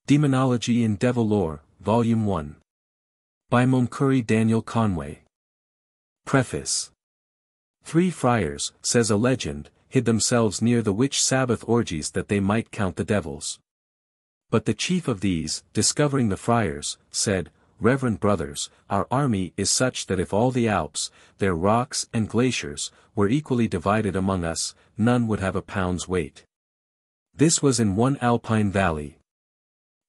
Demonology and Devil-Lore, Volume 1. By Moncure Daniel Conway. Preface. 3 friars, says a legend, hid themselves near the witch Sabbath orgies that they might count the devils. But the chief of these, discovering the friars, said, "Reverend brothers, our army is such that if all the Alps, their rocks and glaciers, were equally divided among us, none would have a pound's weight." This was in one alpine valley.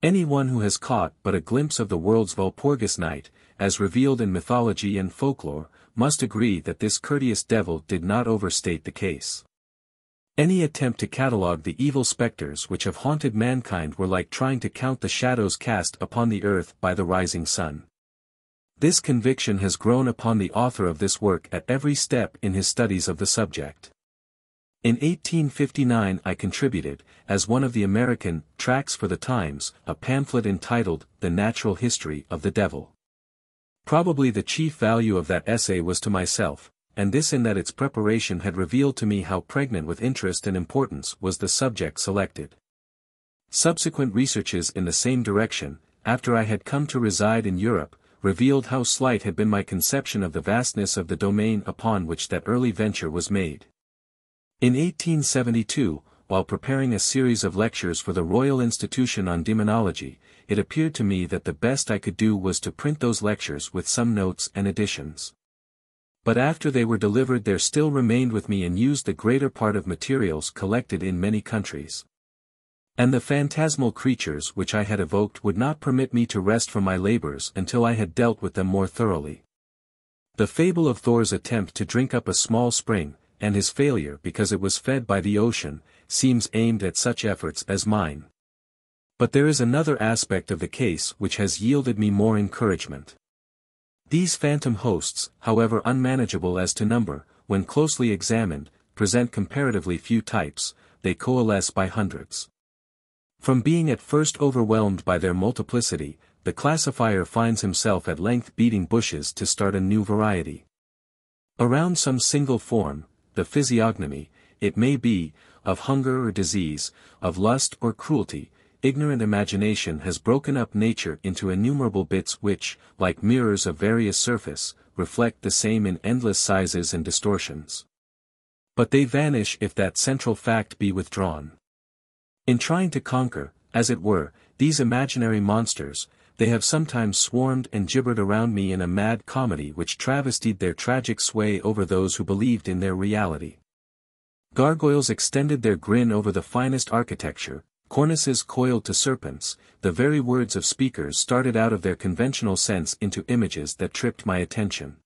Anyone who has caught but a glimpse of the world's Walpurgis night, as revealed in mythology and folklore, must agree that this courteous devil did not overstate the case. Any attempt to catalogue the evil spectres which have haunted mankind were like trying to count the shadows cast upon the earth by the rising sun. This conviction has grown upon the author of this work at every step in his studies of the subject. In 1859 I contributed, as one of the American Tracts for the Times, a pamphlet entitled, The Natural History of the Devil. Probably the chief value of that essay was to myself, and this in that its preparation had revealed to me how pregnant with interest and importance was the subject selected. Subsequent researches in the same direction, after I had come to reside in Europe, revealed how slight had been my conception of the vastness of the domain upon which that early venture was made. In 1872, while preparing a series of lectures for the Royal Institution on Demonology, it appeared to me that the best I could do was to print those lectures with some notes and additions. But after they were delivered there still remained with me unused the greater part of materials collected in many countries. And the phantasmal creatures which I had evoked would not permit me to rest from my labors until I had dealt with them more thoroughly. The fable of Thor's attempt to drink up a small spring, and his failure because it was fed by the ocean, seems aimed at such efforts as mine. But there is another aspect of the case which has yielded me more encouragement. These phantom hosts, however unmanageable as to number, when closely examined, present comparatively few types, they coalesce by hundreds. From being at first overwhelmed by their multiplicity, the classifier finds himself at length beating bushes to start a new variety. Around some single form, the physiognomy, it may be, of hunger or disease, of lust or cruelty, ignorant imagination has broken up nature into innumerable bits which, like mirrors of various surface, reflect the same in endless sizes and distortions. But they vanish if that central fact be withdrawn. In trying to conquer, as it were, these imaginary monsters, they have sometimes swarmed and gibbered around me in a mad comedy which travestied their tragic sway over those who believed in their reality. Gargoyles extended their grin over the finest architecture, cornices coiled to serpents, the very words of speakers started out of their conventional sense into images that tripped my attention.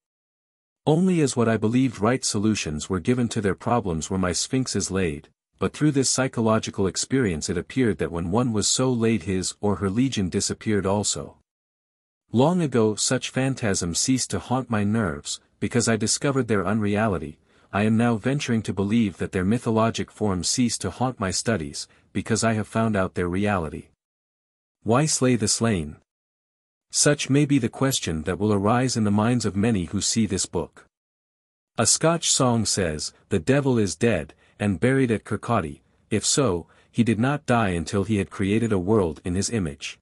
Only as what I believed right solutions were given to their problems were my sphinxes laid, but through this psychological experience it appeared that when one was so laid his or her legion disappeared also. Long ago such phantasms ceased to haunt my nerves, because I discovered their unreality. I am now venturing to believe that their mythologic forms cease to haunt my studies, because I have found out their reality. Why slay the slain? Such may be the question that will arise in the minds of many who see this book. A Scotch song says, "The devil is dead, and buried at Kirkcaldy. If so, he did not die until he had created a world in his image."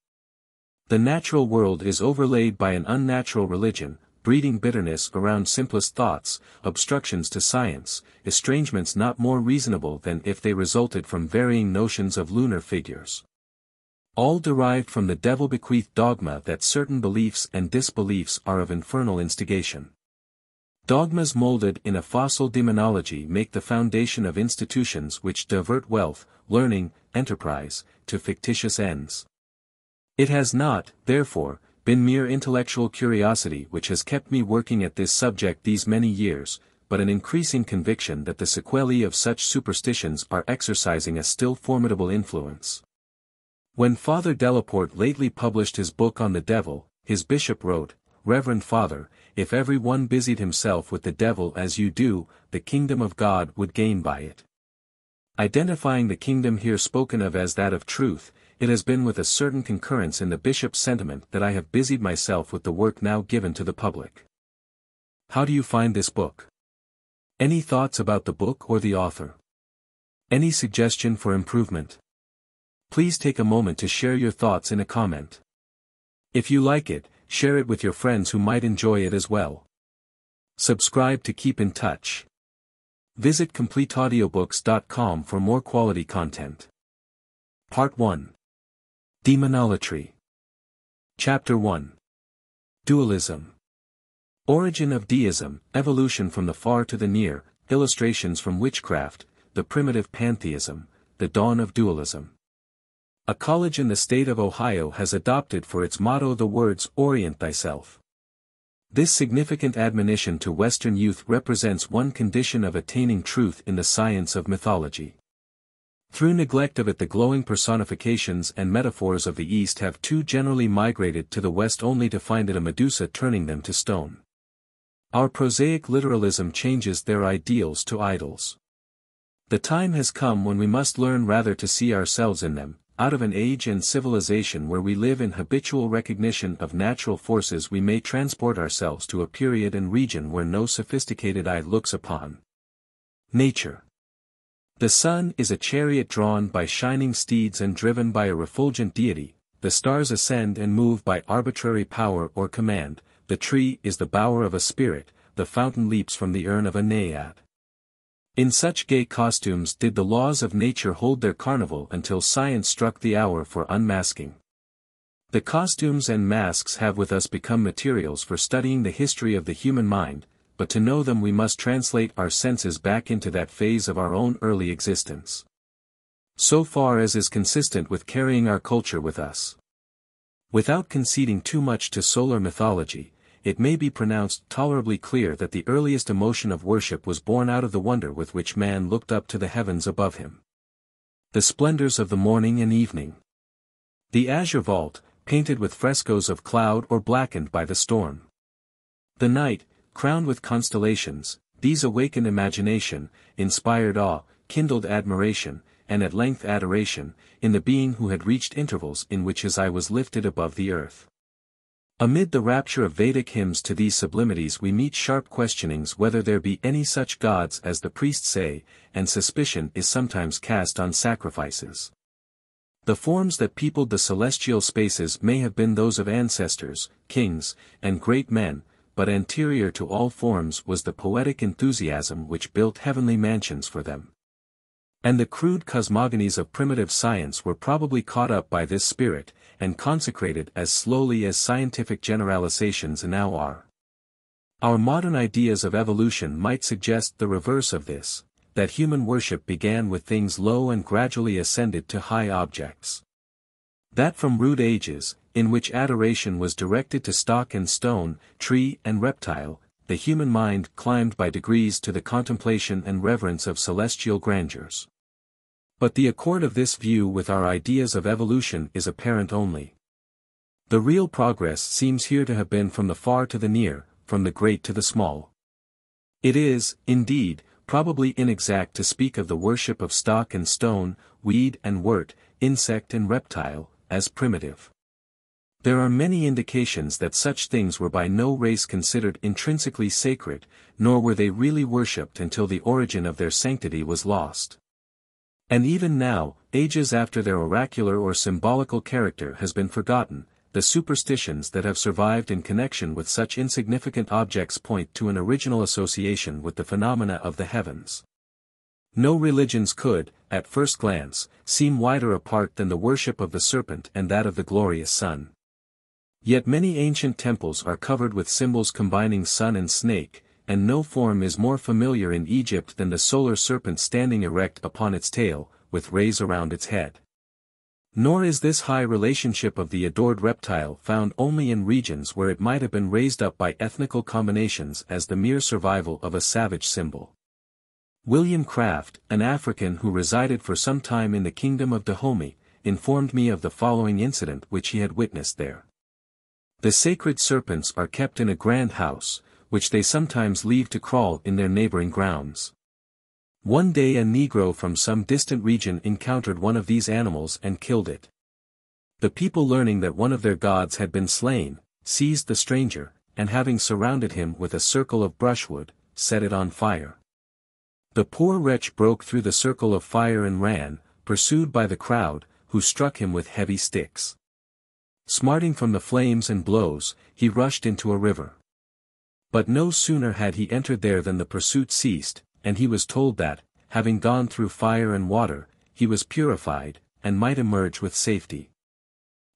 The natural world is overlaid by an unnatural religion, breeding bitterness around simplest thoughts, obstructions to science, estrangements not more reasonable than if they resulted from varying notions of lunar figures. All derived from the devil-bequeathed dogma that certain beliefs and disbeliefs are of infernal instigation. Dogmas molded in a fossil demonology make the foundation of institutions which divert wealth, learning, enterprise, to fictitious ends. It has not, therefore, been mere intellectual curiosity which has kept me working at this subject these many years, but an increasing conviction that the sequelae of such superstitions are exercising a still formidable influence. When Father Delaporte lately published his book on the devil, his bishop wrote, "Reverend Father, if every one busied himself with the devil as you do, the kingdom of God would gain by it." Identifying the kingdom here spoken of as that of truth, it has been with a certain concurrence in the bishop's sentiment that I have busied myself with the work now given to the public. How do you find this book? Any thoughts about the book or the author? Any suggestion for improvement? Please take a moment to share your thoughts in a comment. If you like it, share it with your friends who might enjoy it as well. Subscribe to keep in touch. Visit CompleteAudiobooks.com for more quality content. Part 1. Demonolatry. Chapter 1. Dualism. Origin of deism, evolution from the far to the near, illustrations from witchcraft, the primitive pantheism, the dawn of dualism. A college in the state of Ohio has adopted for its motto the words "Orient thyself." This significant admonition to Western youth represents one condition of attaining truth in the science of mythology. Through neglect of it, the glowing personifications and metaphors of the East have too generally migrated to the West, only to find it a Medusa turning them to stone. Our prosaic literalism changes their ideals to idols. The time has come when we must learn rather to see ourselves in them. Out of an age and civilization where we live in habitual recognition of natural forces, we may transport ourselves to a period and region where no sophisticated eye looks upon nature. The sun is a chariot drawn by shining steeds and driven by a refulgent deity, the stars ascend and move by arbitrary power or command, the tree is the bower of a spirit, the fountain leaps from the urn of a naiad. In such gay costumes did the laws of nature hold their carnival until science struck the hour for unmasking. The costumes and masks have with us become materials for studying the history of the human mind, but to know them we must translate our senses back into that phase of our own early existence. So far as is consistent with carrying our culture with us. Without conceding too much to solar mythology, it may be pronounced tolerably clear that the earliest emotion of worship was born out of the wonder with which man looked up to the heavens above him. The splendors of the morning and evening. The azure vault, painted with frescoes of cloud or blackened by the storm. The night, crowned with constellations, these awakened imagination, inspired awe, kindled admiration, and at length adoration, in the being who had reached intervals in which his eye was lifted above the earth. Amid the rapture of Vedic hymns to these sublimities we meet sharp questionings whether there be any such gods as the priests say, and suspicion is sometimes cast on sacrifices. The forms that peopled the celestial spaces may have been those of ancestors, kings, and great men, but anterior to all forms was the poetic enthusiasm which built heavenly mansions for them. And the crude cosmogonies of primitive science were probably caught up by this spirit, and consecrated as slowly as scientific generalizations now are. Our modern ideas of evolution might suggest the reverse of this, that human worship began with things low and gradually ascended to high objects. That from rude ages, in which adoration was directed to stock and stone, tree and reptile, the human mind climbed by degrees to the contemplation and reverence of celestial grandeurs. But the accord of this view with our ideas of evolution is apparent only. The real progress seems here to have been from the far to the near, from the great to the small. It is, indeed, probably inexact to speak of the worship of stock and stone, weed and wort, insect and reptile, as primitive. There are many indications that such things were by no race considered intrinsically sacred, nor were they really worshipped until the origin of their sanctity was lost. And even now, ages after their oracular or symbolical character has been forgotten, the superstitions that have survived in connection with such insignificant objects point to an original association with the phenomena of the heavens. No religions could, at first glance, seem wider apart than the worship of the serpent and that of the glorious sun. Yet many ancient temples are covered with symbols combining sun and snake, and no form is more familiar in Egypt than the solar serpent standing erect upon its tail, with rays around its head. Nor is this high relationship of the adored reptile found only in regions where it might have been raised up by ethnical combinations as the mere survival of a savage symbol. William Craft, an African who resided for some time in the kingdom of Dahomey, informed me of the following incident which he had witnessed there. The sacred serpents are kept in a grand house, which they sometimes leave to crawl in their neighboring grounds. One day a Negro from some distant region encountered one of these animals and killed it. The people, learning that one of their gods had been slain, seized the stranger, and having surrounded him with a circle of brushwood, set it on fire. The poor wretch broke through the circle of fire and ran, pursued by the crowd, who struck him with heavy sticks. Smarting from the flames and blows, he rushed into a river. But no sooner had he entered there than the pursuit ceased, and he was told that, having gone through fire and water, he was purified, and might emerge with safety.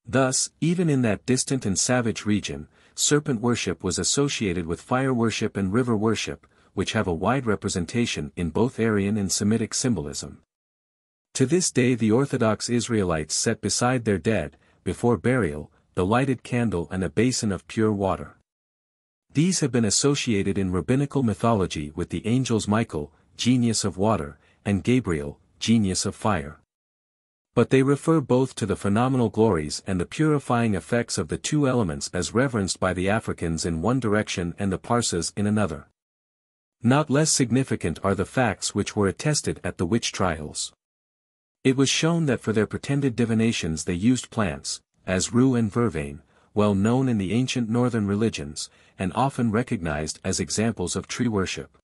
Thus, even in that distant and savage region, serpent worship was associated with fire worship and river worship, which have a wide representation in both Aryan and Semitic symbolism. To this day the Orthodox Israelites set beside their dead, before burial, the lighted candle and a basin of pure water. These have been associated in rabbinical mythology with the angels Michael, genius of water, and Gabriel, genius of fire. But they refer both to the phenomenal glories and the purifying effects of the two elements as reverenced by the Africans in one direction and the Parsas in another. Not less significant are the facts which were attested at the witch trials. It was shown that for their pretended divinations they used plants, as rue and vervain, well known in the ancient northern religions, and often recognized as examples of tree worship.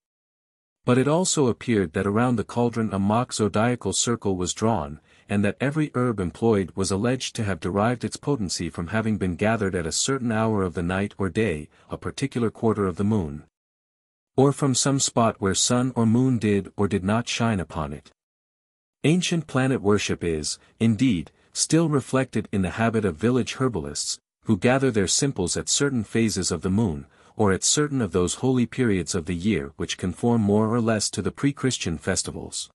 But it also appeared that around the cauldron a mock zodiacal circle was drawn, and that every herb employed was alleged to have derived its potency from having been gathered at a certain hour of the night or day, a particular quarter of the moon, or from some spot where sun or moon did or did not shine upon it. Ancient planet worship is, indeed, still reflected in the habit of village herbalists, who gather their simples at certain phases of the moon, or at certain of those holy periods of the year which conform more or less to the pre-Christian festivals.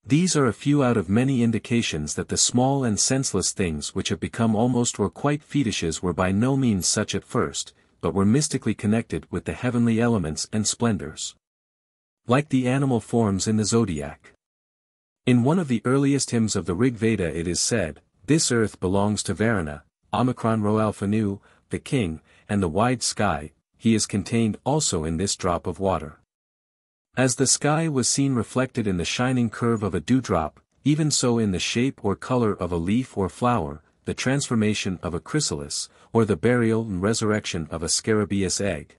These are a few out of many indications that the small and senseless things which have become almost or quite fetishes were by no means such at first, but were mystically connected with the heavenly elements and splendors. Like the animal forms in the zodiac. In one of the earliest hymns of the Rig Veda it is said, "This earth belongs to Varuna, Omicron Ro Alpha Nu, the king, and the wide sky, he is contained also in this drop of water." As the sky was seen reflected in the shining curve of a dewdrop, even so in the shape or color of a leaf or flower, the transformation of a chrysalis, or the burial and resurrection of a scarabaeus egg.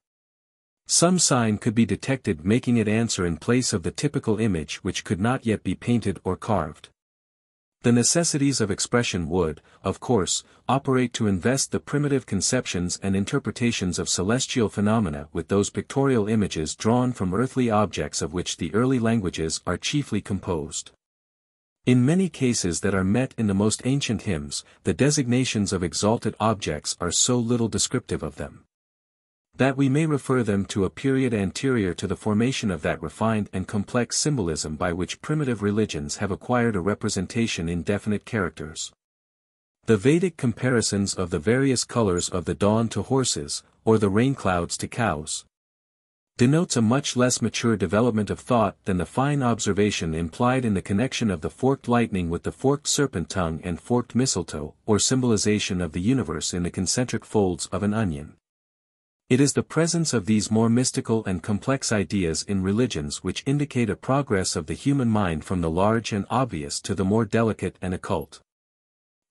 Some sign could be detected making it answer in place of the typical image which could not yet be painted or carved. The necessities of expression would, of course, operate to invest the primitive conceptions and interpretations of celestial phenomena with those pictorial images drawn from earthly objects of which the early languages are chiefly composed. In many cases that are met in the most ancient hymns, the designations of exalted objects are so little descriptive of them, that we may refer them to a period anterior to the formation of that refined and complex symbolism by which primitive religions have acquired a representation in definite characters. The Vedic comparisons of the various colors of the dawn to horses, or the rain clouds to cows, denotes a much less mature development of thought than the fine observation implied in the connection of the forked lightning with the forked serpent tongue and forked mistletoe, or symbolization of the universe in the concentric folds of an onion. It is the presence of these more mystical and complex ideas in religions which indicate a progress of the human mind from the large and obvious to the more delicate and occult,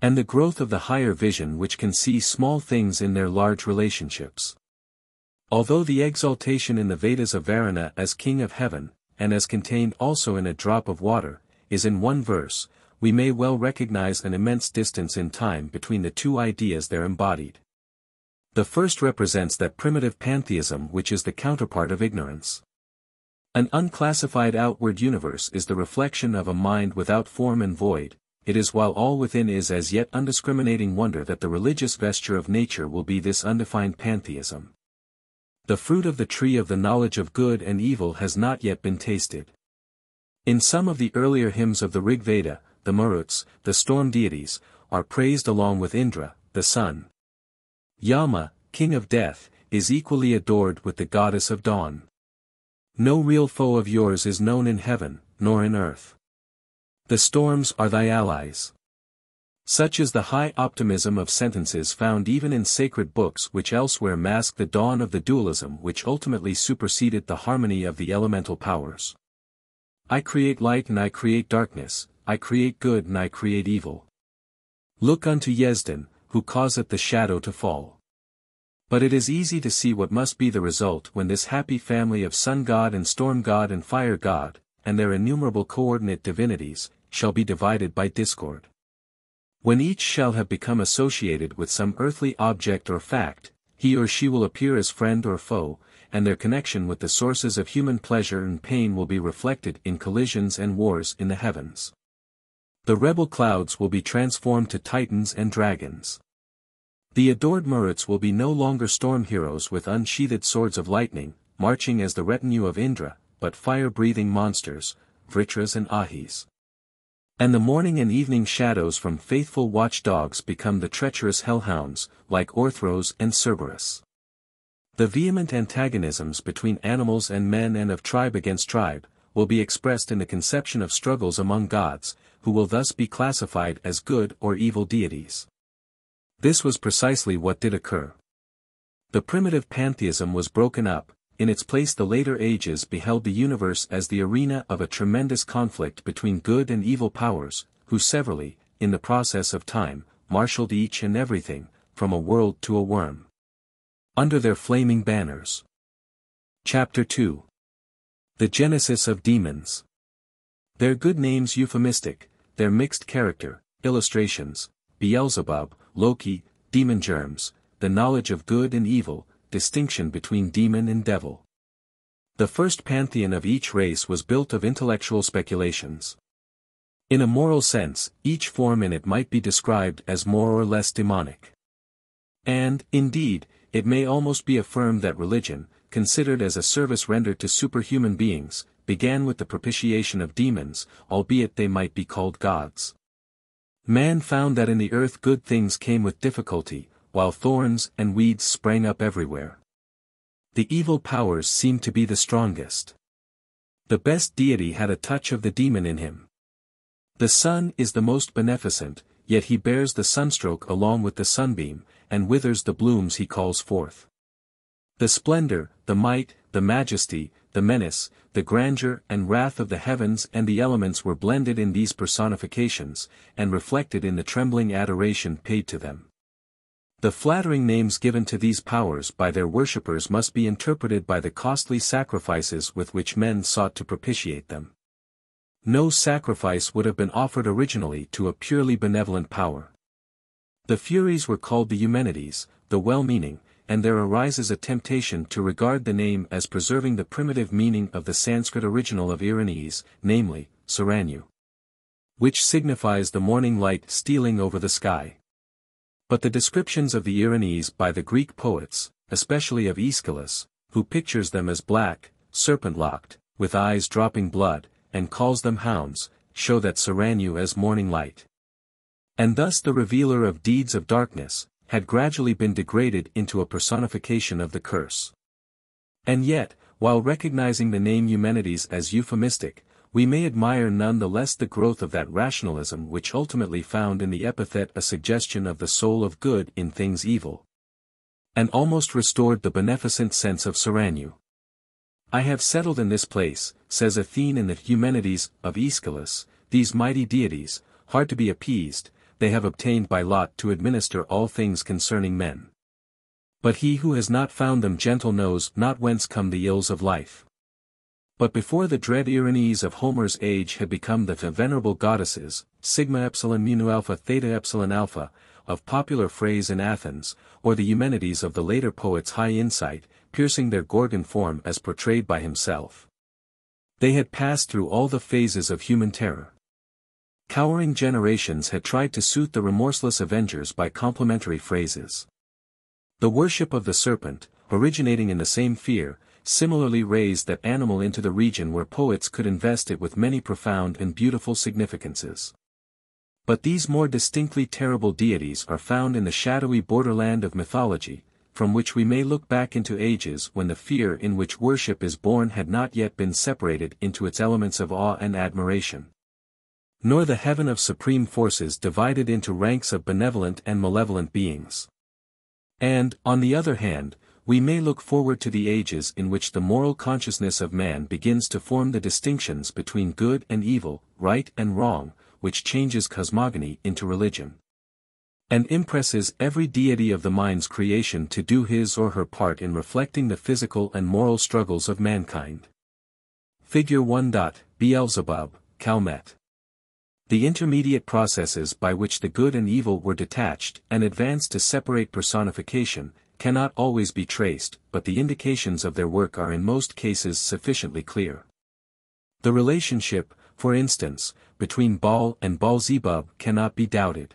and the growth of the higher vision which can see small things in their large relationships. Although the exaltation in the Vedas of Varuna as king of heaven, and as contained also in a drop of water, is in one verse, we may well recognize an immense distance in time between the two ideas there embodied. The first represents that primitive pantheism which is the counterpart of ignorance. An unclassified outward universe is the reflection of a mind without form and void. It is while all within is as yet undiscriminating wonder that the religious vesture of nature will be this undefined pantheism. The fruit of the tree of the knowledge of good and evil has not yet been tasted. In some of the earlier hymns of the Rig Veda, the Maruts, the storm deities, are praised along with Indra, the sun. Yama, king of death, is equally adored with the goddess of dawn. No real foe of yours is known in heaven, nor in earth. The storms are thy allies. Such is the high optimism of sentences found even in sacred books which elsewhere mask the dawn of the dualism which ultimately superseded the harmony of the elemental powers. I create light and I create darkness, I create good and I create evil. Look unto Yezdan, who causeth the shadow to fall. But it is easy to see what must be the result when this happy family of sun god and storm god and fire god, and their innumerable coordinate divinities, shall be divided by discord. When each shall have become associated with some earthly object or fact, he or she will appear as friend or foe, and their connection with the sources of human pleasure and pain will be reflected in collisions and wars in the heavens. The rebel clouds will be transformed to titans and dragons. The adored Maruts will be no longer storm heroes with unsheathed swords of lightning, marching as the retinue of Indra, but fire-breathing monsters, Vritras and Ahis. And the morning and evening shadows from faithful watchdogs become the treacherous hellhounds, like Orthros and Cerberus. The vehement antagonisms between animals and men and of tribe against tribe, will be expressed in the conception of struggles among gods, who will thus be classified as good or evil deities. This was precisely what did occur. The primitive pantheism was broken up. In its place the later ages beheld the universe as the arena of a tremendous conflict between good and evil powers, who severally, in the process of time, marshaled each and everything, from a world to a worm, under their flaming banners. Chapter 2. The Genesis of Demons. Their good names euphemistic, their mixed character, illustrations, Beelzebub, Loki, demon germs, the knowledge of good and evil, distinction between demon and devil. The first pantheon of each race was built of intellectual speculations. In a moral sense, each form in it might be described as more or less demonic. And, indeed, it may almost be affirmed that religion, considered as a service rendered to superhuman beings, began with the propitiation of demons, albeit they might be called gods. Man found that in the earth good things came with difficulty, while thorns and weeds sprang up everywhere. The evil powers seemed to be the strongest. The best deity had a touch of the demon in him. The sun is the most beneficent, yet he bears the sunstroke along with the sunbeam, and withers the blooms he calls forth. The splendor, the might, the majesty, the menace, the grandeur and wrath of the heavens and the elements were blended in these personifications, and reflected in the trembling adoration paid to them. The flattering names given to these powers by their worshippers must be interpreted by the costly sacrifices with which men sought to propitiate them. No sacrifice would have been offered originally to a purely benevolent power. The Furies were called the Eumenides, the well-meaning, and there arises a temptation to regard the name as preserving the primitive meaning of the Sanskrit original of Iranes, namely, Saranu, which signifies the morning light stealing over the sky. But the descriptions of the Iranes by the Greek poets, especially of Aeschylus, who pictures them as black, serpent-locked, with eyes dropping blood, and calls them hounds, show that Saranu as morning light. And thus the revealer of deeds of darkness, had gradually been degraded into a personification of the curse. And yet, while recognizing the name Eumenides as euphemistic, we may admire none the less the growth of that rationalism which ultimately found in the epithet a suggestion of the soul of good in things evil, and almost restored the beneficent sense of Saranu. I have settled in this place, says Athene in the Eumenides of Aeschylus, these mighty deities, hard to be appeased, they have obtained by lot to administer all things concerning men. But he who has not found them gentle knows not whence come the ills of life. But before the dread Iranes of Homer's age had become the venerable goddesses, sigma epsilon mu alpha theta epsilon alpha, of popular phrase in Athens, or the Eumenides of the later poet's high insight, piercing their Gorgon form as portrayed by himself. They had passed through all the phases of human terror. Cowering generations had tried to suit the remorseless avengers by complimentary phrases. The worship of the serpent, originating in the same fear, similarly raised that animal into the region where poets could invest it with many profound and beautiful significances. But these more distinctly terrible deities are found in the shadowy borderland of mythology, from which we may look back into ages when the fear in which worship is born had not yet been separated into its elements of awe and admiration, nor the heaven of supreme forces divided into ranks of benevolent and malevolent beings. And, on the other hand, we may look forward to the ages in which the moral consciousness of man begins to form the distinctions between good and evil, right and wrong, which changes cosmogony into religion, and impresses every deity of the mind's creation to do his or her part in reflecting the physical and moral struggles of mankind. Figure 1. Beelzebub, Calmet. The intermediate processes by which the good and evil were detached and advanced to separate personification, cannot always be traced, but the indications of their work are in most cases sufficiently clear. The relationship, for instance, between Baal and Baal-zebub cannot be doubted.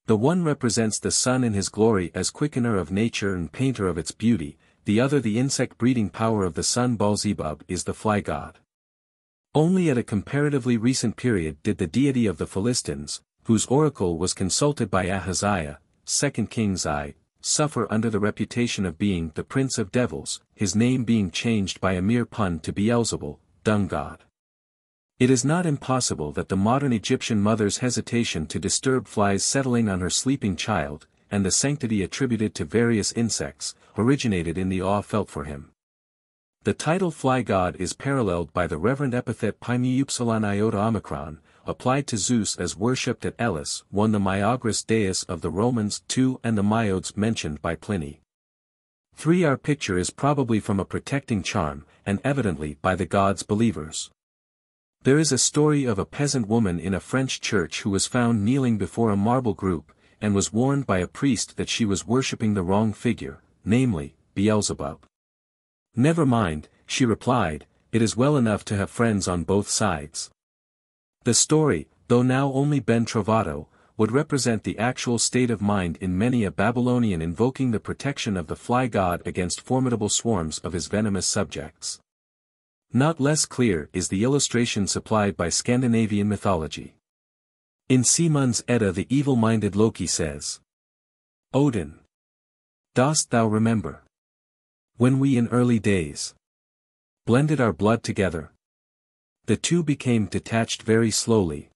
The one represents the sun in his glory as quickener of nature and painter of its beauty, the other the insect-breeding power of the sun. Baal-zebub is the fly god. Only at a comparatively recent period did the deity of the Philistines, whose oracle was consulted by Ahaziah, 2 Kings I, suffer under the reputation of being the prince of devils, his name being changed by a mere pun to Beelzebul, dung god. It is not impossible that the modern Egyptian mother's hesitation to disturb flies settling on her sleeping child, and the sanctity attributed to various insects, originated in the awe felt for him. The title fly god is paralleled by the reverent epithet Pimiupsilon iota omicron, applied to Zeus as worshipped at Elis, 1 the Myagris deus of the Romans, 2 and the Myodes mentioned by Pliny. 3 Our picture is probably from a protecting charm, and evidently by the god's believers. There is a story of a peasant woman in a French church who was found kneeling before a marble group, and was warned by a priest that she was worshipping the wrong figure, namely, Beelzebub. "Never mind," she replied, "it is well enough to have friends on both sides." The story, though now only ben trovato, would represent the actual state of mind in many a Babylonian invoking the protection of the fly god against formidable swarms of his venomous subjects. Not less clear is the illustration supplied by Scandinavian mythology. In Siemund's Edda the evil-minded Loki says, "Odin, dost thou remember when we in early days blended our blood together? The two became detached very slowly.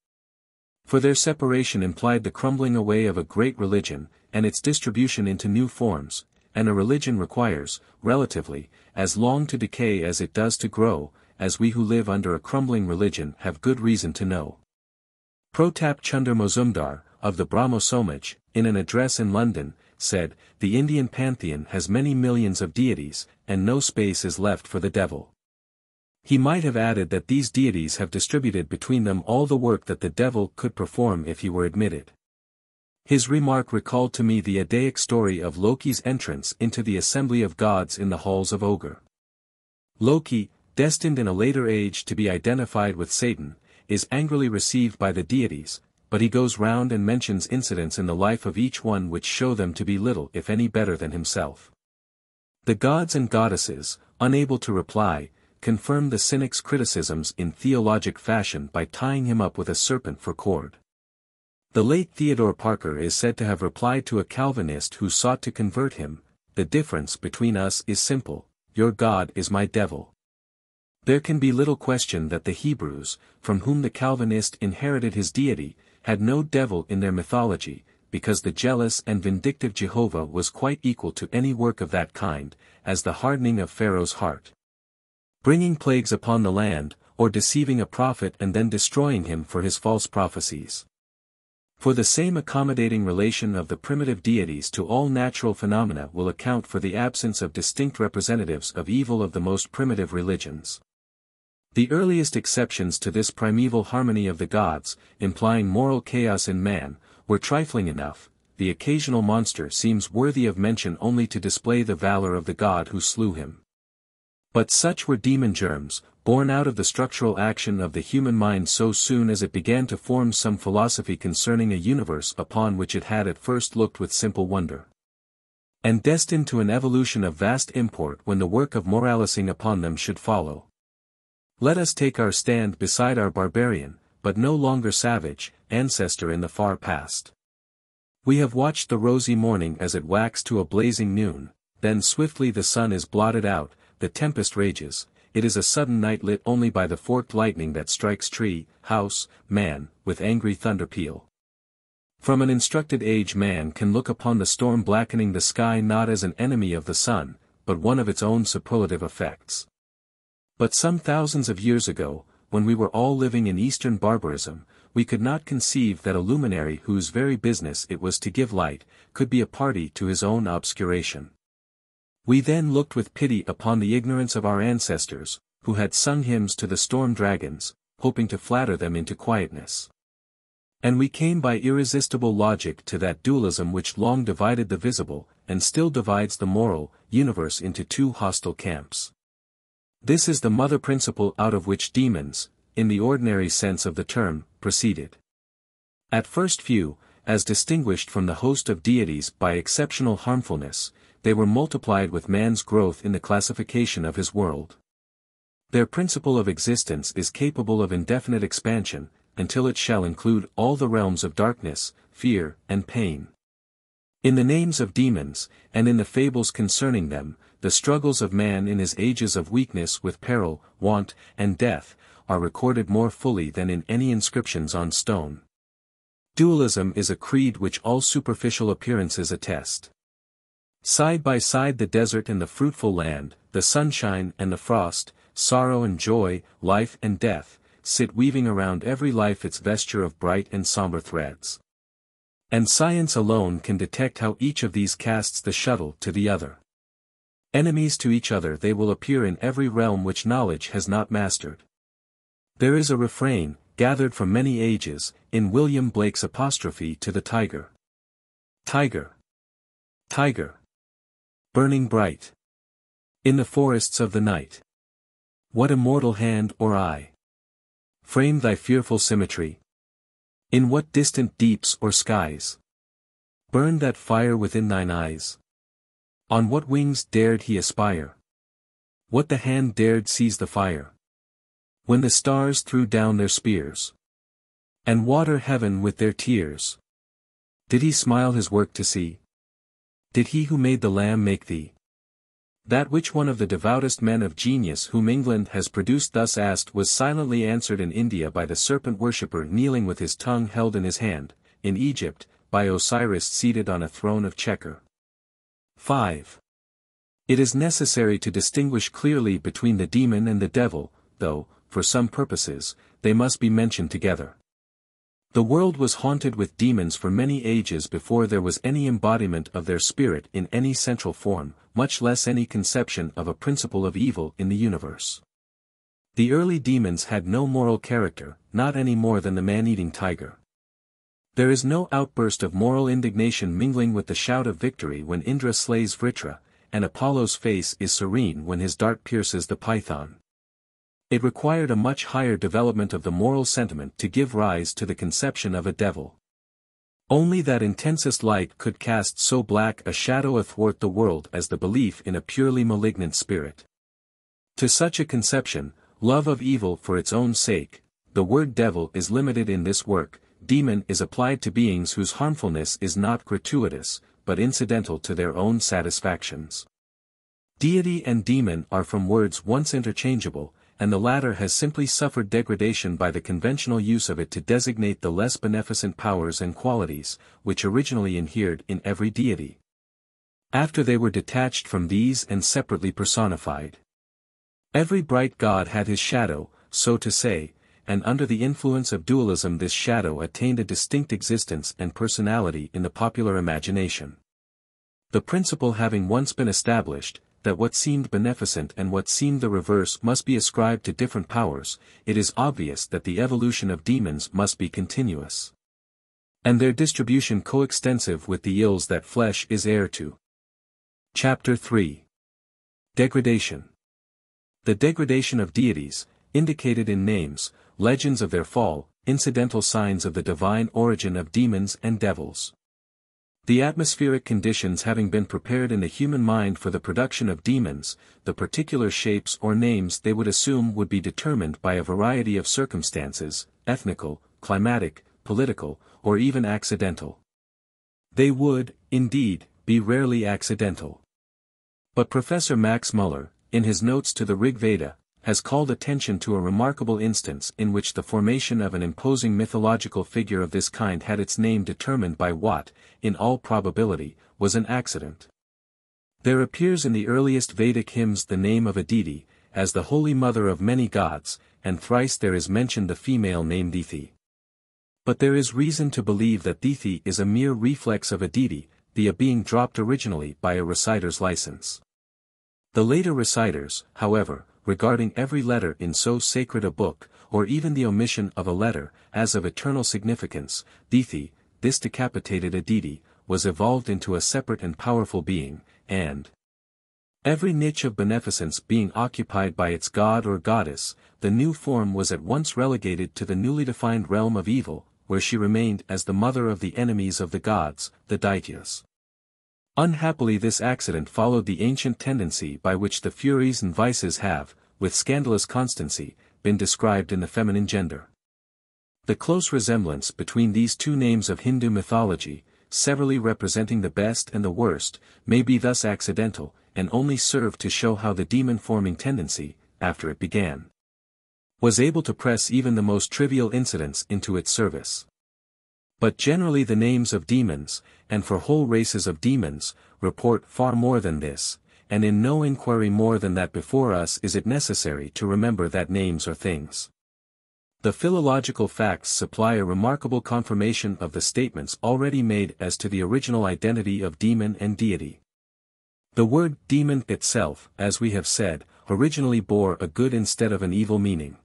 For their separation implied the crumbling away of a great religion, and its distribution into new forms, and a religion requires, relatively, as long to decay as it does to grow, as we who live under a crumbling religion have good reason to know." Protap Chunder Mozumdar, of the Brahmo Somaj, in an address in London, said, "The Indian pantheon has many millions of deities, and no space is left for the devil." He might have added that these deities have distributed between them all the work that the devil could perform if he were admitted. His remark recalled to me the Eddaic story of Loki's entrance into the assembly of gods in the halls of Ogre. Loki, destined in a later age to be identified with Satan, is angrily received by the deities, but he goes round and mentions incidents in the life of each one which show them to be little if any better than himself. The gods and goddesses, unable to reply, confirm the cynic's criticisms in theologic fashion by tying him up with a serpent for cord. The late Theodore Parker is said to have replied to a Calvinist who sought to convert him, "The difference between us is simple, your God is my devil." There can be little question that the Hebrews, from whom the Calvinist inherited his deity, had no devil in their mythology, because the jealous and vindictive Jehovah was quite equal to any work of that kind, as the hardening of Pharaoh's heart, bringing plagues upon the land, or deceiving a prophet and then destroying him for his false prophecies. For the same accommodating relation of the primitive deities to all natural phenomena will account for the absence of distinct representatives of evil of the most primitive religions. The earliest exceptions to this primeval harmony of the gods, implying moral chaos in man, were trifling enough. The occasional monster seems worthy of mention only to display the valor of the god who slew him. But such were demon germs, born out of the structural action of the human mind so soon as it began to form some philosophy concerning a universe upon which it had at first looked with simple wonder, and destined to an evolution of vast import when the work of moralizing upon them should follow. Let us take our stand beside our barbarian, but no longer savage, ancestor in the far past. We have watched the rosy morning as it waxed to a blazing noon, then swiftly the sun is blotted out, the tempest rages, it is a sudden night lit only by the forked lightning that strikes tree, house, man, with angry thunder peal. From an instructed age man can look upon the storm blackening the sky not as an enemy of the sun, but one of its own superlative effects. But some thousands of years ago, when we were all living in Eastern barbarism, we could not conceive that a luminary whose very business it was to give light, could be a party to his own obscuration. We then looked with pity upon the ignorance of our ancestors, who had sung hymns to the storm dragons, hoping to flatter them into quietness. And we came by irresistible logic to that dualism which long divided the visible, and still divides the moral, universe into two hostile camps. This is the mother principle out of which demons, in the ordinary sense of the term, proceeded. At first view, as distinguished from the host of deities by exceptional harmfulness, they were multiplied with man's growth in the classification of his world. Their principle of existence is capable of indefinite expansion, until it shall include all the realms of darkness, fear, and pain. In the names of demons, and in the fables concerning them, the struggles of man in his ages of weakness with peril, want, and death, are recorded more fully than in any inscriptions on stone. Dualism is a creed which all superficial appearances attest. Side by side the desert and the fruitful land, the sunshine and the frost, sorrow and joy, life and death, sit weaving around every life its vesture of bright and somber threads. And science alone can detect how each of these casts the shuttle to the other. Enemies to each other they will appear in every realm which knowledge has not mastered. There is a refrain, gathered from many ages, in William Blake's apostrophe to the tiger. Tiger. Tiger. Burning bright. In the forests of the night. What immortal hand or eye framed thy fearful symmetry? In what distant deeps or skies burned that fire within thine eyes? On what wings dared he aspire? What the hand dared seize the fire? When the stars threw down their spears, and water heaven with their tears, did he smile his work to see? Did he who made the lamb make thee? That which one of the devoutest men of genius whom England has produced thus asked was silently answered in India by the serpent worshipper kneeling with his tongue held in his hand, in Egypt, by Osiris seated on a throne of chequer. 5. It is necessary to distinguish clearly between the demon and the devil, though, for some purposes, they must be mentioned together. The world was haunted with demons for many ages before there was any embodiment of their spirit in any central form, much less any conception of a principle of evil in the universe. The early demons had no moral character, not any more than the man-eating tiger. There is no outburst of moral indignation mingling with the shout of victory when Indra slays Vritra, and Apollo's face is serene when his dart pierces the python. It required a much higher development of the moral sentiment to give rise to the conception of a devil. Only that intensest light could cast so black a shadow athwart the world as the belief in a purely malignant spirit. To such a conception, love of evil for its own sake, the word devil is limited in this work, demon is applied to beings whose harmfulness is not gratuitous, but incidental to their own satisfactions. Deity and demon are from words once interchangeable, and the latter has simply suffered degradation by the conventional use of it to designate the less beneficent powers and qualities, which originally inhered in every deity. After they were detached from these and separately personified. Every bright god had his shadow, so to say, and under the influence of dualism this shadow attained a distinct existence and personality in the popular imagination. The principle having once been established, that what seemed beneficent and what seemed the reverse must be ascribed to different powers, it is obvious that the evolution of demons must be continuous. And their distribution coextensive with the ills that flesh is heir to. Chapter 3. Degradation. The degradation of deities, indicated in names, legends of their fall, incidental signs of the divine origin of demons and devils. The atmospheric conditions having been prepared in the human mind for the production of demons, the particular shapes or names they would assume would be determined by a variety of circumstances, ethnical, climatic, political, or even accidental. They would, indeed, be rarely accidental. But Professor Max Muller, in his notes to the Rig Veda, has called attention to a remarkable instance in which the formation of an imposing mythological figure of this kind had its name determined by what, in all probability, was an accident. There appears in the earliest Vedic hymns the name of Aditi, as the holy mother of many gods, and thrice there is mentioned the female name Dithi. But there is reason to believe that Dithi is a mere reflex of Aditi, the A being dropped originally by a reciter's license. The later reciters, however, regarding every letter in so sacred a book, or even the omission of a letter, as of eternal significance, Dethi, this decapitated Aditi, was evolved into a separate and powerful being, and every niche of beneficence being occupied by its god or goddess, the new form was at once relegated to the newly defined realm of evil, where she remained as the mother of the enemies of the gods, the Daityas. Unhappily this accident followed the ancient tendency by which the furies and vices have, with scandalous constancy, been described in the feminine gender. The close resemblance between these two names of Hindu mythology, severally representing the best and the worst, may be thus accidental, and only serve to show how the demon-forming tendency, after it began, was able to press even the most trivial incidents into its service. But generally the names of demons, and for whole races of demons, report far more than this, and in no inquiry more than that before us is it necessary to remember that names are things. The philological facts supply a remarkable confirmation of the statements already made as to the original identity of demon and deity. The word demon itself, as we have said, originally bore a good instead of an evil meaning.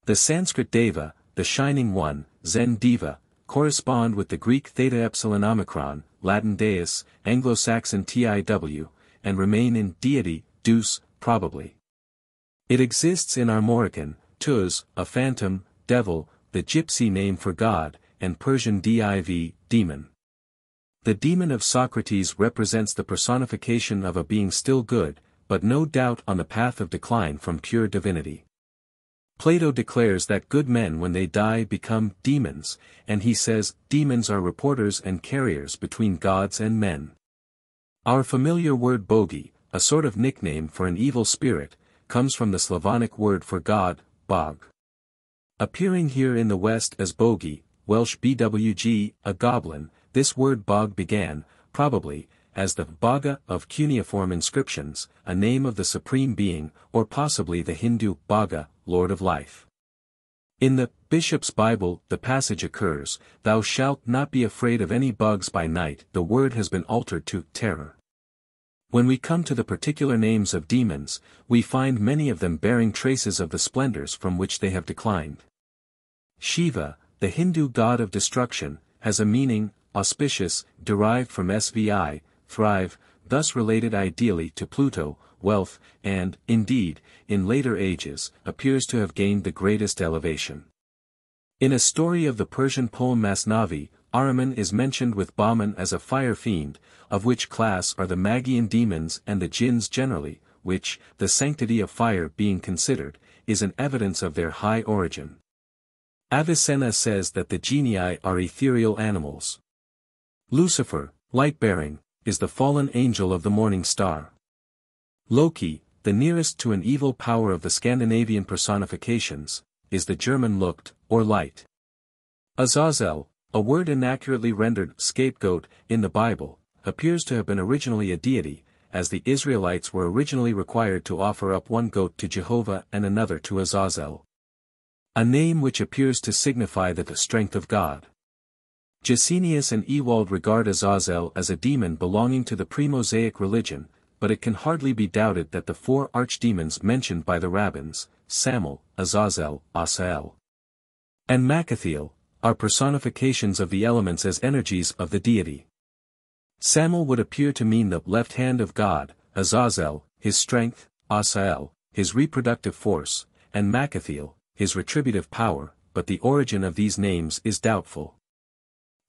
The Sanskrit deva, the shining one, Zen diva, correspond with the Greek theta epsilon omicron, Latin deus, Anglo-Saxon tiw, and remain in deity, deus, probably. It exists in Armorican, tuz, a phantom, devil, the gypsy name for God, and Persian div, demon. The demon of Socrates represents the personification of a being still good, but no doubt on the path of decline from pure divinity. Plato declares that good men when they die become demons, and he says demons are reporters and carriers between gods and men. Our familiar word bogi, a sort of nickname for an evil spirit, comes from the Slavonic word for god, bog. Appearing here in the West as bogi, Welsh bwg, a goblin, this word bog began, probably, as the Bhaga of cuneiform inscriptions, a name of the Supreme Being, or possibly the Hindu Bhaga, Lord of Life. In the Bishop's Bible the passage occurs, "Thou shalt not be afraid of any bugs by night." The word has been altered to terror. When we come to the particular names of demons, we find many of them bearing traces of the splendors from which they have declined. Shiva, the Hindu god of destruction, has a meaning, auspicious, derived from svi, thrive, thus related ideally to Pluto, wealth, and, indeed, in later ages, appears to have gained the greatest elevation. In a story of the Persian poem Masnavi, Ahriman is mentioned with Bahman as a fire fiend, of which class are the Magian demons and the jinns generally, which, the sanctity of fire being considered, is an evidence of their high origin. Avicenna says that the genii are ethereal animals. Lucifer, light-bearing, is the fallen angel of the morning star. Loki, the nearest to an evil power of the Scandinavian personifications, is the German Lucht, or light. Azazel, a word inaccurately rendered scapegoat in the Bible, appears to have been originally a deity, as the Israelites were originally required to offer up one goat to Jehovah and another to Azazel. A name which appears to signify the strength of God. Gesenius and Ewald regard Azazel as a demon belonging to the pre-Mosaic religion, but it can hardly be doubted that the four archdemons mentioned by the rabbins, Samael, Azazel, Asael, and Machathiel, are personifications of the elements as energies of the deity. Samael would appear to mean the left hand of God, Azazel, his strength, Asael, his reproductive force, and Machathiel, his retributive power, but the origin of these names is doubtful.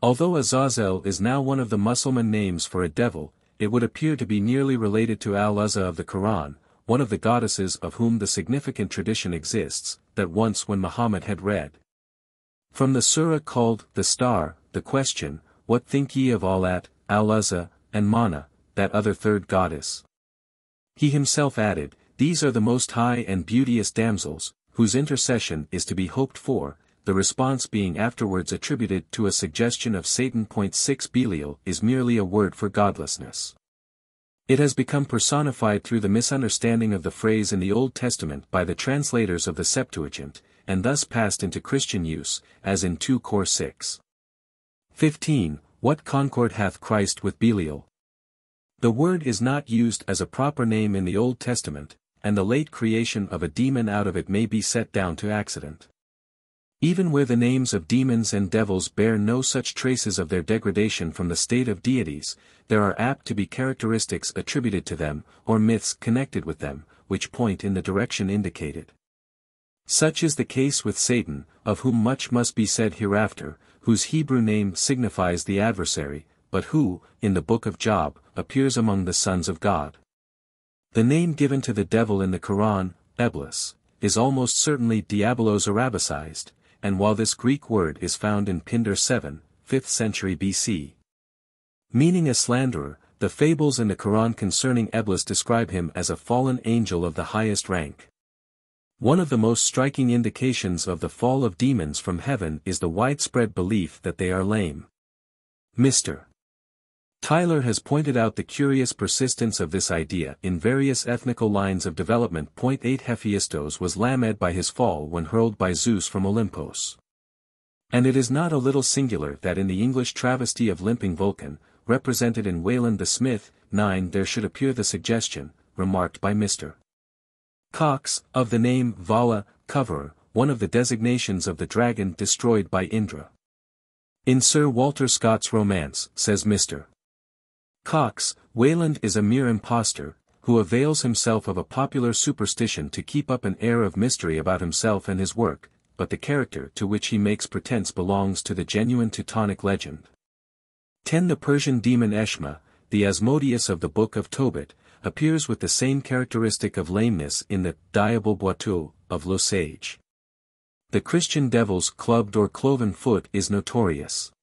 Although Azazel is now one of the Mussulman names for a devil, it would appear to be nearly related to Al-Uzza of the Quran, one of the goddesses of whom the significant tradition exists, that once when Muhammad had read from the surah called the Star, the question, "What think ye of Alat, Al-Uzza, and Mana, that other third goddess?" He himself added, "These are the most high and beauteous damsels, whose intercession is to be hoped for," the response being afterwards attributed to a suggestion of Satan. 6 Belial is merely a word for godlessness. It has become personified through the misunderstanding of the phrase in the Old Testament by the translators of the Septuagint, and thus passed into Christian use, as in 2 Cor 6. 15. What concord hath Christ with Belial? The word is not used as a proper name in the Old Testament, and the late creation of a demon out of it may be set down to accident. Even where the names of demons and devils bear no such traces of their degradation from the state of deities, there are apt to be characteristics attributed to them, or myths connected with them, which point in the direction indicated. Such is the case with Satan, of whom much must be said hereafter, whose Hebrew name signifies the adversary, but who, in the book of Job, appears among the sons of God. The name given to the devil in the Quran, Iblis, is almost certainly diabolos arabicized, and while this Greek word is found in Pindar 7, 5th century BC. Meaning a slanderer, the fables in the Quran concerning Iblis describe him as a fallen angel of the highest rank. One of the most striking indications of the fall of demons from heaven is the widespread belief that they are lame. Mr. Tyler has pointed out the curious persistence of this idea in various ethnical lines of development. 8 Hephaestus was lamed by his fall when hurled by Zeus from Olympos. And it is not a little singular that in the English travesty of Limping Vulcan, represented in Wayland the Smith, 9 there should appear the suggestion, remarked by Mr. Cox, of the name Vala, coverer, one of the designations of the dragon destroyed by Indra. In Sir Walter Scott's romance, says Mr. Cox, Wayland is a mere impostor, who avails himself of a popular superstition to keep up an air of mystery about himself and his work, but the character to which he makes pretense belongs to the genuine Teutonic legend. 10 The Persian demon Eshma, the Asmodeus of the Book of Tobit, appears with the same characteristic of lameness in the Diable Boiteux of Le Sage. The Christian devil's clubbed or cloven foot is notorious.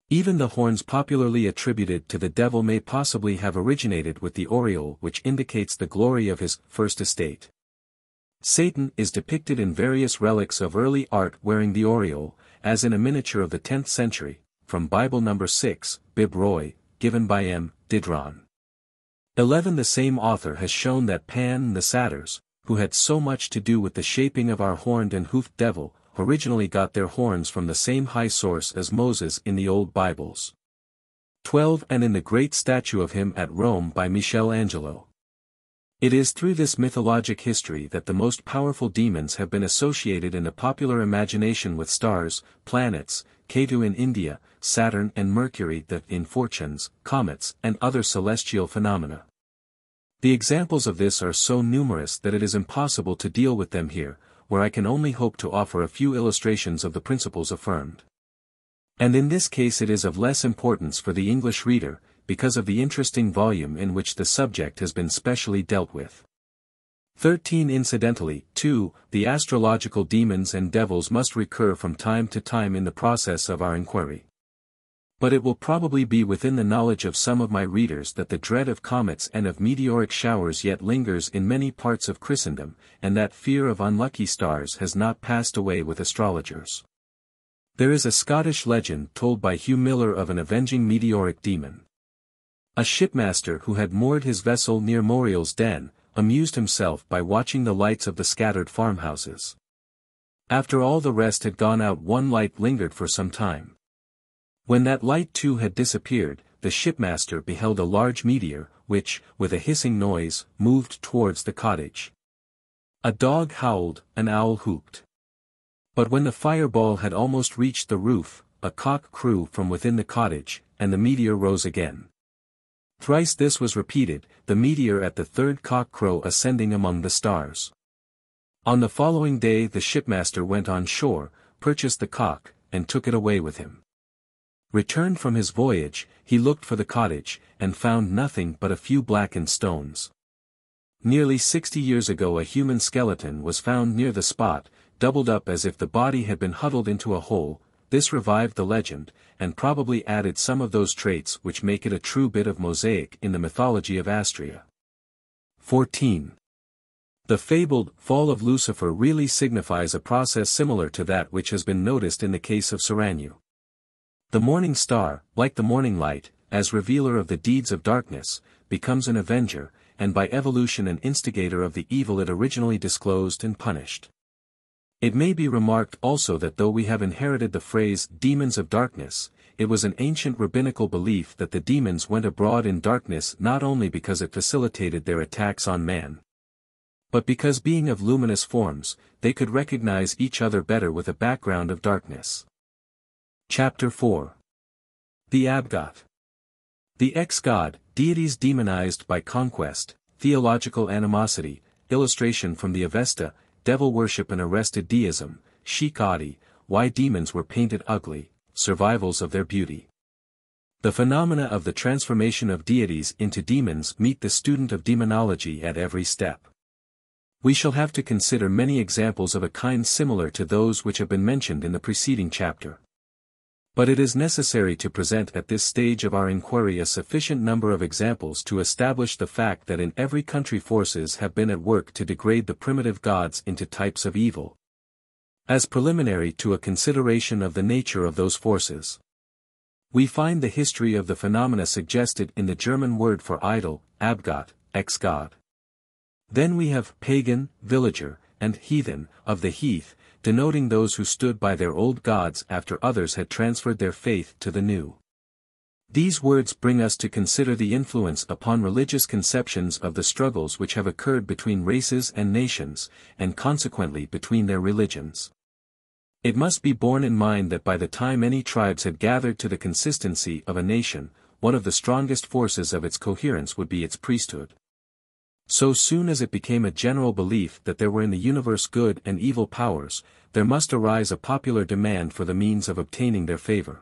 Even the horns popularly attributed to the devil may possibly have originated with the aureole which indicates the glory of his first estate. Satan is depicted in various relics of early art wearing the aureole, as in a miniature of the 10th century, from Bible No. 6, Bib Roy, given by M. Didron. 11 The same author has shown that Pan and the satyrs, who had so much to do with the shaping of our horned and hoofed devil, originally got their horns from the same high source as Moses in the Old Bibles. 12 And in the great statue of him at Rome by Michelangelo. It is through this mythologic history that the most powerful demons have been associated in the popular imagination with stars, planets, Ketu in India, Saturn and Mercury in fortunes, comets, and other celestial phenomena. The examples of this are so numerous that it is impossible to deal with them here, where I can only hope to offer a few illustrations of the principles affirmed. And in this case it is of less importance for the English reader, because of the interesting volume in which the subject has been specially dealt with. 13 Incidentally, too, the astrological demons and devils must recur from time to time in the process of our inquiry. But it will probably be within the knowledge of some of my readers that the dread of comets and of meteoric showers yet lingers in many parts of Christendom, and that fear of unlucky stars has not passed away with astrologers. There is a Scottish legend told by Hugh Miller of an avenging meteoric demon. A shipmaster who had moored his vessel near Moriel's Den, amused himself by watching the lights of the scattered farmhouses. After all the rest had gone out, one light lingered for some time. When that light too had disappeared, the shipmaster beheld a large meteor, which, with a hissing noise, moved towards the cottage. A dog howled, an owl hooped. But when the fireball had almost reached the roof, a cock crew from within the cottage, and the meteor rose again. Thrice this was repeated, the meteor at the third cock crow ascending among the stars. On the following day the shipmaster went on shore, purchased the cock, and took it away with him. Returned from his voyage, he looked for the cottage, and found nothing but a few blackened stones. Nearly 60 years ago a human skeleton was found near the spot, doubled up as if the body had been huddled into a hole. This revived the legend, and probably added some of those traits which make it a true bit of mosaic in the mythology of Astrea. 14. The fabled fall of Lucifer really signifies a process similar to that which has been noticed in the case of Seranu. The morning star, like the morning light, as revealer of the deeds of darkness, becomes an avenger, and by evolution an instigator of the evil it originally disclosed and punished. It may be remarked also that though we have inherited the phrase demons of darkness, it was an ancient rabbinical belief that the demons went abroad in darkness not only because it facilitated their attacks on man. But because being of luminous forms, they could recognize each other better with a background of darkness. Chapter 4. The Abgott. The ex-god, deities demonized by conquest, theological animosity, illustration from the Avesta, devil worship and arrested deism, Sheikh Adi, why demons were painted ugly, survivals of their beauty. The phenomena of the transformation of deities into demons meet the student of demonology at every step. We shall have to consider many examples of a kind similar to those which have been mentioned in the preceding chapter. But it is necessary to present at this stage of our inquiry a sufficient number of examples to establish the fact that in every country forces have been at work to degrade the primitive gods into types of evil. As preliminary to a consideration of the nature of those forces, we find the history of the phenomena suggested in the German word for idol, Abgott, ex-god. Then we have pagan, villager, and heathen, of the heath, denoting those who stood by their old gods after others had transferred their faith to the new. These words bring us to consider the influence upon religious conceptions of the struggles which have occurred between races and nations, and consequently between their religions. It must be borne in mind that by the time any tribes had gathered to the consistency of a nation, one of the strongest forces of its coherence would be its priesthood. So soon as it became a general belief that there were in the universe good and evil powers, there must arise a popular demand for the means of obtaining their favor.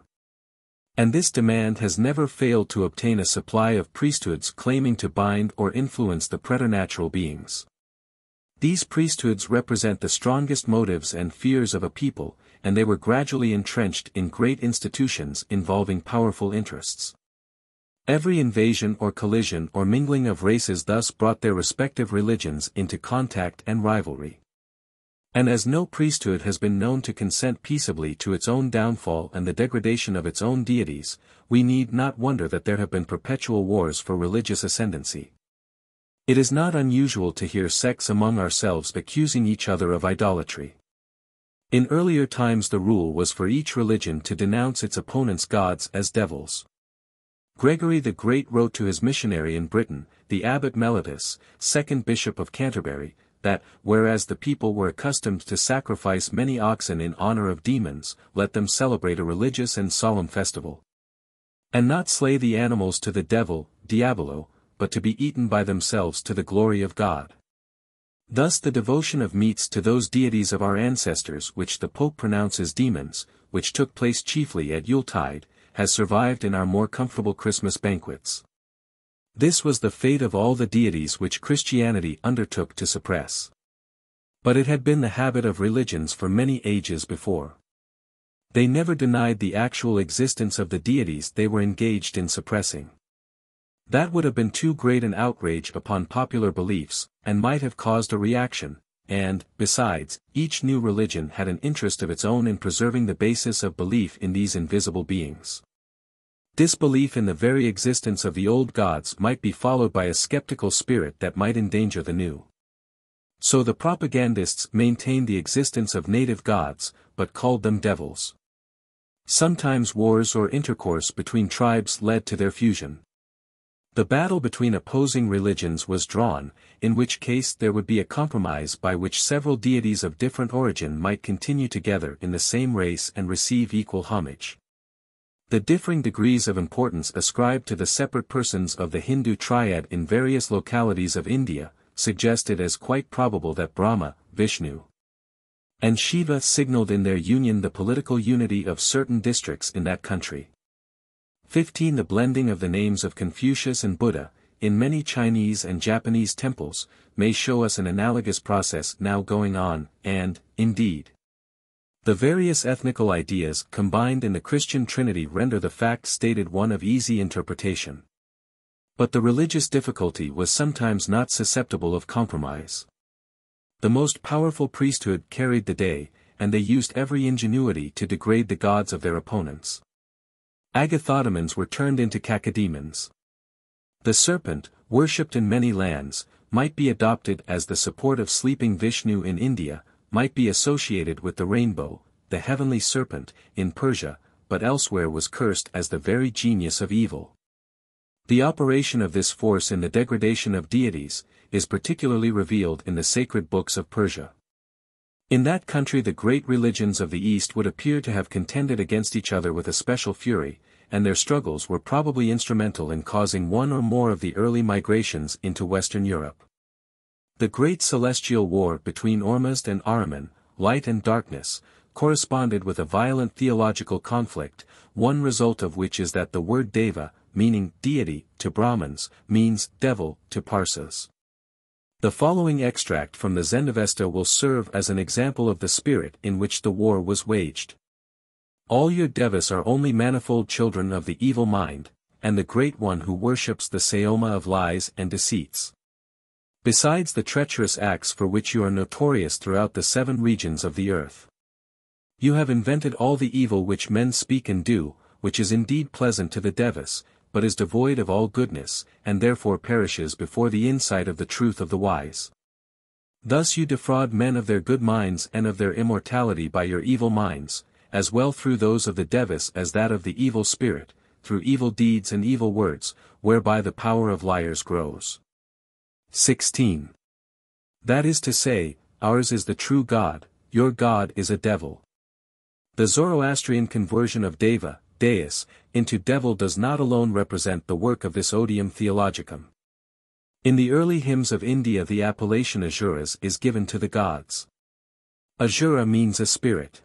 And this demand has never failed to obtain a supply of priesthoods claiming to bind or influence the preternatural beings. These priesthoods represent the strongest motives and fears of a people, and they were gradually entrenched in great institutions involving powerful interests. Every invasion or collision or mingling of races thus brought their respective religions into contact and rivalry. And as no priesthood has been known to consent peaceably to its own downfall and the degradation of its own deities, we need not wonder that there have been perpetual wars for religious ascendancy. It is not unusual to hear sects among ourselves accusing each other of idolatry. In earlier times the rule was for each religion to denounce its opponents' gods as devils. Gregory the Great wrote to his missionary in Britain, the Abbot Mellitus, 2nd Bishop of Canterbury, that, whereas the people were accustomed to sacrifice many oxen in honor of demons, let them celebrate a religious and solemn festival. And not slay the animals to the devil, diabolo, but to be eaten by themselves to the glory of God. Thus the devotion of meats to those deities of our ancestors which the Pope pronounces demons, which took place chiefly at Yuletide, has survived in our more comfortable Christmas banquets. This was the fate of all the deities which Christianity undertook to suppress. But it had been the habit of religions for many ages before. They never denied the actual existence of the deities they were engaged in suppressing. That would have been too great an outrage upon popular beliefs, and might have caused a reaction, and, besides, each new religion had an interest of its own in preserving the basis of belief in these invisible beings. Disbelief in the very existence of the old gods might be followed by a skeptical spirit that might endanger the new. So the propagandists maintained the existence of native gods, but called them devils. Sometimes wars or intercourse between tribes led to their fusion. The battle between opposing religions was drawn, in which case there would be a compromise by which several deities of different origin might continue together in the same race and receive equal homage. The differing degrees of importance ascribed to the separate persons of the Hindu triad in various localities of India, suggested as quite probable that Brahma, Vishnu, and Shiva signaled in their union the political unity of certain districts in that country. 15. The blending of the names of Confucius and Buddha, in many Chinese and Japanese temples, may show us an analogous process now going on, and, indeed, the various ethnical ideas combined in the Christian Trinity render the fact stated one of easy interpretation. But the religious difficulty was sometimes not susceptible of compromise. The most powerful priesthood carried the day, and they used every ingenuity to degrade the gods of their opponents. Agathodemons were turned into cacodemons. The serpent, worshipped in many lands, might be adopted as the support of sleeping Vishnu in India, might be associated with the rainbow, the heavenly serpent, in Persia, but elsewhere was cursed as the very genius of evil. The operation of this force in the degradation of deities is particularly revealed in the sacred books of Persia. In that country the great religions of the East would appear to have contended against each other with a special fury, and their struggles were probably instrumental in causing one or more of the early migrations into Western Europe. The great celestial war between Ormuzd and Ahriman, light and darkness, corresponded with a violent theological conflict, one result of which is that the word Deva, meaning deity, to Brahmins, means devil, to Parsis. The following extract from the Zendavesta will serve as an example of the spirit in which the war was waged. All your devas are only manifold children of the evil mind, and the great one who worships the Sayoma of lies and deceits. Besides the treacherous acts for which you are notorious throughout the 7 regions of the earth. You have invented all the evil which men speak and do, which is indeed pleasant to the devas, but is devoid of all goodness, and therefore perishes before the insight of the truth of the wise. Thus you defraud men of their good minds and of their immortality by your evil minds, as well through those of the devas as that of the evil spirit, through evil deeds and evil words, whereby the power of liars grows. 16. That is to say, ours is the true God, your God is a devil. The Zoroastrian conversion of Deva, Deus, into devil does not alone represent the work of this odium theologicum. In the early hymns of India the appellation Asuras is given to the gods. Asura means a spirit.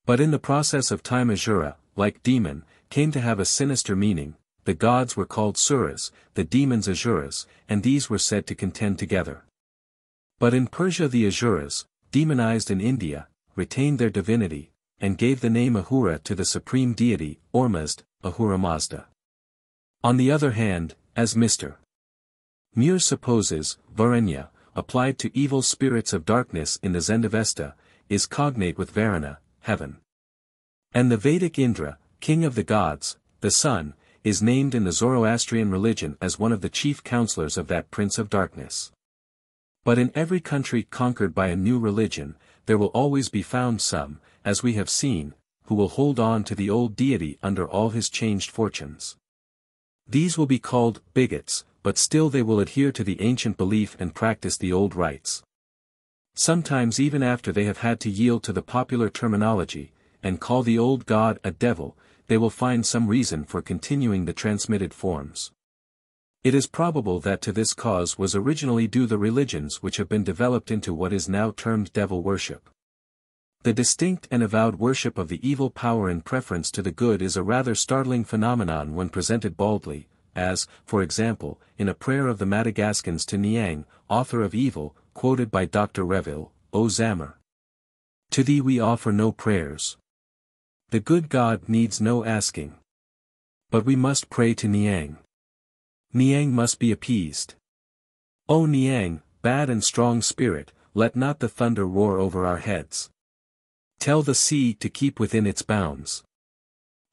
But in the process of time Asura, like demon, came to have a sinister meaning. The gods were called Suras, the demons Asuras, and these were said to contend together. But in Persia the Asuras, demonized in India, retained their divinity, and gave the name Ahura to the supreme deity, Ormuzd, Ahura Mazda. On the other hand, as Mr. Muir supposes, Varenya, applied to evil spirits of darkness in the Zendavesta, is cognate with Varuna, heaven. And the Vedic Indra, king of the gods, the sun, is named in the Zoroastrian religion as one of the chief counselors of that prince of darkness. But in every country conquered by a new religion, there will always be found some, as we have seen, who will hold on to the old deity under all his changed fortunes. These will be called bigots, but still they will adhere to the ancient belief and practice the old rites. Sometimes even after they have had to yield to the popular terminology, and call the old god a devil, they will find some reason for continuing the transmitted forms. It is probable that to this cause was originally due the religions which have been developed into what is now termed devil worship. The distinct and avowed worship of the evil power in preference to the good is a rather startling phenomenon when presented baldly, as, for example, in a prayer of the Madagascans to Niang, author of evil, quoted by Dr. Reville, O Zammer. To thee we offer no prayers. The good God needs no asking. But we must pray to Niang. Niang must be appeased. O Niang, bad and strong spirit, let not the thunder roar over our heads. Tell the sea to keep within its bounds.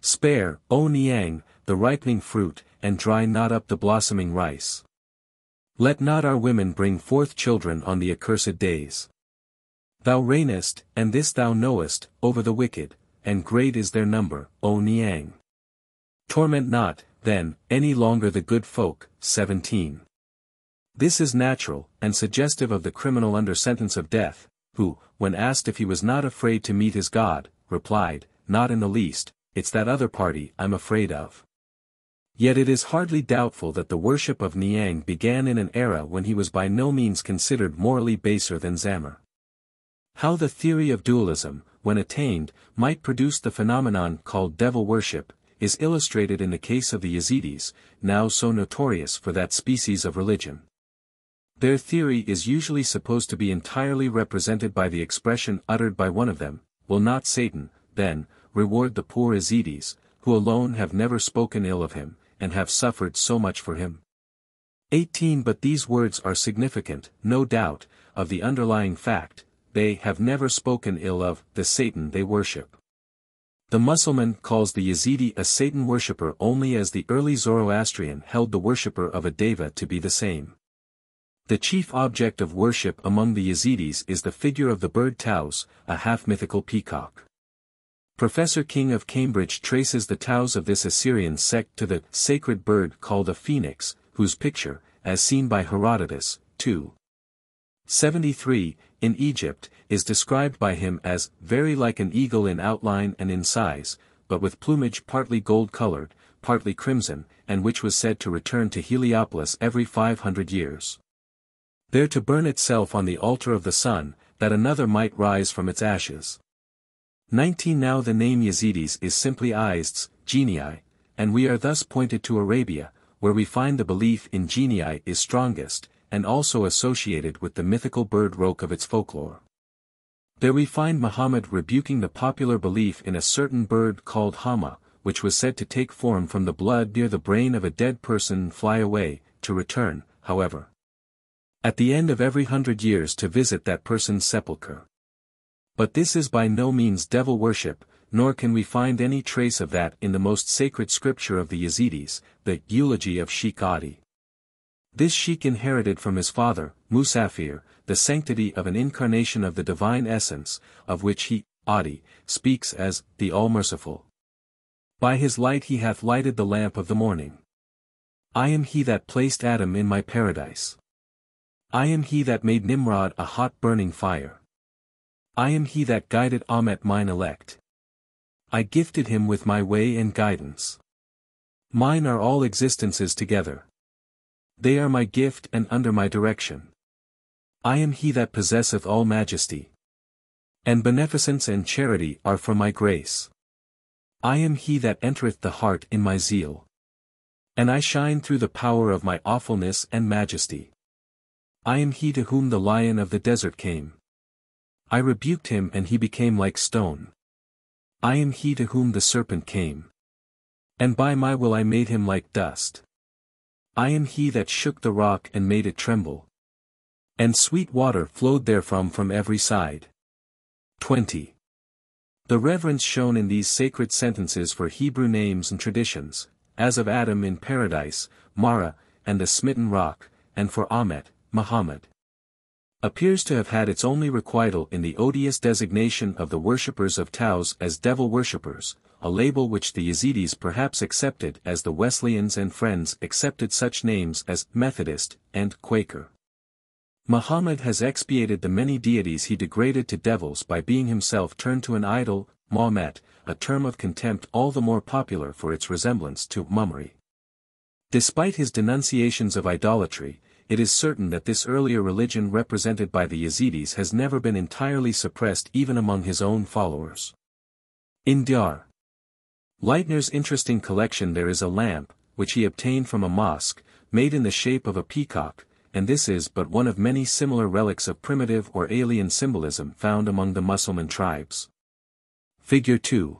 Spare, O Niang, the ripening fruit, and dry not up the blossoming rice. Let not our women bring forth children on the accursed days. Thou reignest, and this thou knowest, over the wicked, and great is their number, O Niang. Torment not, then, any longer the good folk. 17. This is natural, and suggestive of the criminal under sentence of death, who, when asked if he was not afraid to meet his God, replied, not in the least, it's that other party I'm afraid of. Yet it is hardly doubtful that the worship of Niang began in an era when he was by no means considered morally baser than Zammer. How the theory of dualism, when attained, might produce the phenomenon called devil worship, is illustrated in the case of the Yazidis, now so notorious for that species of religion. Their theory is usually supposed to be entirely represented by the expression uttered by one of them, will not Satan, then, reward the poor Yazidis, who alone have never spoken ill of him, and have suffered so much for him? 18. But these words are significant, no doubt, of the underlying fact, they have never spoken ill of the Satan they worship. The Mussulman calls the Yazidi a Satan worshipper only as the early Zoroastrian held the worshipper of a Deva to be the same. The chief object of worship among the Yazidis is the figure of the bird Taus, a half-mythical peacock. Professor King of Cambridge traces the Taos of this Assyrian sect to the sacred bird called a phoenix, whose picture, as seen by Herodotus, 273, in Egypt, is described by him as very like an eagle in outline and in size, but with plumage partly gold-colored, partly crimson, and which was said to return to Heliopolis every 500 years. There to burn itself on the altar of the sun, that another might rise from its ashes. 19 Now the name Yazidis is simply Izds, genii, and we are thus pointed to Arabia, where we find the belief in genii is strongest, and also associated with the mythical bird roke of its folklore. There we find Muhammad rebuking the popular belief in a certain bird called Hama, which was said to take form from the blood near the brain of a dead person and fly away, to return, however, at the end of every 100 years to visit that person's sepulchre. But this is by no means devil worship, nor can we find any trace of that in the most sacred scripture of the Yazidis, the eulogy of Sheikh Adi. This sheikh inherited from his father, Musafir, the sanctity of an incarnation of the divine essence, of which he, Adi, speaks as, the All-Merciful. By his light he hath lighted the lamp of the morning. I am he that placed Adam in my paradise. I am he that made Nimrod a hot burning fire. I am he that guided Amet mine elect. I gifted him with my way and guidance. Mine are all existences together. They are my gift and under my direction. I am he that possesseth all majesty. And beneficence and charity are for my grace. I am he that entereth the heart in my zeal. And I shine through the power of my awfulness and majesty. I am he to whom the lion of the desert came. I rebuked him and he became like stone. I am he to whom the serpent came. And by my will I made him like dust. I am he that shook the rock and made it tremble. And sweet water flowed therefrom from every side. 20. The reverence shown in these sacred sentences for Hebrew names and traditions, as of Adam in paradise, Mara, and the smitten rock, and for Amet, Muhammad, appears to have had its only requital in the odious designation of the worshippers of Taos as devil worshippers, a label which the Yazidis perhaps accepted as the Wesleyans and Friends accepted such names as Methodist and Quaker. Muhammad has expiated the many deities he degraded to devils by being himself turned to an idol, Mahomet, a term of contempt all the more popular for its resemblance to mummery. Despite his denunciations of idolatry, it is certain that this earlier religion represented by the Yazidis has never been entirely suppressed even among his own followers. In Dr. Leitner's interesting collection there is a lamp, which he obtained from a mosque, made in the shape of a peacock, and this is but one of many similar relics of primitive or alien symbolism found among the Mussulman tribes. Figure 2.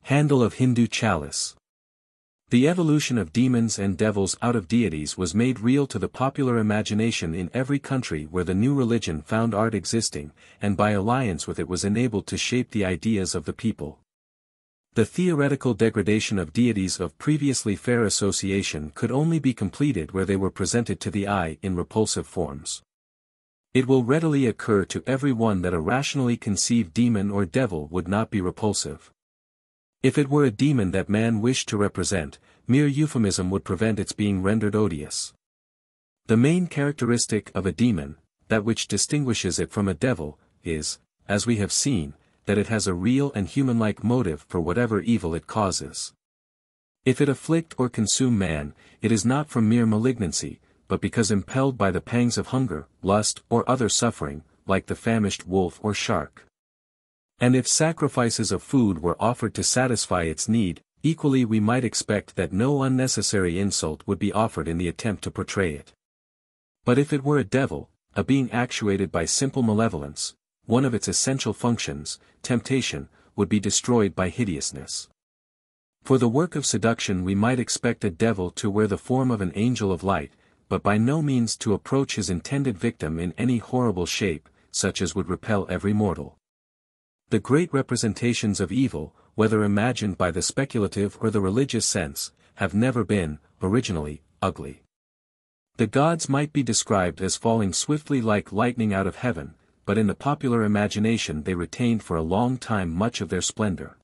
Handle of Hindu chalice. The evolution of demons and devils out of deities was made real to the popular imagination in every country where the new religion found art existing, and by alliance with it was enabled to shape the ideas of the people. The theoretical degradation of deities of previously fair association could only be completed where they were presented to the eye in repulsive forms. It will readily occur to every one that a rationally conceived demon or devil would not be repulsive. If it were a demon that man wished to represent, mere euphemism would prevent its being rendered odious. The main characteristic of a demon, that which distinguishes it from a devil, is, as we have seen, that it has a real and human-like motive for whatever evil it causes. If it afflict or consume man, it is not from mere malignancy, but because impelled by the pangs of hunger, lust, or other suffering, like the famished wolf or shark. And if sacrifices of food were offered to satisfy its need, equally we might expect that no unnecessary insult would be offered in the attempt to portray it. But if it were a devil, a being actuated by simple malevolence, one of its essential functions, temptation, would be destroyed by hideousness. For the work of seduction we might expect a devil to wear the form of an angel of light, but by no means to approach his intended victim in any horrible shape, such as would repel every mortal. The great representations of evil, whether imagined by the speculative or the religious sense, have never been, originally, ugly. The gods might be described as falling swiftly like lightning out of heaven, but in the popular imagination they retained for a long time much of their splendor.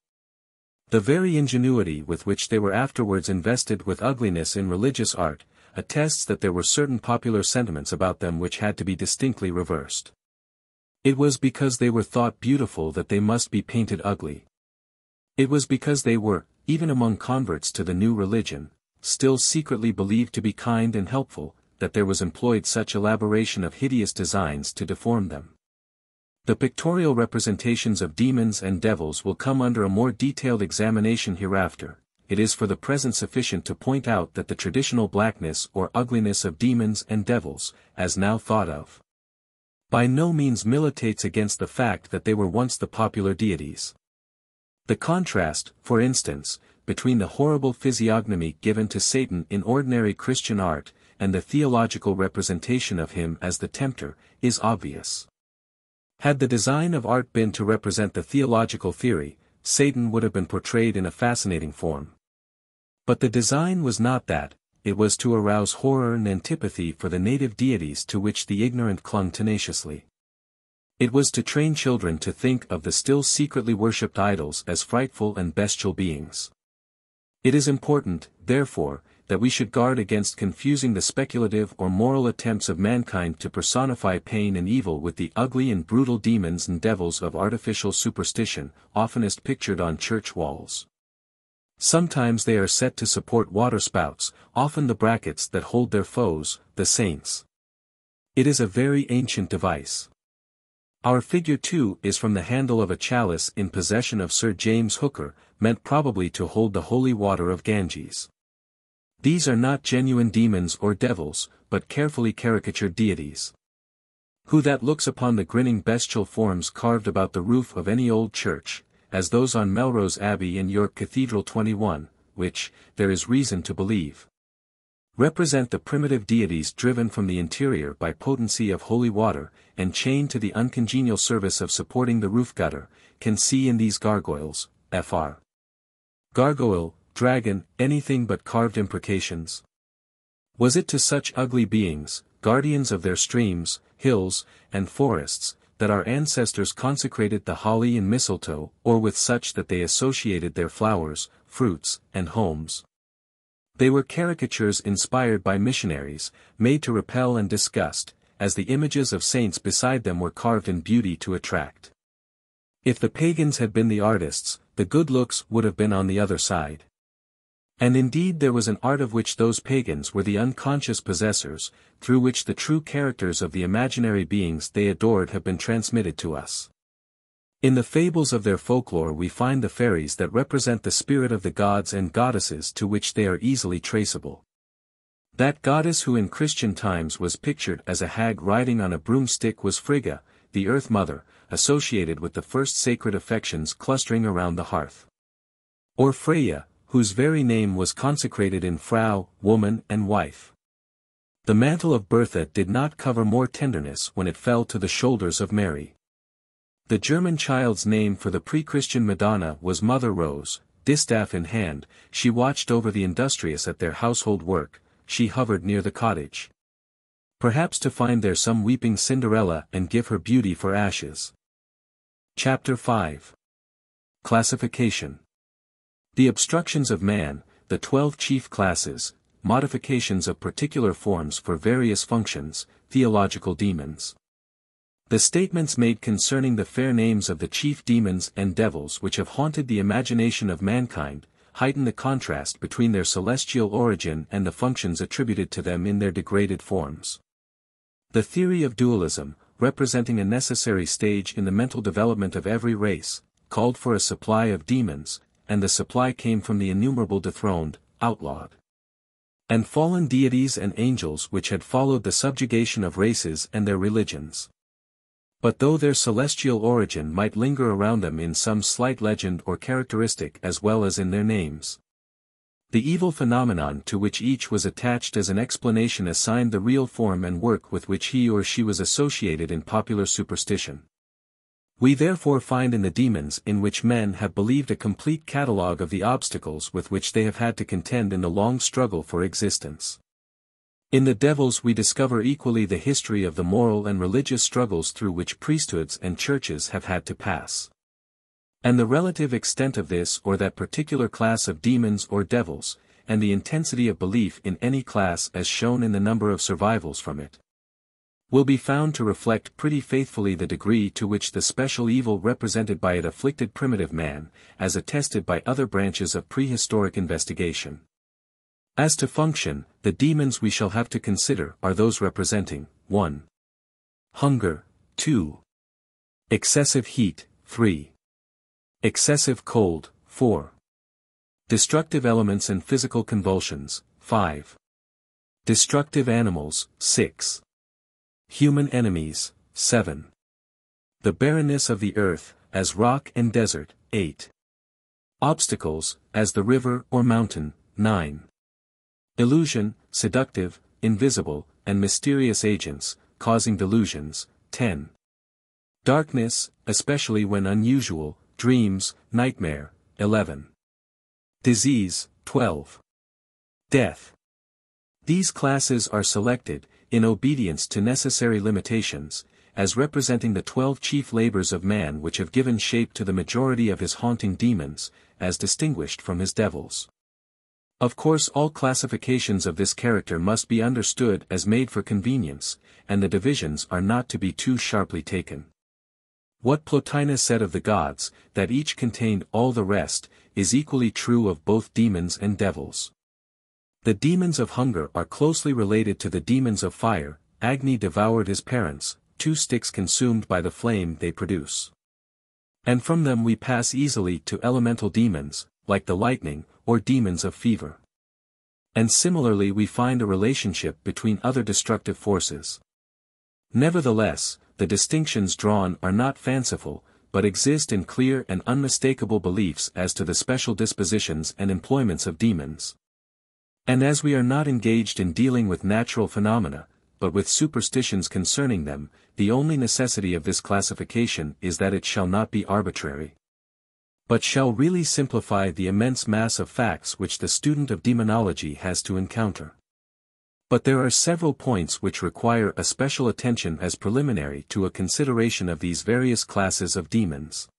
The very ingenuity with which they were afterwards invested with ugliness in religious art, attests that there were certain popular sentiments about them which had to be distinctly reversed. It was because they were thought beautiful that they must be painted ugly. It was because they were, even among converts to the new religion, still secretly believed to be kind and helpful, that there was employed such elaboration of hideous designs to deform them. The pictorial representations of demons and devils will come under a more detailed examination hereafter. It is for the present sufficient to point out that the traditional blackness or ugliness of demons and devils, as now thought of, by no means militates against the fact that they were once the popular deities. The contrast, for instance, between the horrible physiognomy given to Satan in ordinary Christian art, and the theological representation of him as the tempter, is obvious. Had the design of art been to represent the theological theory, Satan would have been portrayed in a fascinating form. But the design was not that, it was to arouse horror and antipathy for the native deities to which the ignorant clung tenaciously. It was to train children to think of the still secretly worshipped idols as frightful and bestial beings. It is important, therefore, that we should guard against confusing the speculative or moral attempts of mankind to personify pain and evil with the ugly and brutal demons and devils of artificial superstition, oftenest pictured on church walls. Sometimes they are set to support waterspouts, often the brackets that hold their foes, the saints. It is a very ancient device. Our figure 2 is from the handle of a chalice in possession of Sir James Hooker, meant probably to hold the holy water of Ganges. These are not genuine demons or devils, but carefully caricatured deities. Who that looks upon the grinning bestial forms carved about the roof of any old church, as those on Melrose Abbey and York Cathedral 21, which, there is reason to believe, represent the primitive deities driven from the interior by potency of holy water, and chained to the uncongenial service of supporting the roof gutter, can see in these gargoyles, fr. Gargoyle, dragon, anything but carved imprecations? Was it to such ugly beings, guardians of their streams, hills, and forests, that our ancestors consecrated the holly and mistletoe, or with such that they associated their flowers, fruits, and homes? They were caricatures inspired by missionaries, made to repel and disgust, as the images of saints beside them were carved in beauty to attract. If the pagans had been the artists, the good looks would have been on the other side. And indeed there was an art of which those pagans were the unconscious possessors, through which the true characters of the imaginary beings they adored have been transmitted to us. In the fables of their folklore we find the fairies that represent the spirit of the gods and goddesses to which they are easily traceable. That goddess who in Christian times was pictured as a hag riding on a broomstick was Frigga, the Earth Mother, associated with the first sacred affections clustering around the hearth. Or Freya, whose very name was consecrated in Frau, woman and wife. The mantle of Bertha did not cover more tenderness when it fell to the shoulders of Mary. The German child's name for the pre-Christian Madonna was Mother Rose. Distaff in hand, she watched over the industrious at their household work, she hovered near the cottage. Perhaps to find there some weeping Cinderella and give her beauty for ashes. Chapter 5. Classification. The obstructions of man, the 12 chief classes, modifications of particular forms for various functions, theological demons. The statements made concerning the fair names of the chief demons and devils which have haunted the imagination of mankind, heighten the contrast between their celestial origin and the functions attributed to them in their degraded forms. The theory of dualism, representing a necessary stage in the mental development of every race, called for a supply of demons, and the supply came from the innumerable dethroned, outlawed, and fallen deities and angels which had followed the subjugation of races and their religions. But though their celestial origin might linger around them in some slight legend or characteristic as well as in their names, the evil phenomenon to which each was attached as an explanation assigned the real form and work with which he or she was associated in popular superstition. We therefore find in the demons in which men have believed a complete catalogue of the obstacles with which they have had to contend in the long struggle for existence. In the devils we discover equally the history of the moral and religious struggles through which priesthoods and churches have had to pass. And the relative extent of this or that particular class of demons or devils, and the intensity of belief in any class as shown in the number of survivals from it, will be found to reflect pretty faithfully the degree to which the special evil represented by it afflicted primitive man, as attested by other branches of prehistoric investigation. As to function, the demons we shall have to consider are those representing 1. Hunger, 2. Excessive heat, 3. Excessive cold, 4. Destructive elements and physical convulsions, 5. Destructive animals, 6. Human enemies, 7. The barrenness of the earth, as rock and desert, 8. Obstacles, as the river or mountain, 9. Illusion, seductive, invisible, and mysterious agents, causing delusions, 10. Darkness, especially when unusual, dreams, nightmare, 11. Disease, 12. Death. These classes are selected, in obedience to necessary limitations, as representing the 12 chief labors of man which have given shape to the majority of his haunting demons, as distinguished from his devils. Of course all classifications of this character must be understood as made for convenience, and the divisions are not to be too sharply taken. What Plotinus said of the gods, that each contained all the rest, is equally true of both demons and devils. The demons of hunger are closely related to the demons of fire. Agni devoured his parents, 2 sticks consumed by the flame they produce. And from them we pass easily to elemental demons, like the lightning, or demons of fever. And similarly we find a relationship between other destructive forces. Nevertheless, the distinctions drawn are not fanciful, but exist in clear and unmistakable beliefs as to the special dispositions and employments of demons. And as we are not engaged in dealing with natural phenomena, but with superstitions concerning them, the only necessity of this classification is that it shall not be arbitrary, but shall really simplify the immense mass of facts which the student of demonology has to encounter. But there are several points which require a special attention as preliminary to a consideration of these various classes of demons.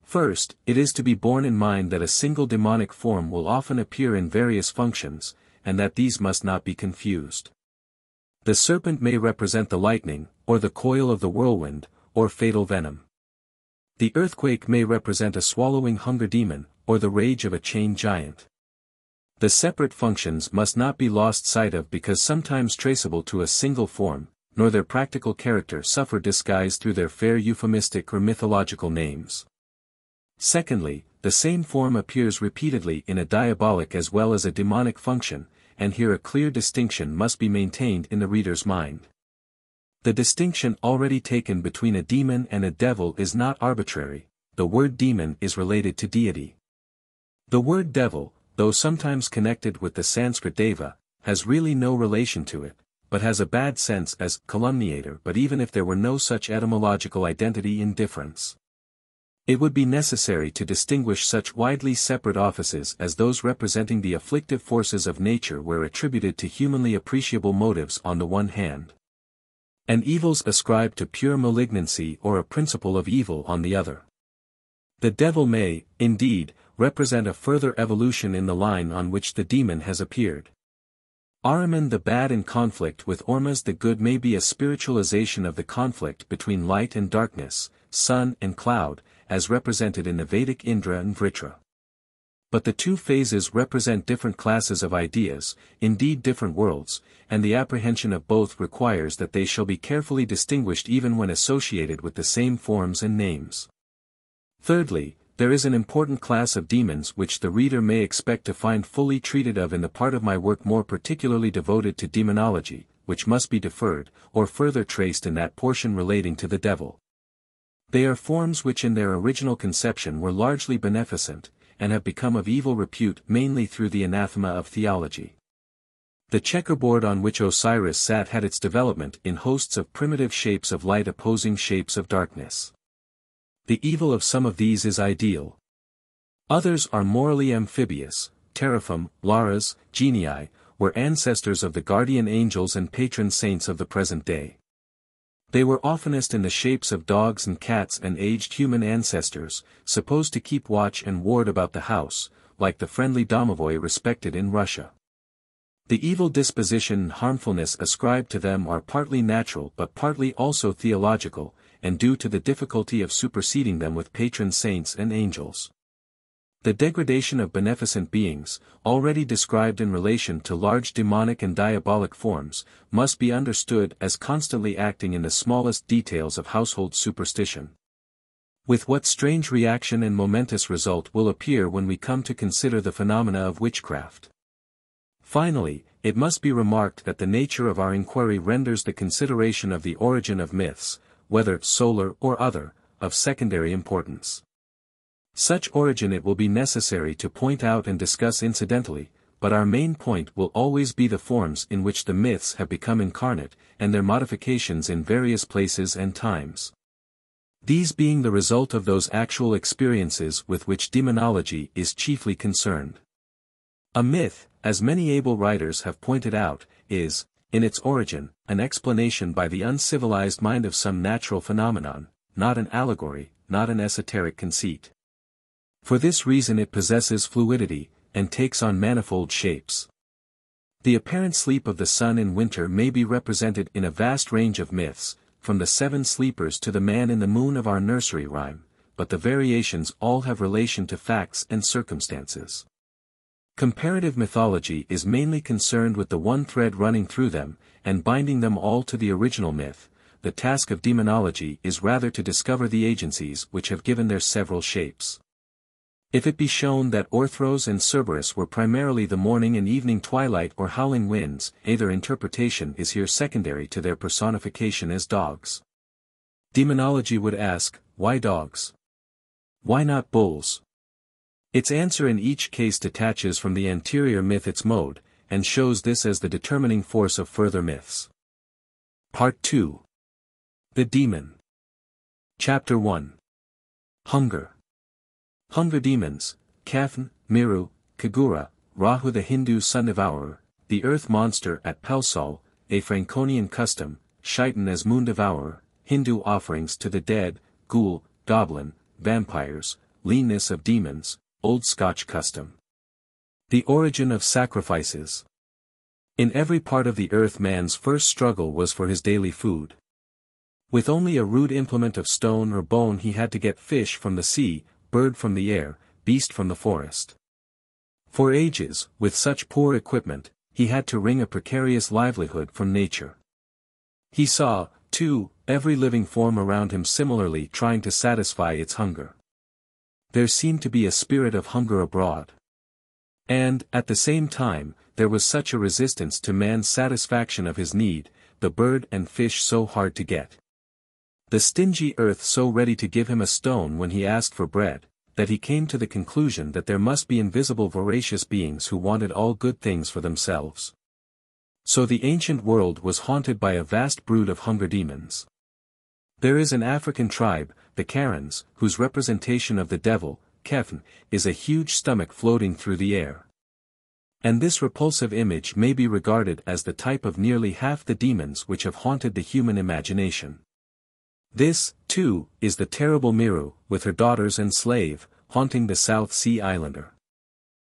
First, it is to be borne in mind that a single demonic form will often appear in various functions, and that these must not be confused. The serpent may represent the lightning, or the coil of the whirlwind, or fatal venom. The earthquake may represent a swallowing hunger demon, or the rage of a chained giant. The separate functions must not be lost sight of because sometimes traceable to a single form, nor their practical character suffer disguise through their fair euphemistic or mythological names. Secondly, the same form appears repeatedly in a diabolic as well as a demonic function, and here a clear distinction must be maintained in the reader's mind. The distinction already taken between a demon and a devil is not arbitrary. The word demon is related to deity. The word devil, though sometimes connected with the Sanskrit deva, has really no relation to it, but has a bad sense as calumniator. But even if there were no such etymological identity in difference, it would be necessary to distinguish such widely separate offices as those representing the afflictive forces of nature were attributed to humanly appreciable motives on the one hand, and evils ascribed to pure malignancy or a principle of evil on the other. The devil may, indeed, represent a further evolution in the line on which the demon has appeared. Ahriman the bad in conflict with Ormuzd the good may be a spiritualization of the conflict between light and darkness, sun and cloud, as represented in the Vedic Indra and Vritra. But the two phases represent different classes of ideas, indeed different worlds, and the apprehension of both requires that they shall be carefully distinguished even when associated with the same forms and names. Thirdly, there is an important class of demons which the reader may expect to find fully treated of in the part of my work more particularly devoted to demonology, which must be deferred, or further traced in that portion relating to the devil. They are forms which in their original conception were largely beneficent, and have become of evil repute mainly through the anathema of theology. The checkerboard on which Osiris sat had its development in hosts of primitive shapes of light opposing shapes of darkness. The evil of some of these is ideal. Others are morally amphibious. Teraphim, Laras, Genii, were ancestors of the guardian angels and patron saints of the present day. They were oftenest in the shapes of dogs and cats and aged human ancestors, supposed to keep watch and ward about the house, like the friendly domovoi respected in Russia. The evil disposition and harmfulness ascribed to them are partly natural but partly also theological, and due to the difficulty of superseding them with patron saints and angels. The degradation of beneficent beings, already described in relation to large demonic and diabolic forms, must be understood as constantly acting in the smallest details of household superstition. With what strange reaction and momentous result will appear when we come to consider the phenomena of witchcraft. Finally, it must be remarked that the nature of our inquiry renders the consideration of the origin of myths, whether solar or other, of secondary importance. Such origin it will be necessary to point out and discuss incidentally, but our main point will always be the forms in which the myths have become incarnate, and their modifications in various places and times. These being the result of those actual experiences with which demonology is chiefly concerned. A myth, as many able writers have pointed out, is, in its origin, an explanation by the uncivilized mind of some natural phenomenon, not an allegory, not an esoteric conceit. For this reason it possesses fluidity, and takes on manifold shapes. The apparent sleep of the sun in winter may be represented in a vast range of myths, from the 7 sleepers to the man in the moon of our nursery rhyme, but the variations all have relation to facts and circumstances. Comparative mythology is mainly concerned with the one thread running through them, and binding them all to the original myth. The task of demonology is rather to discover the agencies which have given their several shapes. If it be shown that Orthros and Cerberus were primarily the morning and evening twilight or howling winds, their interpretation is here secondary to their personification as dogs. Demonology would ask, why dogs? Why not bulls? Its answer in each case detaches from the anterior myth its mode, and shows this as the determining force of further myths. Part 2. The Demon. Chapter 1. Hunger. Hunger demons, Kafn, Miru, Kagura, Rahu the Hindu sun devourer, the earth monster at Pelsol, a Franconian custom, Shaitan as moon devourer, Hindu offerings to the dead, ghoul, goblin, vampires, leanness of demons, old Scotch custom. The origin of sacrifices. In every part of the earth man's first struggle was for his daily food. With only a rude implement of stone or bone he had to get fish from the sea, bird from the air, beast from the forest. For ages, with such poor equipment, he had to wring a precarious livelihood from nature. He saw, too, every living form around him similarly trying to satisfy its hunger. There seemed to be a spirit of hunger abroad. And, at the same time, there was such a resistance to man's satisfaction of his need, the bird and fish so hard to get. The stingy earth so ready to give him a stone when he asked for bread, that he came to the conclusion that there must be invisible voracious beings who wanted all good things for themselves. So the ancient world was haunted by a vast brood of hunger demons. There is an African tribe, the Karens, whose representation of the devil, Kefn, is a huge stomach floating through the air. And this repulsive image may be regarded as the type of nearly half the demons which have haunted the human imagination. This, too, is the terrible Miru, with her daughters and slave, haunting the South Sea Islander.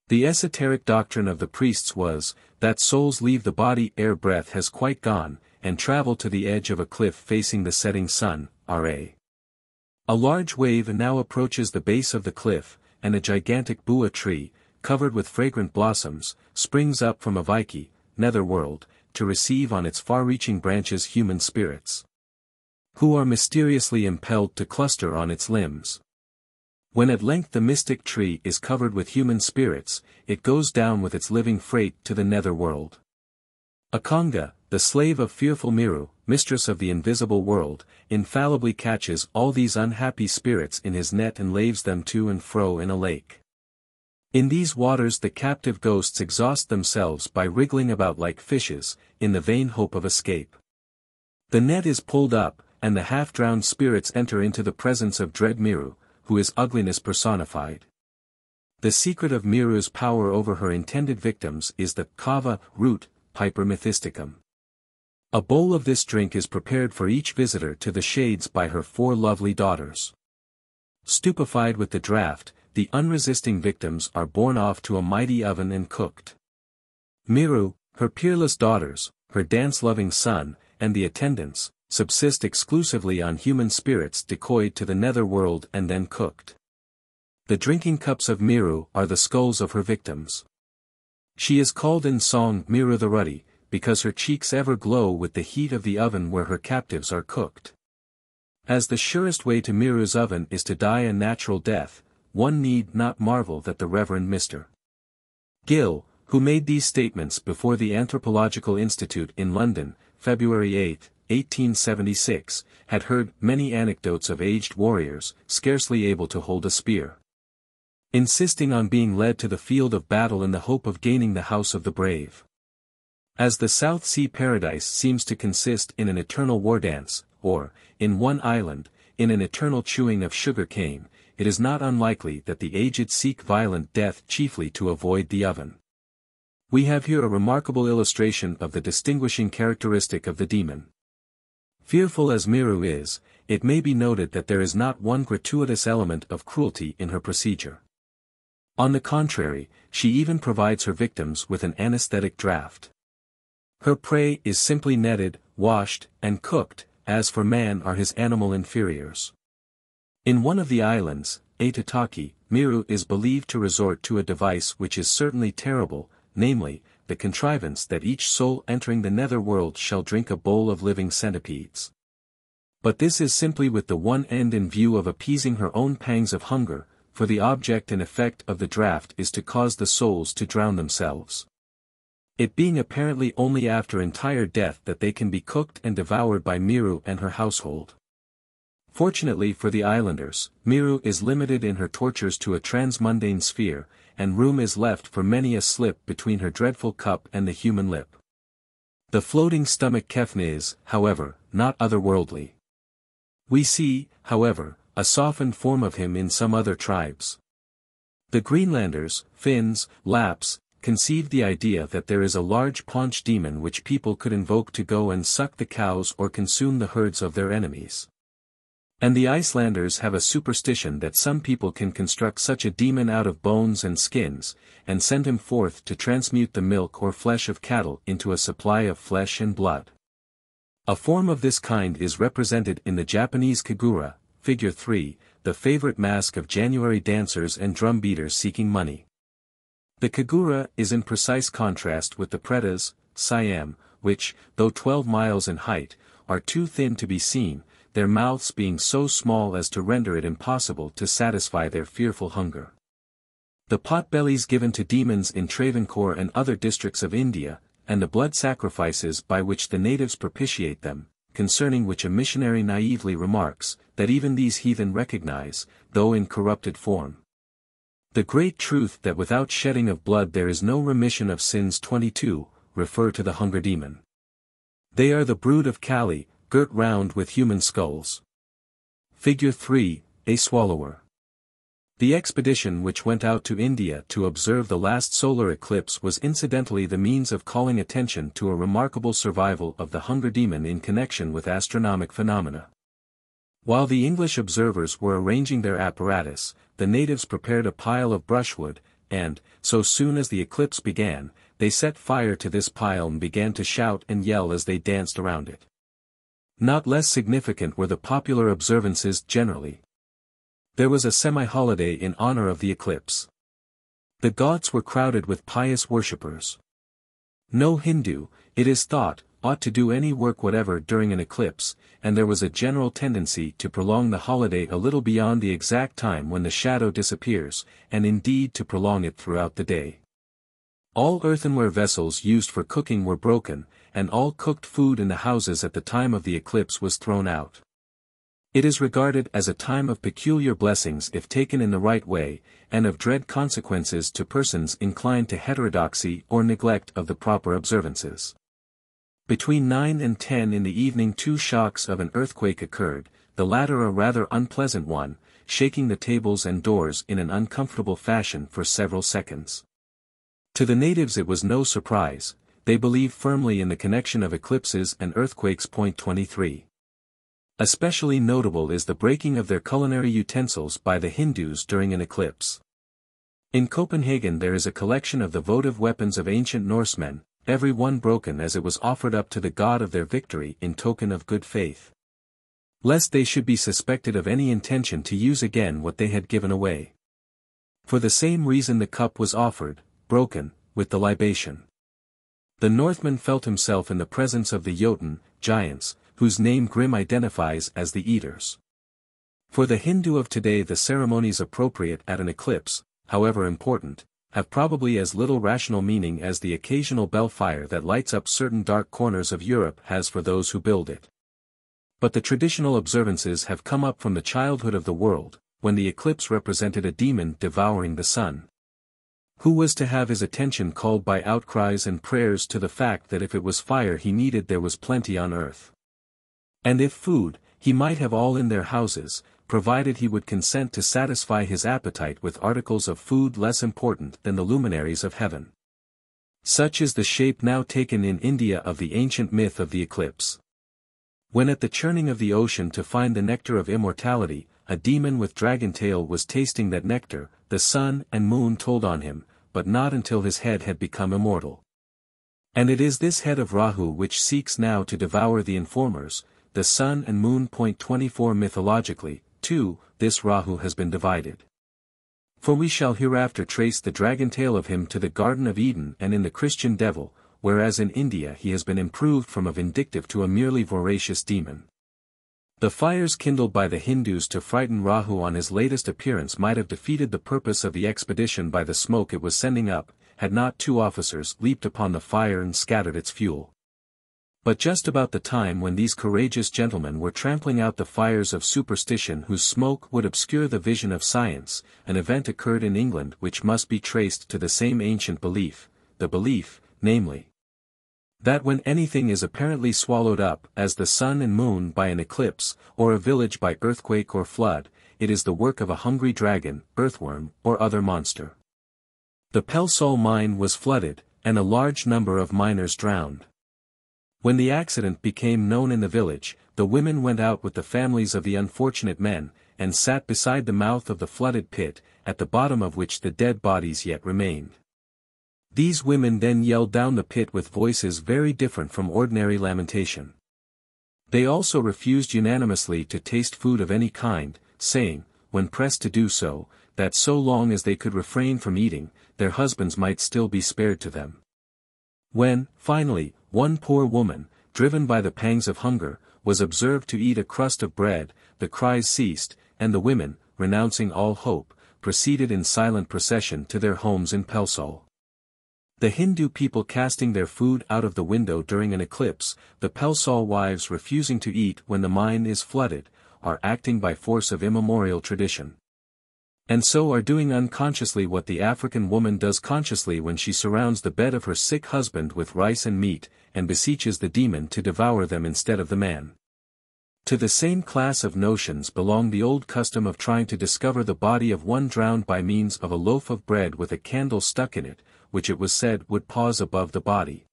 The esoteric doctrine of the priests was, that souls leave the body ere breath has quite gone, and travel to the edge of a cliff facing the setting sun, R.A. A large wave now approaches the base of the cliff, and a gigantic bua tree, covered with fragrant blossoms, springs up from a Vaiki, netherworld, to receive on its far-reaching branches human spirits, who are mysteriously impelled to cluster on its limbs. When at length the mystic tree is covered with human spirits, it goes down with its living freight to the nether world. Akanga, the slave of fearful Miru, mistress of the invisible world, infallibly catches all these unhappy spirits in his net and laves them to and fro in a lake. In these waters the captive ghosts exhaust themselves by wriggling about like fishes, in the vain hope of escape. The net is pulled up, and the half-drowned spirits enter into the presence of dread Miru, who is ugliness personified. The secret of Miru's power over her intended victims is the kava root, Piper mythisticum. A bowl of this drink is prepared for each visitor to the shades by her 4 lovely daughters. Stupefied with the draught, the unresisting victims are borne off to a mighty oven and cooked. Miru, her peerless daughters, her dance-loving son, and the attendants, subsist exclusively on human spirits decoyed to the nether world and then cooked. The drinking cups of Miru are the skulls of her victims. She is called in song Miru the Ruddy, because her cheeks ever glow with the heat of the oven where her captives are cooked. As the surest way to Miru's oven is to die a natural death, one need not marvel that the Reverend Mr. Gill, who made these statements before the Anthropological Institute in London, February 8, 1876, had heard many anecdotes of aged warriors, scarcely able to hold a spear, insisting on being led to the field of battle in the hope of gaining the house of the brave. As the South Sea paradise seems to consist in an eternal war dance, or, in one island, in an eternal chewing of sugar cane, it is not unlikely that the aged seek violent death chiefly to avoid the oven. We have here a remarkable illustration of the distinguishing characteristic of the demon. Fearful as Miru is, it may be noted that there is not one gratuitous element of cruelty in her procedure. On the contrary, she even provides her victims with an anesthetic draught. Her prey is simply netted, washed, and cooked, as for man are his animal inferiors. In one of the islands, Aitutaki, Miru is believed to resort to a device which is certainly terrible, namely, the contrivance that each soul entering the nether world shall drink a bowl of living centipedes. But this is simply with the one end in view of appeasing her own pangs of hunger, for the object and effect of the draught is to cause the souls to drown themselves. It being apparently only after entire death that they can be cooked and devoured by Miru and her household. Fortunately for the islanders, Miru is limited in her tortures to a transmundane sphere, and room is left for many a slip between her dreadful cup and the human lip. The floating stomach Kefn is, however, not otherworldly. We see, however, a softened form of him in some other tribes. The Greenlanders, Finns, Lapps, conceived the idea that there is a large paunch demon which people could invoke to go and suck the cows or consume the herds of their enemies. And the Icelanders have a superstition that some people can construct such a demon out of bones and skins, and send him forth to transmute the milk or flesh of cattle into a supply of flesh and blood. A form of this kind is represented in the Japanese kagura, figure 3, the favorite mask of January dancers and drum beaters seeking money. The kagura is in precise contrast with the pretas, Siam, which, though 12 miles in height, are too thin to be seen, their mouths being so small as to render it impossible to satisfy their fearful hunger. The pot-bellies given to demons in Travancore and other districts of India, and the blood sacrifices by which the natives propitiate them, concerning which a missionary naively remarks, that even these heathen recognize, though in corrupted form, the great truth that without shedding of blood there is no remission of sins 22, refer to the hunger demon. They are the brood of Kali, girt round with human skulls. Figure 3, a swallower. The expedition which went out to India to observe the last solar eclipse was incidentally the means of calling attention to a remarkable survival of the hunger demon in connection with astronomic phenomena. While the English observers were arranging their apparatus, the natives prepared a pile of brushwood, and, so soon as the eclipse began, they set fire to this pile and began to shout and yell as they danced around it. Not less significant were the popular observances generally. There was a semi-holiday in honor of the eclipse. The ghats were crowded with pious worshippers. No Hindu, it is thought, ought to do any work whatever during an eclipse, and there was a general tendency to prolong the holiday a little beyond the exact time when the shadow disappears, and indeed to prolong it throughout the day. All earthenware vessels used for cooking were broken, and all cooked food in the houses at the time of the eclipse was thrown out. It is regarded as a time of peculiar blessings if taken in the right way, and of dread consequences to persons inclined to heterodoxy or neglect of the proper observances. Between 9 and 10 in the evening 2 shocks of an earthquake occurred, the latter a rather unpleasant one, shaking the tables and doors in an uncomfortable fashion for several seconds. To the natives it was no surprise, they believe firmly in the connection of eclipses and earthquakes. 23. Especially notable is the breaking of their culinary utensils by the Hindus during an eclipse. In Copenhagen there is a collection of the votive weapons of ancient Norsemen, every one broken as it was offered up to the god of their victory in token of good faith. Lest they should be suspected of any intention to use again what they had given away. For the same reason the cup was offered, broken, with the libation. The Northman felt himself in the presence of the Jotun, giants, whose name Grimm identifies as the Eaters. For the Hindu of today the ceremonies appropriate at an eclipse, however important, have probably as little rational meaning as the occasional bell fire that lights up certain dark corners of Europe has for those who build it. But the traditional observances have come up from the childhood of the world, when the eclipse represented a demon devouring the sun, who was to have his attention called by outcries and prayers to the fact that if it was fire he needed there was plenty on earth. And if food, he might have all in their houses, provided he would consent to satisfy his appetite with articles of food less important than the luminaries of heaven. Such is the shape now taken in India of the ancient myth of the eclipse. When at the churning of the ocean to find the nectar of immortality, a demon with dragon tail was tasting that nectar, the sun and moon told on him, but not until his head had become immortal. And it is this head of Rahu which seeks now to devour the informers, the sun and moon. 24 Mythologically, too, this Rahu has been divided. For we shall hereafter trace the dragon tail of him to the Garden of Eden and in the Christian devil, whereas in India he has been improved from a vindictive to a merely voracious demon. The fires kindled by the Hindus to frighten Rahu on his latest appearance might have defeated the purpose of the expedition by the smoke it was sending up, had not two officers leaped upon the fire and scattered its fuel. But just about the time when these courageous gentlemen were trampling out the fires of superstition whose smoke would obscure the vision of science, an event occurred in England which must be traced to the same ancient belief, the belief, namely, that when anything is apparently swallowed up as the sun and moon by an eclipse, or a village by earthquake or flood, it is the work of a hungry dragon, earthworm, or other monster. The Pelsol mine was flooded, and a large number of miners drowned. When the accident became known in the village, the women went out with the families of the unfortunate men, and sat beside the mouth of the flooded pit, at the bottom of which the dead bodies yet remained. These women then yelled down the pit with voices very different from ordinary lamentation. They also refused unanimously to taste food of any kind, saying, when pressed to do so, that so long as they could refrain from eating, their husbands might still be spared to them. When, finally, one poor woman, driven by the pangs of hunger, was observed to eat a crust of bread, the cries ceased, and the women, renouncing all hope, proceeded in silent procession to their homes in Pelsol. The Hindu people casting their food out of the window during an eclipse, the Pelsol wives refusing to eat when the mine is flooded, are acting by force of immemorial tradition. And so are doing unconsciously what the African woman does consciously when she surrounds the bed of her sick husband with rice and meat, and beseeches the demon to devour them instead of the man. To the same class of notions belong the old custom of trying to discover the body of one drowned by means of a loaf of bread with a candle stuck in it, which it was said would pause above the body.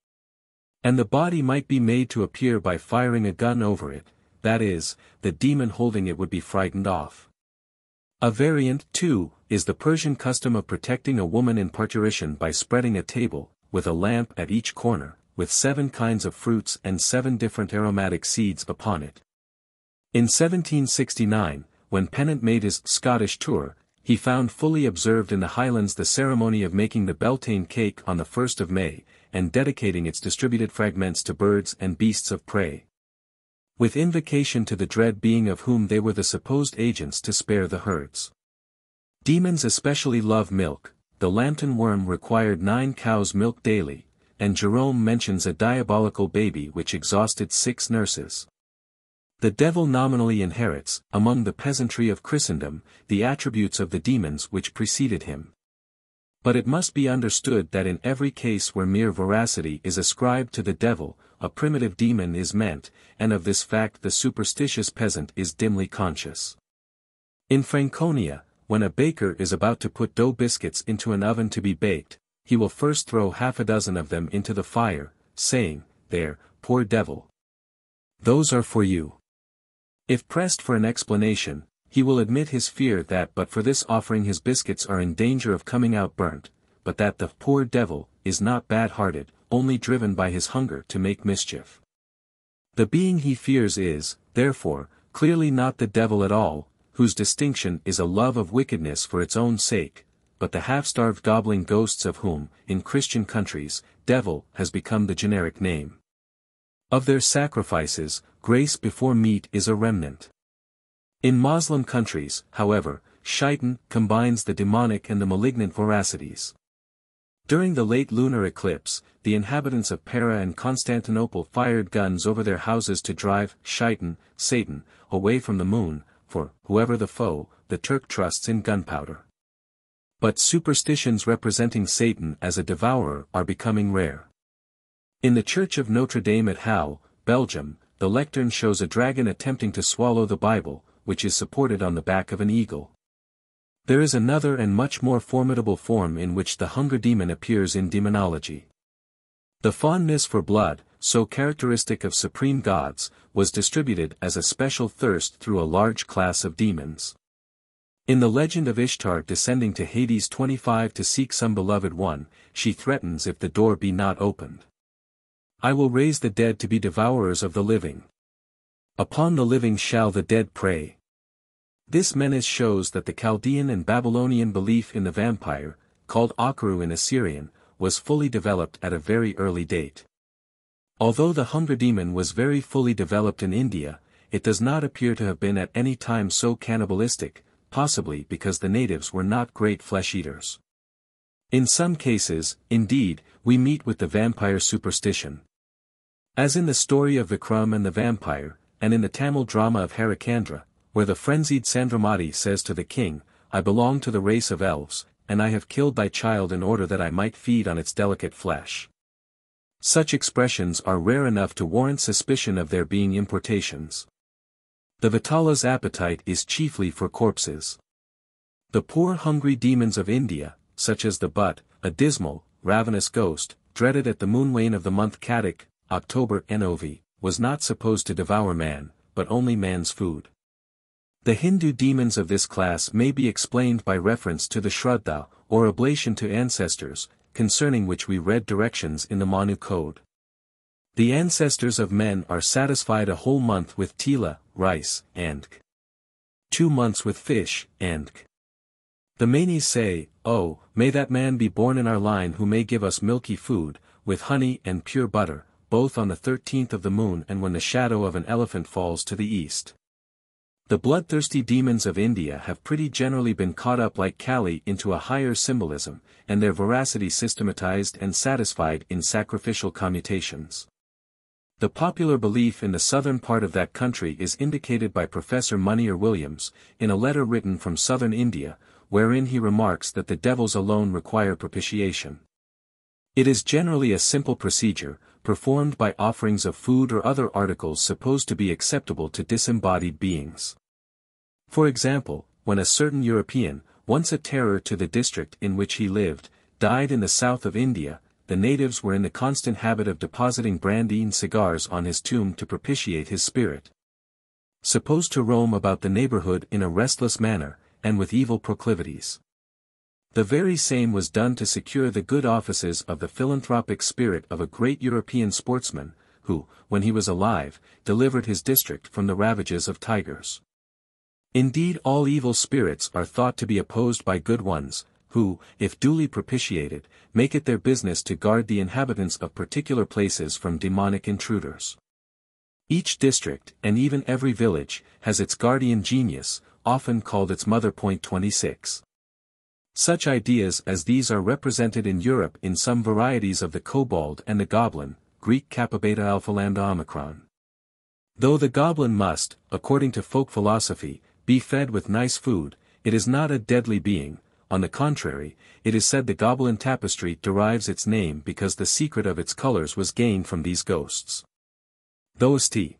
And the body might be made to appear by firing a gun over it, that is, the demon holding it would be frightened off. A variant, too, is the Persian custom of protecting a woman in parturition by spreading a table, with a lamp at each corner, with 7 kinds of fruits and 7 different aromatic seeds upon it. In 1769, when Pennant made his Scottish tour, he found fully observed in the Highlands the ceremony of making the Beltane cake on the 1st of May, and dedicating its distributed fragments to birds and beasts of prey, with invocation to the dread being of whom they were the supposed agents to spare the herds. Demons especially love milk. The Lambton worm required 9 cows' milk daily, and Jerome mentions a diabolical baby which exhausted 6 nurses. The devil nominally inherits, among the peasantry of Christendom, the attributes of the demons which preceded him. But it must be understood that in every case where mere voracity is ascribed to the devil, a primitive demon is meant, and of this fact the superstitious peasant is dimly conscious. In Franconia, when a baker is about to put dough biscuits into an oven to be baked, he will first throw half a dozen of them into the fire, saying, "There, poor devil. Those are for you." If pressed for an explanation, he will admit his fear that but for this offering his biscuits are in danger of coming out burnt, but that the poor devil is not bad-hearted, only driven by his hunger to make mischief. The being he fears is, therefore, clearly not the devil at all, whose distinction is a love of wickedness for its own sake, but the half-starved gobbling ghosts of whom, in Christian countries, devil has become the generic name. Of their sacrifices, grace before meat is a remnant. In Muslim countries, however, shaitan combines the demonic and the malignant voracities. During the late lunar eclipse, the inhabitants of Pera and Constantinople fired guns over their houses to drive shaitan, Satan, away from the moon, for, whoever the foe, the Turk trusts in gunpowder. But superstitions representing Satan as a devourer are becoming rare. In the Church of Notre Dame at Halle, Belgium, the lectern shows a dragon attempting to swallow the Bible, which is supported on the back of an eagle. There is another and much more formidable form in which the hunger demon appears in demonology. The fondness for blood, so characteristic of supreme gods, was distributed as a special thirst through a large class of demons. In the legend of Ishtar descending to Hades 25 to seek some beloved one, she threatens if the door be not opened. "I will raise the dead to be devourers of the living. Upon the living shall the dead prey." This menace shows that the Chaldean and Babylonian belief in the vampire, called Akru in Assyrian, was fully developed at a very early date. Although the hunger demon was very fully developed in India, it does not appear to have been at any time so cannibalistic, possibly because the natives were not great flesh-eaters. In some cases, indeed, we meet with the vampire superstition. As in the story of Vikram and the vampire, and in the Tamil drama of Harikandra, where the frenzied Sandramati says to the king, "I belong to the race of elves, and I have killed thy child in order that I might feed on its delicate flesh." Such expressions are rare enough to warrant suspicion of their being importations. The Vitala's appetite is chiefly for corpses. The poor hungry demons of India, such as the Butt, a dismal, ravenous ghost, dreaded at the moonwane of the month Kartik, October Nov, was not supposed to devour man, but only man's food. The Hindu demons of this class may be explained by reference to the Shraddha, or oblation to ancestors, concerning which we read directions in the Manu Code. The ancestors of men are satisfied a whole month with tila, rice, and 2 months with fish, and the Manis say, "Oh, may that man be born in our line who may give us milky food, with honey and pure butter, both on the 13th of the moon and when the shadow of an elephant falls to the east." The bloodthirsty demons of India have pretty generally been caught up like Kali into a higher symbolism, and their voracity systematized and satisfied in sacrificial commutations. The popular belief in the southern part of that country is indicated by Professor Munir Williams, in a letter written from southern India, wherein he remarks that the devils alone require propitiation. It is generally a simple procedure, performed by offerings of food or other articles supposed to be acceptable to disembodied beings. For example, when a certain European, once a terror to the district in which he lived, died in the south of India, the natives were in the constant habit of depositing brandy and cigars on his tomb to propitiate his spirit. Supposed to roam about the neighborhood in a restless manner, and with evil proclivities. The very same was done to secure the good offices of the philanthropic spirit of a great European sportsman, who, when he was alive, delivered his district from the ravages of tigers. Indeed, all evil spirits are thought to be opposed by good ones, who, if duly propitiated, make it their business to guard the inhabitants of particular places from demonic intruders. Each district, and even every village, has its guardian genius, often called its mother. 26. Such ideas as these are represented in Europe in some varieties of the kobold and the goblin, Greek Kappa Beta Alpha Lambda Omicron. Though the goblin must, according to folk philosophy, be fed with nice food, it is not a deadly being. On the contrary, it is said the Gobelin tapestry derives its name because the secret of its colors was gained from these ghosts. Though St.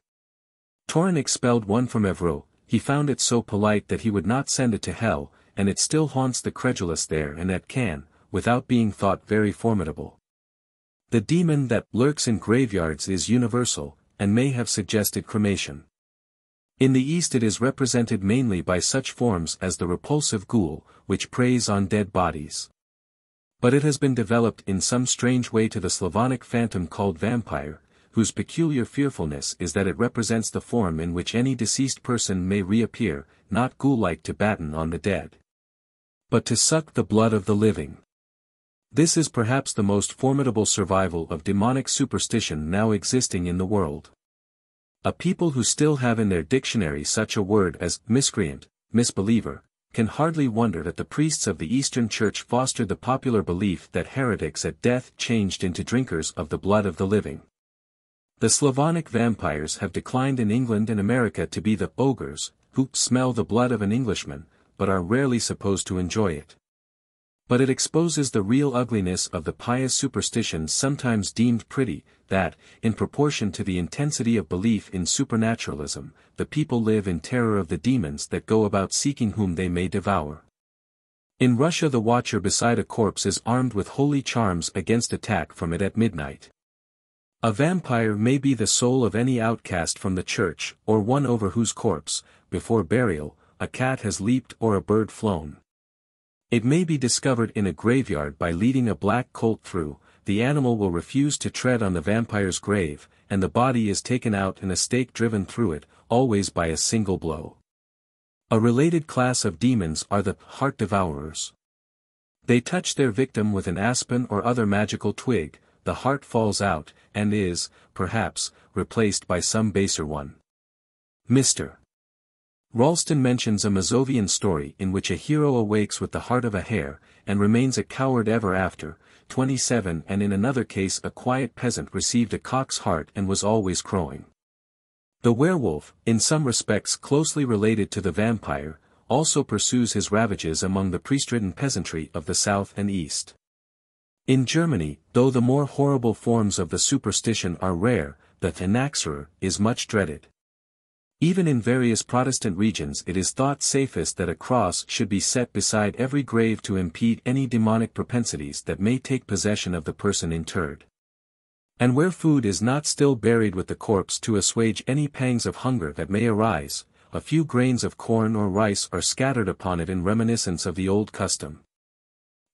Torin expelled one from Evreux, he found it so polite that he would not send it to hell, and it still haunts the credulous there and at Cannes, without being thought very formidable. The demon that lurks in graveyards is universal, and may have suggested cremation. In the East it is represented mainly by such forms as the repulsive ghoul, which preys on dead bodies. But it has been developed in some strange way to the Slavonic phantom called vampire, whose peculiar fearfulness is that it represents the form in which any deceased person may reappear, not ghoul-like to batten on the dead, but to suck the blood of the living. This is perhaps the most formidable survival of demonic superstition now existing in the world. A people who still have in their dictionary such a word as miscreant, misbeliever, can hardly wonder that the priests of the Eastern Church fostered the popular belief that heretics at death changed into drinkers of the blood of the living. The Slavonic vampires have declined in England and America to be the ogres, who smell the blood of an Englishman, but are rarely supposed to enjoy it. But it exposes the real ugliness of the pious superstitions sometimes deemed pretty, that, in proportion to the intensity of belief in supernaturalism, the people live in terror of the demons that go about seeking whom they may devour. In Russia the watcher beside a corpse is armed with holy charms against attack from it at midnight. A vampire may be the soul of any outcast from the church, or one over whose corpse, before burial, a cat has leaped or a bird flown. It may be discovered in a graveyard by leading a black colt through. The animal will refuse to tread on the vampire's grave, and the body is taken out and a stake driven through it, always by a single blow. A related class of demons are the heart devourers. They touch their victim with an aspen or other magical twig, the heart falls out, and is, perhaps, replaced by some baser one. Mr. Ralston mentions a Mazovian story in which a hero awakes with the heart of a hare, and remains a coward ever after. 27 And in another case a quiet peasant received a cock's heart and was always crowing. The werewolf, in some respects closely related to the vampire, also pursues his ravages among the priest-ridden peasantry of the south and east. In Germany, though the more horrible forms of the superstition are rare, the Anaxerer is much dreaded. Even in various Protestant regions it is thought safest that a cross should be set beside every grave to impede any demonic propensities that may take possession of the person interred. And where food is not still buried with the corpse to assuage any pangs of hunger that may arise, a few grains of corn or rice are scattered upon it in reminiscence of the old custom.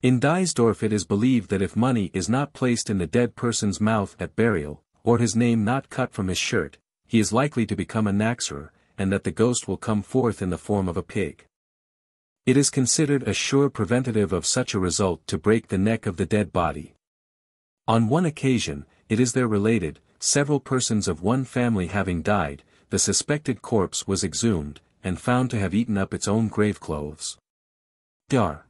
In Deisdorf it is believed that if money is not placed in the dead person's mouth at burial, or his name not cut from his shirt, he is likely to become a Naxerer, and that the ghost will come forth in the form of a pig. It is considered a sure preventative of such a result to break the neck of the dead body. On one occasion, it is there related, several persons of one family having died, the suspected corpse was exhumed, and found to have eaten up its own grave clothes. Dr.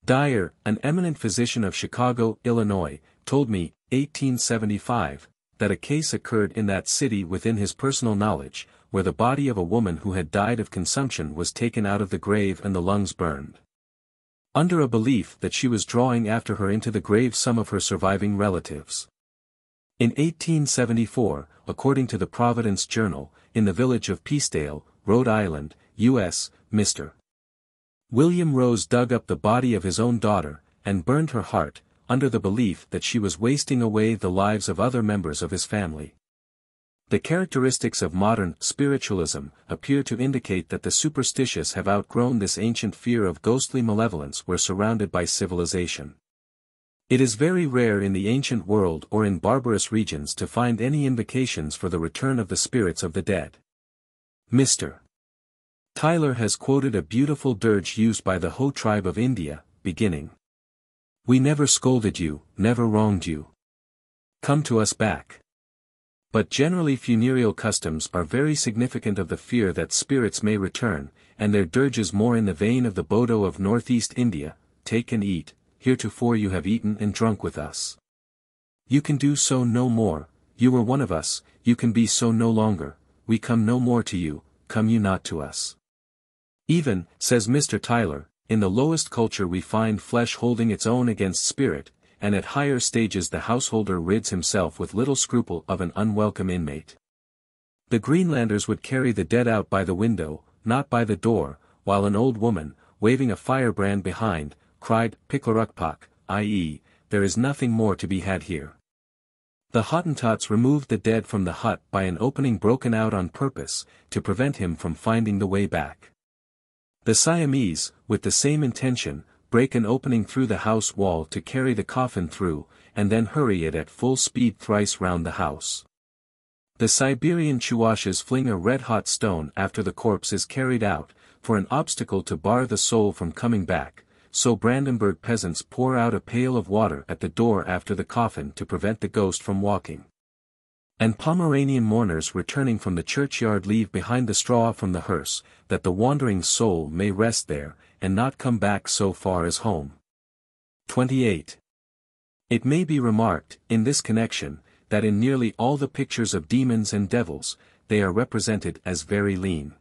Dyer, an eminent physician of Chicago, Illinois, told me, 1875, that a case occurred in that city within his personal knowledge, where the body of a woman who had died of consumption was taken out of the grave and the lungs burned, under a belief that she was drawing after her into the grave some of her surviving relatives. In 1874, according to the Providence Journal, in the village of Peacedale, Rhode Island, U.S., Mr. William Rose dug up the body of his own daughter, and burned her heart, under the belief that she was wasting away the lives of other members of his family. The characteristics of modern spiritualism appear to indicate that the superstitious have outgrown this ancient fear of ghostly malevolence where surrounded by civilization. It is very rare in the ancient world or in barbarous regions to find any invocations for the return of the spirits of the dead. Mr. Tyler has quoted a beautiful dirge used by the Ho tribe of India, beginning, "We never scolded you, never wronged you. Come to us back." But generally funereal customs are very significant of the fear that spirits may return, and their dirges more in the vein of the Bodo of northeast India, "Take and eat, heretofore you have eaten and drunk with us. You can do so no more, you were one of us, you can be so no longer, we come no more to you, come you not to us." Even, says Mr. Tyler, in the lowest culture we find flesh holding its own against spirit, and at higher stages the householder rids himself with little scruple of an unwelcome inmate. The Greenlanders would carry the dead out by the window, not by the door, while an old woman, waving a firebrand behind, cried Piklarukpak, i.e., "There is nothing more to be had here." The Hottentots removed the dead from the hut by an opening broken out on purpose, to prevent him from finding the way back. The Siamese, with the same intention, break an opening through the house wall to carry the coffin through, and then hurry it at full speed thrice round the house. The Siberian Chuwashes fling a red-hot stone after the corpse is carried out, for an obstacle to bar the soul from coming back, so Brandenburg peasants pour out a pail of water at the door after the coffin to prevent the ghost from walking. And Pomeranian mourners returning from the churchyard leave behind the straw from the hearse, that the wandering soul may rest there, and not come back so far as home. 28. It may be remarked, in this connection, that in nearly all the pictures of demons and devils, they are represented as very lean.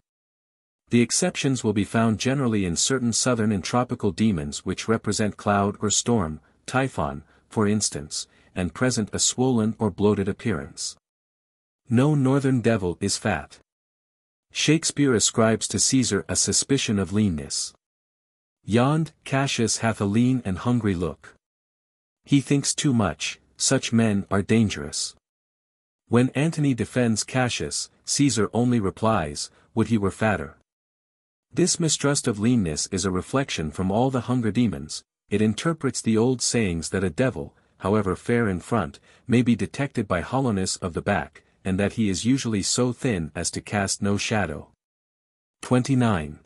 The exceptions will be found generally in certain southern and tropical demons which represent cloud or storm, typhon, for instance, and present a swollen or bloated appearance. No northern devil is fat. Shakespeare ascribes to Caesar a suspicion of leanness. Yond Cassius hath a lean and hungry look. He thinks too much, such men are dangerous. When Antony defends Cassius, Caesar only replies, would he were fatter. This mistrust of leanness is a reflection from all the hunger demons. It interprets the old sayings that a devil, however fair in front, may be detected by hollowness of the back, and that he is usually so thin as to cast no shadow. 29.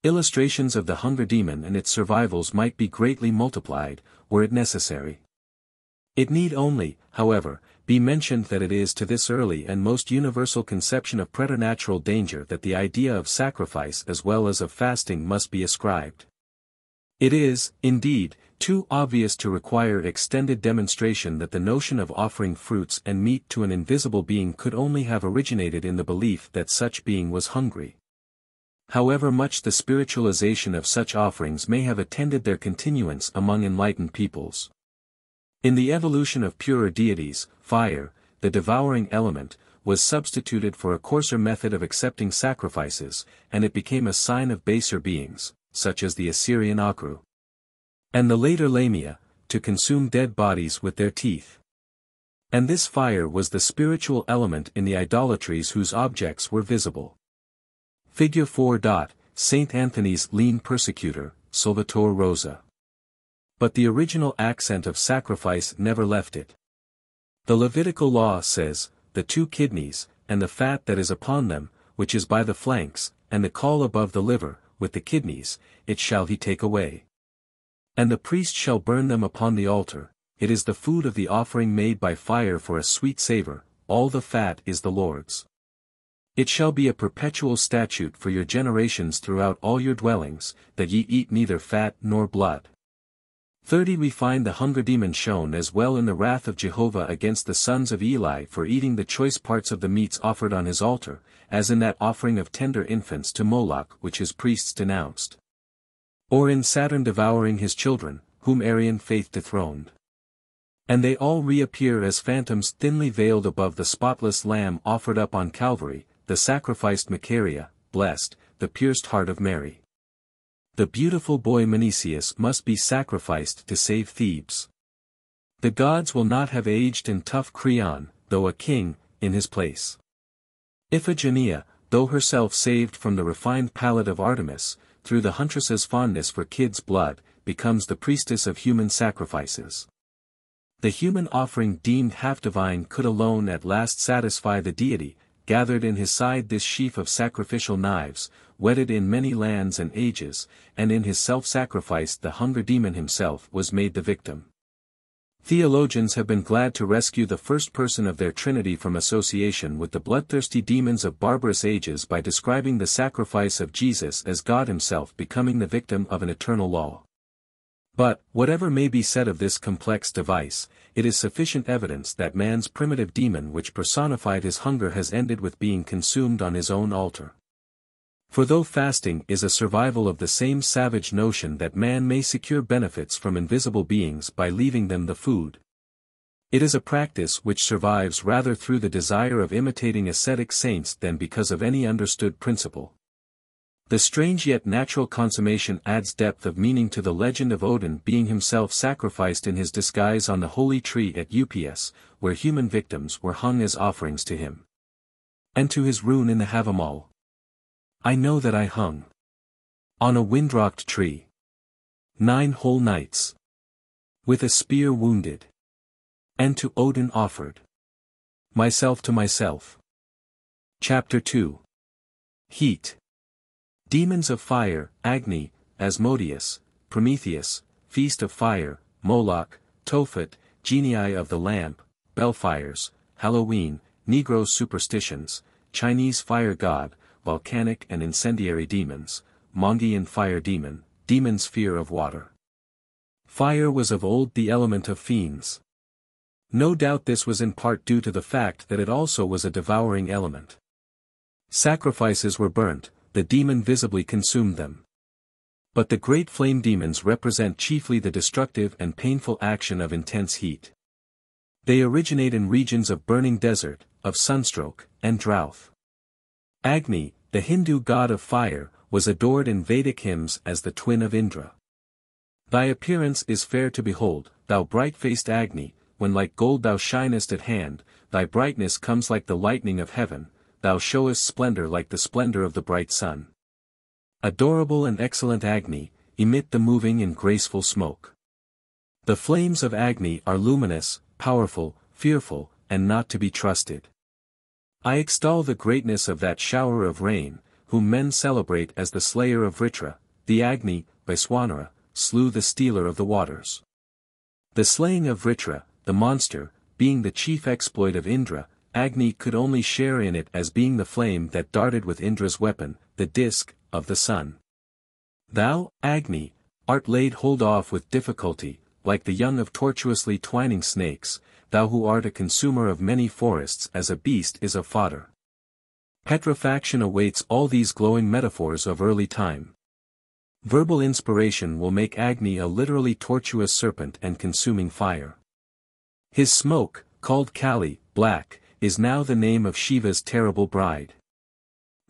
Illustrations of the hunger demon and its survivals might be greatly multiplied, were it necessary. It need only, however, be mentioned that it is to this early and most universal conception of preternatural danger that the idea of sacrifice as well as of fasting must be ascribed. It is, indeed, too obvious to require extended demonstration that the notion of offering fruits and meat to an invisible being could only have originated in the belief that such being was hungry. However much the spiritualization of such offerings may have attended their continuance among enlightened peoples. In the evolution of purer deities, fire, the devouring element, was substituted for a coarser method of accepting sacrifices, and it became a sign of baser beings, such as the Assyrian Akru. And the later Lamia, to consume dead bodies with their teeth. And this fire was the spiritual element in the idolatries whose objects were visible. Figure 4. Saint Anthony's lean persecutor, Salvator Rosa. But the original accent of sacrifice never left it. The Levitical law says, the 2 kidneys, and the fat that is upon them, which is by the flanks, and the caul above the liver, with the kidneys, it shall he take away. And the priest shall burn them upon the altar, it is the food of the offering made by fire for a sweet savour, all the fat is the Lord's. It shall be a perpetual statute for your generations throughout all your dwellings, that ye eat neither fat nor blood. 30. We find the hunger demon shown as well in the wrath of Jehovah against the sons of Eli for eating the choice parts of the meats offered on his altar, as in that offering of tender infants to Moloch which his priests denounced. Or in Saturn devouring his children, whom Aryan faith dethroned. And they all reappear as phantoms thinly veiled above the spotless lamb offered up on Calvary, the sacrificed Macaria, blessed, the pierced heart of Mary. The beautiful boy Menecius must be sacrificed to save Thebes. The gods will not have aged in tough Creon, though a king, in his place. Iphigenia, though herself saved from the refined palate of Artemis, through the huntress's fondness for kid's blood, becomes the priestess of human sacrifices. The human offering deemed half-divine could alone at last satisfy the deity, gathered in his side this sheaf of sacrificial knives, wedded in many lands and ages, and in his self-sacrifice the hunger demon himself was made the victim. Theologians have been glad to rescue the first person of their Trinity from association with the bloodthirsty demons of barbarous ages by describing the sacrifice of Jesus as God himself becoming the victim of an eternal law. But, whatever may be said of this complex device, it is sufficient evidence that man's primitive demon which personified his hunger has ended with being consumed on his own altar. For though fasting is a survival of the same savage notion that man may secure benefits from invisible beings by leaving them the food, it is a practice which survives rather through the desire of imitating ascetic saints than because of any understood principle. The strange yet natural consummation adds depth of meaning to the legend of Odin being himself sacrificed in his disguise on the holy tree at Upas, where human victims were hung as offerings to him. And to his rune in the Havamal. I know that I hung on a wind-rocked tree 9 whole nights, with a spear wounded, and to Odin offered myself to myself. Chapter 2. Heat. Demons of fire, Agni, Asmodeus, Prometheus, Feast of Fire, Moloch, Tophet, Genii of the Lamp, Bellfires, Halloween, Negro superstitions, Chinese fire god, volcanic and incendiary demons, Mongolian fire demon, demons' fear of water. Fire was of old the element of fiends. No doubt this was in part due to the fact that it also was a devouring element. Sacrifices were burnt, the demon visibly consumed them. But the great flame demons represent chiefly the destructive and painful action of intense heat. They originate in regions of burning desert, of sunstroke, and drought. Agni, the Hindu god of fire, was adored in Vedic hymns as the twin of Indra. Thy appearance is fair to behold, thou bright-faced Agni, when like gold thou shinest at hand, thy brightness comes like the lightning of heaven, thou showest splendor like the splendor of the bright sun. Adorable and excellent Agni, emit the moving and graceful smoke. The flames of Agni are luminous, powerful, fearful, and not to be trusted. I extol the greatness of that shower of rain, whom men celebrate as the slayer of Vritra, the Agni, Vaiswanara, slew the stealer of the waters. The slaying of Vritra, the monster, being the chief exploit of Indra, Agni could only share in it as being the flame that darted with Indra's weapon, the disk, of the sun. Thou, Agni, art laid hold of with difficulty, like the young of tortuously twining snakes, thou who art a consumer of many forests as a beast is of fodder. Petrifaction awaits all these glowing metaphors of early time. Verbal inspiration will make Agni a literally tortuous serpent and consuming fire. His smoke, called Kali, black, is now the name of Shiva's terrible bride.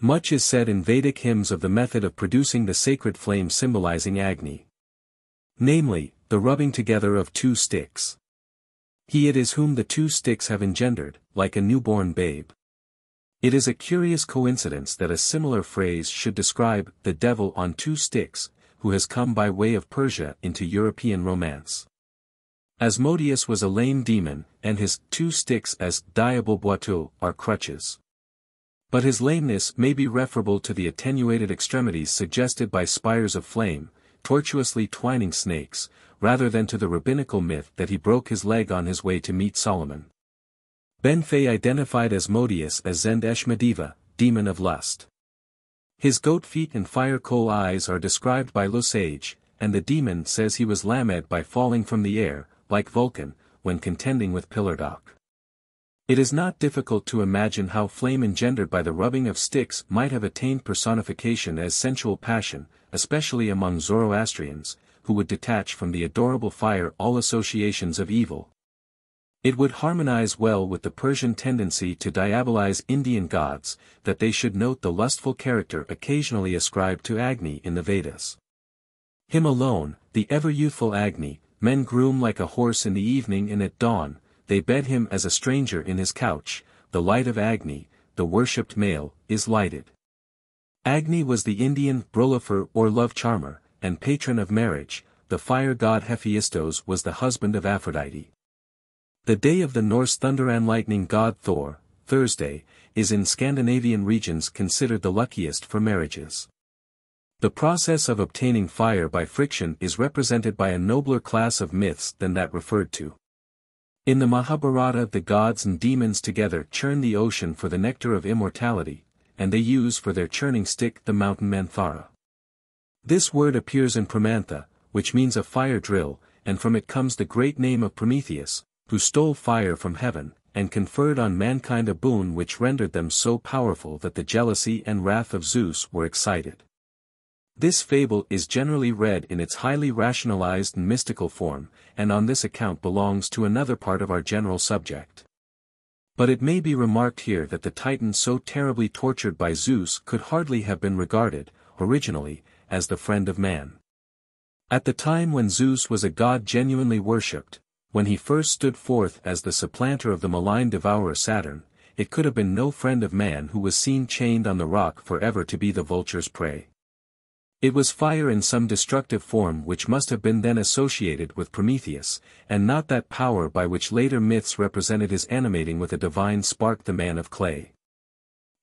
Much is said in Vedic hymns of the method of producing the sacred flame symbolizing Agni. Namely, the rubbing together of 2 sticks. He it is whom the 2 sticks have engendered, like a newborn babe. It is a curious coincidence that a similar phrase should describe the devil on 2 sticks, who has come by way of Persia into European romance. Asmodeus was a lame demon, and his 2 sticks as diable boiteaux are crutches. But his lameness may be referable to the attenuated extremities suggested by spires of flame, tortuously twining snakes, rather than to the rabbinical myth that he broke his leg on his way to meet Solomon. Ben Fay identified Asmodeus as Zend Eshmadiva, demon of lust. His goat feet and fire coal eyes are described by Lesage, and the demon says he was lamed by falling from the air, like Vulcan, when contending with Pilardoc. It is not difficult to imagine how flame engendered by the rubbing of sticks might have attained personification as sensual passion, especially among Zoroastrians, who would detach from the adorable fire all associations of evil. It would harmonize well with the Persian tendency to diabolize Indian gods, that they should note the lustful character occasionally ascribed to Agni in the Vedas. Him alone, the ever-youthful Agni, men groom like a horse in the evening and at dawn, they bed him as a stranger in his couch, the light of Agni, the worshipped male, is lighted. Agni was the Indian Brolifer or love charmer, and patron of marriage, the fire god Hephaestos was the husband of Aphrodite. The day of the Norse thunder and lightning god Thor, Thursday, is in Scandinavian regions considered the luckiest for marriages. The process of obtaining fire by friction is represented by a nobler class of myths than that referred to. In the Mahabharata the gods and demons together churn the ocean for the nectar of immortality, and they use for their churning stick the mountain Manthara. This word appears in Pramantha, which means a fire drill, and from it comes the great name of Prometheus, who stole fire from heaven, and conferred on mankind a boon which rendered them so powerful that the jealousy and wrath of Zeus were excited. This fable is generally read in its highly rationalized and mystical form, and on this account belongs to another part of our general subject. But it may be remarked here that the Titan so terribly tortured by Zeus could hardly have been regarded, originally, as the friend of man. At the time when Zeus was a god genuinely worshipped, when he first stood forth as the supplanter of the malign devourer Saturn, it could have been no friend of man who was seen chained on the rock forever to be the vulture's prey. It was fire in some destructive form which must have been then associated with Prometheus, and not that power by which later myths represented his animating with a divine spark the man of clay.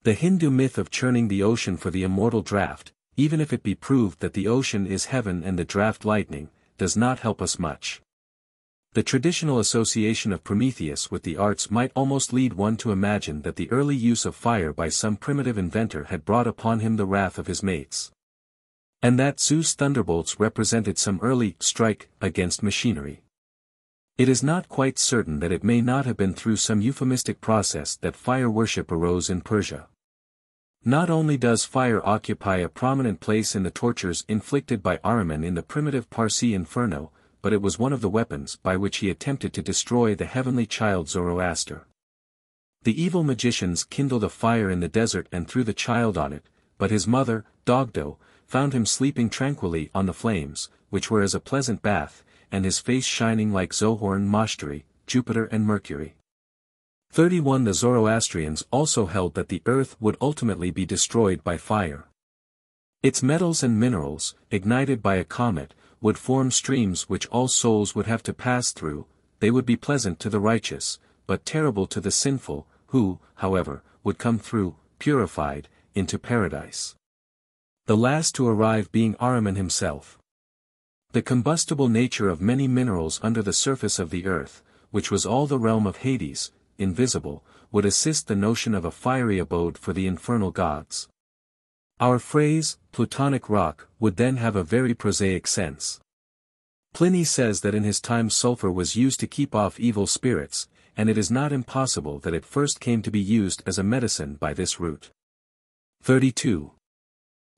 The Hindu myth of churning the ocean for the immortal draught, even if it be proved that the ocean is heaven and the draught lightning, does not help us much. The traditional association of Prometheus with the arts might almost lead one to imagine that the early use of fire by some primitive inventor had brought upon him the wrath of his mates, and that Zeus' thunderbolts represented some early strike against machinery. It is not quite certain that it may not have been through some euphemistic process that fire worship arose in Persia. Not only does fire occupy a prominent place in the tortures inflicted by Ahriman in the primitive Parsi Inferno, but it was one of the weapons by which he attempted to destroy the heavenly child Zoroaster. The evil magicians kindled a fire in the desert and threw the child on it, but his mother, Dogdo, found him sleeping tranquilly on the flames, which were as a pleasant bath, and his face shining like Zohar and Mashtari, Jupiter and Mercury. 31 The Zoroastrians also held that the earth would ultimately be destroyed by fire. Its metals and minerals, ignited by a comet, would form streams which all souls would have to pass through. They would be pleasant to the righteous, but terrible to the sinful, who, however, would come through, purified, into paradise. The last to arrive being Ahriman himself. The combustible nature of many minerals under the surface of the earth, which was all the realm of Hades, invisible, would assist the notion of a fiery abode for the infernal gods. Our phrase, plutonic rock, would then have a very prosaic sense. Pliny says that in his time sulfur was used to keep off evil spirits, and it is not impossible that it first came to be used as a medicine by this route. 32.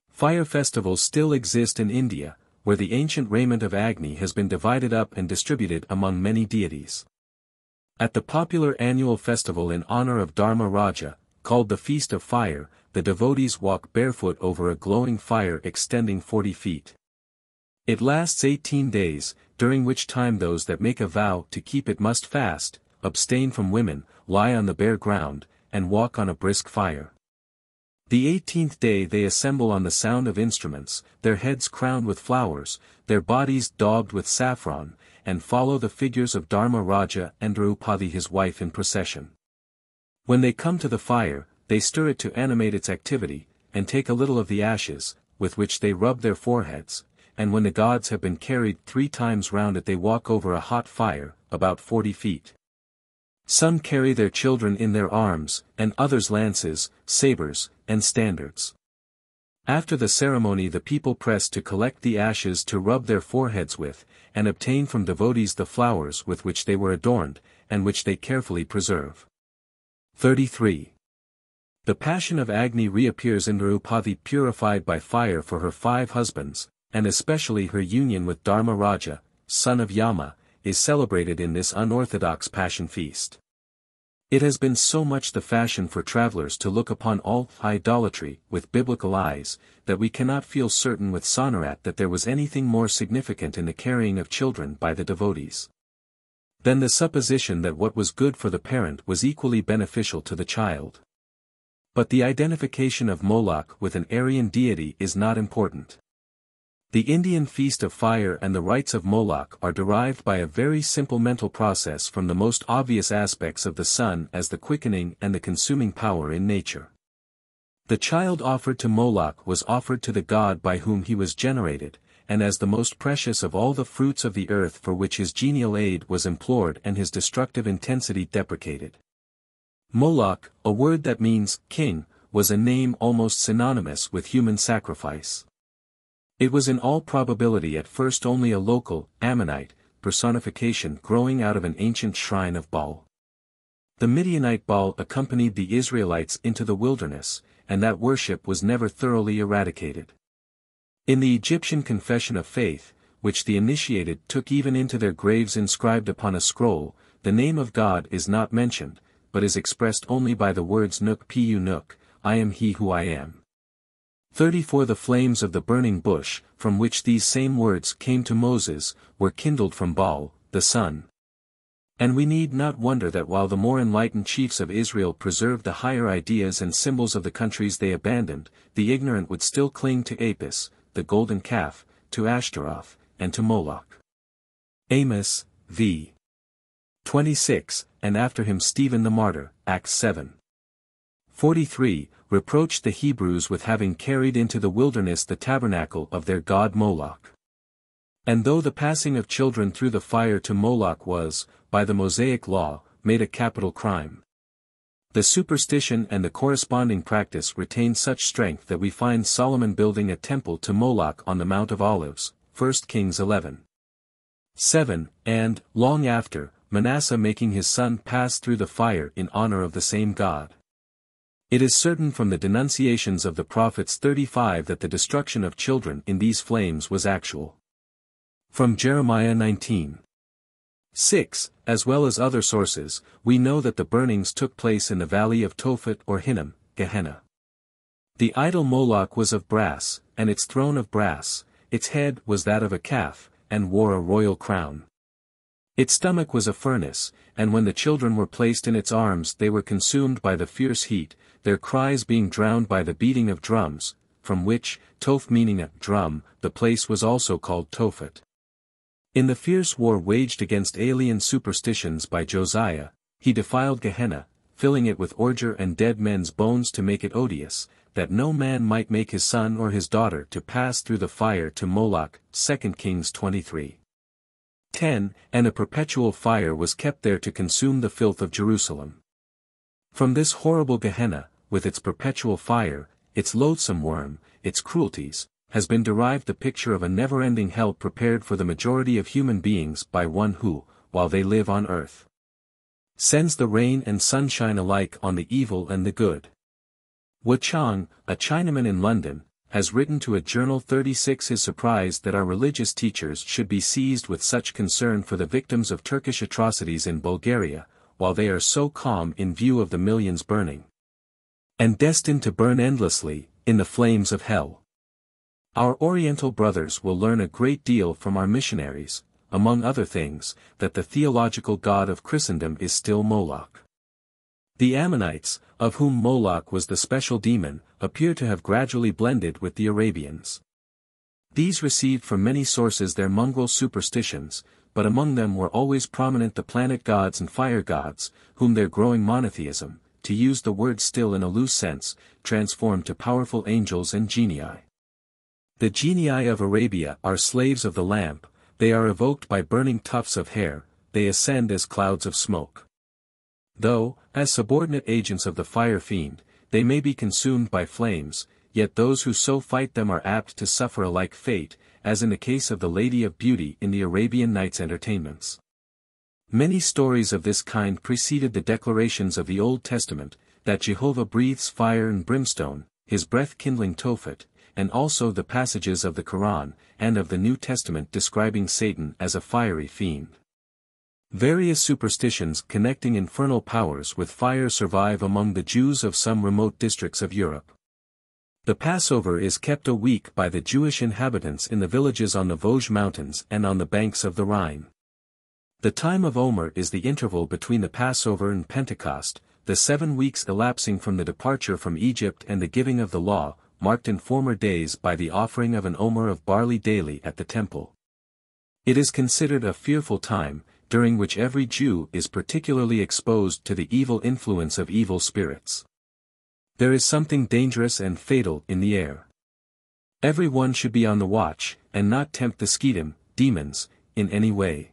Fire festivals still exist in India, where the ancient raiment of Agni has been divided up and distributed among many deities. At the popular annual festival in honor of Dharma Raja, called the Feast of Fire, the devotees walk barefoot over a glowing fire extending 40 feet. It lasts 18 days, during which time those that make a vow to keep it must fast, abstain from women, lie on the bare ground, and walk on a brisk fire. The 18th day they assemble on the sound of instruments, their heads crowned with flowers, their bodies daubed with saffron, and follow the figures of Dharma Raja and Draupadi his wife in procession. When they come to the fire, they stir it to animate its activity, and take a little of the ashes, with which they rub their foreheads, and when the gods have been carried 3 times round it they walk over a hot fire, about 40 feet. Some carry their children in their arms, and others lances, sabers, and standards. After the ceremony the people press to collect the ashes to rub their foreheads with, and obtain from devotees the flowers with which they were adorned, and which they carefully preserve. 33. The passion of Agni reappears in Draupadi purified by fire for her 5 husbands, and especially her union with Dharma Raja, son of Yama, is celebrated in this unorthodox passion feast. It has been so much the fashion for travelers to look upon all idolatry with biblical eyes, that we cannot feel certain with Sonorat that there was anything more significant in the carrying of children by the devotees than the supposition that what was good for the parent was equally beneficial to the child. But the identification of Moloch with an Aryan deity is not important. The Indian feast of fire and the rites of Moloch are derived by a very simple mental process from the most obvious aspects of the sun as the quickening and the consuming power in nature. The child offered to Moloch was offered to the god by whom he was generated, and as the most precious of all the fruits of the earth for which his genial aid was implored and his destructive intensity deprecated. Moloch, a word that means king, was a name almost synonymous with human sacrifice. It was in all probability at first only a local, Ammonite, personification growing out of an ancient shrine of Baal. The Midianite Baal accompanied the Israelites into the wilderness, and that worship was never thoroughly eradicated. In the Egyptian Confession of Faith, which the initiated took even into their graves inscribed upon a scroll, the name of God is not mentioned, but is expressed only by the words Nuk Pu Nuk, I am he who I am. 34 The flames of the burning bush, from which these same words came to Moses, were kindled from Baal, the sun. And we need not wonder that while the more enlightened chiefs of Israel preserved the higher ideas and symbols of the countries they abandoned, the ignorant would still cling to Apis, the golden calf, to Ashtaroth, and to Moloch. Amos, v. 26, and after him Stephen the martyr, Acts 7. 43, reproached the Hebrews with having carried into the wilderness the tabernacle of their god Moloch. And though the passing of children through the fire to Moloch was, by the Mosaic law, made a capital crime, the superstition and the corresponding practice retained such strength that we find Solomon building a temple to Moloch on the Mount of Olives, 1 Kings 11. 7, and, long after, Manasseh making his son pass through the fire in honor of the same god. It is certain from the denunciations of the prophets 35 that the destruction of children in these flames was actual. From Jeremiah 19. 6, as well as other sources, we know that the burnings took place in the valley of Tophet or Hinnom, Gehenna. The idol Moloch was of brass, and its throne of brass, its head was that of a calf, and wore a royal crown. Its stomach was a furnace, and when the children were placed in its arms they were consumed by the fierce heat, their cries being drowned by the beating of drums, from which, Toph meaning a drum, the place was also called Tophet. In the fierce war waged against alien superstitions by Josiah, he defiled Gehenna, filling it with ordure and dead men's bones to make it odious, that no man might make his son or his daughter to pass through the fire to Moloch, 2 Kings 23. 10, and a perpetual fire was kept there to consume the filth of Jerusalem. From this horrible Gehenna, with its perpetual fire, its loathsome worm, its cruelties, has been derived the picture of a never-ending hell prepared for the majority of human beings by one who, while they live on earth, sends the rain and sunshine alike on the evil and the good. Wu Chang, a Chinaman in London, has written to a Journal 36 his surprise that our religious teachers should be seized with such concern for the victims of Turkish atrocities in Bulgaria, while they are so calm in view of the millions burning, and destined to burn endlessly, in the flames of hell. Our Oriental brothers will learn a great deal from our missionaries, among other things, that the theological god of Christendom is still Moloch. The Ammonites, of whom Moloch was the special demon, appear to have gradually blended with the Arabians. These received from many sources their mongrel superstitions, but among them were always prominent the planet gods and fire gods, whom their growing monotheism, to use the word still in a loose sense, transformed to powerful angels and genii. The genii of Arabia are slaves of the lamp, they are evoked by burning tufts of hair, they ascend as clouds of smoke. Though, as subordinate agents of the fire fiend, they may be consumed by flames, yet those who so fight them are apt to suffer a like fate, as in the case of the Lady of Beauty in the Arabian Nights entertainments. Many stories of this kind preceded the declarations of the Old Testament, that Jehovah breathes fire and brimstone, his breath kindling Tophet, and also the passages of the Quran, and of the New Testament describing Satan as a fiery fiend. Various superstitions connecting infernal powers with fire survive among the Jews of some remote districts of Europe. The Passover is kept a week by the Jewish inhabitants in the villages on the Vosges Mountains and on the banks of the Rhine. The time of Omer is the interval between the Passover and Pentecost, the 7 weeks elapsing from the departure from Egypt and the giving of the law, marked in former days by the offering of an omer of barley daily at the temple. It is considered a fearful time, during which every Jew is particularly exposed to the evil influence of evil spirits. There is something dangerous and fatal in the air. Every one should be on the watch, and not tempt the skeetum, demons, in any way.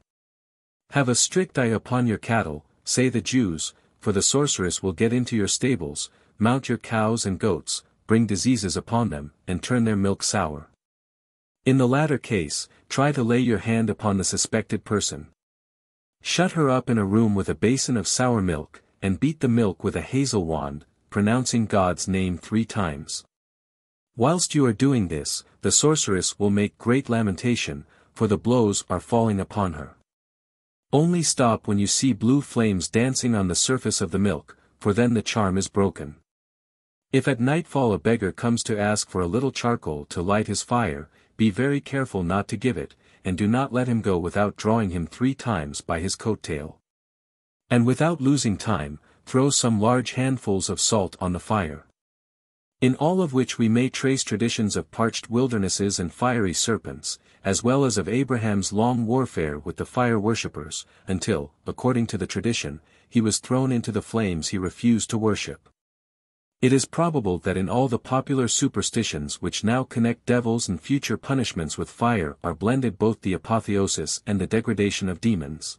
Have a strict eye upon your cattle, say the Jews, for the sorceress will get into your stables, mount your cows and goats, bring diseases upon them, and turn their milk sour. In the latter case, try to lay your hand upon the suspected person. Shut her up in a room with a basin of sour milk, and beat the milk with a hazel wand, pronouncing God's name 3 times. Whilst you are doing this, the sorceress will make great lamentation, for the blows are falling upon her. Only stop when you see blue flames dancing on the surface of the milk, for then the charm is broken. If at nightfall a beggar comes to ask for a little charcoal to light his fire, be very careful not to give it, and do not let him go without drawing him 3 times by his coat tail. And without losing time, throw some large handfuls of salt on the fire. In all of which we may trace traditions of parched wildernesses and fiery serpents, as well as of Abraham's long warfare with the fire worshippers, until, according to the tradition, he was thrown into the flames he refused to worship. It is probable that in all the popular superstitions which now connect devils and future punishments with fire are blended both the apotheosis and the degradation of demons.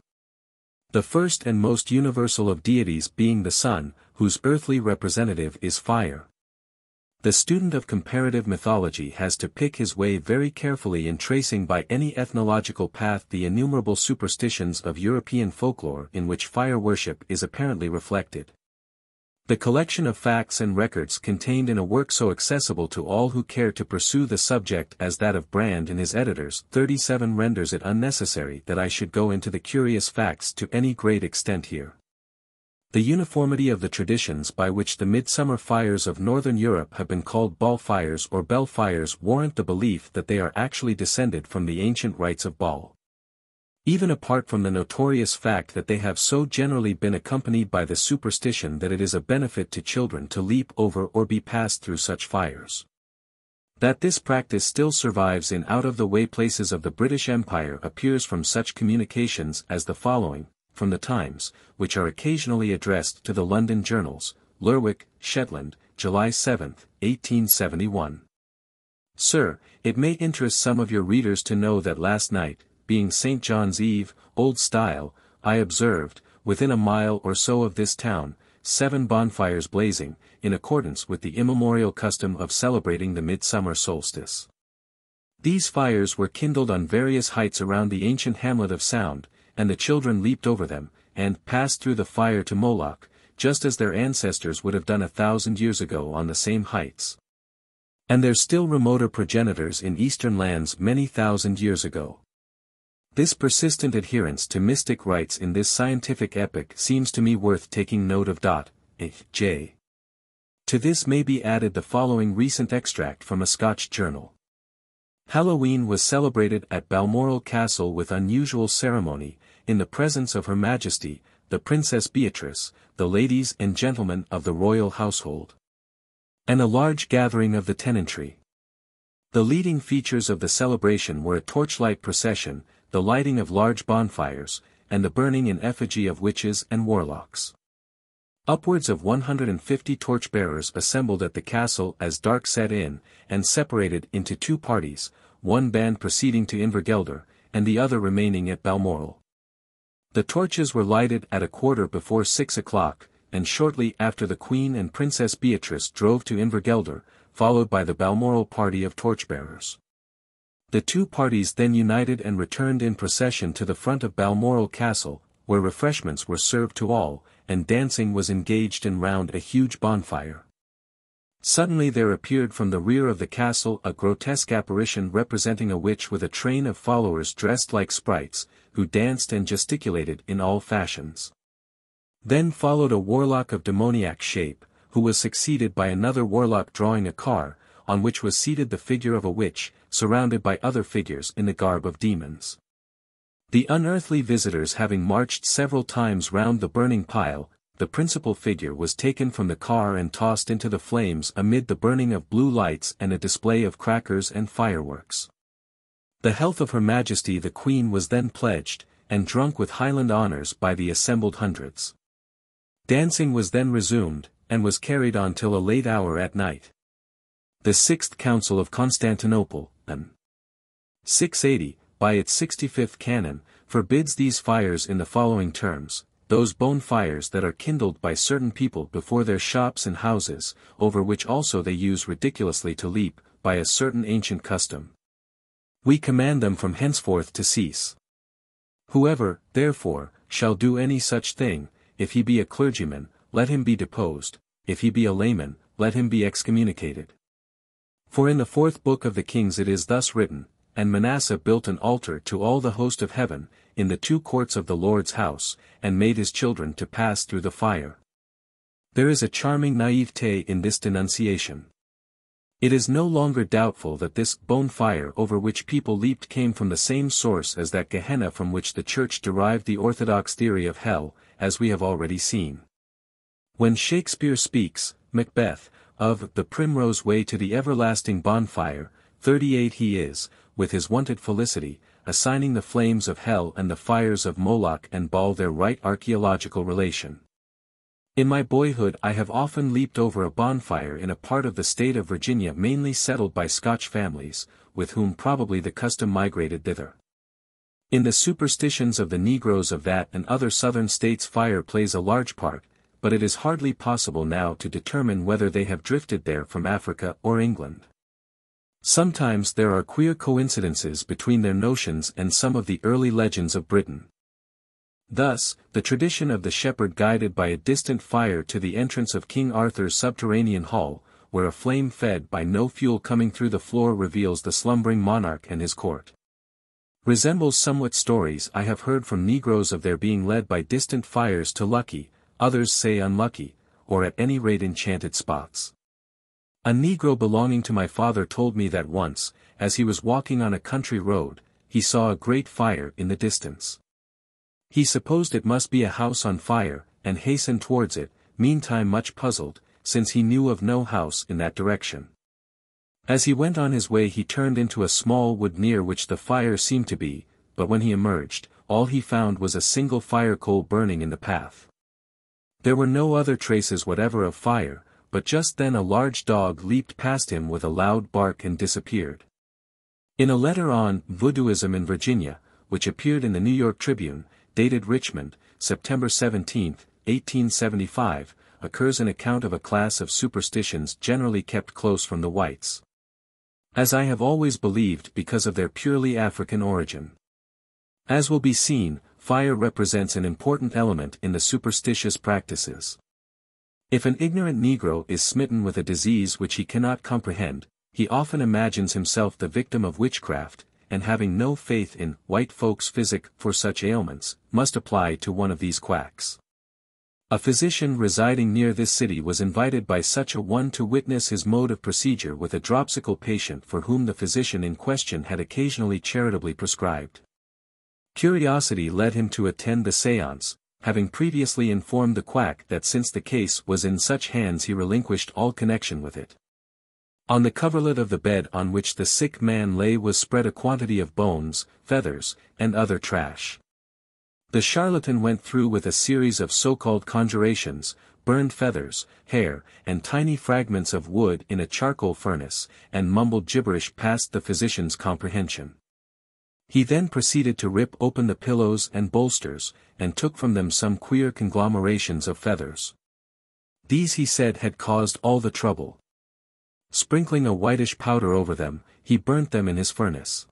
The first and most universal of deities being the sun, whose earthly representative is fire. The student of comparative mythology has to pick his way very carefully in tracing by any ethnological path the innumerable superstitions of European folklore in which fire worship is apparently reflected. The collection of facts and records contained in a work so accessible to all who care to pursue the subject as that of Brand and his editors 37 renders it unnecessary that I should go into the curious facts to any great extent here. The uniformity of the traditions by which the midsummer fires of northern Europe have been called ball fires or bell fires warrant the belief that they are actually descended from the ancient rites of Baal. Even apart from the notorious fact that they have so generally been accompanied by the superstition that it is a benefit to children to leap over or be passed through such fires. That this practice still survives in out-of-the-way places of the British Empire appears from such communications as the following, from the Times, which are occasionally addressed to the London journals, Lerwick, Shetland, July 7, 1871. Sir, it may interest some of your readers to know that last night, being St. John's Eve, Old Style, I observed, within a mile or so of this town, 7 bonfires blazing, in accordance with the immemorial custom of celebrating the midsummer solstice. These fires were kindled on various heights around the ancient hamlet of Sound, and the children leaped over them, and passed through the fire to Moloch, just as their ancestors would have done 1,000 years ago on the same heights. And their still remoter progenitors in eastern lands many thousand years ago. This persistent adherence to mystic rites in this scientific epoch seems to me worth taking note of. J. To this may be added the following recent extract from a Scotch journal. Halloween was celebrated at Balmoral Castle with unusual ceremony, in the presence of Her Majesty, the Princess Beatrice, the ladies and gentlemen of the royal household, and a large gathering of the tenantry. The leading features of the celebration were a torchlight procession, the lighting of large bonfires, and the burning in effigy of witches and warlocks. Upwards of 150 torchbearers assembled at the castle as dark set in, and separated into 2 parties, one band proceeding to Invergelder, and the other remaining at Balmoral. The torches were lighted at 6:15 o'clock, and shortly after the Queen and Princess Beatrice drove to Invergelder, followed by the Balmoral party of torchbearers. The 2 parties then united and returned in procession to the front of Balmoral Castle, where refreshments were served to all, and dancing was engaged in round a huge bonfire. Suddenly there appeared from the rear of the castle a grotesque apparition representing a witch with a train of followers dressed like sprites, who danced and gesticulated in all fashions. Then followed a warlock of demoniac shape, who was succeeded by another warlock drawing a car, on which was seated the figure of a witch, surrounded by other figures in the garb of demons. The unearthly visitors having marched several times round the burning pile, the principal figure was taken from the car and tossed into the flames amid the burning of blue lights and a display of crackers and fireworks. The health of Her Majesty the Queen was then pledged, and drunk with Highland honours by the assembled hundreds. Dancing was then resumed, and was carried on till a late hour at night. The Sixth Council of Constantinople, an 680, by its 65th canon, forbids these fires in the following terms: those bone fires that are kindled by certain people before their shops and houses, over which also they use ridiculously to leap, by a certain ancient custom. We command them from henceforth to cease. Whoever, therefore, shall do any such thing, if he be a clergyman, let him be deposed, if he be a layman, let him be excommunicated. For in the 4th book of the Kings it is thus written, and Manasseh built an altar to all the host of heaven, in the 2 courts of the Lord's house, and made his children to pass through the fire. There is a charming naivete in this denunciation. It is no longer doubtful that this bone fire over which people leaped came from the same source as that Gehenna from which the Church derived the orthodox theory of hell, as we have already seen. When Shakespeare speaks, Macbeth, of the primrose way to the everlasting bonfire, 38 he is, with his wonted felicity, assigning the flames of hell and the fires of Moloch and Baal their right archaeological relation. In my boyhood I have often leaped over a bonfire in a part of the state of Virginia mainly settled by Scotch families, with whom probably the custom migrated thither. In the superstitions of the Negroes of that and other southern states fire plays a large part, but it is hardly possible now to determine whether they have drifted there from Africa or England. Sometimes there are queer coincidences between their notions and some of the early legends of Britain. Thus, the tradition of the shepherd guided by a distant fire to the entrance of King Arthur's subterranean hall, where a flame fed by no fuel coming through the floor reveals the slumbering monarch and his court. Resembles somewhat stories I have heard from Negroes of their being led by distant fires to lucky, others say unlucky, or at any rate enchanted spots. A Negro belonging to my father told me that once, as he was walking on a country road, he saw a great fire in the distance. He supposed it must be a house on fire, and hastened towards it, meantime much puzzled, since he knew of no house in that direction. As he went on his way he turned into a small wood near which the fire seemed to be, but when he emerged, all he found was a single fire coal burning in the path. There were no other traces whatever of fire, but just then a large dog leaped past him with a loud bark and disappeared. In a letter on Voodooism in Virginia, which appeared in the New York Tribune, dated Richmond, September 17, 1875, occurs an account of a class of superstitions generally kept close from the whites. As I have always believed because of their purely African origin. As will be seen, fire represents an important element in the superstitious practices. If an ignorant Negro is smitten with a disease which he cannot comprehend, he often imagines himself the victim of witchcraft, and having no faith in white folks' physic for such ailments, must apply to one of these quacks. A physician residing near this city was invited by such a one to witness his mode of procedure with a dropsical patient for whom the physician in question had occasionally charitably prescribed. Curiosity led him to attend the séance, having previously informed the quack that since the case was in such hands he relinquished all connection with it. On the coverlet of the bed on which the sick man lay was spread a quantity of bones, feathers, and other trash. The charlatan went through with a series of so-called conjurations, burned feathers, hair, and tiny fragments of wood in a charcoal furnace, and mumbled gibberish past the physician's comprehension. He then proceeded to rip open the pillows and bolsters, and took from them some queer conglomerations of feathers. These he said had caused all the trouble. Sprinkling a whitish powder over them, he burnt them in his furnace.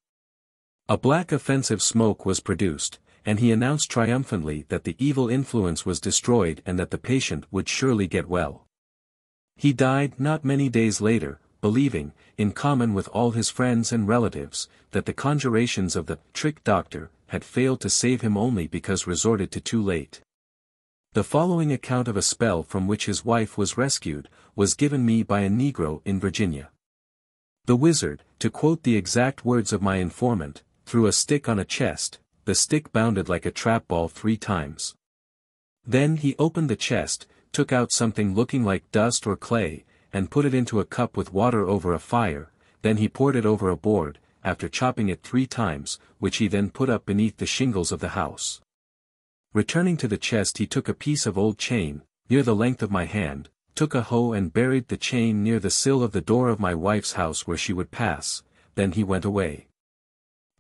A black offensive smoke was produced, and he announced triumphantly that the evil influence was destroyed and that the patient would surely get well. He died not many days later, believing, in common with all his friends and relatives, that the conjurations of the trick doctor had failed to save him only because resorted to too late. The following account of a spell from which his wife was rescued, was given me by a Negro in Virginia. The wizard, to quote the exact words of my informant, threw a stick on a chest, the stick bounded like a trap ball 3 times. Then he opened the chest, took out something looking like dust or clay, and put it into a cup with water over a fire, then he poured it over a board, after chopping it 3 times, which he then put up beneath the shingles of the house. Returning to the chest he took a piece of old chain, near the length of my hand, took a hoe and buried the chain near the sill of the door of my wife's house where she would pass, then he went away.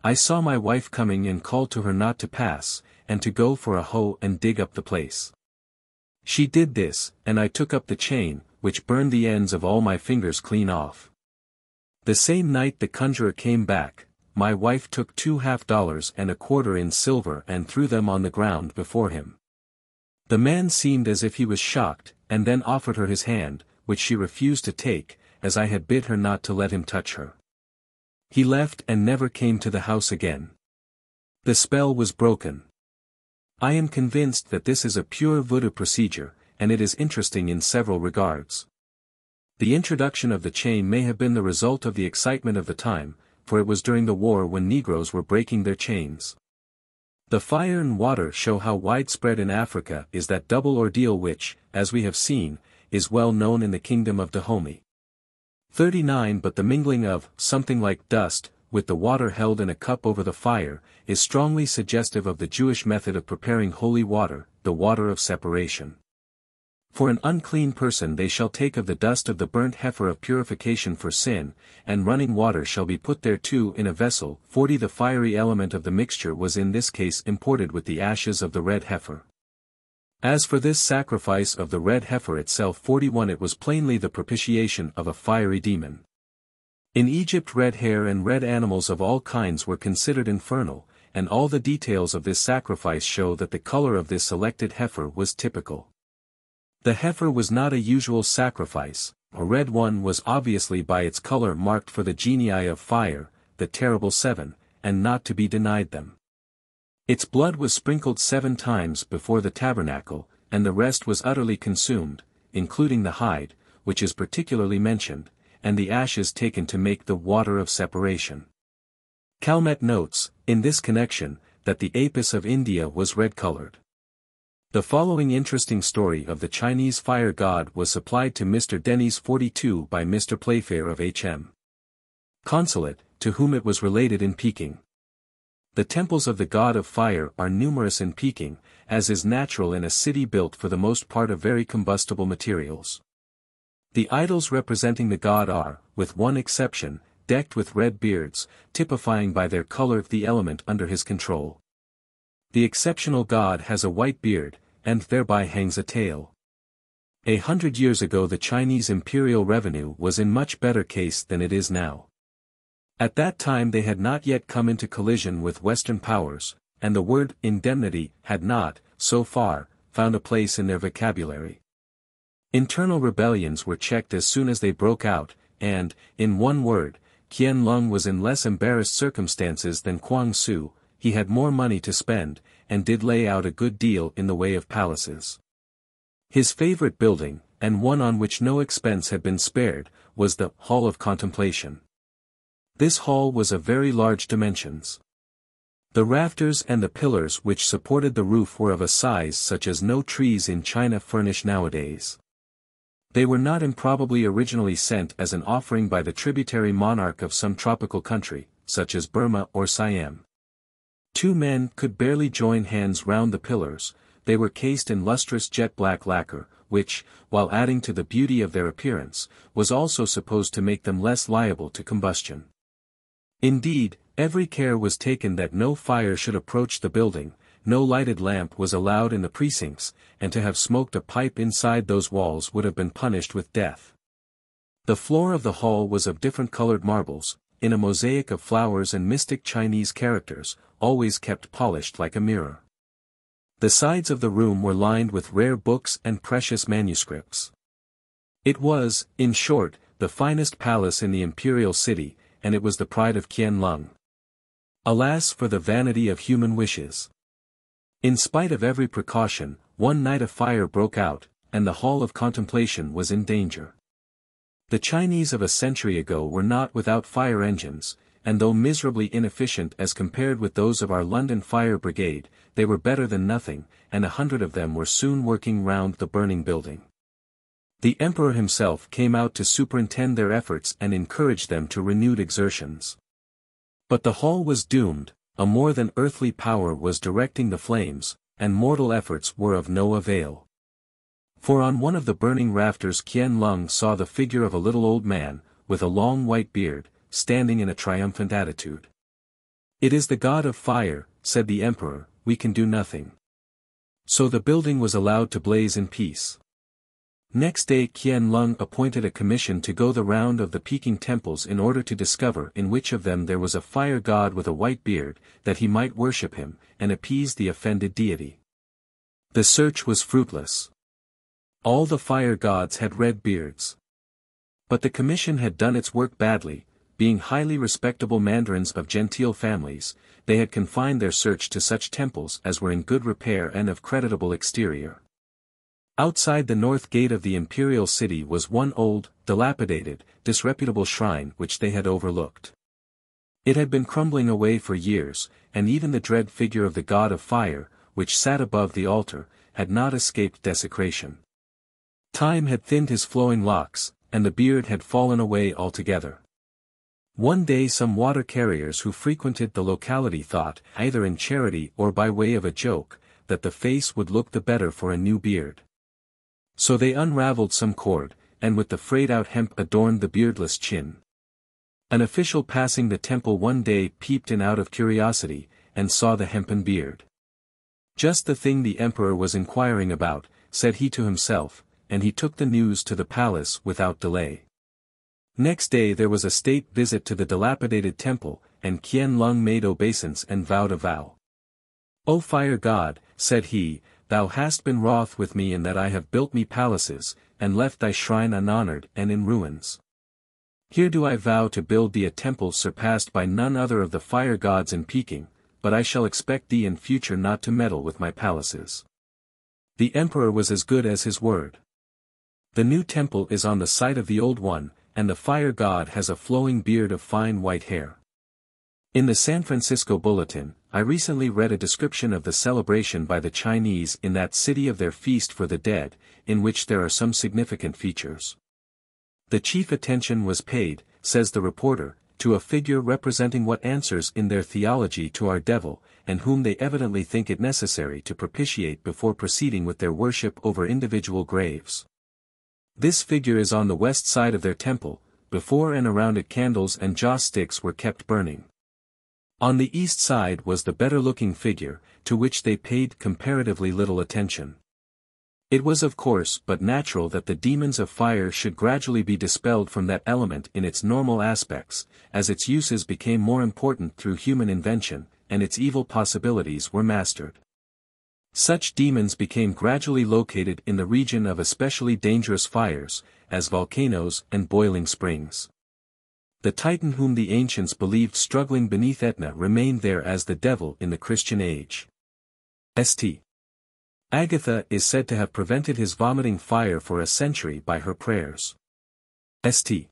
I saw my wife coming and called to her not to pass, and to go for a hoe and dig up the place. She did this, and I took up the chain, which burned the ends of all my fingers clean off. The same night the conjurer came back, my wife took $2.50 and a quarter in silver and threw them on the ground before him. The man seemed as if he was shocked, and then offered her his hand, which she refused to take, as I had bid her not to let him touch her. He left and never came to the house again. The spell was broken. I am convinced that this is a pure voodoo procedure, and it is interesting in several regards. The introduction of the chain may have been the result of the excitement of the time, for it was during the war when Negroes were breaking their chains. The fire and water show how widespread in Africa is that double ordeal which, as we have seen, is well known in the kingdom of Dahomey. 39 But the mingling of something like dust, with the water held in a cup over the fire, is strongly suggestive of the Jewish method of preparing holy water, the water of separation. For an unclean person they shall take of the dust of the burnt heifer of purification for sin, and running water shall be put thereto in a vessel. 40 The fiery element of the mixture was in this case imported with the ashes of the red heifer. As for this sacrifice of the red heifer itself 41 It was plainly the propitiation of a fiery demon. In Egypt red hair and red animals of all kinds were considered infernal, and all the details of this sacrifice show that the color of this selected heifer was typical. The heifer was not a usual sacrifice, a red one was obviously by its color marked for the genii of fire, the terrible seven, and not to be denied them. Its blood was sprinkled 7 times before the tabernacle, and the rest was utterly consumed, including the hide, which is particularly mentioned, and the ashes taken to make the water of separation. Calmet notes, in this connection, that the Apis of India was red-colored. The following interesting story of the Chinese fire god was supplied to Mr. Denny's 42 by Mr. Playfair of H.M. Consulate, to whom it was related in Peking. The temples of the god of fire are numerous in Peking, as is natural in a city built for the most part of very combustible materials. The idols representing the god are, with one exception, decked with red beards, typifying by their color the element under his control. The exceptional god has a white beard, and thereby hangs a tail. 100 years ago the Chinese imperial revenue was in much better case than it is now. At that time they had not yet come into collision with Western powers, and the word indemnity had not, so far, found a place in their vocabulary. Internal rebellions were checked as soon as they broke out, and, in one word, Qian Lung was in less embarrassed circumstances than Kwang Su. He had more money to spend, and did lay out a good deal in the way of palaces. His favorite building, and one on which no expense had been spared, was the Hall of Contemplation. This hall was of very large dimensions. The rafters and the pillars which supported the roof were of a size such as no trees in China furnish nowadays. They were not improbably originally sent as an offering by the tributary monarch of some tropical country, such as Burma or Siam. 2 men could barely join hands round the pillars. They were cased in lustrous jet-black lacquer, which, while adding to the beauty of their appearance, was also supposed to make them less liable to combustion. Indeed, every care was taken that no fire should approach the building, no lighted lamp was allowed in the precincts, and to have smoked a pipe inside those walls would have been punished with death. The floor of the hall was of different colored marbles, in a mosaic of flowers and mystic Chinese characters, always kept polished like a mirror. The sides of the room were lined with rare books and precious manuscripts. It was, in short, the finest palace in the imperial city, and it was the pride of Qian Lung. Alas for the vanity of human wishes! In spite of every precaution, one night a fire broke out, and the Hall of Contemplation was in danger. The Chinese of a century ago were not without fire engines, and though miserably inefficient as compared with those of our London fire brigade, they were better than nothing, and 100 of them were soon working round the burning building. The emperor himself came out to superintend their efforts and encourage them to renewed exertions. But the hall was doomed, a more than earthly power was directing the flames, and mortal efforts were of no avail. For on one of the burning rafters Qian Lung saw the figure of a little old man, with a long white beard, standing in a triumphant attitude. "It is the god of fire," said the emperor, "we can do nothing." So the building was allowed to blaze in peace. Next day Qian Lung appointed a commission to go the round of the Peking temples in order to discover in which of them there was a fire god with a white beard, that he might worship him, and appease the offended deity. The search was fruitless. All the fire gods had red beards. But the commission had done its work badly. Being highly respectable mandarins of genteel families, they had confined their search to such temples as were in good repair and of creditable exterior. Outside the north gate of the imperial city was one old, dilapidated, disreputable shrine which they had overlooked. It had been crumbling away for years, and even the dread figure of the god of fire, which sat above the altar, had not escaped desecration. Time had thinned his flowing locks, and the beard had fallen away altogether. One day some water carriers who frequented the locality thought, either in charity or by way of a joke, that the face would look the better for a new beard. So they unraveled some cord, and with the frayed-out hemp adorned the beardless chin. An official passing the temple one day peeped in out of curiosity, and saw the hempen beard. Just the thing the emperor was inquiring about, said he to himself, and he took the news to the palace without delay. Next day there was a state visit to the dilapidated temple, and Qian Lung made obeisance and vowed a vow. "O fire god," said he, "thou hast been wroth with me in that I have built me palaces, and left thy shrine unhonored and in ruins. Here do I vow to build thee a temple surpassed by none other of the fire gods in Peking, but I shall expect thee in future not to meddle with my palaces." The emperor was as good as his word. The new temple is on the site of the old one, and the fire god has a flowing beard of fine white hair. In the San Francisco Bulletin, I recently read a description of the celebration by the Chinese in that city of their feast for the dead, in which there are some significant features. The chief attention was paid, says the reporter, to a figure representing what answers in their theology to our devil, and whom they evidently think it necessary to propitiate before proceeding with their worship over individual graves. This figure is on the west side of their temple, before and around it candles and joss sticks were kept burning. On the east side was the better-looking figure, to which they paid comparatively little attention. It was of course but natural that the demons of fire should gradually be dispelled from that element in its normal aspects, as its uses became more important through human invention, and its evil possibilities were mastered. Such demons became gradually located in the region of especially dangerous fires, as volcanoes and boiling springs. The Titan whom the ancients believed struggling beneath Etna remained there as the devil in the Christian age. St. Agatha is said to have prevented his vomiting fire for a century by her prayers. St.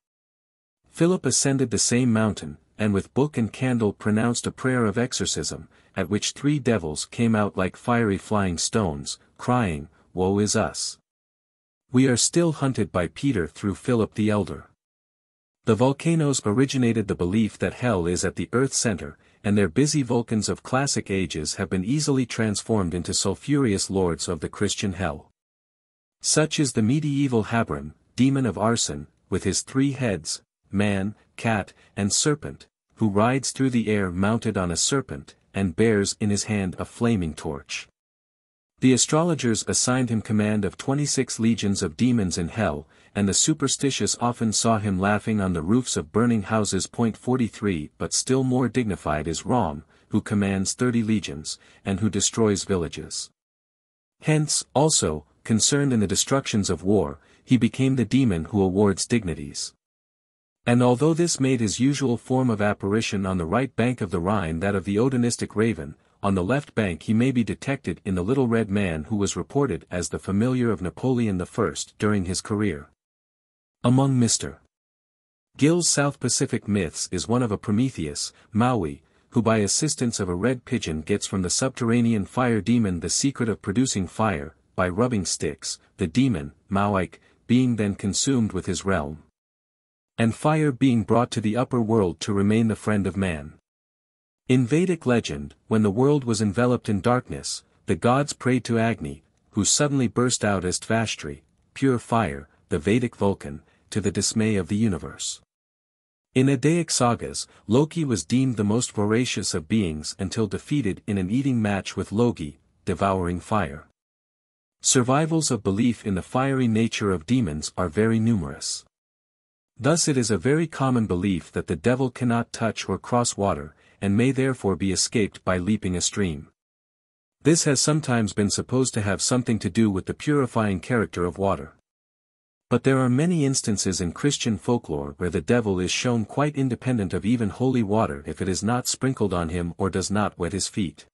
Philip ascended the same mountain, and with book and candle pronounced a prayer of exorcism, at which 3 devils came out like fiery flying stones, crying, "Woe is us! We are still hunted by Peter through Philip the Elder." The volcanoes originated the belief that hell is at the earth's center, and their busy Vulcans of classic ages have been easily transformed into sulphurous lords of the Christian hell. Such is the medieval Habram, demon of arson, with his 3 heads, man, cat, and serpent, who rides through the air mounted on a serpent, and bears in his hand a flaming torch. The astrologers assigned him command of 26 legions of demons in hell, and the superstitious often saw him laughing on the roofs of burning houses. 43 But still more dignified is Ram, who commands 30 legions, and who destroys villages. Hence, also, concerned in the destructions of war, he became the demon who awards dignities. And although this made his usual form of apparition on the right bank of the Rhine that of the Odinistic raven, on the left bank he may be detected in the little red man who was reported as the familiar of Napoleon I during his career. Among Mr. Gill's South Pacific myths is one of a Prometheus, Maui, who by assistance of a red pigeon gets from the subterranean fire demon the secret of producing fire, by rubbing sticks, the demon, Mauik, being then consumed with his realm, and fire being brought to the upper world to remain the friend of man. In Vedic legend, when the world was enveloped in darkness, the gods prayed to Agni, who suddenly burst out as Tvashtri, pure fire, the Vedic Vulcan, to the dismay of the universe. In Edaic sagas, Loki was deemed the most voracious of beings until defeated in an eating match with Logi, devouring fire. Survivals of belief in the fiery nature of demons are very numerous. Thus it is a very common belief that the devil cannot touch or cross water, and may therefore be escaped by leaping a stream. This has sometimes been supposed to have something to do with the purifying character of water. But there are many instances in Christian folklore where the devil is shown quite independent of even holy water if it is not sprinkled on him or does not wet his feet.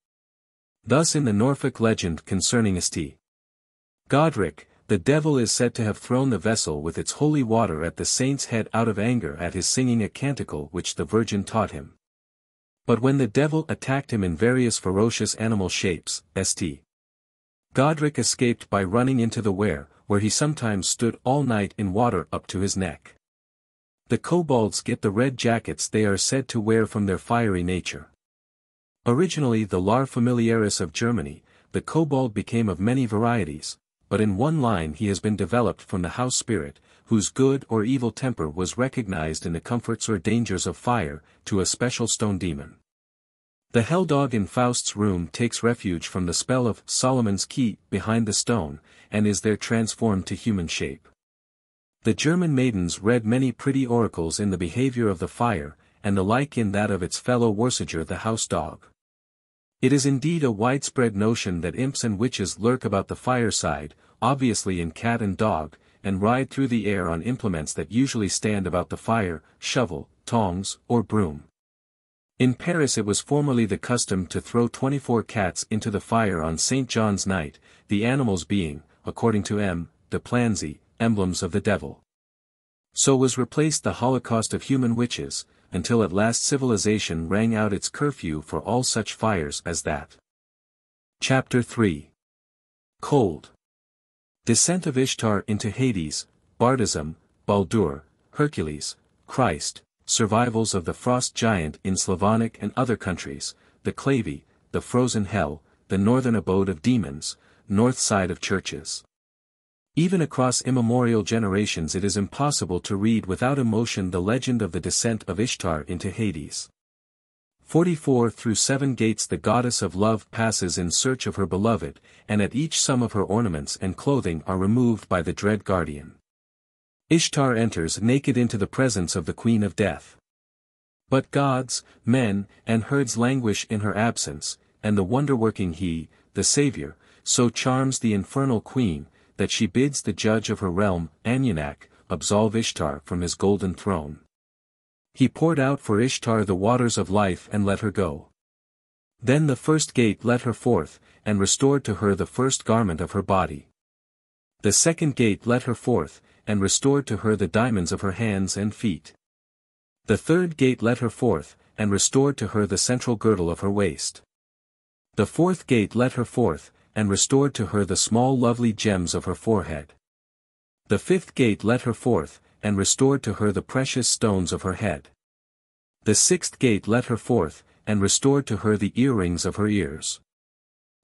Thus in the Norfolk legend concerning St. Godric, the devil is said to have thrown the vessel with its holy water at the saint's head out of anger at his singing a canticle which the Virgin taught him. But when the devil attacked him in various ferocious animal shapes, St. Godric escaped by running into the weir, where he sometimes stood all night in water up to his neck. The kobolds get the red jackets they are said to wear from their fiery nature. Originally the lar familiaris of Germany, the kobold became of many varieties, but in one line he has been developed from the house spirit, whose good or evil temper was recognized in the comforts or dangers of fire, to a special stone demon. The hell dog in Faust's room takes refuge from the spell of Solomon's key behind the stone, and is there transformed to human shape. The German maidens read many pretty oracles in the behavior of the fire, and the like in that of its fellow worsager the house dog. It is indeed a widespread notion that imps and witches lurk about the fireside, obviously in cat and dog, and ride through the air on implements that usually stand about the fire, shovel, tongs, or broom. In Paris it was formerly the custom to throw 24 cats into the fire on St. John's night, the animals being, according to M. de Planzy, emblems of the devil. So was replaced the holocaust of human witches, until at last civilization rang out its curfew for all such fires as that. Chapter 3. Cold. Descent of Ishtar into Hades, Bardism, Baldur, Hercules, Christ, survivals of the frost giant in Slavonic and other countries, the Clavy, the frozen hell, the northern abode of demons, north side of churches. Even across immemorial generations it is impossible to read without emotion the legend of the descent of Ishtar into Hades. 44 through 7 gates the goddess of love passes in search of her beloved, and at each some of her ornaments and clothing are removed by the dread guardian. Ishtar enters naked into the presence of the queen of death. But gods, men, and herds languish in her absence, and the wonder-working he, the Savior, so charms the infernal queen, that she bids the judge of her realm, Anunnaki, absolve Ishtar from his golden throne. He poured out for Ishtar the waters of life and let her go. Then the first gate let her forth, and restored to her the first garment of her body. The second gate let her forth, and restored to her the diamonds of her hands and feet. The third gate let her forth, and restored to her the central girdle of her waist. The fourth gate let her forth, and restored to her the small lovely gems of her forehead. The fifth gate let her forth, and restored to her the precious stones of her head. The sixth gate let her forth, and restored to her the earrings of her ears.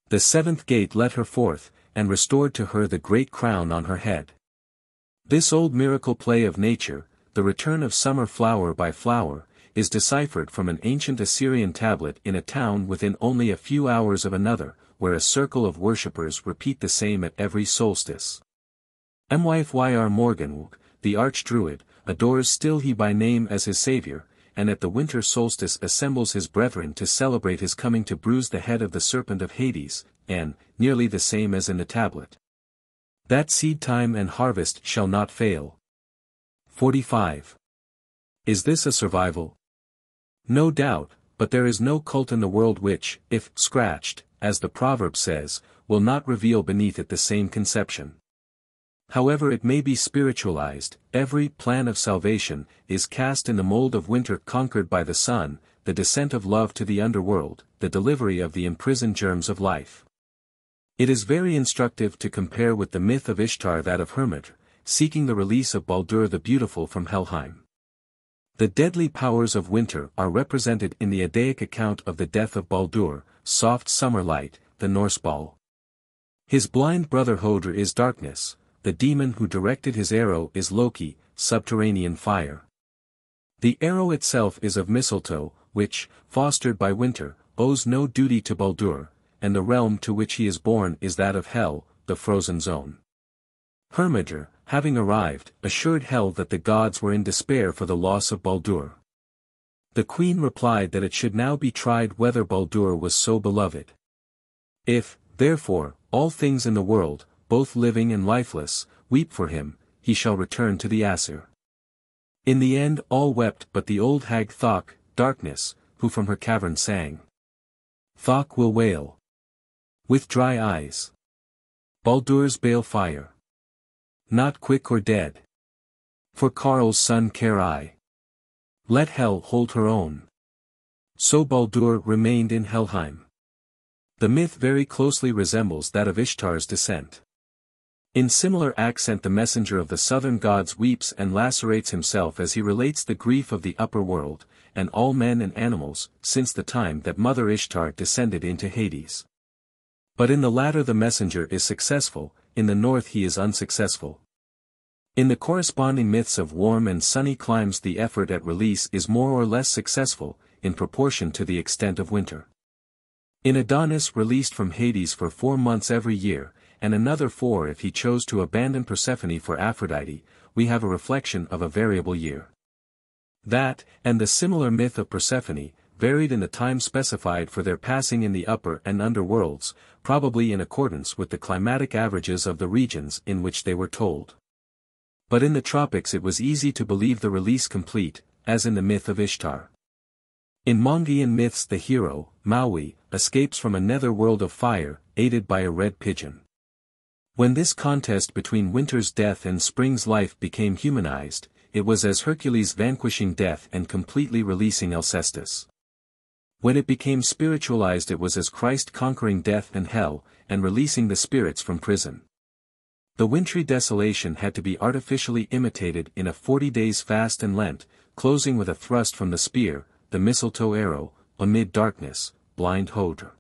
The seventh gate let her forth, and restored to her the great crown on her head. This old miracle play of nature, the return of summer flower by flower, is deciphered from an ancient Assyrian tablet in a town within only a few hours of another, where a circle of worshippers repeat the same at every solstice. Myfyr Morgan, the arch-druid, adores still he by name as his savior, and at the winter solstice assembles his brethren to celebrate his coming to bruise the head of the serpent of Hades, and, nearly the same as in the tablet, that seed time and harvest shall not fail. 45. Is this a survival? No doubt, but there is no cult in the world which, if scratched, as the proverb says, will not reveal beneath it the same conception. However it may be spiritualized, every plan of salvation is cast in the mold of winter conquered by the sun, the descent of love to the underworld, the delivery of the imprisoned germs of life. It is very instructive to compare with the myth of Ishtar that of Hermit, seeking the release of Baldur the Beautiful from Helheim. The deadly powers of winter are represented in the Eddaic account of the death of Baldur, soft summer light, the Norse ball. His blind brother Hodr is darkness, the demon who directed his arrow is Loki, subterranean fire. The arrow itself is of mistletoe, which, fostered by winter, owes no duty to Baldur, and the realm to which he is born is that of Hel, the frozen zone. Hermidr, having arrived, assured Hel that the gods were in despair for the loss of Baldur. The queen replied that it should now be tried whether Baldur was so beloved. If, therefore, all things in the world, both living and lifeless, weep for him, he shall return to the Aesir. In the end all wept but the old hag Thok, darkness, who from her cavern sang. Thok will wail with dry eyes. Baldur's bale fire. Not quick or dead. For Karl's son care I. Let Hel hold her own. So Baldur remained in Helheim. The myth very closely resembles that of Ishtar's descent. In similar accent the messenger of the southern gods weeps and lacerates himself as he relates the grief of the upper world, and all men and animals, since the time that Mother Ishtar descended into Hades. But in the latter the messenger is successful, in the north he is unsuccessful. In the corresponding myths of warm and sunny climes the effort at release is more or less successful, in proportion to the extent of winter. In Adonis released from Hades for 4 months every year, and another 4 if he chose to abandon Persephone for Aphrodite, we have a reflection of a variable year. That, and the similar myth of Persephone, varied in the time specified for their passing in the upper and under worlds, probably in accordance with the climatic averages of the regions in which they were told. But in the tropics it was easy to believe the release complete, as in the myth of Ishtar. In Mongolian myths the hero, Maui, escapes from a nether world of fire, aided by a red pigeon. When this contest between winter's death and spring's life became humanized, it was as Hercules vanquishing death and completely releasing Alcestis. When it became spiritualized it was as Christ conquering death and hell, and releasing the spirits from prison. The wintry desolation had to be artificially imitated in a 40 days fast and Lent, closing with a thrust from the spear, the mistletoe arrow, amid darkness, blind Hodr.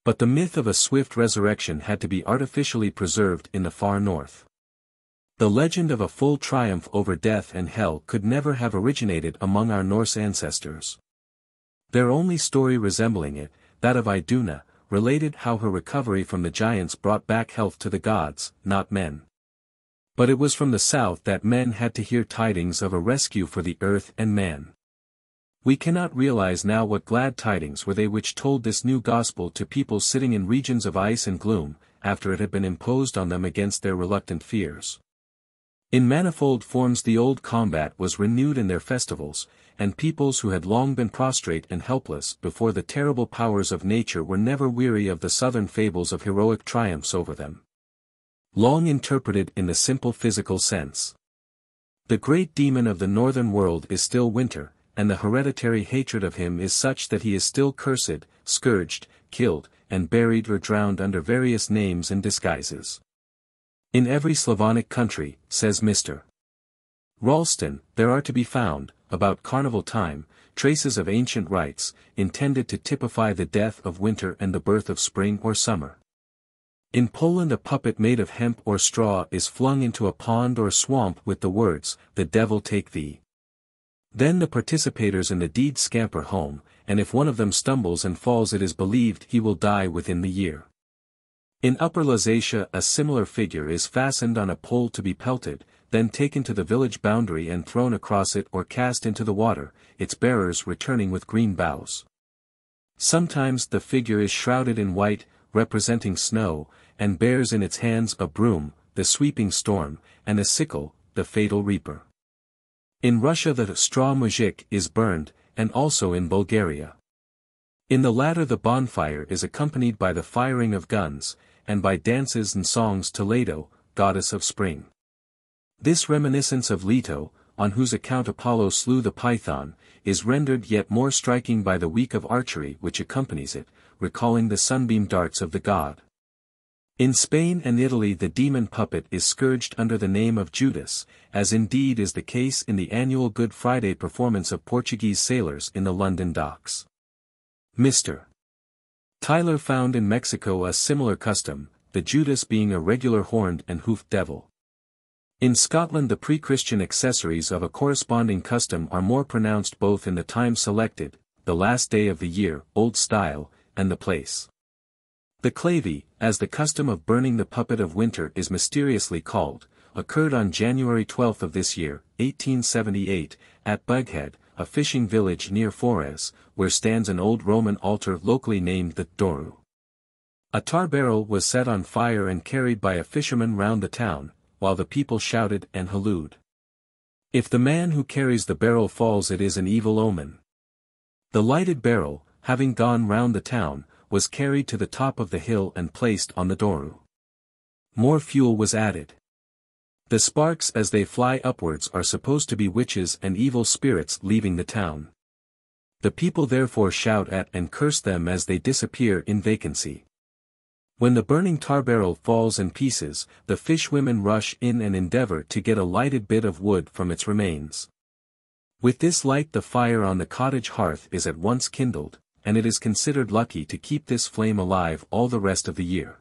But the myth of a swift resurrection had to be artificially preserved in the far north. The legend of a full triumph over death and hell could never have originated among our Norse ancestors. Their only story resembling it, that of Iduna, related how her recovery from the giants brought back health to the gods, not men. But it was from the south that men had to hear tidings of a rescue for the earth and man. We cannot realize now what glad tidings were they which told this new gospel to people sitting in regions of ice and gloom, after it had been imposed on them against their reluctant fears. In manifold forms the old combat was renewed in their festivals, and peoples who had long been prostrate and helpless before the terrible powers of nature were never weary of the southern fables of heroic triumphs over them. Long interpreted in the simple physical sense. The great demon of the northern world is still winter, and the hereditary hatred of him is such that he is still cursed, scourged, killed, and buried or drowned under various names and disguises. In every Slavonic country, says Mr. Ralston, there are to be found, about carnival time, traces of ancient rites, intended to typify the death of winter and the birth of spring or summer. In Poland a puppet made of hemp or straw is flung into a pond or swamp with the words, "The devil take thee." Then the participators in the deed scamper home, and if one of them stumbles and falls it is believed he will die within the year. In Upper Lusatia a similar figure is fastened on a pole to be pelted, then taken to the village boundary and thrown across it or cast into the water, its bearers returning with green boughs. Sometimes the figure is shrouded in white, representing snow, and bears in its hands a broom, the sweeping storm, and a sickle, the fatal reaper. In Russia the straw muzhik is burned, and also in Bulgaria. In the latter the bonfire is accompanied by the firing of guns, and by dances and songs to Leto, goddess of spring. This reminiscence of Leto, on whose account Apollo slew the python, is rendered yet more striking by the week of archery which accompanies it, recalling the sunbeam darts of the god. In Spain and Italy the demon puppet is scourged under the name of Judas, as indeed is the case in the annual Good Friday performance of Portuguese sailors in the London docks. Mr. Tyler found in Mexico a similar custom, the Judas being a regular horned and hoofed devil. In Scotland the pre-Christian accessories of a corresponding custom are more pronounced both in the time selected, the last day of the year, old style, and the place. The clavey, as the custom of burning the puppet of winter is mysteriously called, occurred on January 12 of this year, 1878, at Bughead, a fishing village near Forres, where stands an old Roman altar locally named the Doru. A tar barrel was set on fire and carried by a fisherman round the town, while the people shouted and hallooed. If the man who carries the barrel falls it is an evil omen. The lighted barrel, having gone round the town, was carried to the top of the hill and placed on the Doru. More fuel was added. The sparks as they fly upwards are supposed to be witches and evil spirits leaving the town. The people therefore shout at and curse them as they disappear in vacancy. When the burning tar barrel falls in pieces, the fish women rush in and endeavor to get a lighted bit of wood from its remains. With this light the fire on the cottage hearth is at once kindled, and it is considered lucky to keep this flame alive all the rest of the year.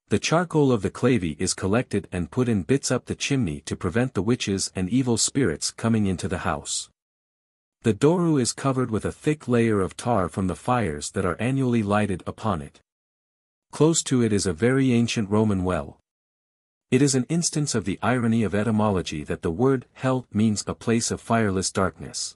The charcoal of the clavey is collected and put in bits up the chimney to prevent the witches and evil spirits coming into the house. The doru is covered with a thick layer of tar from the fires that are annually lighted upon it. Close to it is a very ancient Roman well. It is an instance of the irony of etymology that the word hell means a place of fireless darkness.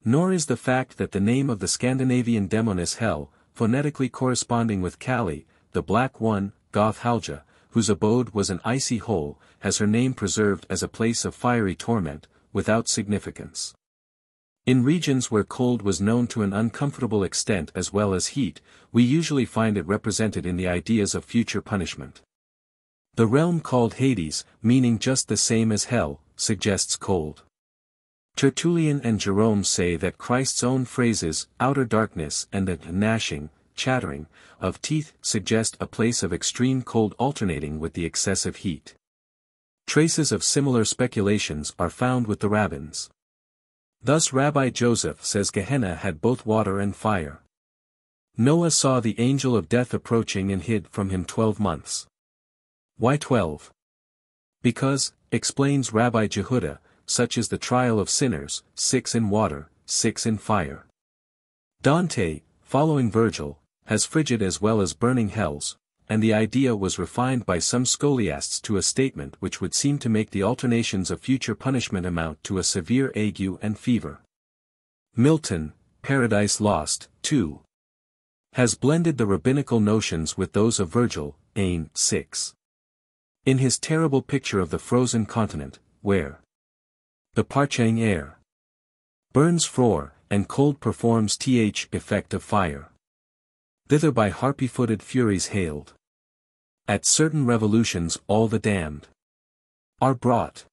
Nor is the fact that the name of the Scandinavian demon is Hel, phonetically corresponding with Kali, the black one, Goth Halja, whose abode was an icy hole, has her name preserved as a place of fiery torment, without significance. In regions where cold was known to an uncomfortable extent as well as heat, we usually find it represented in the ideas of future punishment. The realm called Hades, meaning just the same as hell, suggests cold. Tertullian and Jerome say that Christ's own phrases, outer darkness and the gnashing, chattering, of teeth suggest a place of extreme cold alternating with the excessive heat. Traces of similar speculations are found with the rabbins. Thus Rabbi Joseph says Gehenna had both water and fire. Noah saw the angel of death approaching and hid from him 12 months. Why 12? Because, explains Rabbi Jehuda, such is the trial of sinners, 6 in water, 6 in fire. Dante, following Virgil, has frigid as well as burning hells, and the idea was refined by some scholiasts to a statement which would seem to make the alternations of future punishment amount to a severe ague and fever. Milton, Paradise Lost, 2. has blended the rabbinical notions with those of Virgil, Ain, 6. In his terrible picture of the frozen continent, where the parching air burns frore, and cold performs th effect of fire. Thither by harpy-footed furies hailed. At certain revolutions all the damned are brought,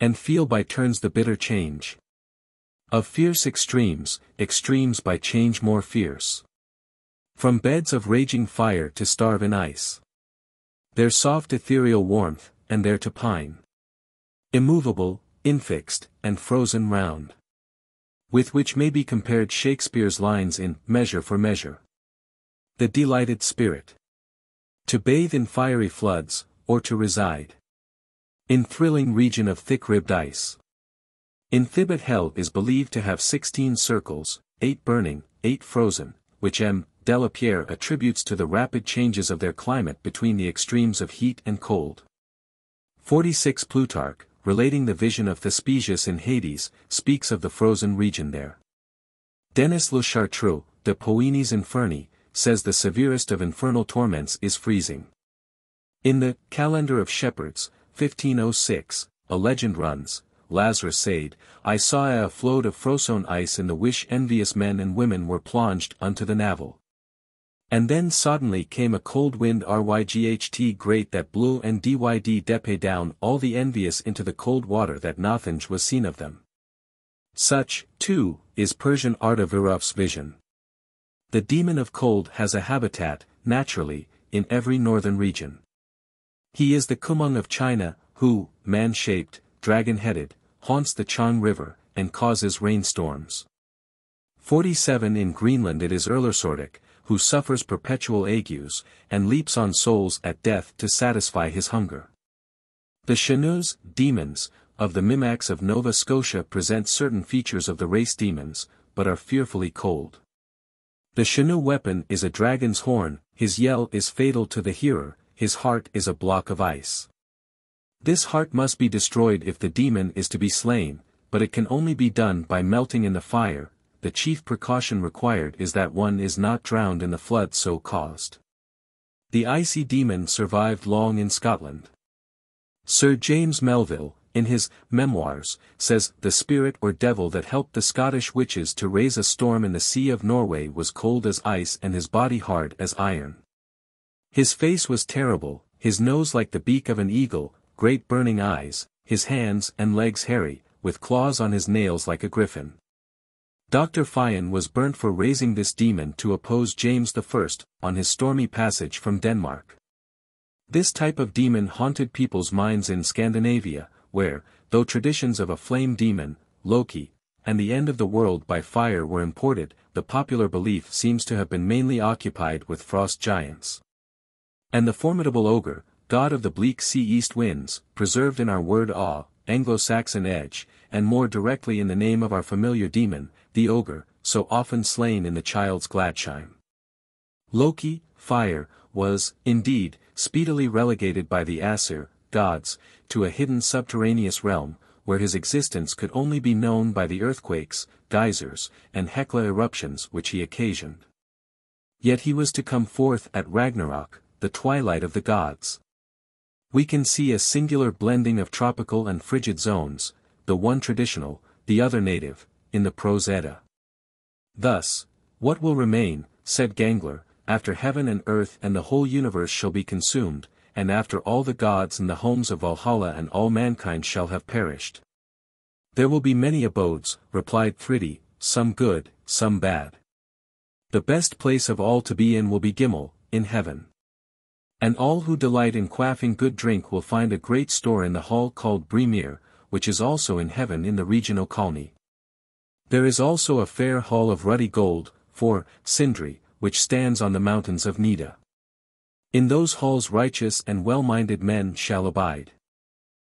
and feel by turns the bitter change of fierce extremes, extremes by change more fierce. From beds of raging fire to starve in ice. Their soft ethereal warmth, and there to pine. Immovable, infixed, and frozen round. With which may be compared Shakespeare's lines in Measure for Measure. The delighted spirit. To bathe in fiery floods, or to reside in thrilling region of thick-ribbed ice. In Thibet hell is believed to have 16 circles, 8 burning, 8 frozen, which M. Delapierre attributes to the rapid changes of their climate between the extremes of heat and cold. 46 Plutarch, relating the vision of Thespesius in Hades, speaks of the frozen region there. Denis Le Chartreux, de Poenis Inferni, says the severest of infernal torments is freezing. In the Calendar of Shepherds, 1506, a legend runs, Lazarus said, I saw a float of frozen ice in the which envious men and women were plunged unto the navel. And then suddenly came a cold wind ryght great that blew and dyd depe down all the envious into the cold water that nothing was seen of them. Such, too, is Persian Artavirov's vision. The demon of cold has a habitat, naturally, in every northern region. He is the Kumung of China, who, man-shaped, dragon-headed, haunts the Chang River, and causes rainstorms. 47 In Greenland it is Erlersortic, who suffers perpetual agues, and leaps on souls at death to satisfy his hunger. The Chenus, demons, of the Mimacs of Nova Scotia present certain features of the race demons, but are fearfully cold. The Chenu weapon is a dragon's horn, his yell is fatal to the hearer, his heart is a block of ice. This heart must be destroyed if the demon is to be slain, but it can only be done by melting in the fire. The chief precaution required is that one is not drowned in the flood so caused. The icy demon survived long in Scotland. Sir James Melville, in his Memoirs, says, the spirit or devil that helped the Scottish witches to raise a storm in the Sea of Norway was cold as ice and his body hard as iron. His face was terrible, his nose like the beak of an eagle, great burning eyes, his hands and legs hairy, with claws on his nails like a griffin. Dr. Fian was burnt for raising this demon to oppose James I on his stormy passage from Denmark. This type of demon haunted people's minds in Scandinavia, where, though traditions of a flame demon, Loki, and the end of the world by fire were imported, the popular belief seems to have been mainly occupied with frost giants. And the formidable ogre, god of the bleak sea east winds, preserved in our word awe, Anglo-Saxon edge, and more directly in the name of our familiar demon, the ogre, so often slain in the child's Gladshime. Loki, fire, was, indeed, speedily relegated by the Aesir, gods, to a hidden subterraneous realm, where his existence could only be known by the earthquakes, geysers, and Hekla eruptions which he occasioned. Yet he was to come forth at Ragnarok, the twilight of the gods. We can see a singular blending of tropical and frigid zones, the one traditional, the other native, in the Prose Edda. Thus, what will remain, said Gangler, after heaven and earth and the whole universe shall be consumed, and after all the gods and the homes of Valhalla and all mankind shall have perished? There will be many abodes, replied Thridi, some good, some bad. The best place of all to be in will be Gimel, in heaven. And all who delight in quaffing good drink will find a great store in the hall called Brimir, which is also in heaven in the region Okalni. There is also a fair hall of ruddy gold, for Sindri, which stands on the mountains of Nida. In those halls righteous and well-minded men shall abide.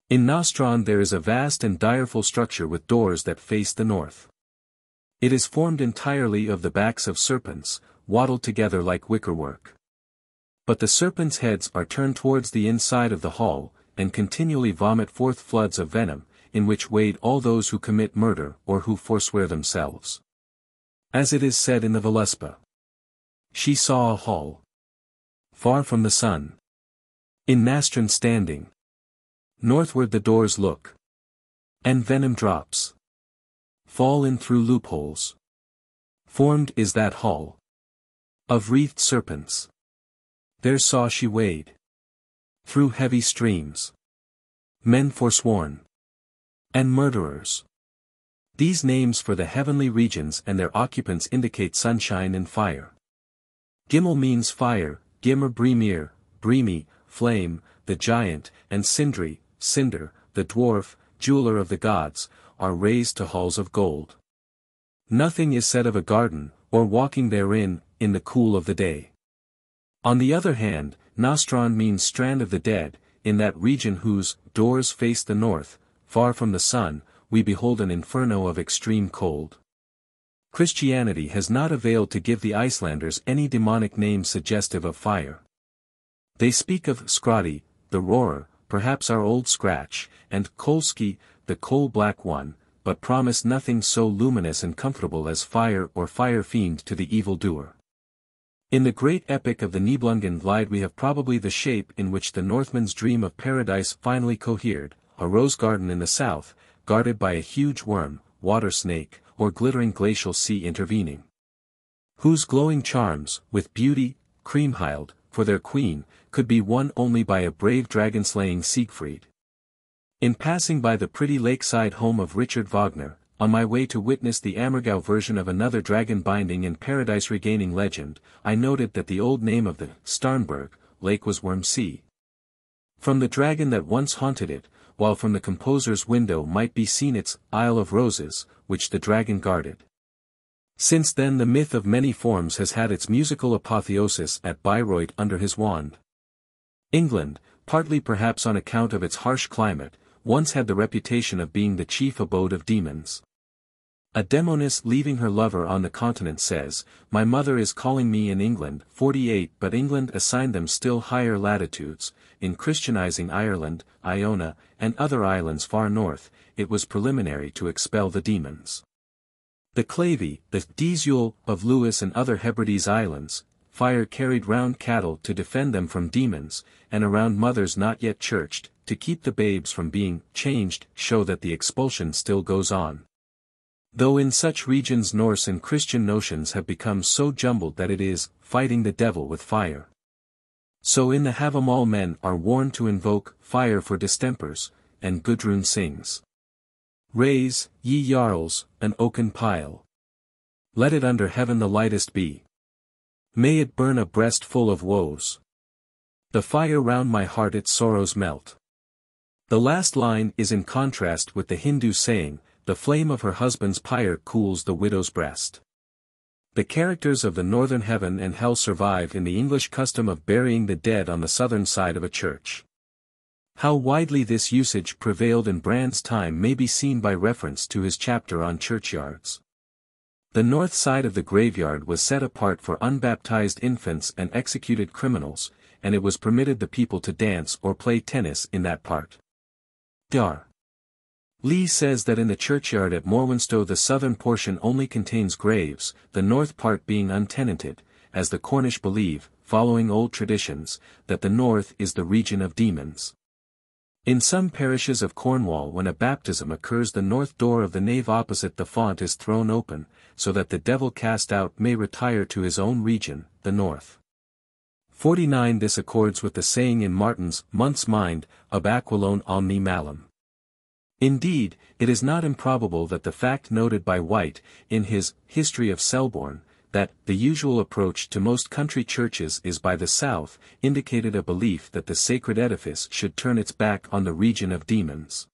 In Nostron there is a vast and direful structure with doors that face the north. It is formed entirely of the backs of serpents, waddled together like wickerwork. But the serpents' heads are turned towards the inside of the hall, and continually vomit forth floods of venom, in which wade all those who commit murder or who forswear themselves. As it is said in the Völuspa, she saw a hall far from the sun, in Nastran standing. Northward the doors look, and venom drops fall in through loopholes. Formed is that hall of wreathed serpents. There saw she wade through heavy streams men forsworn and murderers. These names for the heavenly regions and their occupants indicate sunshine and fire. Gimel means fire, Gimmer Brimir, Brimi, flame, the giant, and Sindri, cinder, the dwarf, jeweler of the gods, are raised to halls of gold. Nothing is said of a garden, or walking therein, in the cool of the day. On the other hand, Nostron means strand of the dead, in that region whose doors face the north, far from the sun, we behold an inferno of extreme cold. Christianity has not availed to give the Icelanders any demonic name suggestive of fire. They speak of Skadi, the roarer, perhaps our old Scratch, and Kolski, the coal-black one, but promise nothing so luminous and comfortable as fire or fire-fiend to the evildoer. In the great epic of the Nibelungen Lied we have probably the shape in which the Northman's dream of paradise finally cohered, a rose garden in the south, guarded by a huge worm, water snake, or glittering glacial sea intervening. Whose glowing charms, with beauty, Kriemhild, for their queen, could be won only by a brave dragon-slaying Siegfried. In passing by the pretty lakeside home of Richard Wagner, on my way to witness the Ammergau version of another dragon-binding and paradise-regaining legend, I noted that the old name of the Starnberg lake was Worm Sea. From the dragon that once haunted it, while from the composer's window might be seen its Isle of Roses, which the dragon guarded. Since then the myth of many forms has had its musical apotheosis at Bayreuth under his wand. England, partly perhaps on account of its harsh climate, once had the reputation of being the chief abode of demons. A demoness leaving her lover on the continent says, "My mother is calling me in England." 48 But England assigned them still higher latitudes. In Christianizing Ireland, Iona, and other islands far north, it was preliminary to expel the demons. The Clavey, the Desul of Lewis and other Hebrides islands, fire carried round cattle to defend them from demons, and around mothers not yet churched, to keep the babes from being changed, show that the expulsion still goes on. Though in such regions Norse and Christian notions have become so jumbled that it is fighting the devil with fire. So in the Havamal men are warned to invoke fire for distempers, and Gudrun sings, "Raise, ye jarls, an oaken pile. Let it under heaven the lightest be. May it burn a breast full of woes. The fire round my heart its sorrows melt. The last line is in contrast with the Hindu saying, the flame of her husband's pyre cools the widow's breast. The characters of the northern heaven and hell survive in the English custom of burying the dead on the southern side of a church. How widely this usage prevailed in Brand's time may be seen by reference to his chapter on churchyards. The north side of the graveyard was set apart for unbaptized infants and executed criminals, and it was permitted the people to dance or play tennis in that part. Dr. Lee says that in the churchyard at Morwenstow the southern portion only contains graves, the north part being untenanted, as the Cornish believe, following old traditions, that the north is the region of demons. In some parishes of Cornwall when a baptism occurs the north door of the nave opposite the font is thrown open, so that the devil cast out may retire to his own region, the north. 49 This accords with the saying in Martin's Month's Mind, Ab aquilone omni malum. Indeed, it is not improbable that the fact noted by White, in his History of Selborne, that the usual approach to most country churches is by the south, indicated a belief that the sacred edifice should turn its back on the region of demons.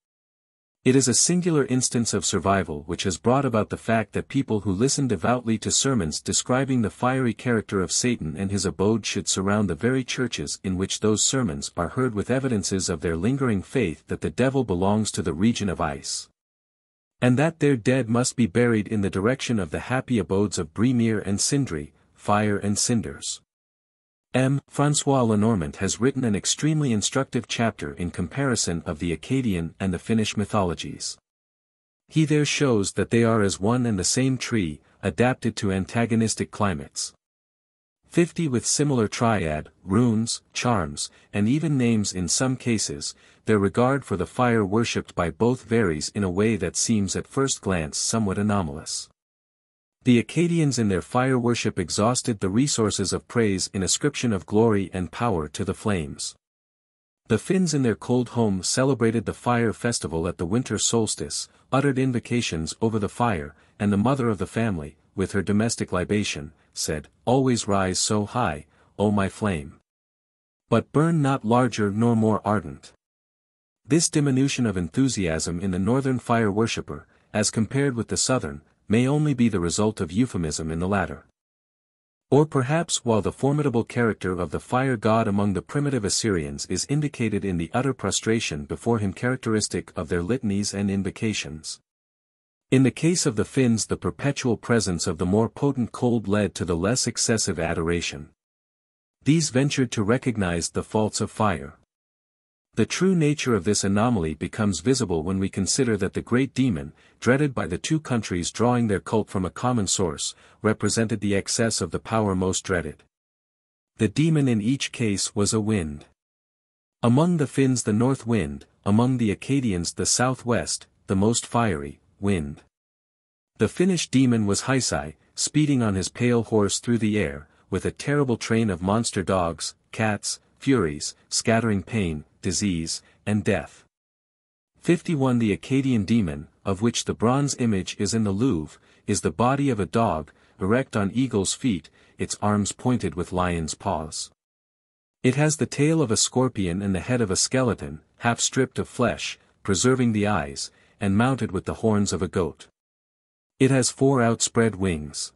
It is a singular instance of survival which has brought about the fact that people who listen devoutly to sermons describing the fiery character of Satan and his abode should surround the very churches in which those sermons are heard with evidences of their lingering faith that the devil belongs to the region of ice, and that their dead must be buried in the direction of the happy abodes of Bremere and Sindri, fire and cinders. M. François Lenormand has written an extremely instructive chapter in comparison of the Akkadian and the Finnish mythologies. He there shows that they are as one and the same tree, adapted to antagonistic climates. 50 With similar triad, runes, charms, and even names in some cases, their regard for the fire worshipped by both varies in a way that seems at first glance somewhat anomalous. The Akkadians in their fire worship exhausted the resources of praise in ascription of glory and power to the flames. The Finns in their cold home celebrated the fire festival at the winter solstice, uttered invocations over the fire, and the mother of the family, with her domestic libation, said, "Always rise so high, O my flame! But burn not larger nor more ardent." This diminution of enthusiasm in the northern fire worshipper, as compared with the southern, may only be the result of euphemism in the latter. Or perhaps while the formidable character of the fire god among the primitive Assyrians is indicated in the utter prostration before him characteristic of their litanies and invocations. In the case of the Finns the perpetual presence of the more potent cold led to the less excessive adoration. These ventured to recognize the faults of fire. The true nature of this anomaly becomes visible when we consider that the great demon, dreaded by the two countries drawing their cult from a common source, represented the excess of the power most dreaded. The demon in each case was a wind. Among the Finns the north wind, among the Akkadians the southwest, the most fiery, wind. The Finnish demon was Hysi, speeding on his pale horse through the air, with a terrible train of monster dogs, cats, furies, scattering pain, disease, and death. 51 The Akkadian demon, of which the bronze image is in the Louvre, is the body of a dog, erect on eagle's feet, its arms pointed with lion's paws. It has the tail of a scorpion and the head of a skeleton, half stripped of flesh, preserving the eyes, and mounted with the horns of a goat. It has 4 outspread wings.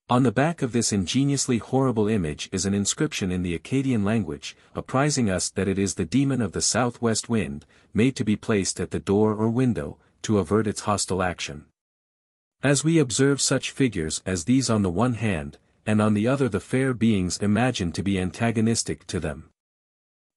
On the back of this ingeniously horrible image is an inscription in the Akkadian language, apprising us that it is the demon of the southwest wind, made to be placed at the door or window, to avert its hostile action. As we observe such figures as these on the one hand, and on the other the fair beings imagined to be antagonistic to them.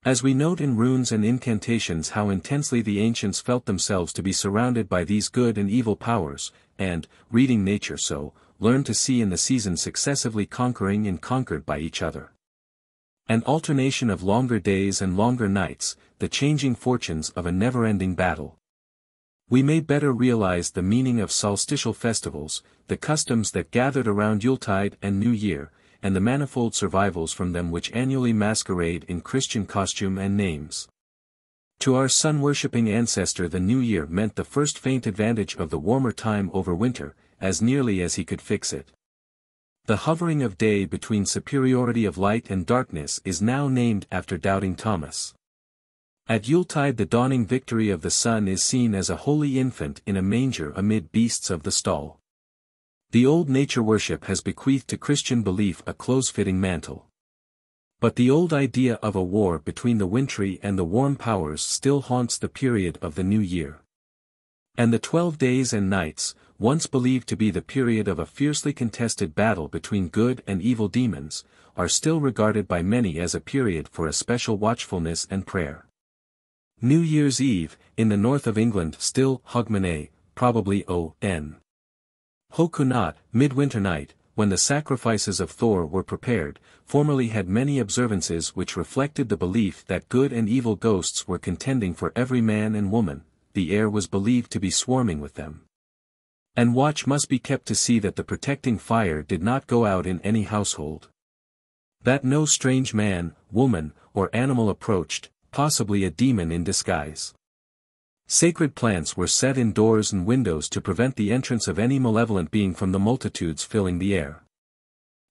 As we note in runes and incantations how intensely the ancients felt themselves to be surrounded by these good and evil powers, and, reading nature so, learn to see in the season successively conquering and conquered by each other. An alternation of longer days and longer nights, the changing fortunes of a never-ending battle. We may better realize the meaning of solstitial festivals, the customs that gathered around Yuletide and New Year, and the manifold survivals from them which annually masquerade in Christian costume and names. To our sun-worshipping ancestor the new year meant the first faint advantage of the warmer time over winter, as nearly as he could fix it. The hovering of day between superiority of light and darkness is now named after doubting Thomas. At Yuletide the dawning victory of the sun is seen as a holy infant in a manger amid beasts of the stall. The old nature worship has bequeathed to Christian belief a close-fitting mantle. But the old idea of a war between the wintry and the warm powers still haunts the period of the new year. And the 12 days and nights, once believed to be the period of a fiercely contested battle between good and evil demons, are still regarded by many as a period for a special watchfulness and prayer. New Year's Eve, in the north of England still Hogmanay, probably O.N. Hokunat, midwinter night, when the sacrifices of Thor were prepared, formerly had many observances which reflected the belief that good and evil ghosts were contending for every man and woman, the air was believed to be swarming with them. And watch must be kept to see that the protecting fire did not go out in any household. That no strange man, woman, or animal approached, possibly a demon in disguise. Sacred plants were set in doors and windows to prevent the entrance of any malevolent being from the multitudes filling the air.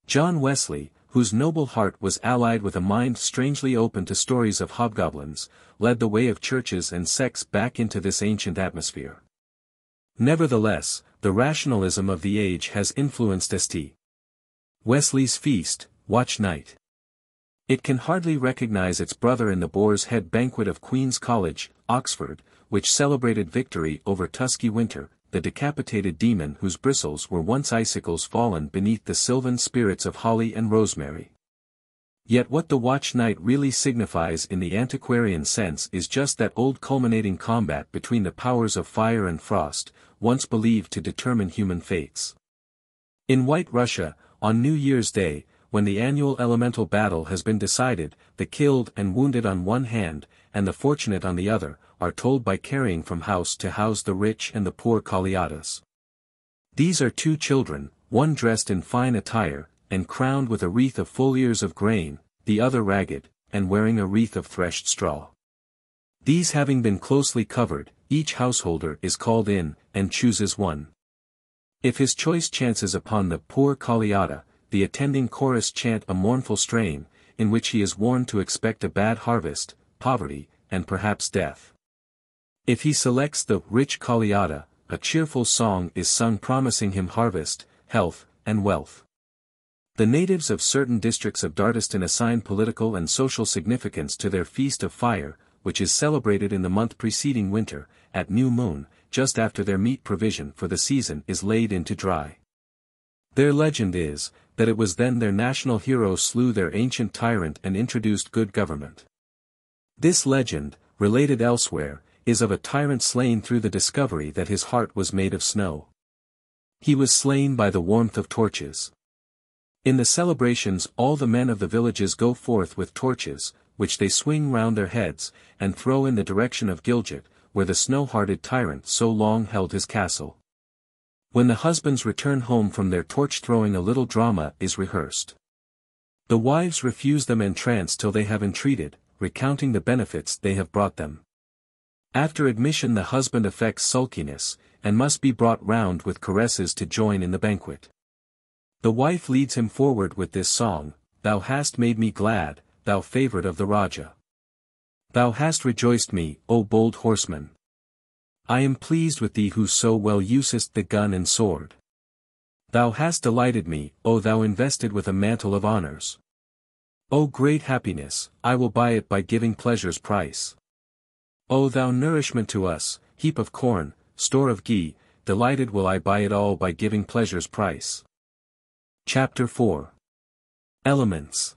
John Wesley, whose noble heart was allied with a mind strangely open to stories of hobgoblins, led the way of churches and sects back into this ancient atmosphere. Nevertheless, the rationalism of the age has influenced St. Wesley's feast, Watch Night. It can hardly recognize its brother in the Boar's Head banquet of Queen's College, Oxford, which celebrated victory over Tusky Winter, the decapitated demon whose bristles were once icicles fallen beneath the sylvan spirits of holly and rosemary. Yet what the Watch Night really signifies in the antiquarian sense is just that old culminating combat between the powers of fire and frost, once believed to determine human fates. In White Russia, on New Year's Day, when the annual elemental battle has been decided, the killed and wounded on one hand, and the fortunate on the other, are told by carrying from house to house the rich and the poor Kaliatas. These are two children, one dressed in fine attire, and crowned with a wreath of full ears of grain, the other ragged, and wearing a wreath of threshed straw. These having been closely covered, each householder is called in, and chooses one. If his choice chances upon the poor Kaliata, the attending chorus chant a mournful strain, in which he is warned to expect a bad harvest, poverty, and perhaps death. If he selects the rich Kaliata, a cheerful song is sung promising him harvest, health, and wealth. The natives of certain districts of Dardistan assign political and social significance to their Feast of Fire, which is celebrated in the month preceding winter, at new moon, just after their meat provision for the season is laid into dry. Their legend is, that it was then their national hero slew their ancient tyrant and introduced good government. This legend, related elsewhere, is of a tyrant slain through the discovery that his heart was made of snow. He was slain by the warmth of torches. In the celebrations all the men of the villages go forth with torches, which they swing round their heads, and throw in the direction of Gilgit, where the snow-hearted tyrant so long held his castle. When the husbands return home from their torch-throwing a little drama is rehearsed. The wives refuse them entranced till they have entreated, recounting the benefits they have brought them. After admission the husband affects sulkiness, and must be brought round with caresses to join in the banquet. The wife leads him forward with this song, Thou hast made me glad, thou favourite of the Raja. Thou hast rejoiced me, O bold horseman. I am pleased with thee who so well usest the gun and sword. Thou hast delighted me, O thou invested with a mantle of honours. O great happiness, I will buy it by giving pleasure's price. O thou nourishment to us, heap of corn, store of ghee, delighted will I buy it all by giving pleasure's price. Chapter 4. Elements.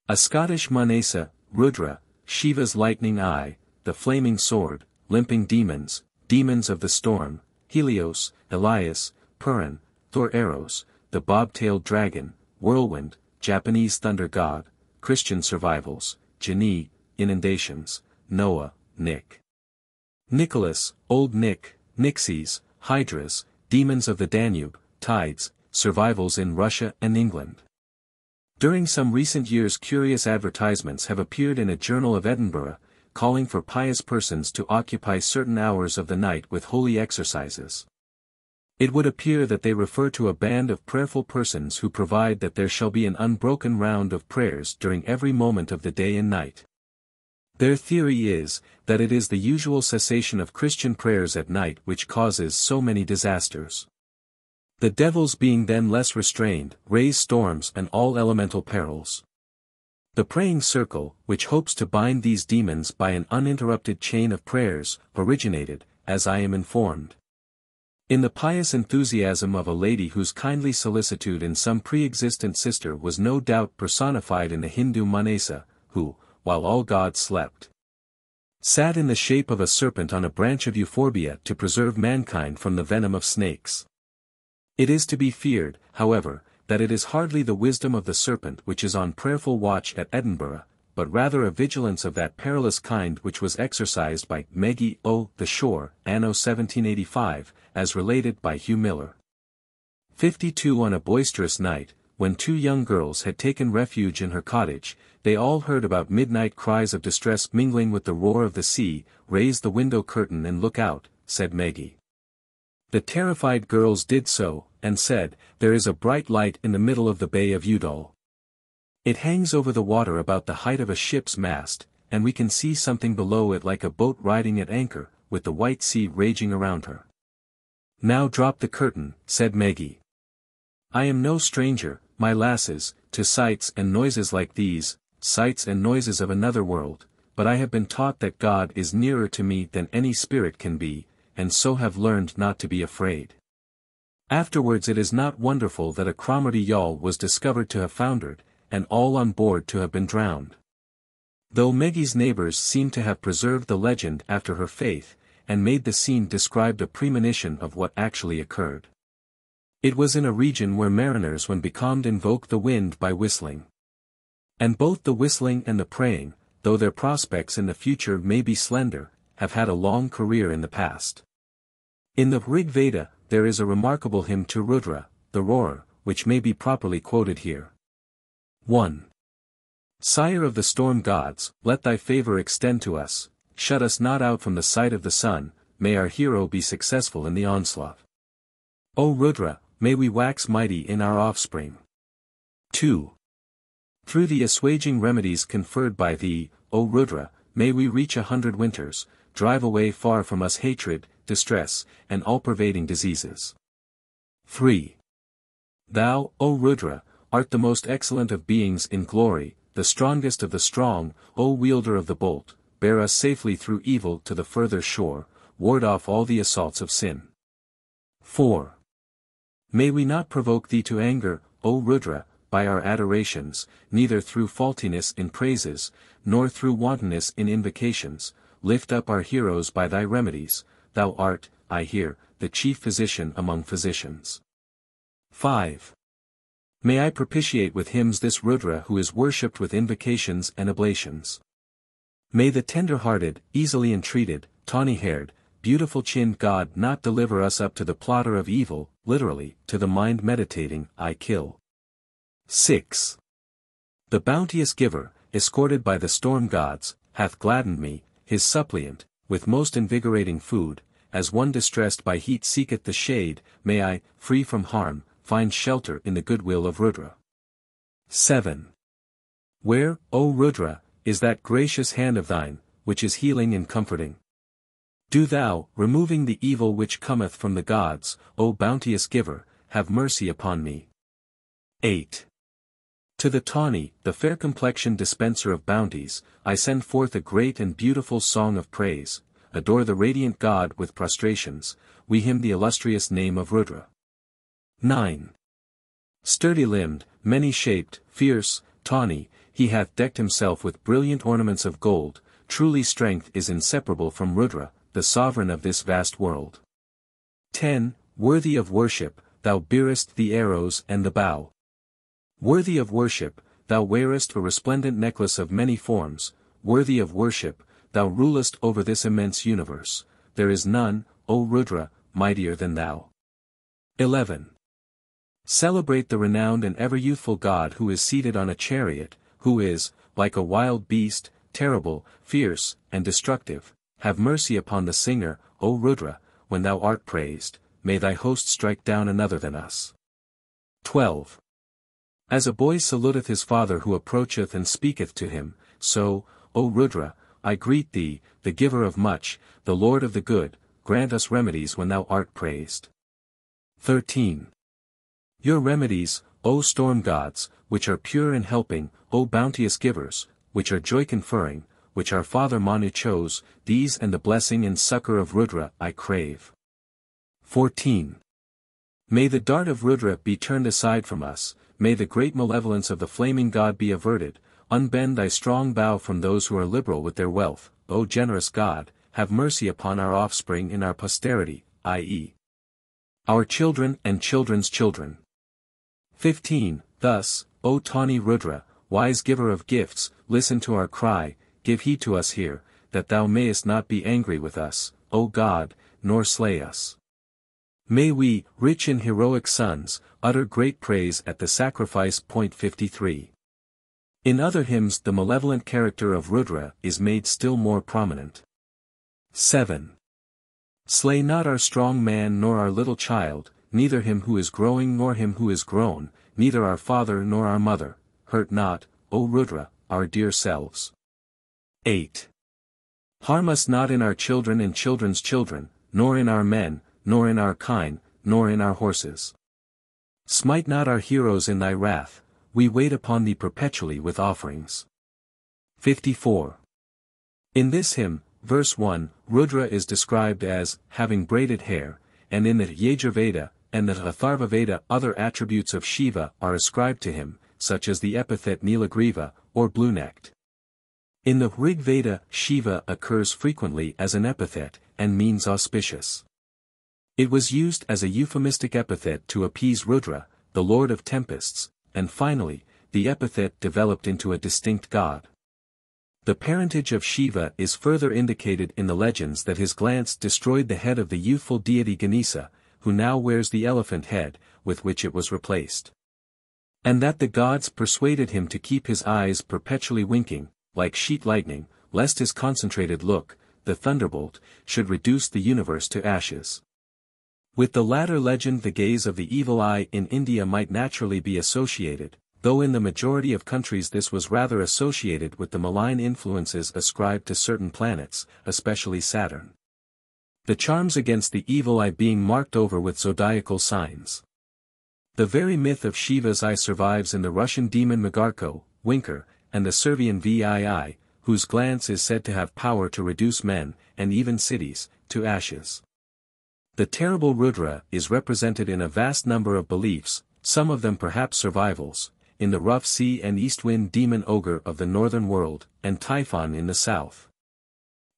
A Scottish Manasa, Rudra, Shiva's lightning eye, the flaming sword, limping demons, demons of the storm, Helios, Elias, Purin, Thor Eros, the bob-tailed dragon, whirlwind, Japanese thunder god, Christian survivals, Genie, inundations, Noah, Nick. Nicholas, Old Nick, Nixies, Hydras, demons of the Danube, tides, survivals in Russia and England. During some recent years curious advertisements have appeared in a journal of Edinburgh, calling for pious persons to occupy certain hours of the night with holy exercises. It would appear that they refer to a band of prayerful persons who provide that there shall be an unbroken round of prayers during every moment of the day and night. Their theory is, that it is the usual cessation of Christian prayers at night which causes so many disasters. The devils being then less restrained, raise storms and all elemental perils. The praying circle, which hopes to bind these demons by an uninterrupted chain of prayers, originated, as I am informed, in the pious enthusiasm of a lady whose kindly solicitude in some pre-existent sister was no doubt personified in the Hindu Manasa, who, while all gods slept, sat in the shape of a serpent on a branch of euphorbia to preserve mankind from the venom of snakes. It is to be feared, however, that it is hardly the wisdom of the serpent which is on prayerful watch at Edinburgh, but rather a vigilance of that perilous kind which was exercised by Meggie o' the Shore, anno 1785, as related by Hugh Miller. 52 On a boisterous night, when two young girls had taken refuge in her cottage, they all heard about midnight cries of distress mingling with the roar of the sea. Raise the window curtain and look out, said Meggie. The terrified girls did so, and said, There is a bright light in the middle of the Bay of Udall. It hangs over the water about the height of a ship's mast, and we can see something below it like a boat riding at anchor, with the white sea raging around her. Now drop the curtain, said Meggie. I am no stranger, my lasses, to sights and noises like these, sights and noises of another world, but I have been taught that God is nearer to me than any spirit can be, and so have learned not to be afraid. Afterwards it is not wonderful that a Cromarty yawl was discovered to have foundered, and all on board to have been drowned. Though Meggie's neighbors seem to have preserved the legend after her faith, and made the scene described a premonition of what actually occurred. It was in a region where mariners when becalmed invoke the wind by whistling. And both the whistling and the praying, though their prospects in the future may be slender, have had a long career in the past. In the Rig Veda, there is a remarkable hymn to Rudra, the roarer, which may be properly quoted here. 1. Sire of the storm gods, let thy favor extend to us, shut us not out from the sight of the sun, may our hero be successful in the onslaught. O Rudra, may we wax mighty in our offspring. 2. Through the assuaging remedies conferred by thee, O Rudra, may we reach 100 winters, drive away far from us hatred, distress, and all-pervading diseases. 3. Thou, O Rudra, art the most excellent of beings in glory, the strongest of the strong, O wielder of the bolt, bear us safely through evil to the further shore, ward off all the assaults of sin. 4. May we not provoke thee to anger, O Rudra, by our adorations, neither through faultiness in praises, nor through wantonness in invocations, lift up our heroes by thy remedies, thou art, I hear, the chief physician among physicians. 5. May I propitiate with hymns this Rudra who is worshipped with invocations and oblations. May the tender-hearted, easily entreated, tawny-haired, beautiful-chinned God not deliver us up to the plotter of evil, literally, to the mind meditating, I kill. 6. The bounteous giver, escorted by the storm gods, hath gladdened me, his suppliant, with most invigorating food, as one distressed by heat seeketh the shade, may I, free from harm, find shelter in the goodwill of Rudra. 7. Where, O Rudra, is that gracious hand of thine, which is healing and comforting? Do thou, removing the evil which cometh from the gods, O bounteous giver, have mercy upon me. 8. To the tawny, the fair-complexioned dispenser of bounties, I send forth a great and beautiful song of praise, adore the radiant God with prostrations, we hymn the illustrious name of Rudra. 9. Sturdy-limbed, many-shaped, fierce, tawny, he hath decked himself with brilliant ornaments of gold, truly strength is inseparable from Rudra, the sovereign of this vast world. 10. Worthy of worship, thou bearest the arrows and the bow. Worthy of worship, thou wearest a resplendent necklace of many forms, worthy of worship, thou rulest over this immense universe, there is none, O Rudra, mightier than thou. 11. Celebrate the renowned and ever-youthful God who is seated on a chariot, who is, like a wild beast, terrible, fierce, and destructive. Have mercy upon the singer, O Rudra, when thou art praised, may thy host strike down another than us. 12. As a boy saluteth his father who approacheth and speaketh to him, so, O Rudra, I greet thee, the giver of much, the Lord of the good, grant us remedies when thou art praised. 13. Your remedies, O storm gods, which are pure in helping, O bounteous givers, which are joy-conferring, which our father Manu chose, these and the blessing and succor of Rudra I crave. 14. May the dart of Rudra be turned aside from us, may the great malevolence of the flaming god be averted, unbend thy strong bow from those who are liberal with their wealth, O generous God, have mercy upon our offspring in our posterity, i.e. our children and children's children. 15. Thus, O tawny Rudra, wise giver of gifts, listen to our cry, give heed to us here, that thou mayest not be angry with us, O God, nor slay us. May we, rich in heroic sons, utter great praise at the sacrifice. 53. In other hymns the malevolent character of Rudra is made still more prominent. 7. Slay not our strong man nor our little child, neither him who is growing nor him who is grown, neither our father nor our mother, hurt not, O Rudra, our dear selves. 8. Harm us not in our children and children's children, nor in our men, nor in our kine, nor in our horses. Smite not our heroes in thy wrath, we wait upon thee perpetually with offerings. 54. In this hymn, verse 1, Rudra is described as having braided hair, and in the Yajurveda and the Atharvaveda other attributes of Shiva are ascribed to him, such as the epithet Nilagriva, or blue-necked. In the Rig Veda, Shiva occurs frequently as an epithet, and means auspicious. It was used as a euphemistic epithet to appease Rudra, the lord of tempests, and finally, the epithet developed into a distinct god. The parentage of Shiva is further indicated in the legends that his glance destroyed the head of the youthful deity Ganesha, who now wears the elephant head, with which it was replaced. And that the gods persuaded him to keep his eyes perpetually winking, like sheet lightning, lest his concentrated look, the thunderbolt, should reduce the universe to ashes. With the latter legend the gaze of the evil eye in India might naturally be associated, though in the majority of countries this was rather associated with the malign influences ascribed to certain planets, especially Saturn. The charms against the evil eye being marked over with zodiacal signs. The very myth of Shiva's eye survives in the Russian demon Magarko, Winker, and the Servian VII, whose glance is said to have power to reduce men, and even cities, to ashes. The terrible Rudra is represented in a vast number of beliefs, some of them perhaps survivals, in the rough sea and east wind demon ogre of the northern world, and Typhon in the south.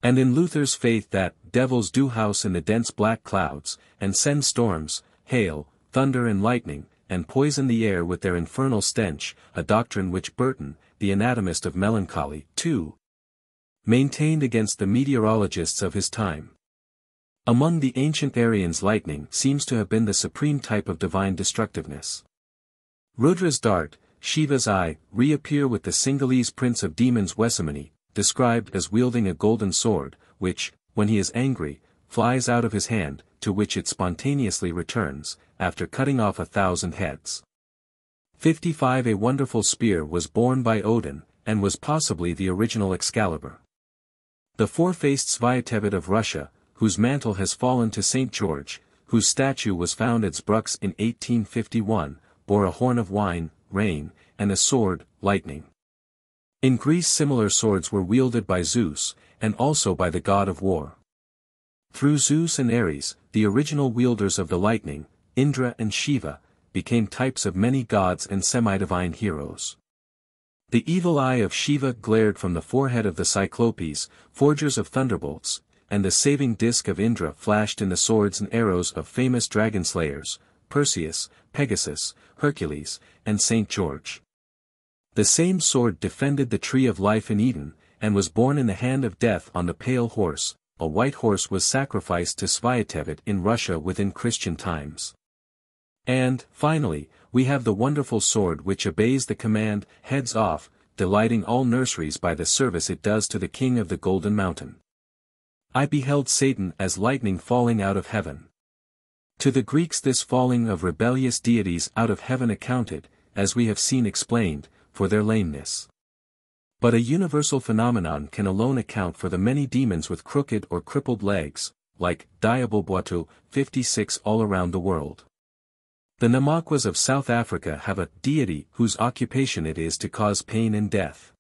And in Luther's faith that devils do house in the dense black clouds, and send storms, hail, thunder and lightning, and poison the air with their infernal stench, a doctrine which Burton, the anatomist of melancholy, too, maintained against the meteorologists of his time. Among the ancient Aryans lightning seems to have been the supreme type of divine destructiveness. Rudra's dart, Shiva's eye, reappear with the Sinhalese prince of demons Wesamuni, described as wielding a golden sword, which, when he is angry, flies out of his hand, to which it spontaneously returns, after cutting off 1,000 heads. 55. A wonderful spear was borne by Odin, and was possibly the original Excalibur. The four-faced Svyatevit of Russia, whose mantle has fallen to St. George, whose statue was found at Zbrucks in 1851, bore a horn of wine, rain, and a sword, lightning. In Greece similar swords were wielded by Zeus, and also by the god of war. Through Zeus and Ares, the original wielders of the lightning, Indra and Shiva, became types of many gods and semi-divine heroes. The evil eye of Shiva glared from the forehead of the Cyclopes, forgers of thunderbolts, and the saving disc of Indra flashed in the swords and arrows of famous dragon slayers, Perseus, Pegasus, Hercules, and St. George. The same sword defended the tree of life in Eden, and was borne in the hand of death on the pale horse. A white horse was sacrificed to Svyatevit in Russia within Christian times. And, finally, we have the wonderful sword which obeys the command, heads off, delighting all nurseries by the service it does to the king of the golden mountain. I beheld Satan as lightning falling out of heaven. To the Greeks this falling of rebellious deities out of heaven accounted, as we have seen explained, for their lameness. But a universal phenomenon can alone account for the many demons with crooked or crippled legs, like Diabolboitou, 56 all around the world. The Namaquas of South Africa have a deity whose occupation it is to cause pain and death.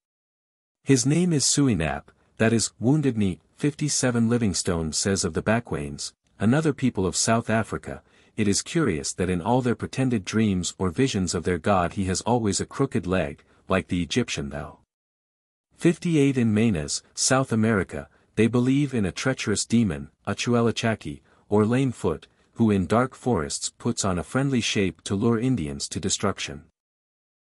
His name is Suinap, that is, Wounded Knee. 57 Livingstone says of the Bakwanes, another people of South Africa, it is curious that in all their pretended dreams or visions of their god he has always a crooked leg, like the Egyptian thou. 58 In Manas, South America, they believe in a treacherous demon, Achuelachaki, or lame foot, who in dark forests puts on a friendly shape to lure Indians to destruction.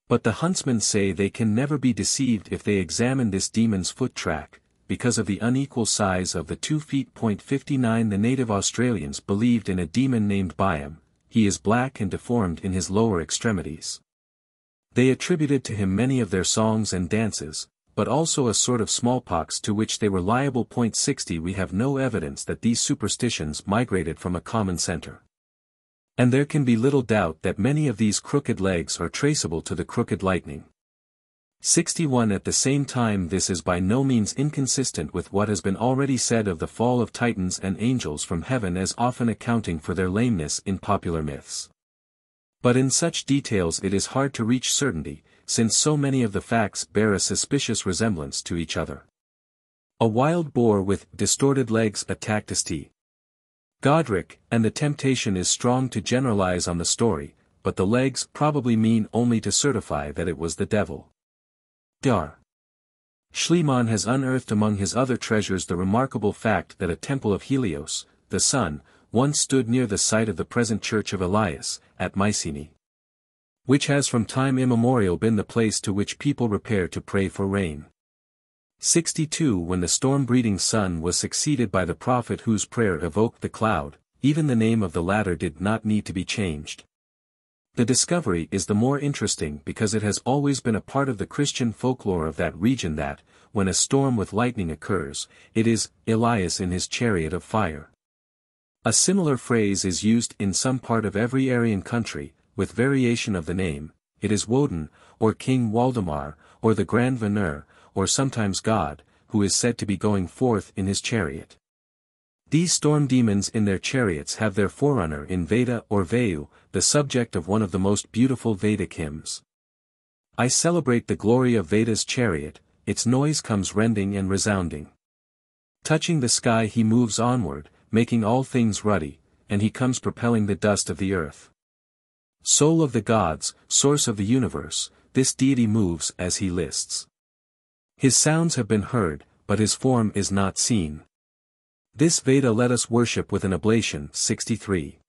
But the huntsmen say they can never be deceived if they examine this demon's foot track, because of the unequal size of the 2 feet. 59 The native Australians believed in a demon named Byam, he is black and deformed in his lower extremities. They attributed to him many of their songs and dances, but also a sort of smallpox to which they were liable. 60 We have no evidence that these superstitions migrated from a common center. And there can be little doubt that many of these crooked legs are traceable to the crooked lightning. 61 At the same time this is by no means inconsistent with what has been already said of the fall of titans and angels from heaven as often accounting for their lameness in popular myths. But in such details it is hard to reach certainty, since so many of the facts bear a suspicious resemblance to each other. A wild boar with distorted legs attacked St. Godric, and the temptation is strong to generalize on the story, but the legs probably mean only to certify that it was the devil. Dar. Schliemann has unearthed among his other treasures the remarkable fact that a temple of Helios, the sun, once stood near the site of the present church of Elias, at Mycenae, which has from time immemorial been the place to which people repair to pray for rain. 62 When the storm-breeding sun was succeeded by the prophet whose prayer evoked the cloud, even the name of the latter did not need to be changed. The discovery is the more interesting because it has always been a part of the Christian folklore of that region that, when a storm with lightning occurs, it is Elias in his chariot of fire. A similar phrase is used in some part of every Aryan country, with variation of the name, it is Woden, or King Waldemar, or the Grand Veneur, or sometimes God, who is said to be going forth in his chariot. These storm demons in their chariots have their forerunner in Veda or Vayu, the subject of one of the most beautiful Vedic hymns. I celebrate the glory of Veda's chariot, its noise comes rending and resounding. Touching the sky he moves onward, making all things ruddy, and he comes propelling the dust of the earth. Soul of the gods, source of the universe, this deity moves as he lists. His sounds have been heard, but his form is not seen. This Veda let us worship with an oblation. 63.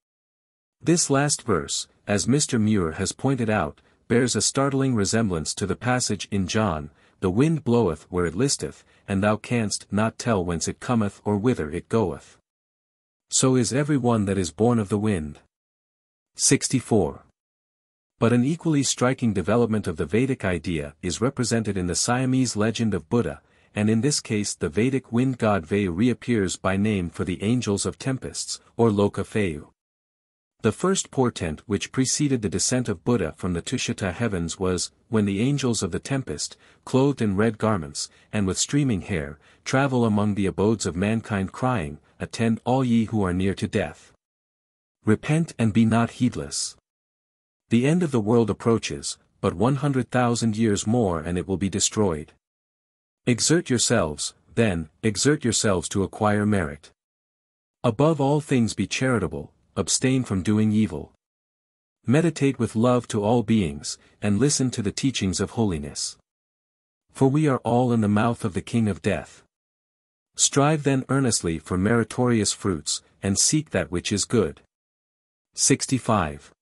This last verse, as Mr. Muir has pointed out, bears a startling resemblance to the passage in John, the wind bloweth where it listeth, and thou canst not tell whence it cometh or whither it goeth. So is every one that is born of the wind. 64. But an equally striking development of the Vedic idea is represented in the Siamese legend of Buddha, and in this case the Vedic wind god Vayu reappears by name for the angels of tempests, or Loka Vayu. The first portent which preceded the descent of Buddha from the Tushita heavens was, when the angels of the tempest, clothed in red garments, and with streaming hair, travel among the abodes of mankind crying, Attend all ye who are near to death. Repent and be not heedless. The end of the world approaches, but 100,000 years more and it will be destroyed. Exert yourselves, then, exert yourselves to acquire merit. Above all things be charitable, abstain from doing evil. Meditate with love to all beings, and listen to the teachings of holiness. For we are all in the mouth of the King of Death. Strive then earnestly for meritorious fruits, and seek that which is good. 65.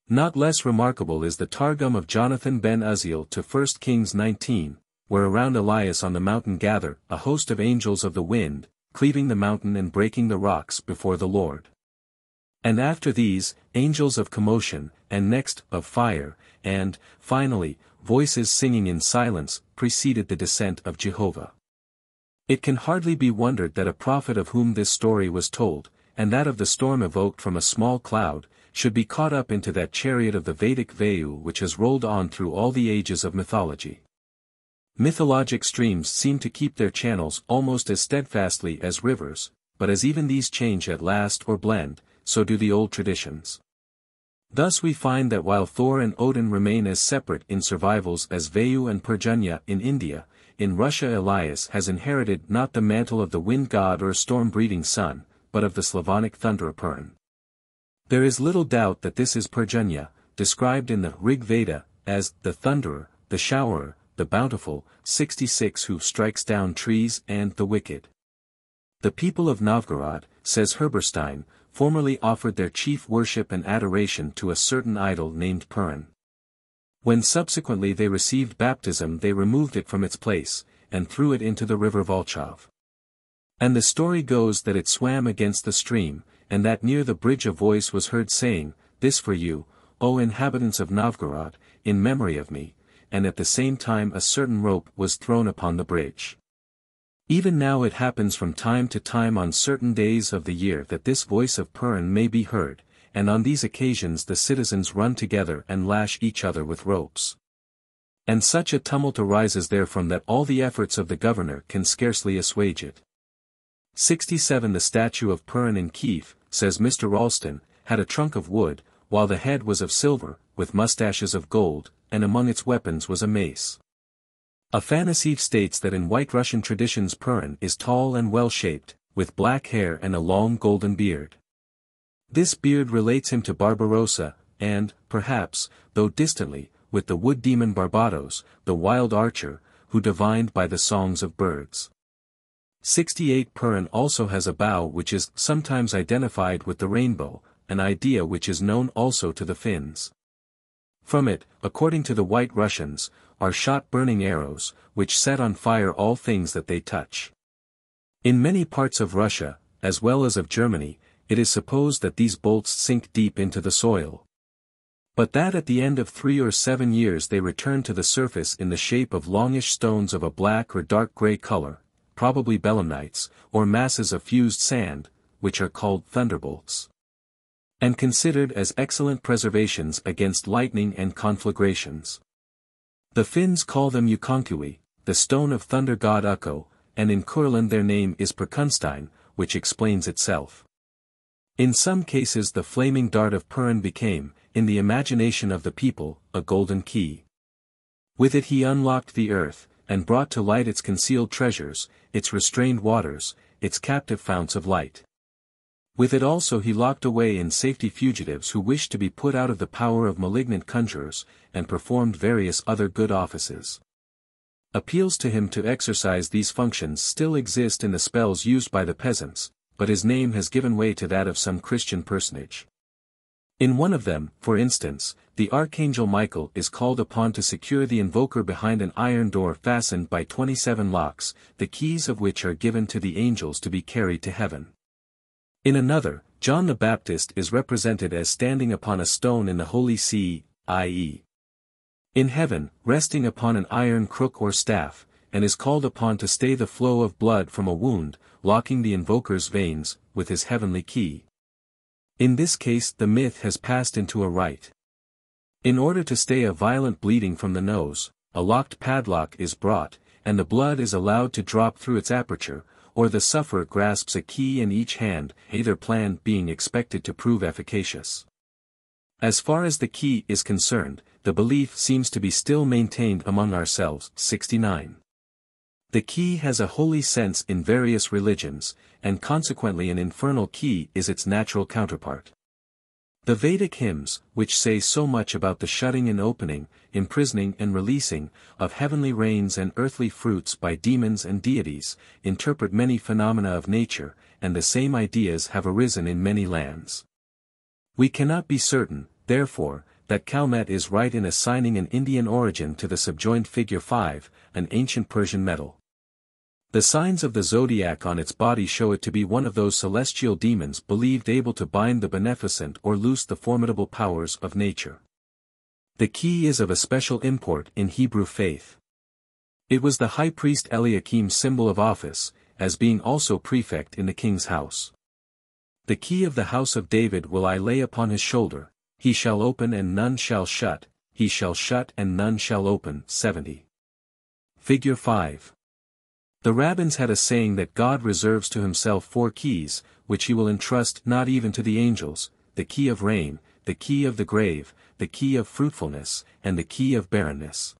Not less remarkable is the Targum of Jonathan ben Uzziel to 1 Kings 19, where around Elias on the mountain gather a host of angels of the wind, cleaving the mountain and breaking the rocks before the Lord. And after these, angels of commotion, and next, of fire, and, finally, voices singing in silence, preceded the descent of Jehovah. It can hardly be wondered that a prophet of whom this story was told, and that of the storm evoked from a small cloud, should be caught up into that chariot of the Vedic Vayu which has rolled on through all the ages of mythology. Mythologic streams seem to keep their channels almost as steadfastly as rivers, but as even these change at last or blend, so do the old traditions. Thus we find that while Thor and Odin remain as separate in survivals as Vayu and Perjanya in India, in Russia Elias has inherited not the mantle of the wind god or storm-breeding sun, but of the Slavonic thunderer Perun. There is little doubt that this is Perjanya, described in the Rig Veda as the thunderer, the showerer, the bountiful, 66 who strikes down trees and the wicked. The people of Novgorod, says Herberstein, formerly offered their chief worship and adoration to a certain idol named Perun. When subsequently they received baptism they removed it from its place, and threw it into the river Volchov. And the story goes that it swam against the stream, and that near the bridge a voice was heard saying, "This for you, O inhabitants of Novgorod, in memory of me," and at the same time a certain rope was thrown upon the bridge. Even now it happens from time to time on certain days of the year that this voice of Perun may be heard, and on these occasions the citizens run together and lash each other with ropes. And such a tumult arises therefrom that all the efforts of the governor can scarcely assuage it. 67 The statue of Perun in Kiev, says Mr. Ralston, had a trunk of wood, while the head was of silver, with mustaches of gold, and among its weapons was a mace. Afanasiev states that in White Russian traditions Perun is tall and well-shaped, with black hair and a long golden beard. This beard relates him to Barbarossa, and, perhaps, though distantly, with the wood demon Barbados, the wild archer, who divined by the songs of birds. 68 Perun also has a bow which is sometimes identified with the rainbow, an idea which is known also to the Finns. From it, according to the White Russians, are shot burning arrows, which set on fire all things that they touch. In many parts of Russia, as well as of Germany, it is supposed that these bolts sink deep into the soil. But that at the end of 3 or 7 years they return to the surface in the shape of longish stones of a black or dark grey color, probably belemnites, or masses of fused sand, which are called thunderbolts, and considered as excellent preservations against lightning and conflagrations. The Finns call them Ukonkui, the stone of thunder god Ukko, and in Kurland their name is Perkunstein, which explains itself. In some cases the flaming dart of Perun became, in the imagination of the people, a golden key. With it he unlocked the earth, and brought to light its concealed treasures, its restrained waters, its captive founts of light. With it also he locked away in safety fugitives who wished to be put out of the power of malignant conjurers, and performed various other good offices. Appeals to him to exercise these functions still exist in the spells used by the peasants, but his name has given way to that of some Christian personage. In one of them, for instance, the Archangel Michael is called upon to secure the invoker behind an iron door fastened by 27 locks, the keys of which are given to the angels to be carried to heaven. In another, John the Baptist is represented as standing upon a stone in the Holy See, i.e. in heaven, resting upon an iron crook or staff, and is called upon to stay the flow of blood from a wound, locking the invoker's veins, with his heavenly key. In this case the myth has passed into a rite. In order to stay a violent bleeding from the nose, a locked padlock is brought, and the blood is allowed to drop through its aperture, or the sufferer grasps a key in each hand, either plan being expected to prove efficacious. As far as the key is concerned, the belief seems to be still maintained among ourselves. 69. The key has a holy sense in various religions, and consequently an infernal key is its natural counterpart. The Vedic hymns, which say so much about the shutting and opening, imprisoning and releasing, of heavenly rains and earthly fruits by demons and deities, interpret many phenomena of nature, and the same ideas have arisen in many lands. We cannot be certain, therefore, that Calmet is right in assigning an Indian origin to the subjoined figure 5, an ancient Persian medal. The signs of the zodiac on its body show it to be one of those celestial demons believed able to bind the beneficent or loose the formidable powers of nature. The key is of a special import in Hebrew faith. It was the high priest Eliakim's symbol of office, as being also prefect in the king's house. The key of the house of David will I lay upon his shoulder, he shall open and none shall shut, he shall shut and none shall open. 70. Figure 5. The rabbins had a saying that God reserves to himself 4 keys, which he will entrust not even to the angels, the key of rain, the key of the grave, the key of fruitfulness, and the key of barrenness.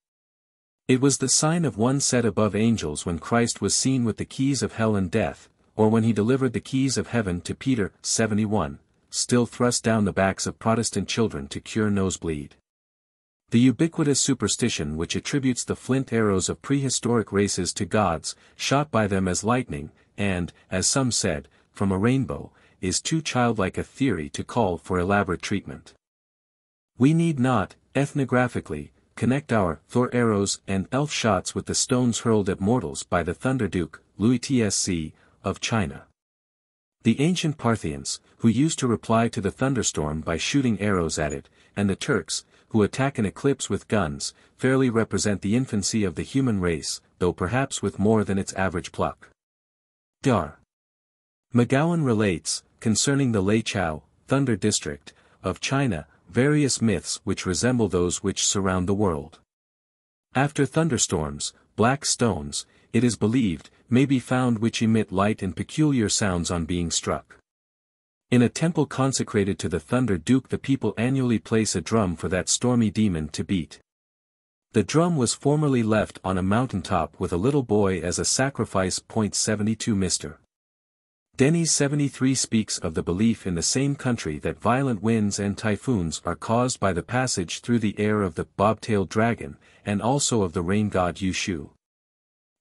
It was the sign of one set above angels when Christ was seen with the keys of hell and death, or when he delivered the keys of heaven to Peter. 71, still thrust down the backs of Protestant children to cure nosebleed. The ubiquitous superstition which attributes the flint arrows of prehistoric races to gods, shot by them as lightning, and, as some said, from a rainbow, is too childlike a theory to call for elaborate treatment. We need not, ethnographically, connect our Thor arrows and elf shots with the stones hurled at mortals by the Thunder Duke, Louis Tsc, of China. The ancient Parthians, who used to reply to the thunderstorm by shooting arrows at it, and the Turks, who attack an eclipse with guns, fairly represent the infancy of the human race, though perhaps with more than its average pluck. Dar. McGowan relates, concerning the Leichao, Thunder District, of China, various myths which resemble those which surround the world. After thunderstorms, black stones, it is believed, may be found which emit light and peculiar sounds on being struck. In a temple consecrated to the Thunder Duke the people annually place a drum for that stormy demon to beat. The drum was formerly left on a mountaintop with a little boy as a sacrifice. 72 Mr. Denny's 73 speaks of the belief in the same country that violent winds and typhoons are caused by the passage through the air of the bob-tailed dragon, and also of the rain god Yushu.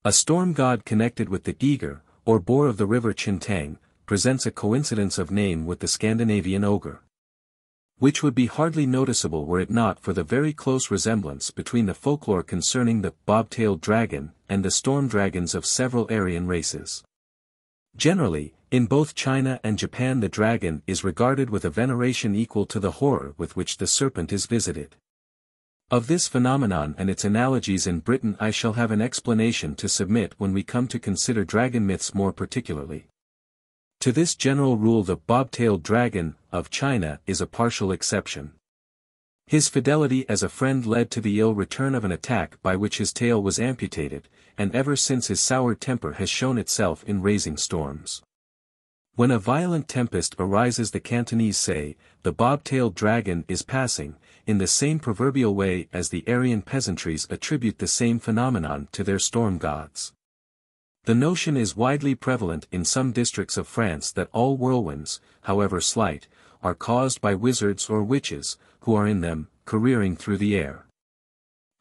A storm god connected with the Giger, or boar of the river Chintang, presents a coincidence of name with the Scandinavian ogre, which would be hardly noticeable were it not for the very close resemblance between the folklore concerning the bob-tailed dragon and the storm dragons of several Aryan races. Generally, in both China and Japan the dragon is regarded with a veneration equal to the horror with which the serpent is visited. Of this phenomenon and its analogies in Britain I shall have an explanation to submit when we come to consider dragon myths more particularly. To this general rule the bob-tailed dragon of China is a partial exception. His fidelity as a friend led to the ill return of an attack by which his tail was amputated, and ever since his sour temper has shown itself in raising storms. When a violent tempest arises the Cantonese say, the bob-tailed dragon is passing, in the same proverbial way as the Aryan peasantries attribute the same phenomenon to their storm gods. The notion is widely prevalent in some districts of France that all whirlwinds, however slight, are caused by wizards or witches, who are in them, careering through the air.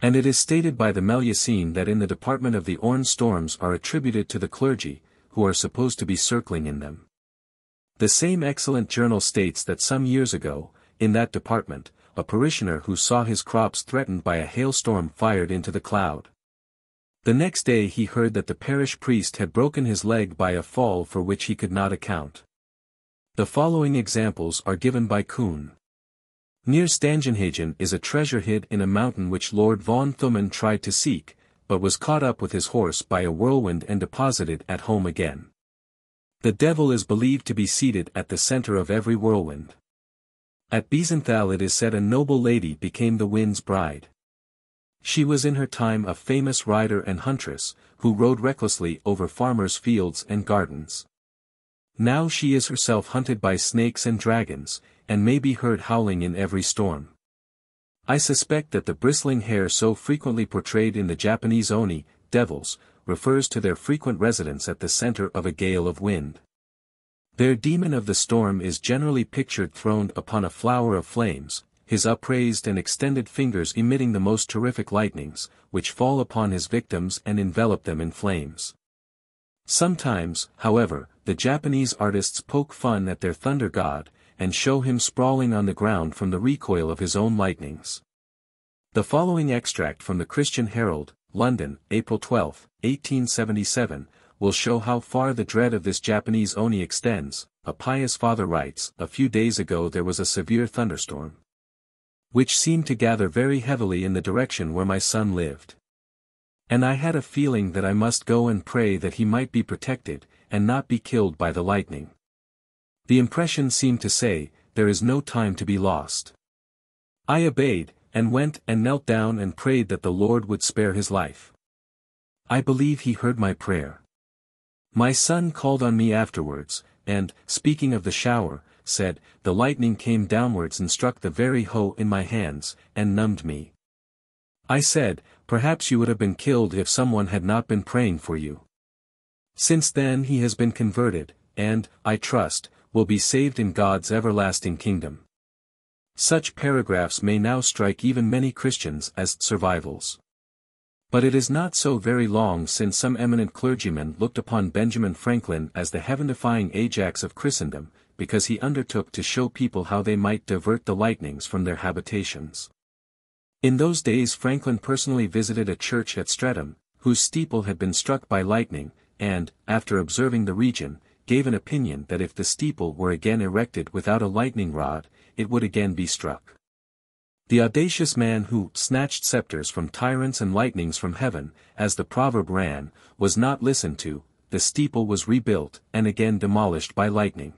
And it is stated by the Melusine that in the department of the Orne storms are attributed to the clergy, who are supposed to be circling in them. The same excellent journal states that some years ago, in that department, a parishioner who saw his crops threatened by a hailstorm fired into the cloud. The next day he heard that the parish priest had broken his leg by a fall for which he could not account. The following examples are given by Kuhn. Near Stangenhagen is a treasure hid in a mountain which Lord von Thummen tried to seek, but was caught up with his horse by a whirlwind and deposited at home again. The devil is believed to be seated at the center of every whirlwind. At Biesenthal it is said a noble lady became the wind's bride. She was in her time a famous rider and huntress, who rode recklessly over farmers' fields and gardens. Now she is herself hunted by snakes and dragons, and may be heard howling in every storm. I suspect that the bristling hair so frequently portrayed in the Japanese oni, devils, refers to their frequent residence at the center of a gale of wind. Their demon of the storm is generally pictured throned upon a flower of flames, his upraised and extended fingers emitting the most terrific lightnings, which fall upon his victims and envelop them in flames. Sometimes, however, the Japanese artists poke fun at their thunder god, and show him sprawling on the ground from the recoil of his own lightnings. The following extract from the Christian Herald, London, April 12, 1877, will show how far the dread of this Japanese oni extends. A pious father writes, "A few days ago there was a severe thunderstorm. which seemed to gather very heavily in the direction where my son lived. And I had a feeling that I must go and pray that he might be protected, and not be killed by the lightning. The impression seemed to say, there is no time to be lost. I obeyed, and went and knelt down and prayed that the Lord would spare his life. I believe he heard my prayer. My son called on me afterwards, and, speaking of the shower, said, the lightning came downwards and struck the very hoe in my hands, and numbed me. I said, perhaps you would have been killed if someone had not been praying for you. Since then he has been converted, and, I trust, will be saved in God's everlasting kingdom. Such paragraphs may now strike even many Christians as survivals. But it is not so very long since some eminent clergymen looked upon Benjamin Franklin as the heaven-defying Ajax of Christendom, because he undertook to show people how they might divert the lightnings from their habitations. In those days Franklin personally visited a church at Streatham, whose steeple had been struck by lightning, and, after observing the region, gave an opinion that if the steeple were again erected without a lightning rod, it would again be struck. The audacious man who snatched scepters from tyrants and lightnings from heaven, as the proverb ran, was not listened to, the steeple was rebuilt and again demolished by lightning.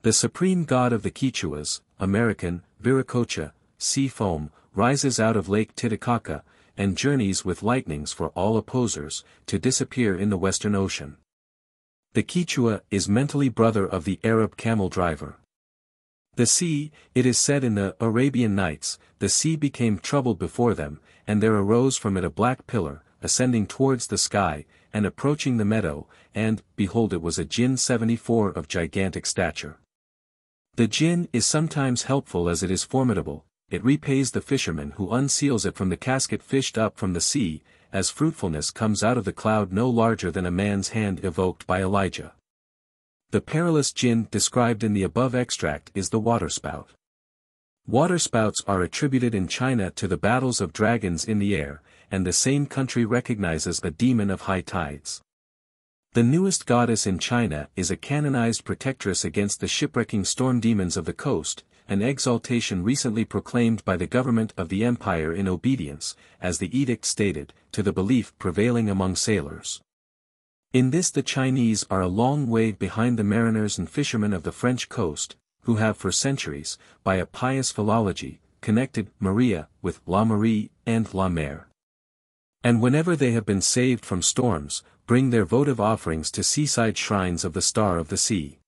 The supreme god of the Quichuas, American, Viracocha, sea foam, rises out of Lake Titicaca, and journeys with lightnings for all opposers, to disappear in the Western Ocean. The Quichua is mentally brother of the Arab camel driver. The sea, it is said in the Arabian Nights, the sea became troubled before them, and there arose from it a black pillar, ascending towards the sky, and approaching the meadow, and, behold, it was a jinn 74 of gigantic stature. The jinn is sometimes helpful as it is formidable, it repays the fisherman who unseals it from the casket fished up from the sea, as fruitfulness comes out of the cloud no larger than a man's hand evoked by Elijah. The perilous jinn described in the above extract is the waterspout. Waterspouts are attributed in China to the battles of dragons in the air, and the same country recognizes a demon of high tides. The newest goddess in China is a canonized protectress against the shipwrecking storm demons of the coast, an exaltation recently proclaimed by the government of the empire in obedience, as the edict stated, to the belief prevailing among sailors. In this the Chinese are a long way behind the mariners and fishermen of the French coast, who have for centuries, by a pious philology, connected Maria with La Marie and La Mer. And whenever they have been saved from storms, bring their votive offerings to seaside shrines of the Star of the Sea.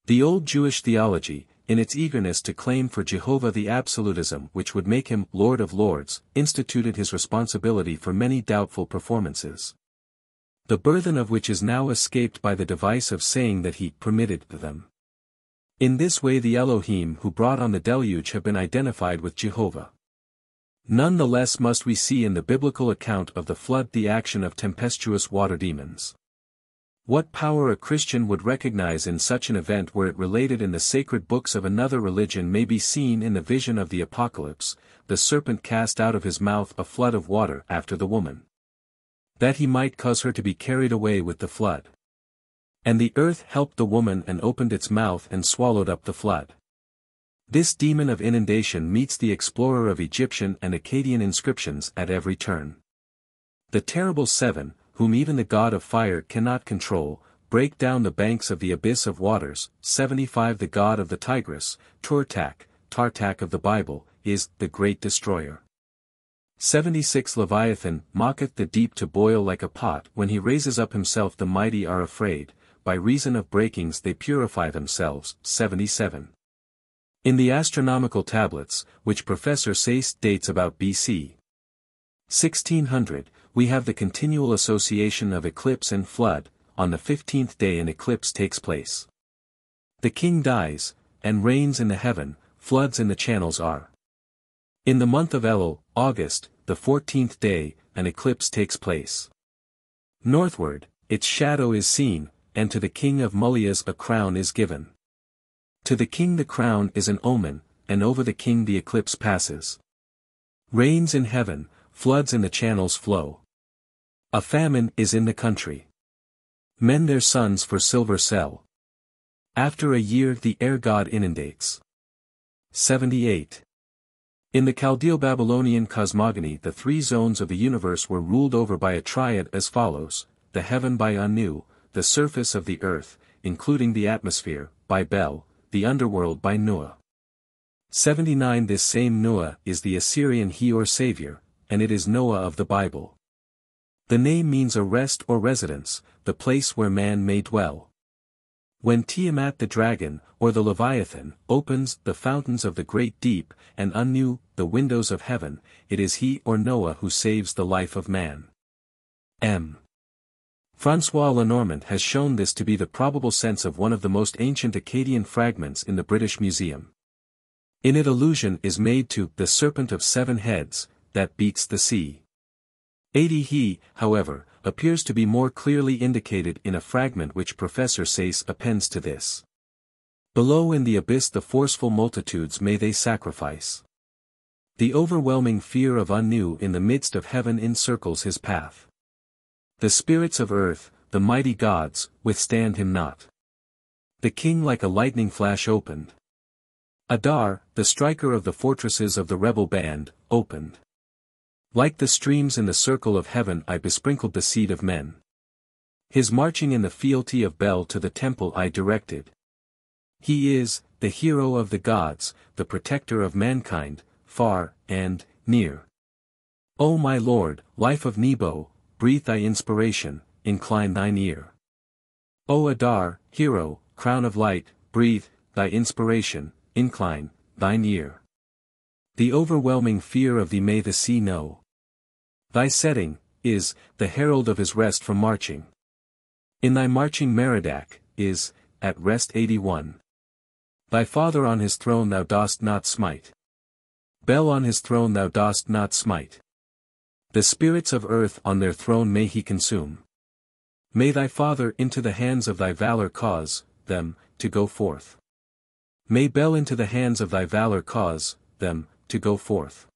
The old Jewish theology, in its eagerness to claim for Jehovah the absolutism which would make him Lord of Lords, instituted his responsibility for many doubtful performances. The burthen of which is now escaped by the device of saying that he permitted them. In this way the Elohim who brought on the deluge have been identified with Jehovah. None the less must we see in the biblical account of the flood the action of tempestuous water demons. What power a Christian would recognize in such an event were it related in the sacred books of another religion may be seen in the vision of the Apocalypse, the serpent cast out of his mouth a flood of water after the woman, that he might cause her to be carried away with the flood. And the earth helped the woman and opened its mouth and swallowed up the flood. This demon of inundation meets the explorer of Egyptian and Akkadian inscriptions at every turn. The terrible seven, whom even the god of fire cannot control, break down the banks of the abyss of waters. 75 The god of the Tigris, Tartak of the Bible, is the great destroyer. 76 Leviathan mocketh the deep to boil like a pot. When he raises up himself the mighty are afraid, by reason of breakings they purify themselves. 77. In the astronomical tablets, which Professor Sayce dates about B.C. 1600, we have the continual association of eclipse and flood. On the 15th day an eclipse takes place. The king dies, and reigns in the heaven, floods in the channels are. In the month of Elul, August, the 14th day, an eclipse takes place. Northward, its shadow is seen, and to the king of Mulias a crown is given. To the king the crown is an omen, and over the king the eclipse passes. Rains in heaven, floods in the channels flow. A famine is in the country. Men their sons for silver sell. After a year the air god inundates. 78. In the Chaldeo-Babylonian cosmogony the three zones of the universe were ruled over by a triad as follows: the heaven by Anu, the surface of the earth, including the atmosphere, by Bel, the underworld by Noah. 79 This same Noah is the Assyrian he or savior, and it is Noah of the Bible. The name means a rest or residence, the place where man may dwell. When Tiamat the dragon, or the Leviathan, opens the fountains of the great deep, and Anu, the windows of heaven, it is he or Noah who saves the life of man. M. François Lenormand has shown this to be the probable sense of one of the most ancient Akkadian fragments in the British Museum. In it allusion is made to the serpent of 7 heads, that beats the sea. He, however, appears to be more clearly indicated in a fragment which Professor Sayce appends to this. Below in the abyss the forceful multitudes may they sacrifice. The overwhelming fear of Anu in the midst of heaven encircles his path. The spirits of earth, the mighty gods, withstand him not. The king like a lightning flash opened. Adar, the striker of the fortresses of the rebel band, opened. Like the streams in the circle of heaven I besprinkled the seed of men. His marching in the fealty of Bel to the temple I directed. He is, the hero of the gods, the protector of mankind, far, and, near. O my Lord, life of Nebo, breathe thy inspiration, incline thine ear. O Adar, hero, crown of light, breathe, thy inspiration, incline, thine ear. The overwhelming fear of thee may the sea know. Thy setting, is, the herald of his rest from marching. In thy marching Merodach, is, at rest 81. Thy father on his throne thou dost not smite. Bel on his throne thou dost not smite. The spirits of earth on their throne may he consume. May thy father into the hands of thy valor cause, them, to go forth. May Bel into the hands of thy valor cause, them, to go forth.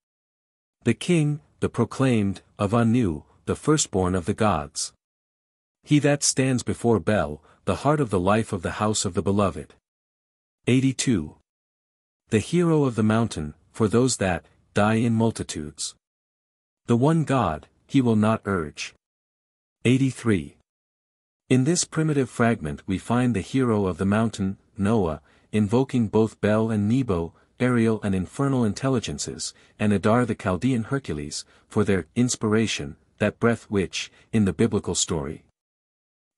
The king, the proclaimed, of Anu, the firstborn of the gods. He that stands before Bel, the heart of the life of the house of the beloved. 82. The hero of the mountain, for those that, die in multitudes. The one God, he will not urge. 83. In this primitive fragment we find the hero of the mountain, Noah, invoking both Bel and Nebo, aerial and infernal intelligences, and Adar the Chaldean Hercules, for their inspiration, that breath which, in the biblical story,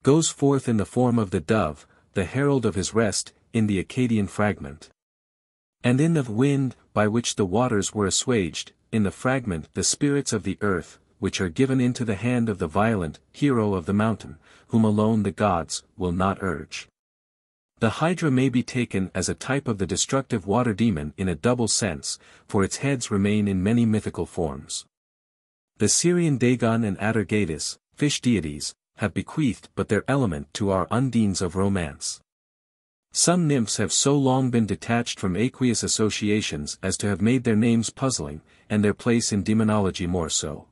goes forth in the form of the dove, the herald of his rest, in the Akkadian fragment. And in the wind, by which the waters were assuaged, in the fragment the spirits of the earth, which are given into the hand of the violent, hero of the mountain, whom alone the gods, will not urge. The Hydra may be taken as a type of the destructive water demon in a double sense, for its heads remain in many mythical forms. The Syrian Dagon and Atargatis, fish deities, have bequeathed but their element to our undines of romance. Some nymphs have so long been detached from aqueous associations as to have made their names puzzling, and their place in demonology more so.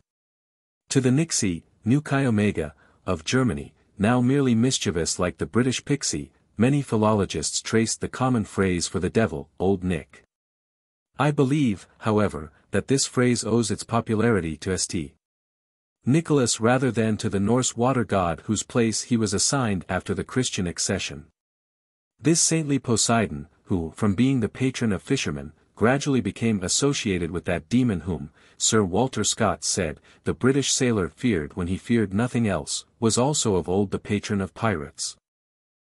To the Nixie, New Chi Omega, of Germany, now merely mischievous like the British pixie, many philologists traced the common phrase for the devil, Old Nick. I believe, however, that this phrase owes its popularity to St. Nicholas rather than to the Norse water god whose place he was assigned after the Christian accession. This saintly Poseidon, who, from being the patron of fishermen, gradually became associated with that demon whom, Sir Walter Scott said, the British sailor feared when he feared nothing else, was also of old the patron of pirates.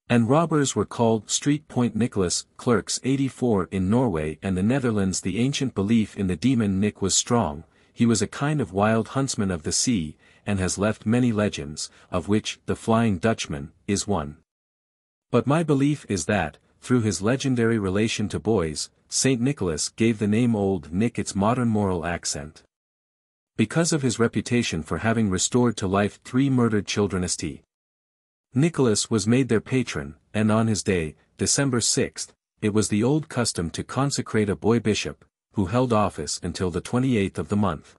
And robbers were called Street Point Nicholas, clerks 84 in Norway and the Netherlands. The ancient belief in the demon Nick was strong, he was a kind of wild huntsman of the sea, and has left many legends, of which the Flying Dutchman is one. But my belief is that, through his legendary relation to boys, St. Nicholas gave the name Old Nick its modern moral accent. Because of his reputation for having restored to life 3 murdered children, St. Nicholas was made their patron, and on his day, December 6, it was the old custom to consecrate a boy bishop, who held office until the 28th of the month.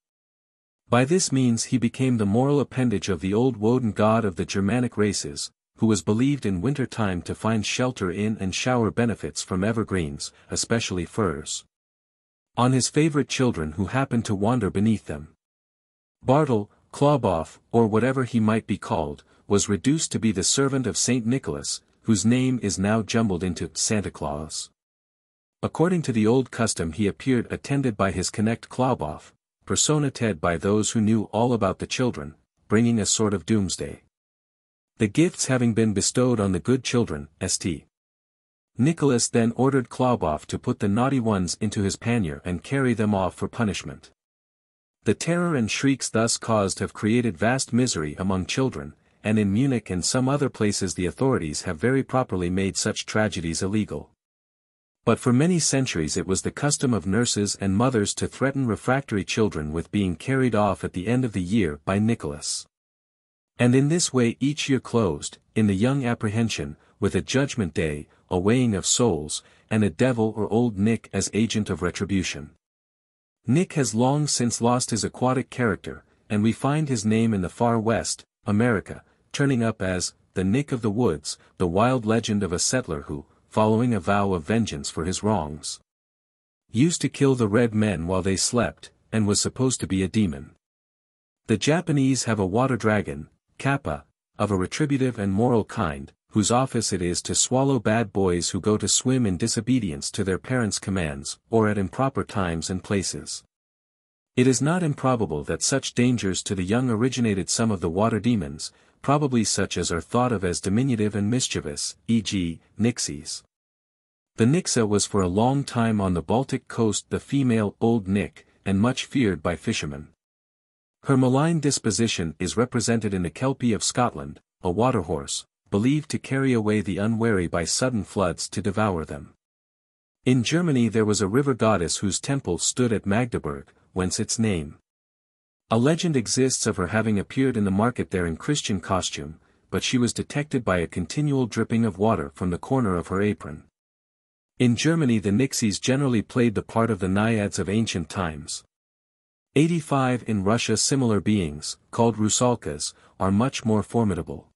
By this means he became the moral appendage of the old Woden god of the Germanic races, who was believed in winter time to find shelter in and shower benefits from evergreens, especially firs. on his favorite children who happened to wander beneath them. Bartle, Clawboff, or whatever he might be called, was reduced to be the servant of Saint Nicholas, whose name is now jumbled into Santa Claus. According to the old custom he appeared attended by his connect Clawboff, personated by those who knew all about the children, bringing a sort of doomsday. The gifts having been bestowed on the good children, St. Nicholas then ordered Clawboff to put the naughty ones into his pannier and carry them off for punishment. The terror and shrieks thus caused have created vast misery among children, and in Munich and some other places the authorities have very properly made such tragedies illegal. But for many centuries it was the custom of nurses and mothers to threaten refractory children with being carried off at the end of the year by Nicholas. And in this way each year closed, in the young apprehension, with a judgment day, a weighing of souls, and a devil or old Nick as agent of retribution. Nick has long since lost his aquatic character, and we find his name in the far west, America, turning up as, the Nick of the Woods, the wild legend of a settler who, following a vow of vengeance for his wrongs, used to kill the red men while they slept, and was supposed to be a demon. The Japanese have a water dragon, Kappa, of a retributive and moral kind, whose office it is to swallow bad boys who go to swim in disobedience to their parents' commands, or at improper times and places. It is not improbable that such dangers to the young originated some of the water demons, probably such as are thought of as diminutive and mischievous, e.g., nixies. The nixa was for a long time on the Baltic coast the female Old Nick, and much feared by fishermen. Her malign disposition is represented in the Kelpie of Scotland, a waterhorse, believed to carry away the unwary by sudden floods to devour them. In Germany there was a river goddess whose temple stood at Magdeburg, whence its name. A legend exists of her having appeared in the market there in Christian costume, but she was detected by a continual dripping of water from the corner of her apron. In Germany the nixies generally played the part of the naiads of ancient times. 85 In Russia similar beings, called rusalkas, are much more formidable.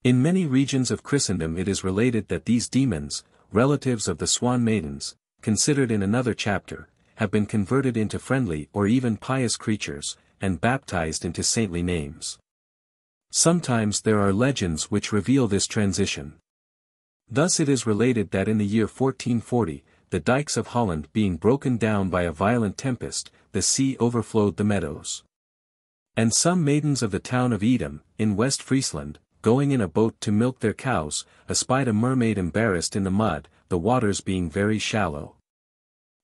In many regions of Christendom it is related that these demons, relatives of the swan maidens, considered in another chapter, have been converted into friendly or even pious creatures, and baptized into saintly names. Sometimes there are legends which reveal this transition. Thus it is related that in the year 1440, the dikes of Holland being broken down by a violent tempest, the sea overflowed the meadows. And some maidens of the town of Edam, in West Friesland, going in a boat to milk their cows, espied a mermaid embarrassed in the mud, the waters being very shallow.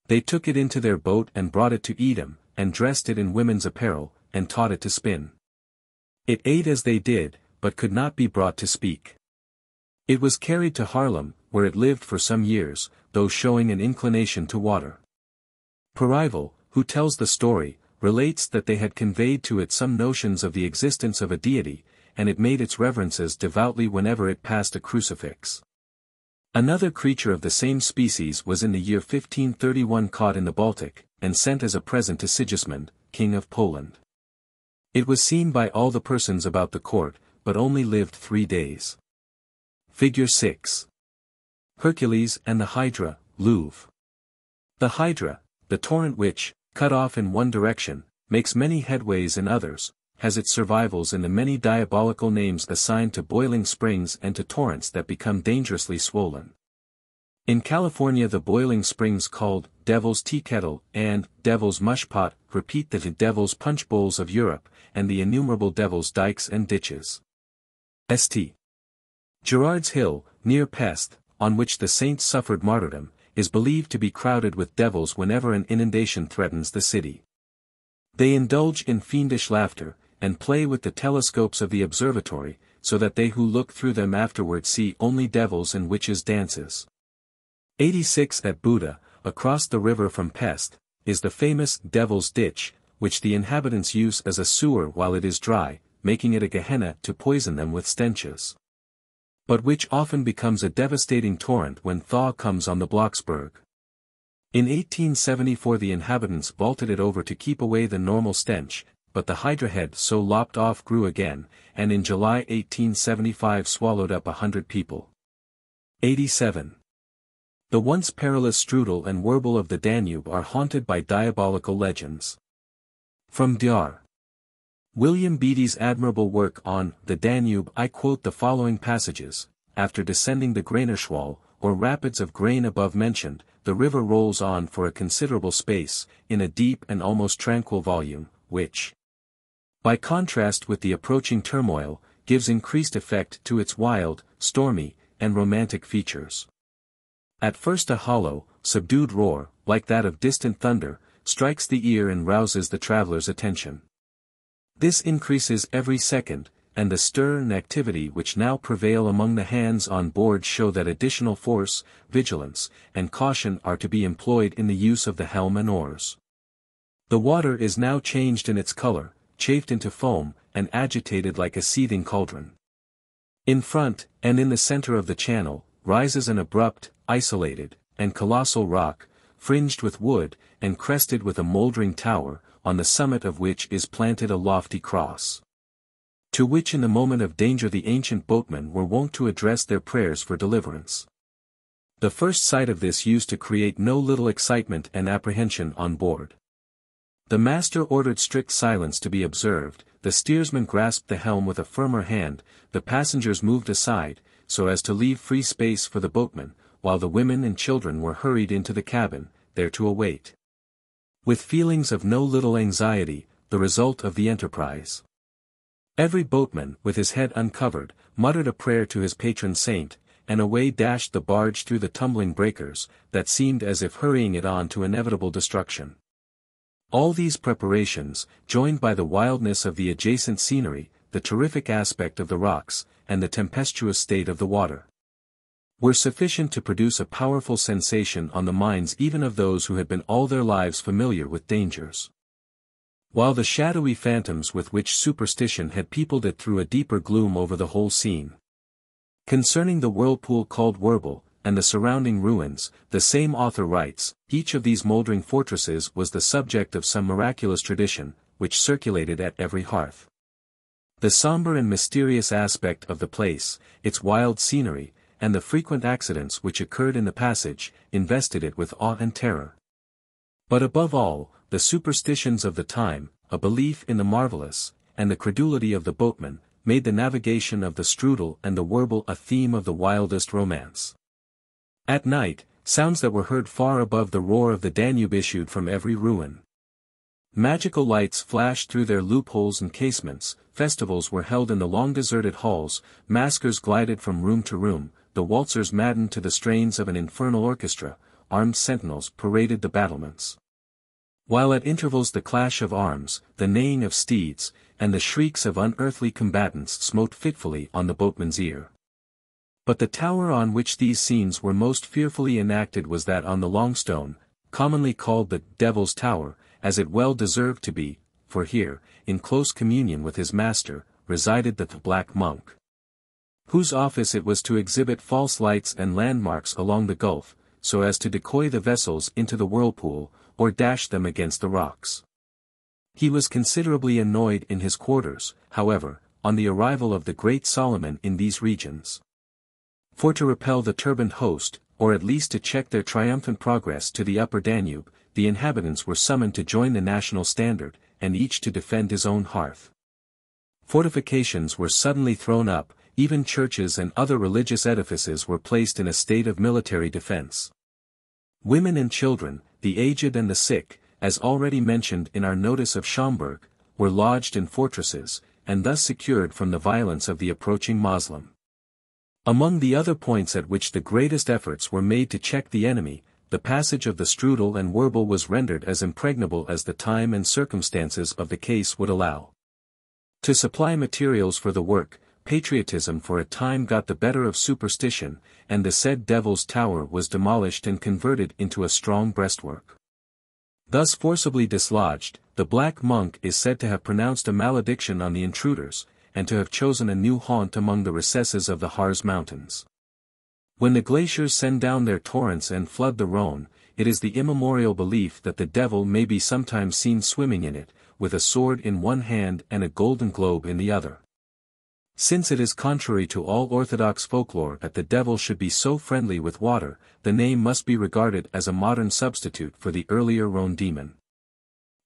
They took it into their boat and brought it to Edam, and dressed it in women's apparel, and taught it to spin. It ate as they did, but could not be brought to speak. It was carried to Haarlem, where it lived for some years, though showing an inclination to water. Perival, who tells the story, relates that they had conveyed to it some notions of the existence of a deity, and it made its reverences devoutly whenever it passed a crucifix. Another creature of the same species was in the year 1531 caught in the Baltic, and sent as a present to Sigismund, king of Poland. It was seen by all the persons about the court, but only lived 3 days. Figure 6. Hercules and the Hydra, Louvre. The Hydra, the torrent which, cut off in one direction, makes many headways in others, has its survivals in the many diabolical names assigned to boiling springs and to torrents that become dangerously swollen. In California the boiling springs called Devil's Tea Kettle and Devil's Mushpot repeat the Devil's Punch Bowls of Europe, and the innumerable Devil's Dikes and Ditches. St. Gerard's Hill, near Pest, on which the saints suffered martyrdom, is believed to be crowded with devils whenever an inundation threatens the city. They indulge in fiendish laughter, and play with the telescopes of the observatory, so that they who look through them afterward see only devils and witches' dances. 86 At Buda, across the river from Pest, is the famous Devil's Ditch, which the inhabitants use as a sewer while it is dry, making it a Gehenna to poison them with stenches. But which often becomes a devastating torrent when thaw comes on the Blocksberg. In 1874 the inhabitants vaulted it over to keep away the normal stench, but the hydra head so lopped off grew again, and in July 1875 swallowed up 100 people. 87. The once perilous strudel and warble of the Danube are haunted by diabolical legends. From Dr. William Beattie's admirable work on The Danube I quote the following passages: after descending the Grainerschwall, or rapids of grain above mentioned, the river rolls on for a considerable space, in a deep and almost tranquil volume, which, by contrast with the approaching turmoil, gives increased effect to its wild, stormy, and romantic features. At first a hollow, subdued roar, like that of distant thunder, strikes the ear and rouses the traveler's attention. This increases every second, and the stir and activity which now prevail among the hands on board show that additional force, vigilance, and caution are to be employed in the use of the helm and oars. The water is now changed in its color, chafed into foam, and agitated like a seething cauldron. In front, and in the center of the channel, rises an abrupt, isolated, and colossal rock, fringed with wood, and crested with a mouldering tower, on the summit of which is planted a lofty cross, to which in the moment of danger the ancient boatmen were wont to address their prayers for deliverance. The first sight of this used to create no little excitement and apprehension on board. The master ordered strict silence to be observed, the steersman grasped the helm with a firmer hand, the passengers moved aside, so as to leave free space for the boatmen, while the women and children were hurried into the cabin, there to await, with feelings of no little anxiety, the result of the enterprise. Every boatman, with his head uncovered, muttered a prayer to his patron saint, and away dashed the barge through the tumbling breakers, that seemed as if hurrying it on to inevitable destruction. All these preparations, joined by the wildness of the adjacent scenery, the terrific aspect of the rocks, and the tempestuous state of the water, were sufficient to produce a powerful sensation on the minds even of those who had been all their lives familiar with dangers. While the shadowy phantoms with which superstition had peopled it threw a deeper gloom over the whole scene. Concerning the whirlpool called Werble, and the surrounding ruins, the same author writes, each of these mouldering fortresses was the subject of some miraculous tradition, which circulated at every hearth. The somber and mysterious aspect of the place, its wild scenery, and the frequent accidents which occurred in the passage, invested it with awe and terror. But above all, the superstitions of the time, a belief in the marvelous, and the credulity of the boatmen, made the navigation of the strudel and the warble a theme of the wildest romance. At night, sounds that were heard far above the roar of the Danube issued from every ruin. Magical lights flashed through their loopholes and casements, festivals were held in the long deserted halls, maskers glided from room to room, the waltzers maddened to the strains of an infernal orchestra, armed sentinels paraded the battlements. While at intervals the clash of arms, the neighing of steeds, and the shrieks of unearthly combatants smote fitfully on the boatman's ear. But the tower on which these scenes were most fearfully enacted was that on the Longstone, commonly called the Devil's Tower, as it well deserved to be, for here, in close communion with his master, resided the Black Monk, whose office it was to exhibit false lights and landmarks along the gulf, so as to decoy the vessels into the whirlpool, or dash them against the rocks. He was considerably annoyed in his quarters, however, on the arrival of the great Solomon in these regions. For to repel the turbaned host, or at least to check their triumphant progress to the upper Danube, the inhabitants were summoned to join the national standard, and each to defend his own hearth. Fortifications were suddenly thrown up, even churches and other religious edifices were placed in a state of military defense. Women and children, the aged and the sick, as already mentioned in our notice of Schomberg, were lodged in fortresses, and thus secured from the violence of the approaching Moslem. Among the other points at which the greatest efforts were made to check the enemy, the passage of the Strudel and Werble was rendered as impregnable as the time and circumstances of the case would allow. To supply materials for the work, patriotism for a time got the better of superstition, and the said Devil's Tower was demolished and converted into a strong breastwork. Thus forcibly dislodged, the Black Monk is said to have pronounced a malediction on the intruders, and to have chosen a new haunt among the recesses of the Harz Mountains. When the glaciers send down their torrents and flood the Rhone, it is the immemorial belief that the devil may be sometimes seen swimming in it, with a sword in one hand and a golden globe in the other. Since it is contrary to all orthodox folklore that the devil should be so friendly with water, the name must be regarded as a modern substitute for the earlier Rhone demon.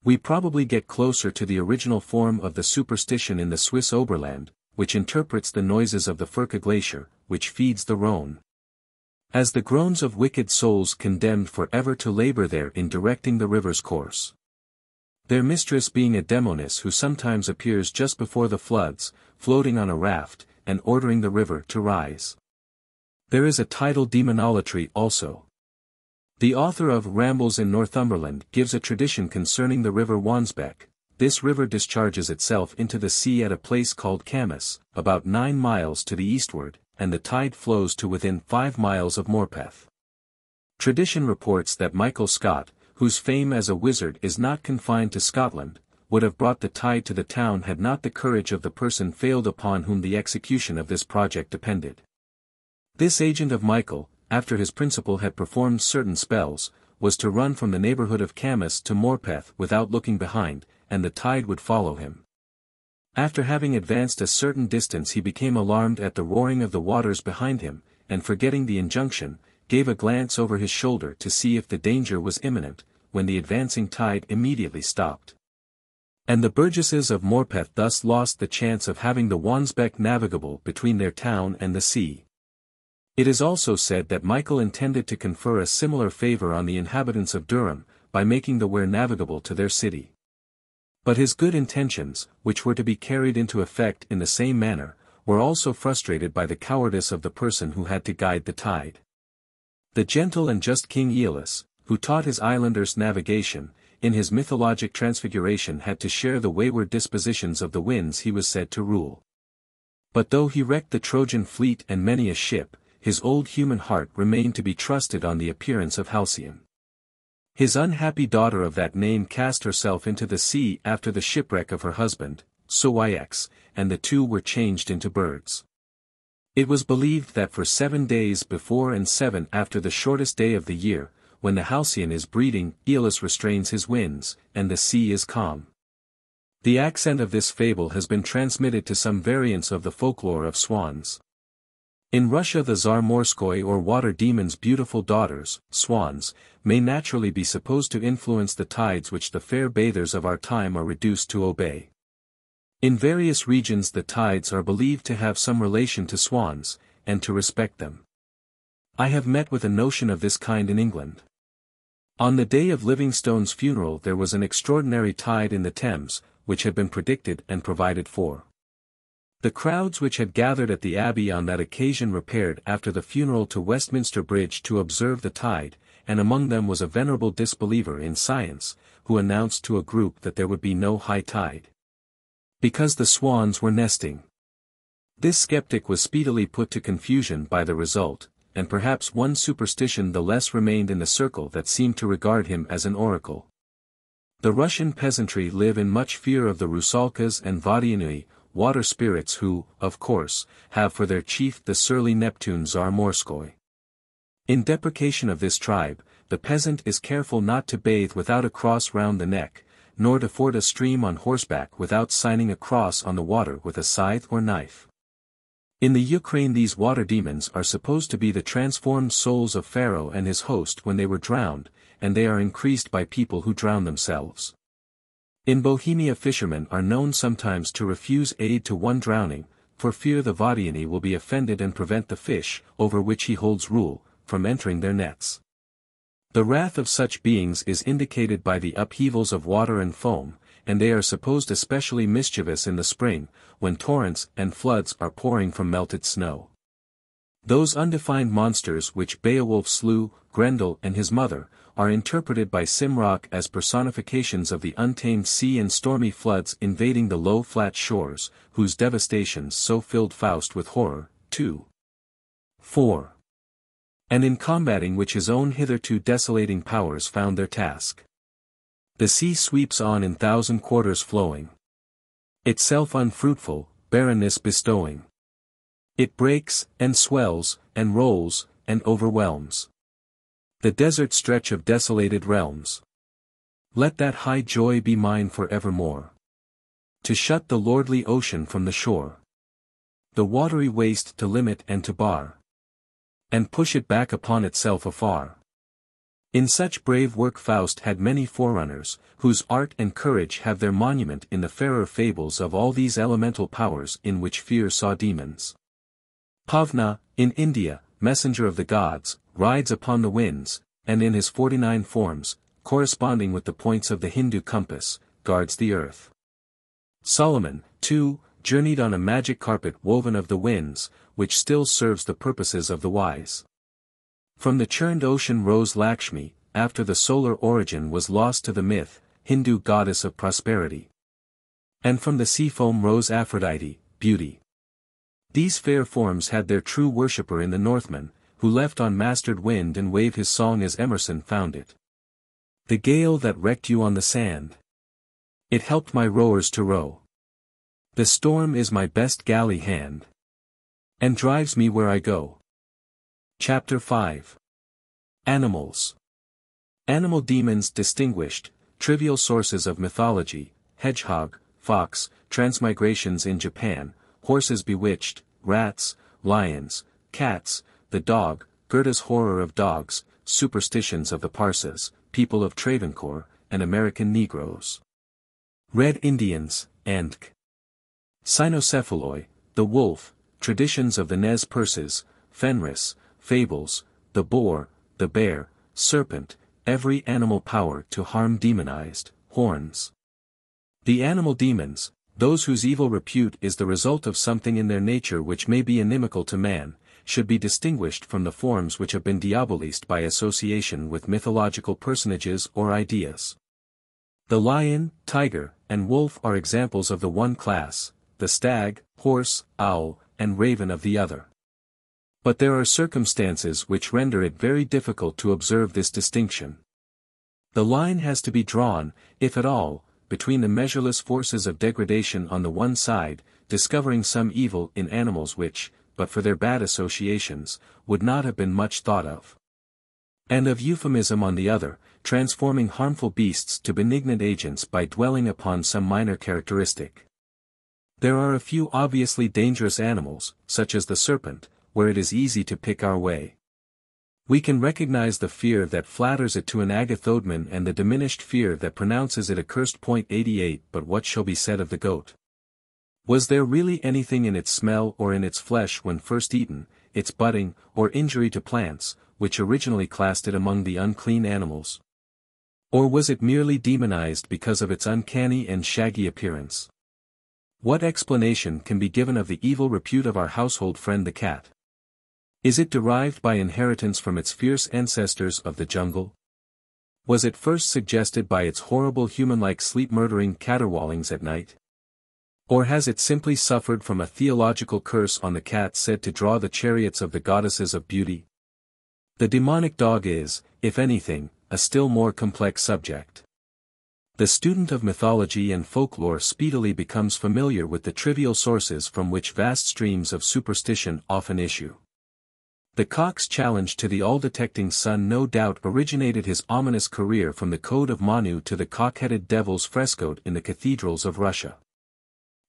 We probably get closer to the original form of the superstition in the Swiss Oberland, which interprets the noises of the Furka glacier, which feeds the Rhone as the groans of wicked souls condemned forever to labor there in directing the river's course. Their mistress being a demoness who sometimes appears just before the floods, floating on a raft, and ordering the river to rise. There is a tidal demonolatry also. The author of Rambles in Northumberland gives a tradition concerning the river Wansbeck. This river discharges itself into the sea at a place called Camas, about 9 miles to the eastward, and the tide flows to within 5 miles of Morpeth. Tradition reports that Michael Scott, whose fame as a wizard is not confined to Scotland, would have brought the tide to the town had not the courage of the person failed upon whom the execution of this project depended. This agent of Michael, after his principal had performed certain spells, was to run from the neighborhood of Camas to Morpeth without looking behind, and the tide would follow him. After having advanced a certain distance he became alarmed at the roaring of the waters behind him, and forgetting the injunction, gave a glance over his shoulder to see if the danger was imminent, when the advancing tide immediately stopped. And the burgesses of Morpeth thus lost the chance of having the Wansbeck navigable between their town and the sea. It is also said that Michael intended to confer a similar favor on the inhabitants of Durham, by making the Wear navigable to their city. But his good intentions, which were to be carried into effect in the same manner, were also frustrated by the cowardice of the person who had to guide the tide. The gentle and just King Aeolus, who taught his islanders navigation, in his mythologic transfiguration had to share the wayward dispositions of the winds he was said to rule. But though he wrecked the Trojan fleet and many a ship, his old human heart remained to be trusted on the appearance of Halcyon. His unhappy daughter of that name cast herself into the sea after the shipwreck of her husband, Soyx, and the two were changed into birds. It was believed that for 7 days before and 7 after the shortest day of the year, when the Halcyon is breeding, Aeolus restrains his winds, and the sea is calm. The accent of this fable has been transmitted to some variants of the folklore of swans. In Russia the Zarmorskoy or water demon's beautiful daughters, swans, may naturally be supposed to influence the tides which the fair bathers of our time are reduced to obey. In various regions the tides are believed to have some relation to swans, and to respect them. I have met with a notion of this kind in England. On the day of Livingstone's funeral there was an extraordinary tide in the Thames, which had been predicted and provided for. The crowds which had gathered at the Abbey on that occasion repaired after the funeral to Westminster Bridge to observe the tide, and among them was a venerable disbeliever in science, who announced to a group that there would be no high tide, because the swans were nesting. This skeptic was speedily put to confusion by the result, and perhaps one superstition the less remained in the circle that seemed to regard him as an oracle. The Russian peasantry live in much fear of the Rusalkas and Vodianui, water spirits who, of course, have for their chief the surly Neptune Zarmorskoy. In deprecation of this tribe, the peasant is careful not to bathe without a cross round the neck, nor to ford a stream on horseback without signing a cross on the water with a scythe or knife. In the Ukraine these water demons are supposed to be the transformed souls of Pharaoh and his host when they were drowned, and they are increased by people who drown themselves. In Bohemia fishermen are known sometimes to refuse aid to one drowning, for fear the Vodiany will be offended and prevent the fish, over which he holds rule, from entering their nets. The wrath of such beings is indicated by the upheavals of water and foam, and they are supposed especially mischievous in the spring, when torrents and floods are pouring from melted snow. Those undefined monsters which Beowulf slew, Grendel and his mother, are interpreted by Simrock as personifications of the untamed sea and stormy floods invading the low flat shores, whose devastations so filled Faust with horror. 2. 4. And in combating which his own hitherto desolating powers found their task. The sea sweeps on in 1,000 quarters flowing, itself unfruitful, barrenness bestowing. It breaks, and swells, and rolls, and overwhelms the desert stretch of desolated realms. Let that high joy be mine for evermore, to shut the lordly ocean from the shore. the watery waste to limit and to bar, and push it back upon itself afar. In such brave work Faust had many forerunners, whose art and courage have their monument in the fairer fables of all these elemental powers in which fear saw demons. Pavna, in India, messenger of the gods, rides upon the winds, and in his 49 forms, corresponding with the points of the Hindu compass, guards the earth. Solomon, too, journeyed on a magic carpet woven of the winds, which still serves the purposes of the wise. From the churned ocean rose Lakshmi, after the solar origin was lost to the myth, Hindu goddess of prosperity. And from the sea foam rose Aphrodite, beauty. These fair forms had their true worshipper in the Northman, who left on mastered wind and wave his song as Emerson found it. The gale that wrecked you on the sand. It helped my rowers to row. The storm is my best galley hand, and drives me where I go. Chapter 5. Animals. Animal demons distinguished, trivial sources of mythology, hedgehog, fox, transmigrations in Japan, horses bewitched, rats, lions, cats, the dog, Goethe's horror of dogs, superstitions of the Parsas, people of Travancore, and American Negroes. Red Indians, and Cynocephaloi, the wolf, traditions of the Nez Perces, Fenris, fables, the boar, the bear, serpent, every animal power to harm demonized, horns. The animal demons, those whose evil repute is the result of something in their nature which may be inimical to man, should be distinguished from the forms which have been diabolized by association with mythological personages or ideas. The lion, tiger, and wolf are examples of the one class, the stag, horse, owl, and raven of the other. But there are circumstances which render it very difficult to observe this distinction. The line has to be drawn, if at all, between the measureless forces of degradation on the one side, discovering some evil in animals which, but for their bad associations, would not have been much thought of. And of euphemism on the other, transforming harmful beasts to benignant agents by dwelling upon some minor characteristic. There are a few obviously dangerous animals, such as the serpent, where it is easy to pick our way. We can recognize the fear that flatters it to an agathodman and the diminished fear that pronounces it accursed. 88 But what shall be said of the goat? Was there really anything in its smell or in its flesh when first eaten, its budding, or injury to plants, which originally classed it among the unclean animals? Or was it merely demonized because of its uncanny and shaggy appearance? What explanation can be given of the evil repute of our household friend the cat? Is it derived by inheritance from its fierce ancestors of the jungle? Was it first suggested by its horrible human-like sleep-murdering caterwaulings at night? Or has it simply suffered from a theological curse on the cat said to draw the chariots of the goddesses of beauty? The demonic dog is, if anything, a still more complex subject. The student of mythology and folklore speedily becomes familiar with the trivial sources from which vast streams of superstition often issue. The cock's challenge to the all-detecting sun no doubt originated his ominous career from the Code of Manu to the cock-headed devils frescoed in the cathedrals of Russia.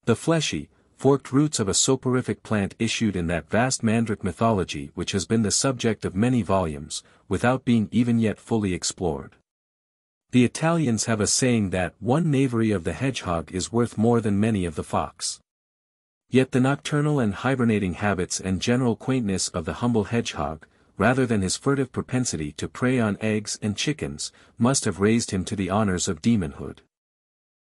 The fleshy, forked roots of a soporific plant issued in that vast mandrake mythology which has been the subject of many volumes, without being even yet fully explored. The Italians have a saying that one knavery of the hedgehog is worth more than many of the fox. Yet the nocturnal and hibernating habits and general quaintness of the humble hedgehog, rather than his furtive propensity to prey on eggs and chickens, must have raised him to the honors of demonhood.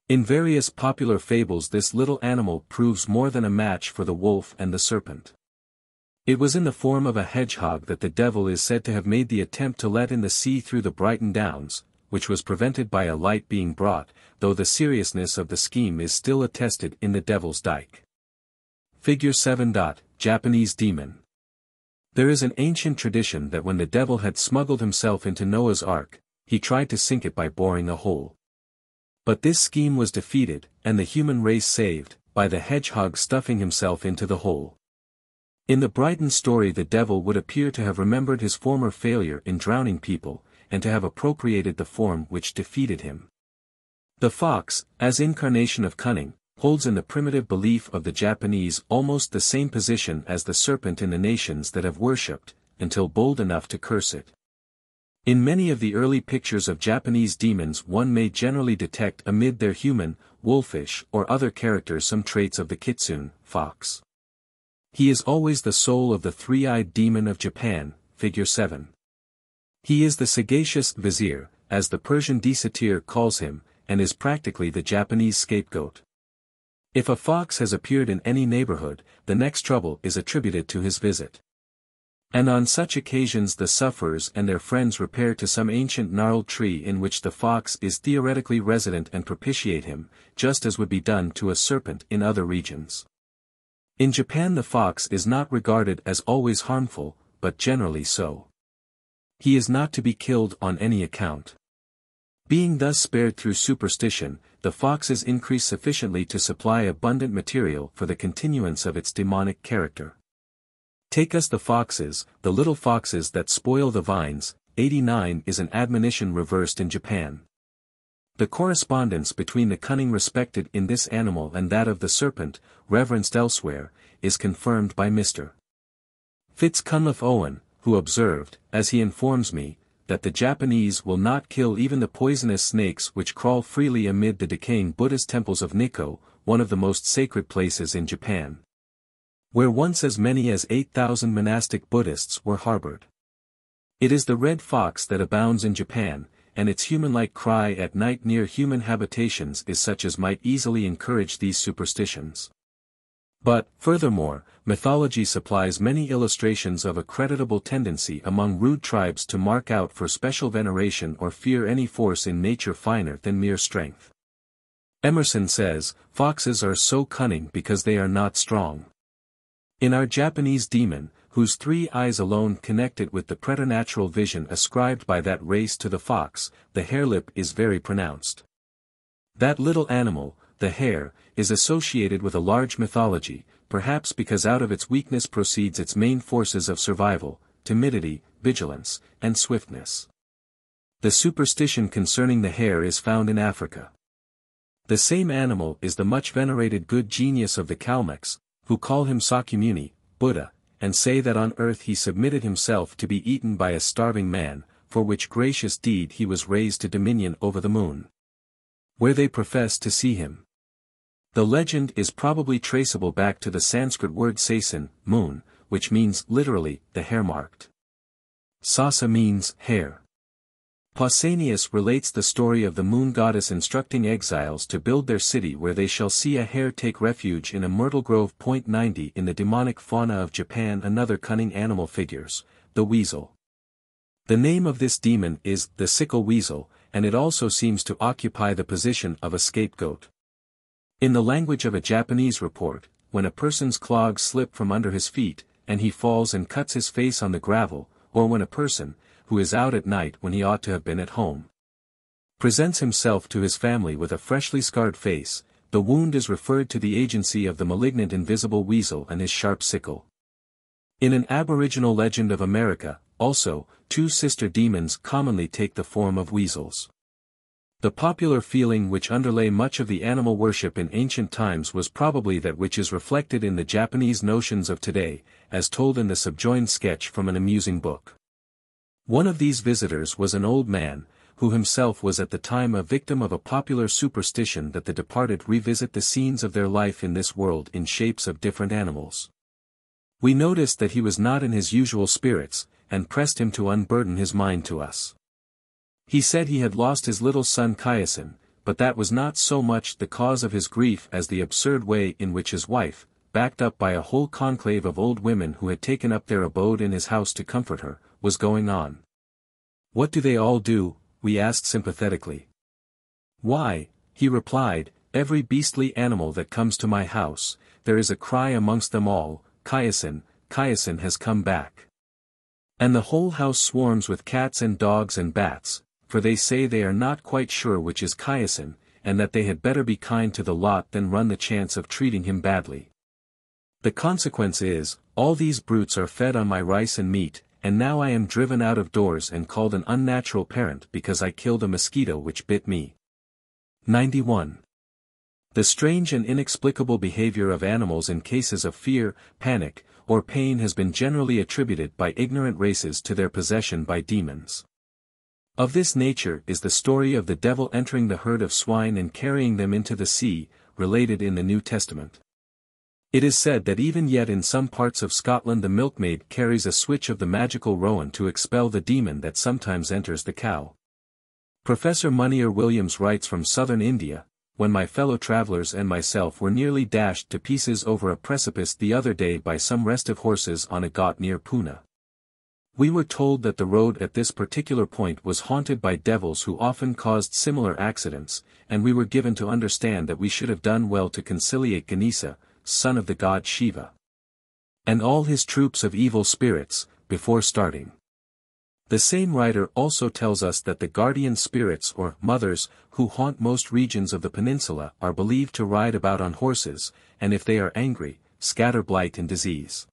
In various popular fables this little animal proves more than a match for the wolf and the serpent. It was in the form of a hedgehog that the devil is said to have made the attempt to let in the sea through the Brighton Downs, which was prevented by a light being brought, though the seriousness of the scheme is still attested in the Devil's Dyke. Figure 7. Japanese demon. There is an ancient tradition that when the devil had smuggled himself into Noah's Ark, he tried to sink it by boring a hole. But this scheme was defeated, and the human race saved, by the hedgehog stuffing himself into the hole. In the Brighton story the devil would appear to have remembered his former failure in drowning people, and to have appropriated the form which defeated him. The fox, as incarnation of cunning, holds in the primitive belief of the Japanese almost the same position as the serpent in the nations that have worshipped, until bold enough to curse it. In many of the early pictures of Japanese demons one may generally detect amid their human, wolfish or other characters some traits of the kitsune, fox. He is always the soul of the three-eyed demon of Japan, figure 7. He is the sagacious vizier, as the Persian desatir calls him, and is practically the Japanese scapegoat. If a fox has appeared in any neighborhood, the next trouble is attributed to his visit. And on such occasions the sufferers and their friends repair to some ancient gnarled tree in which the fox is theoretically resident and propitiate him, just as would be done to a serpent in other regions. In Japan the fox is not regarded as always harmful, but generally so. He is not to be killed on any account. Being thus spared through superstition, the foxes increase sufficiently to supply abundant material for the continuance of its demonic character. Take us the foxes, the little foxes that spoil the vines. 89 is an admonition reversed in Japan. The correspondence between the cunning respected in this animal and that of the serpent, reverenced elsewhere, is confirmed by Mr. Fitzcunliffe Owen, who observed, as he informs me, that the Japanese will not kill even the poisonous snakes which crawl freely amid the decaying Buddhist temples of Nikko, one of the most sacred places in Japan, where once as many as 8,000 monastic Buddhists were harbored. It is the red fox that abounds in Japan, and its human-like cry at night near human habitations is such as might easily encourage these superstitions. But, furthermore, mythology supplies many illustrations of a creditable tendency among rude tribes to mark out for special veneration or fear any force in nature finer than mere strength. Emerson says, "Foxes are so cunning because they are not strong." In our Japanese demon, whose 3 eyes alone connect it with the preternatural vision ascribed by that race to the fox, the hare-lip is very pronounced. That little animal, the hare, is associated with a large mythology, perhaps because out of its weakness proceeds its main forces of survival, timidity, vigilance, and swiftness. The superstition concerning the hare is found in Africa. The same animal is the much venerated good genius of the Kalmucks, who call him Sakyamuni, Buddha, and say that on earth he submitted himself to be eaten by a starving man, for which gracious deed he was raised to dominion over the moon, where they profess to see him. The legend is probably traceable back to the Sanskrit word sasin, moon, which means literally, the hare-marked. Sasa means hare. Pausanias relates the story of the moon goddess instructing exiles to build their city where they shall see a hare take refuge in a myrtle grove. 90 In the demonic fauna of Japan another cunning animal figures, the weasel. The name of this demon is the sickle weasel, and it also seems to occupy the position of a scapegoat. In the language of a Japanese report, when a person's clogs slip from under his feet, and he falls and cuts his face on the gravel, or when a person, who is out at night when he ought to have been at home, presents himself to his family with a freshly scarred face, the wound is referred to the agency of the malignant invisible weasel and his sharp sickle. In an aboriginal legend of America, also, 2 sister demons commonly take the form of weasels. The popular feeling which underlay much of the animal worship in ancient times was probably that which is reflected in the Japanese notions of today, as told in the subjoined sketch from an amusing book. One of these visitors was an old man, who himself was at the time a victim of a popular superstition that the departed revisit the scenes of their life in this world in shapes of different animals. We noticed that he was not in his usual spirits, and pressed him to unburden his mind to us. He said he had lost his little son Kyasin, but that was not so much the cause of his grief as the absurd way in which his wife, backed up by a whole conclave of old women who had taken up their abode in his house to comfort her, was going on. "What do they all do?" we asked sympathetically. "Why," he replied, "every beastly animal that comes to my house, there is a cry amongst them all, Kyasin, Kyasin has come back. And the whole house swarms with cats and dogs and bats, for they say they are not quite sure which is Kyasin, and that they had better be kind to the lot than run the chance of treating him badly. The consequence is, all these brutes are fed on my rice and meat, and now I am driven out of doors and called an unnatural parent because I killed a mosquito which bit me." 91. The strange and inexplicable behavior of animals in cases of fear, panic, or pain has been generally attributed by ignorant races to their possession by demons. Of this nature is the story of the devil entering the herd of swine and carrying them into the sea, related in the New Testament. It is said that even yet in some parts of Scotland the milkmaid carries a switch of the magical rowan to expel the demon that sometimes enters the cow. Professor Moncure Williams writes from southern India, "When my fellow travelers and myself were nearly dashed to pieces over a precipice the other day by some restive horses on Abgott near Poona. We were told that the road at this particular point was haunted by devils who often caused similar accidents, and we were given to understand that we should have done well to conciliate Ganesha, son of the god Shiva, and all his troops of evil spirits, before starting." The same writer also tells us that the guardian spirits or mothers, who haunt most regions of the peninsula are believed to ride about on horses, and if they are angry, scatter blight and disease.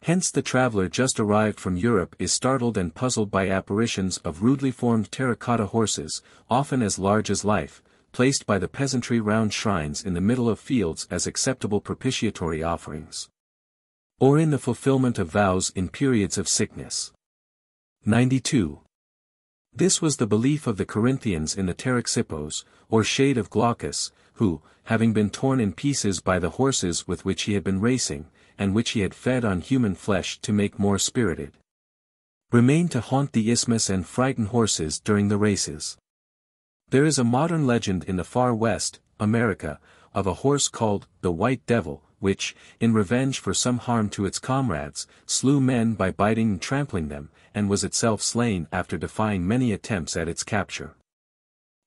Hence the traveler just arrived from Europe is startled and puzzled by apparitions of rudely formed terracotta horses, often as large as life, placed by the peasantry round shrines in the middle of fields as acceptable propitiatory offerings, or in the fulfillment of vows in periods of sickness. 92. This was the belief of the Corinthians in the Pteryxippos, or shade of Glaucus, who, having been torn in pieces by the horses with which he had been racing, and which he had fed on human flesh to make more spirited, remained to haunt the isthmus and frighten horses during the races. There is a modern legend in the far west, America, of a horse called the White Devil, which, in revenge for some harm to its comrades, slew men by biting and trampling them, and was itself slain after defying many attempts at its capture.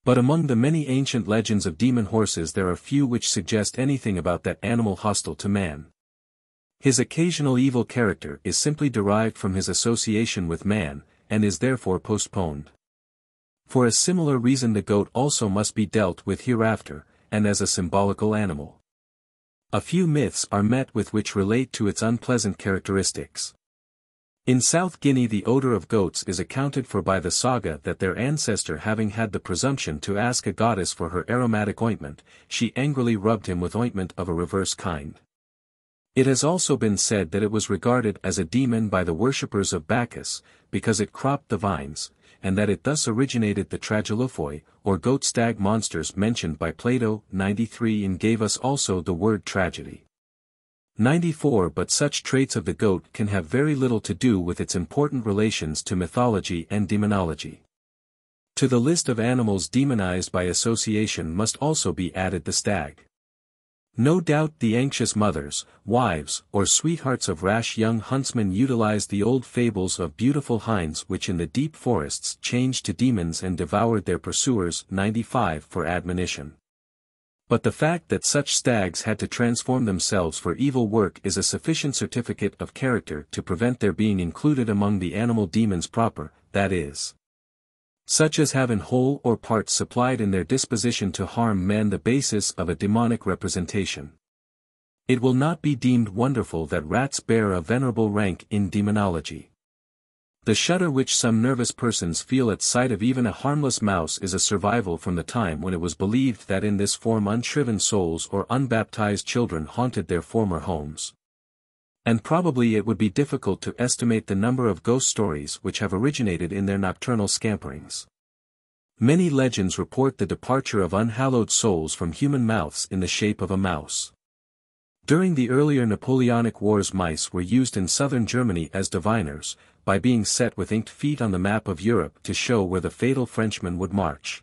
But among the many ancient legends of demon horses there are few which suggest anything about that animal hostile to man. His occasional evil character is simply derived from his association with man, and is therefore postponed. For a similar reason the goat also must be dealt with hereafter, and as a symbolical animal. A few myths are met with which relate to its unpleasant characteristics. In South Guinea the odor of goats is accounted for by the saga that their ancestor having had the presumption to ask a goddess for her aromatic ointment, she angrily rubbed him with ointment of a reverse kind. It has also been said that it was regarded as a demon by the worshippers of Bacchus, because it cropped the vines, and that it thus originated the tragalophoi, or goat-stag monsters mentioned by Plato. 93 and gave us also the word tragedy. 94 But such traits of the goat can have very little to do with its important relations to mythology and demonology. To the list of animals demonized by association must also be added the stag. No doubt the anxious mothers, wives, or sweethearts of rash young huntsmen utilized the old fables of beautiful hinds which in the deep forests changed to demons and devoured their pursuers. 95 For admonition. But the fact that such stags had to transform themselves for evil work is a sufficient certificate of character to prevent their being included among the animal demons proper, that is, such as have in whole or part supplied in their disposition to harm men the basis of a demonic representation. It will not be deemed wonderful that rats bear a venerable rank in demonology. The shudder which some nervous persons feel at sight of even a harmless mouse is a survival from the time when it was believed that in this form unshriven souls or unbaptized children haunted their former homes. And probably it would be difficult to estimate the number of ghost stories which have originated in their nocturnal scamperings. Many legends report the departure of unhallowed souls from human mouths in the shape of a mouse. During the earlier Napoleonic Wars mice were used in southern Germany as diviners, by being set with inked feet on the map of Europe to show where the fatal Frenchman would march.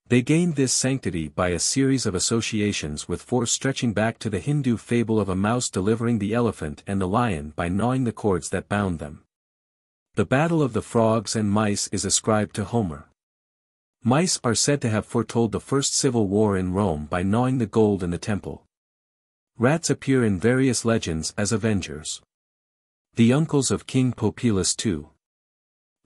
They gained this sanctity by a series of associations with force stretching back to the Hindu fable of a mouse delivering the elephant and the lion by gnawing the cords that bound them. The battle of the frogs and mice is ascribed to Homer. Mice are said to have foretold the first civil war in Rome by gnawing the gold in the temple. Rats appear in various legends as avengers. The uncles of King Popilus II,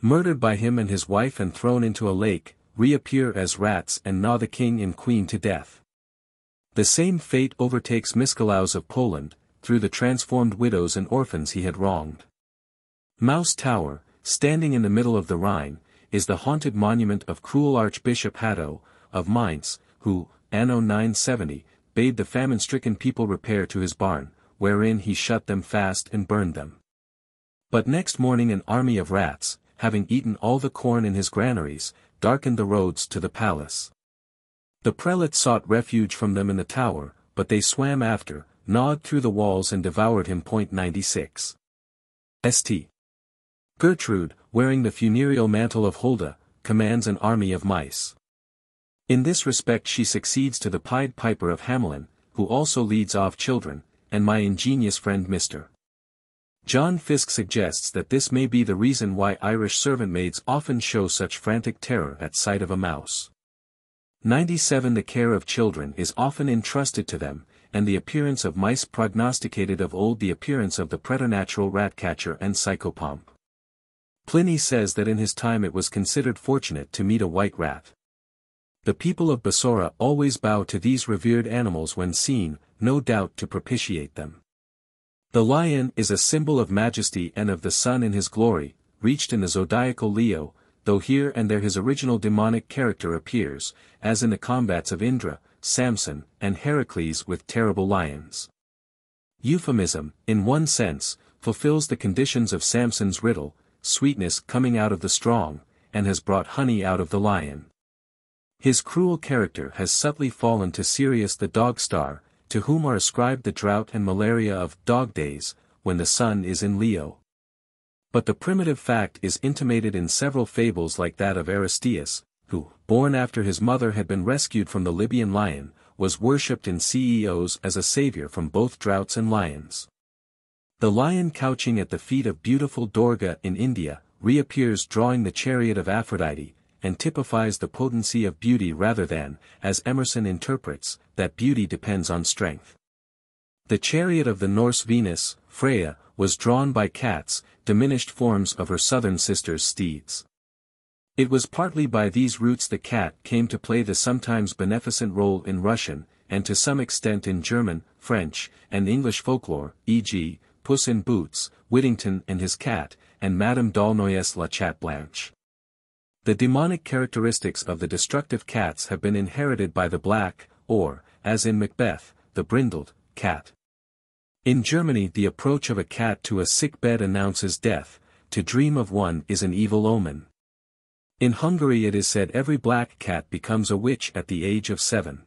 murdered by him and his wife and thrown into a lake, reappear as rats and gnaw the king and queen to death. The same fate overtakes Miskalaus of Poland, through the transformed widows and orphans he had wronged. Mouse Tower, standing in the middle of the Rhine, is the haunted monument of cruel Archbishop Hatto, of Mainz, who, anno 970, bade the famine-stricken people repair to his barn, wherein he shut them fast and burned them. But next morning an army of rats, having eaten all the corn in his granaries, darkened the roads to the palace. The prelate sought refuge from them in the tower, but they swam after, gnawed through the walls and devoured him. 96. St. Gertrude, wearing the funereal mantle of Hulda, commands an army of mice. In this respect she succeeds to the Pied Piper of Hamelin, who also leads off children, and my ingenious friend Mr. John Fiske suggests that this may be the reason why Irish servant maids often show such frantic terror at sight of a mouse. 97. The care of children is often entrusted to them, and the appearance of mice prognosticated of old the appearance of the preternatural rat-catcher and psychopomp. Pliny says that in his time it was considered fortunate to meet a white rat. The people of Basora always bow to these revered animals when seen, no doubt to propitiate them. The lion is a symbol of majesty and of the sun in his glory, reached in the zodiacal Leo, though here and there his original demonic character appears, as in the combats of Indra, Samson, and Heracles with terrible lions. Euphemism, in one sense, fulfills the conditions of Samson's riddle, sweetness coming out of the strong, and has brought honey out of the lion. His cruel character has subtly fallen to Sirius the dog-star, to whom are ascribed the drought and malaria of dog days, when the sun is in Leo. But the primitive fact is intimated in several fables like that of Aristeas, who, born after his mother had been rescued from the Libyan lion, was worshipped in Ceos as a savior from both droughts and lions. The lion couching at the feet of beautiful Durga in India, reappears drawing the chariot of Aphrodite, and typifies the potency of beauty rather than, as Emerson interprets, that beauty depends on strength. The chariot of the Norse Venus, Freya, was drawn by cats, diminished forms of her southern sister's steeds. It was partly by these roots the cat came to play the sometimes beneficent role in Russian, and to some extent in German, French, and English folklore, e.g., Puss in Boots, Whittington and his cat, and Madame d'Aulnoy's La Chatte Blanche. The demonic characteristics of the destructive cats have been inherited by the black, or, as in Macbeth, the brindled, cat. In Germany the approach of a cat to a sick bed announces death, to dream of one is an evil omen. In Hungary it is said every black cat becomes a witch at the age of 7.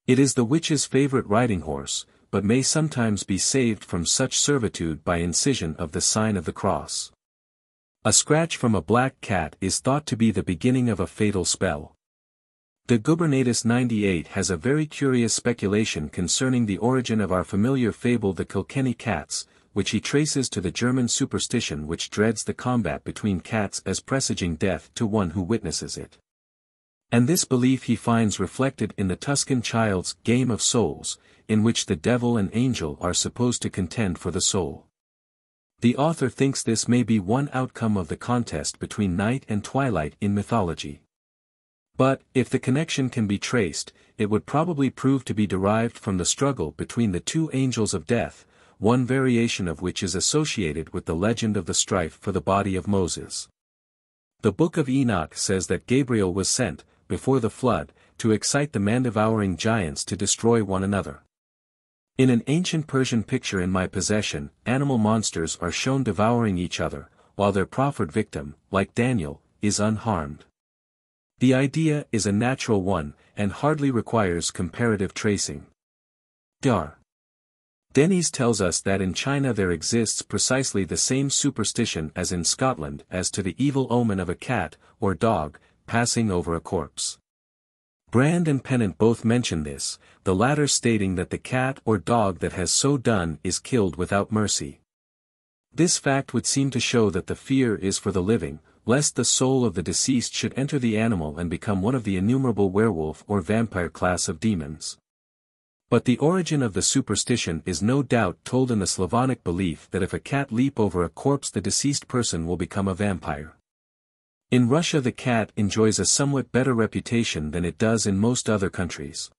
It is the witch's favorite riding horse, but may sometimes be saved from such servitude by incision of the sign of the cross. A scratch from a black cat is thought to be the beginning of a fatal spell. De Gubernatus 98 has a very curious speculation concerning the origin of our familiar fable the Kilkenny cats, which he traces to the German superstition which dreads the combat between cats as presaging death to one who witnesses it. And this belief he finds reflected in the Tuscan child's Game of Souls, in which the devil and angel are supposed to contend for the soul. The author thinks this may be one outcome of the contest between night and twilight in mythology. But, if the connection can be traced, it would probably prove to be derived from the struggle between the two angels of death, one variation of which is associated with the legend of the strife for the body of Moses. The Book of Enoch says that Gabriel was sent, before the flood, to excite the man-devouring giants to destroy one another. In an ancient Persian picture in my possession, animal monsters are shown devouring each other, while their proffered victim, like Daniel, is unharmed. The idea is a natural one, and hardly requires comparative tracing. Dar. Denys tells us that in China there exists precisely the same superstition as in Scotland as to the evil omen of a cat, or dog, passing over a corpse. Brand and Pennant both mention this, the latter stating that the cat or dog that has so done is killed without mercy. This fact would seem to show that the fear is for the living, lest the soul of the deceased should enter the animal and become one of the innumerable werewolf or vampire class of demons. But the origin of the superstition is no doubt told in the Slavonic belief that if a cat leap over a corpse the deceased person will become a vampire. In Russia the cat enjoys a somewhat better reputation than it does in most other countries.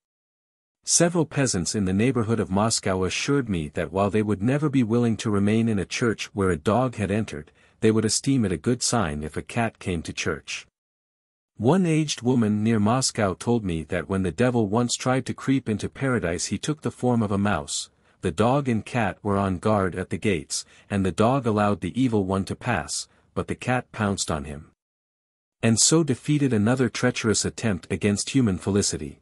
Several peasants in the neighborhood of Moscow assured me that while they would never be willing to remain in a church where a dog had entered, they would esteem it a good sign if a cat came to church. One aged woman near Moscow told me that when the devil once tried to creep into paradise he took the form of a mouse. The dog and cat were on guard at the gates, and the dog allowed the evil one to pass, but the cat pounced on him, and so defeated another treacherous attempt against human felicity.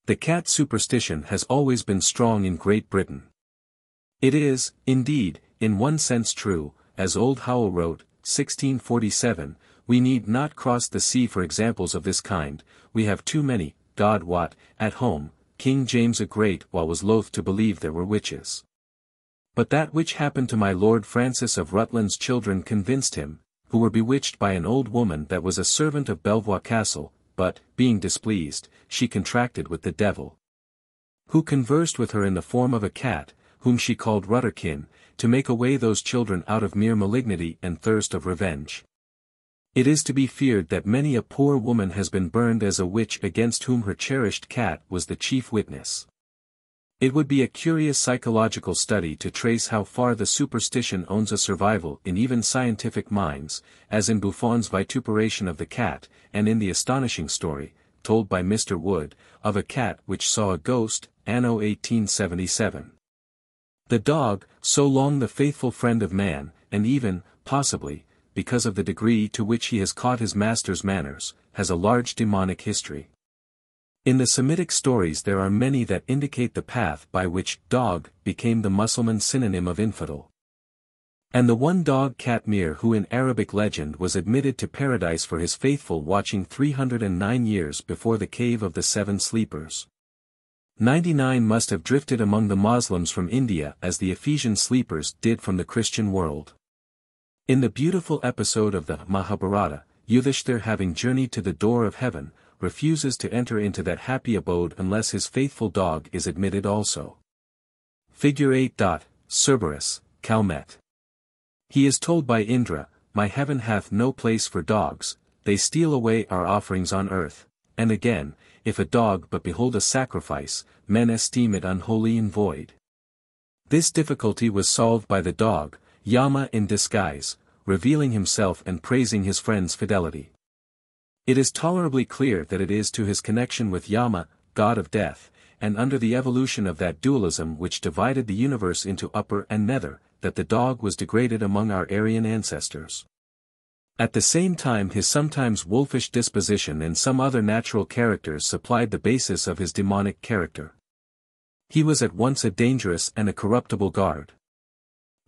The cat superstition has always been strong in Great Britain. It is, indeed, in one sense true, as old Howell wrote, 1647, "We need not cross the sea for examples of this kind, we have too many, God wot, at home." King James the Great was loath to believe there were witches. But that which happened to my Lord Francis of Rutland's children convinced him, who were bewitched by an old woman that was a servant of Belvoir Castle, but, being displeased, she contracted with the devil, who conversed with her in the form of a cat, whom she called Rutterkin, to make away those children out of mere malignity and thirst of revenge. It is to be feared that many a poor woman has been burned as a witch against whom her cherished cat was the chief witness. It would be a curious psychological study to trace how far the superstition owns a survival in even scientific minds, as in Buffon's vituperation of the cat, and in the astonishing story, told by Mr. Wood, of a cat which saw a ghost, anno 1877. The dog, so long the faithful friend of man, and even, possibly, because of the degree to which he has caught his master's manners, has a large demonic history. In the Semitic stories there are many that indicate the path by which dog became the Mussulman synonym of infidel. And the one dog Katmir who in Arabic legend was admitted to paradise for his faithful watching 309 years before the cave of the seven sleepers. 99 must have drifted among the Moslems from India as the Ephesian sleepers did from the Christian world. In the beautiful episode of the Mahabharata, Yudhishthir, having journeyed to the door of heaven, refuses to enter into that happy abode unless his faithful dog is admitted also. Figure 8. Cerberus, Calmet. He is told by Indra, "My heaven hath no place for dogs, they steal away our offerings on earth," and again, "If a dog but behold a sacrifice, men esteem it unholy and void." This difficulty was solved by the dog, Yama in disguise, revealing himself and praising his friend's fidelity. It is tolerably clear that it is to his connection with Yama, god of death, and under the evolution of that dualism which divided the universe into upper and nether, that the dog was degraded among our Aryan ancestors. At the same time his sometimes wolfish disposition and some other natural characters supplied the basis of his demonic character. He was at once a dangerous and a corruptible guard.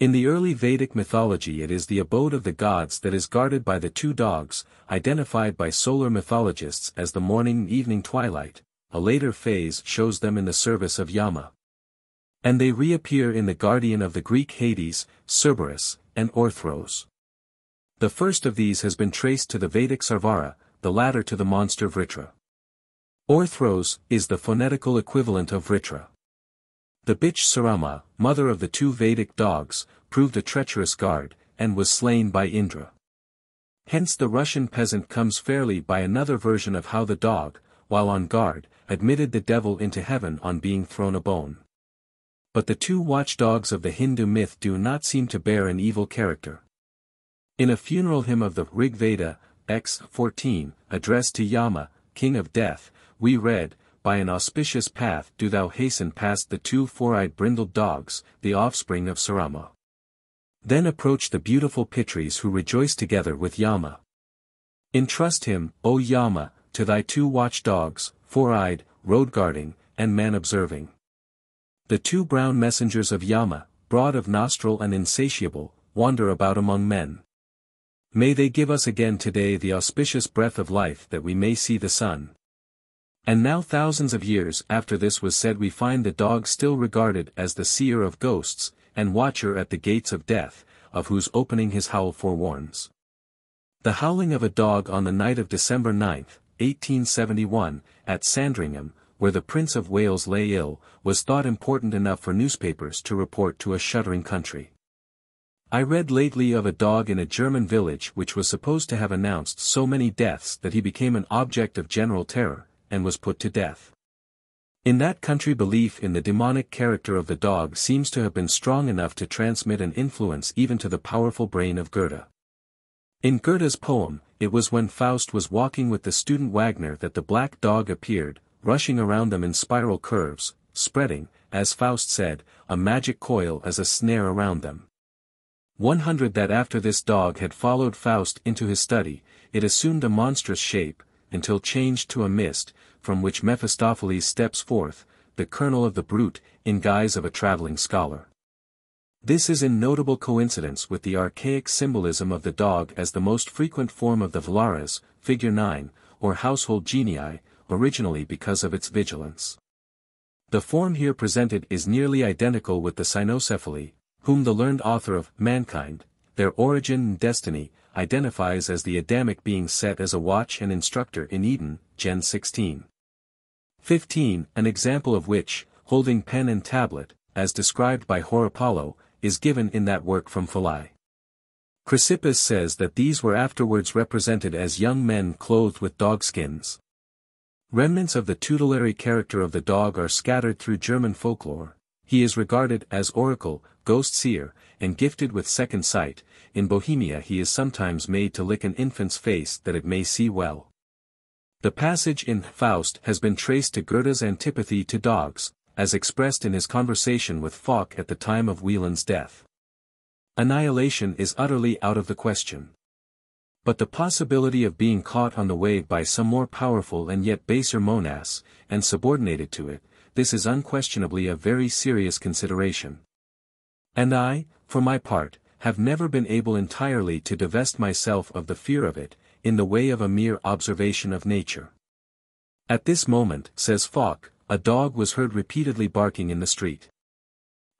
In the early Vedic mythology it is the abode of the gods that is guarded by the two dogs, identified by solar mythologists as the morning and evening twilight. A later phase shows them in the service of Yama. And they reappear in the guardian of the Greek Hades, Cerberus, and Orthros. The first of these has been traced to the Vedic Sarvara, the latter to the monster Vritra. Orthros is the phonetical equivalent of Vritra. The bitch Sarama, mother of the two Vedic dogs, proved a treacherous guard, and was slain by Indra. Hence the Russian peasant comes fairly by another version of how the dog, while on guard, admitted the devil into heaven on being thrown a bone. But the two watchdogs of the Hindu myth do not seem to bear an evil character. In a funeral hymn of the Rig Veda, X 14, addressed to Yama, king of death, we read, "By an auspicious path do thou hasten past the two four-eyed brindled dogs, the offspring of Sarama." Then approach the beautiful Pitris who rejoice together with Yama. Entrust him, O Yama, to thy two watchdogs, four-eyed, road-guarding, and man-observing. The two brown messengers of Yama, broad of nostril and insatiable, wander about among men. May they give us again today the auspicious breath of life that we may see the sun. And now thousands of years after this was said we find the dog still regarded as the seer of ghosts, and watcher at the gates of death, of whose opening his howl forewarns. The howling of a dog on the night of December 9, 1871, at Sandringham, where the Prince of Wales lay ill, was thought important enough for newspapers to report to a shuddering country. I read lately of a dog in a German village which was supposed to have announced so many deaths that he became an object of general terror, and was put to death. In that country belief in the demonic character of the dog seems to have been strong enough to transmit an influence even to the powerful brain of Goethe. In Goethe's poem, it was when Faust was walking with the student Wagner that the black dog appeared, rushing around them in spiral curves, spreading, as Faust said, a magic coil as a snare around them. 100 That after this dog had followed Faust into his study, it assumed a monstrous shape, until changed to a mist, from which Mephistopheles steps forth, the colonel of the brute, in guise of a traveling scholar. This is in notable coincidence with the archaic symbolism of the dog as the most frequent form of the Valaras, figure 9, or household genii, originally because of its vigilance. The form here presented is nearly identical with the cynocephaly, whom the learned author of Mankind, Their Origin and Destiny, identifies as the Adamic being set as a watch and instructor in Eden, Gen 16. 15, an example of which, holding pen and tablet, as described by Horapollo, is given in that work from Philae. Chrysippus says that these were afterwards represented as young men clothed with dogskins. Remnants of the tutelary character of the dog are scattered through German folklore. He is regarded as oracle, ghost-seer, and gifted with second sight. In Bohemia he is sometimes made to lick an infant's face that it may see well. The passage in Faust has been traced to Goethe's antipathy to dogs, as expressed in his conversation with Falk at the time of Wieland's death. Annihilation is utterly out of the question. But the possibility of being caught on the way by some more powerful and yet baser monas, and subordinated to it, this is unquestionably a very serious consideration. And I, for my part, have never been able entirely to divest myself of the fear of it, in the way of a mere observation of nature. At this moment, says Falk, a dog was heard repeatedly barking in the street.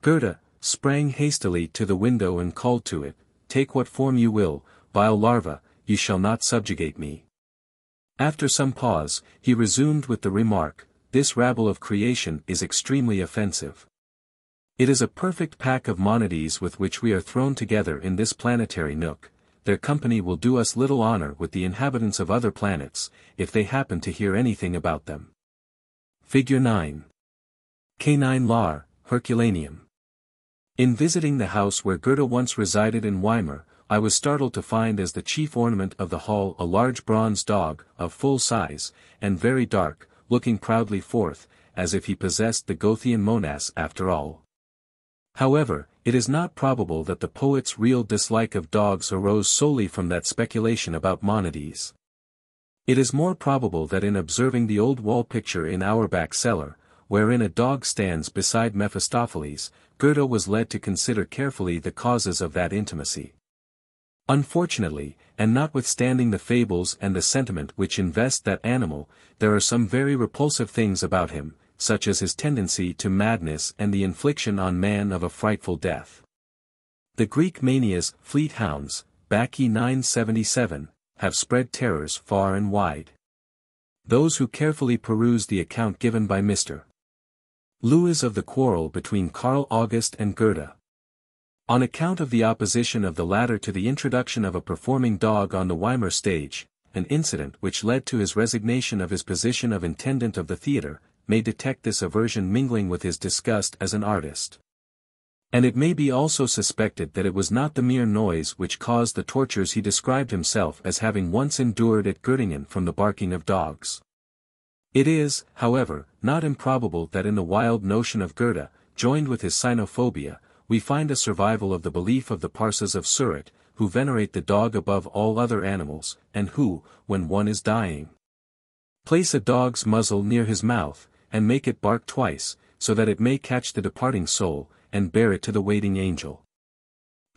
Goethe sprang hastily to the window and called to it, "Take what form you will, vile larva, you shall not subjugate me." After some pause, he resumed with the remark, "This rabble of creation is extremely offensive. It is a perfect pack of monades with which we are thrown together in this planetary nook. Their company will do us little honor with the inhabitants of other planets, if they happen to hear anything about them." Figure 9. Canine Lar, Herculaneum. In visiting the house where Goethe once resided in Weimar, I was startled to find as the chief ornament of the hall a large bronze dog, of full size, and very dark, looking proudly forth, as if he possessed the Goethean monas after all. However, it is not probable that the poet's real dislike of dogs arose solely from that speculation about monades. It is more probable that in observing the old wall picture in Auerbach's cellar, wherein a dog stands beside Mephistopheles, Goethe was led to consider carefully the causes of that intimacy. Unfortunately, and notwithstanding the fables and the sentiment which invest that animal, there are some very repulsive things about him, such as his tendency to madness and the infliction on man of a frightful death. The Greek manias, fleet hounds, Bacchae 977, have spread terrors far and wide. Those who carefully peruse the account given by Mr. Lewis of the quarrel between Carl August and Goethe, on account of the opposition of the latter to the introduction of a performing dog on the Weimar stage, an incident which led to his resignation of his position of intendant of the theatre, may detect this aversion mingling with his disgust as an artist. And it may be also suspected that it was not the mere noise which caused the tortures he described himself as having once endured at Göttingen from the barking of dogs. It is, however, not improbable that in the wild notion of Goethe, joined with his cynophobia, we find a survival of the belief of the Parsas of Surat, who venerate the dog above all other animals, and who, when one is dying, place a dog's muzzle near his mouth, and make it bark twice, so that it may catch the departing soul, and bear it to the waiting angel.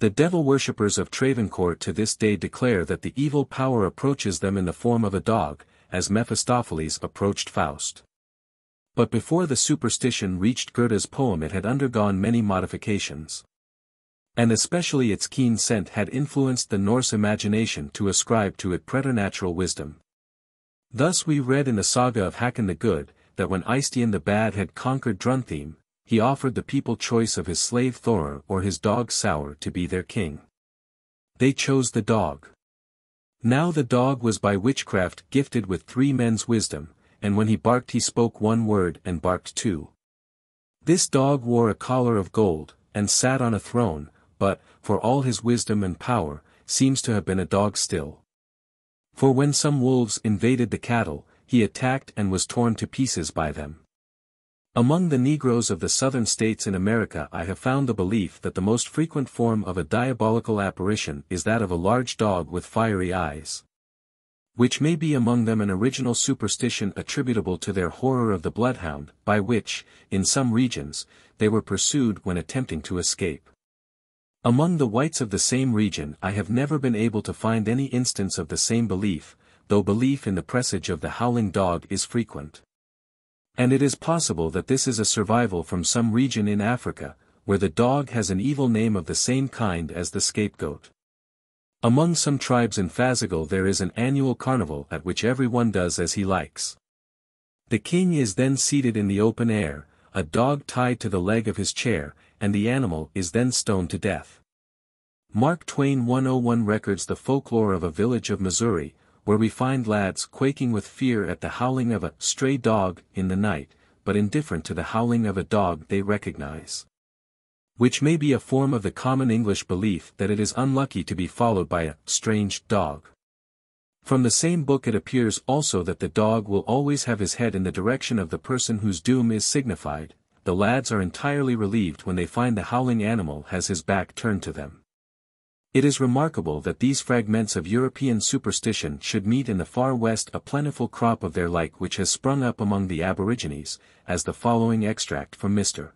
The devil worshippers of Travancore to this day declare that the evil power approaches them in the form of a dog, as Mephistopheles approached Faust. But before the superstition reached Goethe's poem it had undergone many modifications. And especially its keen scent had influenced the Norse imagination to ascribe to it preternatural wisdom. Thus we read in the saga of Hakon the Good, that when Eystein the Bad had conquered Druntheim, he offered the people choice of his slave Thor or his dog Saur to be their king. They chose the dog. Now the dog was by witchcraft gifted with 3 men's wisdom, and when he barked he spoke 1 word and barked 2. This dog wore a collar of gold, and sat on a throne, but, for all his wisdom and power, seems to have been a dog still. For when some wolves invaded the cattle, he attacked and was torn to pieces by them. Among the Negroes of the southern states in America I have found the belief that the most frequent form of a diabolical apparition is that of a large dog with fiery eyes, which may be among them an original superstition attributable to their horror of the bloodhound, by which, in some regions, they were pursued when attempting to escape. Among the whites of the same region I have never been able to find any instance of the same belief, though belief in the presage of the howling dog is frequent. And it is possible that this is a survival from some region in Africa, where the dog has an evil name of the same kind as the scapegoat. Among some tribes in Fazagal there is an annual carnival at which everyone does as he likes. The king is then seated in the open air, a dog tied to the leg of his chair, and the animal is then stoned to death. Mark Twain 101 records the folklore of a village of Missouri, where we find lads quaking with fear at the howling of a stray dog in the night, but indifferent to the howling of a dog they recognize, which may be a form of the common English belief that it is unlucky to be followed by a strange dog. From the same book it appears also that the dog will always have his head in the direction of the person whose doom is signified. The lads are entirely relieved when they find the howling animal has his back turned to them. It is remarkable that these fragments of European superstition should meet in the far west a plentiful crop of their like which has sprung up among the aborigines, as the following extract from Mr.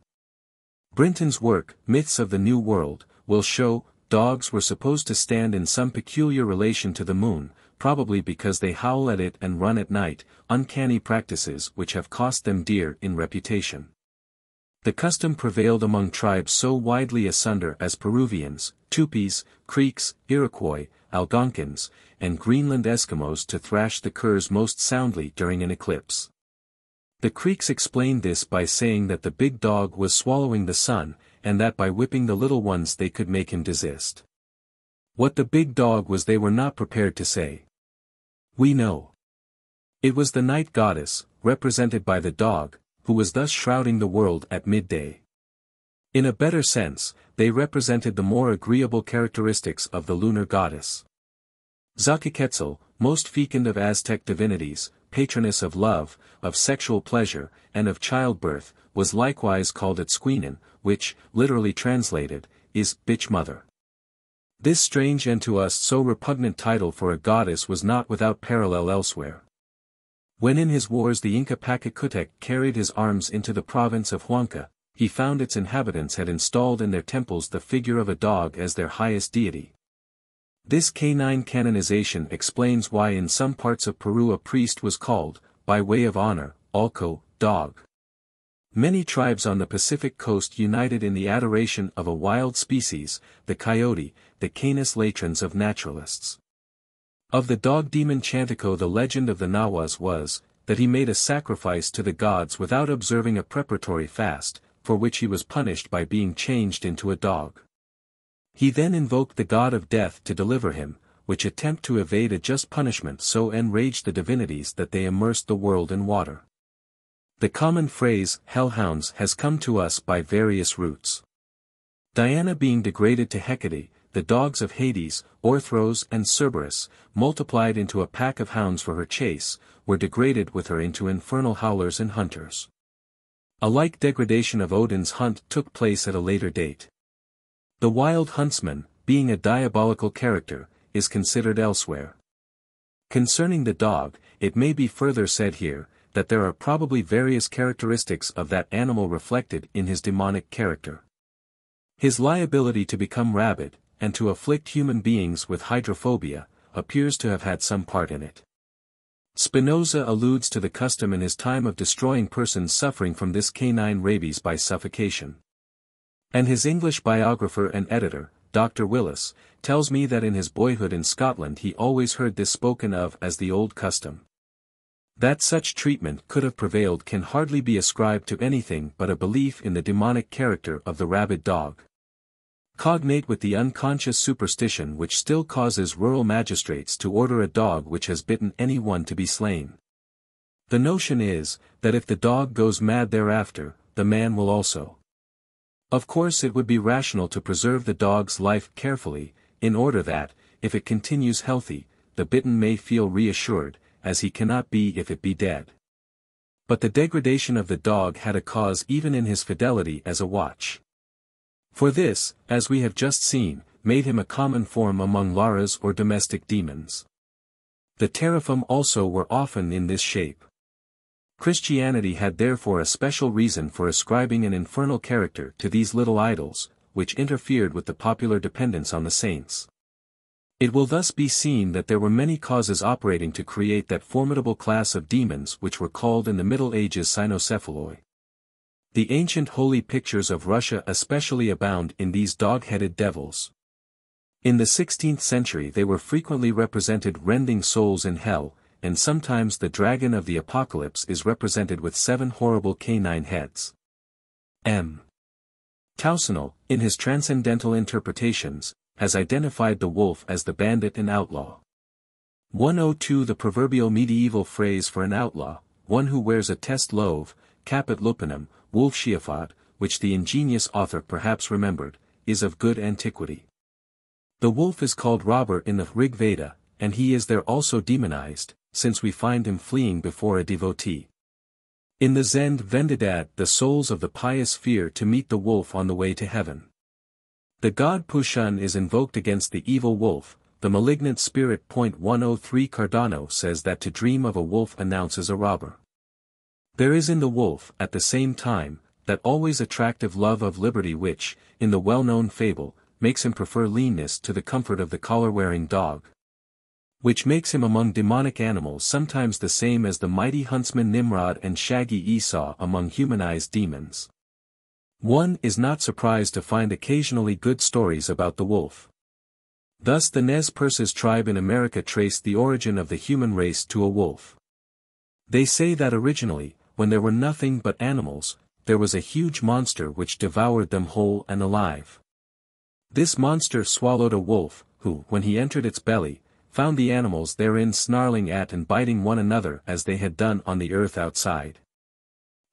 Brinton's work, Myths of the New World, will show. Dogs were supposed to stand in some peculiar relation to the moon, probably because they howl at it and run at night, uncanny practices which have cost them dear in reputation. The custom prevailed among tribes so widely asunder as Peruvians, Tupis, Creeks, Iroquois, Algonquins, and Greenland Eskimos to thrash the curs most soundly during an eclipse. The Creeks explained this by saying that the big dog was swallowing the sun, and that by whipping the little ones they could make him desist. What the big dog was they were not prepared to say. We know. It was the night goddess, represented by the dog, who was thus shrouding the world at midday. In a better sense, they represented the more agreeable characteristics of the lunar goddess. Xochiquetzal, most fecund of Aztec divinities, patroness of love, of sexual pleasure, and of childbirth, was likewise called Etzquinen, which, literally translated, is bitch mother. This strange and to us so repugnant title for a goddess was not without parallel elsewhere. When in his wars the Inca Pachacutec carried his arms into the province of Huanca, he found its inhabitants had installed in their temples the figure of a dog as their highest deity. This canine canonization explains why in some parts of Peru a priest was called, by way of honor, Alco, dog. Many tribes on the Pacific coast united in the adoration of a wild species, the coyote, the Canis latrans of naturalists. Of the dog demon Chantico the legend of the Nahuas was, that he made a sacrifice to the gods without observing a preparatory fast, for which he was punished by being changed into a dog. He then invoked the god of death to deliver him, which attempt to evade a just punishment so enraged the divinities that they immersed the world in water. The common phrase, hellhounds, has come to us by various roots. Diana being degraded to Hecate, the dogs of Hades, Orthros and Cerberus, multiplied into a pack of hounds for her chase, were degraded with her into infernal howlers and hunters. A like degradation of Odin's hunt took place at a later date. The wild huntsman, being a diabolical character, is considered elsewhere. Concerning the dog, it may be further said here, that there are probably various characteristics of that animal reflected in his demonic character. His liability to become rabid, and to afflict human beings with hydrophobia, appears to have had some part in it. Spinoza alludes to the custom in his time of destroying persons suffering from this canine rabies by suffocation. And his English biographer and editor, Dr. Willis, tells me that in his boyhood in Scotland he always heard this spoken of as the old custom. That such treatment could have prevailed can hardly be ascribed to anything but a belief in the demonic character of the rabid dog. Cognate with the unconscious superstition which still causes rural magistrates to order a dog which has bitten any one to be slain. The notion is, that if the dog goes mad thereafter, the man will also. Of course it would be rational to preserve the dog's life carefully, in order that, if it continues healthy, the bitten may feel reassured, as he cannot be if it be dead. But the degradation of the dog had a cause even in his fidelity as a watch. For this, as we have just seen, made him a common form among Laras or domestic demons. The teraphim also were often in this shape. Christianity had therefore a special reason for ascribing an infernal character to these little idols, which interfered with the popular dependence on the saints. It will thus be seen that there were many causes operating to create that formidable class of demons which were called in the Middle Ages cynocephaloi. The ancient holy pictures of Russia especially abound in these dog-headed devils. In the 16th century they were frequently represented rending souls in hell, and sometimes the dragon of the Apocalypse is represented with 7 horrible canine heads. M. Towsonal, in his transcendental interpretations, has identified the wolf as the bandit and outlaw. 102 The proverbial medieval phrase for an outlaw, one who wears a test loave, caput lupinum, wolf sheafat, which the ingenious author perhaps remembered, is of good antiquity. The wolf is called robber in the Rig Veda, and he is there also demonized, since we find him fleeing before a devotee. In the Zend Vendidad the souls of the pious fear to meet the wolf on the way to heaven. The god Pushun is invoked against the evil wolf, the malignant spirit. 103 Cardano says that to dream of a wolf announces a robber. There is in the wolf, at the same time, that always attractive love of liberty which, in the well-known fable, makes him prefer leanness to the comfort of the collar-wearing dog. Which makes him among demonic animals sometimes the same as the mighty huntsman Nimrod and shaggy Esau among humanized demons. One is not surprised to find occasionally good stories about the wolf. Thus the Nez Perces tribe in America traced the origin of the human race to a wolf. They say that originally, when there were nothing but animals, there was a huge monster which devoured them whole and alive. This monster swallowed a wolf, who, when he entered its belly, found the animals therein snarling at and biting one another as they had done on the earth outside.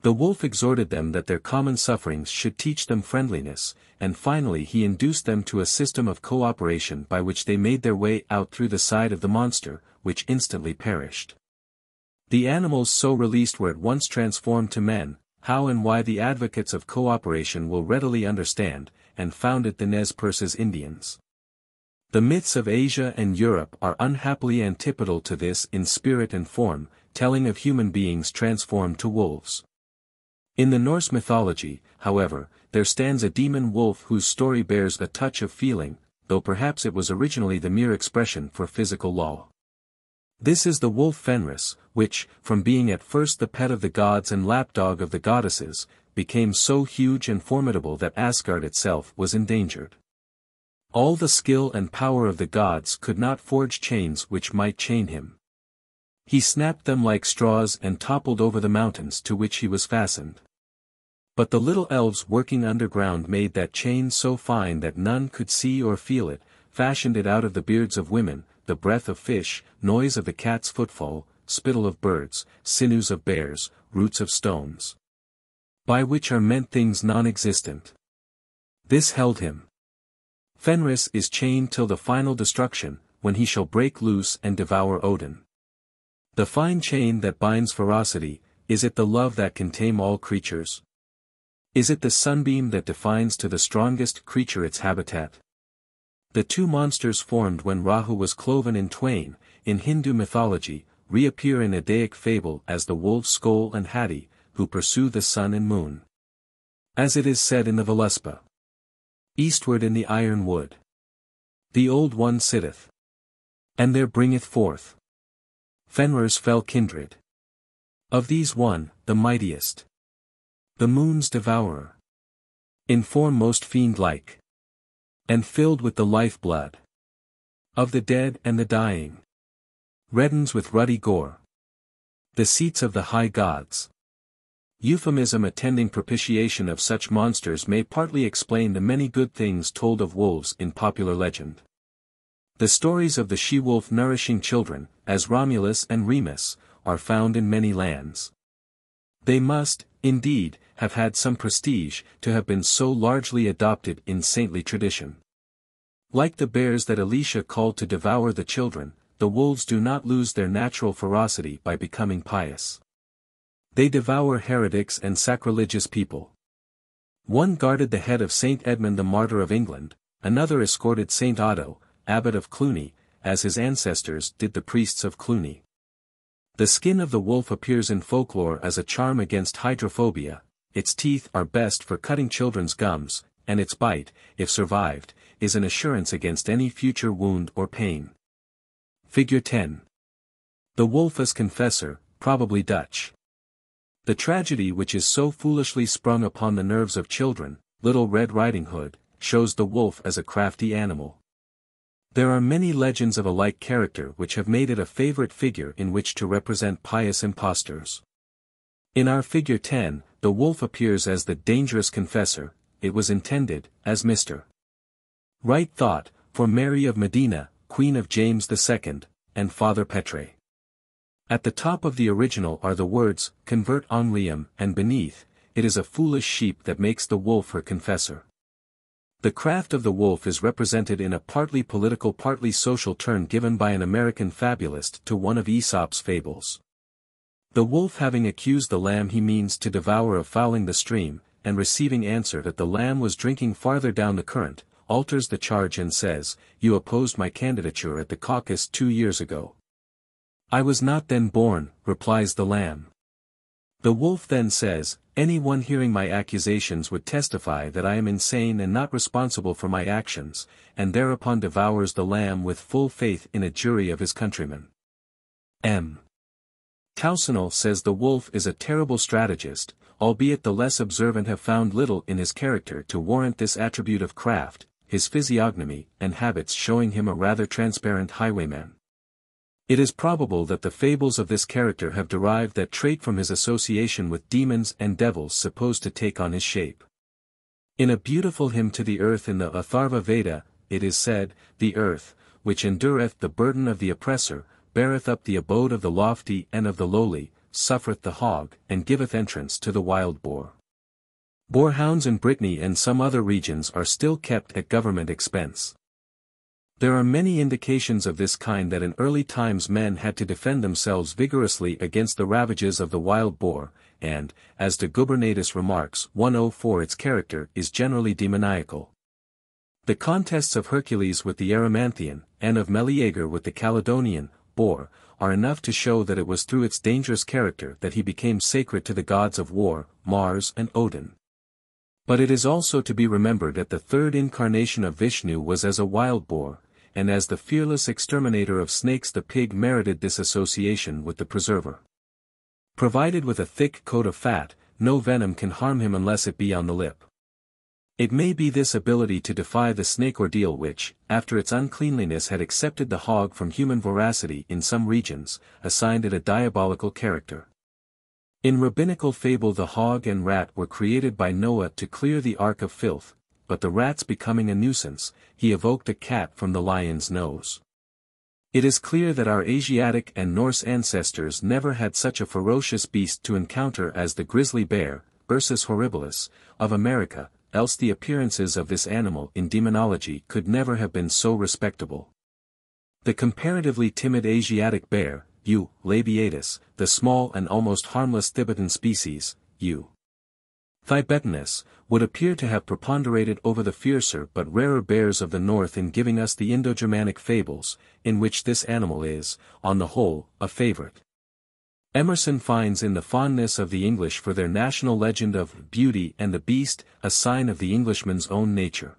The wolf exhorted them that their common sufferings should teach them friendliness, and finally he induced them to a system of cooperation by which they made their way out through the side of the monster, which instantly perished. The animals so released were at once transformed to men, how and why the advocates of cooperation will readily understand, and founded the Nez Perces Indians. The myths of Asia and Europe are unhappily antipodal to this in spirit and form, telling of human beings transformed to wolves. In the Norse mythology, however, there stands a demon wolf whose story bears a touch of feeling, though perhaps it was originally the mere expression for physical law. This is the wolf Fenris, which, from being at first the pet of the gods and lapdog of the goddesses, became so huge and formidable that Asgard itself was endangered. All the skill and power of the gods could not forge chains which might chain him. He snapped them like straws and toppled over the mountains to which he was fastened. But the little elves working underground made that chain so fine that none could see or feel it, fashioned it out of the beards of women, the breath of fish, noise of the cat's footfall, spittle of birds, sinews of bears, roots of stones. By which are meant things non-existent. This held him. Fenris is chained till the final destruction, when he shall break loose and devour Odin. The fine chain that binds ferocity, is it the love that can tame all creatures? Is it the sunbeam that defines to the strongest creature its habitat? The two monsters formed when Rahu was cloven in twain, in Hindu mythology, reappear in Eddaic fable as the wolves Skoll and Hati, who pursue the sun and moon. As it is said in the Völuspá. Eastward in the iron wood. The old one sitteth. And there bringeth forth. Fenrir's fell kindred. Of these one, the mightiest. The moon's devourer. In form most fiend-like. And filled with the life-blood. Of the dead and the dying. Reddens with ruddy gore. The seats of the high gods. Euphemism attending propitiation of such monsters may partly explain the many good things told of wolves in popular legend. The stories of the she-wolf nourishing children, as Romulus and Remus, are found in many lands. They must, indeed, have had some prestige to have been so largely adopted in saintly tradition. Like the bears that Elisha called to devour the children, the wolves do not lose their natural ferocity by becoming pious. They devour heretics and sacrilegious people. One guarded the head of Saint Edmund the Martyr of England, another escorted Saint Otto, Abbot of Cluny, as his ancestors did the priests of Cluny. The skin of the wolf appears in folklore as a charm against hydrophobia, its teeth are best for cutting children's gums, and its bite, if survived, is an assurance against any future wound or pain. Figure 10. The wolf as confessor, probably Dutch. The tragedy which is so foolishly sprung upon the nerves of children, Little Red Riding Hood, shows the wolf as a crafty animal. There are many legends of a like character which have made it a favorite figure in which to represent pious impostors. In our figure 10, the wolf appears as the dangerous confessor. It was intended, as Mr. Wright thought, for Mary of Modena, Queen of James II, and Father Petre. At the top of the original are the words, convert en riem, and beneath, it is a foolish sheep that makes the wolf her confessor. The craft of the wolf is represented in a partly political partly social turn given by an American fabulist to one of Aesop's fables. The wolf having accused the lamb he means to devour of fouling the stream, and receiving answer that the lamb was drinking farther down the current, alters the charge and says, "You opposed my candidature at the caucus 2 years ago." "I was not then born," replies the lamb. The wolf then says, "Anyone hearing my accusations would testify that I am insane and not responsible for my actions," and thereupon devours the lamb with full faith in a jury of his countrymen. M. Towsonal says the wolf is a terrible strategist, albeit the less observant have found little in his character to warrant this attribute of craft, his physiognomy and habits showing him a rather transparent highwayman. It is probable that the fables of this character have derived that trait from his association with demons and devils supposed to take on his shape. In a beautiful hymn to the earth in the Atharva Veda, it is said, "The earth, which endureth the burden of the oppressor, beareth up the abode of the lofty and of the lowly, suffereth the hog, and giveth entrance to the wild boar." Boarhounds in Brittany and some other regions are still kept at government expense. There are many indications of this kind that in early times men had to defend themselves vigorously against the ravages of the wild boar, and, as de Gubernatis remarks, 104 its character is generally demoniacal. The contests of Hercules with the Erymanthian, and of Meleager with the Caledonian, boar, are enough to show that it was through its dangerous character that he became sacred to the gods of war, Mars and Odin. But it is also to be remembered that the third incarnation of Vishnu was as a wild boar, and as the fearless exterminator of snakes the pig merited this association with the preserver. Provided with a thick coat of fat, no venom can harm him unless it be on the lip. It may be this ability to defy the snake ordeal which, after its uncleanliness had accepted the hog from human voracity in some regions, assigned it a diabolical character. In rabbinical fable the hog and rat were created by Noah to clear the ark of filth, but the rats becoming a nuisance, he evoked a cat from the lion's nose. It is clear that our Asiatic and Norse ancestors never had such a ferocious beast to encounter as the grizzly bear, Ursus horribilis, of America, else the appearances of this animal in demonology could never have been so respectable. The comparatively timid Asiatic bear, U. labiatus, the small and almost harmless Thibetan species, U. Thibetanus, would appear to have preponderated over the fiercer but rarer bears of the north in giving us the Indo-Germanic fables, in which this animal is, on the whole, a favorite. Emerson finds in the fondness of the English for their national legend of Beauty and the Beast a sign of the Englishman's own nature.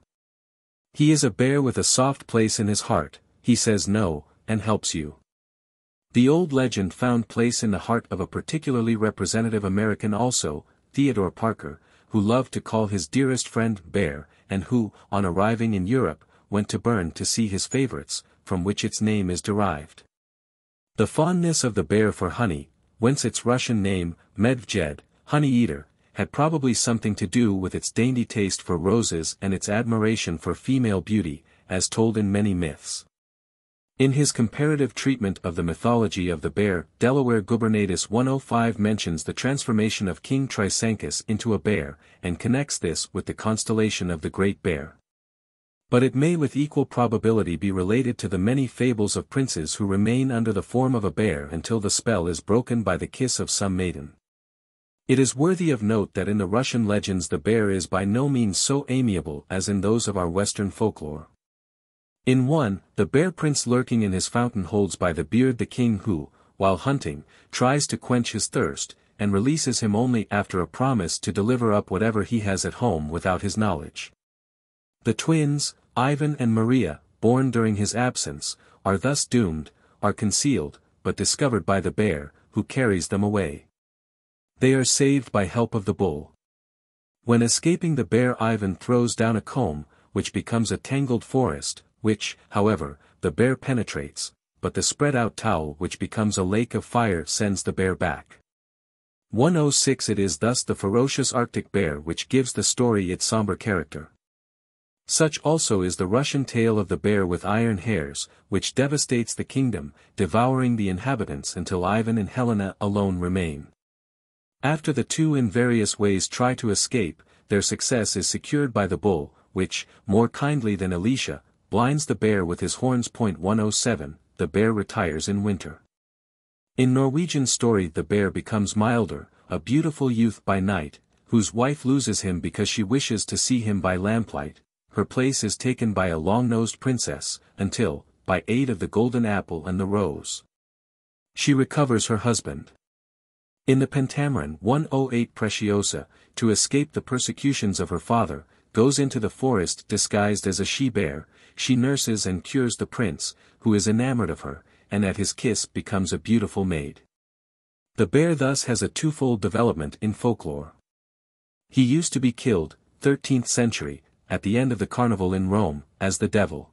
He is a bear with a soft place in his heart, he says no, and helps you. The old legend found place in the heart of a particularly representative American also, Theodore Parker, who loved to call his dearest friend Bear, and who, on arriving in Europe, went to Bern to see his favorites, from which its name is derived. The fondness of the bear for honey, whence its Russian name, Medvjed, honey-eater, had probably something to do with its dainty taste for roses and its admiration for female beauty, as told in many myths. In his comparative treatment of the mythology of the bear, Delaware Gubernatus 105 mentions the transformation of King Trisanchus into a bear, and connects this with the constellation of the Great Bear. But it may with equal probability be related to the many fables of princes who remain under the form of a bear until the spell is broken by the kiss of some maiden. It is worthy of note that in the Russian legends the bear is by no means so amiable as in those of our Western folklore. In one, the bear prince lurking in his fountain holds by the beard the king who, while hunting, tries to quench his thirst, and releases him only after a promise to deliver up whatever he has at home without his knowledge. The twins, Ivan and Maria, born during his absence, are thus doomed, are concealed, but discovered by the bear, who carries them away. They are saved by help of the bull. When escaping the bear, Ivan throws down a comb, which becomes a tangled forest, which, however, the bear penetrates, but the spread-out towel which becomes a lake of fire sends the bear back. 106 It is thus the ferocious Arctic bear which gives the story its somber character. Such also is the Russian tale of the bear with iron hairs, which devastates the kingdom, devouring the inhabitants until Ivan and Helena alone remain. After the two in various ways try to escape, their success is secured by the bull, which, more kindly than Alicia, blinds the bear with his horns. 107 The bear retires in winter. In Norwegian story the bear becomes Milder, a beautiful youth by night, whose wife loses him because she wishes to see him by lamplight. Her place is taken by a long-nosed princess, until, by aid of the golden apple and the rose, she recovers her husband. In the Pentameron 108 Preciosa, to escape the persecutions of her father, goes into the forest disguised as a she-bear. She nurses and cures the prince, who is enamored of her, and at his kiss becomes a beautiful maid. The bear thus has a twofold development in folklore. He used to be killed, 13th century, at the end of the carnival in Rome, as the devil.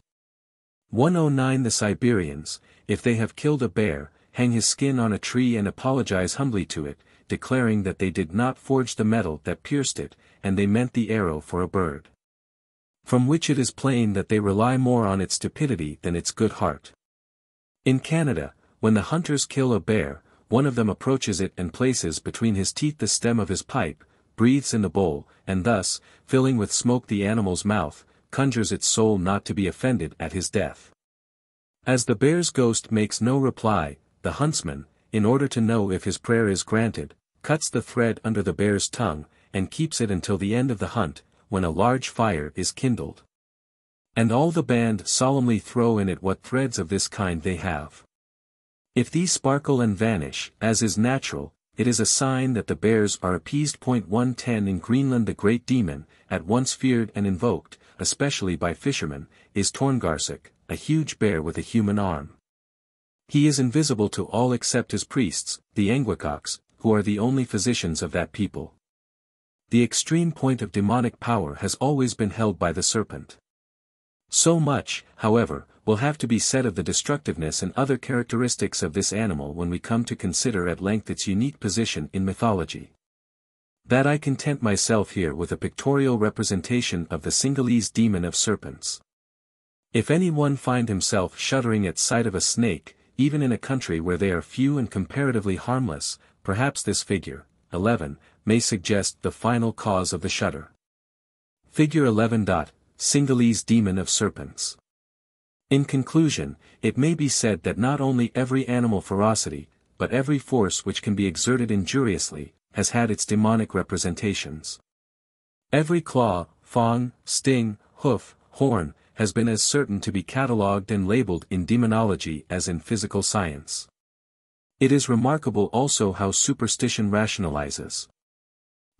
109 The Siberians, if they have killed a bear, hang his skin on a tree and apologize humbly to it, declaring that they did not forge the metal that pierced it, and they meant the arrow for a bird. From which it is plain that they rely more on its stupidity than its good heart. In Canada, when the hunters kill a bear, one of them approaches it and places between his teeth the stem of his pipe, breathes in the bowl, and thus, filling with smoke the animal's mouth, conjures its soul not to be offended at his death. As the bear's ghost makes no reply, the huntsman, in order to know if his prayer is granted, cuts the thread under the bear's tongue, and keeps it until the end of the hunt, when a large fire is kindled. And all the band solemnly throw in it what threads of this kind they have. If these sparkle and vanish, as is natural, it is a sign that the bears are appeased. 110 In Greenland the great demon, at once feared and invoked, especially by fishermen, is Torngarsuk, a huge bear with a human arm. He is invisible to all except his priests, the Angwicoks, who are the only physicians of that people. The extreme point of demonic power has always been held by the serpent. So much, however, will have to be said of the destructiveness and other characteristics of this animal when we come to consider at length its unique position in mythology. That I content myself here with a pictorial representation of the Singhalese demon of serpents. If any one find himself shuddering at sight of a snake, even in a country where they are few and comparatively harmless, perhaps this figure, 11, may suggest the final cause of the shudder. Figure 11. Singhalese demon of serpents. In conclusion, it may be said that not only every animal ferocity, but every force which can be exerted injuriously, has had its demonic representations. Every claw, fang, sting, hoof, horn, has been as certain to be catalogued and labeled in demonology as in physical science. It is remarkable also how superstition rationalizes.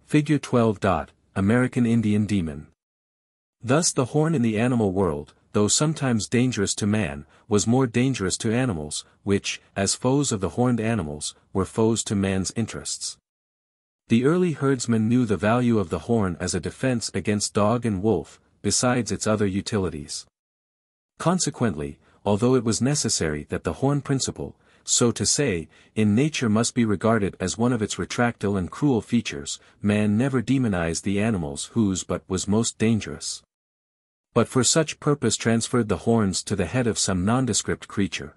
Figure 12. American Indian demon. Thus the horn in the animal world, though sometimes dangerous to man, was more dangerous to animals, which, as foes of the horned animals, were foes to man's interests. The early herdsmen knew the value of the horn as a defense against dog and wolf, besides its other utilities. Consequently, although it was necessary that the horn principle, so to say, in nature must be regarded as one of its retractile and cruel features, man never demonized the animals whose but was most dangerous. But for such purpose transferred the horns to the head of some nondescript creature.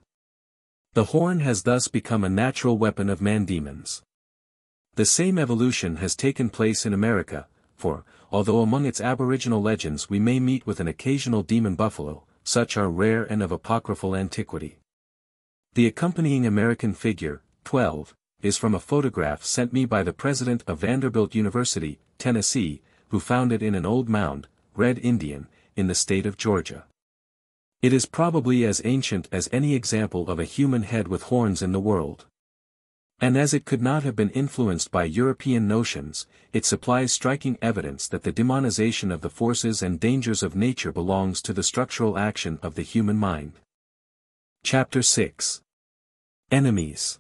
The horn has thus become a natural weapon of man-demons. The same evolution has taken place in America, for, although among its aboriginal legends we may meet with an occasional demon buffalo, such are rare and of apocryphal antiquity. The accompanying American figure, 12, is from a photograph sent me by the president of Vanderbilt University, Tennessee, who found it in an old mound, Red Indian, in the state of Georgia. It is probably as ancient as any example of a human head with horns in the world. And as it could not have been influenced by European notions, it supplies striking evidence that the demonization of the forces and dangers of nature belongs to the structural action of the human mind. Chapter 6. Enemies.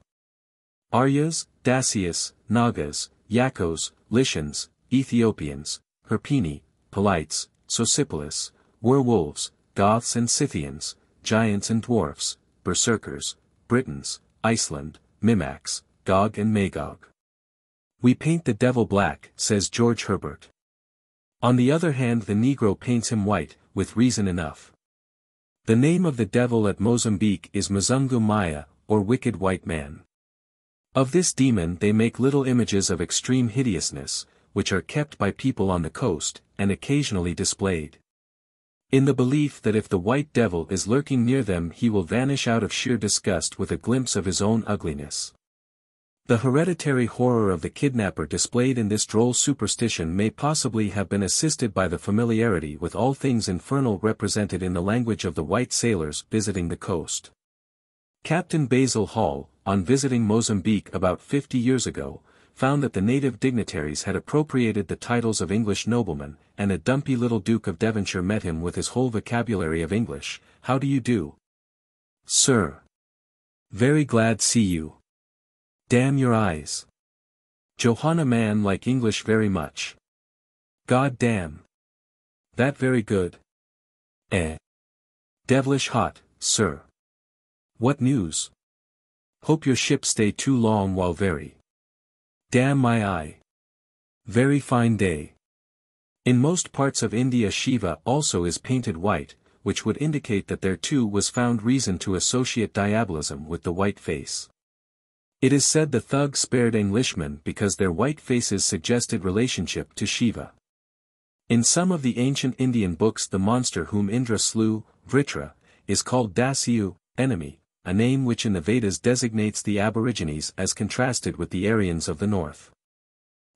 Aryas, Dacians, Nagas, Yakos, Lycians, Ethiopians, Herpini, Polites, Socipolis, werewolves, Goths and Scythians, giants and dwarfs, berserkers, Britons, Iceland, Mimaks, Gog and Magog. We paint the devil black, says George Herbert. On the other hand, the Negro paints him white, with reason enough. The name of the devil at Mozambique is Mzungu Maya, or wicked white man. Of this demon they make little images of extreme hideousness, which are kept by people on the coast, and occasionally displayed. In the belief that if the white devil is lurking near them he will vanish out of sheer disgust with a glimpse of his own ugliness. The hereditary horror of the kidnapper displayed in this droll superstition may possibly have been assisted by the familiarity with all things infernal represented in the language of the white sailors visiting the coast. Captain Basil Hall, on visiting Mozambique about 50 years ago, found that the native dignitaries had appropriated the titles of English noblemen, and a dumpy little Duke of Devonshire met him with his whole vocabulary of English. "How do you do, sir? Very glad see you. Damn your eyes. Johanna man like English very much. God damn. That very good. Devilish hot, sir. What news? Hope your ship stay too long while very. Damn my eye. Very fine day." In most parts of India Shiva also is painted white, which would indicate that there too was found reason to associate diabolism with the white face. It is said the thugs spared Englishmen because their white faces suggested relationship to Shiva. In some of the ancient Indian books the monster whom Indra slew, Vritra, is called Dasyu, enemy, a name which in the Vedas designates the Aborigines as contrasted with the Aryans of the north.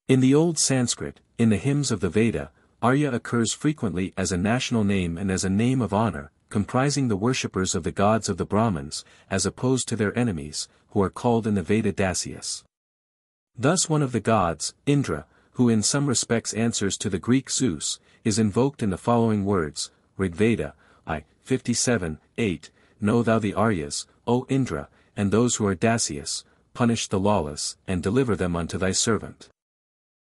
In the Old Sanskrit, in the hymns of the Veda, Arya occurs frequently as a national name and as a name of honor, comprising the worshippers of the gods of the Brahmins, as opposed to their enemies, who are called in the Veda Dasyas. Thus one of the gods, Indra, who in some respects answers to the Greek Zeus, is invoked in the following words, Rigveda, I. 57:8, Know thou the Aryas, O Indra, and those who are Dasyas, punish the lawless, and deliver them unto thy servant.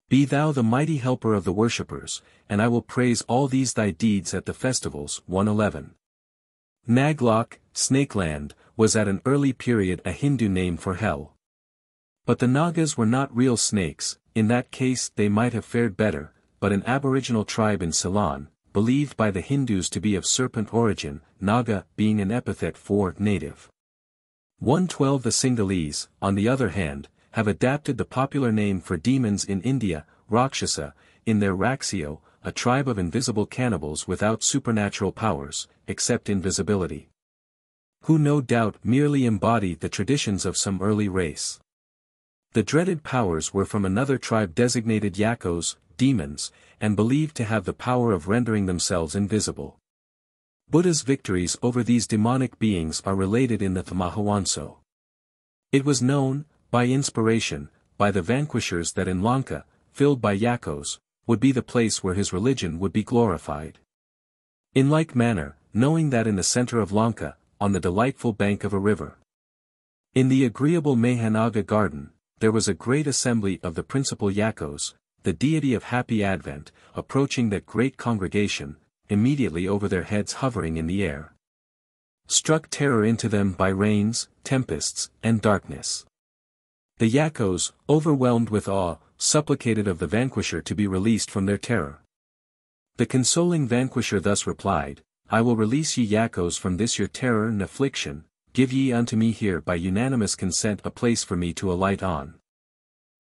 Be thou the mighty helper of the worshippers, and I will praise all these thy deeds at the festivals. 1:11. Naglok, Snakeland, was at an early period a Hindu name for hell. But the Nagas were not real snakes, in that case they might have fared better, but an aboriginal tribe in Ceylon, believed by the Hindus to be of serpent origin, Naga being an epithet for native. 112. The Sinhalese, on the other hand, have adapted the popular name for demons in India, Rakshasa, in their Raksio, a tribe of invisible cannibals without supernatural powers, except invisibility. Who no doubt merely embody the traditions of some early race. The dreaded powers were from another tribe designated Yakos, demons, and believed to have the power of rendering themselves invisible. Buddha's victories over these demonic beings are related in the Mahavansa. It was known, by inspiration, by the vanquishers that in Lanka, filled by Yakos, would be the place where his religion would be glorified. In like manner, knowing that in the center of Lanka, on the delightful bank of a river, in the agreeable Mahanaga garden, there was a great assembly of the principal Yakos, the deity of happy advent, approaching that great congregation, immediately over their heads hovering in the air. Struck terror into them by rains, tempests, and darkness. The Yakos, overwhelmed with awe, supplicated of the vanquisher to be released from their terror. The consoling vanquisher thus replied, I will release ye Yakos from this your terror and affliction, give ye unto me here by unanimous consent a place for me to alight on.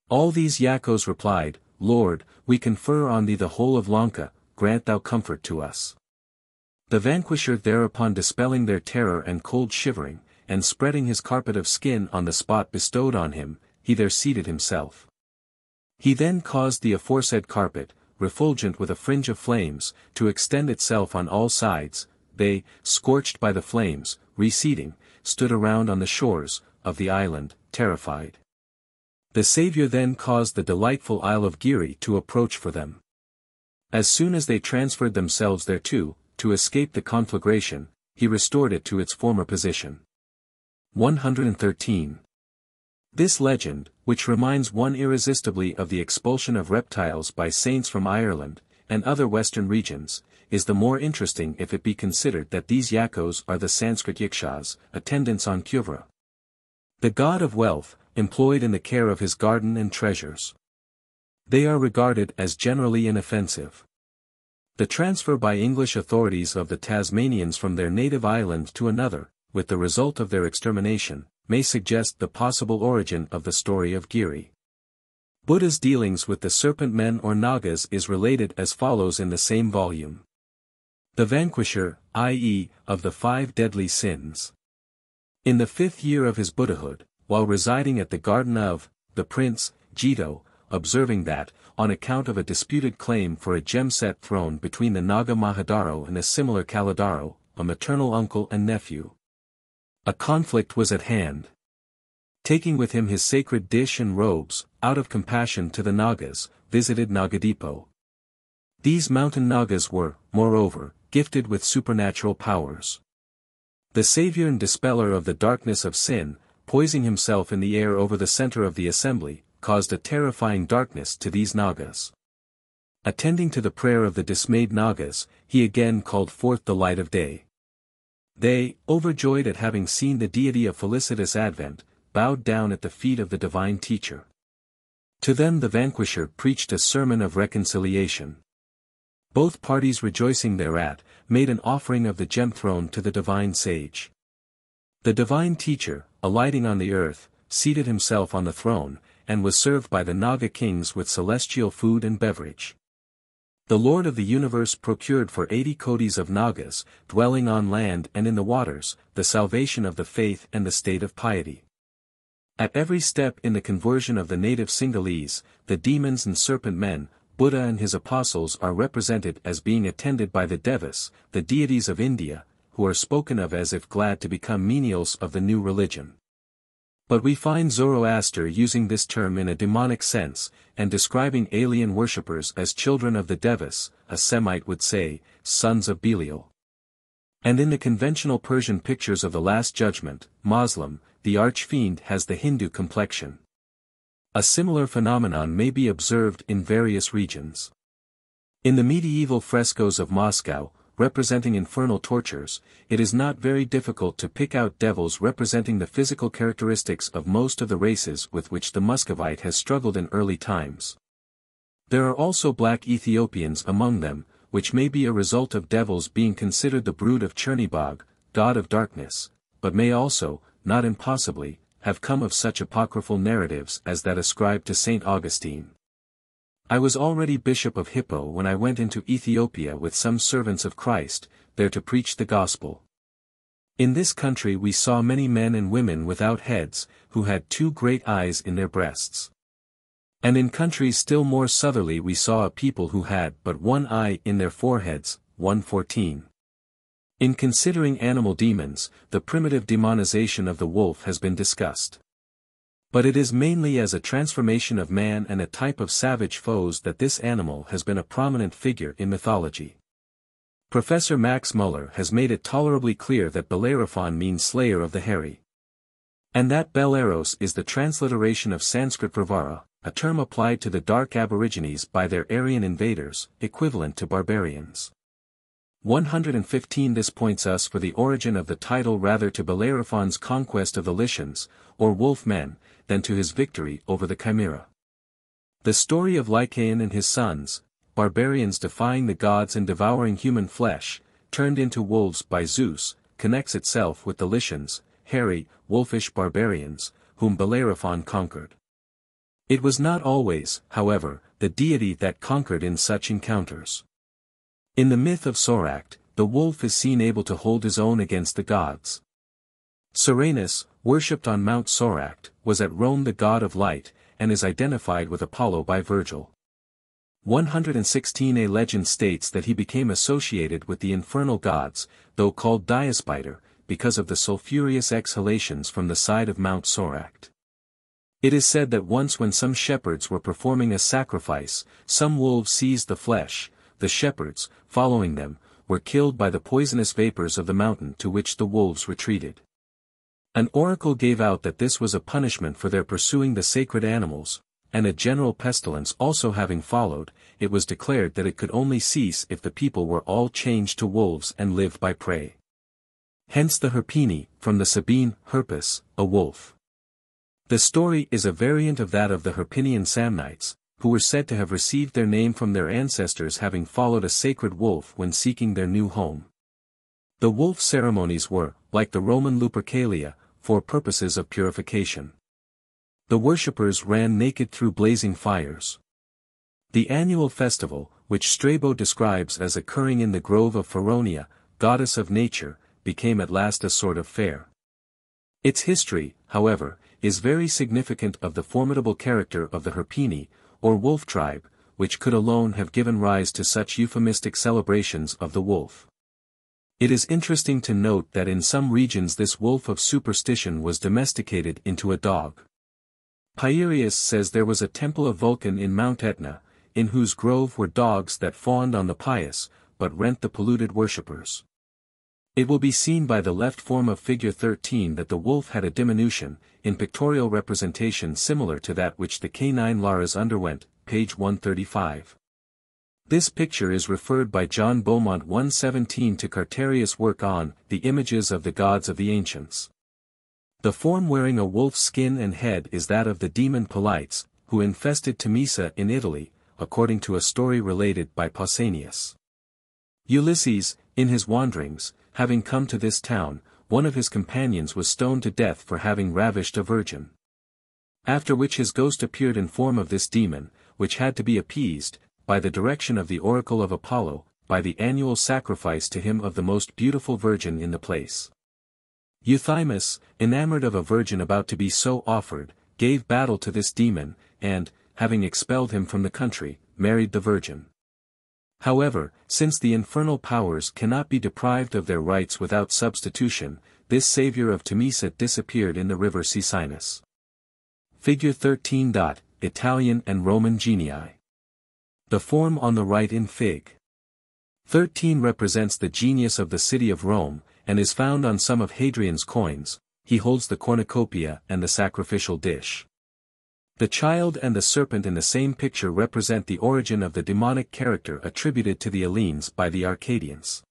All these Yakos replied, Lord, we confer on thee the whole of Lanka, grant thou comfort to us. The vanquisher thereupon dispelling their terror and cold shivering, and spreading his carpet of skin on the spot bestowed on him, he there seated himself. He then caused the aforesaid carpet, refulgent with a fringe of flames, to extend itself on all sides. They, scorched by the flames, receding, stood around on the shores of the island, terrified. The Saviour then caused the delightful Isle of Giri to approach for them. As soon as they transferred themselves thereto, to escape the conflagration, he restored it to its former position. 113. This legend, which reminds one irresistibly of the expulsion of reptiles by saints from Ireland, and other western regions, is the more interesting if it be considered that these Yakos are the Sanskrit Yakshas, attendants on Kuvra, the god of wealth, employed in the care of his garden and treasures. They are regarded as generally inoffensive. The transfer by English authorities of the Tasmanians from their native island to another, with the result of their extermination, may suggest the possible origin of the story of Giri. Buddha's dealings with the serpent men or Nagas is related as follows in the same volume. The vanquisher, i.e., of the 5 deadly sins. In the 5th year of his Buddhahood, while residing at the garden of the prince, Jito, observing that, on account of a disputed claim for a gem-set throne between the Naga Mahadaro and a similar Kalidaro, a maternal uncle and nephew, a conflict was at hand. Taking with him his sacred dish and robes, out of compassion to the Nagas, visited Nagadipo. These mountain Nagas were, moreover, gifted with supernatural powers. The savior and dispeller of the darkness of sin, poising himself in the air over the center of the assembly, caused a terrifying darkness to these Nagas. Attending to the prayer of the dismayed Nagas, he again called forth the light of day. They, overjoyed at having seen the deity of felicitous advent, bowed down at the feet of the divine teacher. To them the vanquisher preached a sermon of reconciliation. Both parties rejoicing thereat, made an offering of the gem throne to the divine sage. The divine teacher, alighting on the earth, seated himself on the throne, and was served by the Naga kings with celestial food and beverage. The Lord of the universe procured for 80 kodis of Nagas, dwelling on land and in the waters, the salvation of the faith and the state of piety. At every step in the conversion of the native Sinhalese, the demons and serpent men, Buddha and his apostles are represented as being attended by the Devas, the deities of India, who are spoken of as if glad to become menials of the new religion. But we find Zoroaster using this term in a demonic sense, and describing alien worshippers as children of the Devas, a Semite would say, sons of Belial. And in the conventional Persian pictures of the Last Judgment, Muslim, the arch-fiend has the Hindu complexion. A similar phenomenon may be observed in various regions. In the medieval frescoes of Moscow, representing infernal tortures, it is not very difficult to pick out devils representing the physical characteristics of most of the races with which the Muscovite has struggled in early times. There are also black Ethiopians among them, which may be a result of devils being considered the brood of Chernybog, god of darkness, but may also, not impossibly, have come of such apocryphal narratives as that ascribed to St. Augustine. I was already Bishop of Hippo when I went into Ethiopia with some servants of Christ, there to preach the gospel. In this country we saw many men and women without heads, who had 2 great eyes in their breasts. And in countries still more southerly we saw a people who had but 1 eye in their foreheads, 114. In considering animal demons, the primitive demonization of the wolf has been discussed. But it is mainly as a transformation of man and a type of savage foes that this animal has been a prominent figure in mythology. Professor Max Muller has made it tolerably clear that Bellerophon means slayer of the hairy. And that Belleros is the transliteration of Sanskrit Pravara, a term applied to the dark aborigines by their Aryan invaders, equivalent to barbarians. 115. This points us for the origin of the title rather to Bellerophon's conquest of the Lycians, or wolf men, than to his victory over the Chimera. The story of Lycaon and his sons, barbarians defying the gods and devouring human flesh, turned into wolves by Zeus, connects itself with the Lycians, hairy, wolfish barbarians, whom Bellerophon conquered. It was not always, however, the deity that conquered in such encounters. In the myth of Soracht, the wolf is seen able to hold his own against the gods. Serenus, worshipped on Mount Soracht, was at Rome the god of light, and is identified with Apollo by Virgil. 116 A legend states that he became associated with the infernal gods, though called Diospiter, because of the sulphurous exhalations from the side of Mount Soracht. It is said that once when some shepherds were performing a sacrifice, some wolves seized the flesh. The shepherds, following them, were killed by the poisonous vapors of the mountain to which the wolves retreated. An oracle gave out that this was a punishment for their pursuing the sacred animals, and a general pestilence also having followed, it was declared that it could only cease if the people were all changed to wolves and lived by prey. Hence the Herpini, from the Sabine, herpes, a wolf. The story is a variant of that of the Herpinian Samnites, who were said to have received their name from their ancestors having followed a sacred wolf when seeking their new home. The wolf ceremonies were, like the Roman Lupercalia, for purposes of purification. The worshippers ran naked through blazing fires. The annual festival, which Strabo describes as occurring in the grove of Feronia, goddess of nature, became at last a sort of fair. Its history, however, is very significant of the formidable character of the Herpini, or wolf tribe, which could alone have given rise to such euphemistic celebrations of the wolf. It is interesting to note that in some regions this wolf of superstition was domesticated into a dog. Pierius says there was a temple of Vulcan in Mount Etna, in whose grove were dogs that fawned on the pious, but rent the polluted worshippers. It will be seen by the left form of figure 13 that the wolf had a diminution, in pictorial representation similar to that which the canine Laras underwent, page 135. This picture is referred by John Beaumont 117 to Carterius' work on the images of the gods of the ancients. The form wearing a wolf's skin and head is that of the demon Polites, who infested Temesa in Italy, according to a story related by Pausanias. Ulysses, in his wanderings, having come to this town, one of his companions was stoned to death for having ravished a virgin. After which his ghost appeared in form of this demon, which had to be appeased, by the direction of the oracle of Apollo, by the annual sacrifice to him of the most beautiful virgin in the place. Euthymus, enamored of a virgin about to be so offered, gave battle to this demon, and, having expelled him from the country, married the virgin. However, since the infernal powers cannot be deprived of their rights without substitution, this savior of Temesa disappeared in the river Cicinus. Figure 13. Italian and Roman genii. The form on the right in Fig. 13 represents the genius of the city of Rome, and is found on some of Hadrian's coins. He holds the cornucopia and the sacrificial dish. The child and the serpent in the same picture represent the origin of the demonic character attributed to the Hellenes by the Arcadians.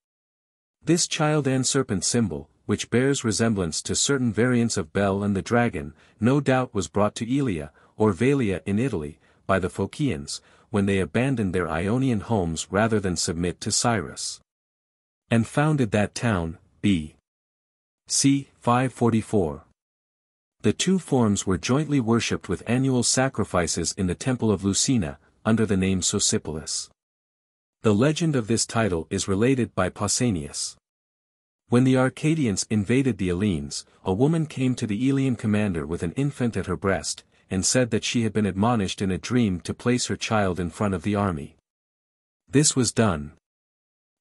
This child and serpent symbol, which bears resemblance to certain variants of Bel and the dragon, no doubt was brought to Aelia, or Valia in Italy, by the Phocians, when they abandoned their Ionian homes rather than submit to Cyrus. And founded that town, b.c. 544. The two forms were jointly worshipped with annual sacrifices in the temple of Lucina, under the name Sosipolis. The legend of this title is related by Pausanias. When the Arcadians invaded the Hellenes, a woman came to the Aeolian commander with an infant at her breast, and said that she had been admonished in a dream to place her child in front of the army. This was done.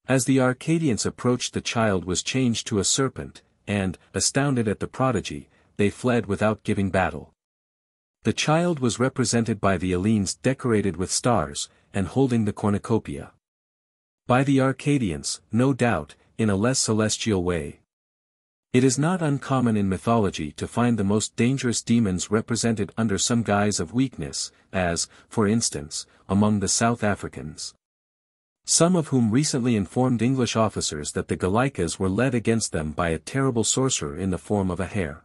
As the Arcadians approached, the child was changed to a serpent, and, astounded at the prodigy, they fled without giving battle. The child was represented by the Hellenes decorated with stars, and holding the cornucopia. By the Arcadians, no doubt, in a less celestial way. It is not uncommon in mythology to find the most dangerous demons represented under some guise of weakness, as, for instance, among the South Africans. Some of whom recently informed English officers that the Gallicas were led against them by a terrible sorcerer in the form of a hare.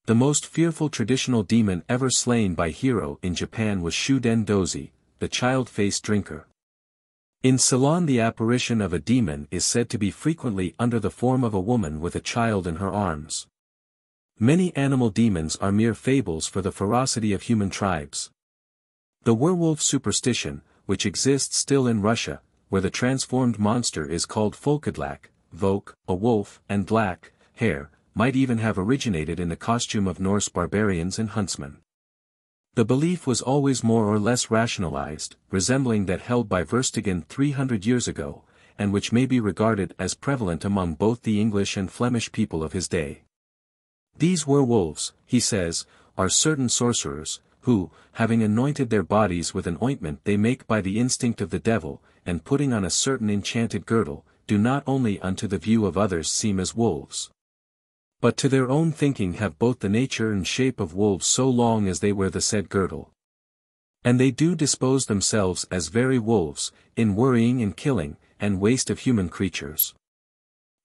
The most fearful traditional demon ever slain by Hero in Japan was Shuden Dozi, the child-faced drinker. In Ceylon the apparition of a demon is said to be frequently under the form of a woman with a child in her arms. Many animal demons are mere fables for the ferocity of human tribes. The werewolf superstition, which exists still in Russia, where the transformed monster is called Volkadlak, Volk, a wolf, and Dlak, hare, might even have originated in the costume of Norse barbarians and huntsmen. The belief was always more or less rationalized, resembling that held by Verstegen 300 years ago, and which may be regarded as prevalent among both the English and Flemish people of his day. These werewolves, he says, are certain sorcerers, who, having anointed their bodies with an ointment they make by the instinct of the devil, and putting on a certain enchanted girdle, do not only unto the view of others seem as wolves, but to their own thinking have both the nature and shape of wolves so long as they wear the said girdle. And they do dispose themselves as very wolves, in worrying and killing, and waste of human creatures.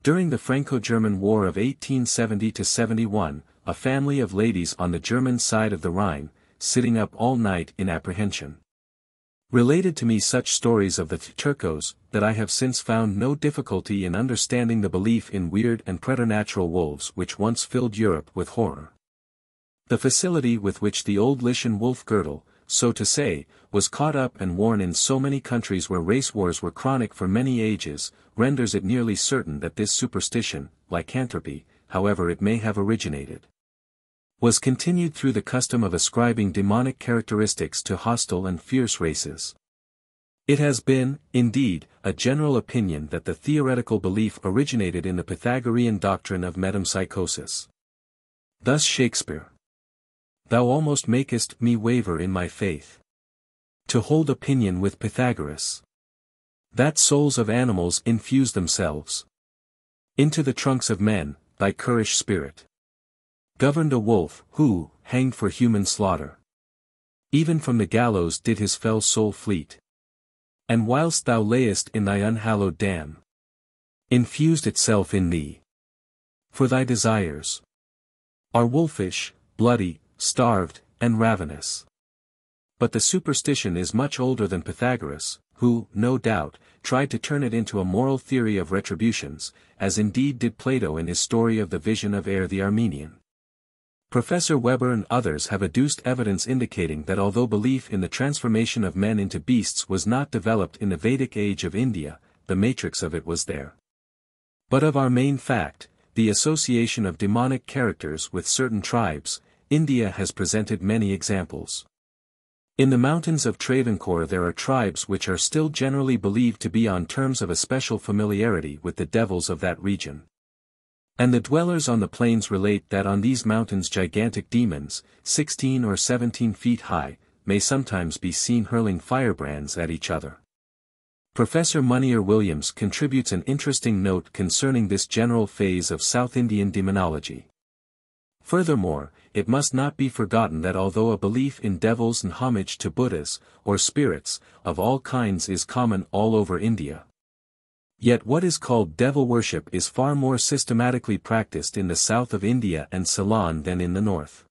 During the Franco-German War of 1870–71, a family of ladies on the German side of the Rhine, sitting up all night in apprehension, related to me such stories of the Turcos, that I have since found no difficulty in understanding the belief in weird and preternatural wolves which once filled Europe with horror. The facility with which the old Lycian wolf girdle, so to say, was caught up and worn in so many countries where race wars were chronic for many ages, renders it nearly certain that this superstition, lycanthropy, however it may have originated, was continued through the custom of ascribing demonic characteristics to hostile and fierce races. It has been, indeed, a general opinion that the theoretical belief originated in the Pythagorean doctrine of metempsychosis. Thus Shakespeare: "Thou almost makest me waver in my faith, to hold opinion with Pythagoras, that souls of animals infuse themselves into the trunks of men, thy currish spirit governed a wolf, who, hanged for human slaughter, even from the gallows did his fell soul fleet. And whilst thou layest in thy unhallowed dam, infused itself in thee. For thy desires are wolfish, bloody, starved, and ravenous." But the superstition is much older than Pythagoras, who, no doubt, tried to turn it into a moral theory of retributions, as indeed did Plato in his story of the vision of Ere the Armenian. Professor Weber and others have adduced evidence indicating that although belief in the transformation of men into beasts was not developed in the Vedic age of India, the matrix of it was there. But of our main fact, the association of demonic characters with certain tribes, India has presented many examples. In the mountains of Travancore there are tribes which are still generally believed to be on terms of a special familiarity with the devils of that region. And the dwellers on the plains relate that on these mountains gigantic demons, 16 or 17 feet high, may sometimes be seen hurling firebrands at each other. Professor Monier Williams contributes an interesting note concerning this general phase of South Indian demonology. Furthermore, it must not be forgotten that although a belief in devils and homage to Buddhas, or spirits, of all kinds is common all over India, yet what is called devil worship is far more systematically practiced in the south of India and Ceylon than in the north.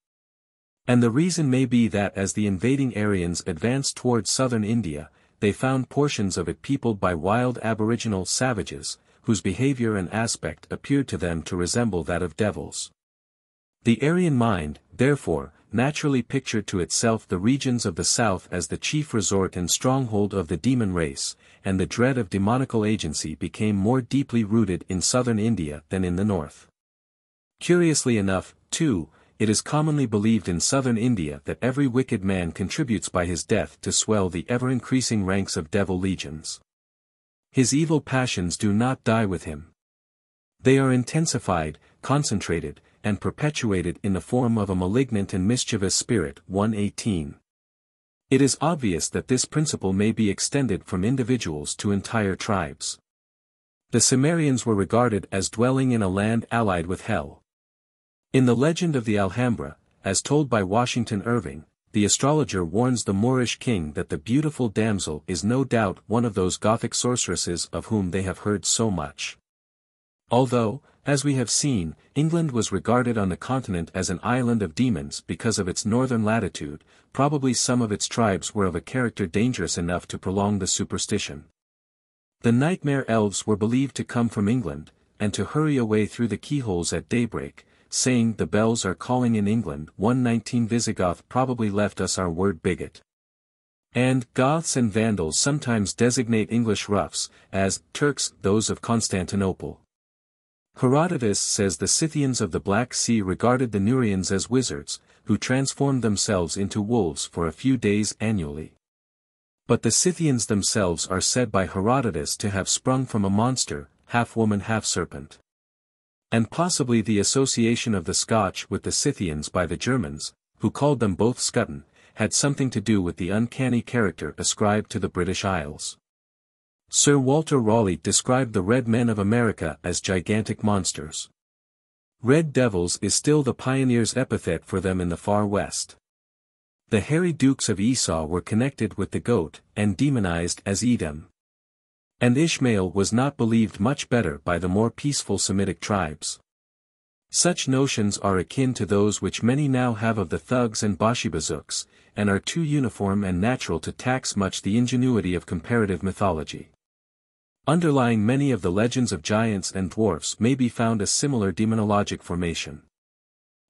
And the reason may be that as the invading Aryans advanced towards southern India, they found portions of it peopled by wild aboriginal savages, whose behavior and aspect appeared to them to resemble that of devils. The Aryan mind, therefore, naturally pictured to itself the regions of the south as the chief resort and stronghold of the demon race, and the dread of demonical agency became more deeply rooted in southern India than in the north. Curiously enough, too, it is commonly believed in southern India that every wicked man contributes by his death to swell the ever-increasing ranks of devil legions. His evil passions do not die with him. They are intensified, concentrated, and perpetuated in the form of a malignant and mischievous spirit. 118. It is obvious that this principle may be extended from individuals to entire tribes. The Sumerians were regarded as dwelling in a land allied with hell. In the legend of the Alhambra, as told by Washington Irving, the astrologer warns the Moorish king that the beautiful damsel is no doubt one of those Gothic sorceresses of whom they have heard so much. Although, as we have seen, England was regarded on the continent as an island of demons because of its northern latitude, probably some of its tribes were of a character dangerous enough to prolong the superstition. The nightmare elves were believed to come from England, and to hurry away through the keyholes at daybreak, saying the bells are calling in England. 119 Visigoth probably left us our word bigot. And Goths and Vandals sometimes designate English roughs, as Turks those of Constantinople. Herodotus says the Scythians of the Black Sea regarded the Nurians as wizards, who transformed themselves into wolves for a few days annually. But the Scythians themselves are said by Herodotus to have sprung from a monster, half woman half serpent. And possibly the association of the Scotch with the Scythians by the Germans, who called them both Scutten, had something to do with the uncanny character ascribed to the British Isles. Sir Walter Raleigh described the Red Men of America as gigantic monsters. Red Devils is still the pioneer's epithet for them in the far west. The hairy dukes of Esau were connected with the goat, and demonized as Edom. And Ishmael was not believed much better by the more peaceful Semitic tribes. Such notions are akin to those which many now have of the thugs and Boshibazooks, and are too uniform and natural to tax much the ingenuity of comparative mythology. Underlying many of the legends of giants and dwarfs may be found a similar demonologic formation.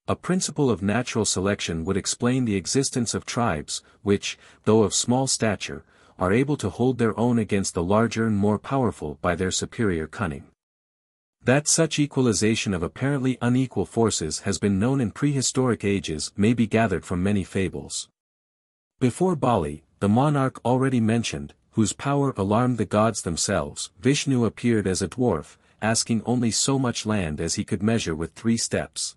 A principle of natural selection would explain the existence of tribes, which, though of small stature, are able to hold their own against the larger and more powerful by their superior cunning. That such equalization of apparently unequal forces has been known in prehistoric ages may be gathered from many fables. Before Bali, the monarch already mentioned, whose power alarmed the gods themselves, Vishnu appeared as a dwarf, asking only so much land as he could measure with 3 steps.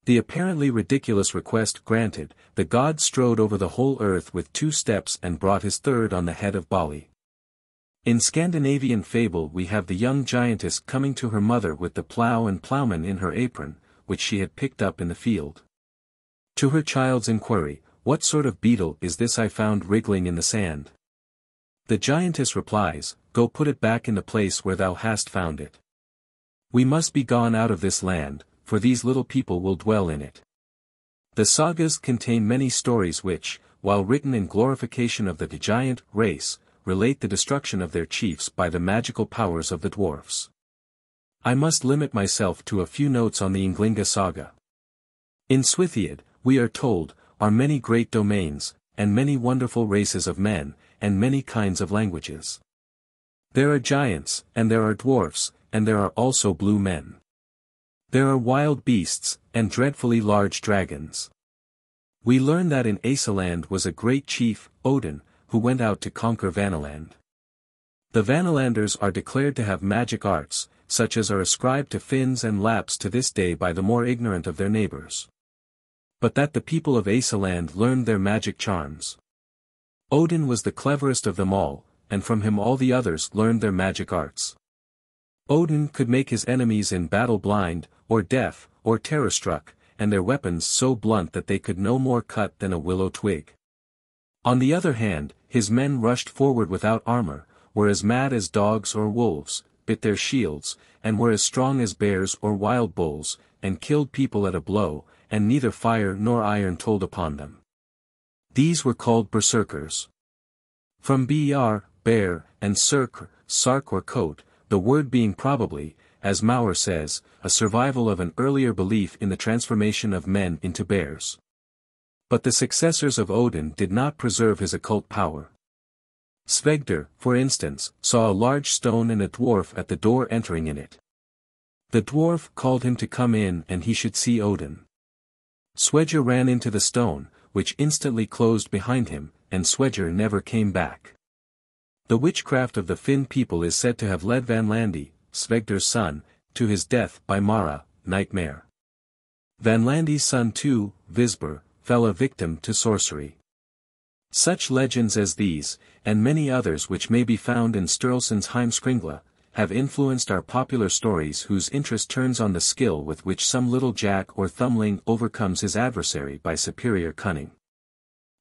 The apparently ridiculous request granted, the god strode over the whole earth with 2 steps and brought his third on the head of Bali. In Scandinavian fable we have the young giantess coming to her mother with the plough and ploughman in her apron, which she had picked up in the field. To her child's inquiry, "What sort of beetle is this I found wriggling in the sand?" The giantess replies, "Go put it back in the place where thou hast found it. We must be gone out of this land, for these little people will dwell in it." The sagas contain many stories which, while written in glorification of the giant race, relate the destruction of their chiefs by the magical powers of the dwarfs. I must limit myself to a few notes on the Ynglinga saga. In Swithiad, we are told, are many great domains, and many wonderful races of men, and many kinds of languages. There are giants, and there are dwarfs, and there are also blue men. There are wild beasts, and dreadfully large dragons. We learn that in Asaland was a great chief, Odin, who went out to conquer Vanaland. The Vanalanders are declared to have magic arts, such as are ascribed to Finns and Lapps to this day by the more ignorant of their neighbors. But that the people of Asaland learned their magic charms. Odin was the cleverest of them all, and from him all the others learned their magic arts. Odin could make his enemies in battle blind, or deaf, or terror-struck, and their weapons so blunt that they could no more cut than a willow twig. On the other hand, his men rushed forward without armor, were as mad as dogs or wolves, bit their shields, and were as strong as bears or wild bulls, and killed people at a blow, and neither fire nor iron told upon them. These were called berserkers. From ber, bear, and serk, sark or coat, the word being probably, as Maurer says, a survival of an earlier belief in the transformation of men into bears. But the successors of Odin did not preserve his occult power. Svegdr, for instance, saw a large stone and a dwarf at the door entering in it. The dwarf called him to come in and he should see Odin. Swegdr ran into the stone, which instantly closed behind him, and Swegdr never came back. The witchcraft of the Finn people is said to have led Vanlandi, Svegdr's son, to his death by Mara, nightmare. Vanlandi's son too, Visbr, fell a victim to sorcery. Such legends as these, and many others which may be found in Sturluson's Heimskringla, have influenced our popular stories whose interest turns on the skill with which some little jack or thumbling overcomes his adversary by superior cunning.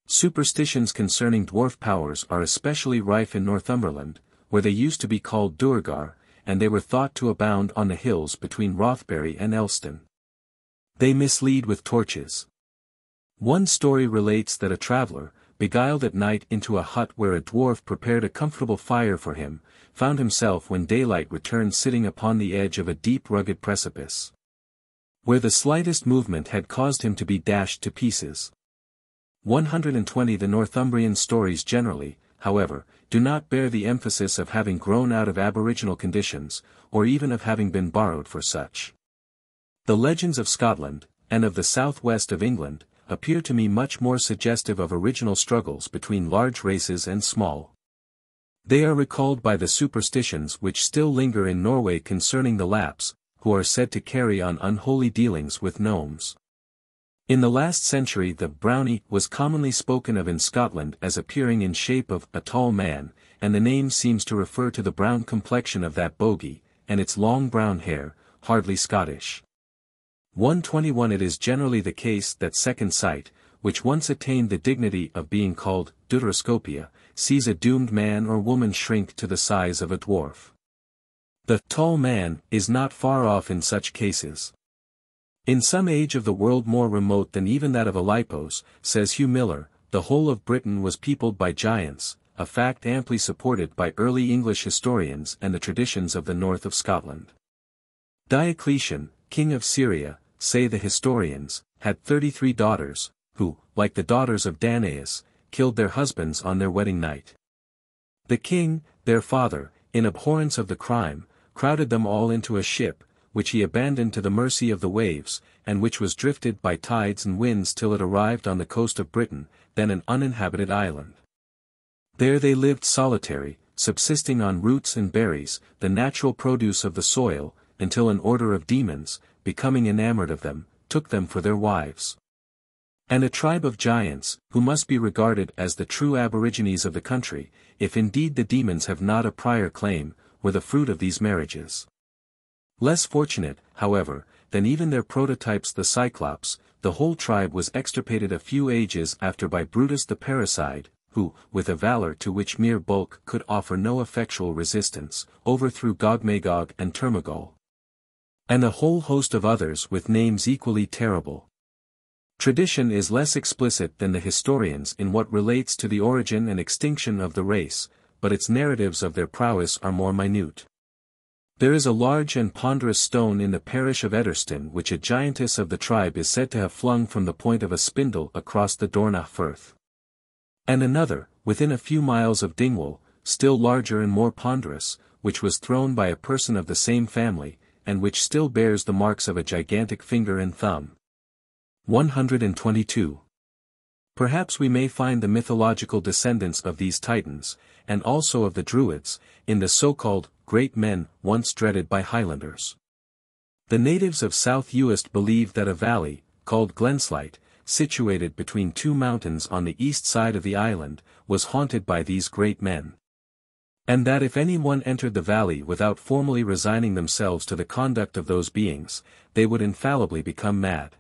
Superstitions concerning dwarf powers are especially rife in Northumberland, where they used to be called Duergar, and they were thought to abound on the hills between Rothbury and Elston. They mislead with torches. One story relates that a traveller, beguiled at night into a hut where a dwarf prepared a comfortable fire for him, found himself when daylight returned sitting upon the edge of a deep rugged precipice, where the slightest movement had caused him to be dashed to pieces. 120 The Northumbrian stories generally, however, do not bear the emphasis of having grown out of aboriginal conditions, or even of having been borrowed for such. The legends of Scotland, and of the southwest of England, appear to me much more suggestive of original struggles between large races and small. They are recalled by the superstitions which still linger in Norway concerning the Lapps, who are said to carry on unholy dealings with gnomes. In the last century the brownie was commonly spoken of in Scotland as appearing in shape of a tall man, and the name seems to refer to the brown complexion of that bogey, and its long brown hair, hardly Scottish. 121 It is generally the case that second sight, which once attained the dignity of being called deuteroscopia, sees a doomed man or woman shrink to the size of a dwarf. The tall man is not far off in such cases. In some age of the world more remote than even that of Alypos, says Hugh Miller, the whole of Britain was peopled by giants, a fact amply supported by early English historians and the traditions of the north of Scotland. Diocletian, king of Syria, say the historians, had 33 daughters, who, like the daughters of Danaus, killed their husbands on their wedding night. The king, their father, in abhorrence of the crime, crowded them all into a ship, which he abandoned to the mercy of the waves, and which was drifted by tides and winds till it arrived on the coast of Britain, then an uninhabited island. There they lived solitary, subsisting on roots and berries, the natural produce of the soil, until an order of demons, becoming enamored of them, took them for their wives. And a tribe of giants, who must be regarded as the true aborigines of the country, if indeed the demons have not a prior claim, were the fruit of these marriages. Less fortunate, however, than even their prototypes the Cyclops, the whole tribe was extirpated a few ages after by Brutus the parricide, who, with a valor to which mere bulk could offer no effectual resistance, overthrew Gog-Magog and Termagog. And a whole host of others with names equally terrible. Tradition is less explicit than the historians in what relates to the origin and extinction of the race, but its narratives of their prowess are more minute. There is a large and ponderous stone in the parish of Ederston which a giantess of the tribe is said to have flung from the point of a spindle across the Dornach Firth. And another, within a few miles of Dingwall, still larger and more ponderous, which was thrown by a person of the same family, and which still bears the marks of a gigantic finger and thumb. 122. Perhaps we may find the mythological descendants of these titans, and also of the Druids, in the so-called great men once dreaded by Highlanders. The natives of South Uist believe that a valley, called Glenslight, situated between two mountains on the east side of the island, was haunted by these great men. And that if anyone entered the valley without formally resigning themselves to the conduct of those beings, they would infallibly become mad.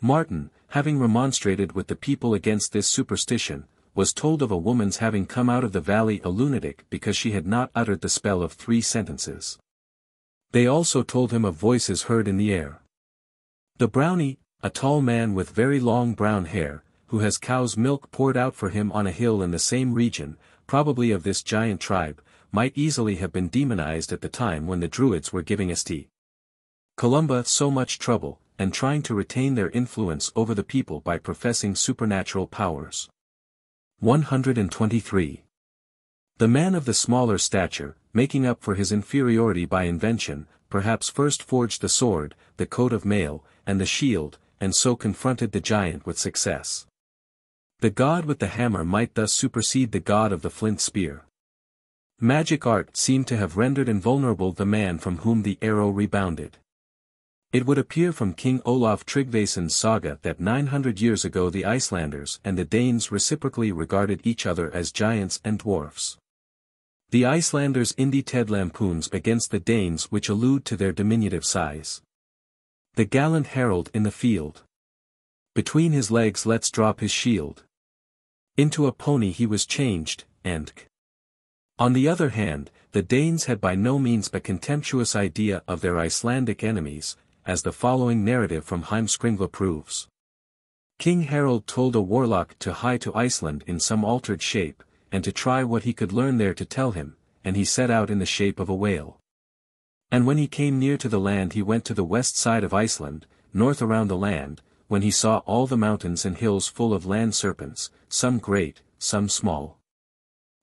Martin, having remonstrated with the people against this superstition, was told of a woman's having come out of the valley a lunatic because she had not uttered the spell of 3 sentences. They also told him of voices heard in the air. The brownie, a tall man with very long brown hair, who has cow's milk poured out for him on a hill in the same region, probably of this giant tribe, might easily have been demonized at the time when the Druids were giving St. Columba so much trouble, and trying to retain their influence over the people by professing supernatural powers. 123. The man of the smaller stature, making up for his inferiority by invention, perhaps first forged the sword, the coat of mail, and the shield, and so confronted the giant with success. The god with the hammer might thus supersede the god of the flint spear. Magic art seemed to have rendered invulnerable the man from whom the arrow rebounded. It would appear from King Olaf Tryggvason's saga that 900 years ago the Icelanders and the Danes reciprocally regarded each other as giants and dwarfs. The Icelanders indicted lampoons against the Danes which allude to their diminutive size. The gallant herald in the field. Between his legs lets drop his shield. Into a pony he was changed, and on the other hand, the Danes had by no means a contemptuous idea of their Icelandic enemies, as the following narrative from Heimskringla proves. King Harald told a warlock to hie to Iceland in some altered shape, and to try what he could learn there to tell him, and he set out in the shape of a whale. And when he came near to the land he went to the west side of Iceland, north around the land, when he saw all the mountains and hills full of land serpents, some great, some small.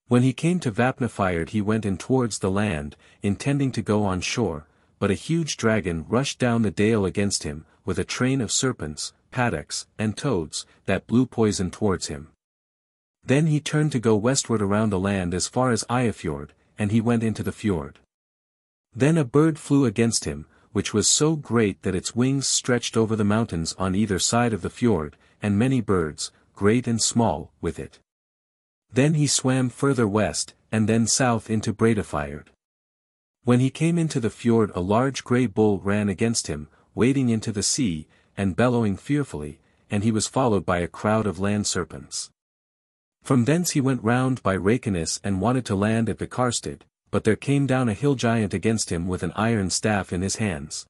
When he came to Vapnafyred he went in towards the land, intending to go on shore, but a huge dragon rushed down the dale against him, with a train of serpents, paddocks, and toads, that blew poison towards him. Then he turned to go westward around the land as far as Eyjafjord, and he went into the fjord. Then a bird flew against him, which was so great that its wings stretched over the mountains on either side of the fjord, and many birds, great and small, with it. Then he swam further west, and then south into Breiðafjörð. When he came into the fjord a large grey bull ran against him, wading into the sea, and bellowing fearfully, and he was followed by a crowd of land serpents. From thence he went round by Reykjanes and wanted to land at Vikarstad, but there came down a hill giant against him with an iron staff in his hands.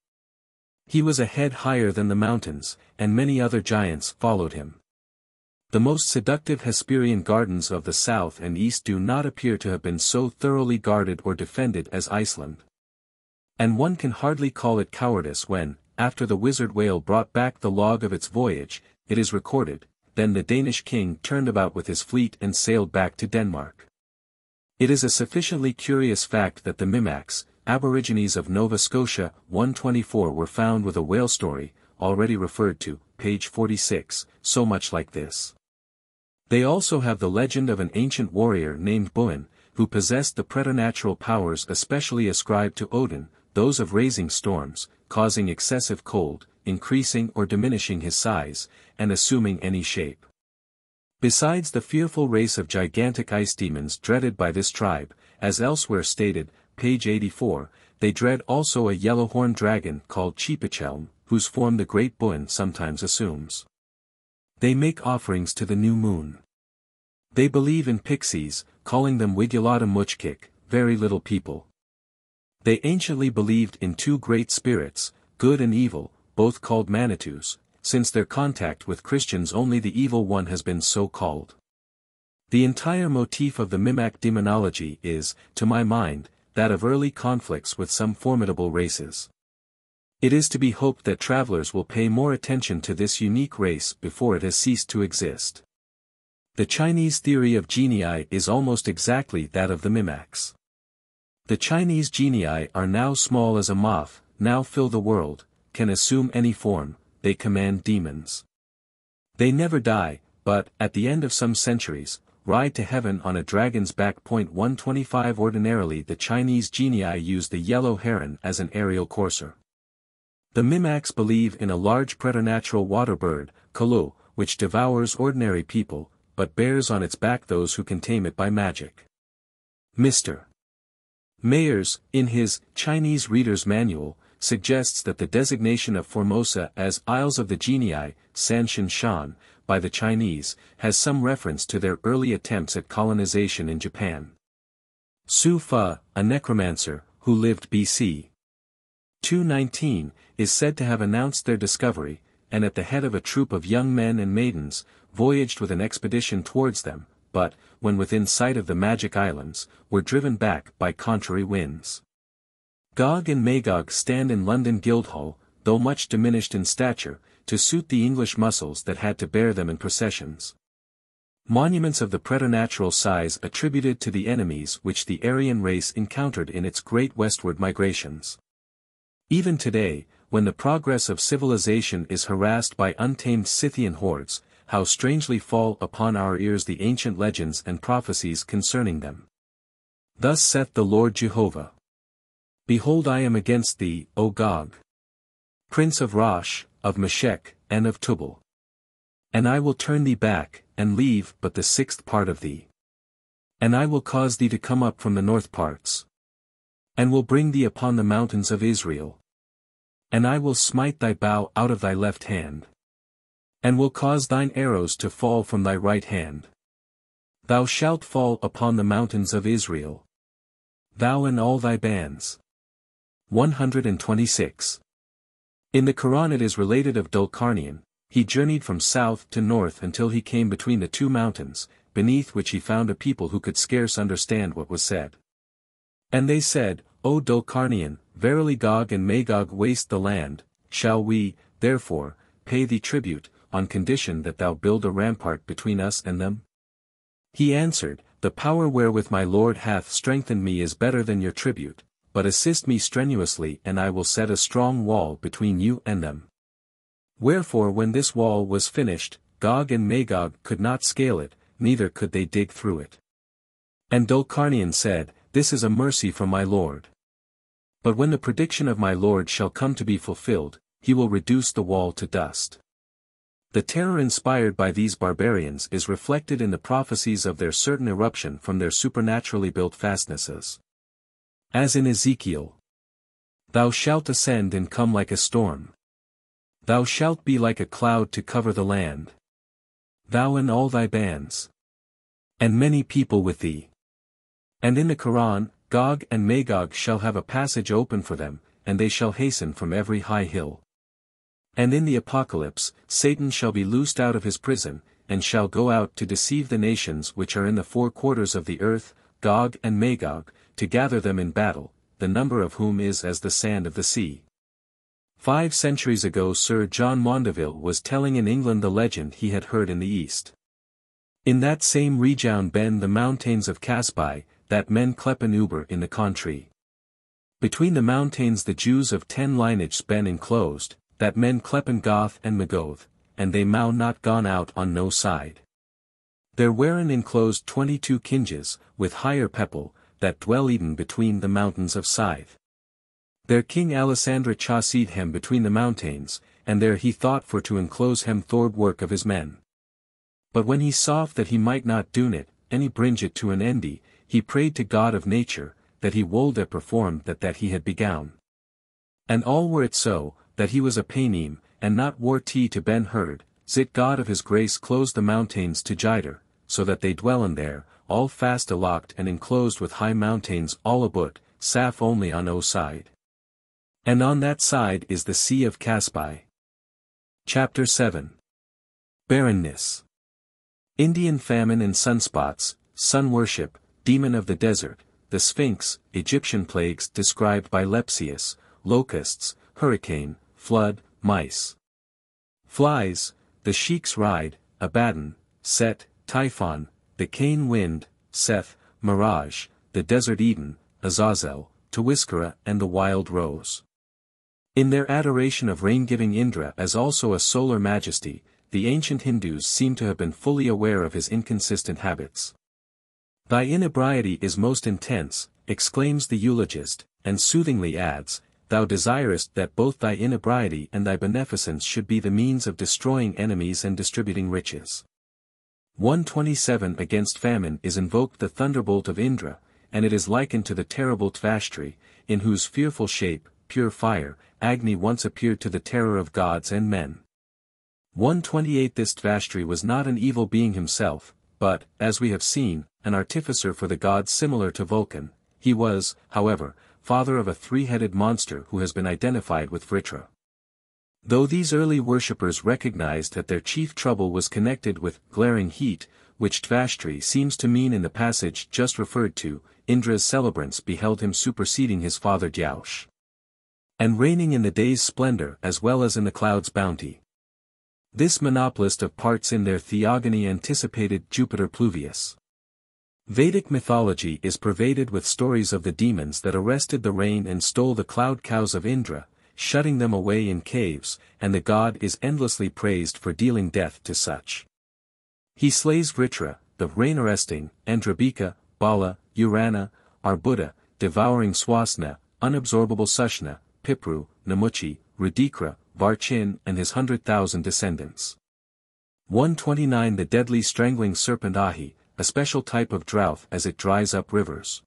He was a head higher than the mountains, and many other giants followed him. The most seductive Hesperian gardens of the south and east do not appear to have been so thoroughly guarded or defended as Iceland. And one can hardly call it cowardice when, after the wizard whale brought back the log of its voyage, it is recorded, then the Danish king turned about with his fleet and sailed back to Denmark. It is a sufficiently curious fact that the Mimaks, aborigines of Nova Scotia, 124 were found with a whale story, already referred to, page 46, so much like this. They also have the legend of an ancient warrior named Buin, who possessed the preternatural powers especially ascribed to Odin, those of raising storms, causing excessive cold, increasing or diminishing his size, and assuming any shape. Besides the fearful race of gigantic ice demons dreaded by this tribe, as elsewhere stated, page 84, they dread also a yellow-horned dragon called Chipichelm, whose form the great Buin sometimes assumes. They make offerings to the new moon. They believe in pixies, calling them Wigulata Muchkik, very little people. They anciently believed in two great spirits, good and evil, both called Manitous, since their contact with Christians only the evil one has been so called. The entire motif of the Mimak demonology is, to my mind, that of early conflicts with some formidable races. It is to be hoped that travelers will pay more attention to this unique race before it has ceased to exist. The Chinese theory of genii is almost exactly that of the Mimaks. The Chinese genii are now small as a moth, now fill the world, can assume any form, they command demons. They never die, but, at the end of some centuries, ride to heaven on a dragon's back. 125 Ordinarily the Chinese genii use the yellow heron as an aerial courser. The Mimaks believe in a large preternatural water bird, Kalu, which devours ordinary people, but bears on its back those who can tame it by magic. Mr. Mayers, in his Chinese Reader's Manual, suggests that the designation of Formosa as Isles of the Genii, Sanshin Shan, by the Chinese, has some reference to their early attempts at colonization in Japan. Su Fa, a necromancer, who lived BC 219, is said to have announced their discovery, and at the head of a troop of young men and maidens, voyaged with an expedition towards them, but, when within sight of the Magic Islands, were driven back by contrary winds. Gog and Magog stand in London Guildhall, though much diminished in stature, to suit the English muscles that had to bear them in processions. Monuments of the preternatural size attributed to the enemies which the Aryan race encountered in its great westward migrations. Even today, when the progress of civilization is harassed by untamed Scythian hordes, how strangely fall upon our ears the ancient legends and prophecies concerning them. Thus saith the Lord Jehovah. Behold, I am against thee, O Gog, prince of Rosh, of Meshech, and of Tubal. And I will turn thee back, and leave but the sixth part of thee. And I will cause thee to come up from the north parts. And will bring thee upon the mountains of Israel. And I will smite thy bow out of thy left hand. And will cause thine arrows to fall from thy right hand. Thou shalt fall upon the mountains of Israel. Thou and all thy bands. 126. In the Quran it is related of Dulcarnian, he journeyed from south to north until he came between the two mountains, beneath which he found a people who could scarce understand what was said. And they said, O Dulcarnian, verily Gog and Magog waste the land, shall we, therefore, pay thee tribute, on condition that thou build a rampart between us and them? He answered, The power wherewith my Lord hath strengthened me is better than your tribute, but assist me strenuously and I will set a strong wall between you and them. Wherefore when this wall was finished, Gog and Magog could not scale it, neither could they dig through it. And Dulcarnian said, This is a mercy from my Lord. But when the prediction of my Lord shall come to be fulfilled, he will reduce the wall to dust. The terror inspired by these barbarians is reflected in the prophecies of their certain eruption from their supernaturally built fastnesses. As in Ezekiel, Thou shalt ascend and come like a storm. Thou shalt be like a cloud to cover the land. Thou and all thy bands. And many people with thee. And in the Quran, Gog and Magog shall have a passage open for them, and they shall hasten from every high hill. And in the Apocalypse, Satan shall be loosed out of his prison, and shall go out to deceive the nations which are in the four quarters of the earth, Gog and Magog, to gather them in battle, the number of whom is as the sand of the sea. 5 centuries ago Sir John Maundeville was telling in England the legend he had heard in the East. In that same region ben the mountains of Casbai, that men kleppen über in the country. Between the mountains the Jews of 10 lineages ben enclosed, that men kleppen Goth and Magoth, and they mau not gone out on no side. There wherein enclosed 22 kinges, with higher people, that dwell even between the mountains of Scythe. There King Alessandra chaussed hem between the mountains, and there he thought for to enclose hem thord work of his men. But when he saw that he might not doon it, any bringe it to an endi, he prayed to God of nature, that he wolde performed that he had begown. And all were it so, that he was a paynim, and not war to ben heard, zit God of his grace closed the mountains to Jider, so that they dwellen there, all fast alocked and enclosed with high mountains all about, saf only on o side. And on that side is the Sea of Casbai. Chapter 7. Barrenness. Indian famine and sunspots, sun worship, demon of the desert, the Sphinx, Egyptian plagues described by Lepsius, locusts, hurricane, flood, mice. Flies, the Sheik's ride, Abaddon, Set, Typhon, the Cain wind, Seth, Mirage, the desert Eden, Azazel, Tawiskara and the wild rose. In their adoration of rain-giving Indra as also a solar majesty, the ancient Hindus seem to have been fully aware of his inconsistent habits. Thy inebriety is most intense, exclaims the eulogist, and soothingly adds, Thou desirest that both thy inebriety and thy beneficence should be the means of destroying enemies and distributing riches. 127 Against famine is invoked the thunderbolt of Indra, and it is likened to the terrible Tvashtri, in whose fearful shape, pure fire, Agni once appeared to the terror of gods and men. 128 This Tvashtri was not an evil being himself, but, as we have seen, an artificer for the gods similar to Vulcan. He was, however, father of a 3-headed monster who has been identified with Vritra. Though these early worshippers recognized that their chief trouble was connected with glaring heat, which Tvashtri seems to mean in the passage just referred to, Indra's celebrants beheld him superseding his father Dyaush, and reigning in the day's splendor as well as in the cloud's bounty. This monopolist of parts in their theogony anticipated Jupiter Pluvius. Vedic mythology is pervaded with stories of the demons that arrested the rain and stole the cloud cows of Indra, shutting them away in caves, and the god is endlessly praised for dealing death to such. He slays Vritra, the rain-arresting, Andrabika, Bala, Urana, Arbuda, devouring Swasna, unabsorbable Sushna, Pipru, Namuchi, Rudikra, Varchin and his 100,000 descendants. 129 The deadly strangling serpent Ahi, a special type of drought as it dries up rivers.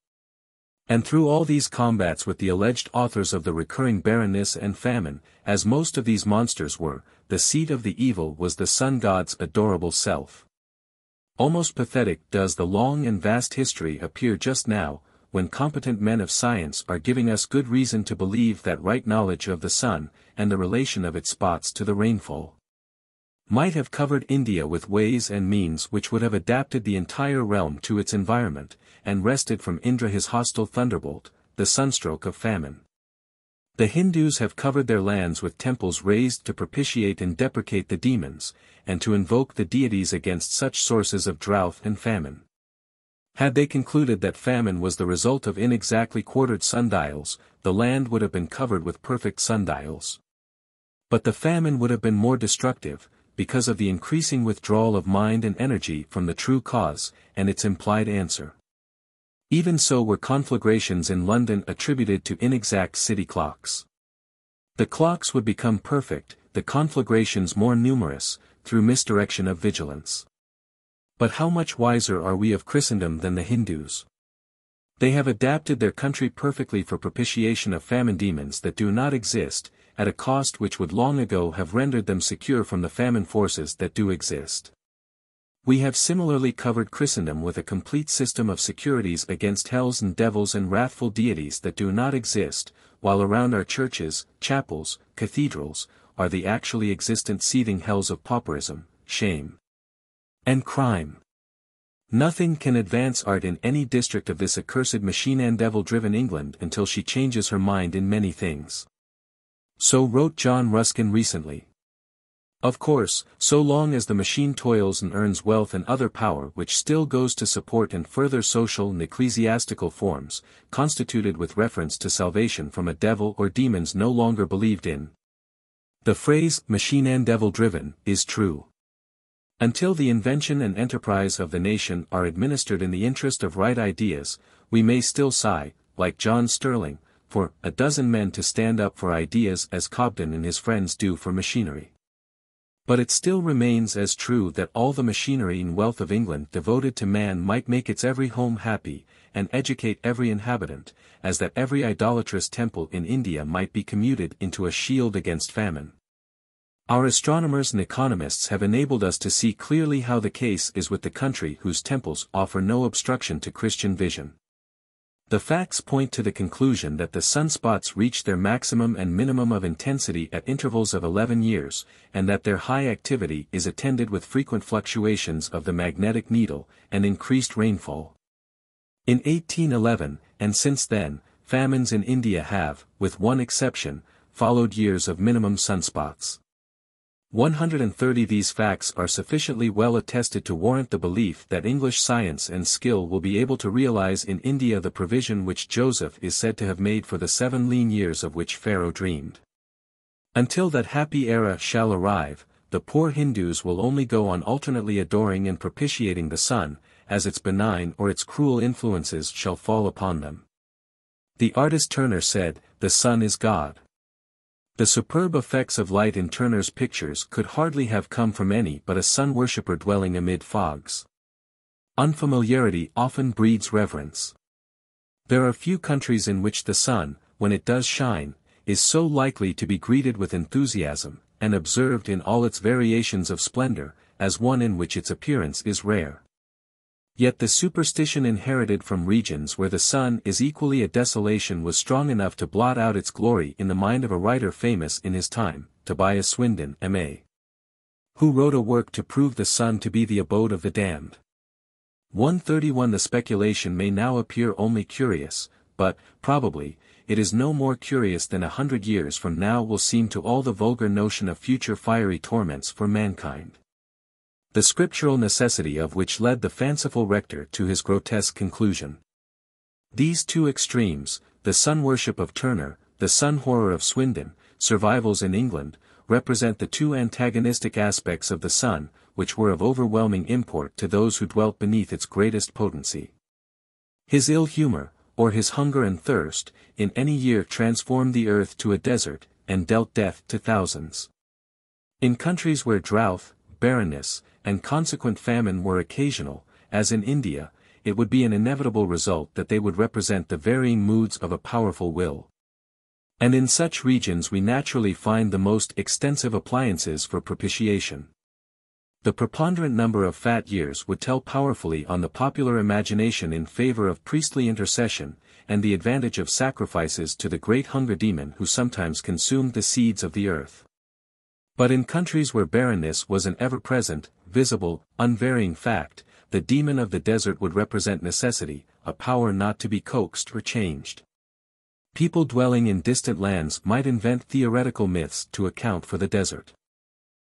And through all these combats with the alleged authors of the recurring barrenness and famine, as most of these monsters were, the seat of the evil was the sun god's adorable self. Almost pathetic does the long and vast history appear just now, when competent men of science are giving us good reason to believe that right knowledge of the sun, and the relation of its spots to the rainfall, might have covered India with ways and means which would have adapted the entire realm to its environment, and wrested from Indra his hostile thunderbolt, the sunstroke of famine. The Hindus have covered their lands with temples raised to propitiate and deprecate the demons, and to invoke the deities against such sources of drought and famine. Had they concluded that famine was the result of inexactly quartered sundials, the land would have been covered with perfect sundials. But the famine would have been more destructive, because of the increasing withdrawal of mind and energy from the true cause, and its implied answer. Even so were conflagrations in London attributed to inexact city clocks. The clocks would become perfect, the conflagrations more numerous, through misdirection of vigilance. But how much wiser are we of Christendom than the Hindus? They have adapted their country perfectly for propitiation of famine demons that do not exist, at a cost which would long ago have rendered them secure from the famine forces that do exist. We have similarly covered Christendom with a complete system of securities against hells and devils and wrathful deities that do not exist, while around our churches, chapels, cathedrals, are the actually existent seething hells of pauperism, shame, and crime. Nothing can advance art in any district of this accursed machine and devil-driven England until she changes her mind in many things. So wrote John Ruskin recently. Of course, so long as the machine toils and earns wealth and other power which still goes to support and further social and ecclesiastical forms, constituted with reference to salvation from a devil or demons no longer believed in. The phrase, machine and devil-driven, is true. Until the invention and enterprise of the nation are administered in the interest of right ideas, we may still sigh, like John Sterling, for a dozen men to stand up for ideas as Cobden and his friends do for machinery. But it still remains as true that all the machinery and wealth of England devoted to man might make its every home happy, and educate every inhabitant, as that every idolatrous temple in India might be commuted into a shield against famine. Our astronomers and economists have enabled us to see clearly how the case is with the country whose temples offer no obstruction to Christian vision. The facts point to the conclusion that the sunspots reach their maximum and minimum of intensity at intervals of 11 years, and that their high activity is attended with frequent fluctuations of the magnetic needle, and increased rainfall. In 1811, and since then, famines in India have, with one exception, followed years of minimum sunspots. 130 These facts are sufficiently well attested to warrant the belief that English science and skill will be able to realize in India the provision which Joseph is said to have made for the 7 lean years of which Pharaoh dreamed. Until that happy era shall arrive, the poor Hindus will only go on alternately adoring and propitiating the sun, as its benign or its cruel influences shall fall upon them. The artist Turner said, "The sun is God." The superb effects of light in Turner's pictures could hardly have come from any but a sun worshipper dwelling amid fogs. Unfamiliarity often breeds reverence. There are few countries in which the sun, when it does shine, is so likely to be greeted with enthusiasm, and observed in all its variations of splendor, as one in which its appearance is rare. Yet the superstition inherited from regions where the sun is equally a desolation was strong enough to blot out its glory in the mind of a writer famous in his time, Tobias Swindon, M.A., who wrote a work to prove the sun to be the abode of the damned. 131 The speculation may now appear only curious, but, probably, it is no more curious than 100 years from now will seem to all the vulgar notion of future fiery torments for mankind. The scriptural necessity of which led the fanciful rector to his grotesque conclusion. These two extremes, the sun worship of Turner, the sun horror of Swindon, survivals in England, represent the two antagonistic aspects of the sun, which were of overwhelming import to those who dwelt beneath its greatest potency. His ill humor, or his hunger and thirst, in any year transformed the earth to a desert, and dealt death to thousands. In countries where drought, barrenness, and consequent famine were occasional, as in India, it would be an inevitable result that they would represent the varying moods of a powerful will. And in such regions we naturally find the most extensive appliances for propitiation. The preponderant number of fat years would tell powerfully on the popular imagination in favor of priestly intercession, and the advantage of sacrifices to the great hunger demon who sometimes consumed the seeds of the earth. But in countries where barrenness was an ever-present, visible, unvarying fact, the demon of the desert would represent necessity, a power not to be coaxed or changed. People dwelling in distant lands might invent theoretical myths to account for the desert.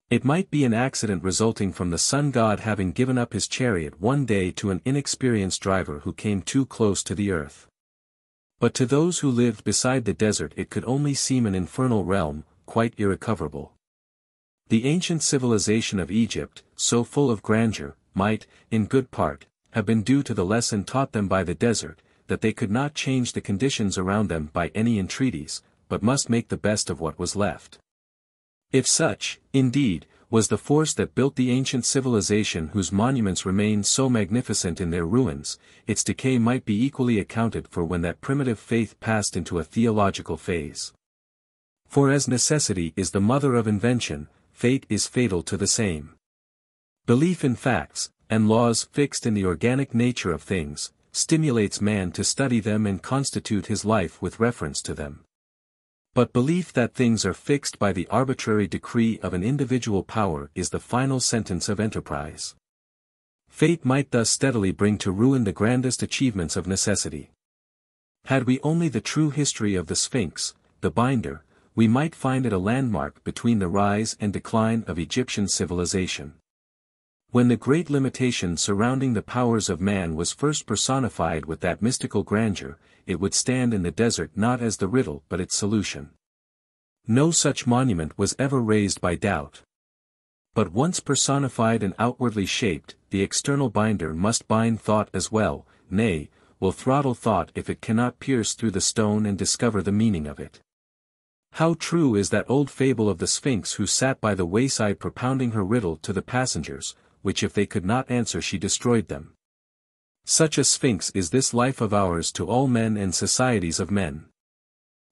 It might be an accident resulting from the sun god having given up his chariot one day to an inexperienced driver who came too close to the earth. But to those who lived beside the desert it could only seem an infernal realm, quite irrecoverable. The ancient civilization of Egypt, so full of grandeur, might, in good part, have been due to the lesson taught them by the desert, that they could not change the conditions around them by any entreaties, but must make the best of what was left. If such, indeed, was the force that built the ancient civilization whose monuments remain so magnificent in their ruins, its decay might be equally accounted for when that primitive faith passed into a theological phase. For as necessity is the mother of invention, fate is fatal to the same. Belief in facts, and laws fixed in the organic nature of things, stimulates man to study them and constitute his life with reference to them. But belief that things are fixed by the arbitrary decree of an individual power is the final sentence of enterprise. Fate might thus steadily bring to ruin the grandest achievements of necessity. Had we only the true history of the Sphinx, the binder, we might find it a landmark between the rise and decline of Egyptian civilization. When the great limitation surrounding the powers of man was first personified with that mystical grandeur, it would stand in the desert not as the riddle but its solution. No such monument was ever raised by doubt. But once personified and outwardly shaped, the external binder must bind thought as well, nay, will throttle thought if it cannot pierce through the stone and discover the meaning of it. How true is that old fable of the Sphinx who sat by the wayside propounding her riddle to the passengers, which if they could not answer she destroyed them. Such a Sphinx is this life of ours to all men and societies of men.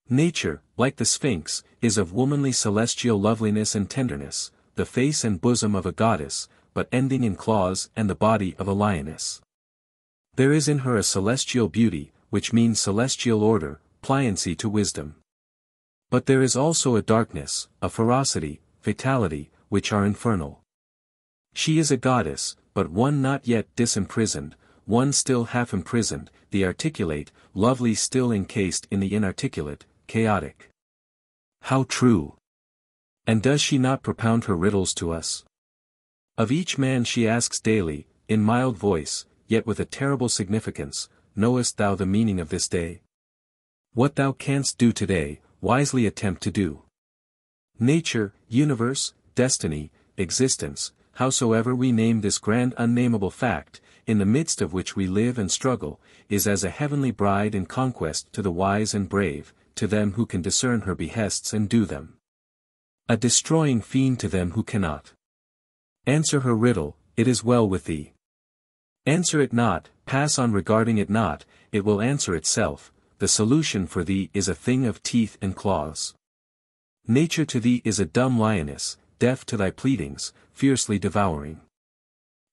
Nature, like the Sphinx, is of womanly celestial loveliness and tenderness, the face and bosom of a goddess, but ending in claws and the body of a lioness. There is in her a celestial beauty, which means celestial order, pliancy to wisdom. But there is also a darkness, a ferocity, fatality, which are infernal. She is a goddess, but one not yet disimprisoned, one still half imprisoned, the articulate, lovely still encased in the inarticulate, chaotic. How true! And does she not propound her riddles to us? Of each man she asks daily, in mild voice, yet with a terrible significance, knowest thou the meaning of this day? What thou canst do today, wisely attempt to do. Nature, universe, destiny, existence, howsoever we name this grand unnameable fact, in the midst of which we live and struggle, is as a heavenly bride in conquest to the wise and brave, to them who can discern her behests and do them. A destroying fiend to them who cannot. Answer her riddle, it is well with thee. Answer it not, pass on regarding it not, it will answer itself, the solution for thee is a thing of teeth and claws. Nature to thee is a dumb lioness, deaf to thy pleadings, fiercely devouring.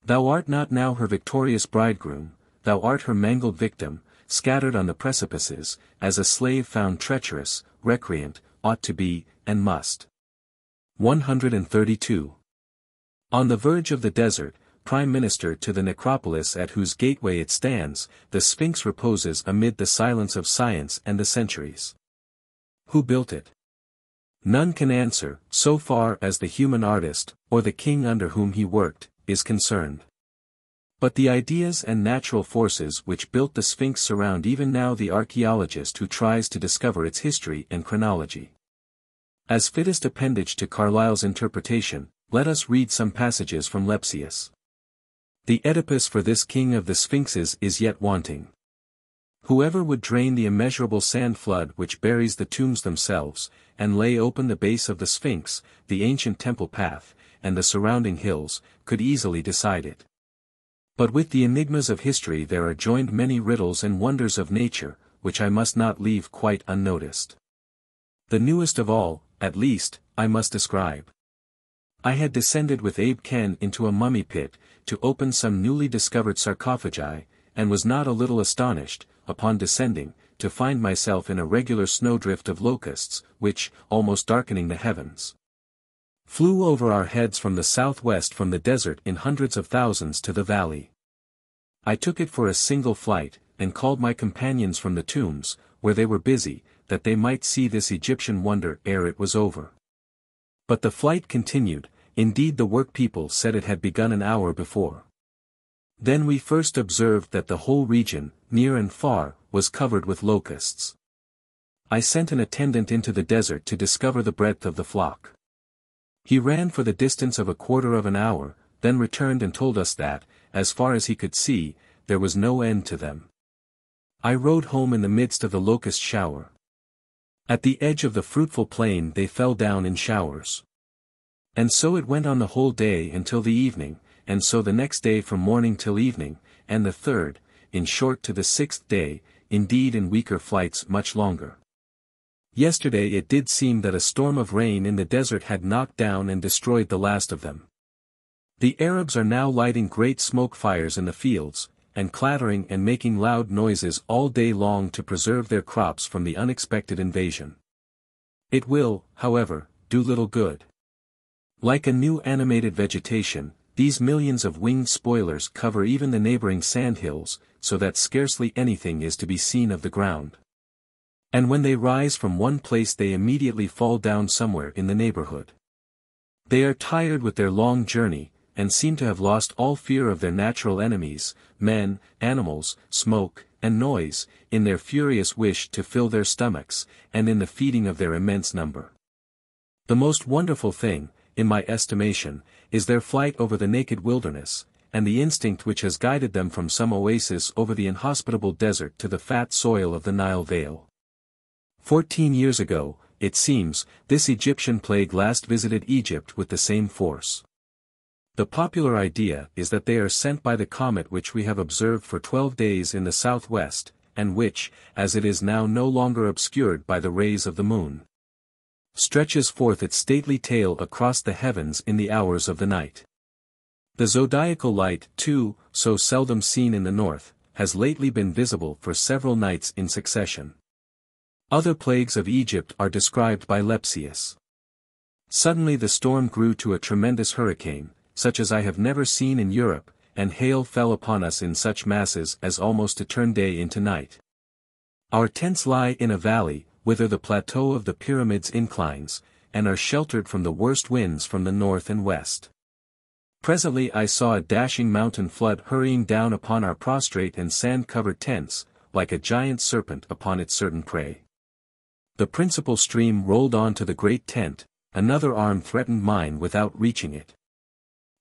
Thou art not now her victorious bridegroom, thou art her mangled victim, scattered on the precipices, as a slave found treacherous, recreant, ought to be, and must. 132. On the verge of the desert, prime minister to the necropolis at whose gateway it stands, the Sphinx reposes amid the silence of science and the centuries. Who built it? None can answer, so far as the human artist, or the king under whom he worked, is concerned. But the ideas and natural forces which built the Sphinx surround even now the archaeologist who tries to discover its history and chronology. As fittest appendage to Carlyle's interpretation, let us read some passages from Lepsius. The Oedipus for this king of the Sphinxes is yet wanting. Whoever would drain the immeasurable sand flood which buries the tombs themselves, and lay open the base of the Sphinx, the ancient temple path, and the surrounding hills, could easily decide it. But with the enigmas of history there are joined many riddles and wonders of nature, which I must not leave quite unnoticed. The newest of all, at least, I must describe. I had descended with Abe Ken into a mummy pit, to open some newly discovered sarcophagi, and was not a little astonished, upon descending, to find myself in a regular snowdrift of locusts, which, almost darkening the heavens, flew over our heads from the southwest from the desert in hundreds of thousands to the valley. I took it for a single flight, and called my companions from the tombs, where they were busy, that they might see this Egyptian wonder ere it was over. But the flight continued, indeed the workpeople said it had begun an hour before. Then we first observed that the whole region, near and far, was covered with locusts. I sent an attendant into the desert to discover the breadth of the flock. He ran for the distance of a quarter of an hour, then returned and told us that, as far as he could see, there was no end to them. I rode home in the midst of the locust shower. At the edge of the fruitful plain they fell down in showers. And so it went on the whole day until the evening, and so the next day from morning till evening, and the third, in short to the sixth day, indeed in weaker flights much longer. Yesterday it did seem that a storm of rain in the desert had knocked down and destroyed the last of them. The Arabs are now lighting great smoke fires in the fields, and clattering and making loud noises all day long to preserve their crops from the unexpected invasion. It will, however, do little good. Like a new animated vegetation, these millions of winged spoilers cover even the neighboring sandhills, so that scarcely anything is to be seen of the ground. And when they rise from one place they immediately fall down somewhere in the neighborhood. They are tired with their long journey, and seem to have lost all fear of their natural enemies, men, animals, smoke, and noise, in their furious wish to fill their stomachs, and in the feeding of their immense number. The most wonderful thing, in my estimation, is their flight over the naked wilderness, and the instinct which has guided them from some oasis over the inhospitable desert to the fat soil of the Nile Vale. 14 years ago, it seems, this Egyptian plague last visited Egypt with the same force. The popular idea is that they are sent by the comet which we have observed for 12 days in the southwest, and which, as it is now no longer obscured by the rays of the moon, stretches forth its stately tail across the heavens in the hours of the night. The zodiacal light, too, so seldom seen in the north, has lately been visible for several nights in succession. Other plagues of Egypt are described by Lepsius. Suddenly the storm grew to a tremendous hurricane, such as I have never seen in Europe, and hail fell upon us in such masses as almost to turn day into night. Our tents lie in a valley, whither the plateau of the pyramids inclines, and are sheltered from the worst winds from the north and west. Presently I saw a dashing mountain flood hurrying down upon our prostrate and sand-covered tents, like a giant serpent upon its certain prey. The principal stream rolled on to the great tent, another arm threatened mine without reaching it.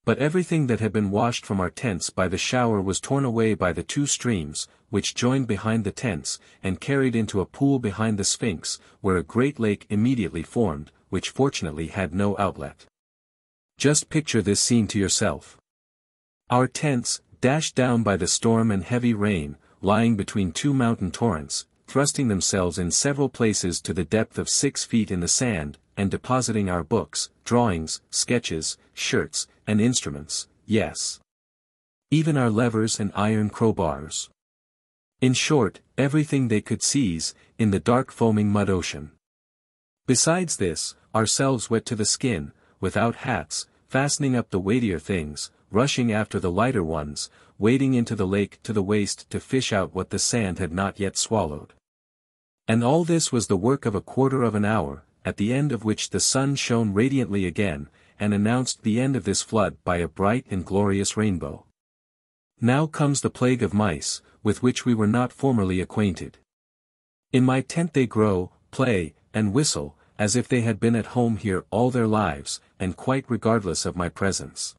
But everything that had been washed from our tents by the shower was torn away by the two streams, which joined behind the tents, and carried into a pool behind the Sphinx, where a great lake immediately formed, which fortunately had no outlet. Just picture this scene to yourself. Our tents, dashed down by the storm and heavy rain, lying between two mountain torrents, thrusting themselves in several places to the depth of 6 feet in the sand, and depositing our books, drawings, sketches, shirts, and instruments, yes, even our levers and iron crowbars. In short, everything they could seize, in the dark foaming mud ocean. Besides this, ourselves wet to the skin, without hats, fastening up the weightier things, rushing after the lighter ones, wading into the lake to the waist to fish out what the sand had not yet swallowed. And all this was the work of a quarter of an hour, at the end of which the sun shone radiantly again, and announced the end of this flood by a bright and glorious rainbow. Now comes the plague of mice, with which we were not formerly acquainted. In my tent they grow, play, and whistle, as if they had been at home here all their lives, and quite regardless of my presence.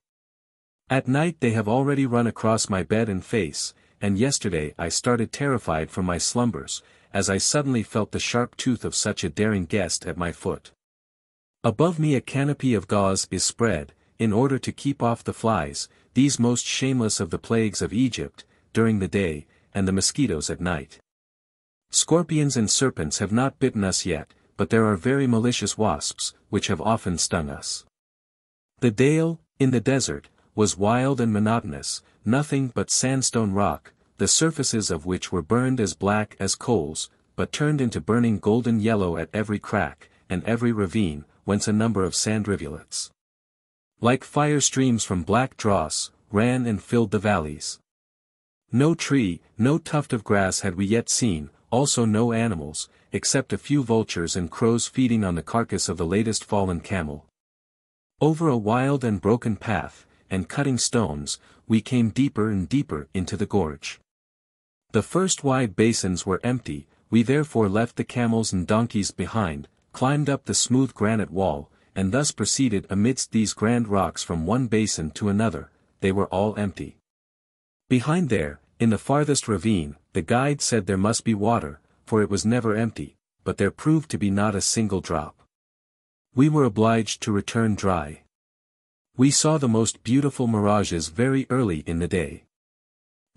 At night they have already run across my bed and face, and yesterday I started terrified from my slumbers, as I suddenly felt the sharp tooth of such a daring guest at my foot. Above me a canopy of gauze is spread, in order to keep off the flies, these most shameless of the plagues of Egypt, during the day, and the mosquitoes at night. Scorpions and serpents have not bitten us yet, but there are very malicious wasps, which have often stung us. The dale, in the desert, was wild and monotonous, nothing but sandstone rock, the surfaces of which were burned as black as coals, but turned into burning golden yellow at every crack, and every ravine, whence a number of sand rivulets, like fire streams from black dross, ran and filled the valleys. No tree, no tuft of grass had we yet seen, also no animals, except a few vultures and crows feeding on the carcass of the latest fallen camel. Over a wild and broken path, and cutting stones, we came deeper and deeper into the gorge. The first wide basins were empty, we therefore left the camels and donkeys behind, climbed up the smooth granite wall, and thus proceeded amidst these grand rocks from one basin to another. They were all empty. Behind there, in the farthest ravine, the guide said there must be water, for it was never empty, but there proved to be not a single drop. We were obliged to return dry. We saw the most beautiful mirages very early in the day.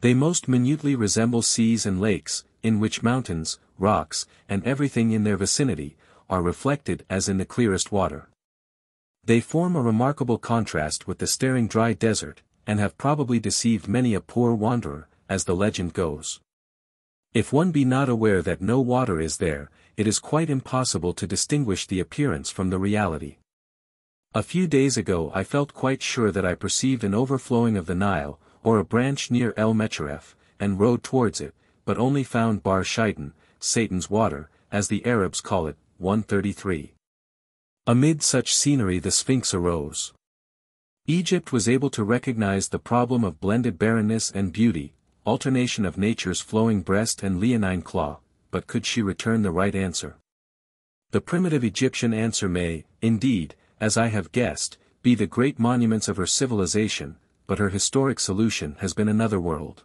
They most minutely resemble seas and lakes, in which mountains, rocks, and everything in their vicinity, are reflected as in the clearest water. They form a remarkable contrast with the staring dry desert, and have probably deceived many a poor wanderer, as the legend goes. If one be not aware that no water is there, it is quite impossible to distinguish the appearance from the reality. A few days ago I felt quite sure that I perceived an overflowing of the Nile, or a branch near El Mecheref, and rode towards it, but only found Bar Shaitan, Satan's water, as the Arabs call it. 133. Amid such scenery the Sphinx arose. Egypt was able to recognize the problem of blended barrenness and beauty, alternation of nature's flowing breast and leonine claw, but could she return the right answer? The primitive Egyptian answer may, indeed, as I have guessed, be the great monuments of her civilization, but her historic solution has been another world.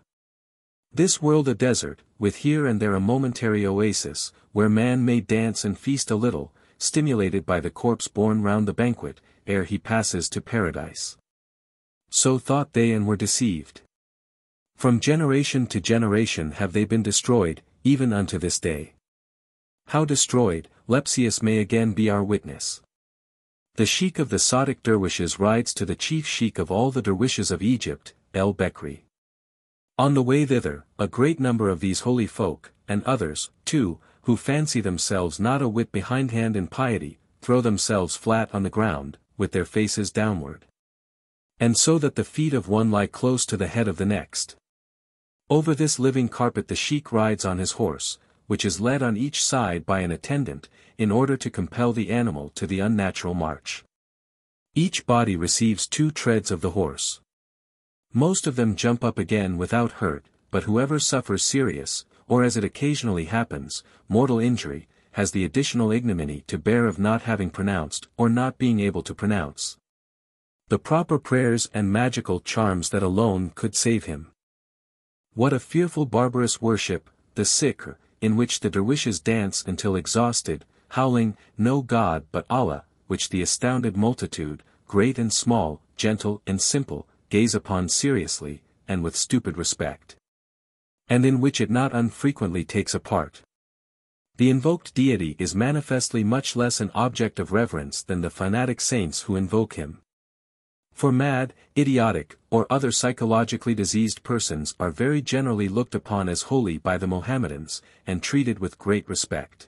This world a desert, with here and there a momentary oasis, where man may dance and feast a little, stimulated by the corpse borne round the banquet, ere he passes to paradise. So thought they and were deceived. From generation to generation have they been destroyed, even unto this day. How destroyed, Lepsius may again be our witness. The sheikh of the Sadiq derwishes rides to the chief sheikh of all the derwishes of Egypt, El-Bekri. On the way thither, a great number of these holy folk, and others, too, who fancy themselves not a whit behindhand in piety, throw themselves flat on the ground, with their faces downward. And so that the feet of one lie close to the head of the next. Over this living carpet the sheikh rides on his horse, which is led on each side by an attendant, in order to compel the animal to the unnatural march. Each body receives 2 treads of the horse. Most of them jump up again without hurt, but whoever suffers serious, or as it occasionally happens, mortal injury, has the additional ignominy to bear of not having pronounced or not being able to pronounce the proper prayers and magical charms that alone could save him. What a fearful barbarous worship, the sikr, in which the derwishes dance until exhausted, howling, "No God but Allah," which the astounded multitude, great and small, gentle and simple, gaze upon seriously, and with stupid respect. And in which it not unfrequently takes a part. The invoked deity is manifestly much less an object of reverence than the fanatic saints who invoke him. For mad, idiotic, or other psychologically diseased persons are very generally looked upon as holy by the Mohammedans, and treated with great respect.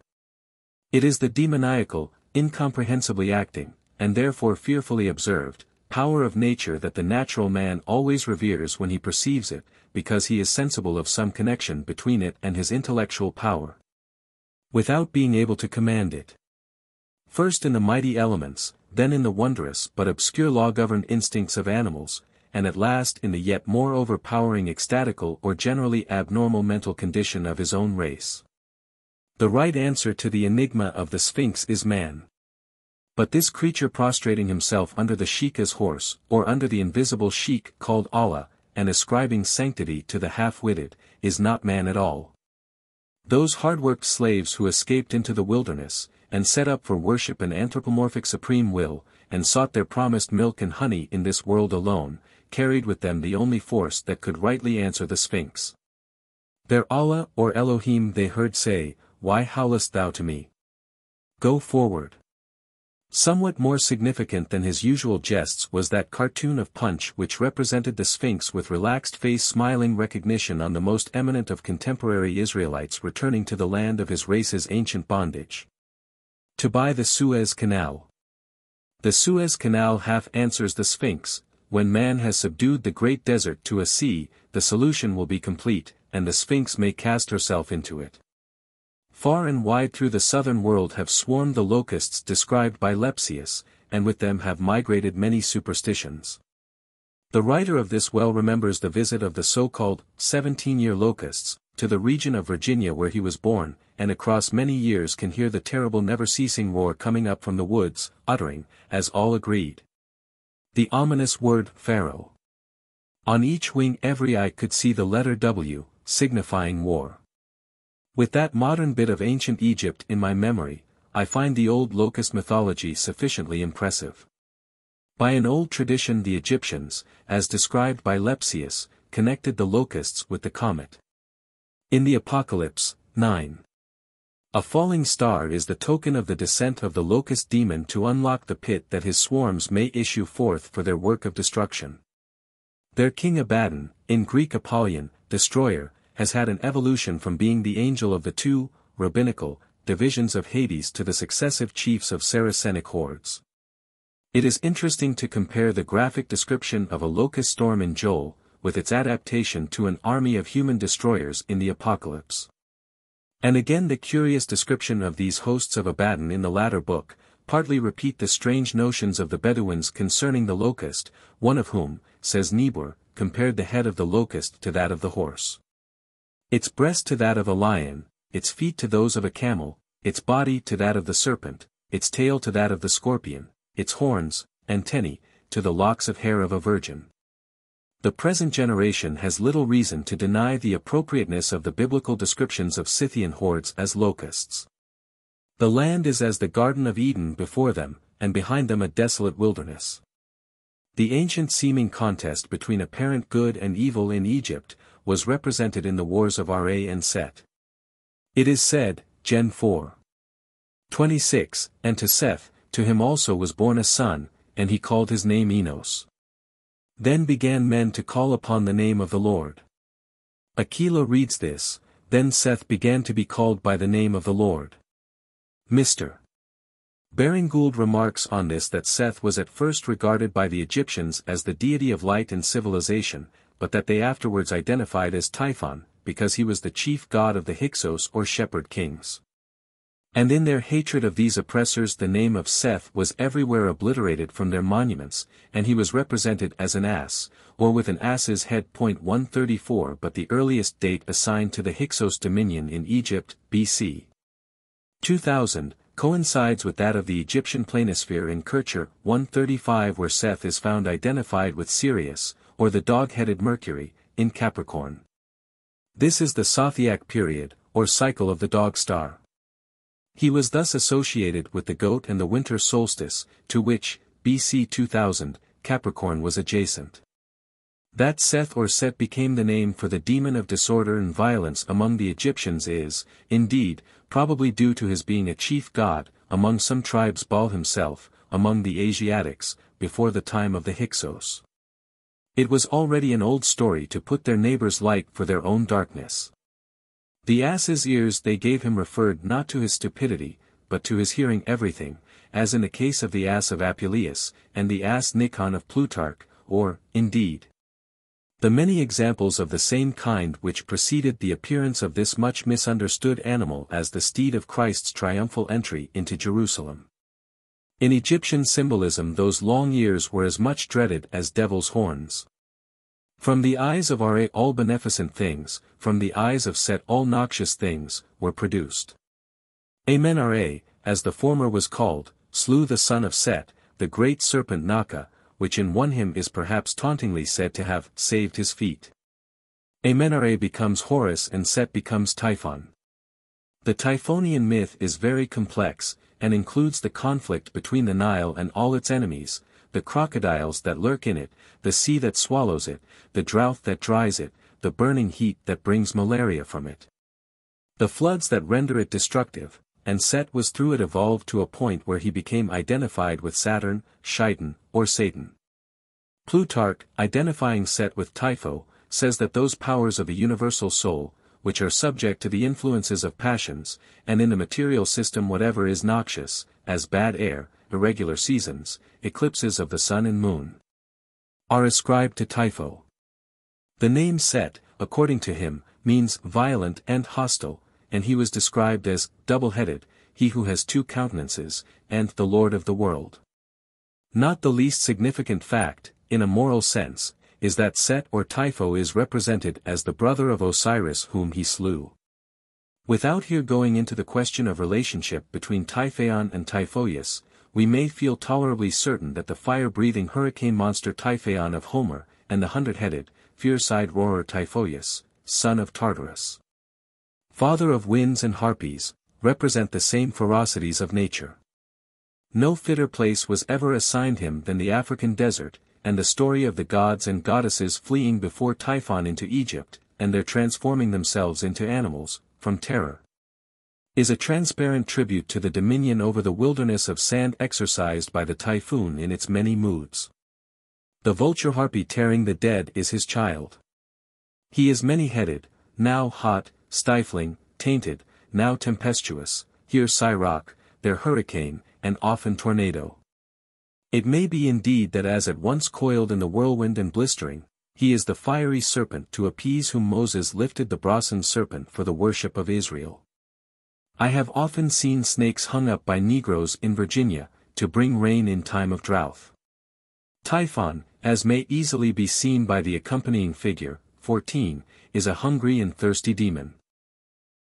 It is the demoniacal, incomprehensibly acting, and therefore fearfully observed, power of nature that the natural man always reveres when he perceives it, because he is sensible of some connection between it and his intellectual power, without being able to command it. First in the mighty elements, then in the wondrous but obscure law-governed instincts of animals, and at last in the yet more overpowering ecstatical or generally abnormal mental condition of his own race. The right answer to the enigma of the Sphinx is man. But this creature prostrating himself under the sheikah's horse, or under the invisible sheikh called Allah, and ascribing sanctity to the half-witted, is not man at all. Those hard-worked slaves who escaped into the wilderness, and set up for worship an anthropomorphic supreme will, and sought their promised milk and honey in this world alone, carried with them the only force that could rightly answer the Sphinx. Their Allah or Elohim they heard say, "Why howlest thou to me? Go forward." Somewhat more significant than his usual jests was that cartoon of Punch which represented the Sphinx with relaxed face smiling recognition on the most eminent of contemporary Israelites returning to the land of his race's ancient bondage. To buy the Suez Canal. The Suez Canal half answers the Sphinx. When man has subdued the great desert to a sea, the solution will be complete, and the Sphinx may cast herself into it. Far and wide through the southern world have swarmed the locusts described by Lepsius, and with them have migrated many superstitions. The writer of this well remembers the visit of the so-called 17-year locusts to the region of Virginia where he was born, and across many years can hear the terrible never-ceasing roar coming up from the woods, uttering, as all agreed, the ominous word Pharaoh. On each wing every eye could see the letter W, signifying war. With that modern bit of ancient Egypt in my memory, I find the old locust mythology sufficiently impressive. By an old tradition the Egyptians, as described by Lepsius, connected the locusts with the comet. In the Apocalypse, 9. A falling star is the token of the descent of the locust demon to unlock the pit that his swarms may issue forth for their work of destruction. Their king Abaddon, in Greek Apollyon, destroyer, has had an evolution from being the angel of the two, rabbinical, divisions of Hades to the successive chiefs of Saracenic hordes. It is interesting to compare the graphic description of a locust storm in Joel, with its adaptation to an army of human destroyers in the Apocalypse. And again the curious description of these hosts of Abaddon in the latter book, partly repeat the strange notions of the Bedouins concerning the locust, one of whom, says Niebuhr, compared the head of the locust to that of the horse, its breast to that of a lion, its feet to those of a camel, its body to that of the serpent, its tail to that of the scorpion, its horns, antennae, to the locks of hair of a virgin. The present generation has little reason to deny the appropriateness of the biblical descriptions of Scythian hordes as locusts. The land is as the Garden of Eden before them, and behind them a desolate wilderness. The ancient seeming contest between apparent good and evil in Egypt, was represented in the wars of Ra and Set. It is said, Gen 4. 26, and to Seth, to him also was born a son, and he called his name Enos. Then began men to call upon the name of the Lord. Aquila reads this, then Seth began to be called by the name of the Lord. Mr. Baring Gould remarks on this that Seth was at first regarded by the Egyptians as the deity of light and civilization, but that they afterwards identified as Typhon, because he was the chief god of the Hyksos or shepherd kings. And in their hatred of these oppressors the name of Seth was everywhere obliterated from their monuments, and he was represented as an ass, or with an ass's head. 134 But the earliest date assigned to the Hyksos dominion in Egypt, BC 2000, coincides with that of the Egyptian planisphere in Kircher, 135 where Seth is found identified with Sirius, or the dog-headed Mercury, in Capricorn. This is the Zodiac period, or cycle of the dog star. He was thus associated with the goat and the winter solstice, to which, BC 2000, Capricorn was adjacent. That Seth or Set became the name for the demon of disorder and violence among the Egyptians is, indeed, probably due to his being a chief god, among some tribes Baal himself, among the Asiatics, before the time of the Hyksos. It was already an old story to put their neighbor's light for their own darkness. The ass's ears they gave him referred not to his stupidity, but to his hearing everything, as in the case of the ass of Apuleius, and the ass Nikon of Plutarch, or, indeed, the many examples of the same kind which preceded the appearance of this much misunderstood animal as the steed of Christ's triumphal entry into Jerusalem. In Egyptian symbolism those long ears were as much dreaded as devil's horns. From the eyes of Ra all beneficent things, from the eyes of Set all noxious things, were produced. Amen-Ra, as the former was called, slew the son of Set, the great serpent Naka, which in one hymn is perhaps tauntingly said to have saved his feet. Amen-Ra becomes Horus and Set becomes Typhon. The Typhonian myth is very complex, and includes the conflict between the Nile and all its enemies, the crocodiles that lurk in it, the sea that swallows it, the drought that dries it, the burning heat that brings malaria from it, the floods that render it destructive, and Set was through it evolved to a point where he became identified with Saturn, Shaitan, or Satan. Plutarch, identifying Set with Typho, says that those powers of a universal soul, which are subject to the influences of passions, and in the material system whatever is noxious, as bad air, irregular seasons, eclipses of the sun and moon, are ascribed to Typho. The name Set, according to him, means violent and hostile, and he was described as double-headed, he who has two countenances, and the Lord of the world. Not the least significant fact, in a moral sense, is that Set or Typho is represented as the brother of Osiris whom he slew. Without here going into the question of relationship between Typhaon and Typhoeus, we may feel tolerably certain that the fire-breathing hurricane monster Typhaon of Homer, and the hundred-headed, fierce-eyed roarer Typhoeus, son of Tartarus, father of winds and harpies, represent the same ferocities of nature. No fitter place was ever assigned him than the African desert, and the story of the gods and goddesses fleeing before Typhon into Egypt, and their transforming themselves into animals, from terror, is a transparent tribute to the dominion over the wilderness of sand exercised by the typhoon in its many moods. The vulture harpy tearing the dead is his child. He is many-headed, now hot, stifling, tainted, now tempestuous, here Siroc, there hurricane, and often tornado. It may be indeed that as at once coiled in the whirlwind and blistering, he is the fiery serpent to appease whom Moses lifted the brazen serpent for the worship of Israel. I have often seen snakes hung up by Negroes in Virginia, to bring rain in time of drought. Typhon, as may easily be seen by the accompanying figure, 14, is a hungry and thirsty demon.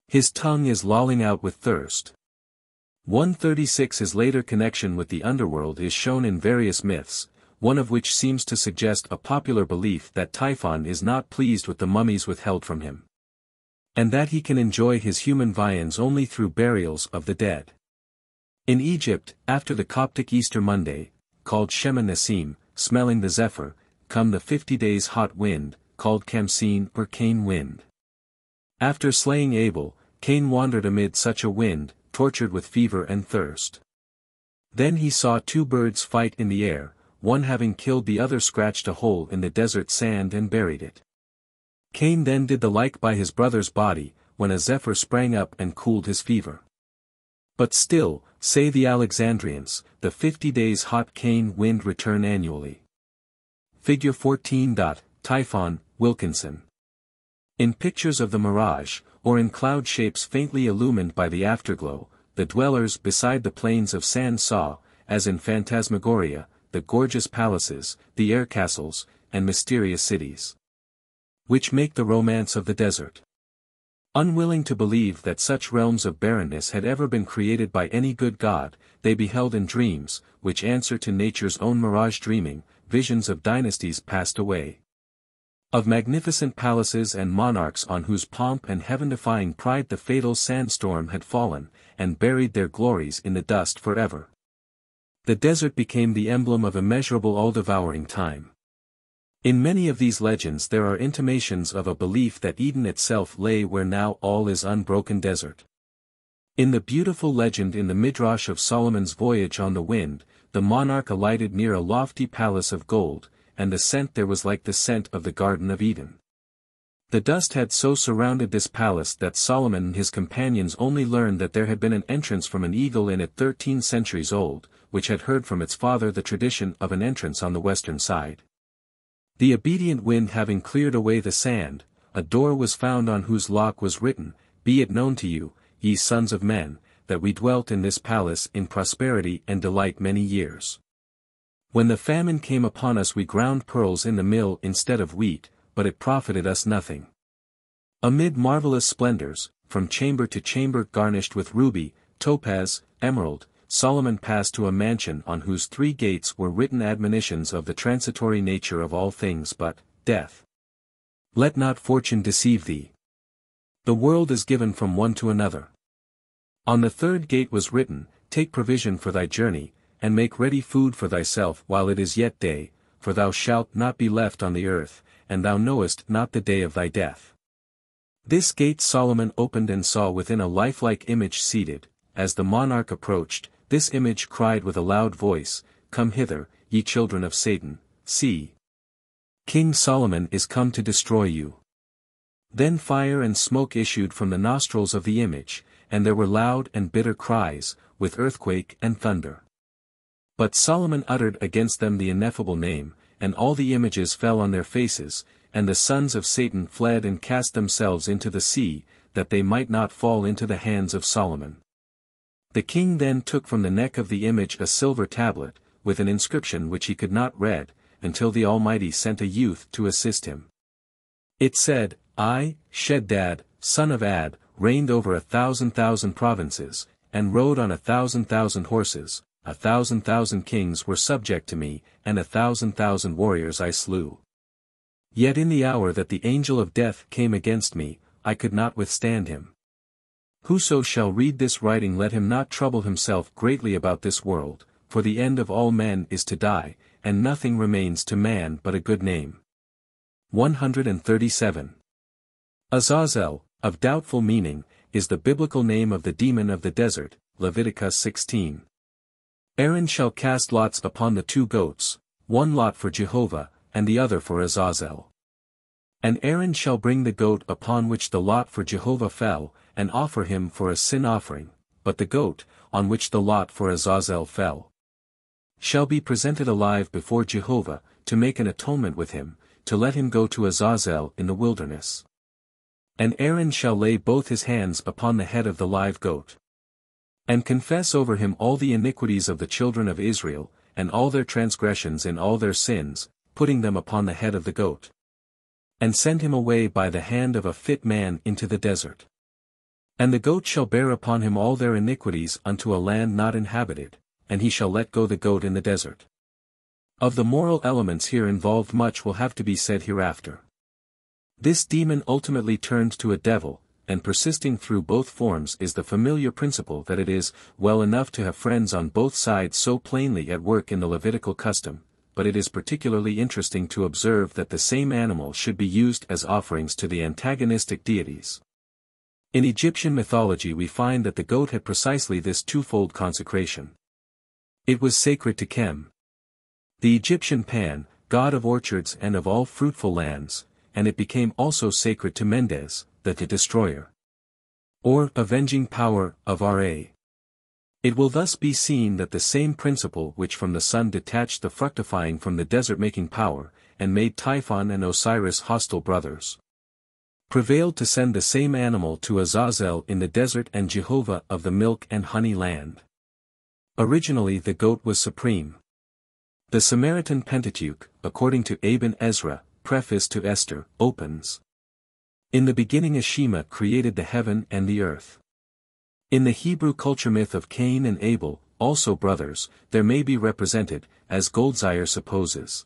His tongue is lolling out with thirst. 136. His later connection with the underworld is shown in various myths, one of which seems to suggest a popular belief that Typhon is not pleased with the mummies withheld from him, and that he can enjoy his human viands only through burials of the dead. In Egypt, after the Coptic Easter Monday, called Shema Nassim, smelling the zephyr, come the 50 days hot wind, called Khamsin or Cain wind. After slaying Abel, Cain wandered amid such a wind, tortured with fever and thirst. Then he saw two birds fight in the air, one having killed the other scratched a hole in the desert sand and buried it. Cain then did the like by his brother's body, when a zephyr sprang up and cooled his fever. But still, say the Alexandrians, the 50 days hot Cain wind return annually. Figure 14. Typhon, Wilkinson. In pictures of the mirage, or in cloud shapes faintly illumined by the afterglow, the dwellers beside the plains of sand saw, as in Phantasmagoria, the gorgeous palaces, the air castles, and mysterious cities, which make the romance of the desert. Unwilling to believe that such realms of barrenness had ever been created by any good god, they beheld in dreams, which answer to nature's own mirage dreaming, visions of dynasties passed away, of magnificent palaces and monarchs on whose pomp and heaven-defying pride the fatal sandstorm had fallen, and buried their glories in the dust forever. The desert became the emblem of immeasurable all-devouring time. In many of these legends there are intimations of a belief that Eden itself lay where now all is unbroken desert. In the beautiful legend in the Midrash of Solomon's voyage on the wind, the monarch alighted near a lofty palace of gold, and the scent there was like the scent of the Garden of Eden. The dust had so surrounded this palace that Solomon and his companions only learned that there had been an entrance from an eagle in it 13 centuries old, which had heard from its father the tradition of an entrance on the western side. The obedient wind having cleared away the sand, a door was found on whose lock was written, "Be it known to you, ye sons of men, that we dwelt in this palace in prosperity and delight many years. When the famine came upon us we ground pearls in the mill instead of wheat, but it profited us nothing." Amid marvelous splendors, from chamber to chamber garnished with ruby, topaz, emerald, Solomon passed to a mansion on whose 3 gates were written admonitions of the transitory nature of all things but death. Let not fortune deceive thee. The world is given from one to another. On the 3rd gate was written, Take provision for thy journey, and make ready food for thyself while it is yet day, for thou shalt not be left on the earth, and thou knowest not the day of thy death. This gate Solomon opened and saw within a lifelike image seated. As the monarch approached, this image cried with a loud voice, Come hither, ye children of Satan, see! King Solomon is come to destroy you. Then fire and smoke issued from the nostrils of the image, and there were loud and bitter cries, with earthquake and thunder. But Solomon uttered against them the ineffable name, and all the images fell on their faces, and the sons of Satan fled and cast themselves into the sea, that they might not fall into the hands of Solomon. The king then took from the neck of the image a silver tablet, with an inscription which he could not read, until the Almighty sent a youth to assist him. It said, I, Sheddad, son of Ad, reigned over 1,000,000 provinces, and rode on 1,000,000 horses, 1,000,000 kings were subject to me, and 1,000,000 warriors I slew. Yet in the hour that the angel of death came against me, I could not withstand him. Whoso shall read this writing, let him not trouble himself greatly about this world, for the end of all men is to die, and nothing remains to man but a good name. 137. Azazel, of doubtful meaning, is the biblical name of the demon of the desert, Leviticus 16. Aaron shall cast lots upon the 2 goats, one lot for Jehovah, and the other for Azazel. And Aaron shall bring the goat upon which the lot for Jehovah fell, and offer him for a sin offering, but the goat, on which the lot for Azazel fell, shall be presented alive before Jehovah, to make an atonement with him, to let him go to Azazel in the wilderness. And Aaron shall lay both his hands upon the head of the live goat, and confess over him all the iniquities of the children of Israel, and all their transgressions and all their sins, putting them upon the head of the goat. And send him away by the hand of a fit man into the desert. And the goat shall bear upon him all their iniquities unto a land not inhabited, and he shall let go the goat in the desert. Of the moral elements here involved much will have to be said hereafter. This demon ultimately turned to a devil, and persisting through both forms is the familiar principle that it is well enough to have friends on both sides so plainly at work in the Levitical custom, but it is particularly interesting to observe that the same animal should be used as offerings to the antagonistic deities. In Egyptian mythology we find that the goat had precisely this twofold consecration. It was sacred to Khem, the Egyptian Pan, god of orchards and of all fruitful lands, and it became also sacred to Mendes, the destroyer, or avenging power, of Ra. It will thus be seen that the same principle which from the sun detached the fructifying from the desert-making power, and made Typhon and Osiris hostile brothers, prevailed to send the same animal to Azazel in the desert and Jehovah of the milk and honey land. Originally the goat was supreme. The Samaritan Pentateuch, according to Ibn Ezra, Preface to Esther, opens, in the beginning Ashima created the heaven and the earth. In the Hebrew culture myth of Cain and Abel, also brothers, there may be represented, as Goldziher supposes,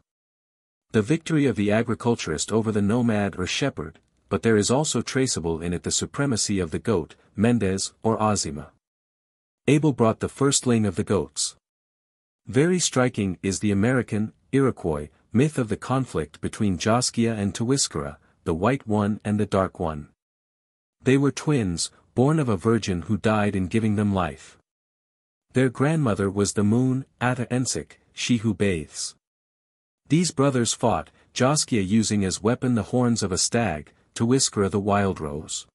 the victory of the agriculturist over the nomad or shepherd, but there is also traceable in it the supremacy of the goat, Mendes or Azima. Abel brought the firstling of the goats. Very striking is the American, Iroquois, myth of the conflict between Joskia and Tewiscara, the white one and the dark one. They were twins, born of a virgin who died in giving them life. Their grandmother was the moon, Ata Ensik, she who bathes. These brothers fought, Joskia using as weapon the horns of a stag, Tewiscara the wild rose.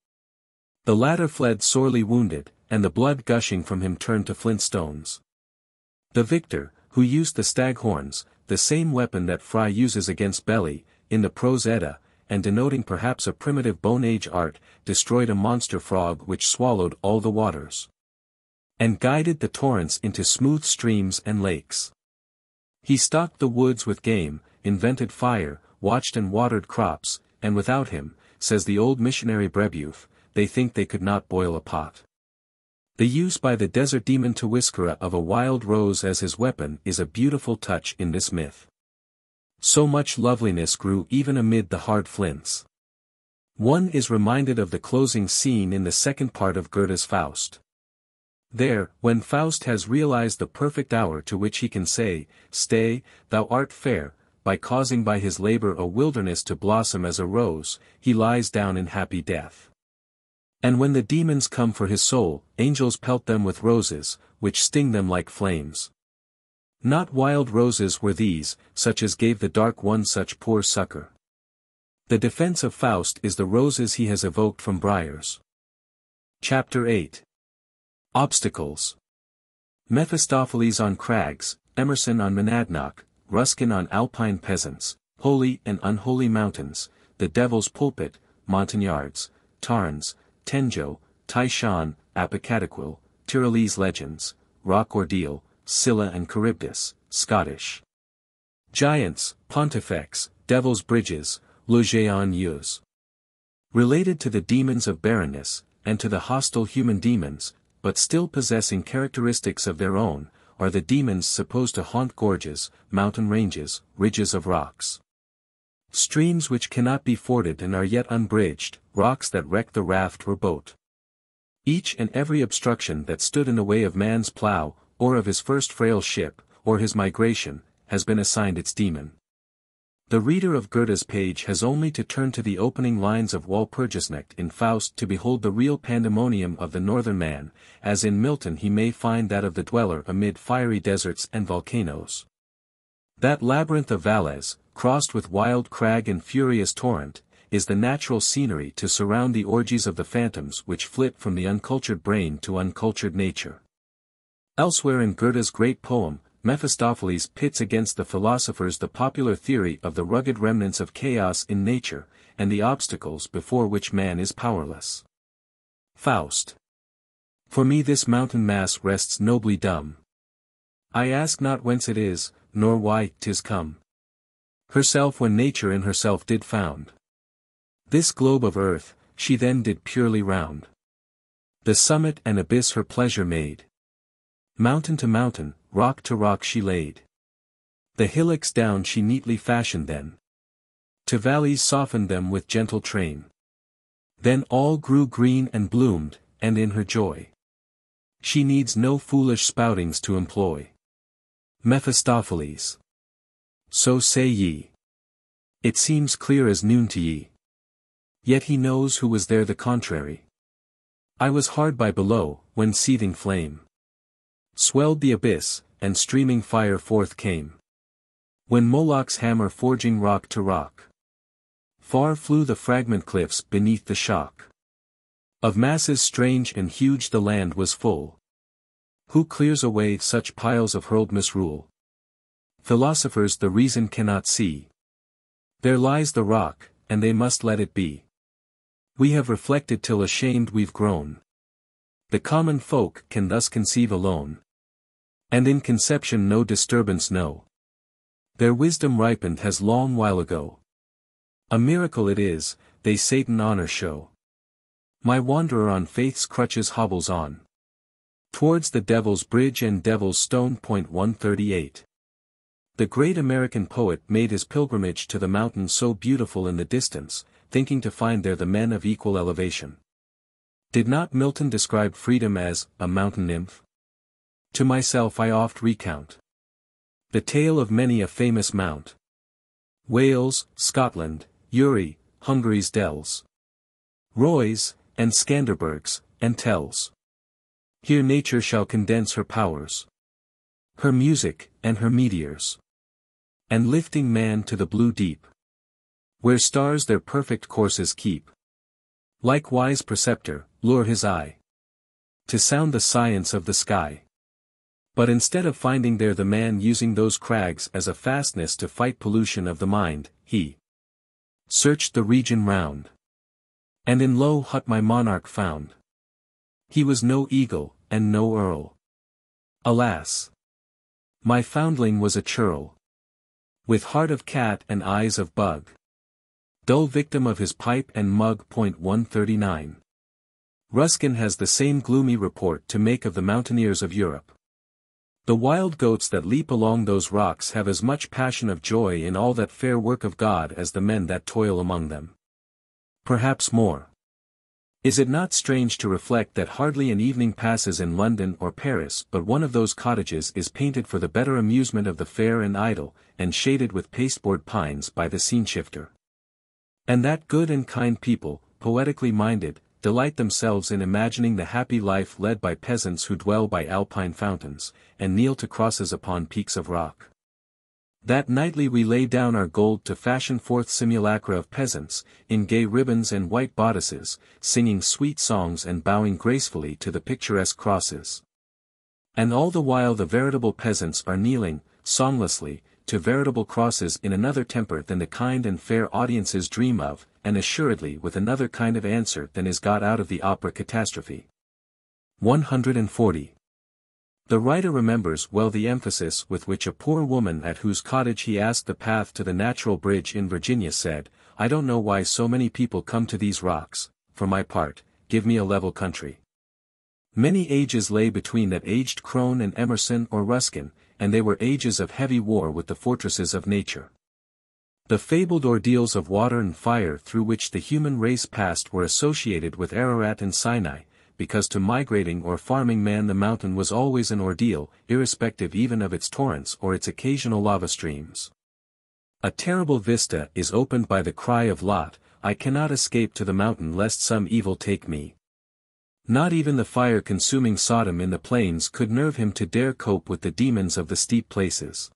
The latter fled sorely wounded, and the blood gushing from him turned to flint stones. The victor, who used the stag horns, the same weapon that Fry uses against Beli, in the Prose Edda, and denoting perhaps a primitive Bone Age art, destroyed a monster frog which swallowed all the waters, and guided the torrents into smooth streams and lakes. He stocked the woods with game, invented fire, watched and watered crops, and without him, says the old missionary Brebeuf, they think they could not boil a pot. The use by the desert demon Tewiscara of a wild rose as his weapon is a beautiful touch in this myth. So much loveliness grew even amid the hard flints. One is reminded of the closing scene in the second part of Goethe's Faust. There, when Faust has realized the perfect hour to which he can say, "Stay, thou art fair," by causing by his labor a wilderness to blossom as a rose, he lies down in happy death. And when the demons come for his soul, angels pelt them with roses, which sting them like flames. Not wild roses were these, such as gave the dark one such poor succor. The defense of Faust is the roses he has evoked from briars. Chapter 8. Obstacles. Mephistopheles on crags, Emerson on Monadnock, Ruskin on alpine peasants, holy and unholy mountains, the devil's pulpit, montagnards, tarns, Tenjo, Taishan, Apocataquil, Tyrolese legends, Rock Ordeal, Scylla and Charybdis, Scottish. Giants, Pontifex, Devil's Bridges, Le Géant Yeux. Related to the demons of barrenness, and to the hostile human demons, but still possessing characteristics of their own, are the demons supposed to haunt gorges, mountain ranges, ridges of rocks. Streams which cannot be forded and are yet unbridged, rocks that wreck the raft or boat. Each and every obstruction that stood in the way of man's plough, or of his first frail ship, or his migration, has been assigned its demon. The reader of Goethe's page has only to turn to the opening lines of Walpurgisnacht in Faust to behold the real pandemonium of the northern man, as in Milton he may find that of the dweller amid fiery deserts and volcanoes. That labyrinth of valleys, crossed with wild crag and furious torrent, is the natural scenery to surround the orgies of the phantoms which flit from the uncultured brain to uncultured nature. Elsewhere in Goethe's great poem, Mephistopheles pits against the philosophers the popular theory of the rugged remnants of chaos in nature, and the obstacles before which man is powerless. Faust. For me this mountain mass rests nobly dumb. I ask not whence it is, nor why 'tis come. Herself when nature in herself did found. This globe of earth, she then did purely round. The summit and abyss her pleasure made. Mountain to mountain, rock to rock she laid. The hillocks down she neatly fashioned then. To valleys softened them with gentle train. Then all grew green and bloomed, and in her joy she needs no foolish spoutings to employ. Mephistopheles. So say ye. It seems clear as noon to ye. Yet he knows who was there the contrary. I was hard by below, when seething flame swelled the abyss, and streaming fire forth came. When Moloch's hammer forging rock to rock, far flew the fragment cliffs beneath the shock of masses strange and huge the land was full. Who clears away such piles of hurled misrule? Philosophers the reason cannot see. There lies the rock, and they must let it be. We have reflected till ashamed we've grown. The common folk can thus conceive alone. And in conception no disturbance know. Their wisdom ripened has long while ago. A miracle it is, they Satan honor show. My wanderer on faith's crutches hobbles on towards the Devil's Bridge and Devil's Stone. 138. The great American poet made his pilgrimage to the mountain so beautiful in the distance, thinking to find there the men of equal elevation. Did not Milton describe freedom as a mountain nymph? To myself I oft recount the tale of many a famous mount. Wales, Scotland, Uri, Hungary's dells, Roys, and Skanderbergs, and tells. Here nature shall condense her powers, her music, and her meteors, and lifting man to the blue deep, where stars their perfect courses keep, like wise preceptor, lure his eye to sound the science of the sky. But instead of finding there the man using those crags as a fastness to fight pollution of the mind, he searched the region round, and in low hut my monarch found. He was no eagle, and no earl. Alas! My foundling was a churl, with heart of cat and eyes of bug, dull victim of his pipe and mug. 139. Ruskin has the same gloomy report to make of the mountaineers of Europe. The wild goats that leap along those rocks have as much passion of joy in all that fair work of God as the men that toil among them. Perhaps more. Is it not strange to reflect that hardly an evening passes in London or Paris but one of those cottages is painted for the better amusement of the fair and idle, and shaded with pasteboard pines by the scene-shifter? And that good and kind people, poetically minded, delight themselves in imagining the happy life led by peasants who dwell by alpine fountains, and kneel to crosses upon peaks of rock. That nightly we lay down our gold to fashion forth simulacra of peasants, in gay ribbons and white bodices, singing sweet songs and bowing gracefully to the picturesque crosses. And all the while the veritable peasants are kneeling, songlessly, to veritable crosses in another temper than the kind and fair audiences dream of, and assuredly with another kind of answer than is got out of the opera catastrophe. 140. The writer remembers well the emphasis with which a poor woman at whose cottage he asked the path to the natural bridge in Virginia said, "I don't know why so many people come to these rocks, for my part, give me a level country." Many ages lay between that aged crone and Emerson or Ruskin, and they were ages of heavy war with the fortresses of nature. The fabled ordeals of water and fire through which the human race passed were associated with Ararat and Sinai, because to migrating or farming man the mountain was always an ordeal, irrespective even of its torrents or its occasional lava streams. A terrible vista is opened by the cry of Lot, "I cannot escape to the mountain lest some evil take me." Not even the fire-consuming Sodom in the plains could nerve him to dare cope with the demons of the steep places.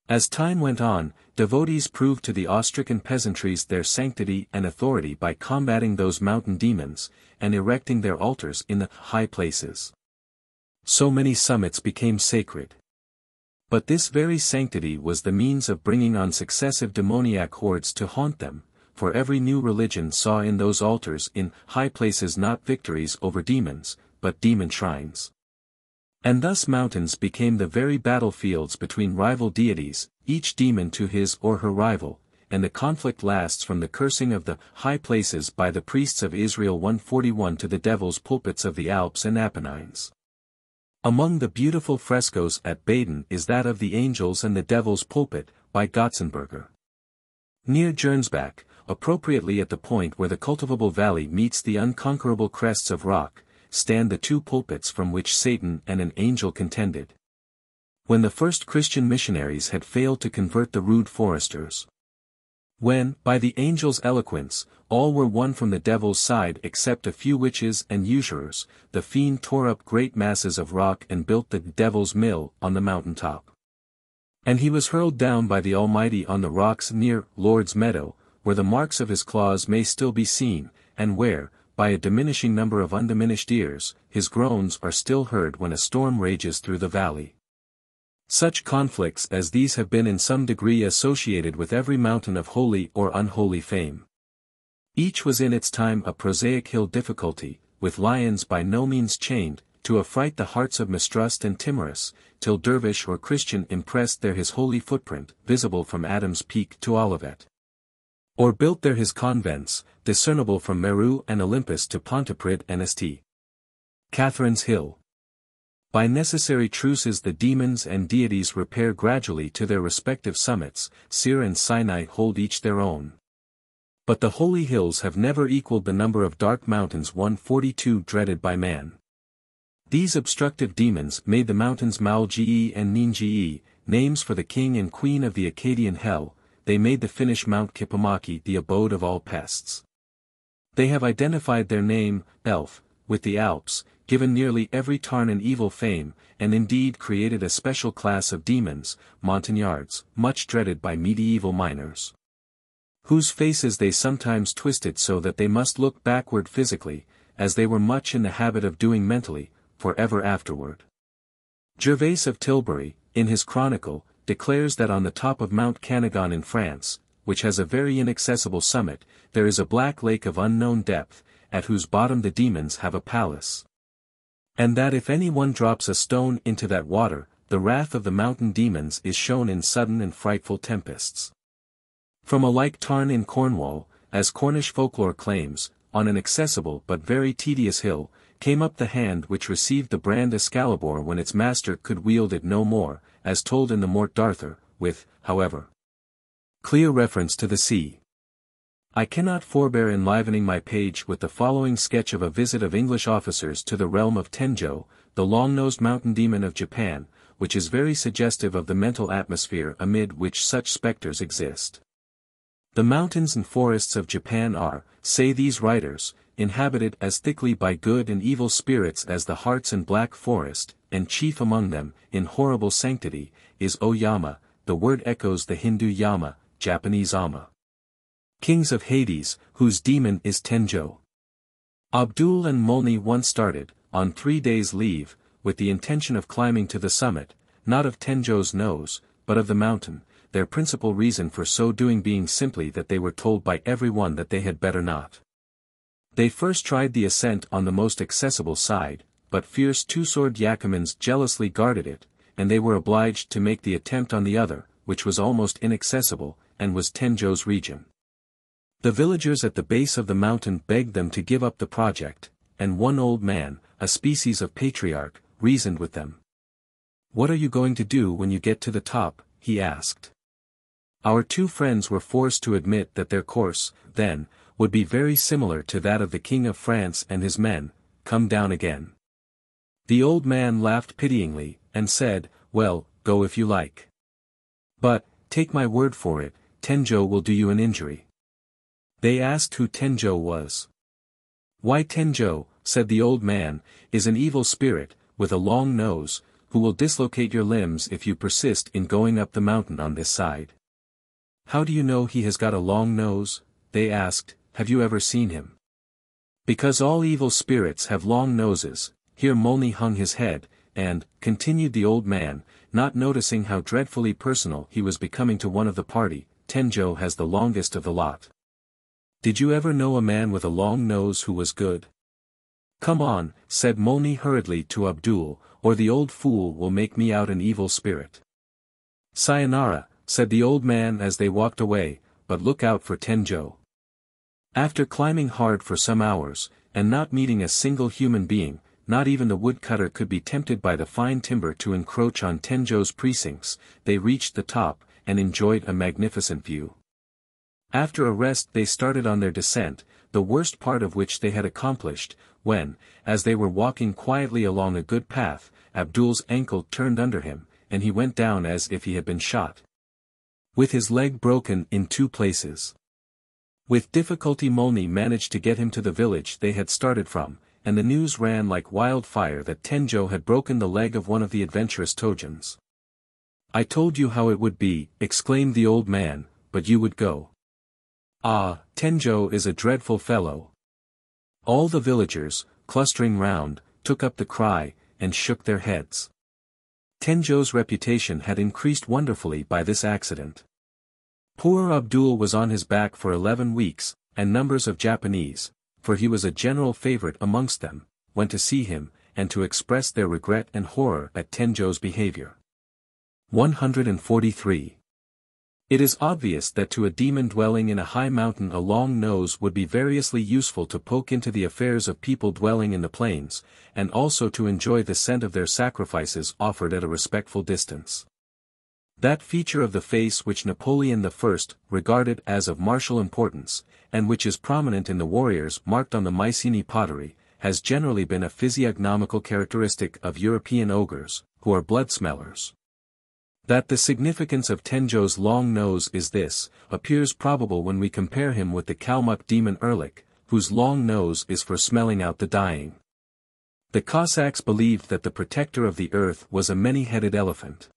As time went on, devotees proved to the awe-stricken peasantries their sanctity and authority by combating those mountain demons, and erecting their altars in the high places. So many summits became sacred. But this very sanctity was the means of bringing on successive demoniac hordes to haunt them, for every new religion saw in those altars in high places not victories over demons, but demon shrines. And thus mountains became the very battlefields between rival deities, each demon to his or her rival, and the conflict lasts from the cursing of the high places by the priests of Israel 141 to the devil's pulpits of the Alps and Apennines. Among the beautiful frescoes at Baden is that of the Angels and the Devil's Pulpit, by Gotzenberger. Near Jernsbach, appropriately at the point where the cultivable valley meets the unconquerable crests of rock, stand the two pulpits from which Satan and an angel contended. When the first Christian missionaries had failed to convert the rude foresters. When, by the angel's eloquence, all were won from the devil's side except a few witches and usurers, the fiend tore up great masses of rock and built the devil's mill on the mountain top. And he was hurled down by the Almighty on the rocks near Lord's Meadow, where the marks of his claws may still be seen, and where, by a diminishing number of undiminished ears, his groans are still heard when a storm rages through the valley. Such conflicts as these have been in some degree associated with every mountain of holy or unholy fame. Each was in its time a prosaic hill difficulty, with lions by no means chained, to affright the hearts of mistrust and timorous, till dervish or Christian impressed there his holy footprint, visible from Adam's Peak to Olivet. Or built there his convents, discernible from Meru and Olympus to Pontypridd and St. Catherine's Hill. By necessary truces the demons and deities repair gradually to their respective summits, Seir and Sinai hold each their own. But the holy hills have never equaled the number of dark mountains 142 dreaded by man. These obstructive demons made the mountains Maulgee and Ningee, names for the king and queen of the Akkadian hell. They made the Finnish Mount Kipamaki the abode of all pests. They have identified their name, Elf, with the Alps, given nearly every tarn an evil fame, and indeed created a special class of demons, montagnards, much dreaded by medieval miners, whose faces they sometimes twisted so that they must look backward physically, as they were much in the habit of doing mentally, for ever afterward. Gervase of Tilbury, in his chronicle, declares that on the top of Mount Canagon in France, which has a very inaccessible summit, there is a black lake of unknown depth, at whose bottom the demons have a palace. And that if any one drops a stone into that water, the wrath of the mountain demons is shown in sudden and frightful tempests. From a like tarn in Cornwall, as Cornish folklore claims, on an accessible but very tedious hill, came up the hand which received the brand Excalibur when its master could wield it no more, as told in the Mort d'Arthur, with, however, clear reference to the sea. I cannot forbear enlivening my page with the following sketch of a visit of English officers to the realm of Tenjo, the long-nosed mountain demon of Japan, which is very suggestive of the mental atmosphere amid which such specters exist. The mountains and forests of Japan are, say these writers, inhabited as thickly by good and evil spirits as the Hartz and Black Forest, and chief among them, in horrible sanctity, is Oyama. The word echoes the Hindu Yama, Japanese Ama. Kings of Hades, whose demon is Tenjo. Abdul and Mulni once started, on 3 days' leave, with the intention of climbing to the summit, not of Tenjo's nose, but of the mountain, their principal reason for so doing being simply that they were told by everyone that they had better not. They first tried the ascent on the most accessible side, but fierce two-sword Yacomans jealously guarded it, and they were obliged to make the attempt on the other, which was almost inaccessible, and was Tenjo's region. The villagers at the base of the mountain begged them to give up the project, and one old man, a species of patriarch, reasoned with them. "What are you going to do when you get to the top?" he asked. Our two friends were forced to admit that their course, then, would be very similar to that of the King of France and his men, come down again. The old man laughed pityingly, and said, "Well, go if you like. But, take my word for it, Tenjo will do you an injury." They asked who Tenjo was. "Why, Tenjo," said the old man, "is an evil spirit, with a long nose, who will dislocate your limbs if you persist in going up the mountain on this side." "How do you know he has got a long nose?" they asked. "Have you ever seen him?" "Because all evil spirits have long noses." Here Molny hung his head, and, continued the old man, not noticing how dreadfully personal he was becoming to one of the party, "Tenjo has the longest of the lot. Did you ever know a man with a long nose who was good?" "Come on," said Molny hurriedly to Abdul, "or the old fool will make me out an evil spirit." "Sayonara," said the old man as they walked away, "but look out for Tenjo." After climbing hard for some hours, and not meeting a single human being, not even the woodcutter could be tempted by the fine timber to encroach on Tenjo's precincts, they reached the top, and enjoyed a magnificent view. After a rest they started on their descent, the worst part of which they had accomplished, when, as they were walking quietly along a good path, Abdul's ankle turned under him, and he went down as if he had been shot, with his leg broken in 2 places. With difficulty Molny managed to get him to the village they had started from, and the news ran like wildfire that Tenjo had broken the leg of one of the adventurous Tojans. "I told you how it would be," exclaimed the old man, "but you would go. Ah, Tenjo is a dreadful fellow." All the villagers, clustering round, took up the cry, and shook their heads. Tenjo's reputation had increased wonderfully by this accident. Poor Abdul was on his back for 11 weeks, and numbers of Japanese, for he was a general favorite amongst them, went to see him, and to express their regret and horror at Tenjo's behavior. 143. It is obvious that to a demon dwelling in a high mountain a long nose would be variously useful to poke into the affairs of people dwelling in the plains, and also to enjoy the scent of their sacrifices offered at a respectful distance. That feature of the face which Napoleon I regarded as of martial importance, and which is prominent in the warriors marked on the Mycenae pottery, has generally been a physiognomical characteristic of European ogres, who are blood-smellers. That the significance of Tenjo's long nose is this, appears probable when we compare him with the Kalmuk demon Erlik, whose long nose is for smelling out the dying. The Cossacks believed that the protector of the earth was a many-headed elephant.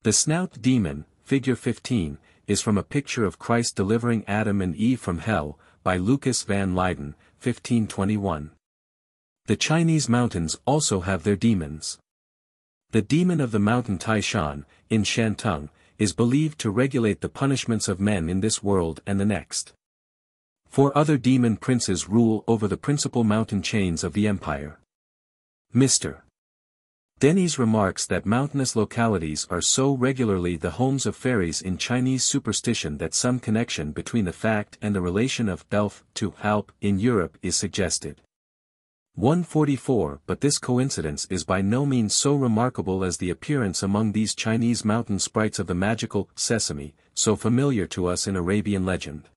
The snout demon, figure 15, is from a picture of Christ delivering Adam and Eve from hell, by Lucas van Leyden, 1521. The Chinese mountains also have their demons. The demon of the mountain Taishan, in Shantung, is believed to regulate the punishments of men in this world and the next. 4 other demon princes rule over the principal mountain chains of the empire. Mr. Denny's remarks that mountainous localities are so regularly the homes of fairies in Chinese superstition that some connection between the fact and the relation of elf to Alp in Europe is suggested. 144 But this coincidence is by no means so remarkable as the appearance among these Chinese mountain sprites of the magical sesame, so familiar to us in Arabian legend.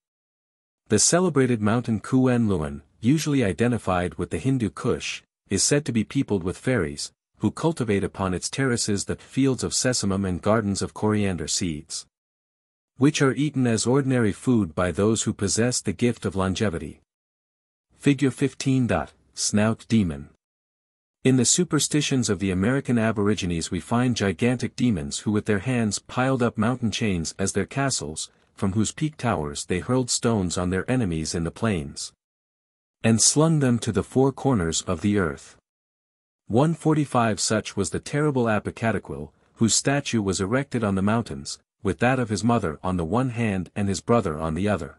The celebrated mountain Kuen Luan, usually identified with the Hindu Kush, is said to be peopled with fairies, who cultivate upon its terraces the fields of sesamum and gardens of coriander seeds, which are eaten as ordinary food by those who possess the gift of longevity. Figure 15. Snout demon. In the superstitions of the American Aborigines we find gigantic demons who with their hands piled up mountain chains as their castles, from whose peak towers they hurled stones on their enemies in the plains, and slung them to the 4 corners of the earth. 145 Such was the terrible Apocataquil, whose statue was erected on the mountains, with that of his mother on the one hand and his brother on the other.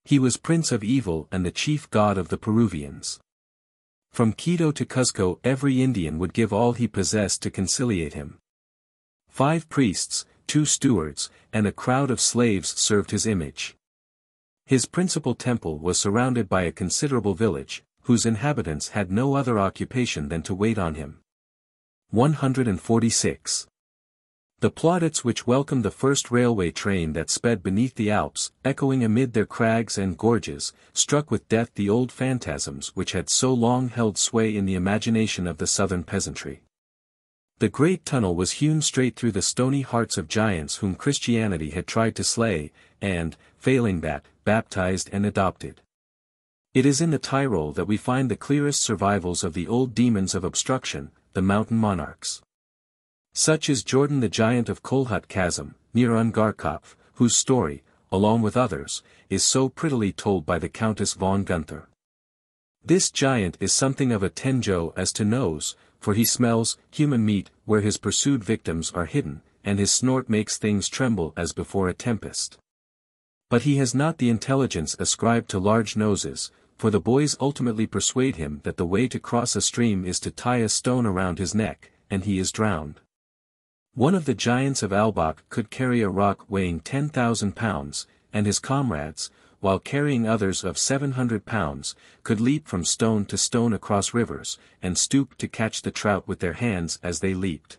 He was prince of evil and the chief god of the Peruvians. From Quito to Cuzco every Indian would give all he possessed to conciliate him. 5 priests, 2 stewards, and a crowd of slaves served his image. His principal temple was surrounded by a considerable village, whose inhabitants had no other occupation than to wait on him. 146. The plaudits which welcomed the first railway train that sped beneath the Alps, echoing amid their crags and gorges, struck with death the old phantasms which had so long held sway in the imagination of the southern peasantry. The great tunnel was hewn straight through the stony hearts of giants whom Christianity had tried to slay, and, failing that, baptized and adopted. It is in the Tyrol that we find the clearest survivals of the old demons of obstruction, the mountain monarchs. Such is Jordan the giant of Kolhut Chasm, near Ungarkopf, whose story, along with others, is so prettily told by the Countess von Gunther. This giant is something of a Tenjo as to nose, for he smells human meat where his pursued victims are hidden, and his snort makes things tremble as before a tempest. But he has not the intelligence ascribed to large noses, for the boys ultimately persuade him that the way to cross a stream is to tie a stone around his neck, and he is drowned. One of the giants of Albach could carry a rock weighing 10,000 pounds, and his comrades, while carrying others of 700 pounds, could leap from stone to stone across rivers, and stoop to catch the trout with their hands as they leaped.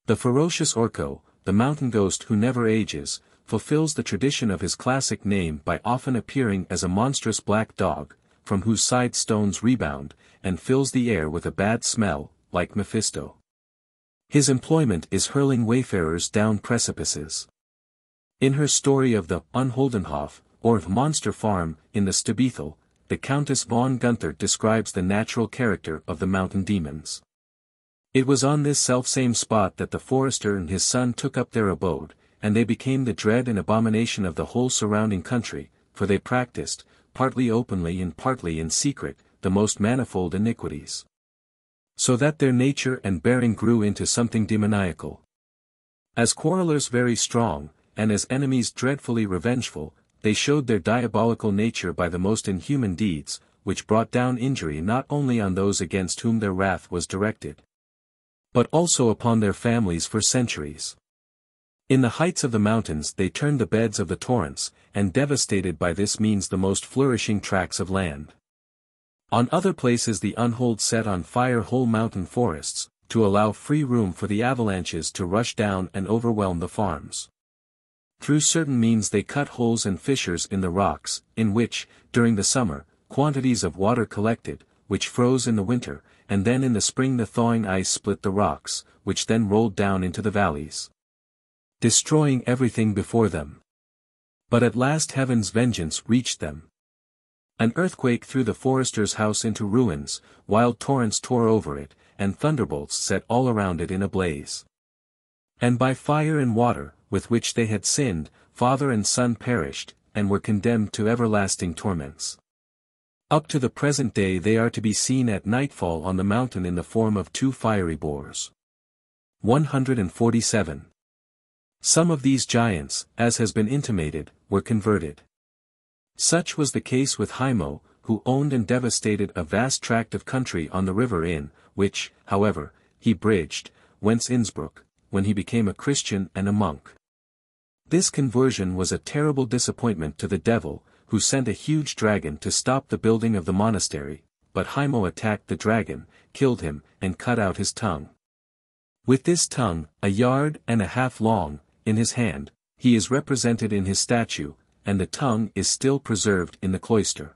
The ferocious Orko, the mountain ghost who never ages, fulfills the tradition of his classic name by often appearing as a monstrous black dog, from whose side stones rebound, and fills the air with a bad smell, like Mephisto. His employment is hurling wayfarers down precipices. In her story of the Unholdenhof, or of Monster Farm, in the Stabethel, the Countess von Gunther describes the natural character of the mountain demons. It was on this selfsame spot that the forester and his son took up their abode, and they became the dread and abomination of the whole surrounding country, for they practiced, partly openly and partly in secret, the most manifold iniquities. So that their nature and bearing grew into something demoniacal. As quarrellers very strong, and as enemies dreadfully revengeful, they showed their diabolical nature by the most inhuman deeds, which brought down injury not only on those against whom their wrath was directed, but also upon their families for centuries. In the heights of the mountains they turned the beds of the torrents, and devastated by this means the most flourishing tracts of land. On other places the Unhold set on fire whole mountain forests, to allow free room for the avalanches to rush down and overwhelm the farms. Through certain means they cut holes and fissures in the rocks, in which, during the summer, quantities of water collected, which froze in the winter, and then in the spring the thawing ice split the rocks, which then rolled down into the valleys, destroying everything before them. But at last heaven's vengeance reached them. An earthquake threw the forester's house into ruins, wild torrents tore over it, and thunderbolts set all around it in a blaze. And by fire and water, with which they had sinned, father and son perished, and were condemned to everlasting torments. Up to the present day they are to be seen at nightfall on the mountain in the form of 2 fiery boars. 147. Some of these giants, as has been intimated, were converted. Such was the case with Haimo, who owned and devastated a vast tract of country on the river Inn, which, however, he bridged, whence Innsbruck, when he became a Christian and a monk. This conversion was a terrible disappointment to the devil, who sent a huge dragon to stop the building of the monastery, but Haimo attacked the dragon, killed him, and cut out his tongue. With this tongue, 1.5 yards long, in his hand, he is represented in his statue, and the tongue is still preserved in the cloister.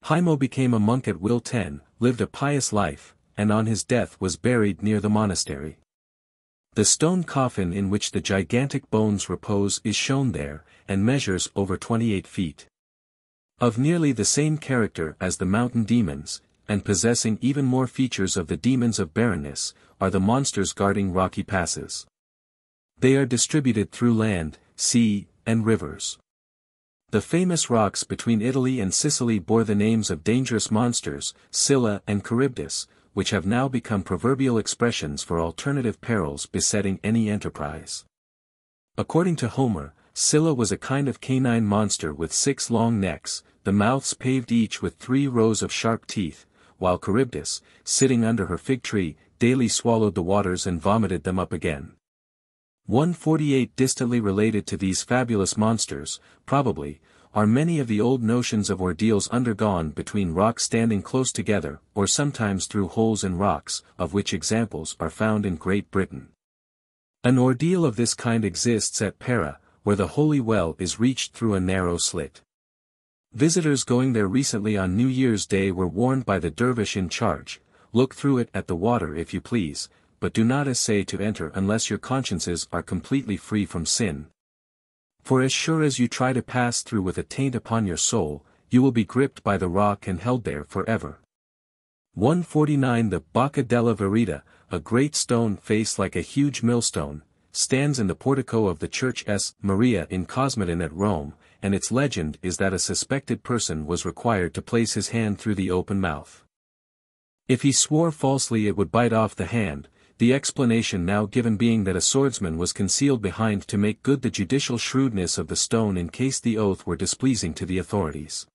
Haimo became a monk at Wil-10, lived a pious life, and on his death was buried near the monastery. The stone coffin in which the gigantic bones repose is shown there, and measures over 28 feet. Of nearly the same character as the mountain demons, and possessing even more features of the demons of Barrenness, are the monsters guarding rocky passes. They are distributed through land, sea, and rivers. The famous rocks between Italy and Sicily bore the names of dangerous monsters, Scylla and Charybdis, which have now become proverbial expressions for alternative perils besetting any enterprise. According to Homer, Scylla was a kind of canine monster with 6 long necks, the mouths paved each with 3 rows of sharp teeth, while Charybdis, sitting under her fig tree, daily swallowed the waters and vomited them up again. 148 Distantly related to these fabulous monsters, probably, are many of the old notions of ordeals undergone between rocks standing close together, or sometimes through holes in rocks, of which examples are found in Great Britain. An ordeal of this kind exists at Pera, where the holy well is reached through a narrow slit. Visitors going there recently on New Year's Day were warned by the dervish in charge, "Look through it at the water if you please, but do not essay to enter unless your consciences are completely free from sin. For as sure as you try to pass through with a taint upon your soul, you will be gripped by the rock and held there forever." 149 The Bocca della Verita, a great stone face like a huge millstone, stands in the portico of the church S. Maria in Cosmedin at Rome, and its legend is that a suspected person was required to place his hand through the open mouth. If he swore falsely it would bite off the hand, the explanation now given being that a swordsman was concealed behind to make good the judicial shrewdness of the stone in case the oath were displeasing to the authorities.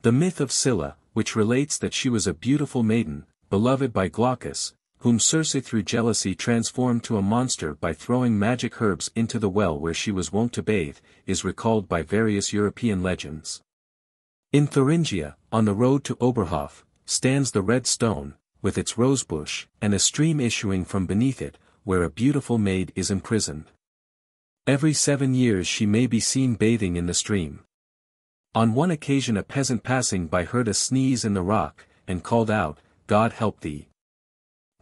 The myth of Scylla, which relates that she was a beautiful maiden, beloved by Glaucus, whom Circe through jealousy transformed to a monster by throwing magic herbs into the well where she was wont to bathe, is recalled by various European legends. In Thuringia, on the road to Oberhof, stands the red stone, with its rosebush, and a stream issuing from beneath it, where a beautiful maid is imprisoned. Every 7 years she may be seen bathing in the stream. On one occasion a peasant passing by heard a sneeze in the rock, and called out, "God help thee."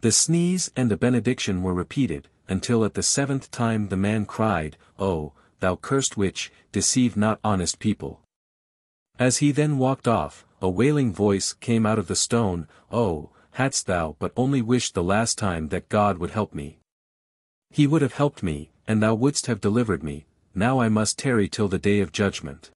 The sneeze and the benediction were repeated, until at the 7th time the man cried, "Oh, thou cursed witch, deceive not honest people." As he then walked off, a wailing voice came out of the stone, "Oh, hadst thou but only wished the last time that God would help me. He would have helped me, and thou wouldst have delivered me, now I must tarry till the day of judgment."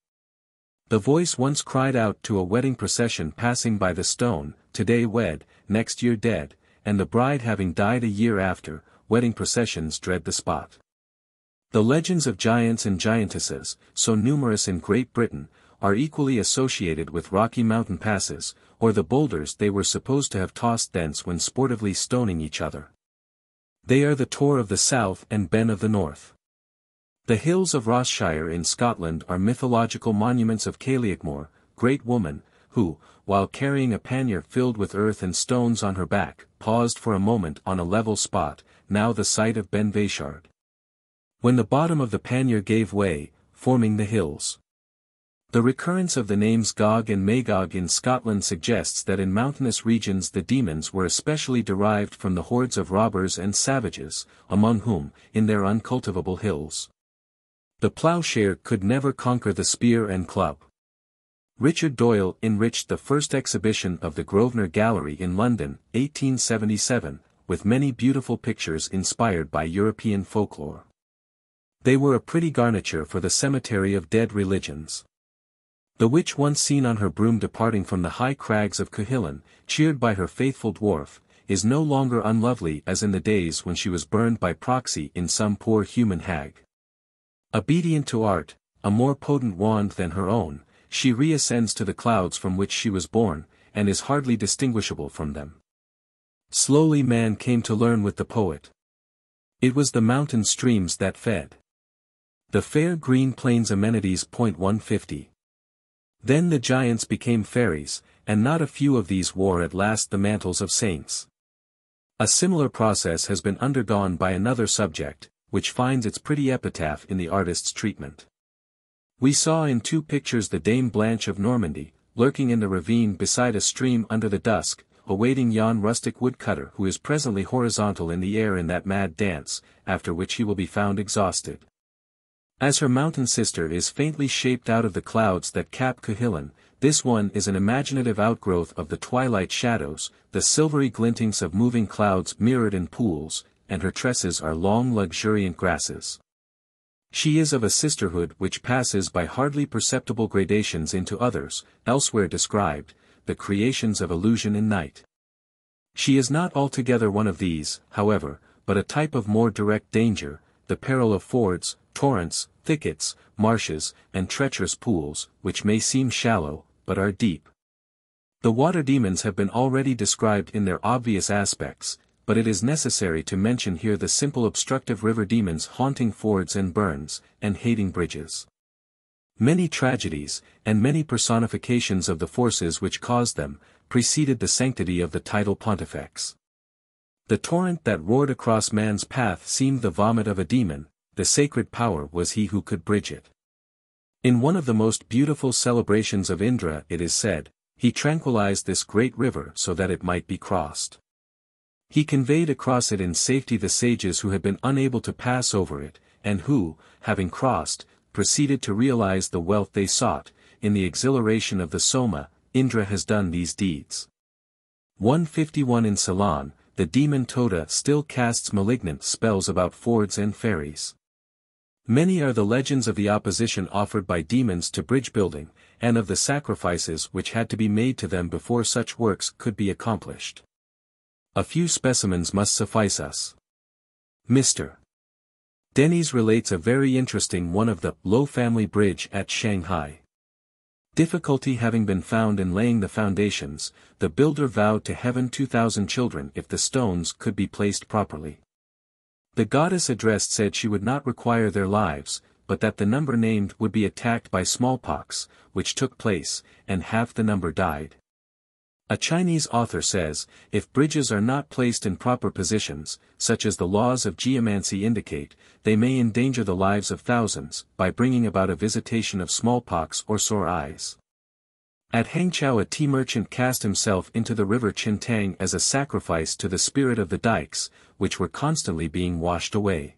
The voice once cried out to a wedding procession passing by the stone, "Today wed, next year dead," and the bride having died a year after, wedding processions dread the spot. The legends of giants and giantesses, so numerous in Great Britain, are equally associated with rocky mountain passes, or the boulders they were supposed to have tossed thence when sportively stoning each other. They are the Tor of the south and Ben of the north. The hills of Rossshire in Scotland are mythological monuments of Cailleachmore, great woman, who, while carrying a pannier filled with earth and stones on her back, paused for a moment on a level spot, now the site of Ben Vashard. When the bottom of the pannier gave way, forming the hills. The recurrence of the names Gog and Magog in Scotland suggests that in mountainous regions the demons were especially derived from the hordes of robbers and savages, among whom, in their uncultivable hills, the ploughshare could never conquer the spear and club. Richard Doyle enriched the first exhibition of the Grosvenor Gallery in London, 1877, with many beautiful pictures inspired by European folklore. They were a pretty garniture for the cemetery of dead religions. The witch once seen on her broom departing from the high crags of Cuchulainn, cheered by her faithful dwarf, is no longer unlovely as in the days when she was burned by proxy in some poor human hag. Obedient to art, a more potent wand than her own, she reascends to the clouds from which she was born, and is hardly distinguishable from them. Slowly man came to learn with the poet. It was the mountain streams that fed the fair green plains amenities. 150. Then the giants became fairies, and not a few of these wore at last the mantles of saints. A similar process has been undergone by another subject, which finds its pretty epitaph in the artist's treatment. We saw in 2 pictures the Dame Blanche of Normandy, lurking in the ravine beside a stream under the dusk, awaiting yon rustic woodcutter who is presently horizontal in the air in that mad dance, after which he will be found exhausted. As her mountain sister is faintly shaped out of the clouds that cap Cuchulainn, this one is an imaginative outgrowth of the twilight shadows, the silvery glintings of moving clouds mirrored in pools, and her tresses are long luxuriant grasses. She is of a sisterhood which passes by hardly perceptible gradations into others, elsewhere described, the creations of illusion in night. She is not altogether one of these, however, but a type of more direct danger, the peril of fords, torrents, thickets, marshes, and treacherous pools, which may seem shallow, but are deep. The water demons have been already described in their obvious aspects, but it is necessary to mention here the simple obstructive river demons haunting fords and burns, and hating bridges. Many tragedies, and many personifications of the forces which caused them, preceded the sanctity of the title Pontifex. The torrent that roared across man's path seemed the vomit of a demon, the sacred power was he who could bridge it. In one of the most beautiful celebrations of Indra it is said, he tranquilized this great river so that it might be crossed. He conveyed across it in safety the sages who had been unable to pass over it, and who, having crossed, proceeded to realize the wealth they sought. In the exhilaration of the Soma, Indra has done these deeds. 151 In Ceylon, the demon Toda still casts malignant spells about fords and ferries. Many are the legends of the opposition offered by demons to bridge building, and of the sacrifices which had to be made to them before such works could be accomplished. A few specimens must suffice us. Mr. Denny's relates a very interesting one of the Low family bridge at Shanghai. Difficulty having been found in laying the foundations, the builder vowed to heaven 2,000 children if the stones could be placed properly. The goddess addressed said she would not require their lives, but that the number named would be attacked by smallpox, which took place, and half the number died. A Chinese author says, if bridges are not placed in proper positions, such as the laws of geomancy indicate, they may endanger the lives of thousands, by bringing about a visitation of smallpox or sore eyes. At Hangzhou a tea merchant cast himself into the river Qintang as a sacrifice to the spirit of the dikes, which were constantly being washed away.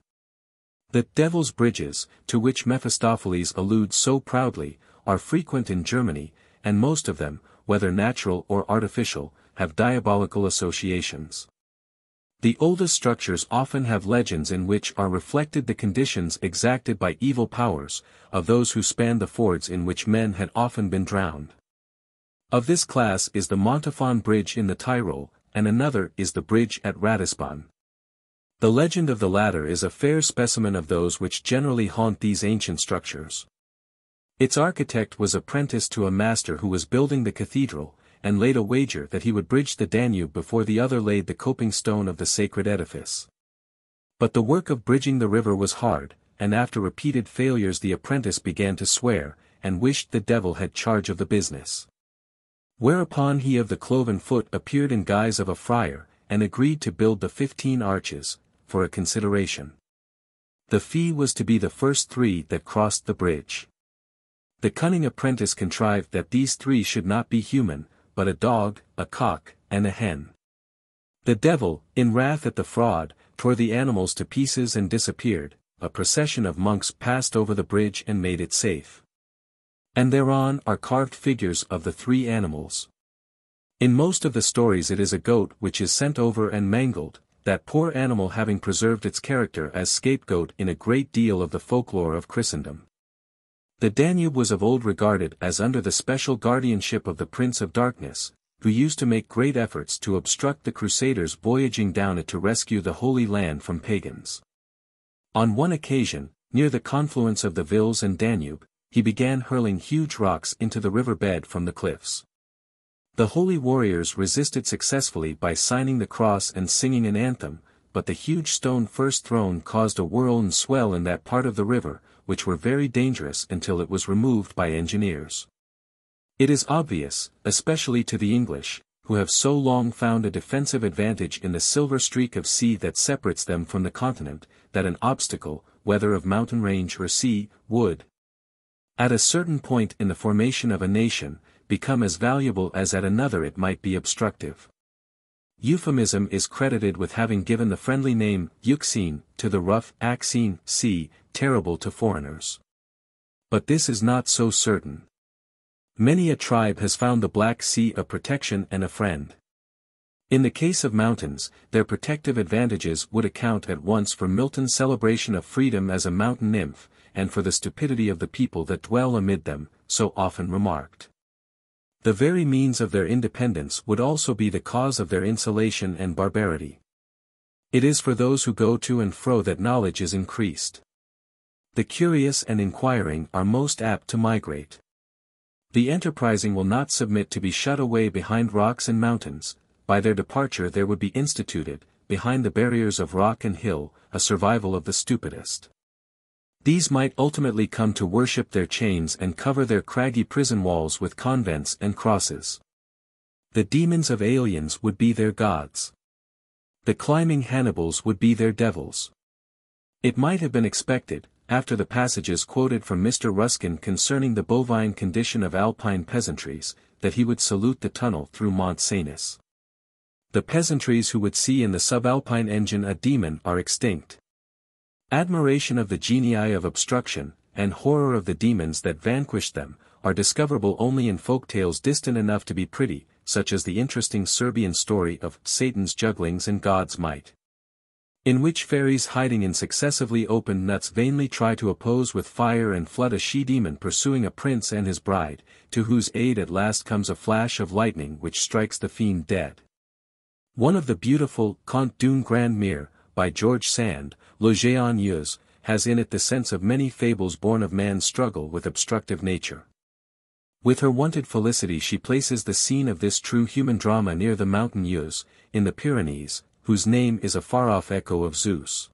The devil's bridges, to which Mephistopheles alludes so proudly, are frequent in Germany, and most of them, whether natural or artificial, have diabolical associations. The oldest structures often have legends in which are reflected the conditions exacted by evil powers, of those who spanned the fords in which men had often been drowned. Of this class is the Montafon Bridge in the Tyrol, and another is the bridge at Ratisbon. The legend of the latter is a fair specimen of those which generally haunt these ancient structures. Its architect was apprenticed to a master who was building the cathedral, and laid a wager that he would bridge the Danube before the other laid the coping stone of the sacred edifice. But the work of bridging the river was hard, and after repeated failures the apprentice began to swear, and wished the devil had charge of the business. Whereupon he of the cloven foot appeared in guise of a friar, and agreed to build the 15 arches, for a consideration. The fee was to be the first 3 that crossed the bridge. The cunning apprentice contrived that these 3 should not be human, but a dog, a cock, and a hen. The devil, in wrath at the fraud, tore the animals to pieces and disappeared. A procession of monks passed over the bridge and made it safe. And thereon are carved figures of the 3 animals. In most of the stories it is a goat which is sent over and mangled, that poor animal having preserved its character as scapegoat in a great deal of the folklore of Christendom. The Danube was of old regarded as under the special guardianship of the Prince of Darkness, who used to make great efforts to obstruct the Crusaders voyaging down it to rescue the Holy Land from pagans. On one occasion, near the confluence of the Vils and Danube, he began hurling huge rocks into the river bed from the cliffs. The holy warriors resisted successfully by signing the cross and singing an anthem, but the huge stone first thrown caused a whirl and swell in that part of the river, which were very dangerous until it was removed by engineers. It is obvious, especially to the English, who have so long found a defensive advantage in the silver streak of sea that separates them from the continent, that an obstacle, whether of mountain range or sea, would, at a certain point in the formation of a nation, become as valuable as at another it might be obstructive. Euphemism is credited with having given the friendly name, Euxine, to the rough, Axine, sea, terrible to foreigners. But this is not so certain. Many a tribe has found the Black Sea a protection and a friend. In the case of mountains, their protective advantages would account at once for Milton's celebration of freedom as a mountain nymph, and for the stupidity of the people that dwell amid them, so often remarked. The very means of their independence would also be the cause of their insulation and barbarity. It is for those who go to and fro that knowledge is increased. The curious and inquiring are most apt to migrate. The enterprising will not submit to be shut away behind rocks and mountains. By their departure there would be instituted, behind the barriers of rock and hill, a survival of the stupidest. These might ultimately come to worship their chains and cover their craggy prison walls with convents and crosses. The demons of aliens would be their gods. The climbing Hannibals would be their devils. It might have been expected, after the passages quoted from Mr. Ruskin concerning the bovine condition of alpine peasantries, that he would salute the tunnel through Mont Cenis. The peasantries who would see in the subalpine engine a demon are extinct. Admiration of the genii of obstruction, and horror of the demons that vanquished them, are discoverable only in folk tales distant enough to be pretty, such as the interesting Serbian story of Satan's Jugglings and God's Might, in which fairies hiding in successively opened nuts vainly try to oppose with fire and flood a she-demon pursuing a prince and his bride, to whose aid at last comes a flash of lightning which strikes the fiend dead. One of the beautiful Contes d'une Grande Mère, by George Sand, Le Géant Yeux, has in it the sense of many fables born of man's struggle with obstructive nature. With her wonted felicity she places the scene of this true human drama near the mountain Yeux, in the Pyrenees, whose name is a far-off echo of Zeus.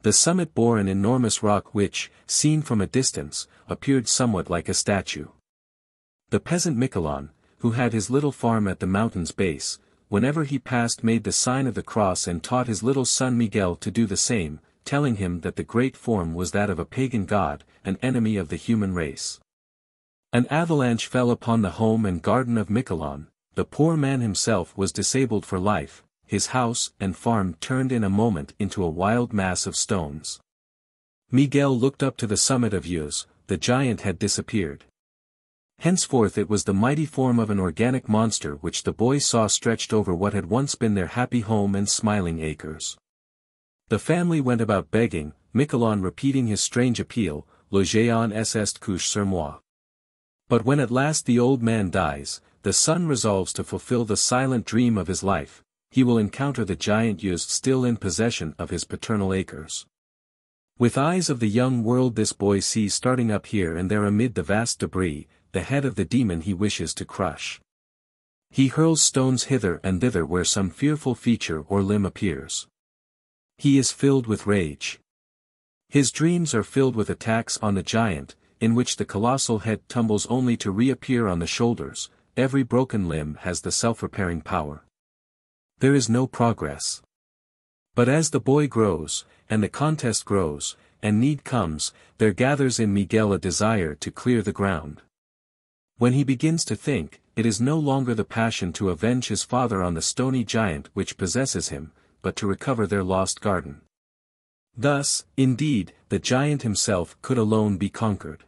The summit bore an enormous rock which, seen from a distance, appeared somewhat like a statue. The peasant Miquelon, who had his little farm at the mountain's base, whenever he passed made the sign of the cross and taught his little son Miguel to do the same, telling him that the great form was that of a pagan god, an enemy of the human race. An avalanche fell upon the home and garden of Miquelon. The poor man himself was disabled for life, his house and farm turned in a moment into a wild mass of stones. Miguel looked up to the summit of Yeux, the giant had disappeared. Henceforth it was the mighty form of an organic monster which the boy saw stretched over what had once been their happy home and smiling acres. The family went about begging, Miquelon repeating his strange appeal, Le géant est couché sur moi. But when at last the old man dies, the son resolves to fulfill the silent dream of his life. He will encounter the giant Yeux still in possession of his paternal acres. With eyes of the young world this boy sees starting up here and there amid the vast debris, the head of the demon he wishes to crush. He hurls stones hither and thither where some fearful feature or limb appears. He is filled with rage. His dreams are filled with attacks on the giant, in which the colossal head tumbles only to reappear on the shoulders. Every broken limb has the self-repairing power. There is no progress. But as the boy grows, and the contest grows, and need comes, there gathers in Miguel a desire to clear the ground. When he begins to think, it is no longer the passion to avenge his father on the stony giant which possesses him, but to recover their lost garden. Thus, indeed, the giant himself could alone be conquered.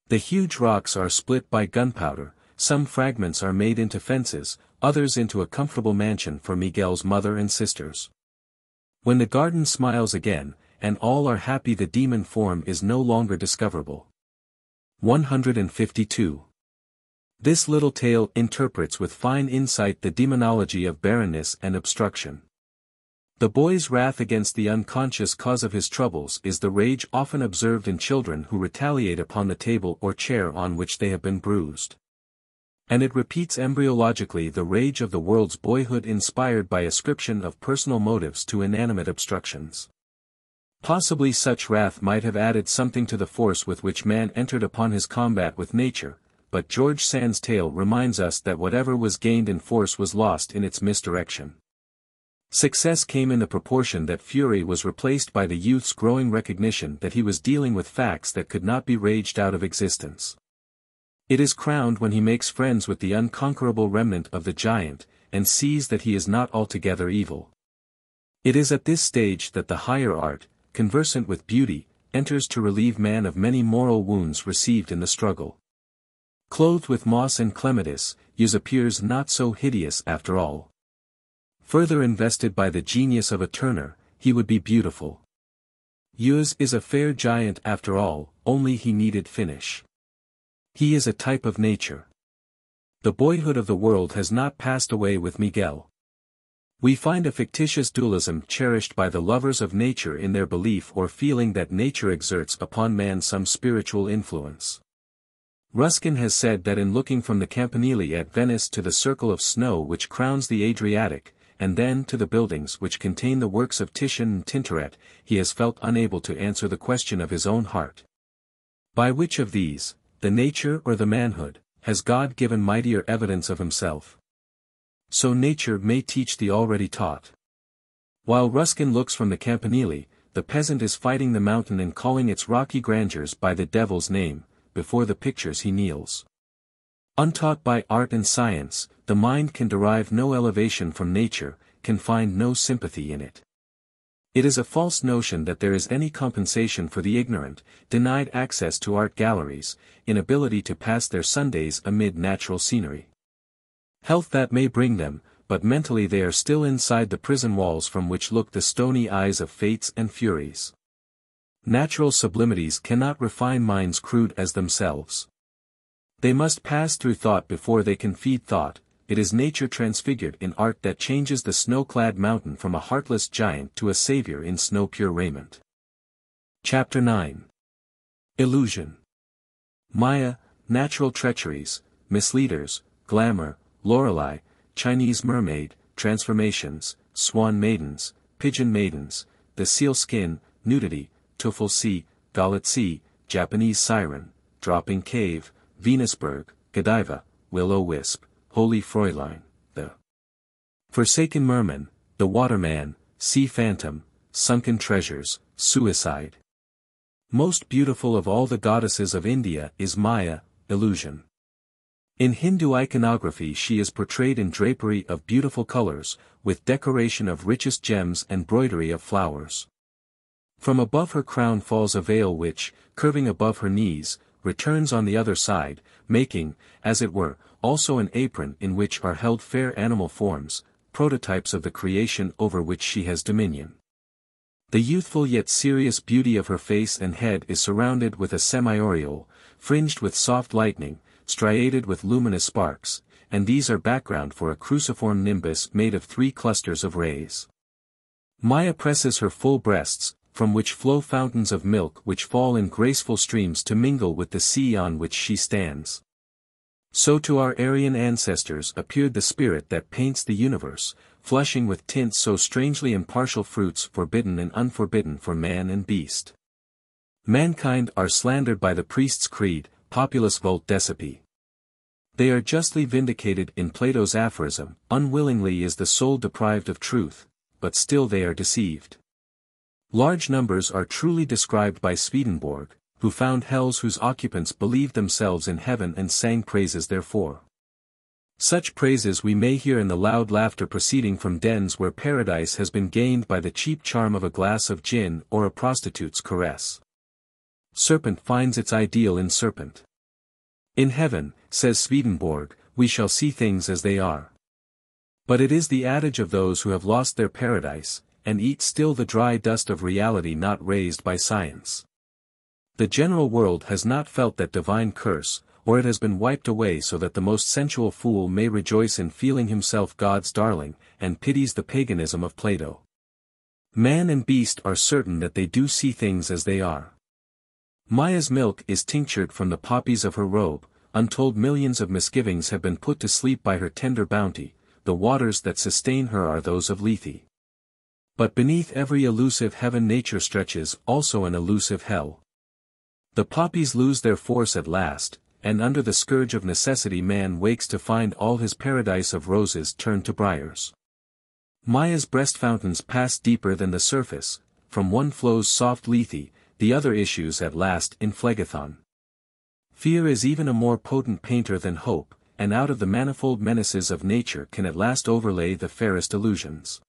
The huge rocks are split by gunpowder, some fragments are made into fences, others into a comfortable mansion for Miguel's mother and sisters. When the garden smiles again, and all are happy, the demon form is no longer discoverable. 152. This little tale interprets with fine insight the demonology of barrenness and obstruction. The boy's wrath against the unconscious cause of his troubles is the rage often observed in children who retaliate upon the table or chair on which they have been bruised. And it repeats embryologically the rage of the world's boyhood inspired by ascription of personal motives to inanimate obstructions. Possibly such wrath might have added something to the force with which man entered upon his combat with nature, but George Sand's tale reminds us that whatever was gained in force was lost in its misdirection. Success came in the proportion that fury was replaced by the youth's growing recognition that he was dealing with facts that could not be raged out of existence. It is crowned when he makes friends with the unconquerable remnant of the giant, and sees that he is not altogether evil. It is at this stage that the higher art, conversant with beauty, enters to relieve man of many moral wounds received in the struggle. Clothed with moss and clematis, Yeux appears not so hideous after all. Further invested by the genius of a Turner, he would be beautiful. Yeux is a fair giant after all, only he needed finish. He is a type of nature. The boyhood of the world has not passed away with Miguel. We find a fictitious dualism cherished by the lovers of nature in their belief or feeling that nature exerts upon man some spiritual influence. Ruskin has said that in looking from the campanile at Venice to the circle of snow which crowns the Adriatic, and then to the buildings which contain the works of Titian and Tintoret, he has felt unable to answer the question of his own heart. By which of these, the nature or the manhood, has God given mightier evidence of himself? So nature may teach the already taught. While Ruskin looks from the campanile, the peasant is fighting the mountain and calling its rocky grandeurs by the devil's name. Before the pictures he kneels. Untaught by art and science, the mind can derive no elevation from nature, can find no sympathy in it. It is a false notion that there is any compensation for the ignorant, denied access to art galleries, inability to pass their Sundays amid natural scenery. Health that may bring them, but mentally they are still inside the prison walls from which look the stony eyes of fates and furies. Natural sublimities cannot refine minds crude as themselves. They must pass through thought before they can feed thought. It is nature transfigured in art that changes the snow-clad mountain from a heartless giant to a savior in snow-pure raiment. Chapter 9. Illusion. Maya, natural treacheries, misleaders, glamour, Lorelei, Chinese mermaid, transformations, swan maidens, pigeon maidens, the seal skin, nudity, Tuffle Sea, Gallat Sea, Japanese Siren, Dropping Cave, Venusberg, Godiva, Will-o-Wisp, Holy Fräulein, the Forsaken Merman, the Waterman, Sea Phantom, Sunken Treasures, Suicide. Most beautiful of all the goddesses of India is Maya, illusion. In Hindu iconography she is portrayed in drapery of beautiful colors, with decoration of richest gems and broidery of flowers. From above her crown falls a veil which, curving above her knees, returns on the other side, making, as it were, also an apron in which are held fair animal forms, prototypes of the creation over which she has dominion. The youthful yet serious beauty of her face and head is surrounded with a semi-aureole, fringed with soft lightning, striated with luminous sparks, and these are background for a cruciform nimbus made of 3 clusters of rays. Maya presses her full breasts, from which flow fountains of milk which fall in graceful streams to mingle with the sea on which she stands. So to our Aryan ancestors appeared the spirit that paints the universe, flushing with tints so strangely impartial fruits forbidden and unforbidden for man and beast. Mankind are slandered by the priest's creed, populus vult decipi. They are justly vindicated in Plato's aphorism, unwillingly is the soul deprived of truth, but still they are deceived. Large numbers are truly described by Swedenborg, who found hells whose occupants believed themselves in heaven and sang praises therefor. Such praises we may hear in the loud laughter proceeding from dens where paradise has been gained by the cheap charm of a glass of gin or a prostitute's caress. Serpent finds its ideal in Serpent. In heaven, says Swedenborg, we shall see things as they are. But it is the adage of those who have lost their paradise, and eat still the dry dust of reality not raised by science. The general world has not felt that divine curse, or it has been wiped away so that the most sensual fool may rejoice in feeling himself God's darling, and pities the paganism of Plato. Man and beast are certain that they do see things as they are. Maya's milk is tinctured from the poppies of her robe, untold millions of misgivings have been put to sleep by her tender bounty, the waters that sustain her are those of Lethe. But beneath every elusive heaven nature stretches also an elusive hell. The poppies lose their force at last, and under the scourge of necessity man wakes to find all his paradise of roses turned to briars. Maya's breast fountains pass deeper than the surface, from one flows soft Lethe, the other issues at last in Phlegethon. Fear is even a more potent painter than hope, and out of the manifold menaces of nature can at last overlay the fairest illusions.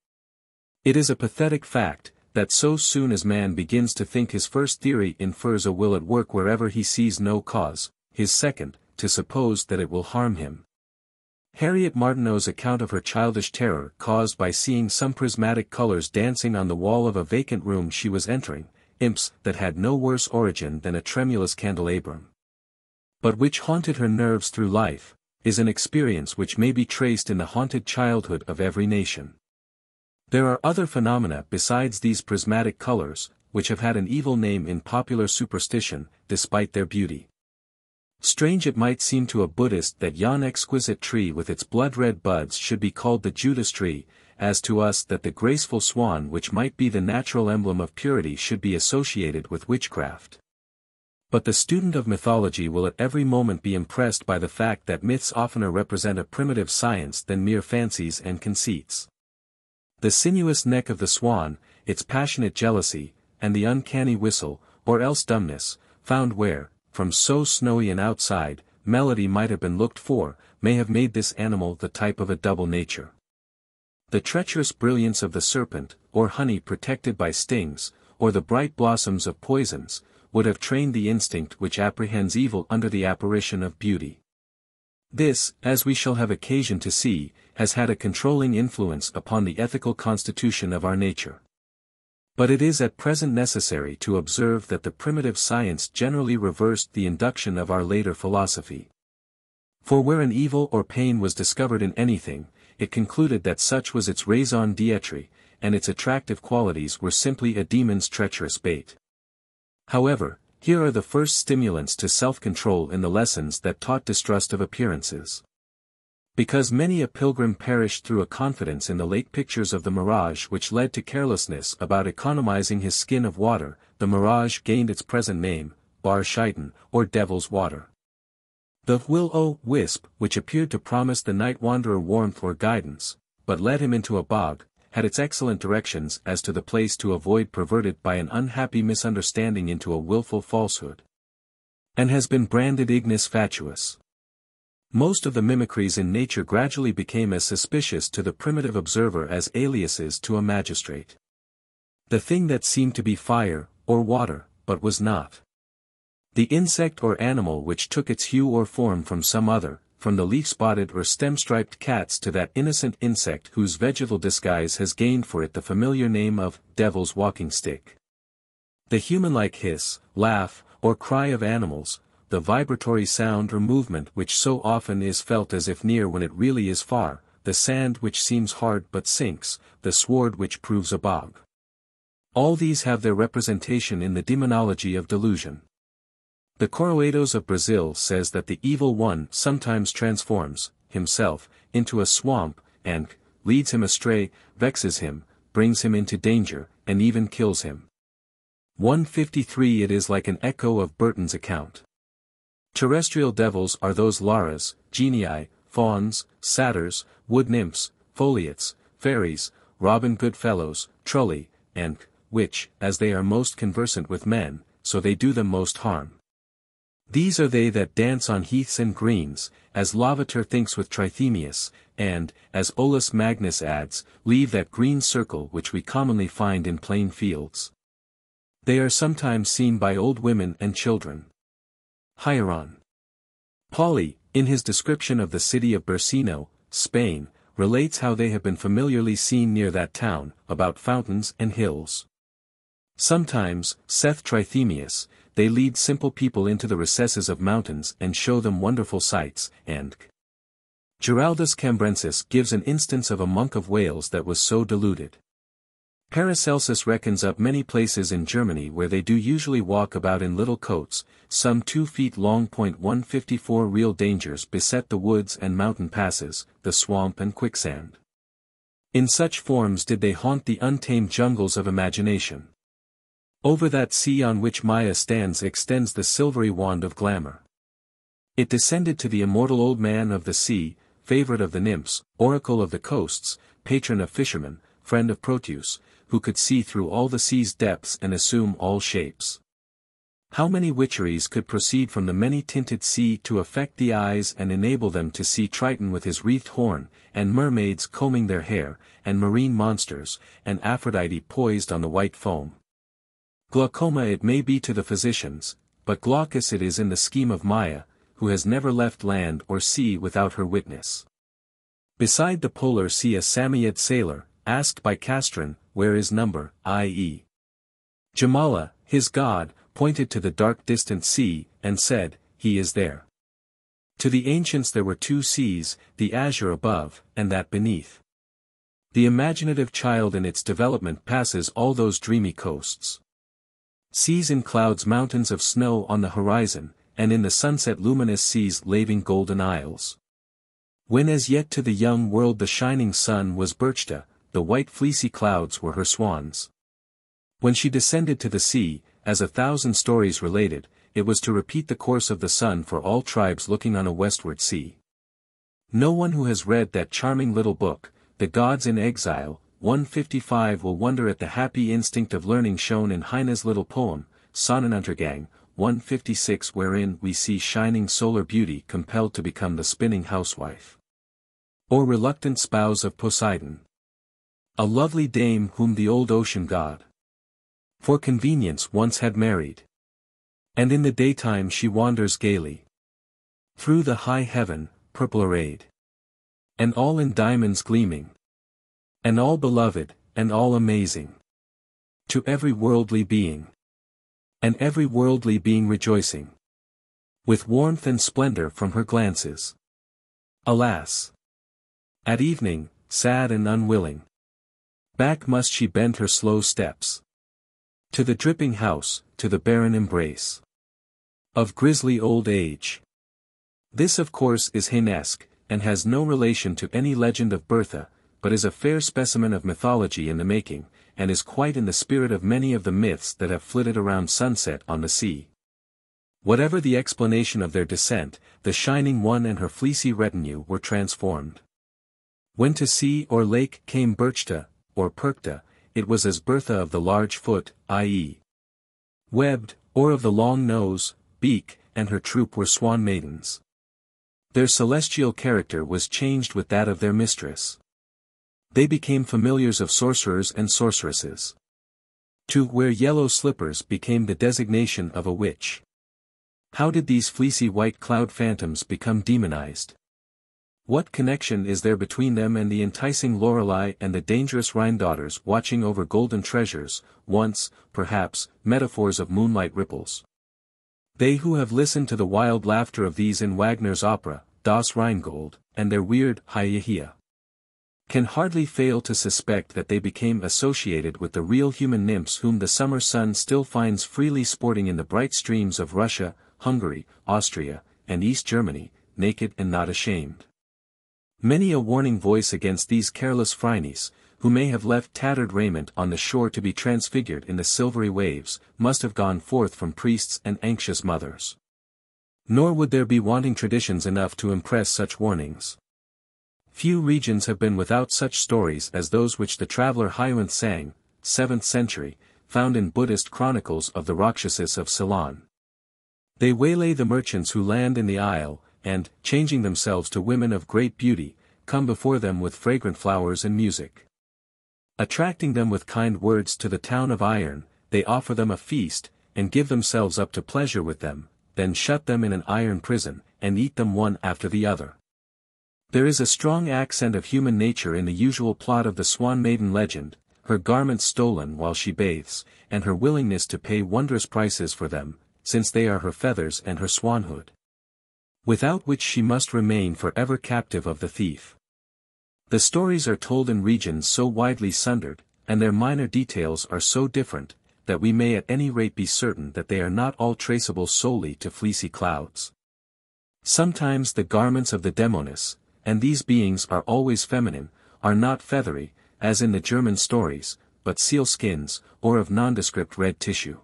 It is a pathetic fact, that so soon as man begins to think his first theory infers a will at work wherever he sees no cause, his second, to suppose that it will harm him. Harriet Martineau's account of her childish terror caused by seeing some prismatic colors dancing on the wall of a vacant room she was entering, imps that had no worse origin than a tremulous candelabrum, but which haunted her nerves through life, is an experience which may be traced in the haunted childhood of every nation. There are other phenomena besides these prismatic colors, which have had an evil name in popular superstition, despite their beauty. Strange it might seem to a Buddhist that yon exquisite tree with its blood-red buds should be called the Judas tree, as to us that the graceful swan which might be the natural emblem of purity should be associated with witchcraft. But the student of mythology will at every moment be impressed by the fact that myths oftener represent a primitive science than mere fancies and conceits. The sinuous neck of the swan, its passionate jealousy, and the uncanny whistle, or else dumbness, found where, from so snowy an outside, melody might have been looked for, may have made this animal the type of a double nature. The treacherous brilliance of the serpent, or honey protected by stings, or the bright blossoms of poisons, would have trained the instinct which apprehends evil under the apparition of beauty. This, as we shall have occasion to see, has had a controlling influence upon the ethical constitution of our nature. But it is at present necessary to observe that the primitive science generally reversed the induction of our later philosophy. For where an evil or pain was discovered in anything, it concluded that such was its raison d'être, and its attractive qualities were simply a demon's treacherous bait. However, here are the first stimulants to self-control in the lessons that taught distrust of appearances. Because many a pilgrim perished through a confidence in the lake pictures of the mirage which led to carelessness about economizing his skin of water, the mirage gained its present name, bar shaitan, or devil's water. The will-o'-wisp, which appeared to promise the night wanderer warmth or guidance, but led him into a bog, had its excellent directions as to the place to avoid perverted by an unhappy misunderstanding into a wilful falsehood. And has been branded ignis fatuus. Most of the mimicries in nature gradually became as suspicious to the primitive observer as aliases to a magistrate. The thing that seemed to be fire, or water, but was not. The insect or animal which took its hue or form from some other, from the leaf-spotted or stem-striped cats to that innocent insect whose vegetal disguise has gained for it the familiar name of devil's walking stick. The human-like hiss, laugh, or cry of animals, the vibratory sound or movement which so often is felt as if near when it really is far, the sand which seems hard but sinks, the sword which proves a bog. All these have their representation in the demonology of delusion. The Coroados of Brazil says that the evil one sometimes transforms himself into a swamp, and leads him astray, vexes him, brings him into danger, and even kills him. 153 It is like an echo of Burton's account. Terrestrial devils are those Laras, genii, fauns, satyrs, wood nymphs, foliots, fairies, Robin Goodfellows, trulli, and, which, as they are most conversant with men, so they do them most harm. These are they that dance on heaths and greens, as Lavater thinks with Trithemius, and, as Olaus Magnus adds, leave that green circle which we commonly find in plain fields. They are sometimes seen by old women and children. Hieron. Pauly, in his description of the city of Bersino, Spain, relates how they have been familiarly seen near that town, about fountains and hills. Sometimes, saith Trithemius, they lead simple people into the recesses of mountains and show them wonderful sights, and Giraldus Cambrensis gives an instance of a monk of Wales that was so deluded. Paracelsus reckons up many places in Germany where they do usually walk about in little coats, some 2 feet long. 154 Real dangers beset the woods and mountain passes, the swamp and quicksand. In such forms did they haunt the untamed jungles of imagination. Over that sea on which Maya stands extends the silvery wand of glamour. It descended to the immortal old man of the sea, favorite of the nymphs, oracle of the coasts, patron of fishermen, friend of Proteus, who could see through all the sea's depths and assume all shapes. How many witcheries could proceed from the many-tinted sea to affect the eyes and enable them to see Triton with his wreathed horn, and mermaids combing their hair, and marine monsters, and Aphrodite poised on the white foam. Glaucoma it may be to the physicians, but glaucous it is in the scheme of Maya, who has never left land or sea without her witness. Beside the polar sea a Samoyed sailor, asked by Castron, where is number, i.e. Jamala, his god, pointed to the dark distant sea, and said, he is there. To the ancients there were 2 seas, the azure above, and that beneath. The imaginative child in its development passes all those dreamy coasts. Sees in clouds mountains of snow on the horizon, and in the sunset luminous seas laving golden isles. When as yet to the young world the shining sun was Berchta, the white fleecy clouds were her swans. When she descended to the sea, as 1,000 stories related, it was to repeat the course of the sun for all tribes looking on a westward sea. No one who has read that charming little book, The Gods in Exile, 155 will wonder at the happy instinct of learning shown in Heine's little poem, Sonnenuntergang, 156 wherein we see shining solar beauty compelled to become the spinning housewife. Or reluctant spouse of Poseidon. A lovely dame whom the old ocean god, for convenience once had married. And in the daytime she wanders gaily through the high heaven, purple arrayed, and all in diamonds gleaming, and all beloved, and all amazing to every worldly being, and every worldly being rejoicing with warmth and splendor from her glances. Alas! At evening, sad and unwilling, back must she bend her slow steps to the dripping house, to the barren embrace of grisly old age. This of course is Heinesque, and has no relation to any legend of Bertha, but is a fair specimen of mythology in the making, and is quite in the spirit of many of the myths that have flitted around sunset on the sea. Whatever the explanation of their descent, the Shining One and her fleecy retinue were transformed. When to sea or lake came Berchta, or Perchta, it was as Bertha of the large foot, i.e. webbed, or of the long nose, beak, and her troop were swan maidens. Their celestial character was changed with that of their mistress. They became familiars of sorcerers and sorceresses. To wear yellow slippers became the designation of a witch. How did these fleecy white cloud phantoms become demonized? What connection is there between them and the enticing Lorelei and the dangerous Rhine daughters watching over golden treasures, once, perhaps, metaphors of moonlight ripples? They who have listened to the wild laughter of these in Wagner's opera, Das Rheingold, and their weird Hayahia, can hardly fail to suspect that they became associated with the real human nymphs whom the summer sun still finds freely sporting in the bright streams of Russia, Hungary, Austria, and East Germany, naked and not ashamed. Many a warning voice against these careless Phrynes, who may have left tattered raiment on the shore to be transfigured in the silvery waves, must have gone forth from priests and anxious mothers. Nor would there be wanting traditions enough to impress such warnings. Few regions have been without such stories as those which the traveler Hyuanth sang, 7th century, found in Buddhist chronicles of the Rakshasas of Ceylon. They waylay the merchants who land in the isle, and, changing themselves to women of great beauty, come before them with fragrant flowers and music. Attracting them with kind words to the town of iron, they offer them a feast, and give themselves up to pleasure with them, then shut them in an iron prison, and eat them one after the other. There is a strong accent of human nature in the usual plot of the Swan Maiden legend, her garments stolen while she bathes, and her willingness to pay wondrous prices for them, since they are her feathers and her swanhood, without which she must remain forever captive of the thief. The stories are told in regions so widely sundered, and their minor details are so different, that we may at any rate be certain that they are not all traceable solely to fleecy clouds. Sometimes the garments of the Demoness, and these beings are always feminine, are not feathery, as in the German stories, but seal skins, or of nondescript red tissue.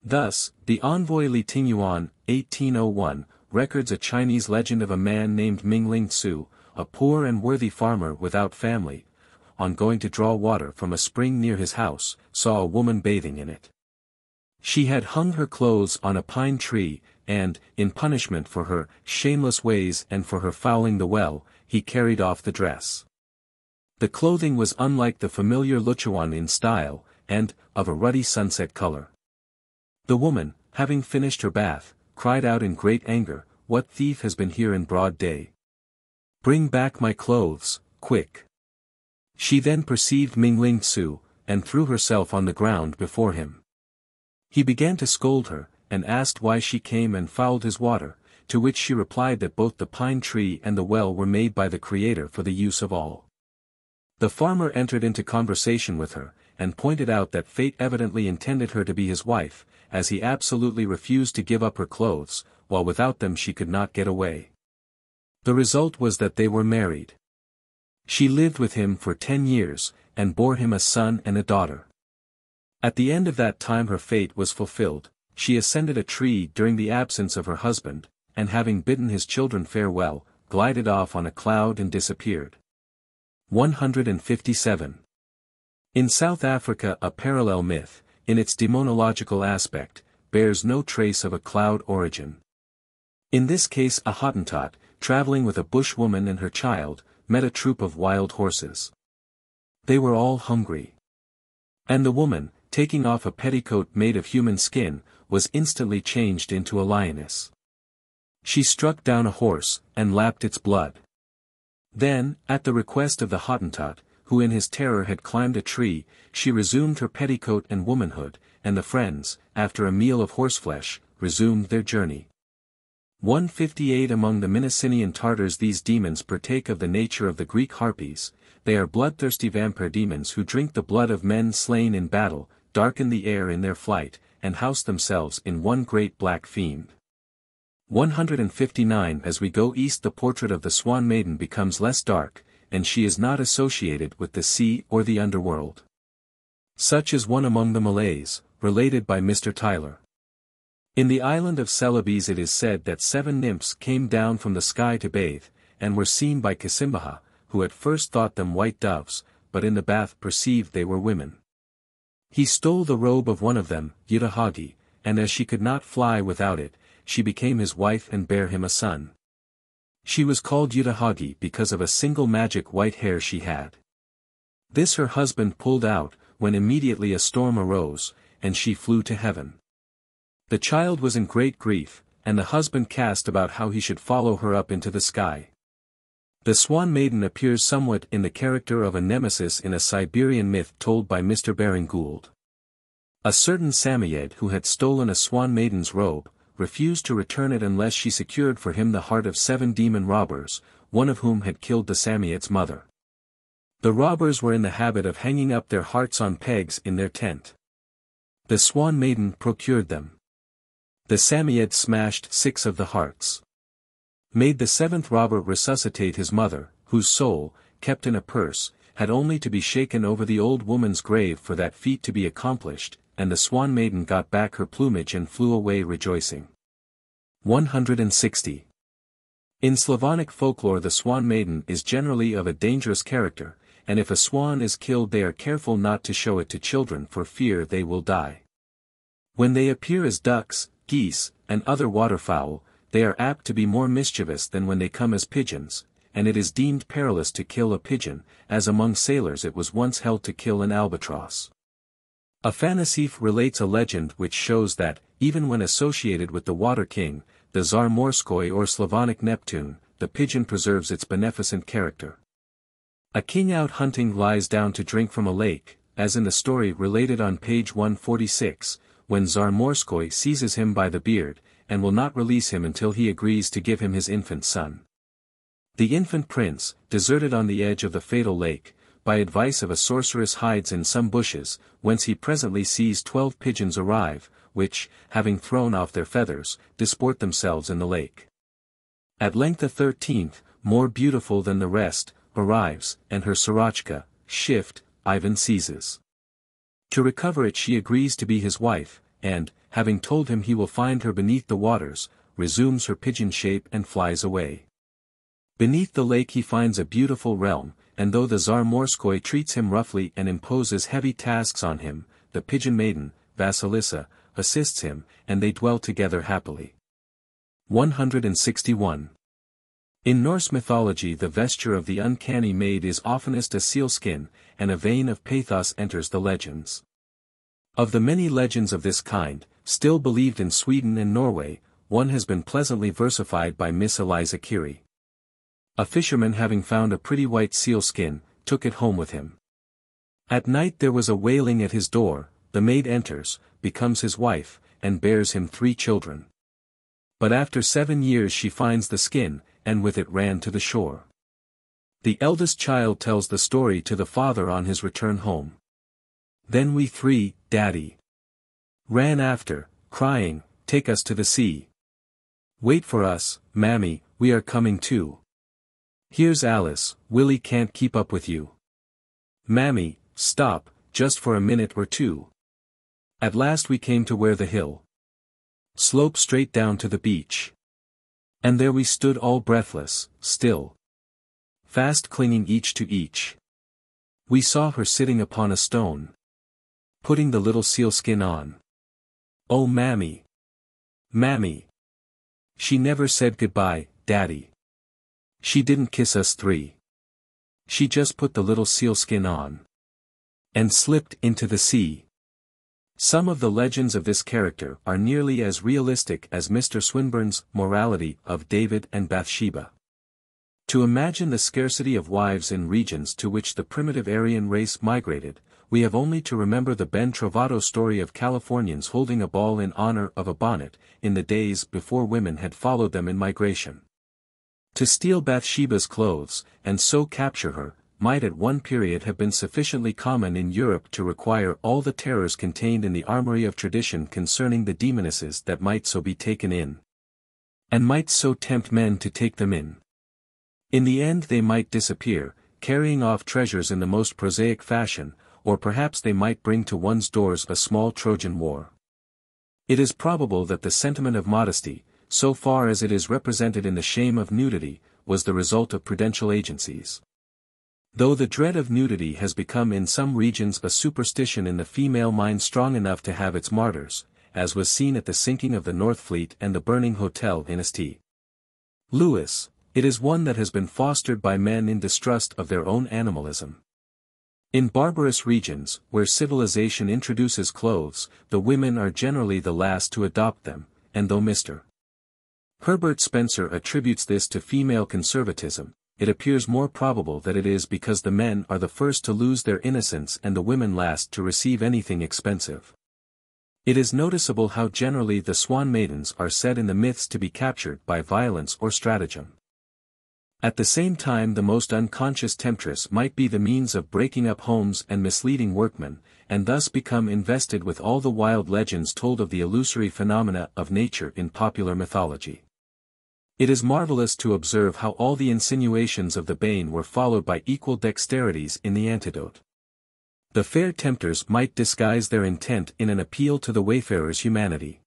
Thus, the envoy Li Tingyuan, 1801, records a Chinese legend of a man named Mingling Tzu, a poor and worthy farmer without family, on going to draw water from a spring near his house, saw a woman bathing in it. She had hung her clothes on a pine tree, and, in punishment for her shameless ways and for her fouling the well, he carried off the dress. The clothing was unlike the familiar Luchuan in style, and, of a ruddy sunset color. The woman, having finished her bath, cried out in great anger, "What thief has been here in broad day? Bring back my clothes, quick!" She then perceived Mingling Tzu, and threw herself on the ground before him. He began to scold her, and asked why she came and fouled his water, to which she replied that both the pine tree and the well were made by the Creator for the use of all. The farmer entered into conversation with her, and pointed out that fate evidently intended her to be his wife, as he absolutely refused to give up her clothes, while without them she could not get away. The result was that they were married. She lived with him for 10 years, and bore him a son and a daughter. At the end of that time her fate was fulfilled. She ascended a tree during the absence of her husband, and having bidden his children farewell, glided off on a cloud and disappeared. 157. In South Africa a parallel myth, in its demonological aspect, bears no trace of a cloud origin. In this case a Hottentot, traveling with a bushwoman and her child, met a troop of wild horses. They were all hungry. And the woman, taking off a petticoat made of human skin, was instantly changed into a lioness. She struck down a horse, and lapped its blood. Then, at the request of the Hottentot, who in his terror had climbed a tree, she resumed her petticoat and womanhood, and the friends, after a meal of horseflesh, resumed their journey. 158 Among the Mycenaean Tartars these demons partake of the nature of the Greek harpies. They are bloodthirsty vampire demons who drink the blood of men slain in battle, darken the air in their flight, and house themselves in one great black fiend. 159 As we go east the portrait of the Swan Maiden becomes less dark, and she is not associated with the sea or the underworld. Such is one among the Malays, related by Mr. Tyler. In the island of Celebes it is said that 7 nymphs came down from the sky to bathe, and were seen by Kasimbaha, who at first thought them white doves, but in the bath perceived they were women. He stole the robe of one of them, Yudahagi, and as she could not fly without it, she became his wife and bare him a son. She was called Yudahagi because of a single magic white hair she had. This her husband pulled out, when immediately a storm arose, and she flew to heaven. The child was in great grief, and the husband cast about how he should follow her up into the sky. The Swan Maiden appears somewhat in the character of a nemesis in a Siberian myth told by Mr. Baring Gould. A certain Samoyed who had stolen a Swan Maiden's robe, refused to return it unless she secured for him the heart of 7 demon robbers, one of whom had killed the Samoyed's mother. The robbers were in the habit of hanging up their hearts on pegs in their tent. The Swan Maiden procured them. The Samoyed smashed 6 of the hearts. Made the 7th robber resuscitate his mother, whose soul, kept in a purse, had only to be shaken over the old woman's grave for that feat to be accomplished, and the Swan Maiden got back her plumage and flew away rejoicing. 160. In Slavonic folklore the Swan Maiden is generally of a dangerous character, and if a swan is killed they are careful not to show it to children for fear they will die. When they appear as ducks, geese, and other waterfowl, they are apt to be more mischievous than when they come as pigeons, and it is deemed perilous to kill a pigeon, as among sailors it was once held to kill an albatross. Afanasieff relates a legend which shows that, even when associated with the Water King, the Zarmorskoi or Slavonic Neptune, the pigeon preserves its beneficent character. A king out hunting lies down to drink from a lake, as in the story related on page 146, when Zarmorskoi seizes him by the beard, and will not release him until he agrees to give him his infant son. The infant prince, deserted on the edge of the fatal lake, by advice of a sorceress hides in some bushes, whence he presently sees 12 pigeons arrive, which, having thrown off their feathers, disport themselves in the lake. At length the 13th, more beautiful than the rest, arrives, and her sorochka, shift, Ivan seizes. To recover it she agrees to be his wife, and, having told him he will find her beneath the waters, resumes her pigeon shape and flies away. Beneath the lake he finds a beautiful realm, and though the Zarmorskoi treats him roughly and imposes heavy tasks on him, the pigeon maiden, Vasilissa, assists him, and they dwell together happily. 161. In Norse mythology the vesture of the uncanny maid is oftenest a sealskin, and a vein of pathos enters the legends. Of the many legends of this kind, still believed in Sweden and Norway, one has been pleasantly versified by Miss Eliza Curie. A fisherman having found a pretty white sealskin, took it home with him. At night there was a wailing at his door, the maid enters, becomes his wife, and bears him 3 children. But after 7 years she finds the skin, and with it ran to the shore. The eldest child tells the story to the father on his return home. Then we three, Daddy, ran after, crying, "Take us to the sea. Wait for us, Mammy, we are coming too. Here's Alice, Willie can't keep up with you. Mammy, stop, just for a minute or two." At last we came to where the hill sloped straight down to the beach. And there we stood all breathless, still, fast clinging each to each. We saw her sitting upon a stone, putting the little sealskin on. Oh Mammy! Mammy! She never said goodbye, Daddy. She didn't kiss us three. She just put the little sealskin on and slipped into the sea. Some of the legends of this character are nearly as realistic as Mr. Swinburne's morality of David and Bathsheba. To imagine the scarcity of wives in regions to which the primitive Aryan race migrated, we have only to remember the Ben Trovato story of Californians holding a ball in honor of a bonnet, in the days before women had followed them in migration. To steal Bathsheba's clothes, and so capture her, might at one period have been sufficiently common in Europe to require all the terrors contained in the armory of tradition concerning the demonesses that might so be taken in, and might so tempt men to take them in. In the end they might disappear, carrying off treasures in the most prosaic fashion, or perhaps they might bring to one's doors a small Trojan war. It is probable that the sentiment of modesty, so far as it is represented in the shame of nudity, was the result of prudential agencies. Though the dread of nudity has become in some regions a superstition in the female mind strong enough to have its martyrs, as was seen at the sinking of the North Fleet and the burning hotel in St. Louis, it is one that has been fostered by men in distrust of their own animalism. In barbarous regions, where civilization introduces clothes, the women are generally the last to adopt them, and though Mr. Herbert Spencer attributes this to female conservatism, it appears more probable that it is because the men are the first to lose their innocence and the women last to receive anything expensive. It is noticeable how generally the swan maidens are said in the myths to be captured by violence or stratagem. At the same time the most unconscious temptress might be the means of breaking up homes and misleading workmen, and thus become invested with all the wild legends told of the illusory phenomena of nature in popular mythology. It is marvelous to observe how all the insinuations of the bane were followed by equal dexterities in the antidote. The fair tempters might disguise their intent in an appeal to the wayfarer's humanity.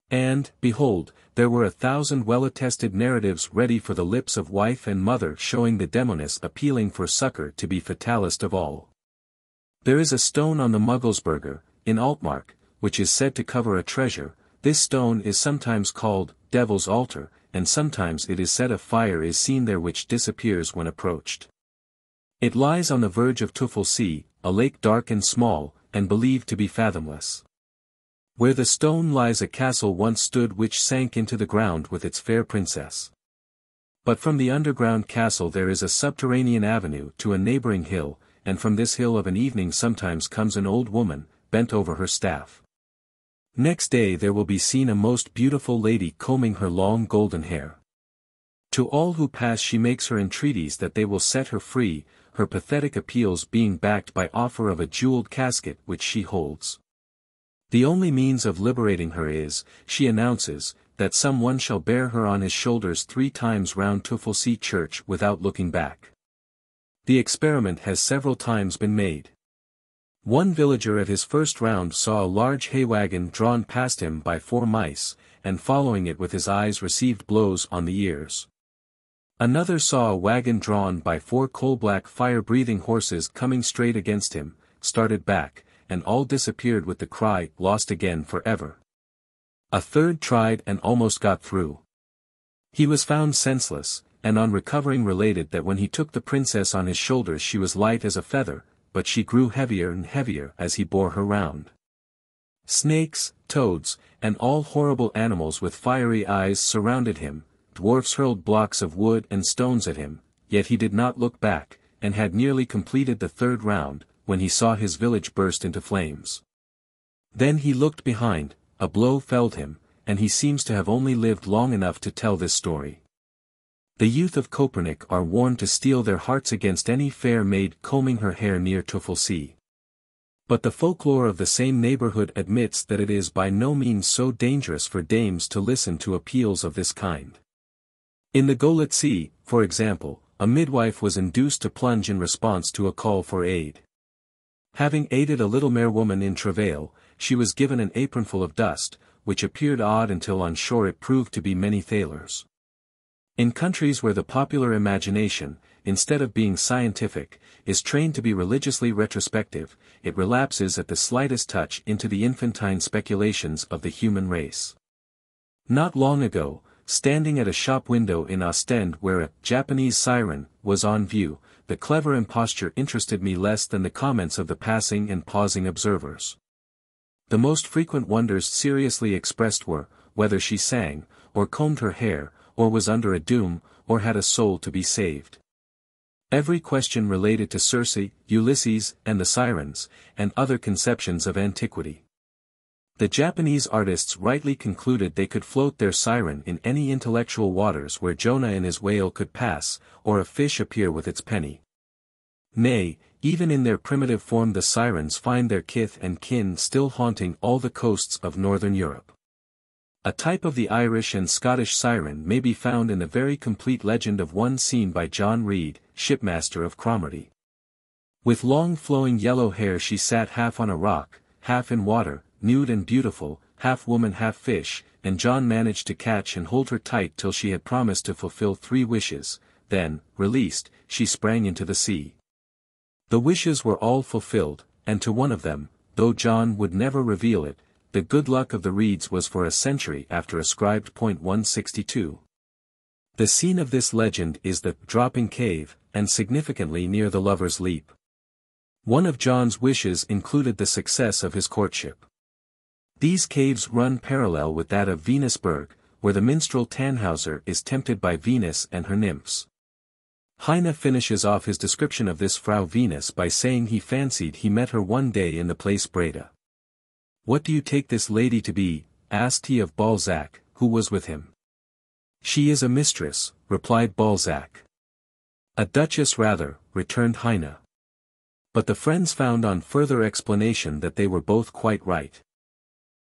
And, behold, there were 1,000 well-attested narratives ready for the lips of wife and mother showing the demoness appealing for succor to be fatalist of all. There is a stone on the Mugglesburger, in Altmark, which is said to cover a treasure. This stone is sometimes called Devil's Altar, and sometimes it is said a fire is seen there which disappears when approached. It lies on the verge of Tufel Sea, a lake dark and small, and believed to be fathomless. Where the stone lies a castle once stood which sank into the ground with its fair princess. But from the underground castle there is a subterranean avenue to a neighboring hill, and from this hill of an evening sometimes comes an old woman, bent over her staff. Next day there will be seen a most beautiful lady combing her long golden hair. To all who pass she makes her entreaties that they will set her free, her pathetic appeals being backed by offer of a jeweled casket which she holds. The only means of liberating her is, she announces, that some one shall bear her on his shoulders 3 times round Tufelsea Church without looking back. The experiment has several times been made. One villager at his first round saw a large hay wagon drawn past him by 4 mice, and following it with his eyes received blows on the ears. Another saw a wagon drawn by 4 coal-black fire-breathing horses coming straight against him, started back, and all disappeared with the cry, "Lost again forever." A third tried and almost got through. He was found senseless, and on recovering related that when he took the princess on his shoulders she was light as a feather, but she grew heavier and heavier as he bore her round. Snakes, toads, and all horrible animals with fiery eyes surrounded him, dwarfs hurled blocks of wood and stones at him, yet he did not look back, and had nearly completed the 3rd round, when he saw his village burst into flames. Then he looked behind, a blow felled him, and he seems to have only lived long enough to tell this story. The youth of Copernic are warned to steel their hearts against any fair maid combing her hair near Teufelsee. But the folklore of the same neighborhood admits that it is by no means so dangerous for dames to listen to appeals of this kind. In the Golitsee, for example, a midwife was induced to plunge in response to a call for aid. Having aided a little mere woman in travail, she was given an apronful of dust, which appeared odd until on shore it proved to be many thalers. In countries where the popular imagination, instead of being scientific, is trained to be religiously retrospective, it relapses at the slightest touch into the infantine speculations of the human race. Not long ago, standing at a shop window in Ostend where a Japanese siren was on view, the clever imposture interested me less than the comments of the passing and pausing observers. The most frequent wonders seriously expressed were, whether she sang, or combed her hair, or was under a doom, or had a soul to be saved. Every question related to Circe, Ulysses, and the sirens, and other conceptions of antiquity. The Japanese artists rightly concluded they could float their siren in any intellectual waters where Jonah and his whale could pass, or a fish appear with its penny. Nay, even in their primitive form the sirens find their kith and kin still haunting all the coasts of northern Europe. A type of the Irish and Scottish siren may be found in the very complete legend of one seen by John Reed, shipmaster of Cromarty. With long flowing yellow hair she sat half on a rock, half in water, nude and beautiful, half woman half fish, and John managed to catch and hold her tight till she had promised to fulfill 3 wishes, then, released, she sprang into the sea. The wishes were all fulfilled, and to one of them, though John would never reveal it, the good luck of the Reeds was for a century after ascribed. 162. The scene of this legend is the Dropping Cave, and significantly near the Lover's Leap. One of John's wishes included the success of his courtship. These caves run parallel with that of Venusberg, where the minstrel Tannhauser is tempted by Venus and her nymphs. Heine finishes off his description of this Frau Venus by saying he fancied he met her one day in the place Breda. "What do you take this lady to be?" asked he of Balzac, who was with him. "She is a mistress," replied Balzac. "A duchess rather," returned Heine. But the friends found on further explanation that they were both quite right.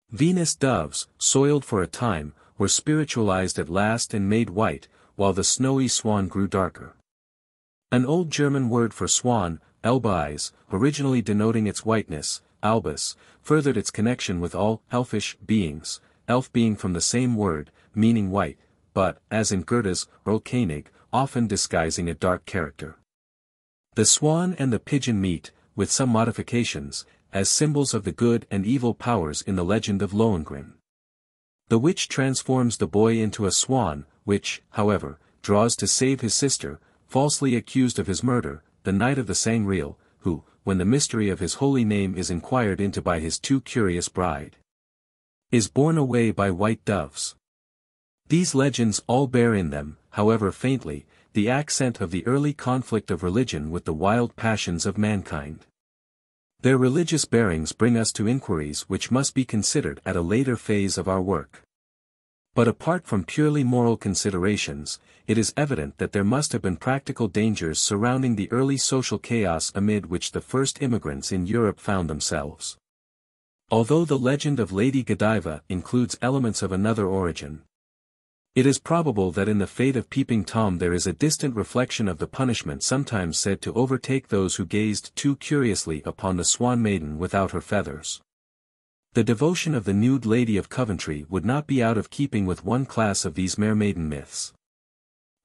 Venus doves, soiled for a time, were spiritualized at last and made white, while the snowy swan grew darker. An old German word for swan, Elbeis, originally denoting its whiteness, albus, furthered its connection with all elfish beings, elf being from the same word, meaning white, but, as in Goethe's Erlkönig, often disguising a dark character. The swan and the pigeon meet, with some modifications, as symbols of the good and evil powers in the legend of Lohengrin. The witch transforms the boy into a swan, which, however, draws to save his sister, falsely accused of his murder, the knight of the Sangreal, who, when the mystery of his holy name is inquired into by his too curious bride, is borne away by white doves. These legends all bear in them, however faintly, the accent of the early conflict of religion with the wild passions of mankind. Their religious bearings bring us to inquiries which must be considered at a later phase of our work. But apart from purely moral considerations, it is evident that there must have been practical dangers surrounding the early social chaos amid which the first immigrants in Europe found themselves. Although the legend of Lady Godiva includes elements of another origin, it is probable that in the fate of Peeping Tom there is a distant reflection of the punishment sometimes said to overtake those who gazed too curiously upon the Swan Maiden without her feathers. The devotion of the nude Lady of Coventry would not be out of keeping with one class of these mermaiden myths.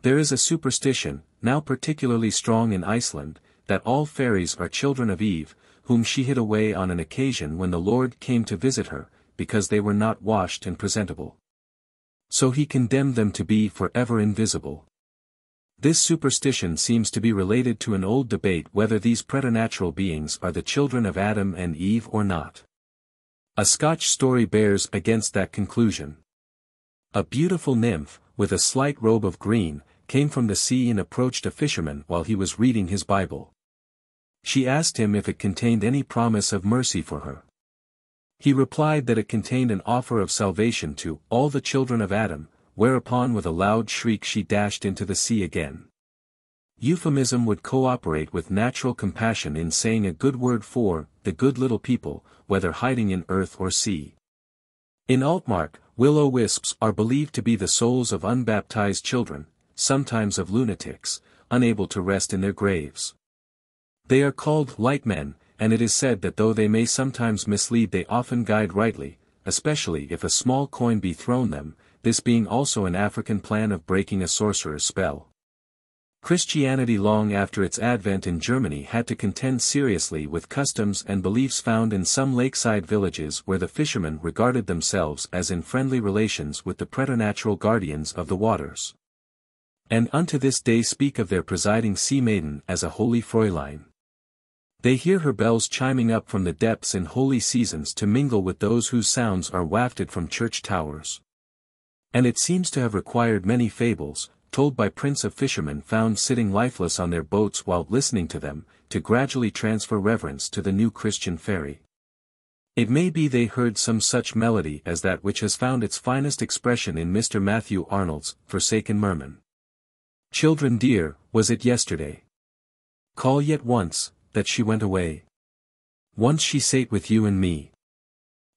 There is a superstition, now particularly strong in Iceland, that all fairies are children of Eve, whom she hid away on an occasion when the Lord came to visit her, because they were not washed and presentable. So he condemned them to be forever invisible. This superstition seems to be related to an old debate whether these preternatural beings are the children of Adam and Eve or not. A Scotch story bears against that conclusion. A beautiful nymph, with a slight robe of green, came from the sea and approached a fisherman while he was reading his Bible. She asked him if it contained any promise of mercy for her. He replied that it contained an offer of salvation to all the children of Adam, whereupon with a loud shriek she dashed into the sea again. Euphemism would cooperate with natural compassion in saying a good word for the good little people, whether hiding in earth or sea. In Altmark, will-o'-wisps are believed to be the souls of unbaptized children, sometimes of lunatics, unable to rest in their graves. They are called light men, and it is said that though they may sometimes mislead they often guide rightly, especially if a small coin be thrown them, this being also an African plan of breaking a sorcerer's spell. Christianity long after its advent in Germany had to contend seriously with customs and beliefs found in some lakeside villages where the fishermen regarded themselves as in friendly relations with the preternatural guardians of the waters. And unto this day speak of their presiding sea maiden as a holy Fräulein. They hear her bells chiming up from the depths in holy seasons to mingle with those whose sounds are wafted from church towers. And it seems to have required many fables, told by prints of fishermen found sitting lifeless on their boats while listening to them, to gradually transfer reverence to the new Christian fairy. It may be they heard some such melody as that which has found its finest expression in Mr. Matthew Arnold's Forsaken Merman. Children dear, was it yesterday? Call yet once, that she went away. Once she sate with you and me,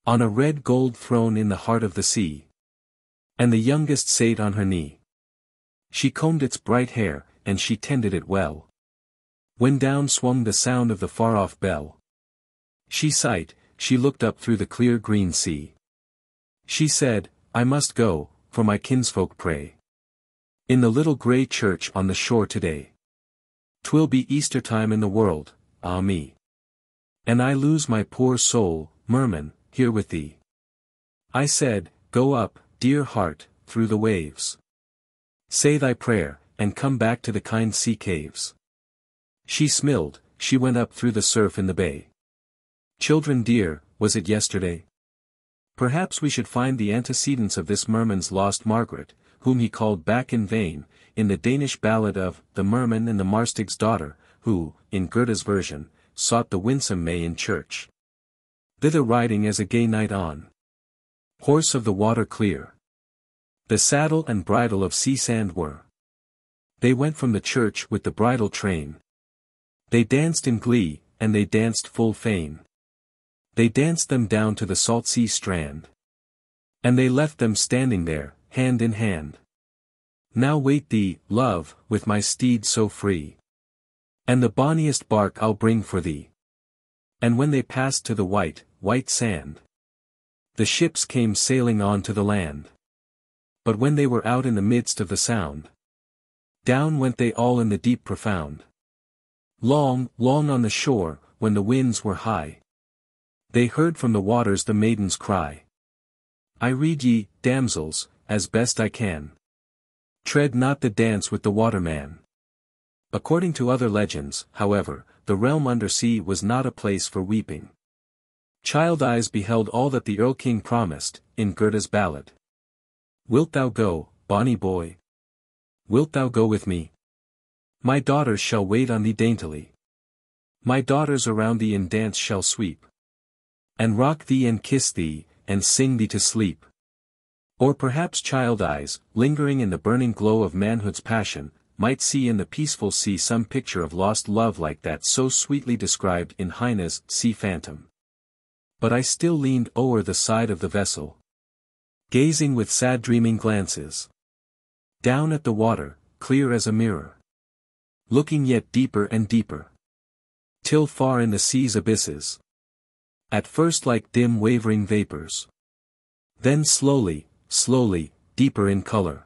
on a red gold throne in the heart of the sea. And the youngest sate on her knee. She combed its bright hair, and she tended it well. When down swung the sound of the far-off bell. She sighed, she looked up through the clear green sea. She said, I must go, for my kinsfolk pray. In the little grey church on the shore today. 'Twill be Easter time in the world, ah me. And I lose my poor soul, merman, here with thee. I said, go up, dear heart, through the waves. Say thy prayer, and come back to the kind sea caves. She smiled, she went up through the surf in the bay. Children dear, was it yesterday? Perhaps we should find the antecedents of this merman's lost Margaret, whom he called back in vain, in the Danish ballad of The Merman and the Marstig's Daughter, who, in Goethe's version, sought the winsome May in church. Thither riding as a gay knight on horse of the water clear. The saddle and bridle of sea sand were. They went from the church with the bridal train. They danced in glee, and they danced full fain. They danced them down to the salt sea strand. And they left them standing there, hand in hand. Now wait thee, love, with my steed so free. And the bonniest bark I'll bring for thee. And when they passed to the white, white sand, the ships came sailing on to the land. But when they were out in the midst of the sound, down went they all in the deep profound. Long, long on the shore, when the winds were high, they heard from the waters the maiden's cry. I rede ye, damsels, as best I can, tread not the dance with the waterman. According to other legends, however, the realm under sea was not a place for weeping. Child eyes beheld all that the Earl King promised, in Goethe's ballad. Wilt thou go, bonny boy? Wilt thou go with me? My daughters shall wait on thee daintily. My daughters around thee in dance shall sweep, and rock thee and kiss thee, and sing thee to sleep. Or perhaps child eyes, lingering in the burning glow of manhood's passion, might see in the peaceful sea some picture of lost love like that so sweetly described in Heine's Sea Phantom. But I still leaned o'er the side of the vessel, gazing with sad dreaming glances down at the water, clear as a mirror, looking yet deeper and deeper, till far in the sea's abysses, at first like dim wavering vapors, then slowly, slowly, deeper in color,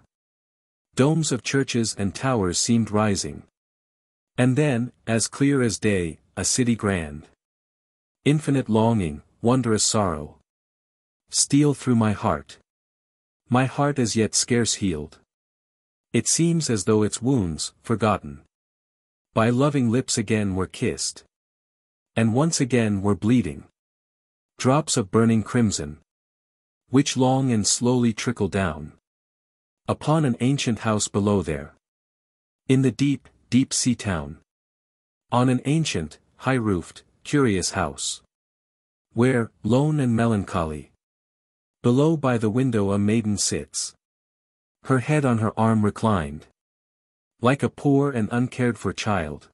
domes of churches and towers seemed rising, and then, as clear as day, a city grand. Infinite longing, wondrous sorrow, steal through my heart as yet scarce healed. It seems as though its wounds, forgotten, by loving lips again were kissed, and once again were bleeding. Drops of burning crimson, which long and slowly trickle down upon an ancient house below there, in the deep, deep sea town, on an ancient, high-roofed, curious house, where, lone and melancholy, below by the window a maiden sits, Her head on her arm reclined, like a poor and uncared-for child.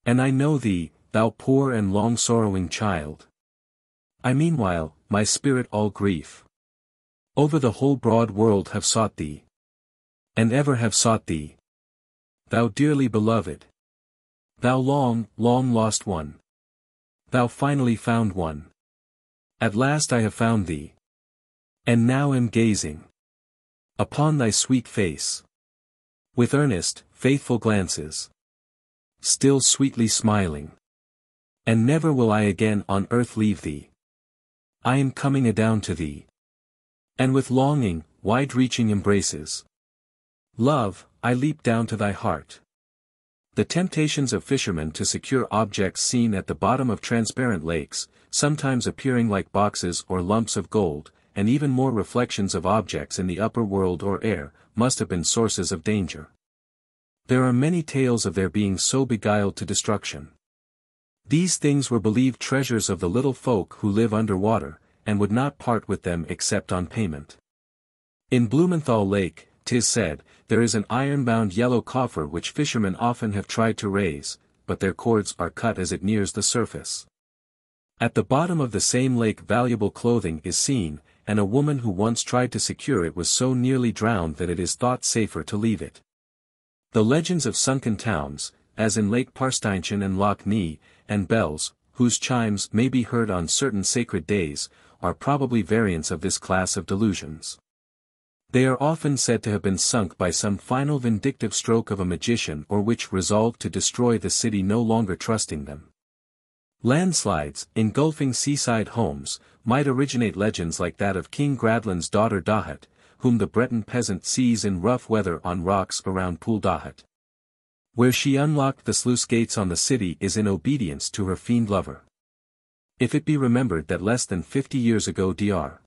And I know thee, thou poor and long-sorrowing child. I meanwhile, my spirit all grief. Over the whole broad world have sought thee. And ever have sought thee. Thou dearly beloved. Thou long, long lost one. Thou finally found one. At last I have found thee. And now am gazing upon thy sweet face, with earnest, faithful glances, still sweetly smiling. And never will I again on earth leave thee. I am coming adown to thee. And with longing, wide-reaching embraces, love, I leap down to thy heart. The temptations of fishermen to secure objects seen at the bottom of transparent lakes, sometimes appearing like boxes or lumps of gold, and even more reflections of objects in the upper world or air, must have been sources of danger. There are many tales of their being so beguiled to destruction. These things were believed treasures of the little folk who live under water, and would not part with them except on payment. In Blumenthal Lake, 'tis said, there is an iron-bound yellow coffer which fishermen often have tried to raise, but their cords are cut as it nears the surface. At the bottom of the same lake valuable clothing is seen, and a woman who once tried to secure it was so nearly drowned that it is thought safer to leave it. The legends of sunken towns, as in Lake Parsteinchen and Loch Nee, and bells, whose chimes may be heard on certain sacred days, are probably variants of this class of delusions. They are often said to have been sunk by some final vindictive stroke of a magician or witch resolved to destroy the city no longer trusting them. Landslides, engulfing seaside homes, might originate legends like that of King Gradlin's daughter Dahat, whom the Breton peasant sees in rough weather on rocks around Pool Dahat. Where she unlocked the sluice gates on the city is in obedience to her fiend lover. If it be remembered that less than 50 years ago Dr.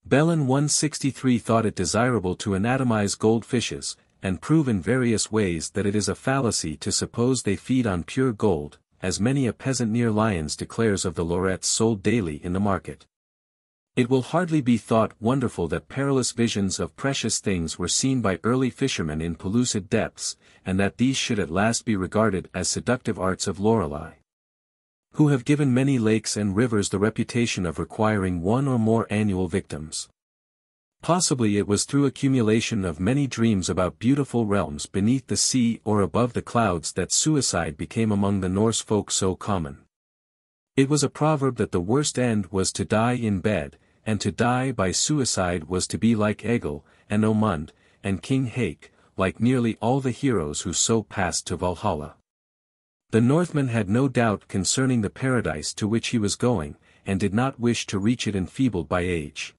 Bellin 163 thought it desirable to anatomize goldfishes, and prove in various ways that it is a fallacy to suppose they feed on pure gold, as many a peasant near Lyons declares of the lorettes sold daily in the market. It will hardly be thought wonderful that perilous visions of precious things were seen by early fishermen in pellucid depths, and that these should at last be regarded as seductive arts of Lorelei, who have given many lakes and rivers the reputation of requiring one or more annual victims. Possibly it was through accumulation of many dreams about beautiful realms beneath the sea or above the clouds that suicide became among the Norse folk so common. It was a proverb that the worst end was to die in bed, and to die by suicide was to be like Egil, and Omund, and King Haek, like nearly all the heroes who so passed to Valhalla. The Northman had no doubt concerning the paradise to which he was going, and did not wish to reach it enfeebled by age.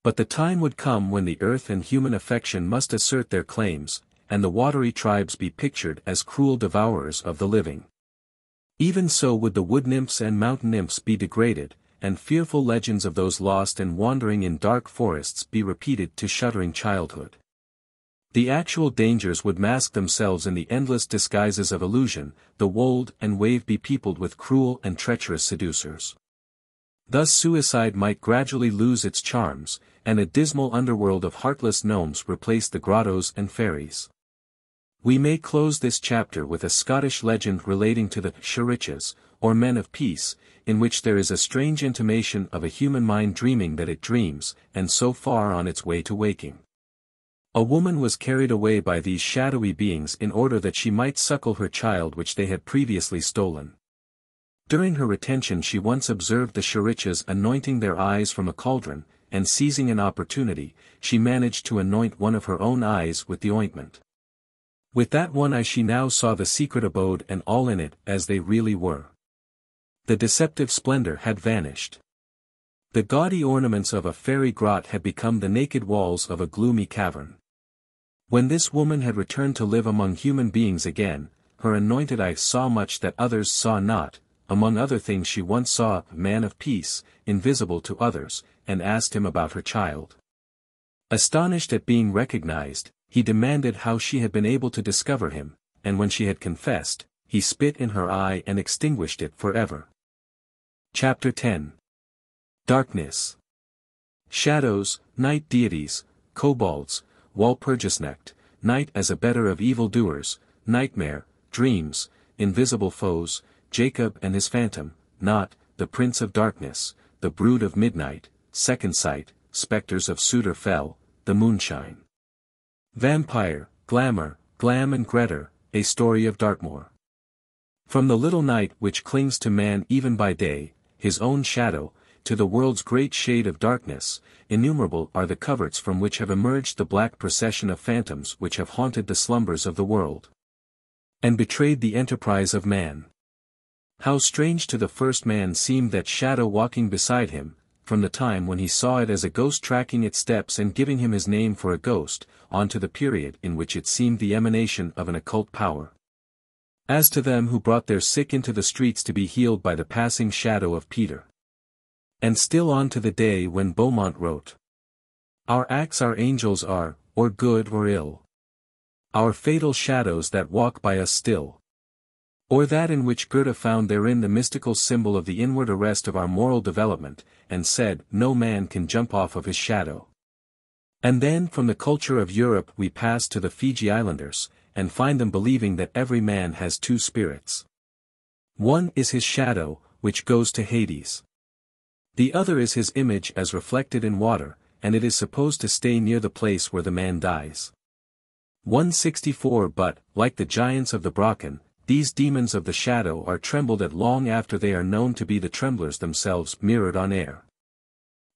But the time would come when the earth and human affection must assert their claims, and the watery tribes be pictured as cruel devourers of the living. Even so would the wood nymphs and mountain nymphs be degraded, and fearful legends of those lost and wandering in dark forests be repeated to shuddering childhood. The actual dangers would mask themselves in the endless disguises of illusion, the wold and wave be peopled with cruel and treacherous seducers. Thus suicide might gradually lose its charms, and a dismal underworld of heartless gnomes replace the grottos and fairies. We may close this chapter with a Scottish legend relating to the Shiriches, or men of peace, in which there is a strange intimation of a human mind dreaming that it dreams, and so far on its way to waking. A woman was carried away by these shadowy beings in order that she might suckle her child which they had previously stolen. During her retention she once observed the Shiriches anointing their eyes from a cauldron, and seizing an opportunity, she managed to anoint one of her own eyes with the ointment. With that one eye she now saw the secret abode and all in it as they really were. The deceptive splendor had vanished. The gaudy ornaments of a fairy grot had become the naked walls of a gloomy cavern. When this woman had returned to live among human beings again, her anointed eye saw much that others saw not. Among other things she once saw a man of peace, invisible to others, and asked him about her child. Astonished at being recognized, he demanded how she had been able to discover him, and when she had confessed, he spit in her eye and extinguished it forever. Chapter 10. Darkness. Shadows, night deities, kobolds, Walpurgisnacht, night as a better of evildoers, nightmare, dreams, invisible foes, Jacob and his phantom, not, the prince of darkness, the brood of midnight, second sight, spectres of Suitor fell, the moonshine. Vampire, glamour, glam and Gretter, a story of Dartmoor. From the little night which clings to man even by day, his own shadow, to the world's great shade of darkness, innumerable are the coverts from which have emerged the black procession of phantoms which have haunted the slumbers of the world, and betrayed the enterprise of man. How strange to the first man seemed that shadow walking beside him, from the time when he saw it as a ghost tracking its steps and giving him his name for a ghost, on to the period in which it seemed the emanation of an occult power. As to them who brought their sick into the streets to be healed by the passing shadow of Peter. And still on to the day when Beaumont wrote, "Our acts our angels are, or good or ill. Our fatal shadows that walk by us still." Or that in which Goethe found therein the mystical symbol of the inward arrest of our moral development, and said, "No man can jump off of his shadow." And then from the culture of Europe we pass to the Fiji Islanders, and find them believing that every man has two spirits. One is his shadow, which goes to Hades. The other is his image as reflected in water, and it is supposed to stay near the place where the man dies. 164 But, like the giants of the Brocken, these demons of the shadow are trembled at long after they are known to be the tremblers themselves mirrored on air.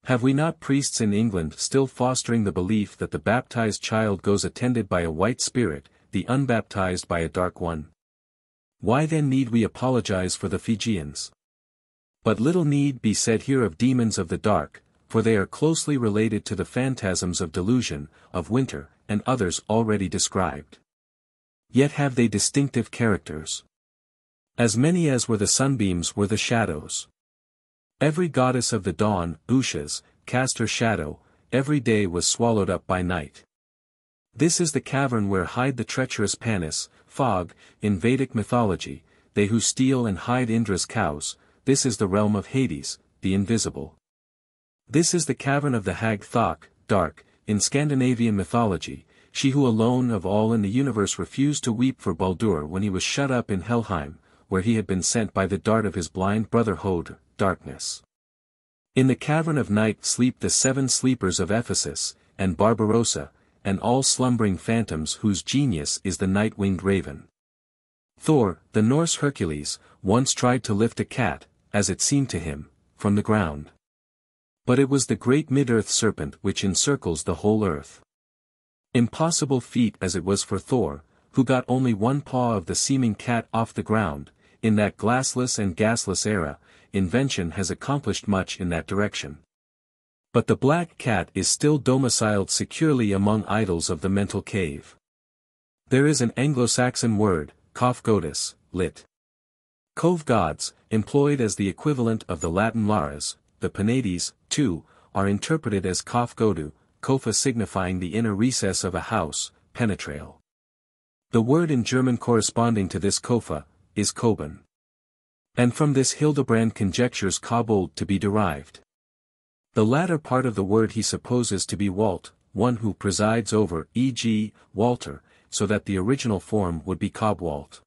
Have we not priests in England still fostering the belief that the baptized child goes attended by a white spirit, the unbaptized by a dark one? Why then need we apologize for the Fijians? But little need be said here of demons of the dark, for they are closely related to the phantasms of delusion, of winter, and others already described. Yet have they distinctive characters. As many as were the sunbeams were the shadows. Every goddess of the dawn, Ushas, cast her shadow, every day was swallowed up by night. This is the cavern where hide the treacherous Panis, fog, in Vedic mythology, they who steal and hide Indra's cows. This is the realm of Hades, the invisible. This is the cavern of the hag Thok, dark, in Scandinavian mythology, she who alone of all in the universe refused to weep for Baldur when he was shut up in Helheim, where he had been sent by the dart of his blind brother Hod, darkness. In the cavern of night sleep the seven sleepers of Ephesus, and Barbarossa, and all slumbering phantoms whose genius is the night-winged raven. Thor, the Norse Hercules, once tried to lift a cat, as it seemed to him, from the ground. But it was the great mid-earth serpent which encircles the whole earth. Impossible feat as it was for Thor, who got only one paw of the seeming cat off the ground, in that glassless and gasless era, invention has accomplished much in that direction. But the black cat is still domiciled securely among idols of the mental cave. There is an Anglo-Saxon word, Kofgoddess, lit. Cove gods, employed as the equivalent of the Latin lares, the Penates, too, are interpreted as Kofgodu, Kofa signifying the inner recess of a house, penetrale. The word in German corresponding to this Kofa, is Koban. And from this Hildebrand conjectures kobold to be derived. The latter part of the word he supposes to be Walt, one who presides over, e.g., Walter, so that the original form would be Cobwalt.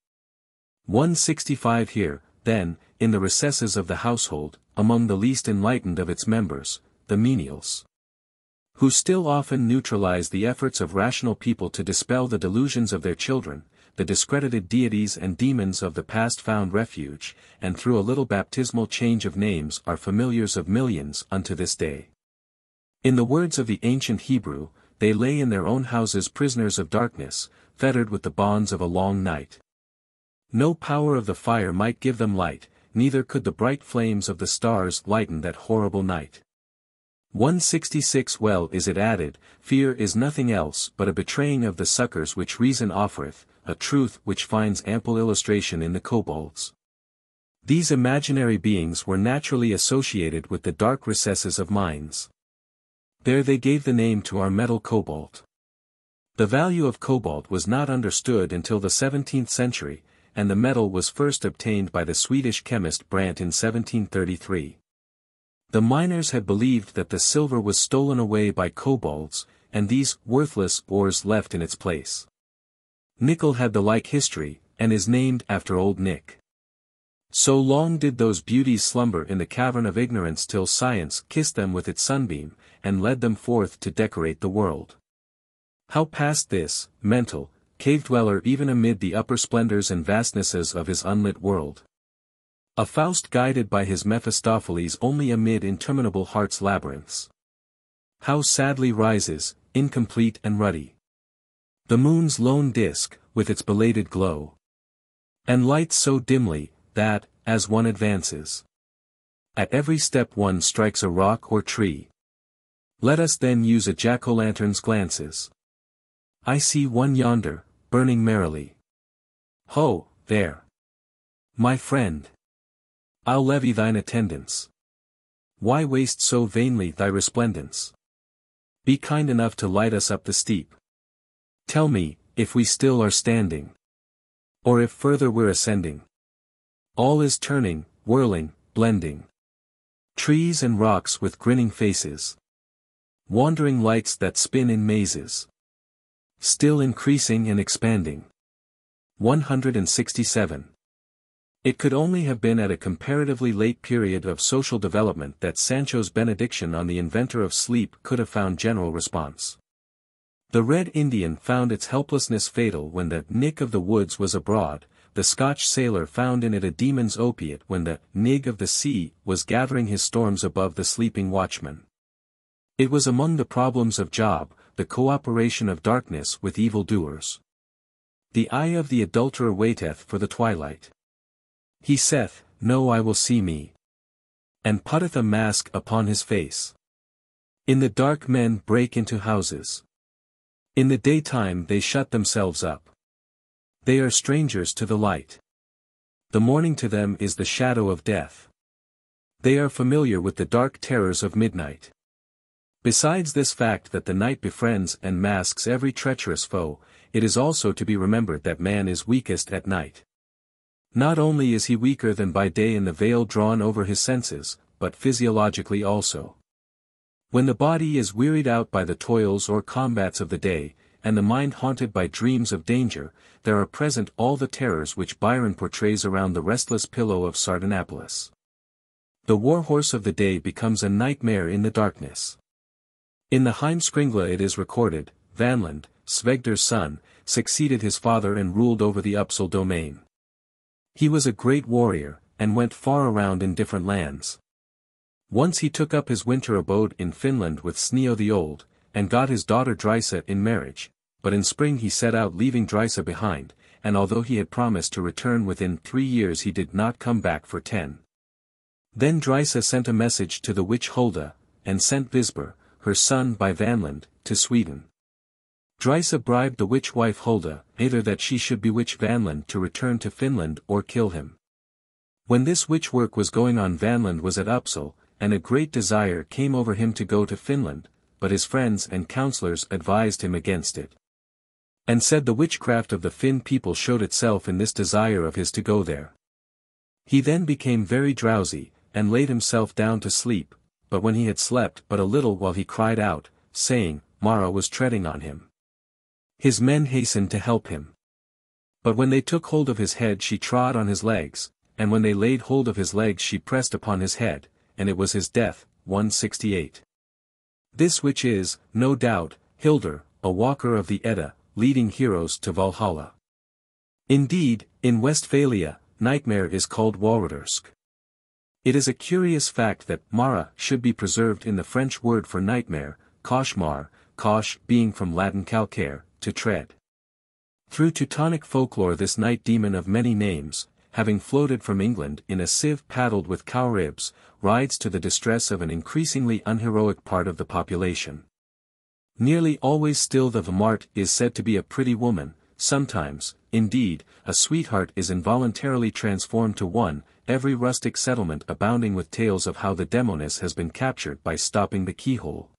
165 Here, then, in the recesses of the household, among the least enlightened of its members, the menials, who still often neutralize the efforts of rational people to dispel the delusions of their children, the discredited deities and demons of the past found refuge, and through a little baptismal change of names are familiars of millions unto this day. In the words of the ancient Hebrew, they lay in their own houses prisoners of darkness, fettered with the bonds of a long night. No power of the fire might give them light, neither could the bright flames of the stars lighten that horrible night. 166 Well is it added, fear is nothing else but a betraying of the succors which reason offereth, a truth which finds ample illustration in the kobolds. These imaginary beings were naturally associated with the dark recesses of minds. There they gave the name to our metal cobalt. The value of cobalt was not understood until the 17th century, and the metal was first obtained by the Swedish chemist Brandt in 1733. The miners had believed that the silver was stolen away by kobolds, and these worthless ores left in its place. Nickel had the like history, and is named after Old Nick. So long did those beauties slumber in the cavern of ignorance till science kissed them with its sunbeam, and led them forth to decorate the world. How passed this, mental, cave-dweller even amid the upper splendors and vastnesses of his unlit world? A Faust guided by his Mephistopheles only amid interminable heart's labyrinths. How sadly rises, incomplete and ruddy, the moon's lone disk, with its belated glow, and lights so dimly, that, as one advances, at every step one strikes a rock or tree. Let us then use a jack-o'-lantern's glances. I see one yonder, burning merrily. Ho, there! My friend! I'll levy thine attendance. Why waste so vainly thy resplendence? Be kind enough to light us up the steep. Tell me, if we still are standing, or if further we're ascending. All is turning, whirling, blending. Trees and rocks with grinning faces. Wandering lights that spin in mazes. Still increasing and expanding. 167. It could only have been at a comparatively late period of social development that Sancho's benediction on the inventor of sleep could have found general response. The Red Indian found its helplessness fatal when the Nick of the woods was abroad, the Scotch sailor found in it a demon's opiate when the Nig of the sea was gathering his storms above the sleeping watchman. It was among the problems of Job, the cooperation of darkness with evildoers. The eye of the adulterer waiteth for the twilight. He saith, No I will see me. And putteth a mask upon his face. In the dark men break into houses. In the daytime they shut themselves up. They are strangers to the light. The morning to them is the shadow of death. They are familiar with the dark terrors of midnight. Besides this fact that the night befriends and masks every treacherous foe, it is also to be remembered that man is weakest at night. Not only is he weaker than by day in the veil drawn over his senses, but physiologically also. When the body is wearied out by the toils or combats of the day, and the mind haunted by dreams of danger, there are present all the terrors which Byron portrays around the restless pillow of Sardanapalus. The war-horse of the day becomes a nightmare in the darkness. In the Heimskringla it is recorded, Vanland, Svegder's son, succeeded his father and ruled over the Uppsala domain. He was a great warrior, and went far around in different lands. Once he took up his winter abode in Finland with Sneo the Old, and got his daughter Drisa in marriage, but in spring he set out leaving Drisa behind, and although he had promised to return within 3 years he did not come back for 10. Then Drisa sent a message to the witch Hulda, and sent Visber, her son by Vanland, to Sweden. Drisa bribed the witch wife Hulda, either that she should bewitch Vanland to return to Finland or kill him. When this witch work was going on Vanland was at Uppsala, and a great desire came over him to go to Finland, but his friends and counselors advised him against it. And said the witchcraft of the Finn people showed itself in this desire of his to go there. He then became very drowsy, and laid himself down to sleep, but when he had slept but a little while he cried out, saying, Mara was treading on him. His men hastened to help him. But when they took hold of his head she trod on his legs, and when they laid hold of his legs she pressed upon his head, and it was his death. 168. This which is, no doubt, Hildur, a walker of the Edda, leading heroes to Valhalla. Indeed, in Westphalia, nightmare is called Walrudursk. It is a curious fact that Mara should be preserved in the French word for nightmare, cauchemar, cauch being from Latin calcare, to tread. Through Teutonic folklore this night demon of many names, having floated from England in a sieve paddled with cow ribs, rides to the distress of an increasingly unheroic part of the population. Nearly always still the Vamart is said to be a pretty woman, sometimes, indeed, a sweetheart is involuntarily transformed to one, every rustic settlement abounding with tales of how the Demonis has been captured by stopping the keyhole,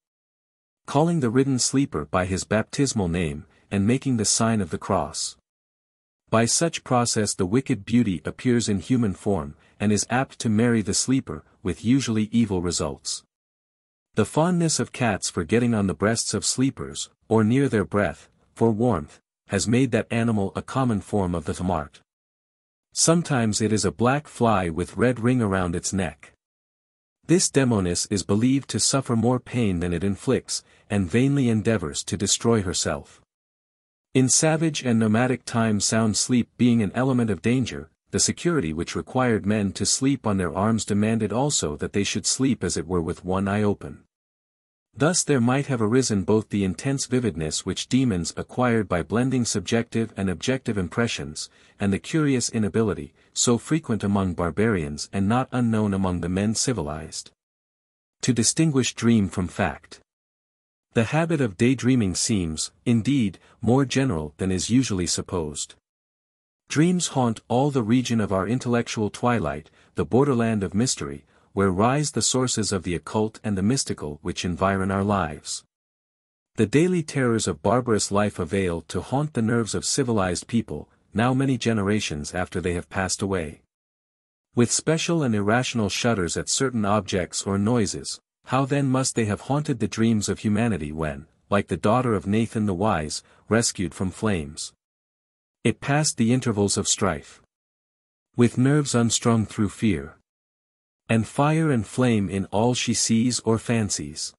calling the ridden sleeper by his baptismal name, and making the sign of the cross. By such process the wicked beauty appears in human form, and is apt to marry the sleeper, with usually evil results. The fondness of cats for getting on the breasts of sleepers, or near their breath, for warmth, has made that animal a common form of the tamart. Sometimes it is a black fly with red ring around its neck. This demoness is believed to suffer more pain than it inflicts, and vainly endeavors to destroy herself. In savage and nomadic times, sound sleep being an element of danger, the security which required men to sleep on their arms demanded also that they should sleep as it were with one eye open. Thus there might have arisen both the intense vividness which demons acquired by blending subjective and objective impressions, and the curious inability, so frequent among barbarians and not unknown among the men civilized, to distinguish dream from fact. The habit of daydreaming seems, indeed, more general than is usually supposed. Dreams haunt all the region of our intellectual twilight, the borderland of mystery, where rise the sources of the occult and the mystical which environ our lives. The daily terrors of barbarous life avail to haunt the nerves of civilized people, now many generations after they have passed away. With special and irrational shudders at certain objects or noises, how then must they have haunted the dreams of humanity when, like the daughter of Nathan the Wise, rescued from flames, it passed the intervals of strife, with nerves unstrung through fear, and fire and flame in all she sees or fancies.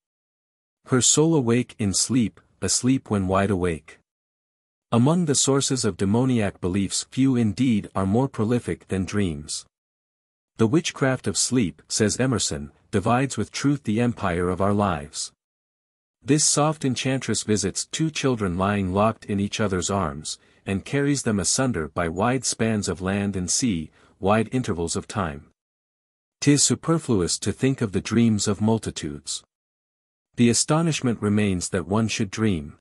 Her soul awake in sleep, asleep when wide awake. Among the sources of demoniac beliefs few indeed are more prolific than dreams. The witchcraft of sleep, says Emerson, divides with truth the empire of our lives. This soft enchantress visits two children lying locked in each other's arms, and carries them asunder by wide spans of land and sea, wide intervals of time. 'Tis superfluous to think of the dreams of multitudes. The astonishment remains that one should dream.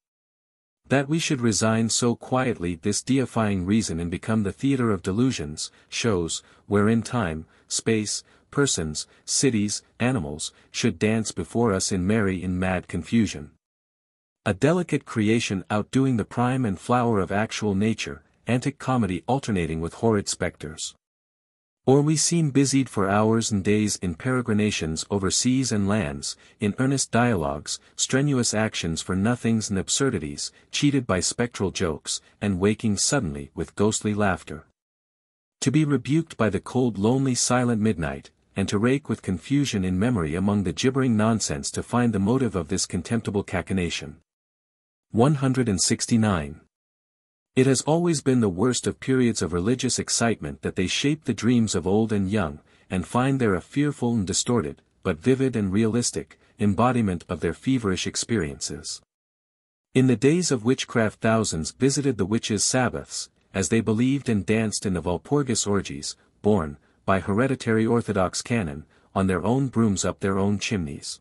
That we should resign so quietly this deifying reason and become the theater of delusions, shows, wherein time, space, persons, cities, animals, should dance before us in mad confusion. A delicate creation outdoing the prime and flower of actual nature, antic comedy alternating with horrid spectres. Or we seem busied for hours and days in peregrinations over seas and lands, in earnest dialogues, strenuous actions for nothings and absurdities, cheated by spectral jokes, and waking suddenly with ghostly laughter. To be rebuked by the cold lonely silent midnight, and to rake with confusion in memory among the gibbering nonsense to find the motive of this contemptible cachinnation. 169. It has always been the worst of periods of religious excitement that they shape the dreams of old and young, and find there a fearful and distorted, but vivid and realistic, embodiment of their feverish experiences. In the days of witchcraft thousands visited the witches' Sabbaths, as they believed and danced in the Walpurgis orgies, borne, by hereditary orthodox canon, on their own brooms up their own chimneys.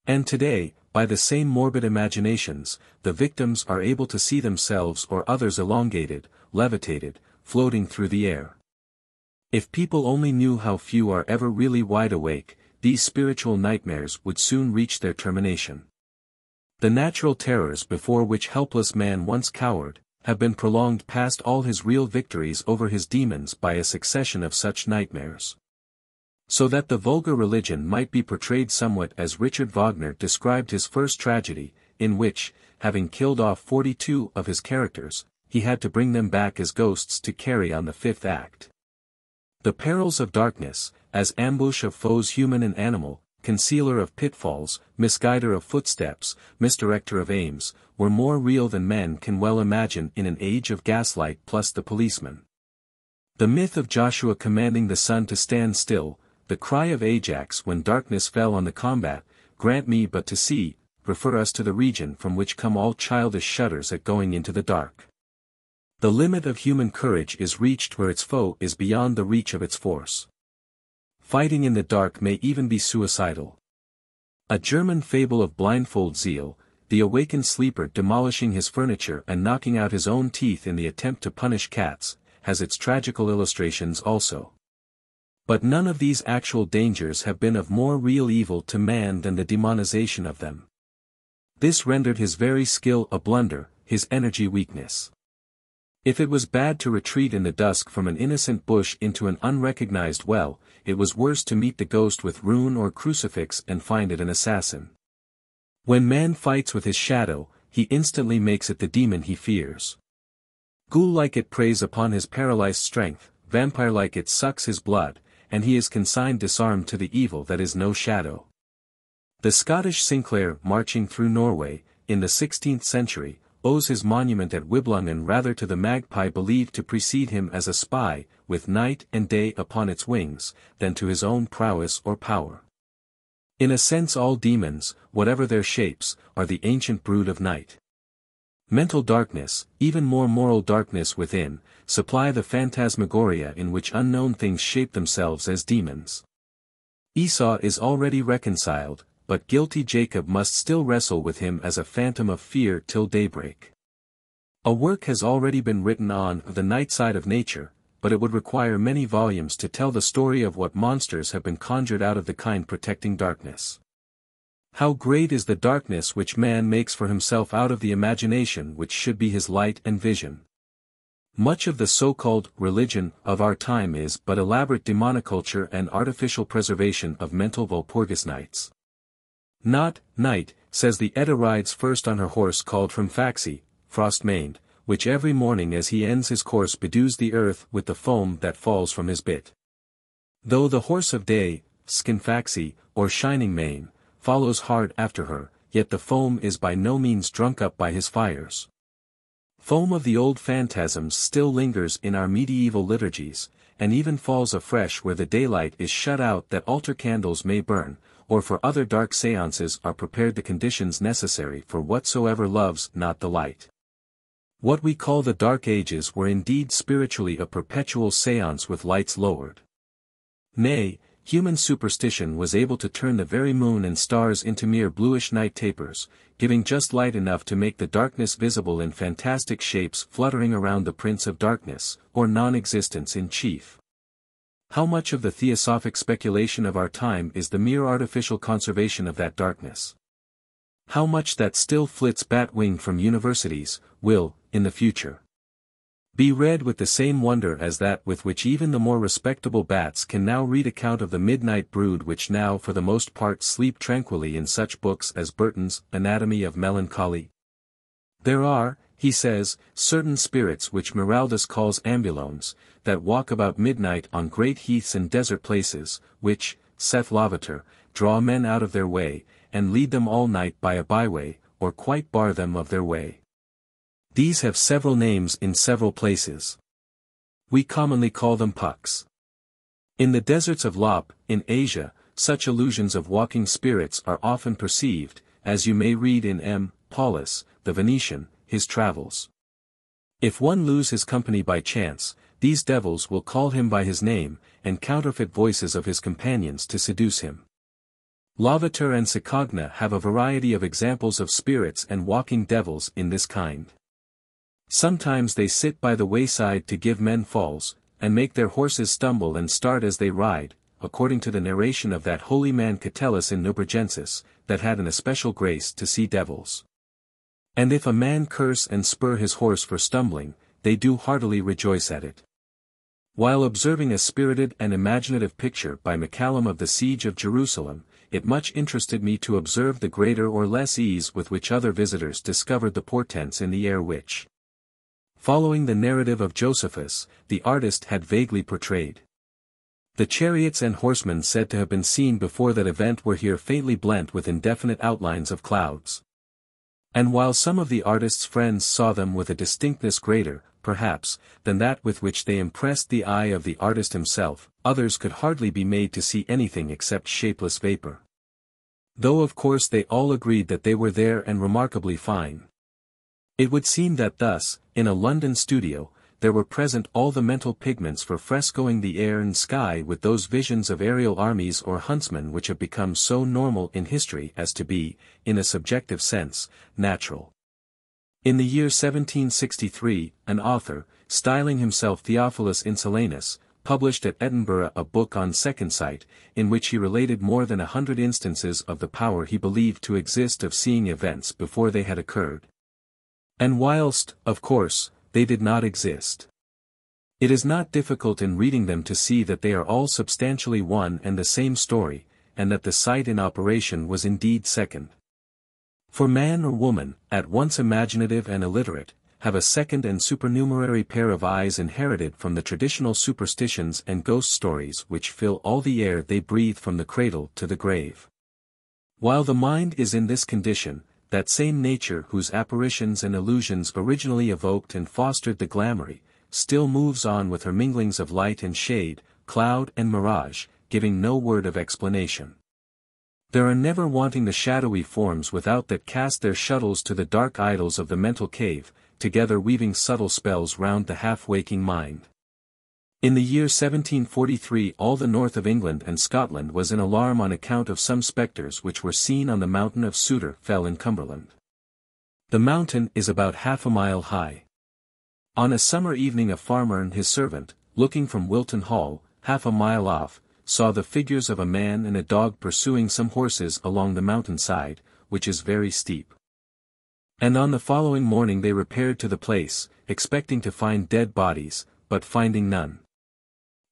And today, by the same morbid imaginations, the victims are able to see themselves or others elongated, levitated, floating through the air. If people only knew how few are ever really wide awake, these spiritual nightmares would soon reach their termination. The natural terrors before which helpless man once cowered, have been prolonged past all his real victories over his demons by a succession of such nightmares. So that the vulgar religion might be portrayed somewhat as Richard Wagner described his first tragedy, in which, having killed off 42 of his characters, he had to bring them back as ghosts to carry on the fifth act. The perils of darkness, as ambush of foes human and animal, concealer of pitfalls, misguider of footsteps, misdirector of aims, were more real than men can well imagine in an age of gaslight plus the policeman. The myth of Joshua commanding the sun to stand still, the cry of Ajax when darkness fell on the combat, grant me but to see, refer us to the region from which come all childish shudders at going into the dark. The limit of human courage is reached where its foe is beyond the reach of its force. Fighting in the dark may even be suicidal. A German fable of blindfold zeal, the awakened sleeper demolishing his furniture and knocking out his own teeth in the attempt to punish cats, has its tragical illustrations also. But none of these actual dangers have been of more real evil to man than the demonization of them. This rendered his very skill a blunder, his energy weakness. If it was bad to retreat in the dusk from an innocent bush into an unrecognized well, it was worse to meet the ghost with rune or crucifix and find it an assassin. When man fights with his shadow, he instantly makes it the demon he fears. Ghoul-like it preys upon his paralyzed strength, vampire-like it sucks his blood, and he is consigned disarmed to the evil that is no shadow. The Scottish Sinclair, marching through Norway, in the 16th century, owes his monument at Wiblungen rather to the magpie believed to precede him as a spy, with night and day upon its wings, than to his own prowess or power. In a sense all demons, whatever their shapes, are the ancient brood of night. Mental darkness, even more moral darkness within, supply the phantasmagoria in which unknown things shape themselves as demons. Esau is already reconciled, but guilty Jacob must still wrestle with him as a phantom of fear till daybreak. A work has already been written on the night side of nature, but it would require many volumes to tell the story of what monsters have been conjured out of the kind protecting darkness. How great is the darkness which man makes for himself out of the imagination which should be his light and vision. Much of the so-called religion of our time is but elaborate demonoculture and artificial preservation of mental Walpurgis nights. Not, night, says the Edda rides first on her horse called from Faxi, frost-maned, which every morning as he ends his course bedews the earth with the foam that falls from his bit. Though the horse of day, Skinfaxi, or Shining Mane, follows hard after her, yet the foam is by no means drunk up by his fires. Foam of the old phantasms still lingers in our medieval liturgies, and even falls afresh where the daylight is shut out that altar candles may burn, or for other dark seances are prepared the conditions necessary for whatsoever loves not the light. What we call the Dark Ages were indeed spiritually a perpetual seance with lights lowered. Nay, human superstition was able to turn the very moon and stars into mere bluish night tapers, giving just light enough to make the darkness visible in fantastic shapes fluttering around the Prince of Darkness, or non-existence in chief. How much of the theosophic speculation of our time is the mere artificial conservation of that darkness? How much that still flits bat-winged from universities, will, in the future, be read with the same wonder as that with which even the more respectable bats can now read account of the midnight brood which now for the most part sleep tranquilly in such books as Burton's Anatomy of Melancholy? There are, he says, certain spirits which Miraldus calls ambulones, that walk about midnight on great heaths and desert places, which, saith Lavater, draw men out of their way, and lead them all night by a byway, or quite bar them of their way. These have several names in several places. We commonly call them pucks. In the deserts of Lop, in Asia, such illusions of walking spirits are often perceived, as you may read in M. Paulus, the Venetian, his travels. If one lose his company by chance, these devils will call him by his name, and counterfeit voices of his companions to seduce him. Lavater and Cicogna have a variety of examples of spirits and walking devils in this kind. Sometimes they sit by the wayside to give men falls, and make their horses stumble and start as they ride, according to the narration of that holy man Catullus in Nubergensis, that had an especial grace to see devils. And if a man curse and spur his horse for stumbling, they do heartily rejoice at it. While observing a spirited and imaginative picture by McCallum of the siege of Jerusalem, it much interested me to observe the greater or less ease with which other visitors discovered the portents in the air which, following the narrative of Josephus, the artist had vaguely portrayed. The chariots and horsemen said to have been seen before that event were here faintly blent with indefinite outlines of clouds. And while some of the artist's friends saw them with a distinctness greater, perhaps, than that with which they impressed the eye of the artist himself, others could hardly be made to see anything except shapeless vapor. Though of course they all agreed that they were there and remarkably fine. It would seem that thus, in a London studio, there were present all the mental pigments for frescoing the air and sky with those visions of aerial armies or huntsmen which have become so normal in history as to be, in a subjective sense, natural. In the year 1763, an author, styling himself Theophilus Insulanus, published at Edinburgh a book on second sight, in which he related more than 100 instances of the power he believed to exist of seeing events before they had occurred. And whilst, of course, they did not exist. It is not difficult in reading them to see that they are all substantially one and the same story, and that the sight in operation was indeed second. For man or woman, at once imaginative and illiterate, have a second and supernumerary pair of eyes inherited from the traditional superstitions and ghost stories which fill all the air they breathe from the cradle to the grave. While the mind is in this condition, that same nature whose apparitions and illusions originally evoked and fostered the glamoury, still moves on with her minglings of light and shade, cloud and mirage, giving no word of explanation. There are never wanting the shadowy forms without that cast their shuttles to the dark idols of the mental cave, together weaving subtle spells round the half-waking mind. In the year 1743 all the north of England and Scotland was in alarm on account of some spectres which were seen on the mountain of Souter Fell in Cumberland. The mountain is about half a mile high. On a summer evening a farmer and his servant, looking from Wilton Hall, half a mile off, saw the figures of a man and a dog pursuing some horses along the mountainside, which is very steep. And on the following morning they repaired to the place, expecting to find dead bodies, but finding none.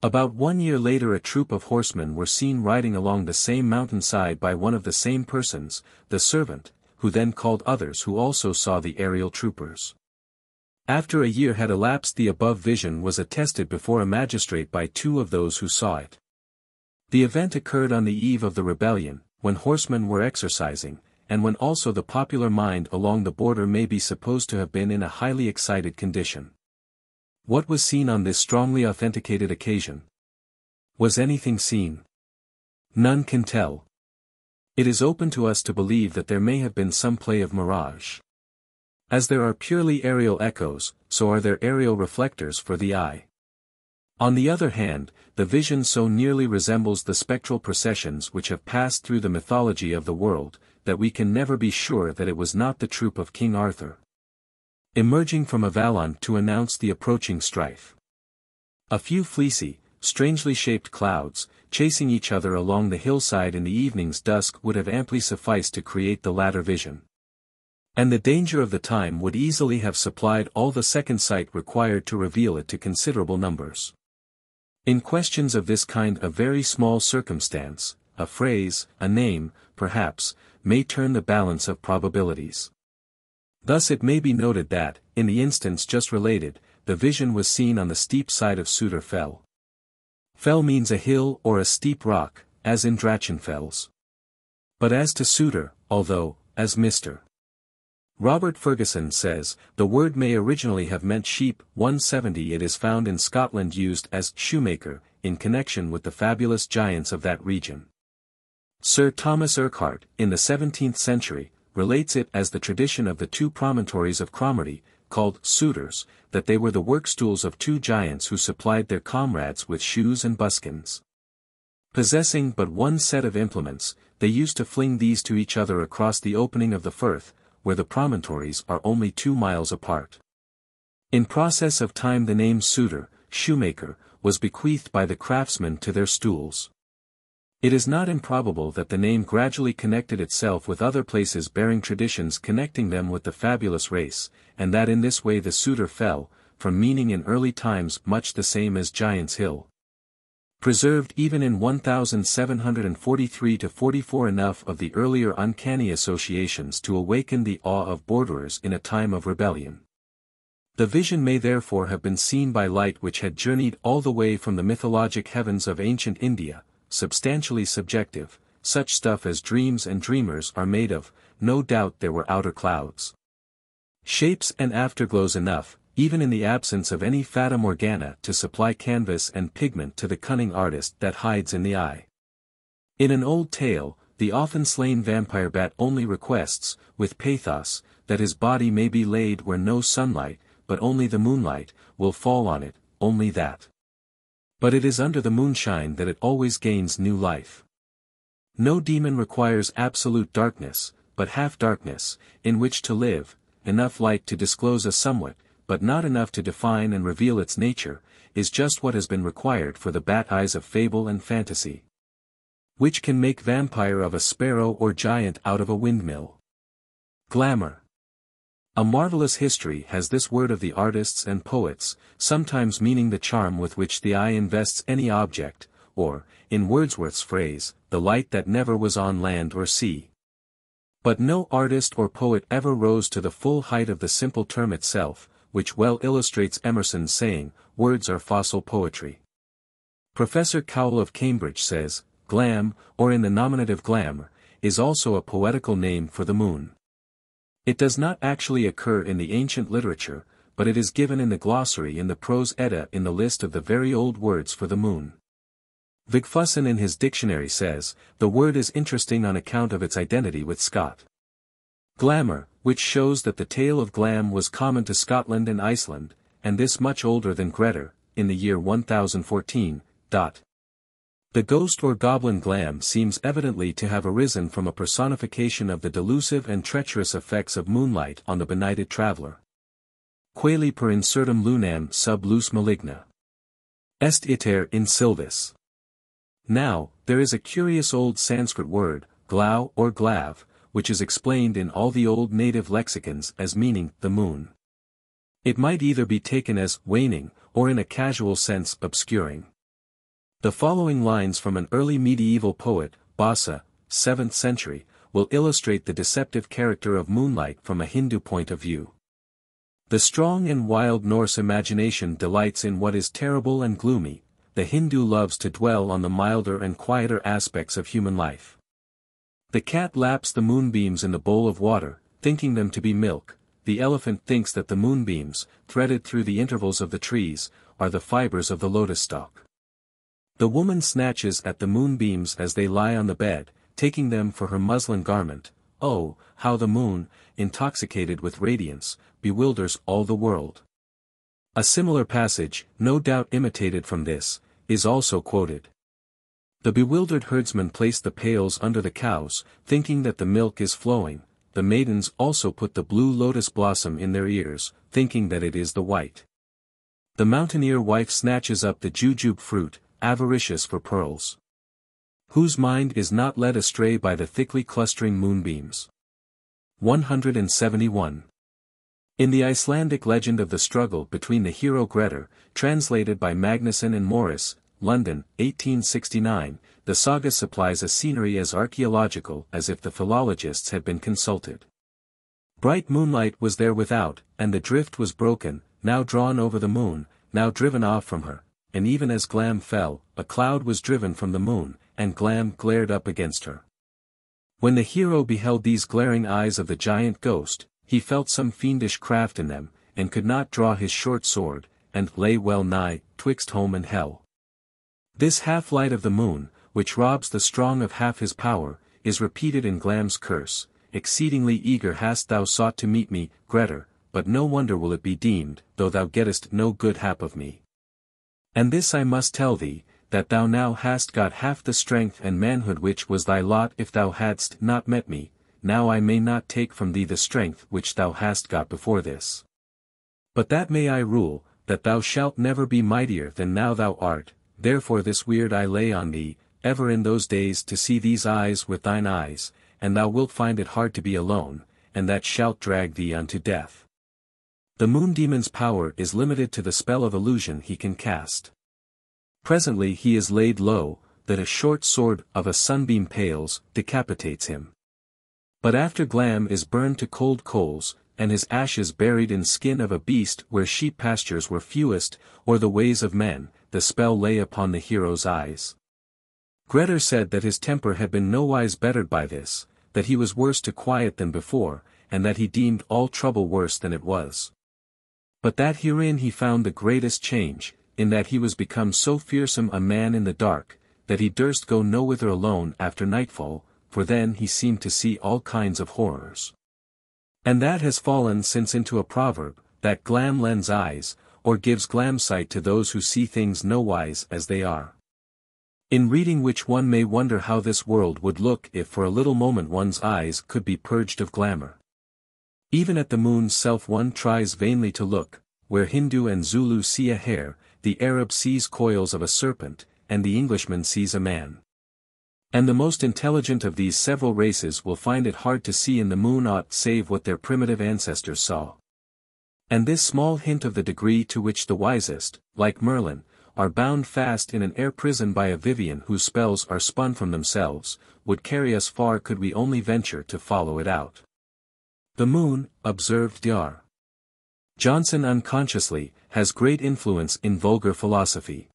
About 1 year later a troop of horsemen were seen riding along the same mountainside by one of the same persons, the servant, who then called others who also saw the aerial troopers. After a year had elapsed the above vision was attested before a magistrate by 2 of those who saw it. The event occurred on the eve of the rebellion, when horsemen were exercising, and when also the popular mind along the border may be supposed to have been in a highly excited condition. What was seen on this strongly authenticated occasion? Was anything seen? None can tell. It is open to us to believe that there may have been some play of mirage. As there are purely aerial echoes, so are there aerial reflectors for the eye. On the other hand, the vision so nearly resembles the spectral processions which have passed through the mythology of the world, that we can never be sure that it was not the troop of King Arthur, emerging from Avalon to announce the approaching strife. A few fleecy, strangely shaped clouds, chasing each other along the hillside in the evening's dusk would have amply sufficed to create the latter vision. And the danger of the time would easily have supplied all the second sight required to reveal it to considerable numbers. In questions of this kind a very small circumstance, a phrase, a name, perhaps, may turn the balance of probabilities. Thus it may be noted that, in the instance just related, the vision was seen on the steep side of Souter Fell. Fell means a hill or a steep rock, as in Drachenfels. But as to Souter, although, as Mr. Robert Ferguson says, the word may originally have meant sheep. 170 It is found in Scotland used as shoemaker, in connection with the fabulous giants of that region. Sir Thomas Urquhart, in the 17th century, relates it as the tradition of the 2 promontories of Cromarty, called Souters, that they were the workstools of 2 giants who supplied their comrades with shoes and buskins. Possessing but one set of implements, they used to fling these to each other across the opening of the firth, where the promontories are only 2 miles apart. In process of time the name Souter, shoemaker, was bequeathed by the craftsmen to their stools. It is not improbable that the name gradually connected itself with other places bearing traditions connecting them with the fabulous race, and that in this way the Souter Fell, from meaning in early times much the same as Giant's Hill, preserved even in 1743-44 enough of the earlier uncanny associations to awaken the awe of borderers in a time of rebellion. The vision may therefore have been seen by light which had journeyed all the way from the mythologic heavens of ancient India, substantially subjective. Such stuff as dreams and dreamers are made of. No doubt there were outer clouds, shapes and afterglows enough, even in the absence of any fata morgana to supply canvas and pigment to the cunning artist that hides in the eye. In an old tale, the often slain vampire bat only requests, with pathos, that his body may be laid where no sunlight, but only the moonlight, will fall on it, only that. But it is under the moonshine that it always gains new life. No demon requires absolute darkness, but half darkness, in which to live, enough light to disclose a somewhat, but not enough to define and reveal its nature, is just what has been required for the bat eyes of fable and fantasy, which can make vampire of a sparrow or giant out of a windmill. Glamour. A marvelous history has this word of the artists and poets, sometimes meaning the charm with which the eye invests any object, or, in Wordsworth's phrase, the light that never was on land or sea. But no artist or poet ever rose to the full height of the simple term itself, which well illustrates Emerson's saying, "Words are fossil poetry." Professor Cowell of Cambridge says, "Glam, or in the nominative glamour, is also a poetical name for the moon. It does not actually occur in the ancient literature, but it is given in the glossary in the Prose Edda in the list of the very old words for the moon." Vigfusson in his dictionary says, the word is interesting on account of its identity with Scott. Glamour, which shows that the tale of Glam was common to Scotland and Iceland, and this much older than Grettir, in the year 1014. The ghost or goblin Glam seems evidently to have arisen from a personification of the delusive and treacherous effects of moonlight on the benighted traveller. Quali per incertum lunam sub lus maligna. Est iter in sylvis. Now, there is a curious old Sanskrit word, glau or glav, which is explained in all the old native lexicons as meaning the moon. It might either be taken as waning, or in a casual sense obscuring. The following lines from an early medieval poet, Basa, 7th century, will illustrate the deceptive character of moonlight from a Hindu point of view. The strong and wild Norse imagination delights in what is terrible and gloomy, the Hindu loves to dwell on the milder and quieter aspects of human life. The cat laps the moonbeams in the bowl of water, thinking them to be milk. The elephant thinks that the moonbeams, threaded through the intervals of the trees, are the fibers of the lotus stalk. The woman snatches at the moonbeams as they lie on the bed, taking them for her muslin garment. Oh, how the moon, intoxicated with radiance, bewilders all the world. A similar passage, no doubt imitated from this, is also quoted. The bewildered herdsman placed the pails under the cows, thinking that the milk is flowing. The maidens also put the blue lotus blossom in their ears, thinking that it is the white. The mountaineer wife snatches up the jujube fruit, avaricious for pearls. Whose mind is not led astray by the thickly clustering moonbeams. 171. In the Icelandic legend of the struggle between the hero Grettir, translated by Magnusson and Morris, London, 1869, the saga supplies a scenery as archaeological as if the philologists had been consulted. Bright moonlight was there without, and the drift was broken, now drawn over the moon, now driven off from her. And even as Glam fell, a cloud was driven from the moon, and Glam glared up against her. When the hero beheld these glaring eyes of the giant ghost, he felt some fiendish craft in them, and could not draw his short sword, and lay well nigh, twixt home and hell. This half-light of the moon, which robs the strong of half his power, is repeated in Glam's curse. Exceedingly eager hast thou sought to meet me, Grettir, but no wonder will it be deemed, though thou gettest no good hap of me. And this I must tell thee, that thou now hast got half the strength and manhood which was thy lot if thou hadst not met me. Now I may not take from thee the strength which thou hast got before this. But that may I rule, that thou shalt never be mightier than now thou art, therefore this weird I lay on thee, ever in those days to see these eyes with thine eyes, and thou wilt find it hard to be alone, and that shalt drag thee unto death. The moon demon's power is limited to the spell of illusion he can cast. Presently he is laid low, that a short sword of a sunbeam pales, decapitates him. But after Glam is burned to cold coals, and his ashes buried in skin of a beast where sheep pastures were fewest, or the ways of men, the spell lay upon the hero's eyes. Grettir said that his temper had been nowise bettered by this, that he was worse to quiet than before, and that he deemed all trouble worse than it was. But that herein he found the greatest change, in that he was become so fearsome a man in the dark, that he durst go nowhither alone after nightfall, for then he seemed to see all kinds of horrors. And that has fallen since into a proverb, that Glam lends eyes, or gives Glam sight to those who see things nowise as they are. In reading which one may wonder how this world would look if for a little moment one's eyes could be purged of glamour. Even at the moon's self one tries vainly to look, where Hindu and Zulu see a hare, the Arab sees coils of a serpent, and the Englishman sees a man. And the most intelligent of these several races will find it hard to see in the moon aught save what their primitive ancestors saw. And this small hint of the degree to which the wisest, like Merlin, are bound fast in an air prison by a Vivian whose spells are spun from themselves, would carry us far could we only venture to follow it out. The moon, observed Dr. Johnson unconsciously, has great influence in vulgar philosophy.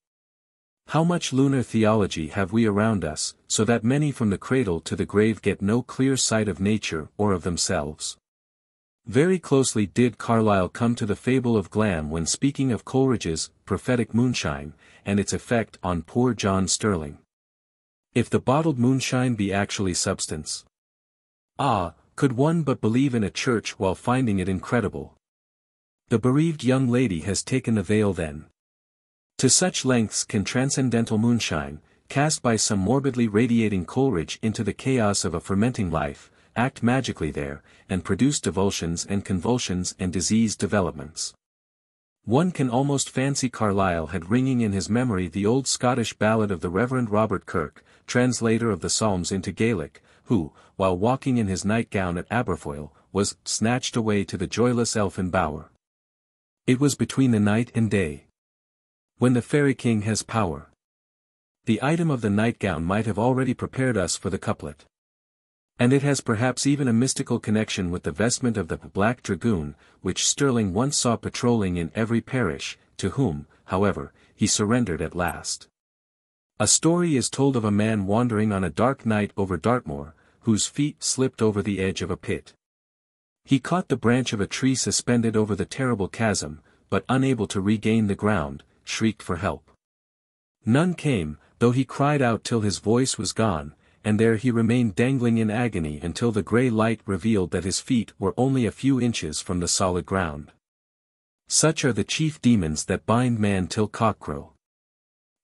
How much lunar theology have we around us, so that many from the cradle to the grave get no clear sight of nature or of themselves? Very closely did Carlyle come to the fable of Glam when speaking of Coleridge's prophetic moonshine, and its effect on poor John Sterling. If the bottled moonshine be actually substance? Ah, could one but believe in a church while finding it incredible? The bereaved young lady has taken the veil then. To such lengths can transcendental moonshine, cast by some morbidly radiating Coleridge into the chaos of a fermenting life, act magically there, and produce divulsions and convulsions and diseased developments. One can almost fancy Carlyle had ringing in his memory the old Scottish ballad of the Reverend Robert Kirk, translator of the Psalms into Gaelic, who, while walking in his nightgown at Aberfoyle, was snatched away to the joyless elfin bower. It was between the night and day, when the fairy king has power. The item of the nightgown might have already prepared us for the couplet. And it has perhaps even a mystical connection with the vestment of the Black Dragoon, which Sterling once saw patrolling in every parish, to whom, however, he surrendered at last. A story is told of a man wandering on a dark night over Dartmoor, whose feet slipped over the edge of a pit. He caught the branch of a tree suspended over the terrible chasm, but unable to regain the ground, shrieked for help. None came, though he cried out till his voice was gone, and there he remained dangling in agony until the grey light revealed that his feet were only a few inches from the solid ground. Such are the chief demons that bind man till cockcrow.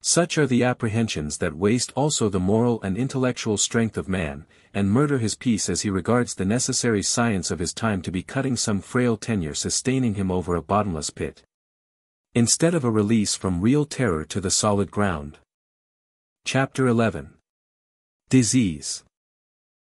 Such are the apprehensions that waste also the moral and intellectual strength of man, and murder his peace as he regards the necessary science of his time to be cutting some frail tenure sustaining him over a bottomless pit, instead of a release from real terror to the solid ground. Chapter 11. Disease.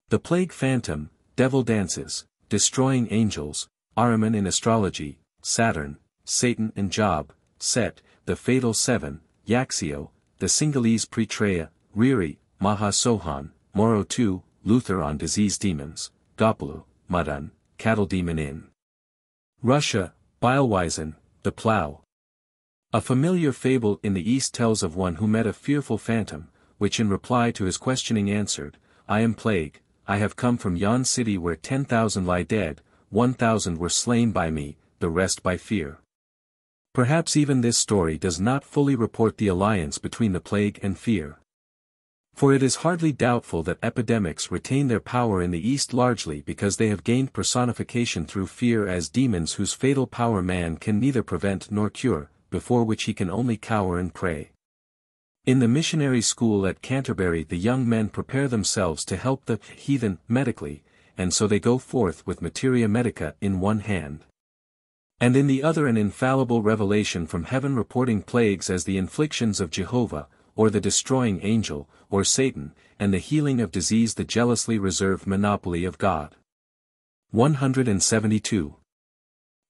The plague phantom, devil dances, destroying angels, Ahriman in astrology, Saturn, Satan and Job, Set, the fatal seven, Yaxio, the Singalese Pretreya, Riri, Maha Sohan, Moro II, Luther on disease demons, Gopalu, Madan, cattle demon in Russia, Bileweisen, the plough. A familiar fable in the East tells of one who met a fearful phantom, which in reply to his questioning answered, I am plague, I have come from yon city where 10,000 lie dead, 1,000 were slain by me, the rest by fear. Perhaps even this story does not fully report the alliance between the plague and fear. For it is hardly doubtful that epidemics retain their power in the East largely because they have gained personification through fear as demons whose fatal power man can neither prevent nor cure, before which he can only cower and pray. In the missionary school at Canterbury the young men prepare themselves to help the heathen medically, and so they go forth with materia medica in one hand, and in the other an infallible revelation from heaven reporting plagues as the inflictions of Jehovah, or the destroying angel, or Satan, and the healing of disease the jealously reserved monopoly of God. 172.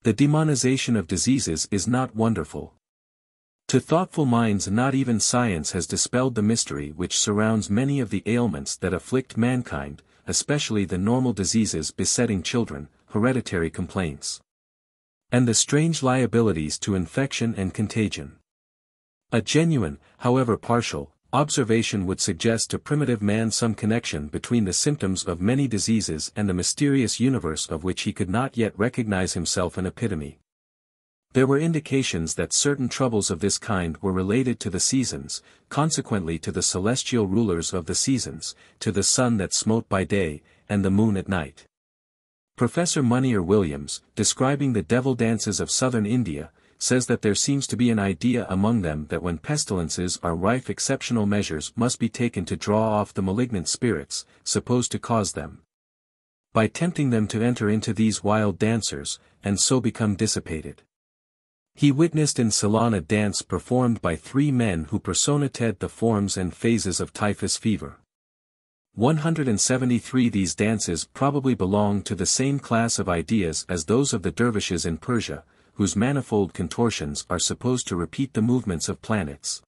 The demonization of diseases is not wonderful. To thoughtful minds not even science has dispelled the mystery which surrounds many of the ailments that afflict mankind, especially the normal diseases besetting children, hereditary complaints, and the strange liabilities to infection and contagion. A genuine, however partial, observation would suggest to primitive man some connection between the symptoms of many diseases and the mysterious universe of which he could not yet recognize himself an epitome. There were indications that certain troubles of this kind were related to the seasons, consequently to the celestial rulers of the seasons, to the sun that smote by day, and the moon at night. Professor Monier Williams, describing the devil dances of southern India, says that there seems to be an idea among them that when pestilences are rife exceptional measures must be taken to draw off the malignant spirits, supposed to cause them, by tempting them to enter into these wild dancers, and so become dissipated. He witnessed in Ceylon a dance performed by 3 men who personated the forms and phases of typhus fever. 173 These dances probably belong to the same class of ideas as those of the dervishes in Persia, whose manifold contortions are supposed to repeat the movements of planets.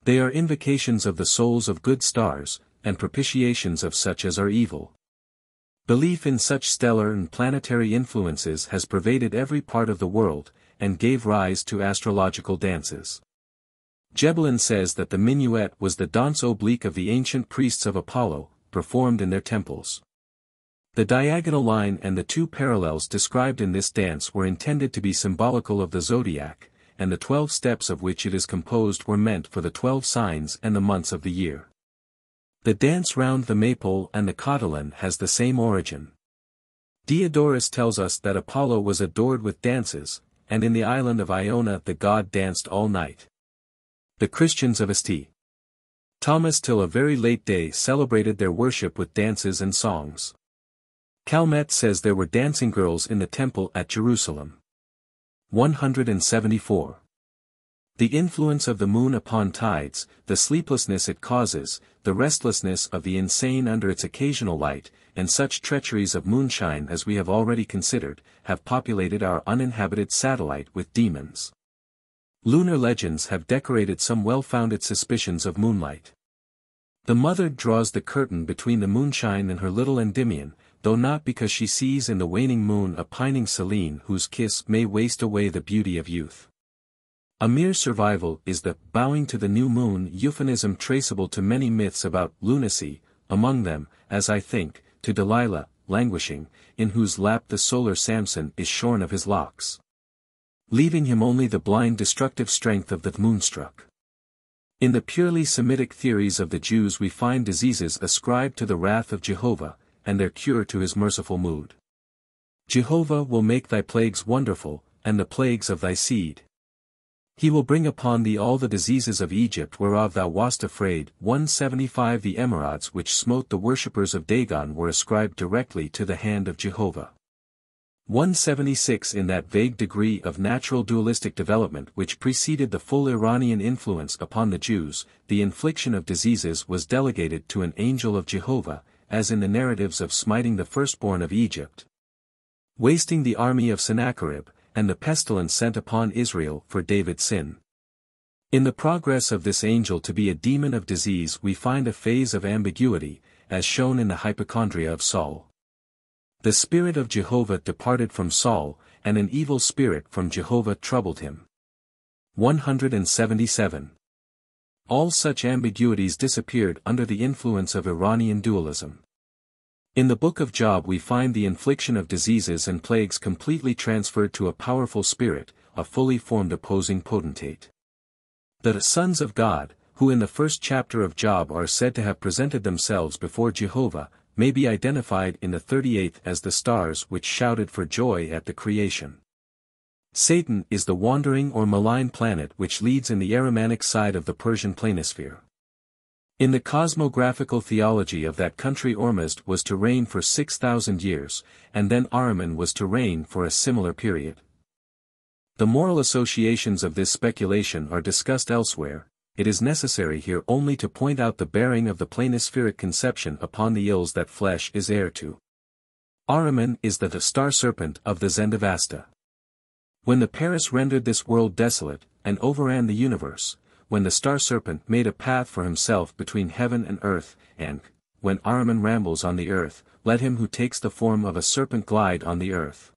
They are invocations of the souls of good stars, and propitiations of such as are evil. Belief in such stellar and planetary influences has pervaded every part of the world, and gave rise to astrological dances. Gebelin says that the minuet was the danse oblique of the ancient priests of Apollo, performed in their temples. The diagonal line and the two parallels described in this dance were intended to be symbolical of the zodiac, and the 12 steps of which it is composed were meant for the 12 signs and the months of the year. The dance round the maypole and the cotyledon has the same origin. Diodorus tells us that Apollo was adored with dances, and in the island of Iona the god danced all night. The Christians of St. Thomas till a very late day celebrated their worship with dances and songs. Calmet says there were dancing girls in the temple at Jerusalem. 174. The influence of the moon upon tides, the sleeplessness it causes, the restlessness of the insane under its occasional light, and such treacheries of moonshine as we have already considered, have populated our uninhabited satellite with demons. Lunar legends have decorated some well-founded suspicions of moonlight. The mother draws the curtain between the moonshine and her little Endymion, though not because she sees in the waning moon a pining Selene whose kiss may waste away the beauty of youth. A mere survival is the bowing to the new moon euphemism traceable to many myths about lunacy, among them, as I think, to Delilah, languishing, in whose lap the solar Samson is shorn of his locks, leaving him only the blind destructive strength of the moonstruck. In the purely Semitic theories of the Jews we find diseases ascribed to the wrath of Jehovah, and their cure to his merciful mood. Jehovah will make thy plagues wonderful, and the plagues of thy seed. He will bring upon thee all the diseases of Egypt whereof thou wast afraid. 175 The emerods which smote the worshippers of Dagon were ascribed directly to the hand of Jehovah. 176 In that vague degree of natural dualistic development which preceded the full Iranian influence upon the Jews, the infliction of diseases was delegated to an angel of Jehovah, as in the narratives of smiting the firstborn of Egypt, wasting the army of Sennacherib, and the pestilence sent upon Israel for David's sin. In the progress of this angel to be a demon of disease we find a phase of ambiguity, as shown in the hypochondria of Saul. The spirit of Jehovah departed from Saul, and an evil spirit from Jehovah troubled him. 177. All such ambiguities disappeared under the influence of Iranian dualism. In the Book of Job we find the infliction of diseases and plagues completely transferred to a powerful spirit, a fully formed opposing potentate. The sons of God, who in the first chapter of Job are said to have presented themselves before Jehovah, may be identified in the 38th as the stars which shouted for joy at the creation. Satan is the wandering or malign planet which leads in the Ahrimanic side of the Persian planisphere. In the cosmographical theology of that country Ormuzd was to reign for 6,000 years, and then Ahriman was to reign for a similar period. The moral associations of this speculation are discussed elsewhere. It is necessary here only to point out the bearing of the planispheric conception upon the ills that flesh is heir to. Ahriman is the star serpent of the Zendavesta. When the Paris rendered this world desolate, and overran the universe, when the star serpent made a path for himself between heaven and earth, and, when Ahriman rambles on the earth, let him who takes the form of a serpent glide on the earth.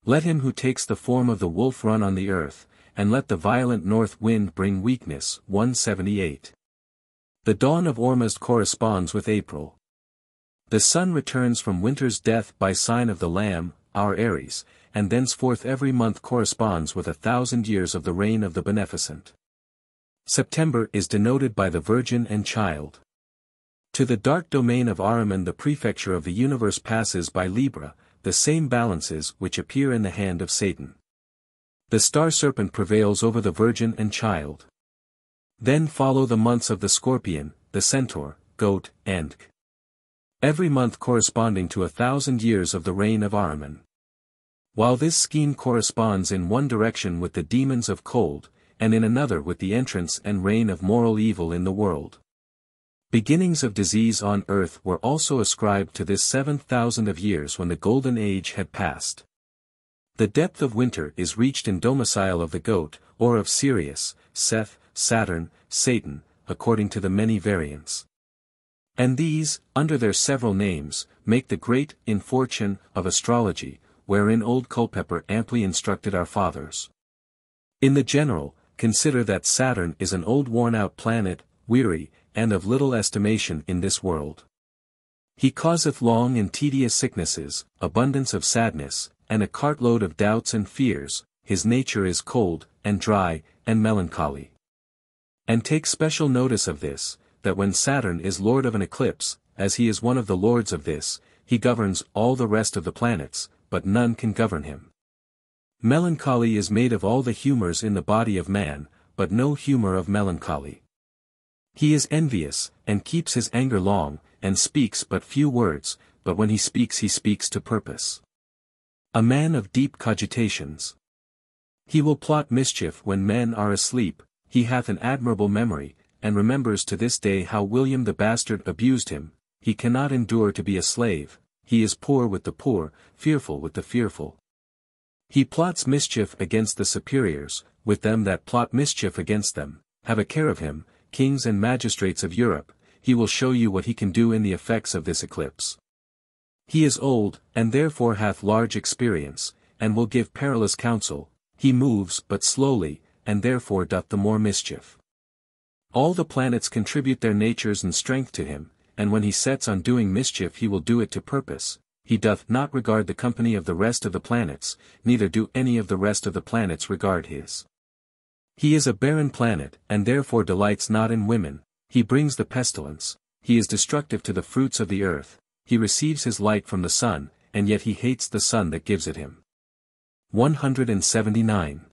Let him who takes the form of the wolf run on the earth, and let the violent north wind bring weakness. 178. The dawn of Ormuzd corresponds with April. The sun returns from winter's death by sign of the Lamb, our Aries, and thenceforth every month corresponds with 1,000 years of the reign of the Beneficent. September is denoted by the Virgin and Child. To the dark domain of Ahriman the prefecture of the universe passes by Libra, the same balances which appear in the hand of Satan. The star serpent prevails over the Virgin and Child. Then follow the months of the Scorpion, the Centaur, Goat, and every month corresponding to 1,000 years of the reign of Ahriman. While this scheme corresponds in one direction with the demons of cold, and in another with the entrance and reign of moral evil in the world. Beginnings of disease on earth were also ascribed to this 7,000 of years when the golden age had passed. The depth of winter is reached in domicile of the goat, or of Sirius, Seth, Saturn, Satan, according to the many variants. And these, under their several names, make the great infortune of astrology, wherein old Culpeper amply instructed our fathers. In the general, consider that Saturn is an old worn-out planet, weary, and of little estimation in this world. He causeth long and tedious sicknesses, abundance of sadness, and a cartload of doubts and fears. His nature is cold, and dry, and melancholy. And take special notice of this, that when Saturn is lord of an eclipse, as he is one of the lords of this, he governs all the rest of the planets, but none can govern him. Melancholy is made of all the humors in the body of man, but no humor of melancholy. He is envious, and keeps his anger long, and speaks but few words, but when he speaks to purpose. A man of deep cogitations. He will plot mischief when men are asleep. He hath an admirable memory, and remembers to this day how William the Bastard abused him. He cannot endure to be a slave. He is poor with the poor, fearful with the fearful. He plots mischief against the superiors, with them that plot mischief against them. Have a care of him, kings and magistrates of Europe. He will show you what he can do in the effects of this eclipse. He is old, and therefore hath large experience, and will give perilous counsel. He moves but slowly, and therefore doth the more mischief. All the planets contribute their natures and strength to him, and when he sets on doing mischief he will do it to purpose. He doth not regard the company of the rest of the planets, neither do any of the rest of the planets regard his. He is a barren planet, and therefore delights not in women. He brings the pestilence. He is destructive to the fruits of the earth. He receives his light from the sun, and yet he hates the sun that gives it him. 179.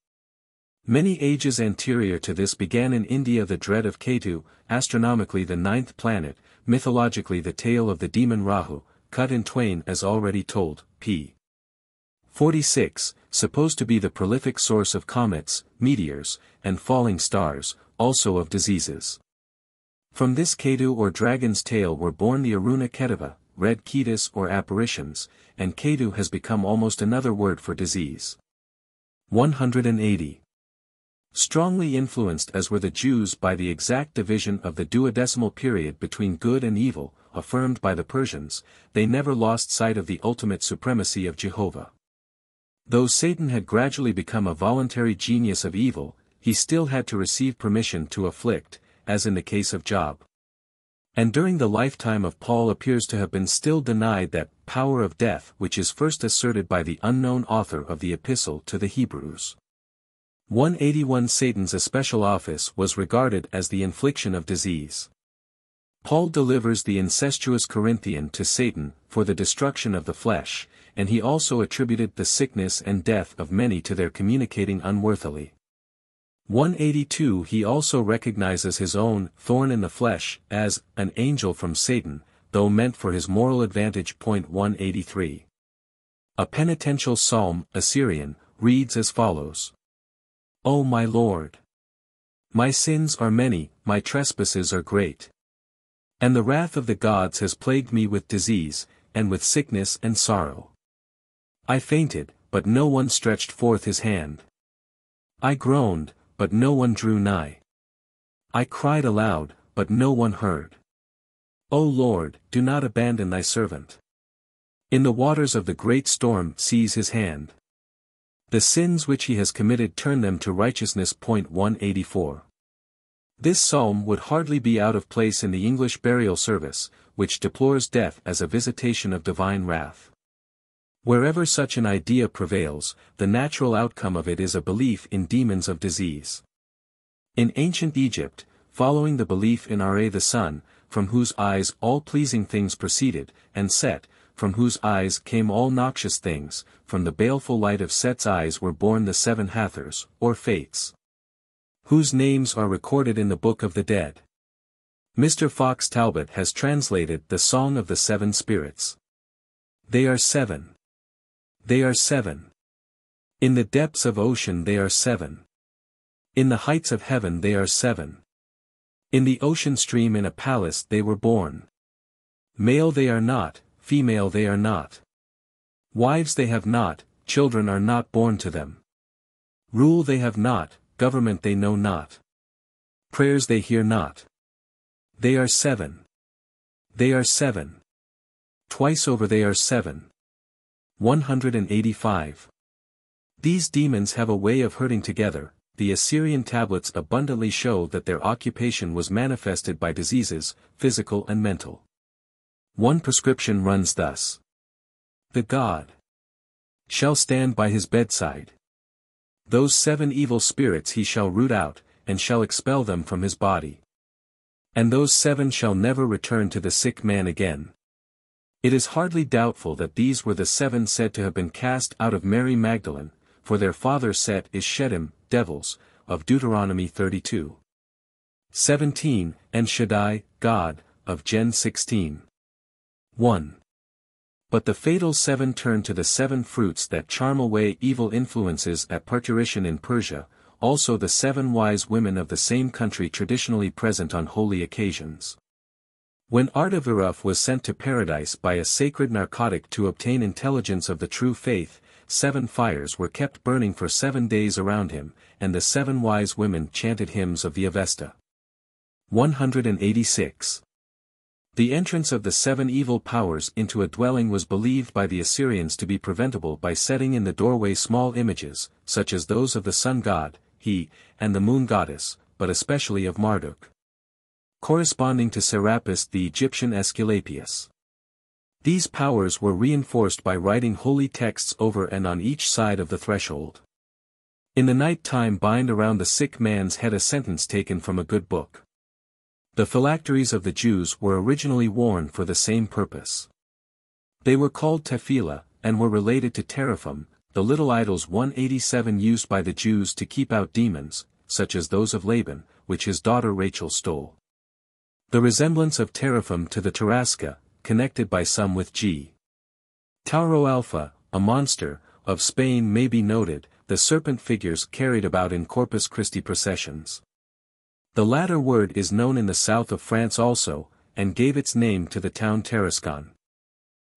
Many ages anterior to this began in India the dread of Ketu, astronomically the ninth planet, mythologically the tale of the demon Rahu, cut in twain as already told, p. 46, supposed to be the prolific source of comets, meteors, and falling stars, also of diseases. From this Ketu or dragon's tail were born the Aruna Ketava, red Ketus or apparitions, and Ketu has become almost another word for disease. 180. Strongly influenced as were the Jews by the exact division of the duodecimal period between good and evil, affirmed by the Persians, they never lost sight of the ultimate supremacy of Jehovah. Though Satan had gradually become a voluntary genius of evil, he still had to receive permission to afflict, as in the case of Job. And during the lifetime of Paul appears to have been still denied that power of death which is first asserted by the unknown author of the Epistle to the Hebrews. 181. Satan's especial office was regarded as the infliction of disease. Paul delivers the incestuous Corinthian to Satan for the destruction of the flesh, and he also attributed the sickness and death of many to their communicating unworthily. 182. He also recognizes his own thorn in the flesh as an angel from Satan, though meant for his moral advantage. 183. A penitential psalm, Assyrian, reads as follows. O my Lord! My sins are many, my trespasses are great. And the wrath of the gods has plagued me with disease, and with sickness and sorrow. I fainted, but no one stretched forth his hand. I groaned, but no one drew nigh. I cried aloud, but no one heard. O Lord, do not abandon thy servant. In the waters of the great storm seize his hand. The sins which he has committed turn them to righteousness. 184. This psalm would hardly be out of place in the English burial service, which deplores death as a visitation of divine wrath. Wherever such an idea prevails, the natural outcome of it is a belief in demons of disease. In ancient Egypt, following the belief in Ra the sun, from whose eyes all pleasing things proceeded, and Set, from whose eyes came all noxious things, from the baleful light of Set's eyes were born the seven Hathors, or Fates, whose names are recorded in the Book of the Dead. Mr. Fox Talbot has translated the Song of the Seven Spirits. They are seven. They are seven. In the depths of ocean they are seven. In the heights of heaven they are seven. In the ocean stream in a palace they were born. Male they are not, female they are not. Wives they have not, children are not born to them. Rule they have not, government they know not. Prayers they hear not. They are seven. They are seven. Twice over they are seven. 185. These demons have a way of herding together. The Assyrian tablets abundantly show that their occupation was manifested by diseases, physical and mental. One prescription runs thus. The god shall stand by his bedside. Those 7 evil spirits he shall root out, and shall expel them from his body. And those 7 shall never return to the sick man again. It is hardly doubtful that these were the 7 said to have been cast out of Mary Magdalene, for their father's set is Sheddim, devils, of Deuteronomy 32. 17, and Shaddai, God, of Gen 16. 1. But the fatal 7 turn to the 7 fruits that charm away evil influences at parturition in Persia, also the 7 wise women of the same country traditionally present on holy occasions. When Artaviruf was sent to paradise by a sacred narcotic to obtain intelligence of the true faith, 7 fires were kept burning for 7 days around him, and the 7 wise women chanted hymns of the Avesta. 186. The entrance of the 7 evil powers into a dwelling was believed by the Assyrians to be preventable by setting in the doorway small images, such as those of the sun god, He, and the moon goddess, but especially of Marduk, corresponding to Serapis the Egyptian Aesculapius. These powers were reinforced by writing holy texts over and on each side of the threshold. In the night time bind around the sick man's head a sentence taken from a good book. The phylacteries of the Jews were originally worn for the same purpose. They were called tefillah, and were related to teraphim, the little idols 187 used by the Jews to keep out demons, such as those of Laban, which his daughter Rachel stole. The resemblance of teraphim to the Tarasca, connected by some with G. Tauro Alpha, a monster, of Spain may be noted, the serpent figures carried about in Corpus Christi processions. The latter word is known in the south of France also, and gave its name to the town Tarascon.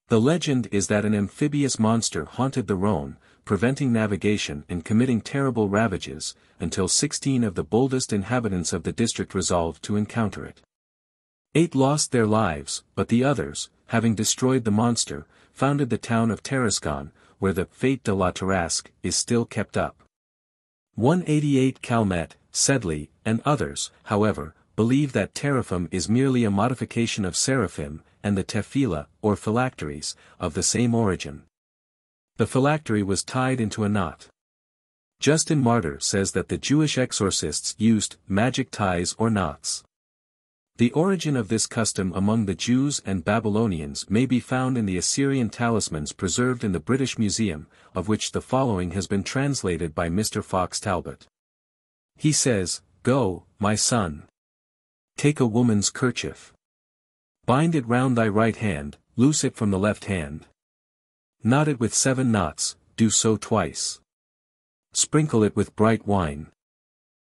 The legend is that an amphibious monster haunted the Rhône, preventing navigation and committing terrible ravages, until 16 of the boldest inhabitants of the district resolved to encounter it. 8 lost their lives, but the others, having destroyed the monster, founded the town of Tarascon, where the Fête de la Tarasque is still kept up. 188 Calmet, Sedley, and others, however, believe that teraphim is merely a modification of seraphim, and the tefillah, or phylacteries, of the same origin. The phylactery was tied into a knot. Justin Martyr says that the Jewish exorcists used magic ties or knots. The origin of this custom among the Jews and Babylonians may be found in the Assyrian talismans preserved in the British Museum, of which the following has been translated by Mr. Fox Talbot. He says, "Go, my son. Take a woman's kerchief. Bind it round thy right hand, loose it from the left hand. Knot it with 7 knots, do so twice. Sprinkle it with bright wine.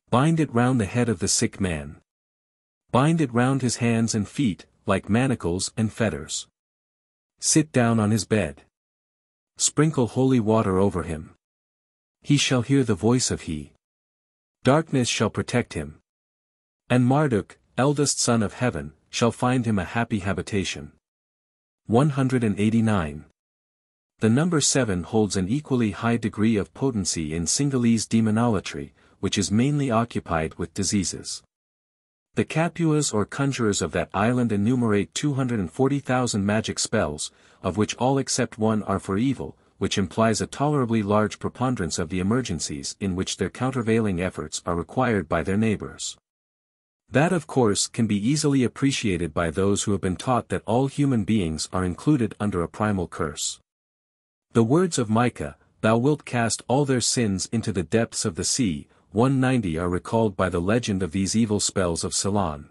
Bind it round the head of the sick man. Bind it round his hands and feet, like manacles and fetters. Sit down on his bed. Sprinkle holy water over him. He shall hear the voice of He. Darkness shall protect him. And Marduk, eldest son of heaven, shall find him a happy habitation." 189. The number 7 holds an equally high degree of potency in Sinhalese demonolatry, which is mainly occupied with diseases. The Capuas or conjurers of that island enumerate 240,000 magic spells, of which all except 1 are for evil, which implies a tolerably large preponderance of the emergencies in which their countervailing efforts are required by their neighbors. That of course can be easily appreciated by those who have been taught that all human beings are included under a primal curse. The words of Micah, "Thou wilt cast all their sins into the depths of the sea," 190 are recalled by the legend of these evil spells of Ceylon.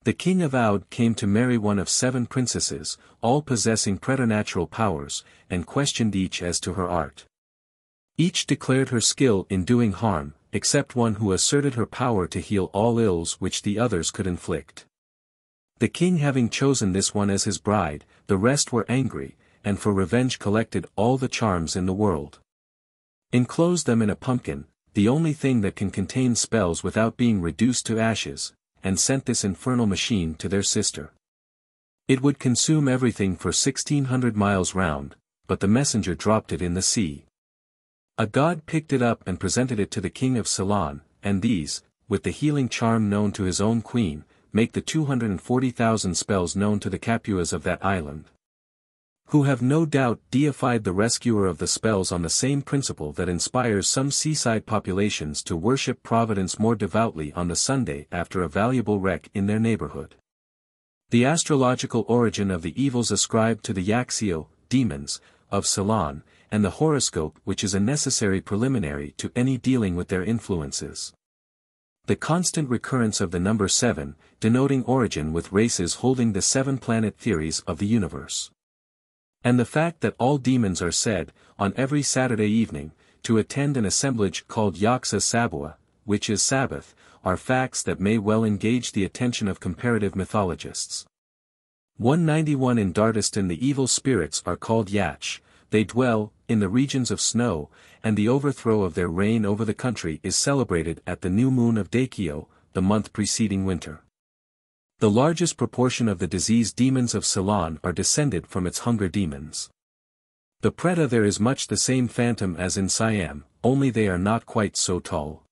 The king of Oud came to marry one of 7 princesses, all possessing preternatural powers, and questioned each as to her art. Each declared her skill in doing harm, except one who asserted her power to heal all ills which the others could inflict. The king having chosen this one as his bride, the rest were angry, and for revenge collected all the charms in the world. Enclosed them in a pumpkin, the only thing that can contain spells without being reduced to ashes, and sent this infernal machine to their sister. It would consume everything for 1,600 miles round, but the messenger dropped it in the sea. A god picked it up and presented it to the king of Ceylon, and these, with the healing charm known to his own queen, make the 240,000 spells known to the Capuas of that island, who have no doubt deified the rescuer of the spells on the same principle that inspires some seaside populations to worship Providence more devoutly on the Sunday after a valuable wreck in their neighborhood. The astrological origin of the evils ascribed to the Yaxio, demons, of Ceylon, and the horoscope which is a necessary preliminary to any dealing with their influences. The constant recurrence of the number 7, denoting origin with races holding the 7-planet theories of the universe. And the fact that all demons are said, on every Saturday evening, to attend an assemblage called Yaksa Sabua, which is Sabbath, are facts that may well engage the attention of comparative mythologists. 191 In Dardistan the evil spirits are called Yach, they dwell, in the regions of snow, and the overthrow of their reign over the country is celebrated at the new moon of Dakio, the month preceding winter. The largest proportion of the diseased demons of Ceylon are descended from its hunger demons. The Preta there is much the same phantom as in Siam, only they are not quite so tall.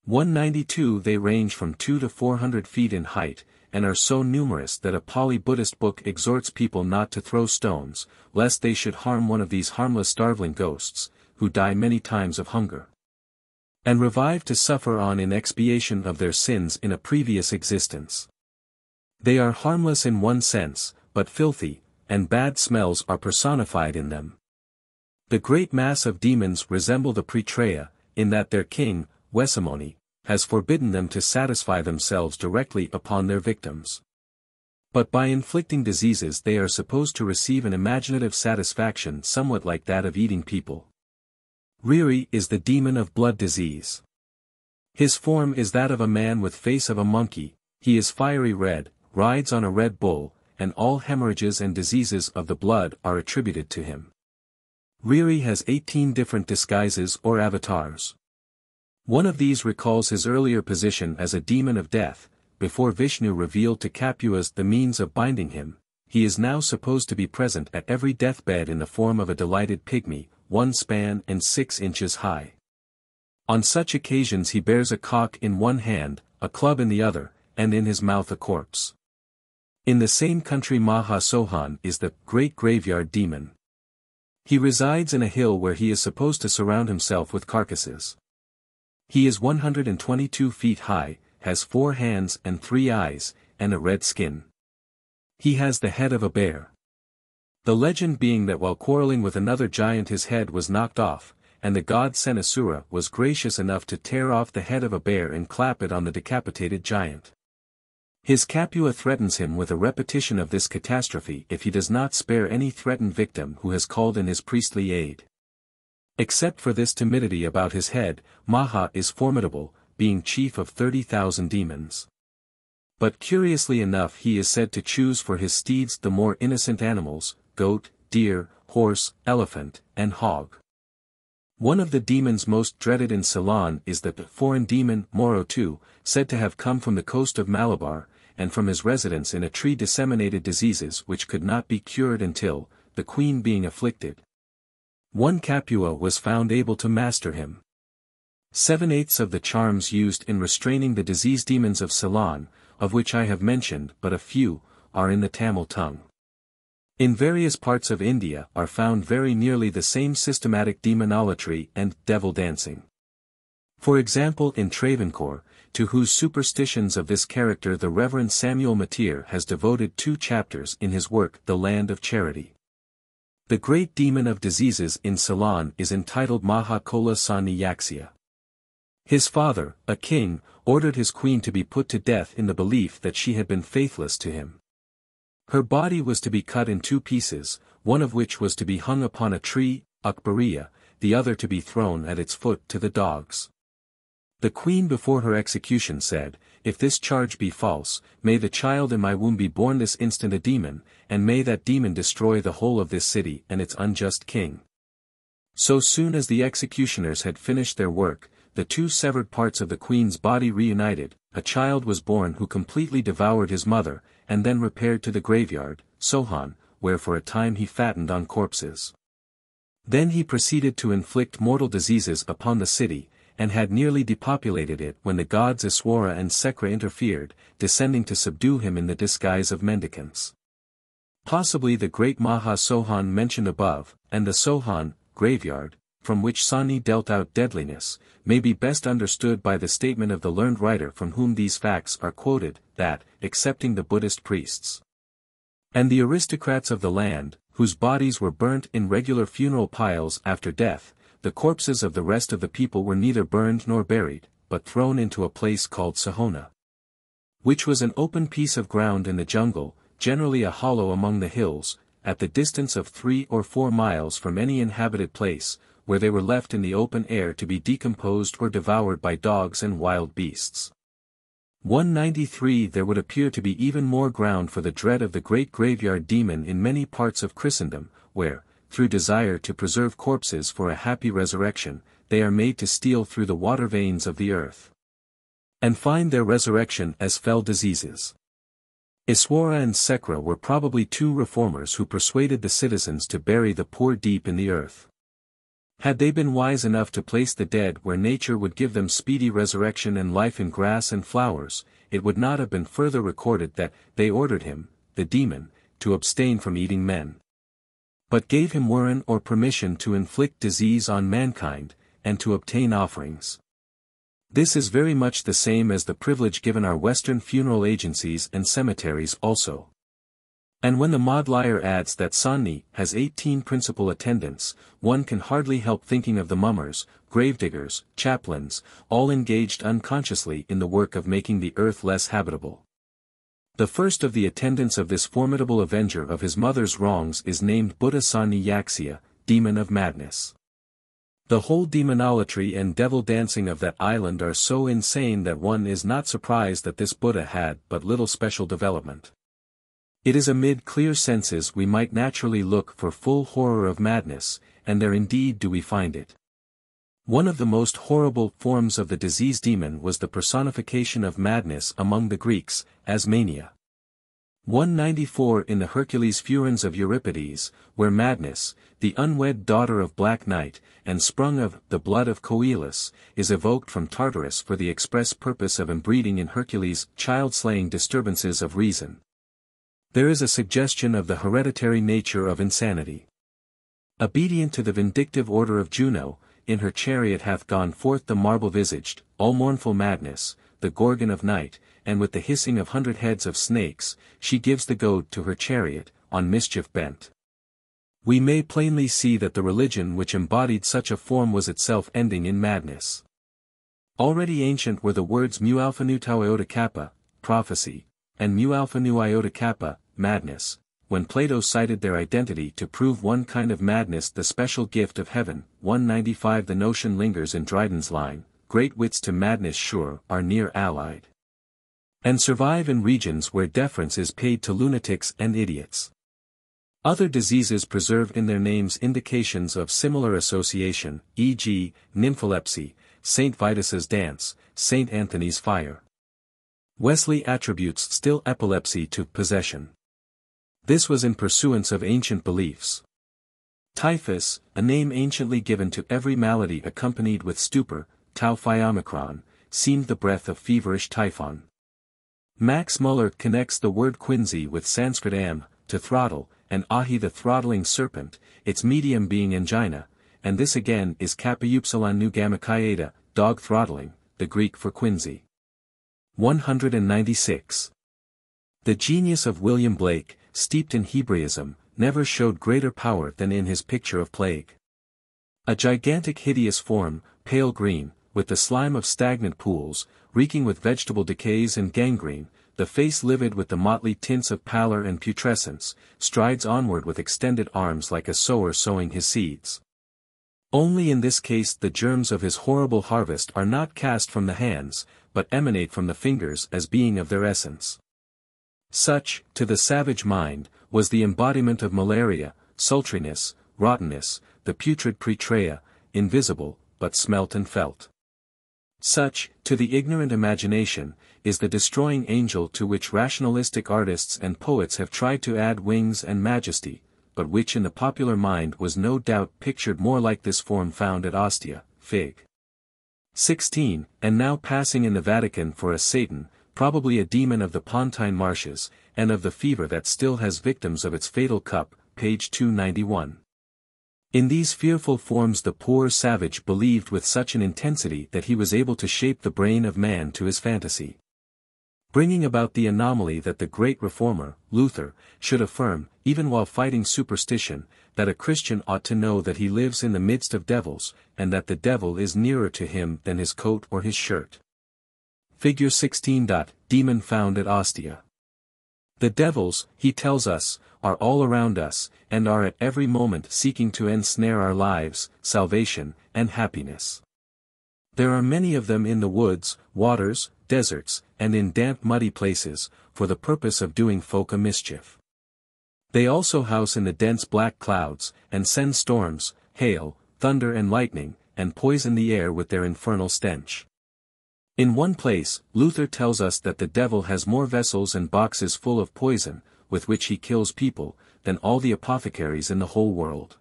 192 They range from 2 to 400 feet in height, and are so numerous that a Pali Buddhist book exhorts people not to throw stones, lest they should harm one of these harmless starveling ghosts, who die many times of hunger, and revive to suffer on in expiation of their sins in a previous existence. They are harmless in one sense, but filthy, and bad smells are personified in them. The great mass of demons resemble the Pretreya, in that their king, Wesamoni, has forbidden them to satisfy themselves directly upon their victims. But by inflicting diseases they are supposed to receive an imaginative satisfaction somewhat like that of eating people. Riri is the demon of blood disease. His form is that of a man with face of a monkey, he is fiery red, rides on a red bull, and all hemorrhages and diseases of the blood are attributed to him. Riri has 18 different disguises or avatars. One of these recalls his earlier position as a demon of death. Before Vishnu revealed to Capuas the means of binding him, he is now supposed to be present at every deathbed in the form of a delighted pygmy, 1 span and 6 inches high. On such occasions he bears a cock in one hand, a club in the other, and in his mouth a corpse. In the same country Maha Sohan is the great graveyard demon. He resides in a hill where he is supposed to surround himself with carcasses. He is 122 feet high, has 4 hands and 3 eyes, and a red skin. He has the head of a bear. The legend being that while quarreling with another giant his head was knocked off, and the god Senasura was gracious enough to tear off the head of a bear and clap it on the decapitated giant. His Capua threatens him with a repetition of this catastrophe if he does not spare any threatened victim who has called in his priestly aid. Except for this timidity about his head, Maha is formidable, being chief of 30,000 demons. But curiously enough he is said to choose for his steeds the more innocent animals, goat, deer, horse, elephant, and hog. One of the demons most dreaded in Ceylon is the foreign demon Morotu, said to have come from the coast of Malabar, and from his residence in a tree disseminated diseases which could not be cured until, the queen being afflicted, one Capua was found able to master him. 7/8 of the charms used in restraining the disease demons of Ceylon, of which I have mentioned but a few, are in the Tamil tongue. In various parts of India are found very nearly the same systematic demonolatry and devil dancing. For example in Travancore, to whose superstitions of this character the Reverend Samuel Mateer has devoted 2 chapters in his work The Land of Charity. The great demon of diseases in Ceylon is entitled Mahakola Sani Yaxia. His father, a king, ordered his queen to be put to death in the belief that she had been faithless to him. Her body was to be cut in 2 pieces, one of which was to be hung upon a tree, Akbariya, the other to be thrown at its foot to the dogs. The queen before her execution said, "If this charge be false, may the child in my womb be born this instant a demon, and may that demon destroy the whole of this city and its unjust king." So soon as the executioners had finished their work, the two severed parts of the queen's body reunited, a child was born who completely devoured his mother, and then repaired to the graveyard, Sohan, where for a time he fattened on corpses. Then he proceeded to inflict mortal diseases upon the city, and had nearly depopulated it when the gods Iswara and Sekra interfered, descending to subdue him in the disguise of mendicants. Possibly the great Maha Sohan mentioned above, and the Sohan, graveyard, from which Sani dealt out deadliness, may be best understood by the statement of the learned writer from whom these facts are quoted, that, excepting the Buddhist priests and the aristocrats of the land, whose bodies were burnt in regular funeral piles after death, the corpses of the rest of the people were neither burned nor buried, but thrown into a place called Sahona, which was an open piece of ground in the jungle, generally a hollow among the hills, at the distance of 3 or 4 miles from any inhabited place, where they were left in the open air to be decomposed or devoured by dogs and wild beasts. 193 There would appear to be even more ground for the dread of the great graveyard demon in many parts of Christendom, where, through desire to preserve corpses for a happy resurrection, they are made to steal through the water veins of the earth, and find their resurrection as fell diseases. Iswara and Sekra were probably two reformers who persuaded the citizens to bury the poor deep in the earth. Had they been wise enough to place the dead where nature would give them speedy resurrection and life in grass and flowers, it would not have been further recorded that they ordered him, the demon, to abstain from eating men, but gave him warrant or permission to inflict disease on mankind, and to obtain offerings. This is very much the same as the privilege given our Western funeral agencies and cemeteries also. And when the Maudlyer adds that Sani has 18 principal attendants, one can hardly help thinking of the mummers, gravediggers, chaplains, all engaged unconsciously in the work of making the earth less habitable. The first of the attendants of this formidable avenger of his mother's wrongs is named Buddha Sani Yaksia, demon of madness. The whole demonolatry and devil dancing of that island are so insane that one is not surprised that this Buddha had but little special development. It is amid clear senses we might naturally look for full horror of madness, and there indeed do we find it. One of the most horrible forms of the disease demon was the personification of madness among the Greeks, as mania. 194 In the Hercules Furens of Euripides, where madness, the unwed daughter of Black Night, and sprung of the blood of Coelus, is evoked from Tartarus for the express purpose of embreeding in Hercules child-slaying disturbances of reason. There is a suggestion of the hereditary nature of insanity. Obedient to the vindictive order of Juno, in her chariot hath gone forth the marble-visaged, all-mournful madness, the Gorgon of night, and with the hissing of 100 heads of snakes, she gives the goad to her chariot, on mischief bent. We may plainly see that the religion which embodied such a form was itself ending in madness. Already ancient were the words mu alpha nu tau iota kappa, prophecy, and mu alpha nu iota kappa, madness, when Plato cited their identity to prove one kind of madness the special gift of heaven. 195 The notion lingers in Dryden's line, great wits to madness sure are near allied, and survive in regions where deference is paid to lunatics and idiots. Other diseases preserve in their names indications of similar association, e.g., nympholepsy, St. Vitus's dance, St. Anthony's fire. Wesley attributes still epilepsy to possession. This was in pursuance of ancient beliefs. Typhus, a name anciently given to every malady accompanied with stupor, tau phi omicron, seemed the breath of feverish typhon. Max Muller connects the word quinsy with Sanskrit am, to throttle, and ahi the throttling serpent, its medium being angina, and this again is kappa upsilon nu gamma chi eta, dog throttling, the Greek for quinsy. 196. The genius of William Blake, steeped in Hebraism, never showed greater power than in his picture of plague. A gigantic hideous form, pale green, with the slime of stagnant pools, reeking with vegetable decays and gangrene, the face livid with the motley tints of pallor and putrescence, strides onward with extended arms like a sower sowing his seeds. Only in this case the germs of his horrible harvest are not cast from the hands, but emanate from the fingers as being of their essence. Such, to the savage mind, was the embodiment of malaria, sultriness, rottenness, the putrid Praetraea, invisible, but smelt and felt. Such, to the ignorant imagination, is the destroying angel to which rationalistic artists and poets have tried to add wings and majesty, but which in the popular mind was no doubt pictured more like this form found at Ostia, Fig. 16, and now passing in the Vatican for a Satan, probably a demon of the Pontine marshes, and of the fever that still has victims of its fatal cup, page 291. In these fearful forms the poor savage believed with such an intensity that he was able to shape the brain of man to his fantasy. Bringing about the anomaly that the great reformer, Luther, should affirm, even while fighting superstition, that a Christian ought to know that he lives in the midst of devils, and that the devil is nearer to him than his coat or his shirt. Figure 16. Demon found at Ostia. The devils, he tells us, are all around us, and are at every moment seeking to ensnare our lives, salvation, and happiness. There are many of them in the woods, waters, deserts, and in damp muddy places, for the purpose of doing folk a mischief. They also house in the dense black clouds, and send storms, hail, thunder and lightning, and poison the air with their infernal stench. In one place, Luther tells us that the devil has more vessels and boxes full of poison, with which he kills people, than all the apothecaries in the whole world.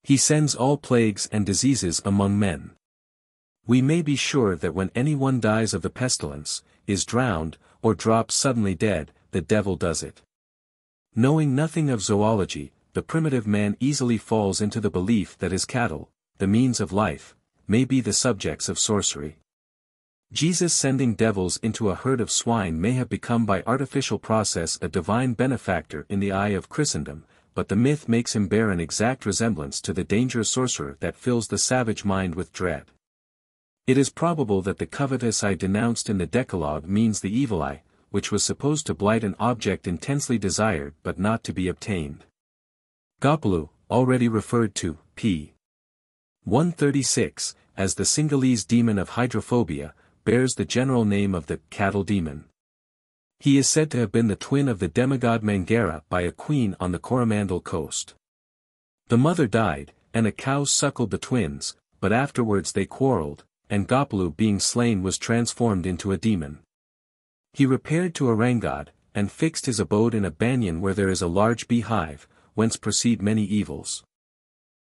He sends all plagues and diseases among men. We may be sure that when anyone dies of the pestilence, is drowned, or drops suddenly dead, the devil does it. Knowing nothing of zoology, the primitive man easily falls into the belief that his cattle, the means of life, may be the subjects of sorcery. Jesus sending devils into a herd of swine may have become by artificial process a divine benefactor in the eye of Christendom, but the myth makes him bear an exact resemblance to the dangerous sorcerer that fills the savage mind with dread. It is probable that the covetous eye denounced in the Decalogue means the evil eye, which was supposed to blight an object intensely desired but not to be obtained. Gopulu, already referred to, p. 136, as the Cingalese demon of hydrophobia, bears the general name of the cattle demon. He is said to have been the twin of the demigod Mangera by a queen on the Coromandel coast. The mother died, and a cow suckled the twins, but afterwards they quarreled, and Gopulu being slain was transformed into a demon. He repaired to Orangad, and fixed his abode in a banyan where there is a large beehive, whence proceed many evils.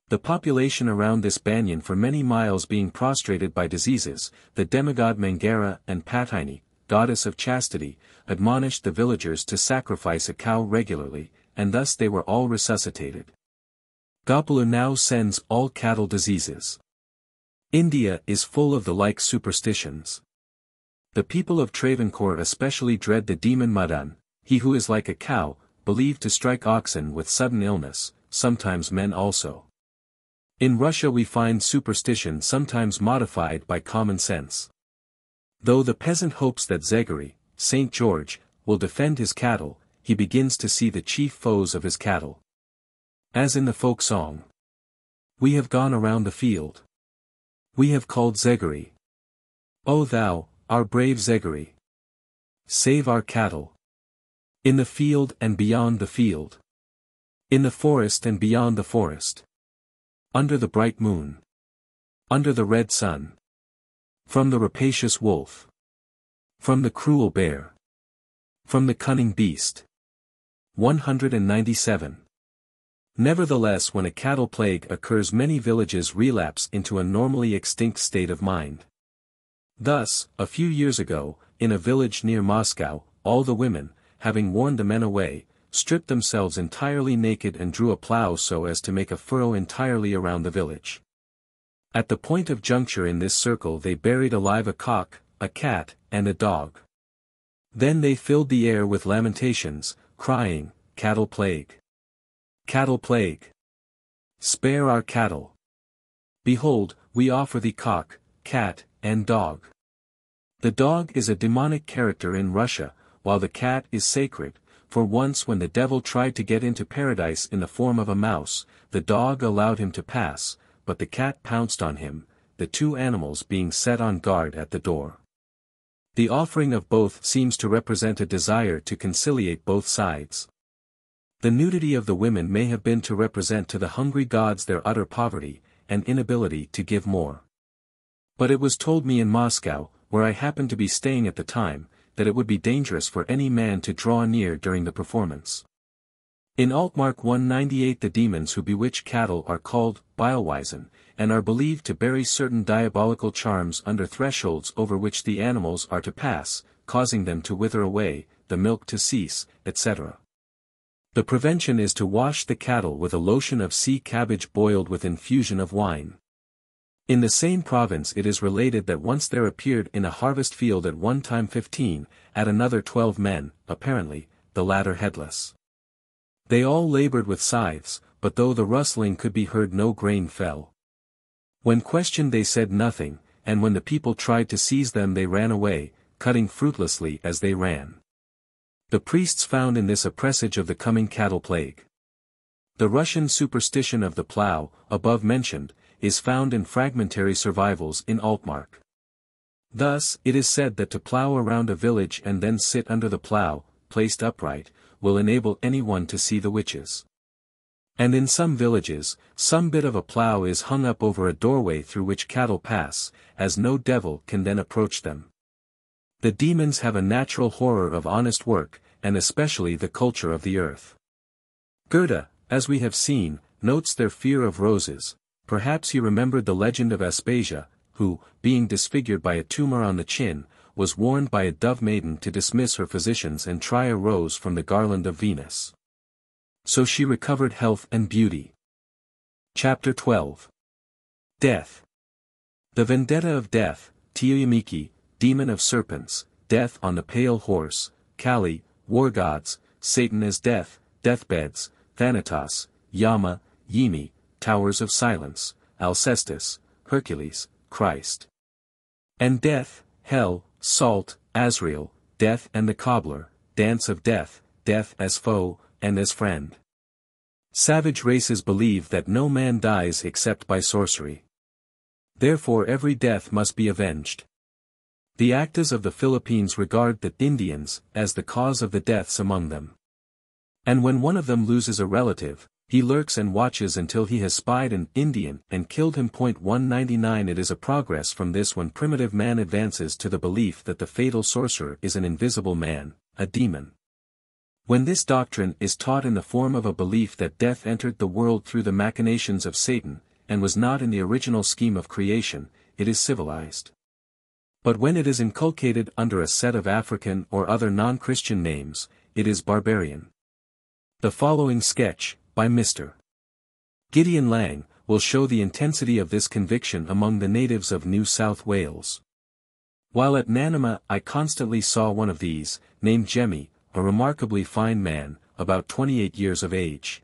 The population around this banyan for many miles being prostrated by diseases, the demigod Mangera and Patini, goddess of chastity, admonished the villagers to sacrifice a cow regularly, and thus they were all resuscitated. Gopulu now sends all cattle diseases. India is full of the like superstitions. The people of Travancore especially dread the demon Madan, he who is like a cow, believed to strike oxen with sudden illness, sometimes men also. In Russia we find superstition sometimes modified by common sense. Though the peasant hopes that Zegary, St. George, will defend his cattle, he begins to see the chief foes of his cattle. As in the folk song. We have gone around the field. We have called Zegary. O thou, our brave Zegary. Save our cattle. In the field and beyond the field. In the forest and beyond the forest. Under the bright moon. Under the red sun. From the rapacious wolf. From the cruel bear. From the cunning beast. 197. Nevertheless, when a cattle plague occurs, many villages relapse into a normally extinct state of mind. Thus, a few years ago, in a village near Moscow, all the women, having warned the men away, stripped themselves entirely naked and drew a plough so as to make a furrow entirely around the village. At the point of juncture in this circle they buried alive a cock, a cat, and a dog. Then they filled the air with lamentations, crying, "Cattle plague! Cattle plague! Spare our cattle! Behold, we offer thee cock, cat, and dog." The dog is a demonic character in Russia, while the cat is sacred, for once when the devil tried to get into paradise in the form of a mouse, the dog allowed him to pass, but the cat pounced on him, the two animals being set on guard at the door. The offering of both seems to represent a desire to conciliate both sides. The nudity of the women may have been to represent to the hungry gods their utter poverty, and inability to give more. But it was told me in Moscow, where I happened to be staying at the time, that it would be dangerous for any man to draw near during the performance. In Altmark 198 the demons who bewitch cattle are called Bileweisen, and are believed to bury certain diabolical charms under thresholds over which the animals are to pass, causing them to wither away, the milk to cease, etc. The prevention is to wash the cattle with a lotion of sea cabbage boiled with infusion of wine. In the same province it is related that once there appeared in a harvest field at one time 15, at another 12 men, apparently, the latter headless. They all labored with scythes, but though the rustling could be heard no grain fell. When questioned they said nothing, and when the people tried to seize them they ran away, cutting fruitlessly as they ran. The priests found in this a presage of the coming cattle plague. The Russian superstition of the plough, above mentioned, is found in fragmentary survivals in Altmark. Thus, it is said that to plough around a village and then sit under the plough, placed upright, will enable anyone to see the witches. And in some villages, some bit of a plough is hung up over a doorway through which cattle pass, as no devil can then approach them. The demons have a natural horror of honest work, and especially the culture of the earth. Goethe, as we have seen, notes their fear of roses. Perhaps he remembered the legend of Aspasia, who, being disfigured by a tumor on the chin, was warned by a dove maiden to dismiss her physicians and try a rose from the garland of Venus. So she recovered health and beauty. Chapter 12. Death. The vendetta of death, Teoyamiki, demon of serpents, death on the pale horse, Kali, war gods, Satan as death, deathbeds, Thanatos, Yama, Yimi, towers of silence, Alcestis, Hercules, Christ. And death, hell, salt, Azrael, death and the cobbler, dance of death, death as foe, and as friend. Savage races believe that no man dies except by sorcery. Therefore every death must be avenged. The Actas of the Philippines regard the Indians as the cause of the deaths among them. And when one of them loses a relative, he lurks and watches until he has spied an Indian and killed him. 199 It is a progress from this when primitive man advances to the belief that the fatal sorcerer is an invisible man, a demon. When this doctrine is taught in the form of a belief that death entered the world through the machinations of Satan, and was not in the original scheme of creation, it is civilized. But when it is inculcated under a set of African or other non-Christian names, it is barbarian. The following sketch, by Mr. Gideon Lang, will show the intensity of this conviction among the natives of New South Wales. While at Nanama I constantly saw one of these, named Jemmy, a remarkably fine man, about 28 years of age,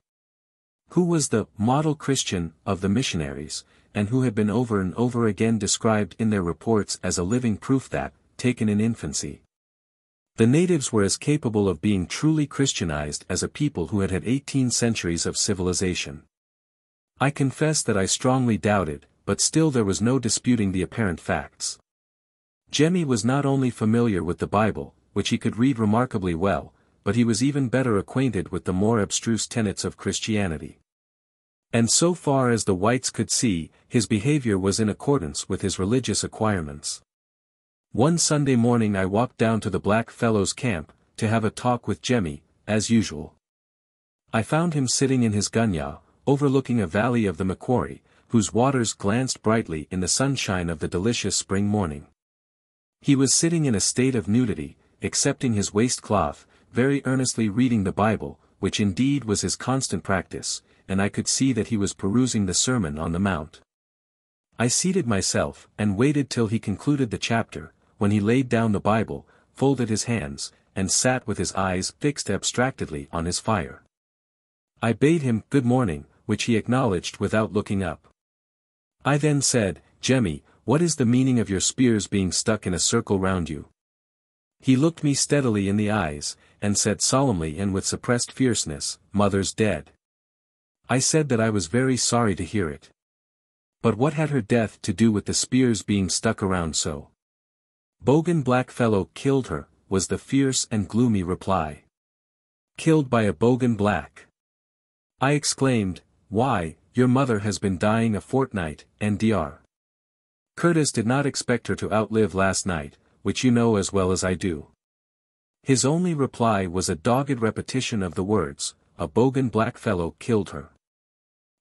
who was the model Christian of the missionaries, and who had been over and over again described in their reports as a living proof that, taken in infancy, the natives were as capable of being truly Christianized as a people who had had 18 centuries of civilization. I confess that I strongly doubted, but still there was no disputing the apparent facts. Jemmy was not only familiar with the Bible, which he could read remarkably well, but he was even better acquainted with the more abstruse tenets of Christianity. And so far as the whites could see, his behavior was in accordance with his religious acquirements. One Sunday morning I walked down to the black fellow's camp, to have a talk with Jemmy, as usual. I found him sitting in his gunyah, overlooking a valley of the Macquarie, whose waters glanced brightly in the sunshine of the delicious spring morning. He was sitting in a state of nudity, excepting his waistcloth, very earnestly reading the Bible, which indeed was his constant practice, and I could see that he was perusing the Sermon on the Mount. I seated myself, and waited till he concluded the chapter, when he laid down the Bible, folded his hands, and sat with his eyes fixed abstractedly on his fire. I bade him good morning, which he acknowledged without looking up. I then said, "Jemmy, what is the meaning of your spears being stuck in a circle round you?" He looked me steadily in the eyes, and said solemnly and with suppressed fierceness, "Mother's dead." I said that I was very sorry to hear it. But what had her death to do with the spears being stuck around so? Bogan Blackfellow killed her, was the fierce and gloomy reply. Killed by a Bogan Black? I exclaimed, why, your mother has been dying a fortnight, and Dr. Curtis did not expect her to outlive last night, which you know as well as I do. His only reply was a dogged repetition of the words, a Bogan Blackfellow killed her.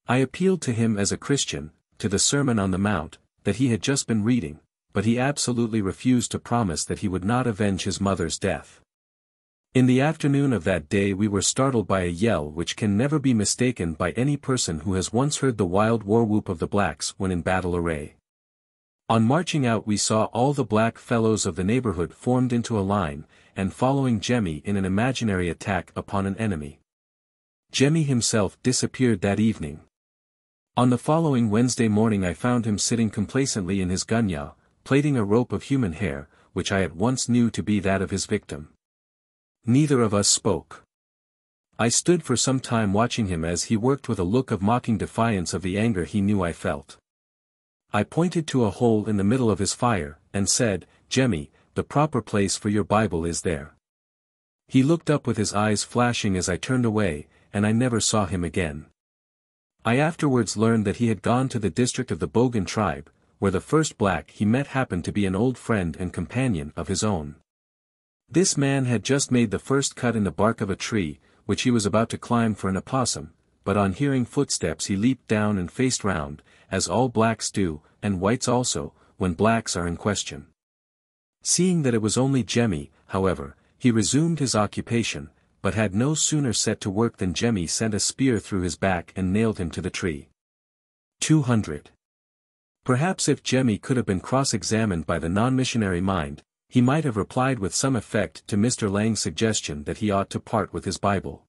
I appealed to him as a Christian, to the Sermon on the Mount, that he had just been reading, but he absolutely refused to promise that he would not avenge his mother's death. In the afternoon of that day we were startled by a yell which can never be mistaken by any person who has once heard the wild war whoop of the blacks when in battle array. On marching out we saw all the black fellows of the neighborhood formed into a line, and following Jemmy in an imaginary attack upon an enemy. Jemmy himself disappeared that evening. On the following Wednesday morning I found him sitting complacently in his gunyah, plaiting a rope of human hair, which I at once knew to be that of his victim. Neither of us spoke. I stood for some time watching him as he worked with a look of mocking defiance of the anger he knew I felt. I pointed to a hole in the middle of his fire, and said, Jemmy, the proper place for your Bible is there. He looked up with his eyes flashing as I turned away, and I never saw him again. I afterwards learned that he had gone to the district of the Bogan tribe, where the first black he met happened to be an old friend and companion of his own. This man had just made the first cut in the bark of a tree, which he was about to climb for an opossum, but on hearing footsteps he leaped down and faced round, as all blacks do, and whites also, when blacks are in question. Seeing that it was only Jemmy, however, he resumed his occupation, but had no sooner set to work than Jemmy sent a spear through his back and nailed him to the tree. 200. Perhaps if Jemmy could have been cross-examined by the non-missionary mind, he might have replied with some effect to Mr. Lang's suggestion that he ought to part with his Bible.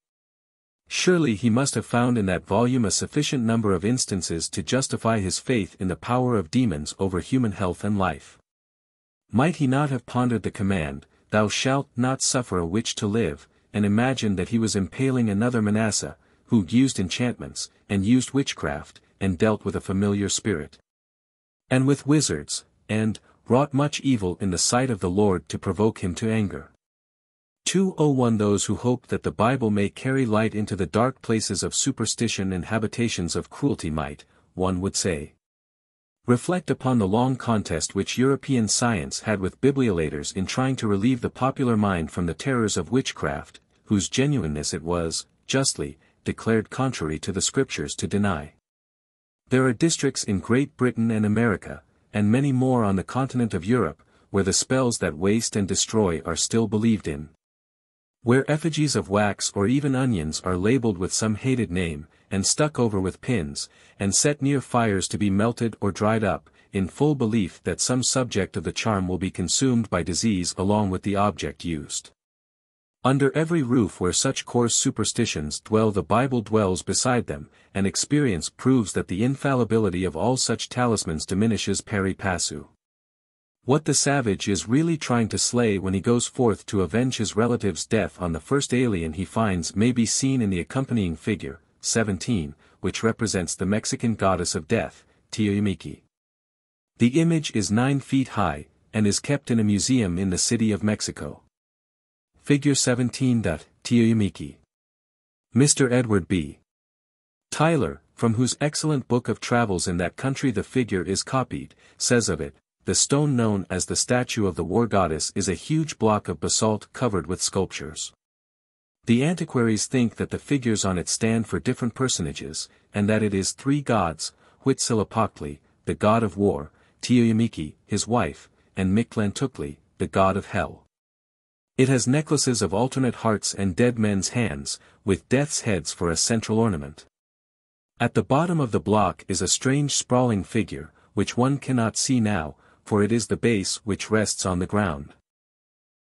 Surely he must have found in that volume a sufficient number of instances to justify his faith in the power of demons over human health and life. Might he not have pondered the command, "Thou shalt not suffer a witch to live," and imagined that he was impaling another Manasseh, who used enchantments, and used witchcraft, and dealt with a familiar spirit, and with wizards, and wrought much evil in the sight of the Lord to provoke him to anger? 201 Those who hope that the Bible may carry light into the dark places of superstition and habitations of cruelty might, one would say, reflect upon the long contest which European science had with bibliolators in trying to relieve the popular mind from the terrors of witchcraft, whose genuineness it was, justly, declared contrary to the Scriptures to deny. There are districts in Great Britain and America, and many more on the continent of Europe, where the spells that waste and destroy are still believed in. Where effigies of wax or even onions are labeled with some hated name, and stuck over with pins, and set near fires to be melted or dried up, in full belief that some subject of the charm will be consumed by disease along with the object used. Under every roof where such coarse superstitions dwell the Bible dwells beside them, and experience proves that the infallibility of all such talismans diminishes pari passu. What the savage is really trying to slay when he goes forth to avenge his relative's death on the first alien he finds may be seen in the accompanying figure, 17, which represents the Mexican goddess of death, Tiyomiki. The image is 9 feet high, and is kept in a museum in the city of Mexico. Figure 17. Tiyomiki. Mr. Edward B. Tyler, from whose excellent book of travels in that country the figure is copied, says of it, the stone known as the statue of the war goddess is a huge block of basalt covered with sculptures. The antiquaries think that the figures on it stand for different personages, and that it is 3 gods, Huitzilopochtli, the god of war, Tiyomiki, his wife, and Mictlantecuhtli, the god of hell. It has necklaces of alternate hearts and dead men's hands, with death's heads for a central ornament. At the bottom of the block is a strange sprawling figure, which one cannot see now, for it is the base which rests on the ground.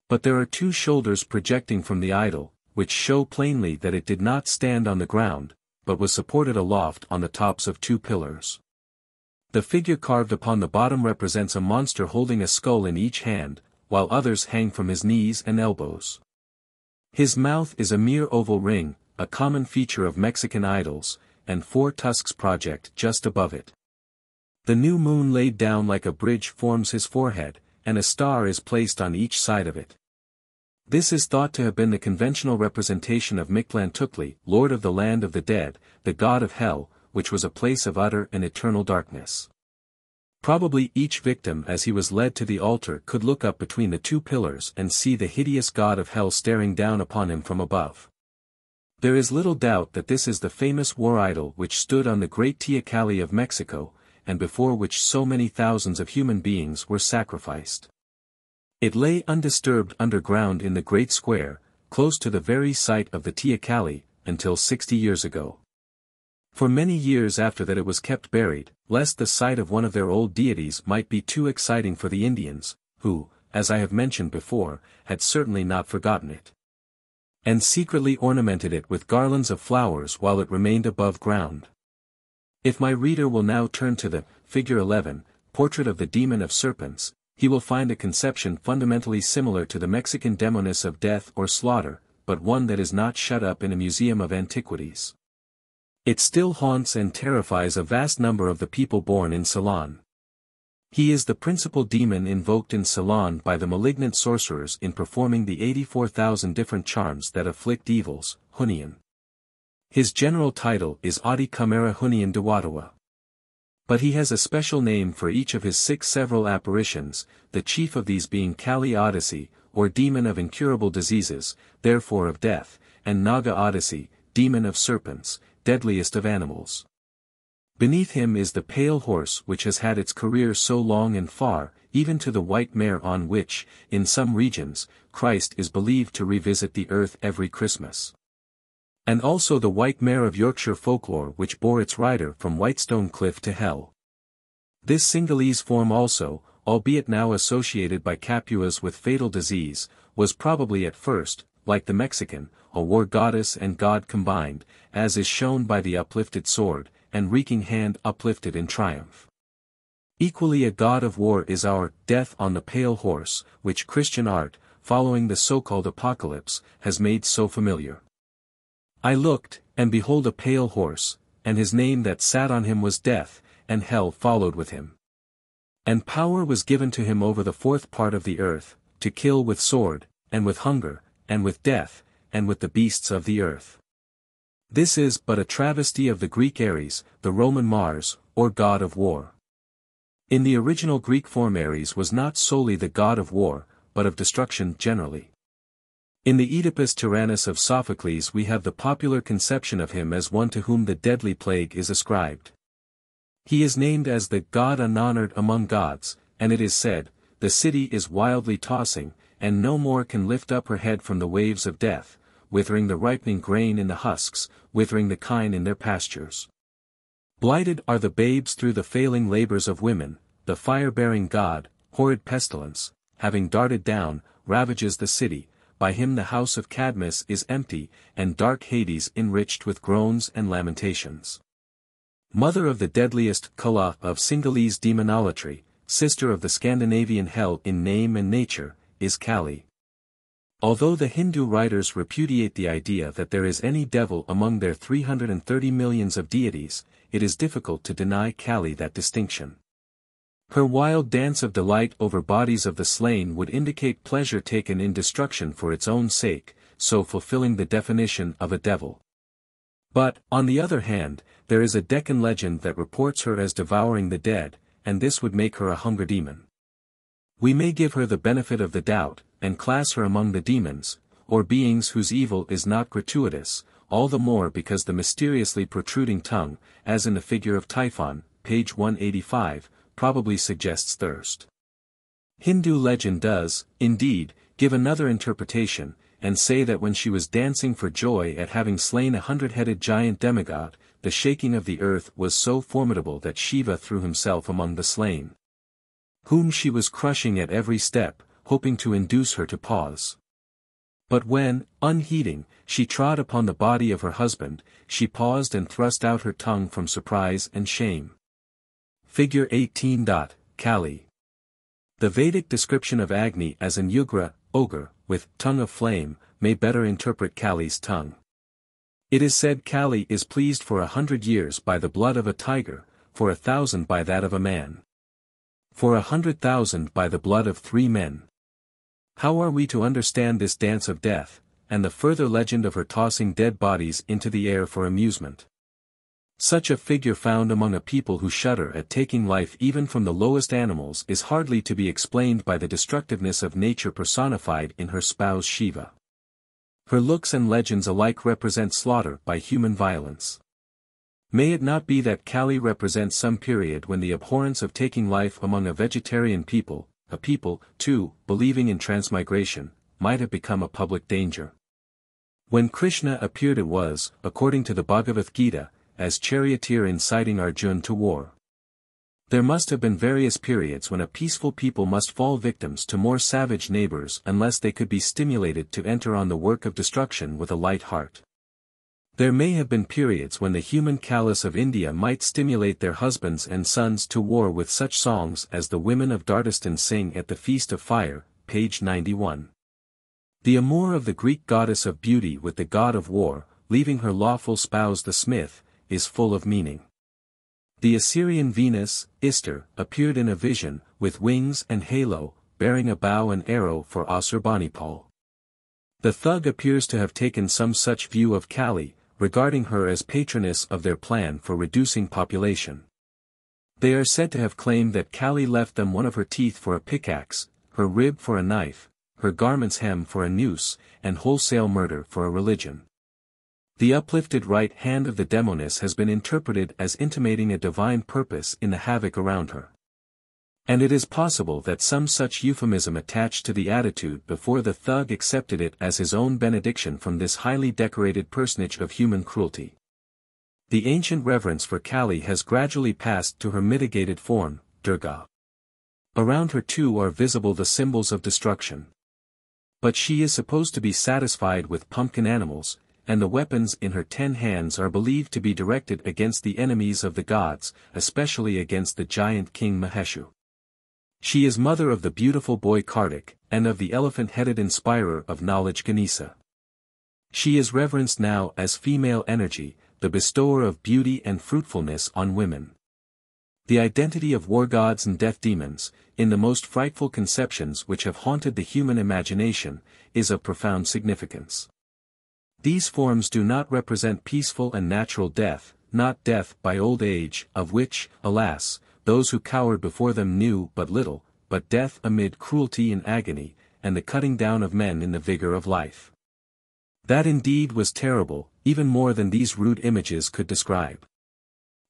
But there are 2 shoulders projecting from the idol, which show plainly that it did not stand on the ground, but was supported aloft on the tops of 2 pillars. The figure carved upon the bottom represents a monster holding a skull in each hand, while others hang from his knees and elbows. His mouth is a mere oval ring, a common feature of Mexican idols, and 4 tusks project just above it. The new moon laid down like a bridge forms his forehead, and a star is placed on each side of it. This is thought to have been the conventional representation of Mictlantecuhtli, lord of the land of the dead, the god of hell, which was a place of utter and eternal darkness. Probably each victim as he was led to the altar could look up between the two pillars and see the hideous god of hell staring down upon him from above. There is little doubt that this is the famous war idol which stood on the great Teocalli of Mexico, and before which so many thousands of human beings were sacrificed. It lay undisturbed underground in the great square, close to the very site of the Teocalli, until 60 years ago. For many years after that it was kept buried, lest the sight of one of their old deities might be too exciting for the Indians, who, as I have mentioned before, had certainly not forgotten it, and secretly ornamented it with garlands of flowers while it remained above ground. If my reader will now turn to the Figure 11, portrait of the demon of serpents, he will find a conception fundamentally similar to the Mexican demoness of death or slaughter, but one that is not shut up in a museum of antiquities. It still haunts and terrifies a vast number of the people born in Ceylon. He is the principal demon invoked in Ceylon by the malignant sorcerers in performing the 84,000 different charms that afflict evils, Hunian. His general title is Adi Kamara Hunian Dewatawa. But he has a special name for each of his 6 several apparitions, the chief of these being Kali Odyssey, or demon of incurable diseases, therefore of death, and Naga Odyssey, demon of serpents, deadliest of animals. Beneath him is the pale horse which has had its career so long and far, even to the white mare on which, in some regions, Christ is believed to revisit the earth every Christmas. And also the white mare of Yorkshire folklore which bore its rider from Whitestone Cliff to hell. This Singhalese form also, albeit now associated by Capuas with fatal disease, was probably at first, like the Mexican, a war goddess and god combined, as is shown by the uplifted sword, and reeking hand uplifted in triumph. Equally a god of war is our Death on the Pale Horse, which Christian art, following the so-called apocalypse, has made so familiar. I looked, and behold a pale horse, and his name that sat on him was Death, and hell followed with him. And power was given to him over the 4th part of the earth, to kill with sword, and with hunger, and with death, and with the beasts of the earth. This is but a travesty of the Greek Ares, the Roman Mars, or god of war. In the original Greek form Ares was not solely the god of war, but of destruction generally. In the Oedipus Tyrannus of Sophocles we have the popular conception of him as one to whom the deadly plague is ascribed. He is named as the god unhonored among gods, and it is said, the city is wildly tossing, and no more can lift up her head from the waves of death, withering the ripening grain in the husks, withering the kine in their pastures. Blighted are the babes through the failing labors of women, the fire-bearing god, horrid pestilence, having darted down, ravages the city, by him the house of Cadmus is empty, and dark Hades enriched with groans and lamentations. Mother of the deadliest Kala of Singhalese demonolatry, sister of the Scandinavian hell in name and nature, is Kali. Although the Hindu writers repudiate the idea that there is any devil among their 330 millions of deities, it is difficult to deny Kali that distinction. Her wild dance of delight over bodies of the slain would indicate pleasure taken in destruction for its own sake, so fulfilling the definition of a devil. But, on the other hand, there is a Deccan legend that reports her as devouring the dead, and this would make her a hunger demon. We may give her the benefit of the doubt, and class her among the demons, or beings whose evil is not gratuitous, all the more because the mysteriously protruding tongue, as in the figure of Typhon, page 185, probably suggests thirst. Hindu legend does, indeed, give another interpretation, and say that when she was dancing for joy at having slain 100-headed giant demigod, the shaking of the earth was so formidable that Shiva threw himself among the slain, whom she was crushing at every step, hoping to induce her to pause. But when, unheeding, she trod upon the body of her husband, she paused and thrust out her tongue from surprise and shame. Figure 18. Kali. The Vedic description of Agni as an Ugra, ogre, with tongue of flame, may better interpret Kali's tongue. It is said Kali is pleased for 100 years by the blood of a tiger, for 1,000 by that of a man. For 100,000 by the blood of 3 men. How are we to understand this dance of death, and the further legend of her tossing dead bodies into the air for amusement? Such a figure found among a people who shudder at taking life even from the lowest animals is hardly to be explained by the destructiveness of nature personified in her spouse Shiva. Her looks and legends alike represent slaughter by human violence. May it not be that Kali represents some period when the abhorrence of taking life among a vegetarian people, a people, too, believing in transmigration, might have become a public danger. When Krishna appeared it was, according to the Bhagavad Gita, as charioteer inciting Arjuna to war. There must have been various periods when a peaceful people must fall victims to more savage neighbors unless they could be stimulated to enter on the work of destruction with a light heart. There may have been periods when the human Kalis of India might stimulate their husbands and sons to war with such songs as the women of Dardistan sing at the Feast of Fire, page 91. The amour of the Greek goddess of beauty with the god of war, leaving her lawful spouse the smith, is full of meaning. The Assyrian Venus, Ister, appeared in a vision, with wings and halo, bearing a bow and arrow for Asurbanipal. The thug appears to have taken some such view of Kali, regarding her as patroness of their plan for reducing population. They are said to have claimed that Kali left them one of her teeth for a pickaxe, her rib for a knife, her garment's hem for a noose, and wholesale murder for a religion. The uplifted right hand of the demoness has been interpreted as intimating a divine purpose in the havoc around her. And it is possible that some such euphemism attached to the attitude before the thug accepted it as his own benediction from this highly decorated personage of human cruelty. The ancient reverence for Kali has gradually passed to her mitigated form, Durga. Around her too are visible the symbols of destruction. But she is supposed to be satisfied with pumpkin animals, and the weapons in her 10 hands are believed to be directed against the enemies of the gods, especially against the giant king Maheshu. She is mother of the beautiful boy Kartik, and of the elephant-headed inspirer of knowledge Ganesha. She is reverenced now as female energy, the bestower of beauty and fruitfulness on women. The identity of war gods and death demons, in the most frightful conceptions which have haunted the human imagination, is of profound significance. These forms do not represent peaceful and natural death, not death by old age, of which, alas, those who cowered before them knew but little, but death amid cruelty and agony, and the cutting down of men in the vigor of life. That indeed was terrible, even more than these rude images could describe.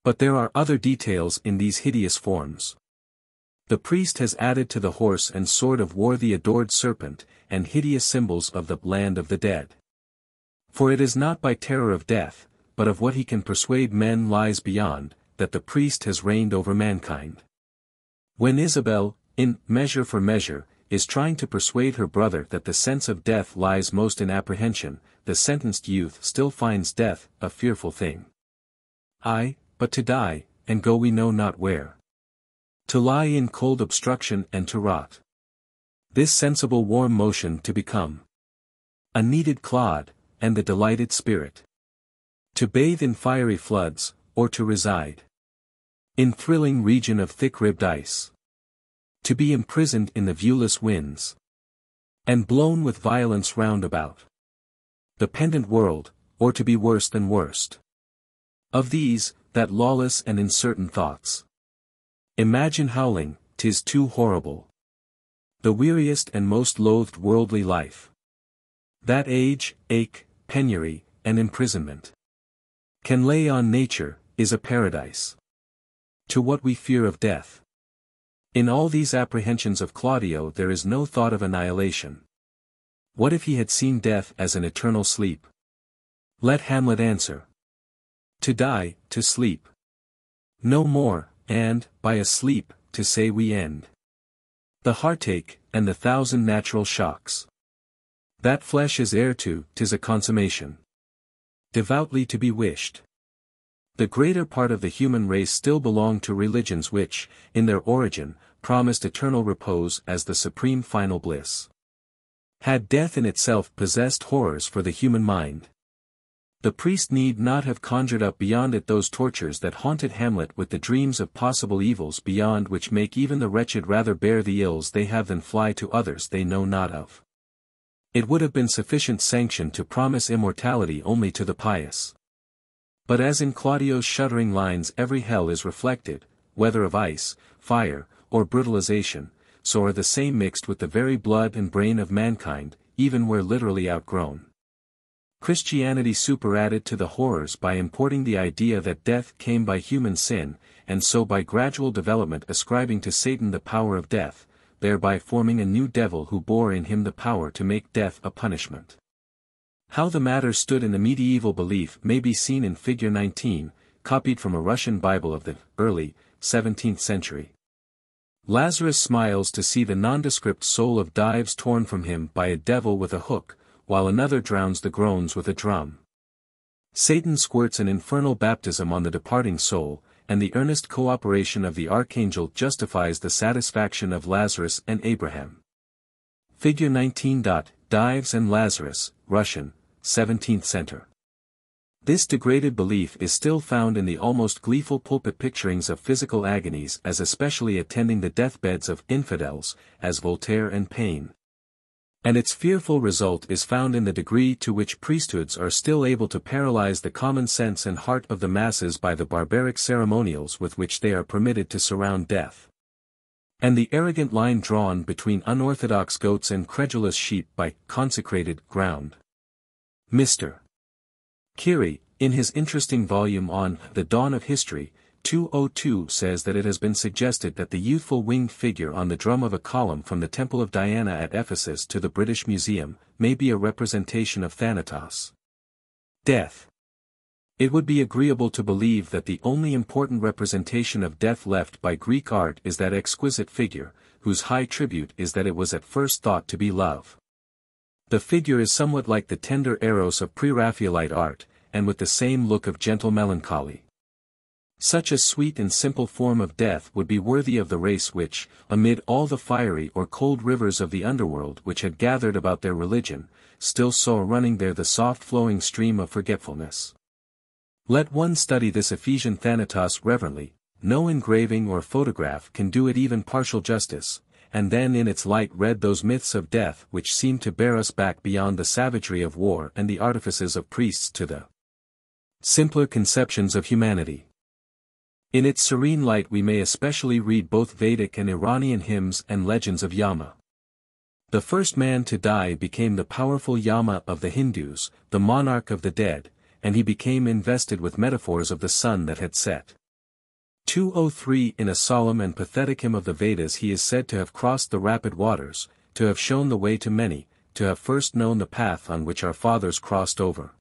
But there are other details in these hideous forms. The priest has added to the horse and sword of war the adored serpent, and hideous symbols of the land of the dead. For it is not by terror of death, but of what he can persuade men lies beyond, that the priest has reigned over mankind. When Isabel, in Measure for Measure, is trying to persuade her brother that the sense of death lies most in apprehension, the sentenced youth still finds death a fearful thing. Aye, but to die, and go we know not where. To lie in cold obstruction and to rot. This sensible warm motion to become a kneaded clod, and the delighted spirit. To bathe in fiery floods, or to reside in thrilling region of thick-ribbed ice. To be imprisoned in the viewless winds, and blown with violence round about the pendant world, or to be worse than worst. Of these, that lawless and uncertain thoughts. Imagine howling, 'tis too horrible. The weariest and most loathed worldly life. That age, ache, penury, and imprisonment can lay on nature, is a paradise. To what we fear of death. In all these apprehensions of Claudio there is no thought of annihilation. What if he had seen death as an eternal sleep? Let Hamlet answer. To die, to sleep. No more, and, by a sleep, to say we end. The heartache, and the 1,000 natural shocks. That flesh is heir to, 'tis a consummation. Devoutly to be wished. The greater part of the human race still belong to religions which, in their origin, promised eternal repose as the supreme final bliss. Had death in itself possessed horrors for the human mind? The priest need not have conjured up beyond it those tortures that haunted Hamlet with the dreams of possible evils beyond which make even the wretched rather bear the ills they have than fly to others they know not of. It would have been sufficient sanction to promise immortality only to the pious. But as in Claudio's shuddering lines every hell is reflected, whether of ice, fire, or brutalization, so are the same mixed with the very blood and brain of mankind, even where literally outgrown. Christianity superadded to the horrors by importing the idea that death came by human sin, and so by gradual development ascribing to Satan the power of death, thereby forming a new devil who bore in him the power to make death a punishment. How the matter stood in the medieval belief may be seen in Figure 19, copied from a Russian Bible of the early 17th century. Lazarus smiles to see the nondescript soul of Dives torn from him by a devil with a hook, while another drowns the groans with a drum. Satan squirts an infernal baptism on the departing soul, and the earnest cooperation of the archangel justifies the satisfaction of Lazarus and Abraham. Figure 19. Dives and Lazarus, Russian, 17th century. This degraded belief is still found in the almost gleeful pulpit picturings of physical agonies as especially attending the deathbeds of infidels, as Voltaire and Paine. And its fearful result is found in the degree to which priesthoods are still able to paralyze the common sense and heart of the masses by the barbaric ceremonials with which they are permitted to surround death. And the arrogant line drawn between unorthodox goats and credulous sheep by consecrated ground. Mr. Keary, in his interesting volume on The Dawn of History, 202 says that it has been suggested that the youthful winged figure on the drum of a column from the Temple of Diana at Ephesus to the British Museum, may be a representation of Thanatos. Death. It would be agreeable to believe that the only important representation of death left by Greek art is that exquisite figure, whose high tribute is that it was at first thought to be love. The figure is somewhat like the tender Eros of pre-Raphaelite art, and with the same look of gentle melancholy. Such a sweet and simple form of death would be worthy of the race which, amid all the fiery or cold rivers of the underworld which had gathered about their religion, still saw running there the soft flowing stream of forgetfulness. Let one study this Ephesian Thanatos reverently, no engraving or photograph can do it even partial justice, and then in its light read those myths of death which seem to bear us back beyond the savagery of war and the artifices of priests to the simpler conceptions of humanity. In its serene light we may especially read both Vedic and Iranian hymns and legends of Yama. The first man to die became the powerful Yama of the Hindus, the monarch of the dead, and he became invested with metaphors of the sun that had set. 203 In a solemn and pathetic hymn of the Vedas he is said to have crossed the rapid waters, to have shown the way to many, to have first known the path on which our fathers crossed over.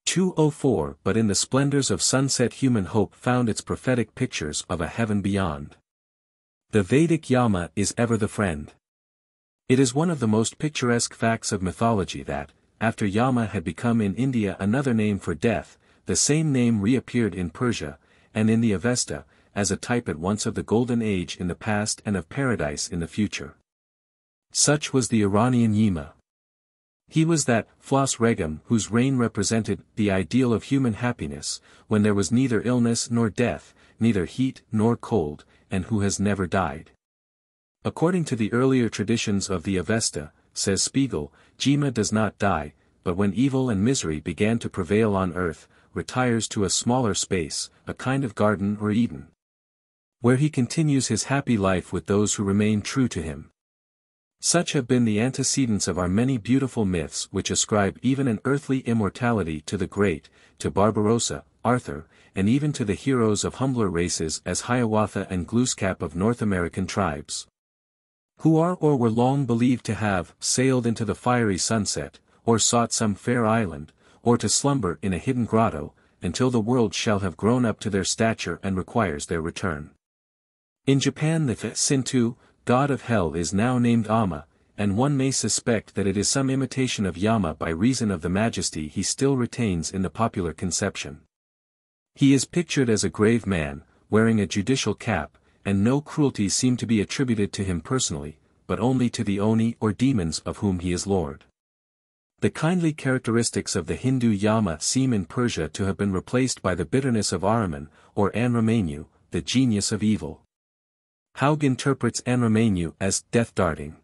204 But in the splendors of sunset human hope found its prophetic pictures of a heaven beyond. The Vedic Yama is ever the friend. It is one of the most picturesque facts of mythology that, after Yama had become in India another name for death, the same name reappeared in Persia, and in the Avesta, as a type at once of the Golden Age in the past and of paradise in the future. Such was the Iranian Yama. He was that Flos Regum whose reign represented the ideal of human happiness, when there was neither illness nor death, neither heat nor cold, and who has never died. According to the earlier traditions of the Avesta, says Spiegel, Yama does not die, but when evil and misery began to prevail on earth, retires to a smaller space, a kind of garden or Eden, where he continues his happy life with those who remain true to him. Such have been the antecedents of our many beautiful myths which ascribe even an earthly immortality to the great, to Barbarossa, Arthur, and even to the heroes of humbler races as Hiawatha and Glooskap of North American tribes, who are or were long believed to have sailed into the fiery sunset, or sought some fair island, or to slumber in a hidden grotto, until the world shall have grown up to their stature and requires their return. In Japan the Shinto god of hell is now named Ama, and one may suspect that it is some imitation of Yama by reason of the majesty he still retains in the popular conception. He is pictured as a grave man, wearing a judicial cap, and no cruelties seem to be attributed to him personally, but only to the Oni or demons of whom he is lord. The kindly characteristics of the Hindu Yama seem in Persia to have been replaced by the bitterness of Ahriman, or Anramanyu, the genius of evil. Haug interprets Anramanyu as death-darting.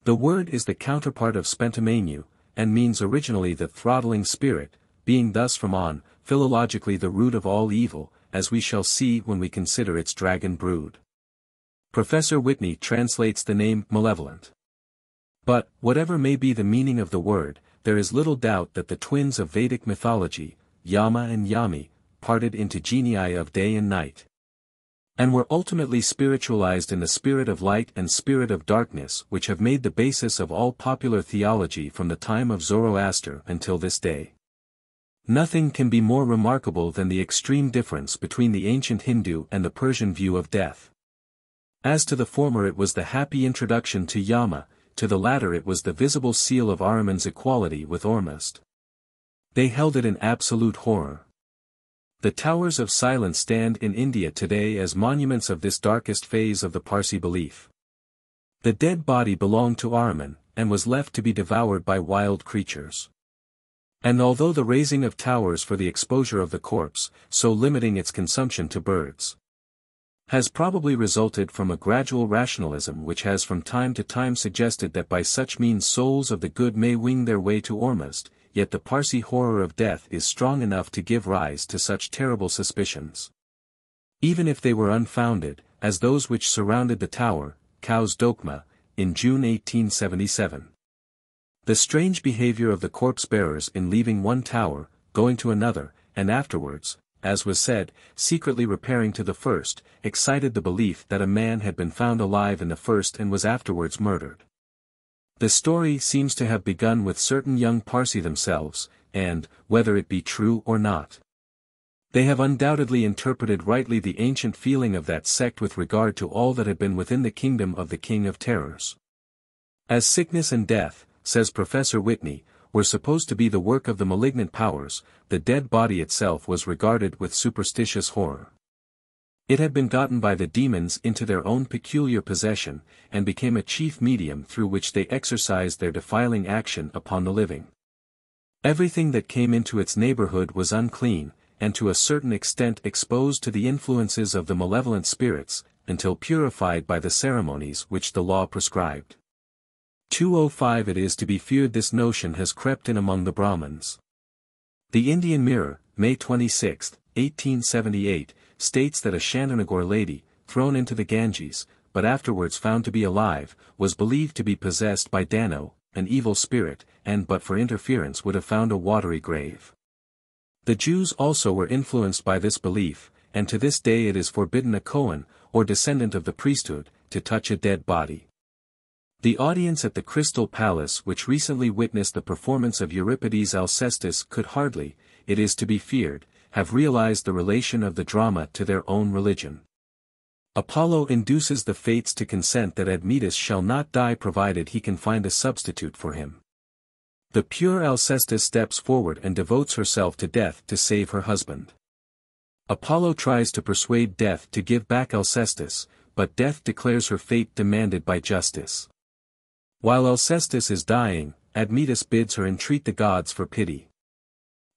The word is the counterpart of Spentamanyu, and means originally the throttling spirit, being thus from on, philologically the root of all evil, as we shall see when we consider its dragon brood. Professor Whitney translates the name malevolent. But, whatever may be the meaning of the word, there is little doubt that the twins of Vedic mythology, Yama and Yami, parted into genii of day and night, and were ultimately spiritualized in the spirit of light and spirit of darkness, which have made the basis of all popular theology from the time of Zoroaster until this day. Nothing can be more remarkable than the extreme difference between the ancient Hindu and the Persian view of death. As to the former, it was the happy introduction to Yama, to the latter it was the visible seal of Ahriman's equality with Ormuzd. They held it in absolute horror. The towers of silence stand in India today as monuments of this darkest phase of the Parsi belief. The dead body belonged to Ahriman, and was left to be devoured by wild creatures. And although the raising of towers for the exposure of the corpse, so limiting its consumption to birds, has probably resulted from a gradual rationalism which has from time to time suggested that by such means souls of the good may wing their way to Ormuzd, yet the Parsi horror of death is strong enough to give rise to such terrible suspicions. Even if they were unfounded, as those which surrounded the tower, Kaus Dokma, in June 1877. The strange behavior of the corpse-bearers in leaving one tower, going to another, and afterwards, as was said, secretly repairing to the first, excited the belief that a man had been found alive in the first and was afterwards murdered. The story seems to have begun with certain young Parsi themselves, and, whether it be true or not, they have undoubtedly interpreted rightly the ancient feeling of that sect with regard to all that had been within the kingdom of the King of Terrors. As sickness and death, says Professor Whitney, were supposed to be the work of the malignant powers, the dead body itself was regarded with superstitious horror. It had been gotten by the demons into their own peculiar possession, and became a chief medium through which they exercised their defiling action upon the living. Everything that came into its neighborhood was unclean, and to a certain extent exposed to the influences of the malevolent spirits, until purified by the ceremonies which the law prescribed. 205 It is to be feared this notion has crept in among the Brahmins. The Indian Mirror, May 26, 1878, states that a Shantanagore lady, thrown into the Ganges, but afterwards found to be alive, was believed to be possessed by Dano, an evil spirit, and but for interference would have found a watery grave. The Jews also were influenced by this belief, and to this day it is forbidden a Kohen, or descendant of the priesthood, to touch a dead body. The audience at the Crystal Palace which recently witnessed the performance of Euripides' Alcestis could hardly, it is to be feared, have realized the relation of the drama to their own religion. Apollo induces the fates to consent that Admetus shall not die provided he can find a substitute for him. The pure Alcestis steps forward and devotes herself to death to save her husband. Apollo tries to persuade Death to give back Alcestis, but Death declares her fate demanded by justice. While Alcestis is dying, Admetus bids her entreat the gods for pity.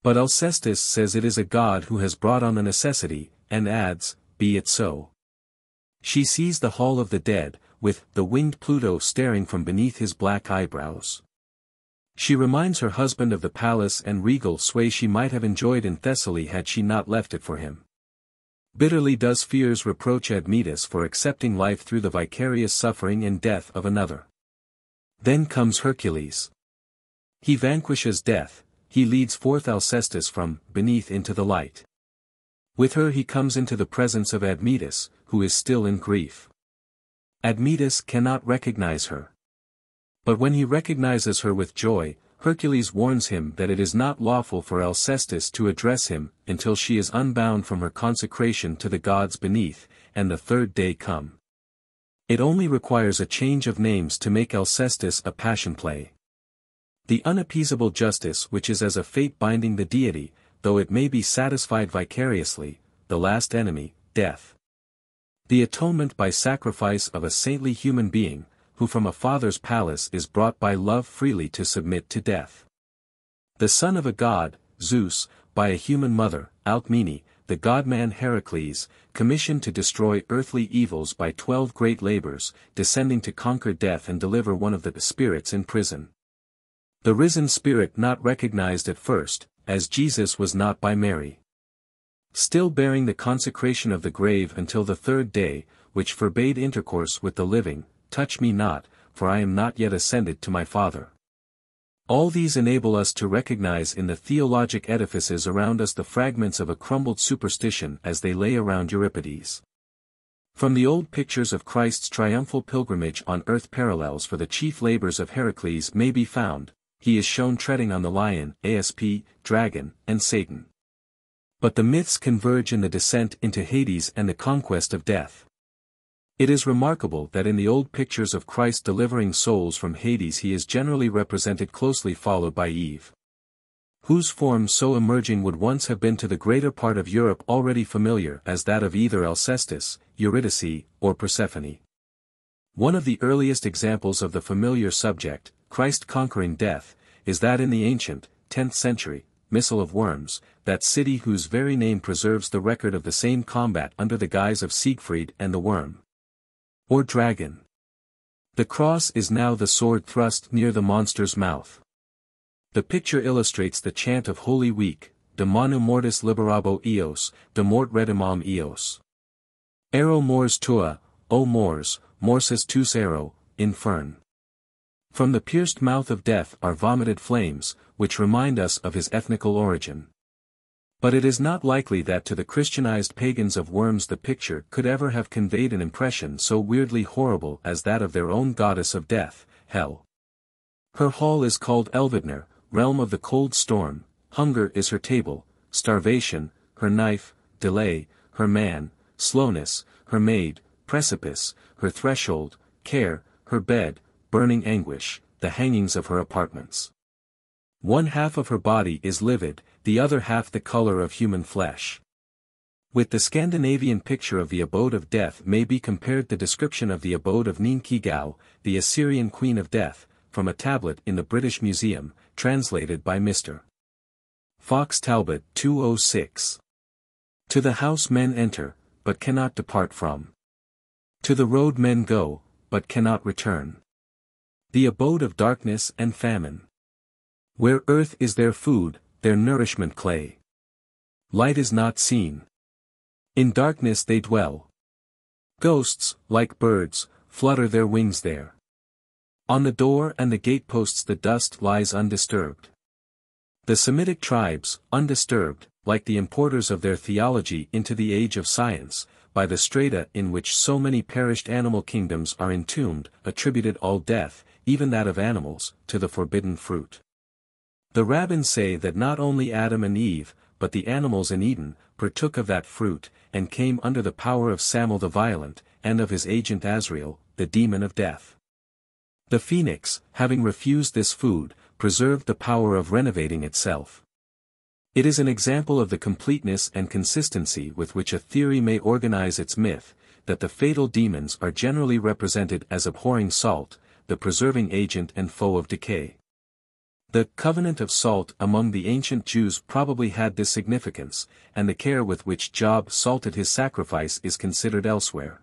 But Alcestis says it is a god who has brought on the necessity, and adds, "Be it so." She sees the hall of the dead, with the winged Pluto staring from beneath his black eyebrows. She reminds her husband of the palace and regal sway she might have enjoyed in Thessaly had she not left it for him. Bitterly does Fears reproach Admetus for accepting life through the vicarious suffering and death of another. Then comes Hercules. He vanquishes death, he leads forth Alcestis from beneath into the light. With her he comes into the presence of Admetus, who is still in grief. Admetus cannot recognize her. But when he recognizes her with joy, Hercules warns him that it is not lawful for Alcestis to address him until she is unbound from her consecration to the gods beneath, and the third day come. It only requires a change of names to make Alcestis a passion play. The unappeasable justice which is as a fate binding the deity, though it may be satisfied vicariously, the last enemy, death. The atonement by sacrifice of a saintly human being, who from a father's palace is brought by love freely to submit to death. The son of a god, Zeus, by a human mother, Alcmene, the god-man Heracles, commissioned to destroy earthly evils by 12 great labors, descending to conquer death and deliver one of the spirits in prison. The risen spirit not recognized at first, as Jesus was not by Mary. Still bearing the consecration of the grave until the third day, which forbade intercourse with the living, touch me not, for I am not yet ascended to my Father. All these enable us to recognize in the theologic edifices around us the fragments of a crumbled superstition as they lay around Euripides. From the old pictures of Christ's triumphal pilgrimage on earth parallels for the chief labors of Heracles may be found. He is shown treading on the lion, asp, dragon, and Satan. But the myths converge in the descent into Hades and the conquest of death. It is remarkable that in the old pictures of Christ delivering souls from Hades he is generally represented closely followed by Eve, whose form so emerging would once have been to the greater part of Europe already familiar as that of either Alcestis, Eurydice, or Persephone. One of the earliest examples of the familiar subject, Christ conquering death, is that in the ancient, 10th century, Missal of Worms, that city whose very name preserves the record of the same combat under the guise of Siegfried and the worm, or dragon. The cross is now the sword thrust near the monster's mouth. The picture illustrates the chant of Holy Week, De manu mortis liberabo eos, de mort redimam eos. Ero mors tua, O mors, morsis tus ero, infern. From the pierced mouth of death are vomited flames, which remind us of his ethnical origin. But it is not likely that to the Christianized pagans of Worms the picture could ever have conveyed an impression so weirdly horrible as that of their own goddess of death, Hell. Her hall is called Elvidnir, realm of the cold storm, hunger is her table, starvation, her knife, delay, her man, slowness, her maid, precipice, her threshold, care, her bed, burning anguish, the hangings of her apartments. One half of her body is livid, the other half the color of human flesh. With the Scandinavian picture of the abode of death may be compared the description of the abode of Ninkigau, the Assyrian queen of death, from a tablet in the British Museum, translated by Mr. Fox Talbot 206. To the house men enter, but cannot depart from. To the road men go, but cannot return. The abode of darkness and famine. Where earth is their food, their nourishment clay. Light is not seen. In darkness they dwell. Ghosts, like birds, flutter their wings there. On the door and the gateposts the dust lies undisturbed. The Semitic tribes, undisturbed, like the importers of their theology into the age of science, by the strata in which so many perished animal kingdoms are entombed, attributed all death, even that of animals, to the forbidden fruit. The rabbins say that not only Adam and Eve, but the animals in Eden, partook of that fruit, and came under the power of Samuel the Violent, and of his agent Azrael, the demon of death. The phoenix, having refused this food, preserved the power of renovating itself. It is an example of the completeness and consistency with which a theory may organize its myth, that the fatal demons are generally represented as abhorring salt, the preserving agent and foe of decay. The covenant of salt among the ancient Jews probably had this significance, and the care with which Job salted his sacrifice is considered elsewhere.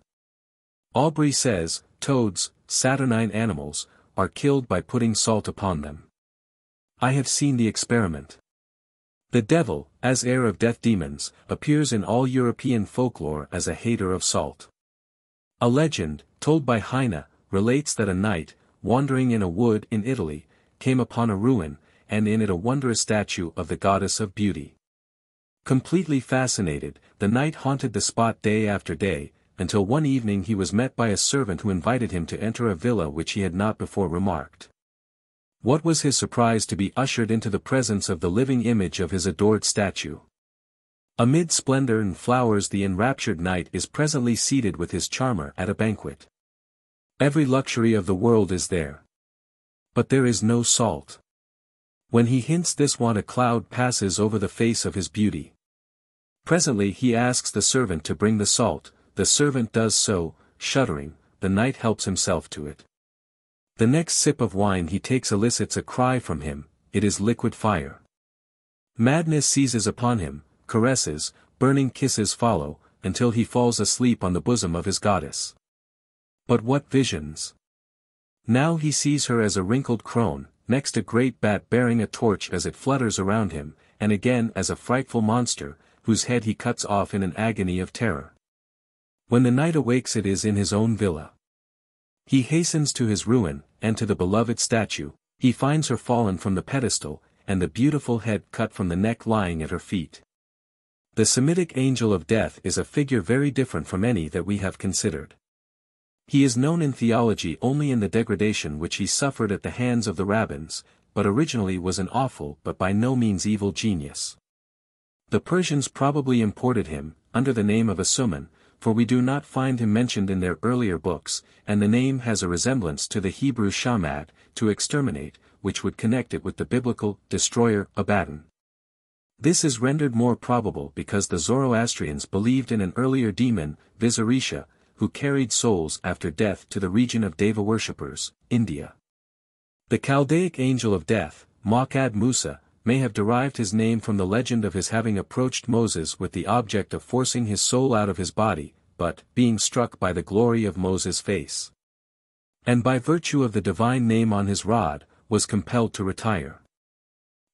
Aubrey says, toads, saturnine animals, are killed by putting salt upon them. I have seen the experiment. The devil, as heir of death demons, appears in all European folklore as a hater of salt. A legend, told by Heine, relates that a knight, wandering in a wood in Italy, came upon a ruin, and in it a wondrous statue of the goddess of beauty. Completely fascinated, the knight haunted the spot day after day, until one evening he was met by a servant who invited him to enter a villa which he had not before remarked. What was his surprise to be ushered into the presence of the living image of his adored statue. Amid splendor and flowers the enraptured knight is presently seated with his charmer at a banquet. Every luxury of the world is there. But there is no salt. When he hints this want a cloud passes over the face of his beauty. Presently he asks the servant to bring the salt, the servant does so, shuddering, the knight helps himself to it. The next sip of wine he takes elicits a cry from him, it is liquid fire. Madness seizes upon him, caresses, burning kisses follow, until he falls asleep on the bosom of his goddess. But what visions! Now he sees her as a wrinkled crone, next a great bat bearing a torch as it flutters around him, and again as a frightful monster, whose head he cuts off in an agony of terror. When the knight awakes it is in his own villa. He hastens to his ruin, and to the beloved statue, he finds her fallen from the pedestal, and the beautiful head cut from the neck lying at her feet. The Semitic angel of death is a figure very different from any that we have considered. He is known in theology only in the degradation which he suffered at the hands of the rabbins, but originally was an awful but by no means evil genius. The Persians probably imported him, under the name of Asuman, for we do not find him mentioned in their earlier books, and the name has a resemblance to the Hebrew shamad, to exterminate, which would connect it with the biblical destroyer Abaddon. This is rendered more probable because the Zoroastrians believed in an earlier demon, Visarisha, who carried souls after death to the region of Deva worshippers, India. The Chaldaic angel of death, Maqad Musa, may have derived his name from the legend of his having approached Moses with the object of forcing his soul out of his body, but, being struck by the glory of Moses' face, and by virtue of the divine name on his rod, was compelled to retire.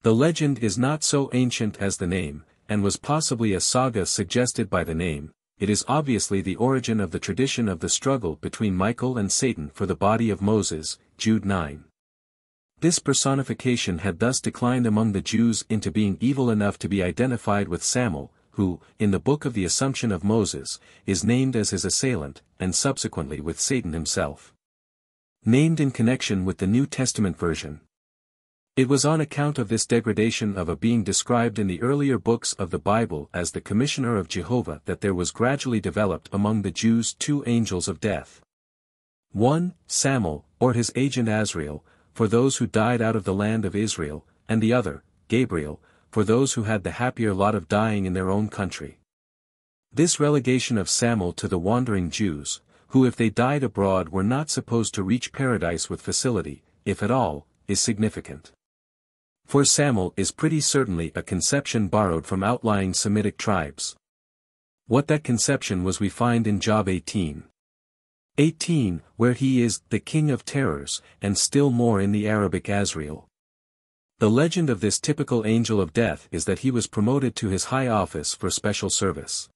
The legend is not so ancient as the name, and was possibly a saga suggested by the name. It is obviously the origin of the tradition of the struggle between Michael and Satan for the body of Moses, Jude 9. This personification had thus declined among the Jews into being evil enough to be identified with Samuel, who, in the book of the Assumption of Moses, is named as his assailant, and subsequently with Satan himself. Named in connection with the New Testament version. It was on account of this degradation of a being described in the earlier books of the Bible as the Commissioner of Jehovah that there was gradually developed among the Jews two angels of death. One, Samuel, or his agent Azrael, for those who died out of the land of Israel, and the other, Gabriel, for those who had the happier lot of dying in their own country. This relegation of Samuel to the wandering Jews, who if they died abroad were not supposed to reach paradise with facility, if at all, is significant. For Samuel is pretty certainly a conception borrowed from outlying Semitic tribes. What that conception was we find in Job 18, where he is the king of terrors, and still more in the Arabic Azrael. The legend of this typical angel of death is that he was promoted to his high office for special service.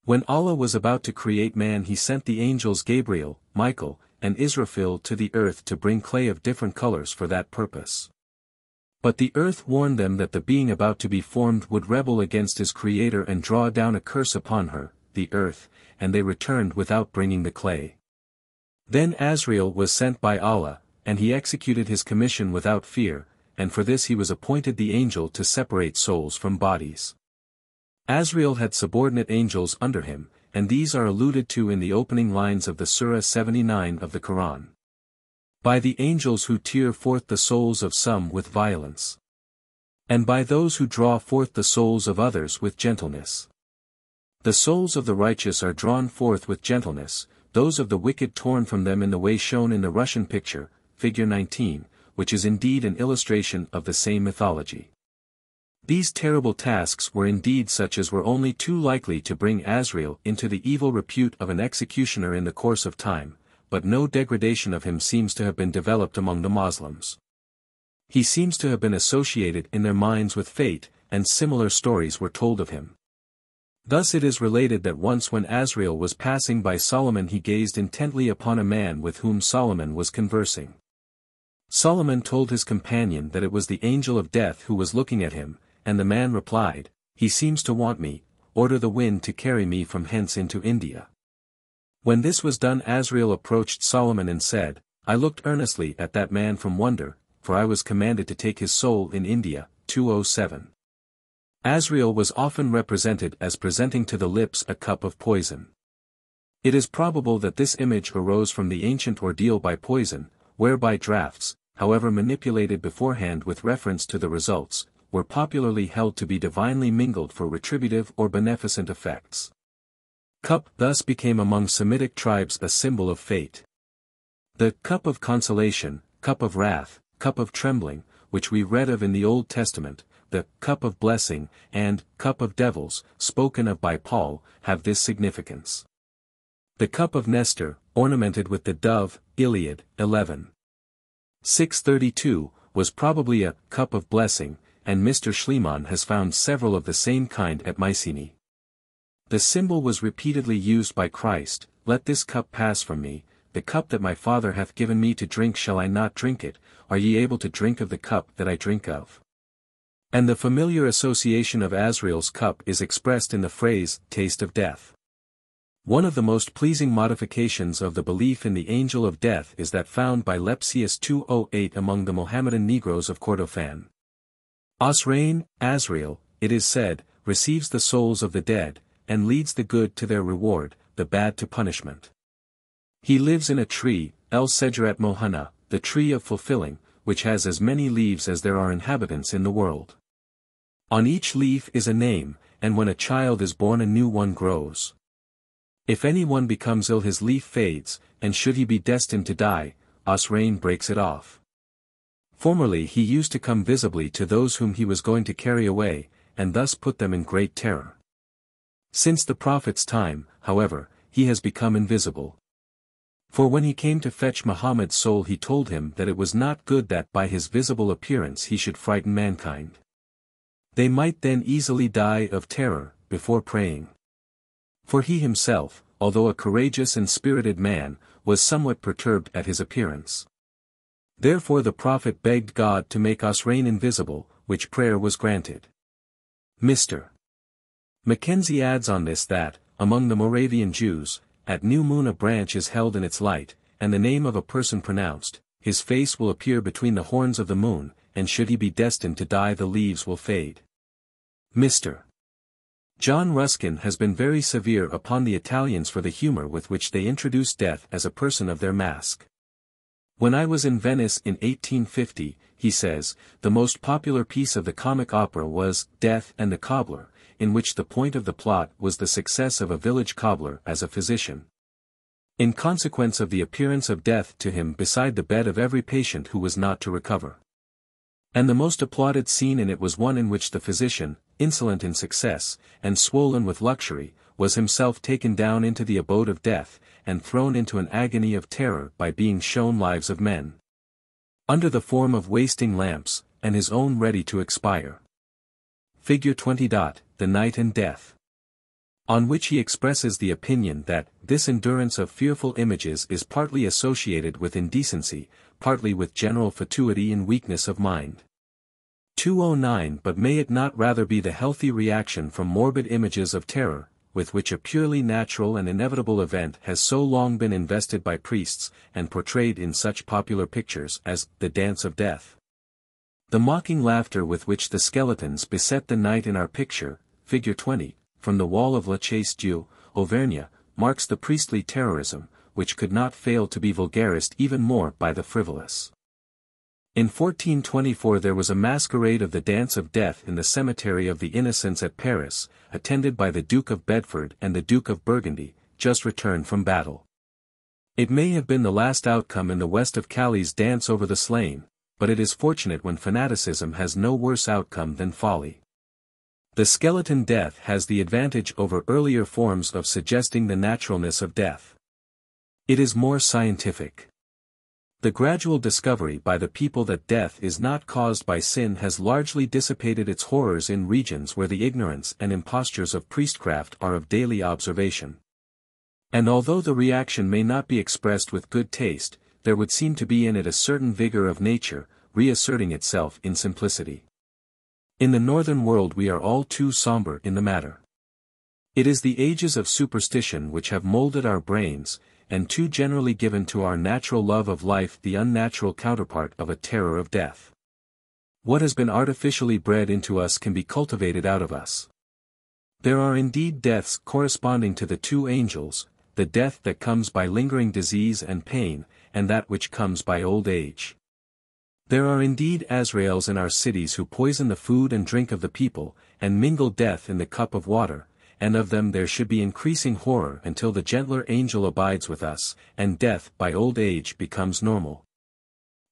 When Allah was about to create man he sent the angels Gabriel, Michael, and Israfil to the earth to bring clay of different colors for that purpose. But the earth warned them that the being about to be formed would rebel against his creator and draw down a curse upon her, the earth, and they returned without bringing the clay. Then Azrael was sent by Allah, and he executed his commission without fear, and for this he was appointed the angel to separate souls from bodies. Azrael had subordinate angels under him, and these are alluded to in the opening lines of the Surah 79 of the Quran. By the angels who tear forth the souls of some with violence, and by those who draw forth the souls of others with gentleness. The souls of the righteous are drawn forth with gentleness, those of the wicked torn from them in the way shown in the Russian picture, figure 19, which is indeed an illustration of the same mythology. These terrible tasks were indeed such as were only too likely to bring Azrael into the evil repute of an executioner in the course of time, but no degradation of him seems to have been developed among the Moslems. He seems to have been associated in their minds with fate, and similar stories were told of him. Thus it is related that once when Azrael was passing by Solomon he gazed intently upon a man with whom Solomon was conversing. Solomon told his companion that it was the angel of death who was looking at him, and the man replied, "He seems to want me, order the wind to carry me from hence into India." When this was done Azrael approached Solomon and said, "I looked earnestly at that man from wonder, for I was commanded to take his soul in India." 207. Azrael was often represented as presenting to the lips a cup of poison. It is probable that this image arose from the ancient ordeal by poison, whereby draughts, however manipulated beforehand with reference to the results, were popularly held to be divinely mingled for retributive or beneficent effects. Cup thus became among Semitic tribes a symbol of fate. The cup of consolation, cup of wrath, cup of trembling, which we read of in the Old Testament, the cup of blessing, and cup of devils, spoken of by Paul, have this significance. The cup of Nestor, ornamented with the dove, Iliad, 11. 632, was probably a cup of blessing, and Mr. Schliemann has found several of the same kind at Mycenae. The symbol was repeatedly used by Christ, "Let this cup pass from me, the cup that my Father hath given me to drink shall I not drink it, are ye able to drink of the cup that I drink of?" And the familiar association of Azrael's cup is expressed in the phrase, "taste of death." One of the most pleasing modifications of the belief in the angel of death is that found by Lepsius 208 among the Mohammedan Negroes of Kordofan. Azrael, it is said, receives the souls of the dead, and leads the good to their reward, the bad to punishment. He lives in a tree, El Sejarat Mohana, the tree of fulfilling, which has as many leaves as there are inhabitants in the world. On each leaf is a name, and when a child is born a new one grows. If any one becomes ill his leaf fades, and should he be destined to die, Azrael breaks it off. Formerly he used to come visibly to those whom he was going to carry away, and thus put them in great terror. Since the prophet's time, however, he has become invisible. For when he came to fetch Muhammad's soul he told him that it was not good that by his visible appearance he should frighten mankind. They might then easily die of terror, before praying. For he himself, although a courageous and spirited man, was somewhat perturbed at his appearance. Therefore the prophet begged God to make Azrael invisible, which prayer was granted. Mr. Mackenzie adds on this that, among the Moravian Jews, at new moon a branch is held in its light, and the name of a person pronounced, his face will appear between the horns of the moon, and should he be destined to die the leaves will fade. Mr. John Ruskin has been very severe upon the Italians for the humor with which they introduce death as a person of their mask. When I was in Venice in 1850, he says, the most popular piece of the comic opera was Death and the Cobbler, in which the point of the plot was the success of a village cobbler as a physician. In consequence of the appearance of death to him beside the bed of every patient who was not to recover. And the most applauded scene in it was one in which the physician, insolent in success, and swollen with luxury, was himself taken down into the abode of death, and thrown into an agony of terror by being shown lives of men under the form of wasting lamps, and his own ready to expire. Figure 20. The Night and Death. On which he expresses the opinion that this endurance of fearful images is partly associated with indecency, partly with general fatuity and weakness of mind. 209 But may it not rather be the healthy reaction from morbid images of terror, with which a purely natural and inevitable event has so long been invested by priests, and portrayed in such popular pictures as The Dance of Death? The mocking laughter with which the skeletons beset the night in our picture, figure 20, from the wall of La Chaise-Dieu, Auvergne, marks the priestly terrorism, which could not fail to be vulgarised even more by the frivolous. In 1424 there was a masquerade of the Dance of Death in the Cemetery of the Innocents at Paris, attended by the Duke of Bedford and the Duke of Burgundy, just returned from battle. It may have been the last outcome in the west of Calais' Dance over the Slain, but it is fortunate when fanaticism has no worse outcome than folly. The skeleton death has the advantage over earlier forms of suggesting the naturalness of death. It is more scientific. The gradual discovery by the people that death is not caused by sin has largely dissipated its horrors in regions where the ignorance and impostures of priestcraft are of daily observation. And although the reaction may not be expressed with good taste, there would seem to be in it a certain vigor of nature, reasserting itself in simplicity. In the northern world we are all too somber in the matter. It is the ages of superstition which have molded our brains, and too generally given to our natural love of life the unnatural counterpart of a terror of death. What has been artificially bred into us can be cultivated out of us. There are indeed deaths corresponding to the two angels, the death that comes by lingering disease and pain, and that which comes by old age. There are indeed Azraels in our cities who poison the food and drink of the people, and mingle death in the cup of water, and of them there should be increasing horror until the gentler angel abides with us, and death by old age becomes normal.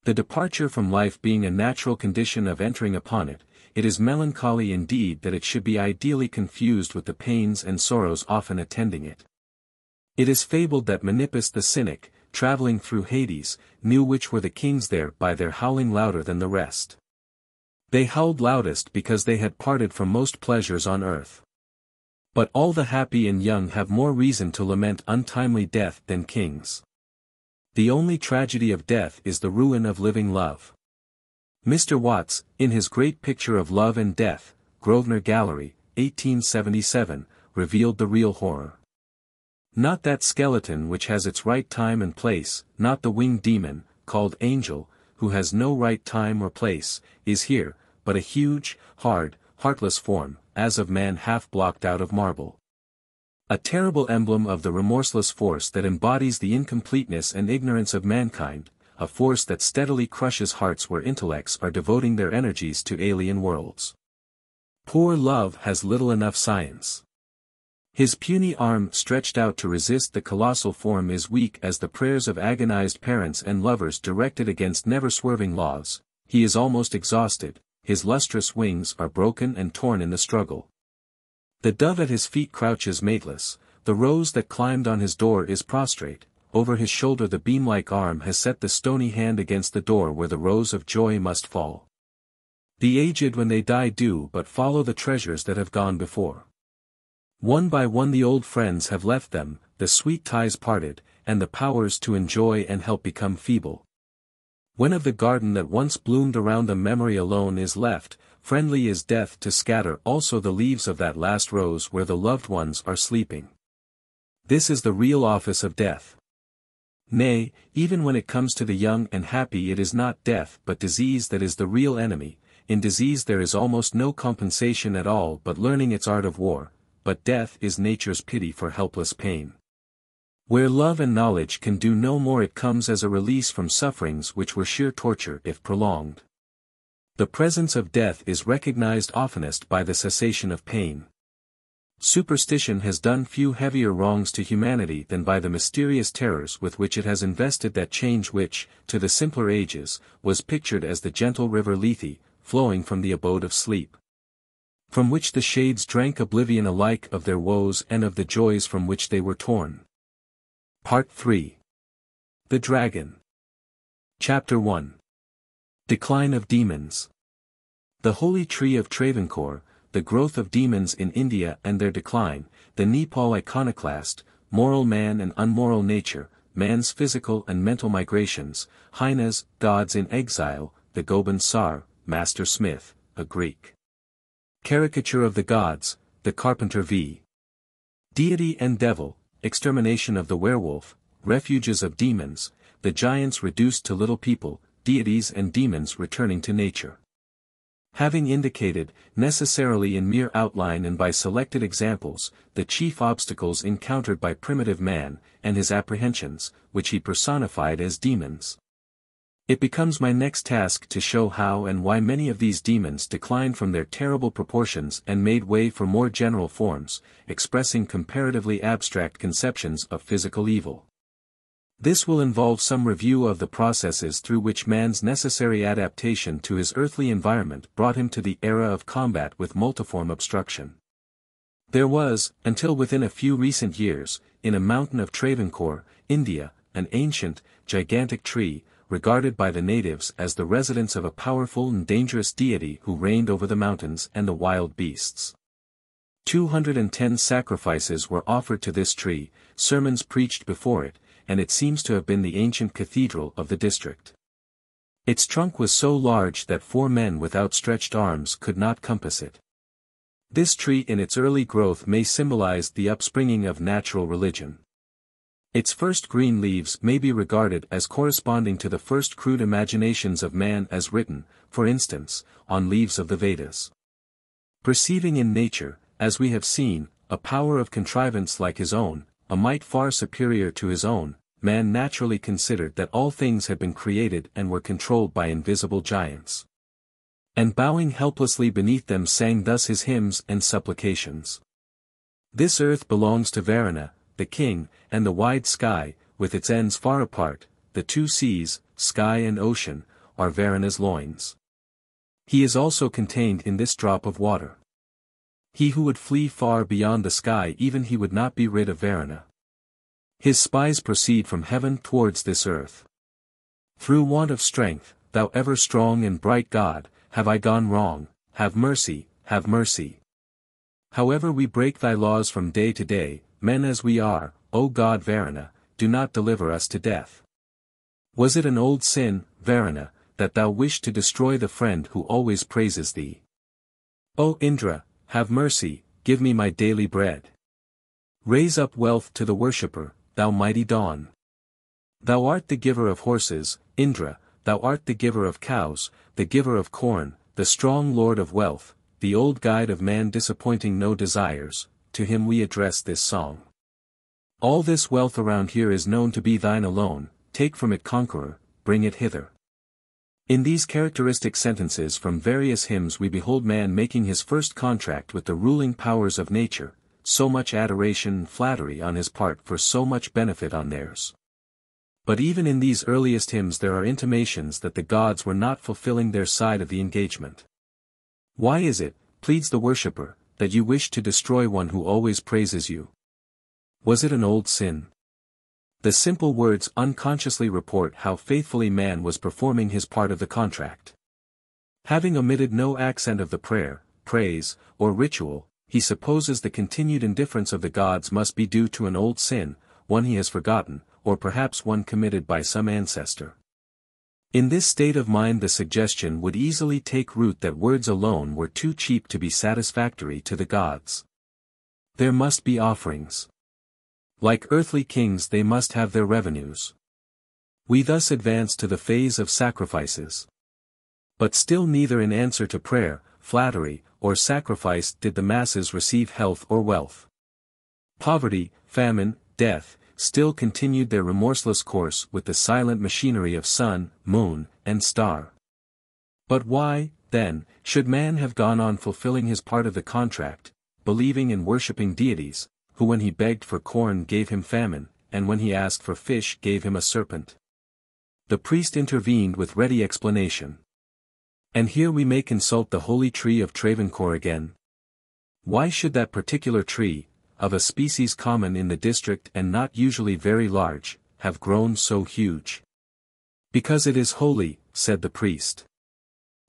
The departure from life being a natural condition of entering upon it, it is melancholy indeed that it should be ideally confused with the pains and sorrows often attending it. It is fabled that Menippus the cynic, travelling through Hades, knew which were the kings there by their howling louder than the rest. They howled loudest because they had parted from most pleasures on earth. But all the happy and young have more reason to lament untimely death than kings. The only tragedy of death is the ruin of living love. Mr. Watts, in his great picture of Love and Death, Grosvenor Gallery, 1877, revealed the real horror. Not that skeleton which has its right time and place, not the winged demon, called angel, who has no right time or place, is here, but a huge, hard, heartless form, as of man half blocked out of marble. A terrible emblem of the remorseless force that embodies the incompleteness and ignorance of mankind, a force that steadily crushes hearts where intellects are devoting their energies to alien worlds. Poor love has little enough science. His puny arm stretched out to resist the colossal form is weak as the prayers of agonized parents and lovers directed against never-swerving laws. He is almost exhausted, his lustrous wings are broken and torn in the struggle. The dove at his feet crouches mateless, the rose that climbed on his door is prostrate, over his shoulder the beam-like arm has set the stony hand against the door where the rose of joy must fall. The aged when they die do but follow the treasures that have gone before. One by one the old friends have left them, the sweet ties parted, and the powers to enjoy and help become feeble. When of the garden that once bloomed around them memory alone is left, friendly is death to scatter also the leaves of that last rose where the loved ones are sleeping. This is the real office of death. Nay, even when it comes to the young and happy it is not death but disease that is the real enemy. In disease there is almost no compensation at all but learning its art of war, but death is nature's pity for helpless pain. Where love and knowledge can do no more it comes as a release from sufferings which were sheer torture if prolonged. The presence of death is recognized oftenest by the cessation of pain. Superstition has done few heavier wrongs to humanity than by the mysterious terrors with which it has invested that change which, to the simpler ages, was pictured as the gentle river Lethe, flowing from the abode of sleep. From which the shades drank oblivion alike of their woes and of the joys from which they were torn. Part 3. The Dragon. Chapter 1. Decline of Demons. The Holy Tree of Travancore, the growth of demons in India and their decline, the Nepal iconoclast, moral man and unmoral nature, man's physical and mental migrations, hyenas, gods in exile, the Gobind Sar, Master Smith, a Greek. Caricature of the gods, the Carpenter v. Deity and Devil, extermination of the werewolf, refuges of demons, the giants reduced to little people, deities and demons returning to nature. Having indicated, necessarily in mere outline and by selected examples, the chief obstacles encountered by primitive man, and his apprehensions, which he personified as demons. It becomes my next task to show how and why many of these demons declined from their terrible proportions and made way for more general forms, expressing comparatively abstract conceptions of physical evil. This will involve some review of the processes through which man's necessary adaptation to his earthly environment brought him to the era of combat with multiform obstruction. There was, until within a few recent years, in a mountain of Travancore, India, an ancient, gigantic tree, regarded by the natives as the residence of a powerful and dangerous deity who reigned over the mountains and the wild beasts. 210 sacrifices were offered to this tree, sermons preached before it, and it seems to have been the ancient cathedral of the district. Its trunk was so large that 4 men with outstretched arms could not compass it. This tree in its early growth may symbolize the upspringing of natural religion. Its first green leaves may be regarded as corresponding to the first crude imaginations of man as written, for instance, on leaves of the Vedas. Perceiving in nature, as we have seen, a power of contrivance like his own, a might far superior to his own, man naturally considered that all things had been created and were controlled by invisible giants. And bowing helplessly beneath them sang thus his hymns and supplications. This earth belongs to Varuna, the king, and the wide sky, with its ends far apart, the two seas, sky and ocean, are Varuna's loins. He is also contained in this drop of water. He who would flee far beyond the sky, even he would not be rid of Varuna. His spies proceed from heaven towards this earth. Through want of strength, thou ever strong and bright God, have I gone wrong, have mercy, have mercy. However we break thy laws from day to day, men as we are, O God Varuna, do not deliver us to death. Was it an old sin, Varuna, that thou wished to destroy the friend who always praises thee? O Indra, have mercy, give me my daily bread. Raise up wealth to the worshipper, thou mighty dawn. Thou art the giver of horses, Indra, thou art the giver of cows, the giver of corn, the strong lord of wealth, the old guide of man disappointing no desires, to him we address this song. All this wealth around here is known to be thine alone, take from it conqueror, bring it hither. In these characteristic sentences from various hymns we behold man making his first contract with the ruling powers of nature, so much adoration and flattery on his part for so much benefit on theirs. But even in these earliest hymns there are intimations that the gods were not fulfilling their side of the engagement. Why is it, pleads the worshipper, that you wish to destroy one who always praises you? Was it an old sin? The simple words unconsciously report how faithfully man was performing his part of the contract. Having omitted no accent of the prayer, praise, or ritual, he supposes the continued indifference of the gods must be due to an old sin, one he has forgotten, or perhaps one committed by some ancestor. In this state of mind the suggestion would easily take root that words alone were too cheap to be satisfactory to the gods. There must be offerings. Like earthly kings they must have their revenues. We thus advance to the phase of sacrifices. But still neither in answer to prayer, flattery, or sacrifice did the masses receive health or wealth. Poverty, famine, death, still continued their remorseless course with the silent machinery of sun, moon, and star. But why, then, should man have gone on fulfilling his part of the contract, believing and worshipping deities, who when he begged for corn gave him famine, and when he asked for fish gave him a serpent? The priest intervened with ready explanation. And here we may consult the holy tree of Travancore again. Why should that particular tree, of a species common in the district and not usually very large, have grown so huge? Because it is holy, said the priest.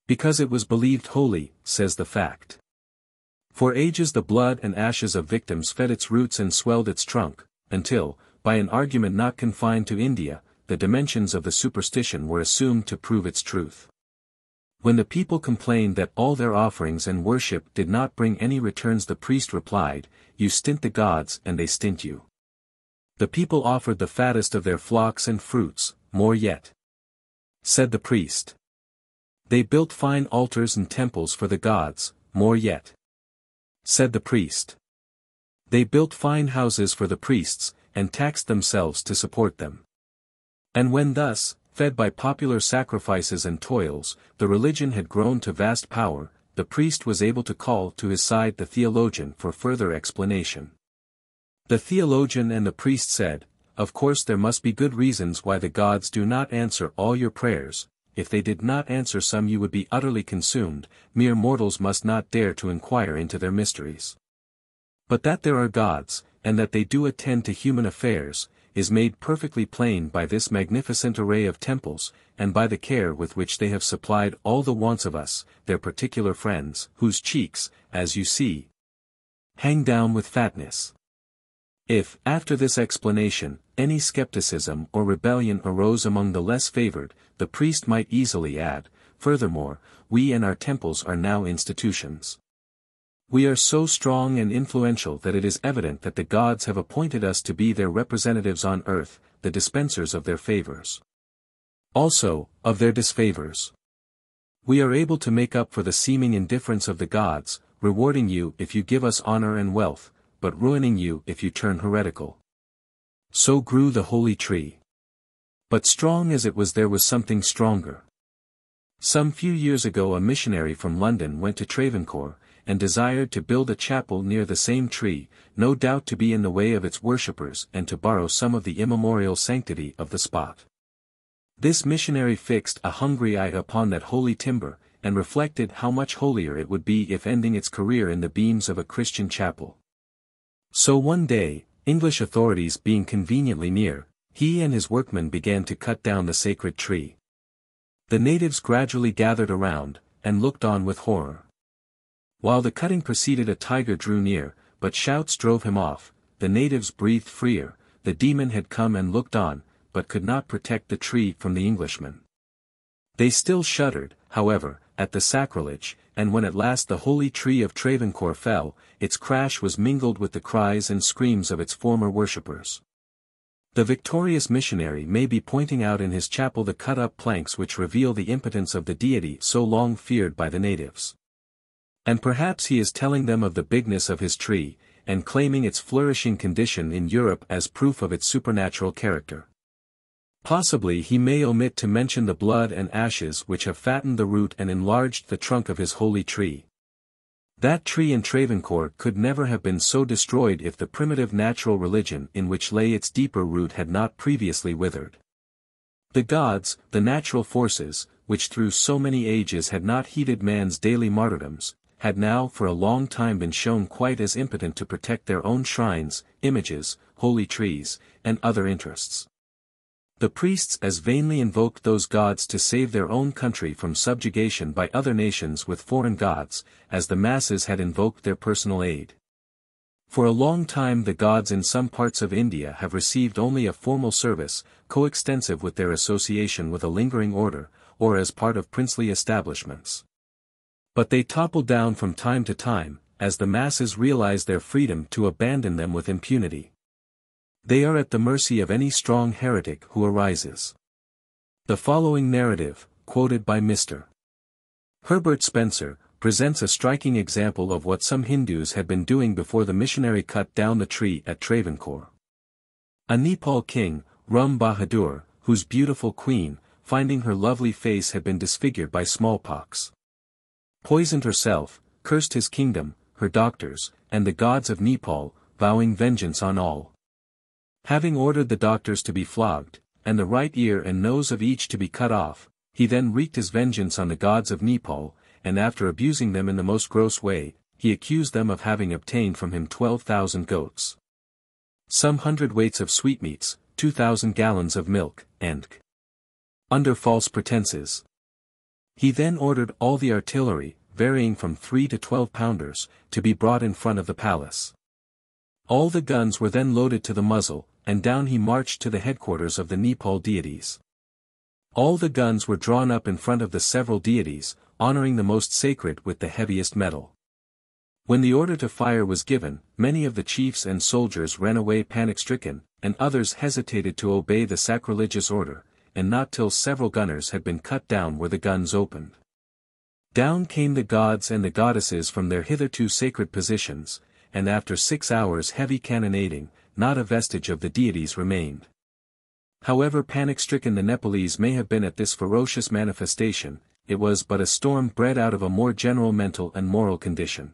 Because it was believed holy, says the fact. For ages the blood and ashes of victims fed its roots and swelled its trunk, until, by an argument not confined to India, the dimensions of the superstition were assumed to prove its truth. When the people complained that all their offerings and worship did not bring any returns, the priest replied, "You stint the gods and they stint you." The people offered the fattest of their flocks and fruits, more yet. Said the priest. They built fine altars and temples for the gods, more yet. Said the priest. They built fine houses for the priests, and taxed themselves to support them. And when thus, fed by popular sacrifices and toils, the religion had grown to vast power, the priest was able to call to his side the theologian for further explanation. The theologian and the priest said, "Of course there must be good reasons why the gods do not answer all your prayers. If they did not answer some you would be utterly consumed, mere mortals must not dare to inquire into their mysteries. But that there are gods, and that they do attend to human affairs, is made perfectly plain by this magnificent array of temples, and by the care with which they have supplied all the wants of us, their particular friends, whose cheeks, as you see, hang down with fatness." If, after this explanation, any skepticism or rebellion arose among the less favored, the priest might easily add, "Furthermore, we and our temples are now institutions. We are so strong and influential that it is evident that the gods have appointed us to be their representatives on earth, the dispensers of their favors. Also, of their disfavors. We are able to make up for the seeming indifference of the gods, rewarding you if you give us honor and wealth, but ruining you if you turn heretical." So grew the holy tree. But strong as it was, there was something stronger. Some few years ago a missionary from London went to Travancore, and desired to build a chapel near the same tree, no doubt to be in the way of its worshippers and to borrow some of the immemorial sanctity of the spot. This missionary fixed a hungry eye upon that holy timber, and reflected how much holier it would be if ending its career in the beams of a Christian chapel. So one day, English authorities being conveniently near, he and his workmen began to cut down the sacred tree. The natives gradually gathered around, and looked on with horror. While the cutting proceeded, a tiger drew near, but shouts drove him off. The natives breathed freer. The demon had come and looked on, but could not protect the tree from the Englishmen. They still shuddered, however, at the sacrilege, and when at last the holy tree of Travancore fell, its crash was mingled with the cries and screams of its former worshippers. The victorious missionary may be pointing out in his chapel the cut-up planks which reveal the impotence of the deity so long feared by the natives. And perhaps he is telling them of the bigness of his tree, and claiming its flourishing condition in Europe as proof of its supernatural character. Possibly he may omit to mention the blood and ashes which have fattened the root and enlarged the trunk of his holy tree. That tree in Travancore could never have been so destroyed if the primitive natural religion in which lay its deeper root had not previously withered. The gods, the natural forces, which through so many ages had not heeded man's daily martyrdoms, had now for a long time been shown quite as impotent to protect their own shrines, images, holy trees, and other interests. The priests as vainly invoked those gods to save their own country from subjugation by other nations with foreign gods, as the masses had invoked their personal aid. For a long time the gods in some parts of India have received only a formal service, coextensive with their association with a lingering order, or as part of princely establishments. But they toppled down from time to time, as the masses realized their freedom to abandon them with impunity. They are at the mercy of any strong heretic who arises. The following narrative, quoted by Mr. Herbert Spencer, presents a striking example of what some Hindus had been doing before the missionary cut down the tree at Travancore. A Nepal king, Ram Bahadur, whose beautiful queen, finding her lovely face had been disfigured by smallpox, poisoned herself, cursed his kingdom, her doctors, and the gods of Nepal, vowing vengeance on all. Having ordered the doctors to be flogged, and the right ear and nose of each to be cut off, he then wreaked his vengeance on the gods of Nepal, and after abusing them in the most gross way, he accused them of having obtained from him 12,000 goats, some 100 weights of sweetmeats, 2,000 gallons of milk, and under false pretenses. He then ordered all the artillery, varying from 3 to 12 pounders, to be brought in front of the palace. All the guns were then loaded to the muzzle, and down he marched to the headquarters of the Nepal deities. All the guns were drawn up in front of the several deities, honoring the most sacred with the heaviest metal. When the order to fire was given, many of the chiefs and soldiers ran away panic-stricken, and others hesitated to obey the sacrilegious order, and not till several gunners had been cut down were the guns opened. Down came the gods and the goddesses from their hitherto sacred positions, and after 6 hours heavy cannonading, not a vestige of the deities remained. However panic-stricken the Nepalese may have been at this ferocious manifestation, it was but a storm bred out of a more general mental and moral condition.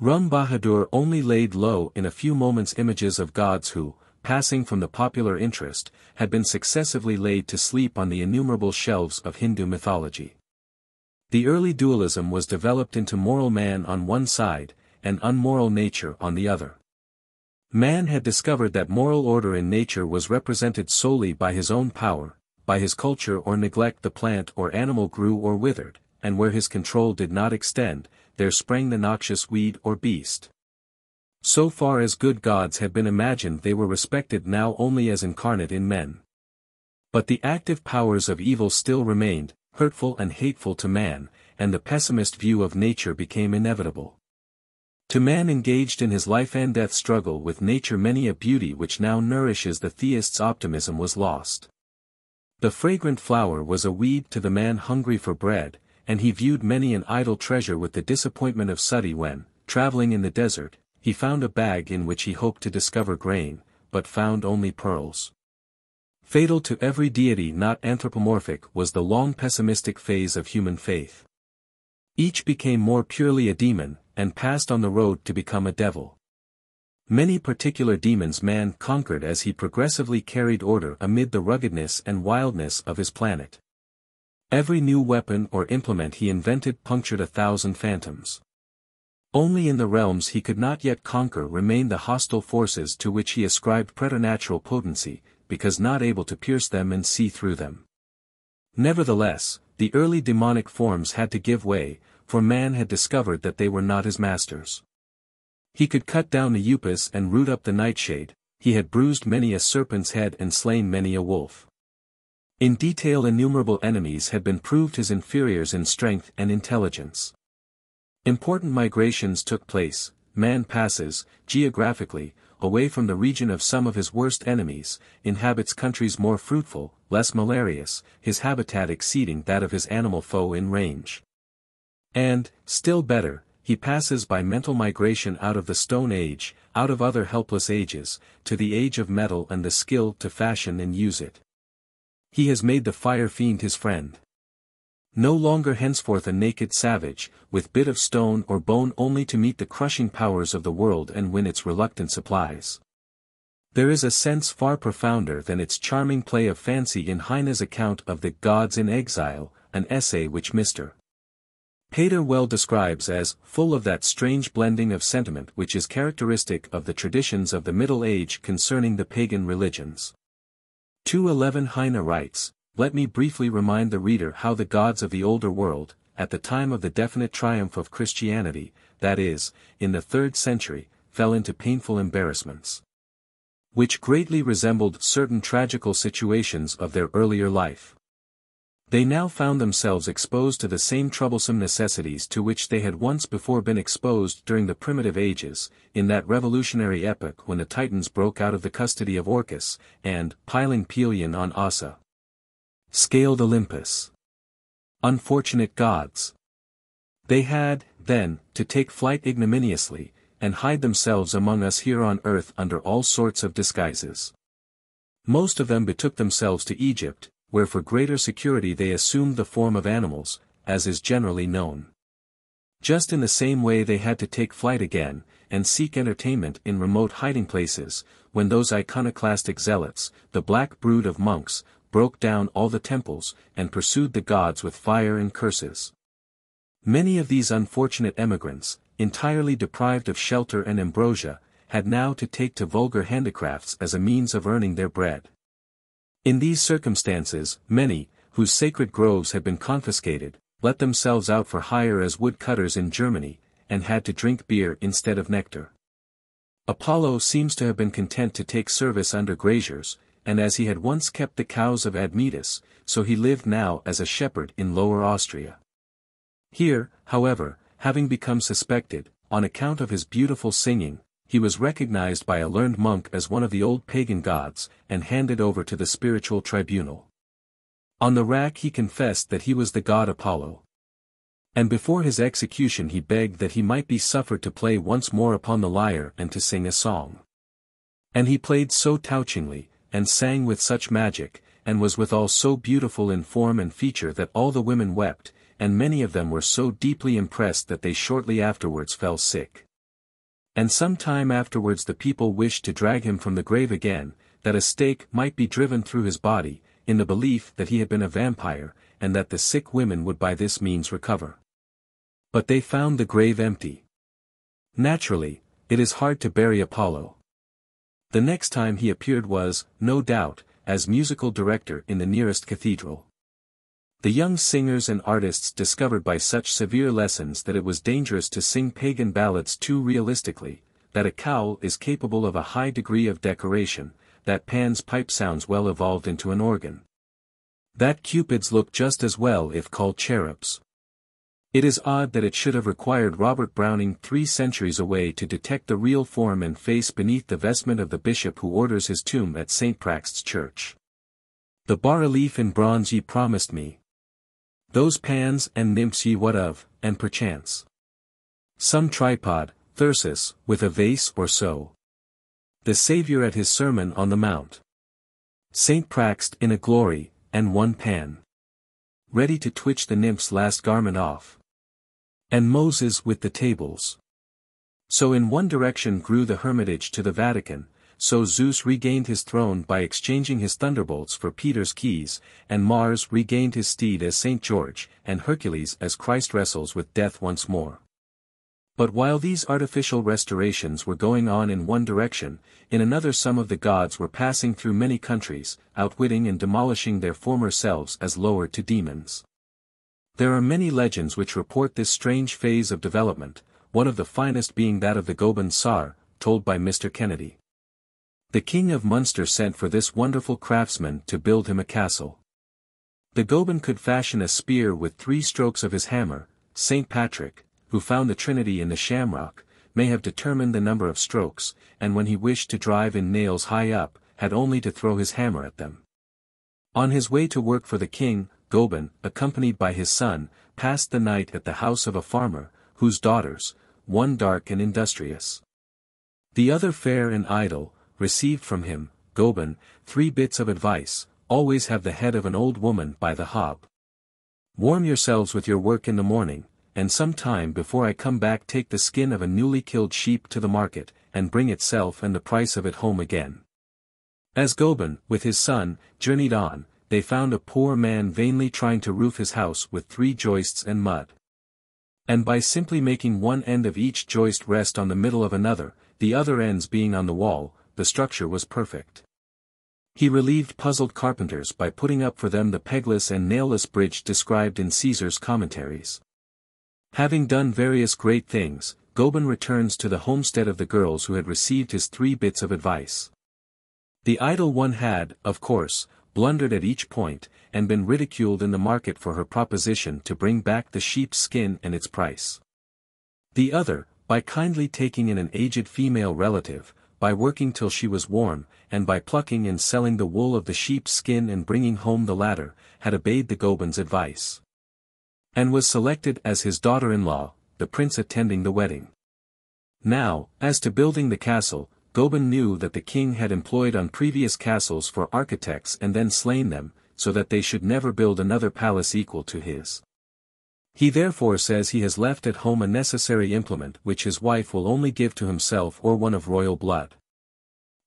Ram Bahadur only laid low in a few moments images of gods who, passing from the popular interest, had been successively laid to sleep on the innumerable shelves of Hindu mythology. The early dualism was developed into moral man on one side, and unmoral nature on the other. Man had discovered that moral order in nature was represented solely by his own power, by his culture or neglect the plant or animal grew or withered, and where his control did not extend, there sprang the noxious weed or beast. So far as good gods had been imagined, they were respected now only as incarnate in men. But the active powers of evil still remained, hurtful and hateful to man, and the pessimist view of nature became inevitable. To man engaged in his life and death struggle with nature, many a beauty which now nourishes the theist's optimism was lost. The fragrant flower was a weed to the man hungry for bread, and he viewed many an idle treasure with the disappointment of Sati when, traveling in the desert, he found a bag in which he hoped to discover grain, but found only pearls. Fatal to every deity not anthropomorphic was the long pessimistic phase of human faith. Each became more purely a demon, and passed on the road to become a devil. Many particular demons man conquered as he progressively carried order amid the ruggedness and wildness of his planet. Every new weapon or implement he invented punctured 1,000 phantoms. Only in the realms he could not yet conquer remained the hostile forces to which he ascribed preternatural potency, because not able to pierce them and see through them. Nevertheless, the early demonic forms had to give way, for man had discovered that they were not his masters. He could cut down the upas and root up the nightshade, he had bruised many a serpent's head and slain many a wolf. In detail innumerable enemies had been proved his inferiors in strength and intelligence. Important migrations took place, man passes, geographically, away from the region of some of his worst enemies, inhabits countries more fruitful, less malarious, his habitat exceeding that of his animal foe in range. And, still better, he passes by mental migration out of the Stone Age, out of other helpless ages, to the age of metal and the skill to fashion and use it. He has made the fire fiend his friend. No longer henceforth a naked savage, with bit of stone or bone only to meet the crushing powers of the world and win its reluctant supplies. There is a sense far profounder than its charming play of fancy in Heine's account of the Gods in Exile, an essay which Mr. Pater well describes as full of that strange blending of sentiment which is characteristic of the traditions of the Middle Age concerning the pagan religions. 2:11 Heine writes, "Let me briefly remind the reader how the gods of the older world, at the time of the definite triumph of Christianity, that is, in the 3rd century, fell into painful embarrassments, which greatly resembled certain tragical situations of their earlier life. They now found themselves exposed to the same troublesome necessities to which they had once before been exposed during the primitive ages, in that revolutionary epoch when the Titans broke out of the custody of Orcus, and, piling Pelion on Ossa, scaled Olympus. Unfortunate gods! They had, then, to take flight ignominiously, and hide themselves among us here on earth under all sorts of disguises. Most of them betook themselves to Egypt, where for greater security they assumed the form of animals, as is generally known. Just in the same way they had to take flight again, and seek entertainment in remote hiding places, when those iconoclastic zealots, the black brood of monks, broke down all the temples, and pursued the gods with fire and curses. Many of these unfortunate emigrants, entirely deprived of shelter and ambrosia, had now to take to vulgar handicrafts as a means of earning their bread. In these circumstances, many, whose sacred groves had been confiscated, let themselves out for hire as woodcutters in Germany, and had to drink beer instead of nectar. Apollo seems to have been content to take service under graziers, and as he had once kept the cows of Admetus, so he lived now as a shepherd in Lower Austria. Here, however, having become suspected, on account of his beautiful singing, he was recognized by a learned monk as one of the old pagan gods, and handed over to the spiritual tribunal. On the rack he confessed that he was the god Apollo. And before his execution he begged that he might be suffered to play once more upon the lyre and to sing a song. And he played so touchingly, and sang with such magic, and was withal so beautiful in form and feature that all the women wept, and many of them were so deeply impressed that they shortly afterwards fell sick. And some time afterwards the people wished to drag him from the grave again, that a stake might be driven through his body, in the belief that he had been a vampire, and that the sick women would by this means recover. But they found the grave empty. Naturally, it is hard to bury Apollo. The next time he appeared was, no doubt, as musical director in the nearest cathedral. The young singers and artists discovered by such severe lessons that it was dangerous to sing pagan ballads too realistically, that a cowl is capable of a high degree of decoration, that Pan's pipe sounds well evolved into an organ, that Cupids look just as well if called cherubs. It is odd that it should have required Robert Browning 3 centuries away to detect the real form and face beneath the vestment of the bishop who orders his tomb at St. Praxed's Church. The bas-relief in bronze ye promised me. Those pans and nymphs ye what of, and perchance some tripod, thyrsus, with a vase or so. The Saviour at his Sermon on the Mount. St. Praxed in a glory, and one pan ready to twitch the nymph's last garment off. and Moses with the tables. So in one direction grew the hermitage to the Vatican, so Zeus regained his throne by exchanging his thunderbolts for Peter's keys, and Mars regained his steed as St. George, and Hercules as Christ wrestles with death once more. But while these artificial restorations were going on in one direction, in another some of the gods were passing through many countries, outwitting and demolishing their former selves as lower to demons. There are many legends which report this strange phase of development, one of the finest being that of the Goban Tsar, told by Mr. Kennedy. The King of Munster sent for this wonderful craftsman to build him a castle. The Goban could fashion a spear with 3 strokes of his hammer. St. Patrick, who found the Trinity in the shamrock, may have determined the number of strokes, and when he wished to drive in nails high up, had only to throw his hammer at them. On his way to work for the king, Goban, accompanied by his son, passed the night at the house of a farmer, whose daughters, one dark and industrious, the other fair and idle, received from him, Goban, 3 bits of advice: always have the head of an old woman by the hob. Warm yourselves with your work in the morning, and some time before I come back take the skin of a newly killed sheep to the market, and bring itself and the price of it home again. As Goban, with his son, journeyed on, they found a poor man vainly trying to roof his house with 3 joists and mud. And by simply making one end of each joist rest on the middle of another, the other ends being on the wall, the structure was perfect. He relieved puzzled carpenters by putting up for them the pegless and nailless bridge described in Caesar's commentaries. Having done various great things, Goban returns to the homestead of the girls who had received his 3 bits of advice. The idle one had, of course, blundered at each point, and been ridiculed in the market for her proposition to bring back the sheep's skin and its price. The other, by kindly taking in an aged female relative, by working till she was warm, and by plucking and selling the wool of the sheep's skin and bringing home the latter, had obeyed the Goban's advice, and was selected as his daughter-in-law, the prince attending the wedding. Now, as to building the castle, Goban knew that the king had employed on previous castles for architects and then slain them, so that they should never build another palace equal to his. He therefore says he has left at home a necessary implement which his wife will only give to himself or one of royal blood.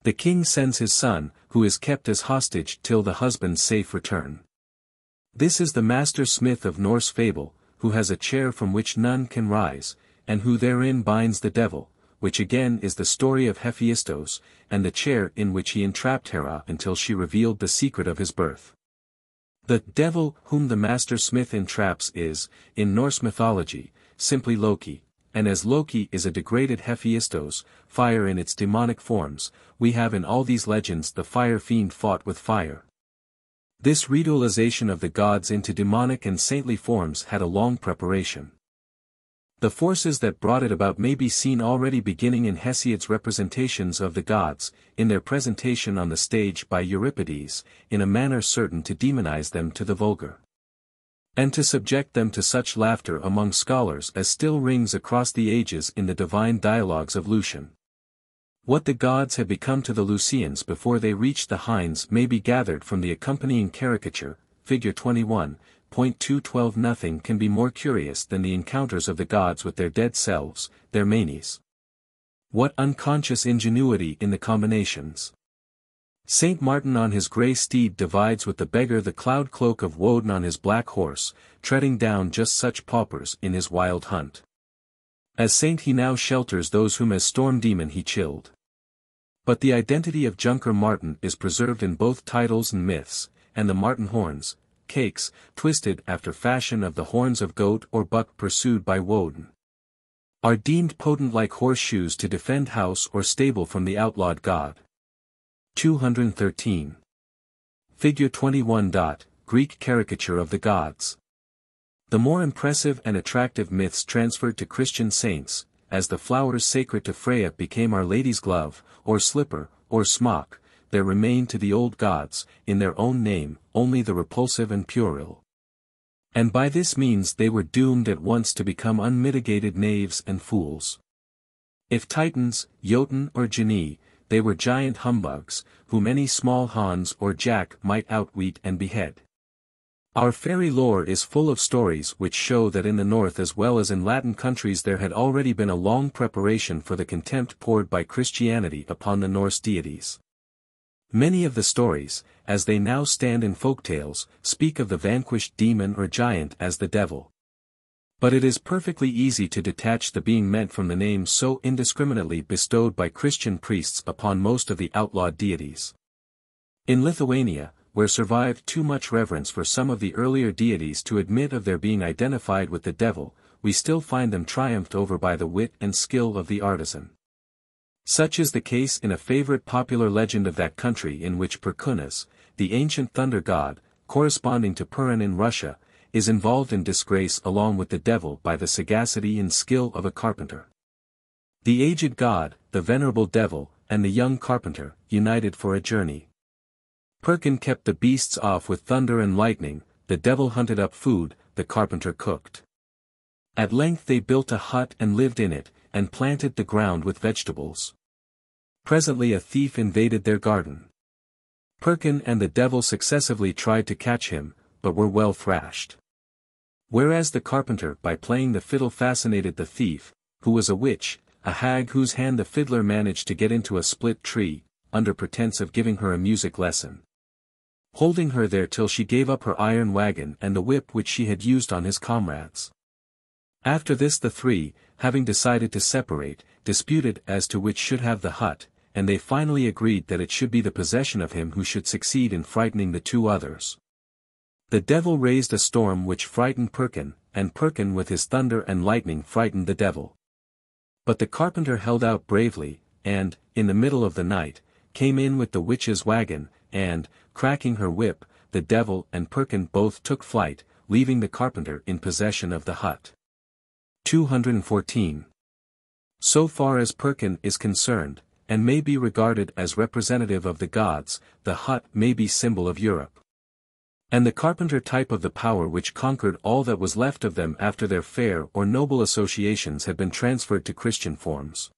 The king sends his son, who is kept as hostage till the husband's safe return. This is the master smith of Norse fable, who has a chair from which none can rise, and who therein binds the devil, which again is the story of Hephaestus, and the chair in which he entrapped Hera until she revealed the secret of his birth. The devil whom the master smith entraps is, in Norse mythology, simply Loki, and as Loki is a degraded Hephaestus, fire in its demonic forms, we have in all these legends the fire fiend fought with fire. This redualization of the gods into demonic and saintly forms had a long preparation. The forces that brought it about may be seen already beginning in Hesiod's representations of the gods, in their presentation on the stage by Euripides, in a manner certain to demonize them to the vulgar, and to subject them to such laughter among scholars as still rings across the ages in the divine dialogues of Lucian. What the gods had become to the Lucians before they reached the Hinds may be gathered from the accompanying caricature, figure 21.212. Nothing can be more curious than the encounters of the gods with their dead selves, their manes. What unconscious ingenuity in the combinations! Saint Martin on his grey steed divides with the beggar the cloud cloak of Woden on his black horse, treading down just such paupers in his wild hunt. As saint he now shelters those whom as storm demon he chilled. But the identity of Junker Martin is preserved in both titles and myths, and the Martin horns, cakes, twisted after fashion of the horns of goat or buck pursued by Woden, are deemed potent like horseshoes to defend house or stable from the outlawed god. 213. Figure 21. Greek caricature of the gods. The more impressive and attractive myths transferred to Christian saints, as the flowers sacred to Freya became Our Lady's glove, or slipper, or smock, there remained to the old gods, in their own name, only the repulsive and puerile. And by this means they were doomed at once to become unmitigated knaves and fools. If Titans, Jotun or Genii, they were giant humbugs, whom any small Hans or Jack might outwit and behead. Our fairy lore is full of stories which show that in the North as well as in Latin countries there had already been a long preparation for the contempt poured by Christianity upon the Norse deities. Many of the stories, as they now stand in folktales, speak of the vanquished demon or giant as the devil. But it is perfectly easy to detach the being meant from the names so indiscriminately bestowed by Christian priests upon most of the outlawed deities. In Lithuania, where survived too much reverence for some of the earlier deities to admit of their being identified with the devil, we still find them triumphed over by the wit and skill of the artisan. Such is the case in a favorite popular legend of that country in which Perkunas, the ancient thunder god, corresponding to Purin in Russia, is involved in disgrace along with the devil by the sagacity and skill of a carpenter. The aged god, the venerable devil, and the young carpenter, united for a journey. Perkin kept the beasts off with thunder and lightning, the devil hunted up food, the carpenter cooked. At length they built a hut and lived in it, and planted the ground with vegetables. Presently a thief invaded their garden. Perkin and the devil successively tried to catch him, but were well thrashed. Whereas the carpenter by playing the fiddle fascinated the thief, who was a witch, a hag whose hand the fiddler managed to get into a split tree, under pretense of giving her a music lesson, holding her there till she gave up her iron wagon and the whip which she had used on his comrades. After this the three, having decided to separate, disputed as to which should have the hut, and they finally agreed that it should be the possession of him who should succeed in frightening the two others. The devil raised a storm which frightened Perkin, and Perkin with his thunder and lightning frightened the devil. But the carpenter held out bravely, and, in the middle of the night, came in with the witch's wagon, and, cracking her whip, the devil and Perkin both took flight, leaving the carpenter in possession of the hut. 214. So far as Perkin is concerned, and may be regarded as representative of the gods, the hut may be symbol of Europe. And the carpenter type of the power which conquered all that was left of them after their fair or noble associations had been transferred to Christian forms.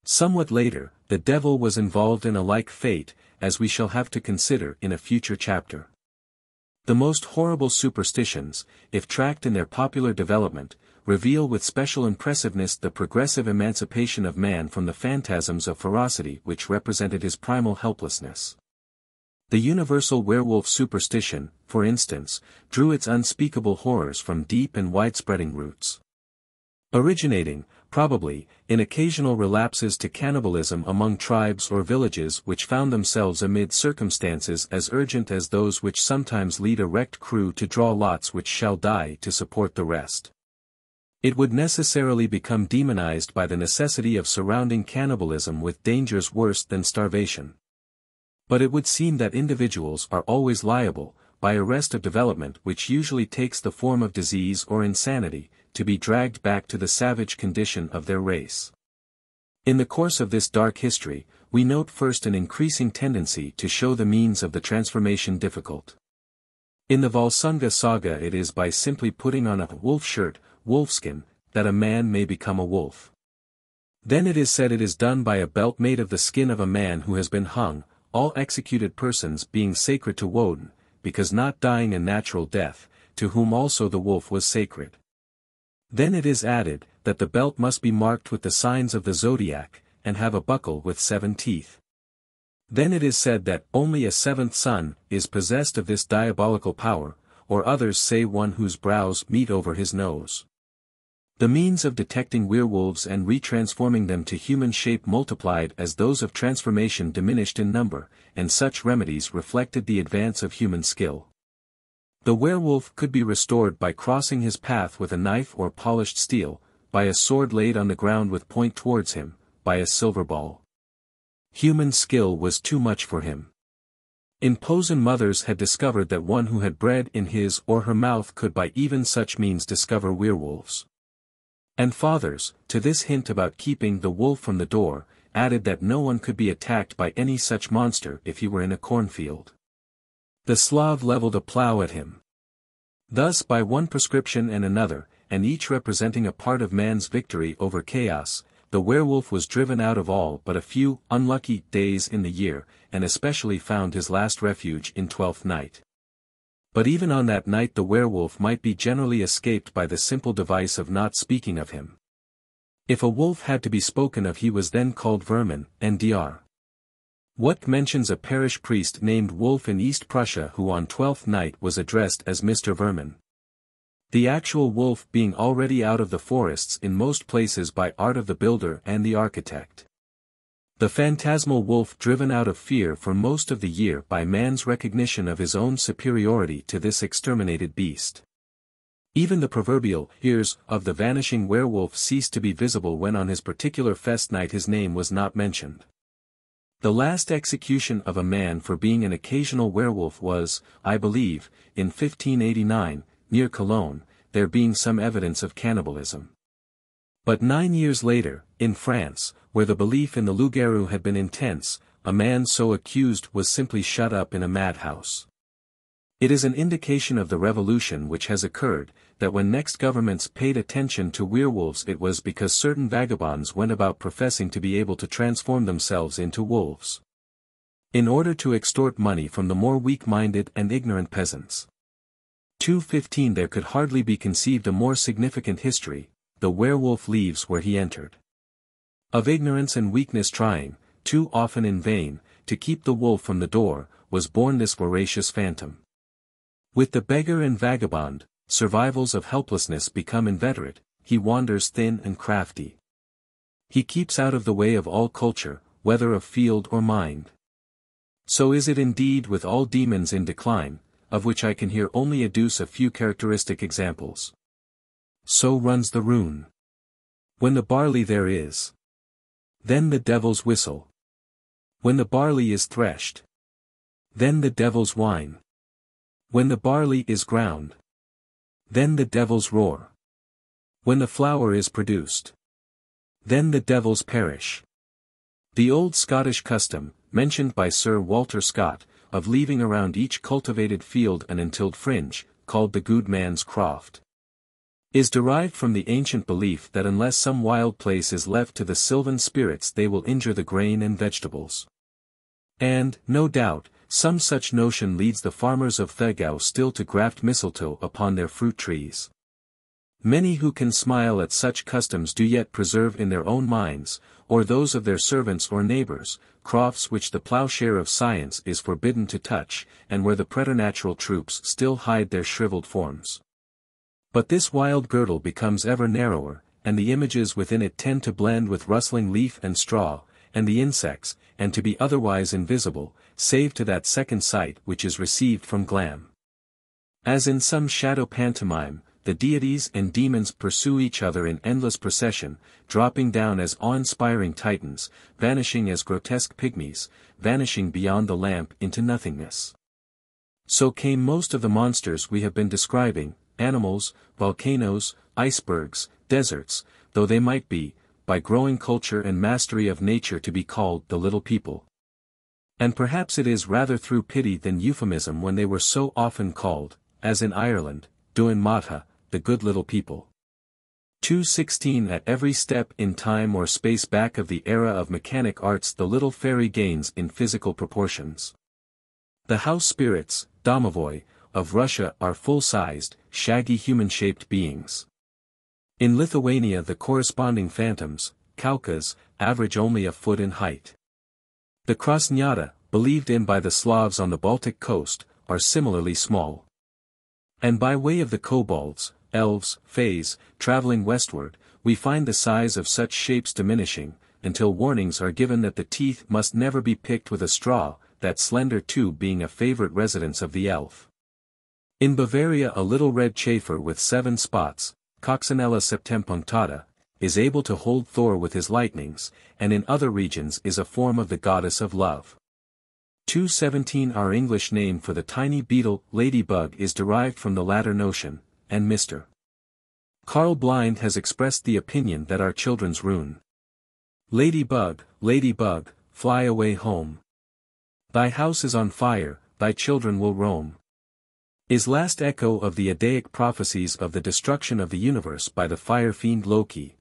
Somewhat later, the devil was involved in a like fate, as we shall have to consider in a future chapter. The most horrible superstitions, if tracked in their popular development, reveal with special impressiveness the progressive emancipation of man from the phantasms of ferocity which represented his primal helplessness. The universal werewolf superstition, for instance, drew its unspeakable horrors from deep and widespreading roots. Originating, probably, in occasional relapses to cannibalism among tribes or villages which found themselves amid circumstances as urgent as those which sometimes lead a wrecked crew to draw lots which shall die to support the rest. It would necessarily become demonized by the necessity of surrounding cannibalism with dangers worse than starvation. But it would seem that individuals are always liable, by arrest of development which usually takes the form of disease or insanity, to be dragged back to the savage condition of their race. In the course of this dark history, we note first an increasing tendency to show the means of the transformation difficult. In the Volsunga saga it is by simply putting on a wolf shirt, wolfskin, that a man may become a wolf. Then it is said it is done by a belt made of the skin of a man who has been hung, all executed persons being sacred to Woden, because not dying a natural death, to whom also the wolf was sacred. Then it is added, that the belt must be marked with the signs of the zodiac, and have a buckle with 7 teeth. Then it is said that only a 7th son is possessed of this diabolical power, or others say one whose brows meet over his nose. The means of detecting werewolves and retransforming them to human shape multiplied as those of transformation diminished in number, and such remedies reflected the advance of human skill. The werewolf could be restored by crossing his path with a knife or polished steel, by a sword laid on the ground with point towards him, by a silver ball. Human skill was too much for him. In Posen mothers had discovered that one who had bread in his or her mouth could by even such means discover werewolves. And fathers, to this hint about keeping the wolf from the door, added that no one could be attacked by any such monster if he were in a cornfield. The Slav leveled a plough at him. Thus by one prescription and another, and each representing a part of man's victory over chaos, the werewolf was driven out of all but a few unlucky days in the year, and especially found his last refuge in Twelfth Night. But even on that night the werewolf might be generally escaped by the simple device of not speaking of him. If a wolf had to be spoken of he was then called vermin, and Dr. What mentions a parish priest named Wolf in East Prussia who on Twelfth Night was addressed as Mr. Vermin. The actual wolf being already out of the forests in most places by art of the builder and the architect. The phantasmal wolf driven out of fear for most of the year by man's recognition of his own superiority to this exterminated beast. Even the proverbial ears of the vanishing werewolf ceased to be visible when on his particular fest night his name was not mentioned. The last execution of a man for being an occasional werewolf was, I believe, in 1589, near Cologne, there being some evidence of cannibalism. But 9 years later, in France, where the belief in the loup-garou had been intense, a man so accused was simply shut up in a madhouse. It is an indication of the revolution which has occurred, that when next governments paid attention to werewolves it was because certain vagabonds went about professing to be able to transform themselves into wolves, in order to extort money from the more weak-minded and ignorant peasants. 215 There could hardly be conceived a more significant history, the werewolf leaves where he entered. Of ignorance and weakness trying, too often in vain, to keep the wolf from the door, was born this voracious phantom. With the beggar and vagabond, survivals of helplessness become inveterate, he wanders thin and crafty. He keeps out of the way of all culture, whether of field or mind. So is it indeed with all demons in decline, of which I can here only adduce a few characteristic examples. So runs the rune. When the barley there is, then the devil's whistle. When the barley is threshed, then the devil's whine. When the barley is ground, then the devil's roar. When the flour is produced, then the devils perish. The old Scottish custom, mentioned by Sir Walter Scott, of leaving around each cultivated field an untilled fringe, called the good man's croft, is derived from the ancient belief that unless some wild place is left to the sylvan spirits they will injure the grain and vegetables. And, no doubt, some such notion leads the farmers of Thegau still to graft mistletoe upon their fruit trees. Many who can smile at such customs do yet preserve in their own minds, or those of their servants or neighbors, crofts which the plowshare of science is forbidden to touch, and where the preternatural troops still hide their shriveled forms. But this wild girdle becomes ever narrower, and the images within it tend to blend with rustling leaf and straw, and the insects, and to be otherwise invisible, save to that second sight which is received from glam. As in some shadow pantomime, the deities and demons pursue each other in endless procession, dropping down as awe-inspiring titans, vanishing as grotesque pygmies, vanishing beyond the lamp into nothingness. So came most of the monsters we have been describing, animals, volcanoes, icebergs, deserts, though they might be, by growing culture and mastery of nature to be called the little people. And perhaps it is rather through pity than euphemism when they were so often called, as in Ireland, Duin Mata, the good little people. 216 At every step in time or space back of the era of mechanic arts the little fairy gains in physical proportions. The house spirits, domovoi, of Russia are full-sized, shaggy human-shaped beings. In Lithuania the corresponding phantoms, kaukas, average only a foot in height. The krasnyata, believed in by the Slavs on the Baltic coast, are similarly small. And by way of the kobolds, elves, fays, traveling westward, we find the size of such shapes diminishing, until warnings are given that the teeth must never be picked with a straw, that slender tube being a favorite residence of the elf. In Bavaria a little red chafer with 7 spots, Coccinella septempunctata, is able to hold Thor with his lightnings, and in other regions is a form of the goddess of love. 217 Our English name for the tiny beetle, ladybug, is derived from the latter notion, and Mr. Carl Blind has expressed the opinion that our children's rune, ladybug, ladybug, fly away home. Thy house is on fire, thy children will roam, is last echo of the Eddaic prophecies of the destruction of the universe by the fire fiend Loki.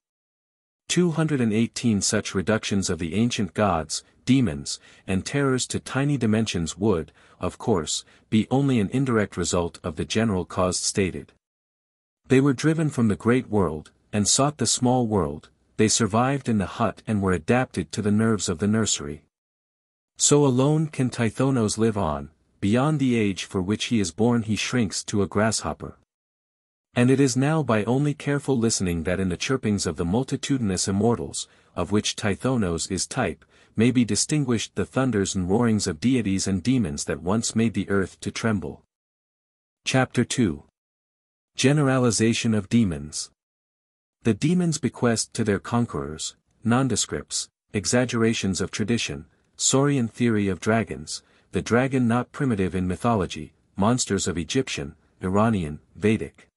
218 such reductions of the ancient gods, demons, and terrors to tiny dimensions would, of course, be only an indirect result of the general cause stated. They were driven from the great world, and sought the small world, they survived in the hut and were adapted to the nerves of the nursery. So alone can Tithonus live on, beyond the age for which he is born he shrinks to a grasshopper. And it is now by only careful listening that in the chirpings of the multitudinous immortals, of which Tithonus is type, may be distinguished the thunders and roarings of deities and demons that once made the earth to tremble. Chapter 2. Generalization of Demons. The demons bequest to their conquerors, nondescripts, exaggerations of tradition, Saurian theory of dragons, the dragon not primitive in mythology, monsters of Egyptian, Iranian, Vedic,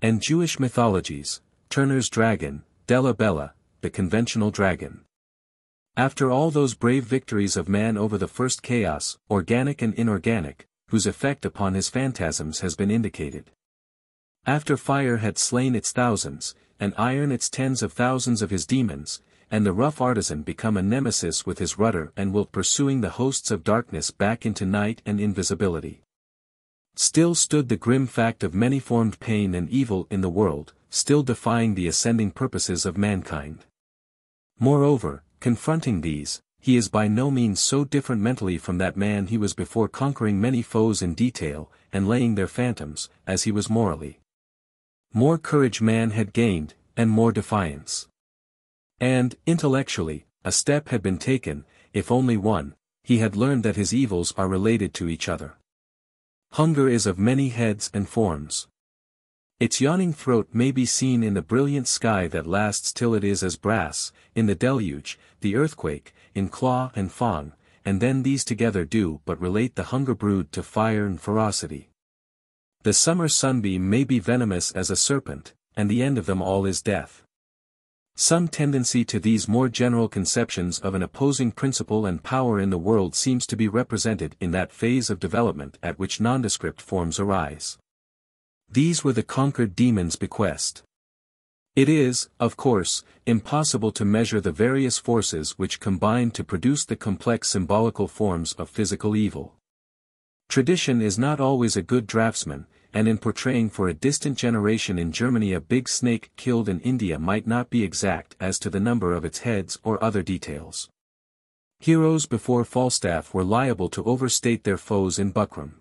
and Jewish mythologies, Turner's dragon, Della Bella, the conventional dragon. After all those brave victories of man over the first chaos, organic and inorganic, whose effect upon his phantasms has been indicated. After fire had slain its thousands, and iron its tens of thousands of his demons, and the rough artisan become a nemesis with his rudder and will pursuing the hosts of darkness back into night and invisibility. Still stood the grim fact of many-formed pain and evil in the world, still defying the ascending purposes of mankind. Moreover, confronting these, he is by no means so different mentally from that man he was before conquering many foes in detail, and laying their phantoms, as he was morally. More courage man had gained, and more defiance. And, intellectually, a step had been taken, if only one, he had learned that his evils are related to each other. Hunger is of many heads and forms. Its yawning throat may be seen in the brilliant sky that lasts till it is as brass, in the deluge, the earthquake, in claw and fang, and then these together do but relate the hunger brood to fire and ferocity. The summer sunbeam may be venomous as a serpent, and the end of them all is death. Some tendency to these more general conceptions of an opposing principle and power in the world seems to be represented in that phase of development at which nondescript forms arise. These were the conquered demons' bequest. It is, of course, impossible to measure the various forces which combine to produce the complex symbolical forms of physical evil. Tradition is not always a good draftsman, and in portraying for a distant generation in Germany a big snake killed in India might not be exact as to the number of its heads or other details. Heroes before Falstaff were liable to overstate their foes in buckram.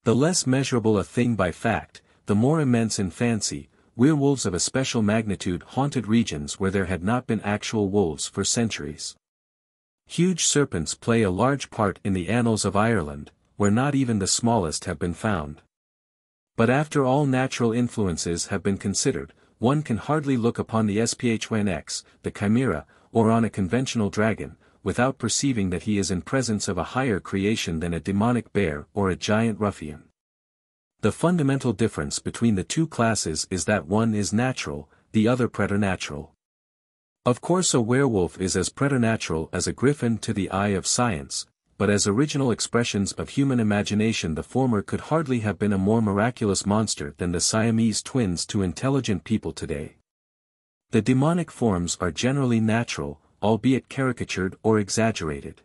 The less measurable a thing by fact, the more immense in fancy, werewolves of a special magnitude haunted regions where there had not been actual wolves for centuries. Huge serpents play a large part in the annals of Ireland, where not even the smallest have been found. But after all natural influences have been considered, one can hardly look upon the Sphnx, the chimera, or on a conventional dragon, without perceiving that he is in presence of a higher creation than a demonic bear or a giant ruffian. The fundamental difference between the two classes is that one is natural, the other preternatural. Of course a werewolf is as preternatural as a griffin to the eye of science, but as original expressions of human imagination the former could hardly have been a more miraculous monster than the Siamese twins to intelligent people today. The demonic forms are generally natural, albeit caricatured or exaggerated.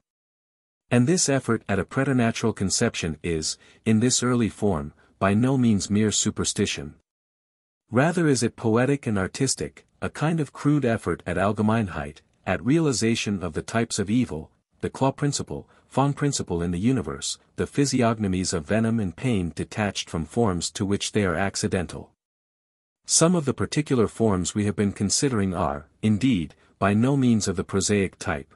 And this effort at a preternatural conception is, in this early form, by no means mere superstition. Rather is it poetic and artistic, a kind of crude effort at Allgemeinheit, at realization of the types of evil, the claw principle, fang principle in the universe, the physiognomies of venom and pain detached from forms to which they are accidental. Some of the particular forms we have been considering are, indeed, by no means of the prosaic type.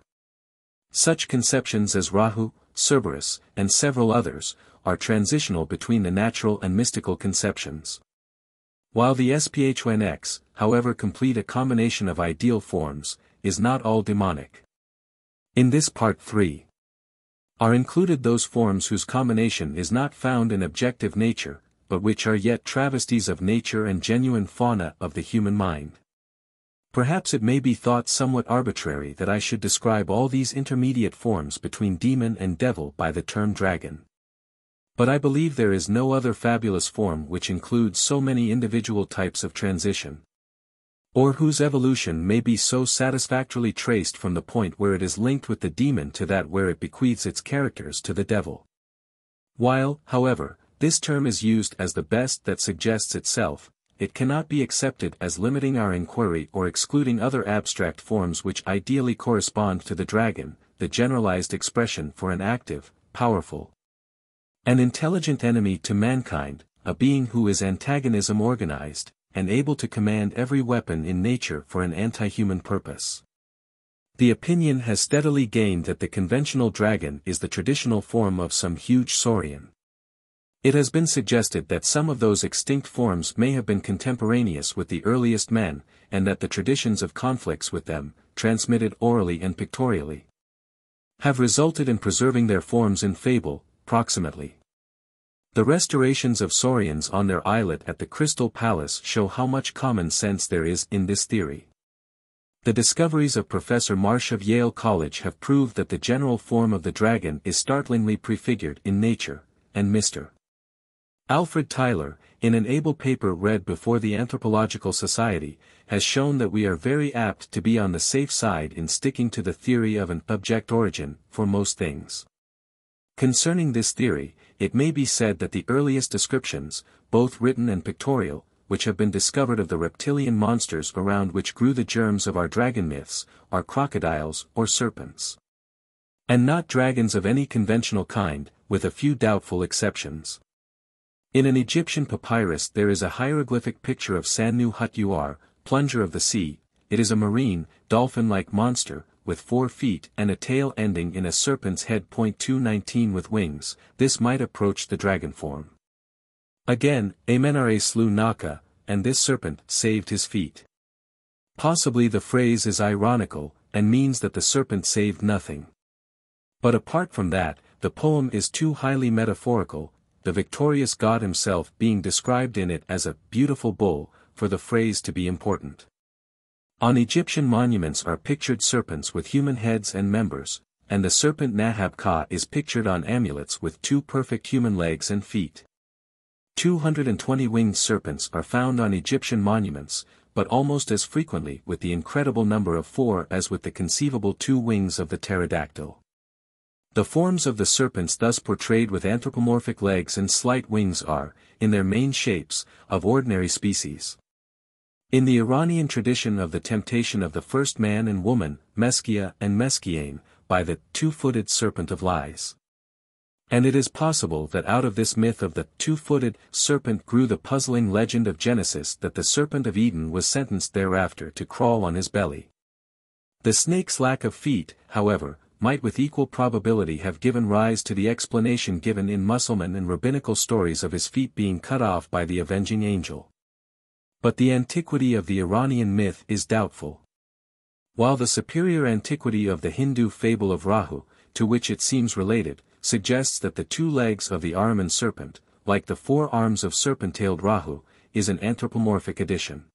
Such conceptions as Rahu, Cerberus, and several others, are transitional between the natural and mystical conceptions. While the Sphnx, however complete a combination of ideal forms, is not all demonic. In this part 3 are included those forms whose combination is not found in objective nature, but which are yet travesties of nature and genuine fauna of the human mind. Perhaps it may be thought somewhat arbitrary that I should describe all these intermediate forms between demon and devil by the term dragon. But I believe there is no other fabulous form which includes so many individual types of transition. or whose evolution may be so satisfactorily traced from the point where it is linked with the demon to that where it bequeaths its characters to the devil. While, however, this term is used as the best that suggests itself, it cannot be accepted as limiting our inquiry or excluding other abstract forms which ideally correspond to the dragon, the generalized expression for an active, powerful, and intelligent enemy to mankind, a being who is antagonism organized, and able to command every weapon in nature for an anti-human purpose. The opinion has steadily gained that the conventional dragon is the traditional form of some huge saurian. It has been suggested that some of those extinct forms may have been contemporaneous with the earliest men, and that the traditions of conflicts with them, transmitted orally and pictorially, have resulted in preserving their forms in fable, proximately. The restorations of saurians on their islet at the Crystal Palace show how much common sense there is in this theory. The discoveries of Professor Marsh of Yale College have proved that the general form of the dragon is startlingly prefigured in nature, and Mr. Alfred Tyler, in an able paper read before the Anthropological Society, has shown that we are very apt to be on the safe side in sticking to the theory of an abject origin, for most things. Concerning this theory, it may be said that the earliest descriptions, both written and pictorial, which have been discovered of the reptilian monsters around which grew the germs of our dragon myths, are crocodiles or serpents, and not dragons of any conventional kind, with a few doubtful exceptions. In an Egyptian papyrus there is a hieroglyphic picture of Sannu-Hut-Uar, plunger of the sea. It is a marine, dolphin-like monster, with 4 feet and a tail ending in a serpent's head. 219 with wings, this might approach the dragon form. Again, Amenare slew Naka, and this serpent saved his feet. Possibly the phrase is ironical, and means that the serpent saved nothing. But apart from that, the poem is too highly metaphorical, the victorious god himself being described in it as a beautiful bull, for the phrase to be important. On Egyptian monuments are pictured serpents with human heads and members, and the serpent Nahab-Ka is pictured on amulets with 2 perfect human legs and feet. 220 winged serpents are found on Egyptian monuments, but almost as frequently with the incredible number of 4 as with the conceivable 2 wings of the pterodactyl. The forms of the serpents thus portrayed with anthropomorphic legs and slight wings are, in their main shapes, of ordinary species. In the Iranian tradition of the temptation of the first man and woman, Meskia and Meskiane, by the 2-footed serpent of lies. And it is possible that out of this myth of the 2-footed serpent grew the puzzling legend of Genesis that the serpent of Eden was sentenced thereafter to crawl on his belly. The snake's lack of feet, however, might with equal probability have given rise to the explanation given in Musulman and rabbinical stories of his feet being cut off by the avenging angel. But the antiquity of the Iranian myth is doubtful. While the superior antiquity of the Hindu fable of Rahu, to which it seems related, suggests that the 2 legs of the Ahriman serpent, like the 4 arms of serpent-tailed Rahu, is an anthropomorphic addition.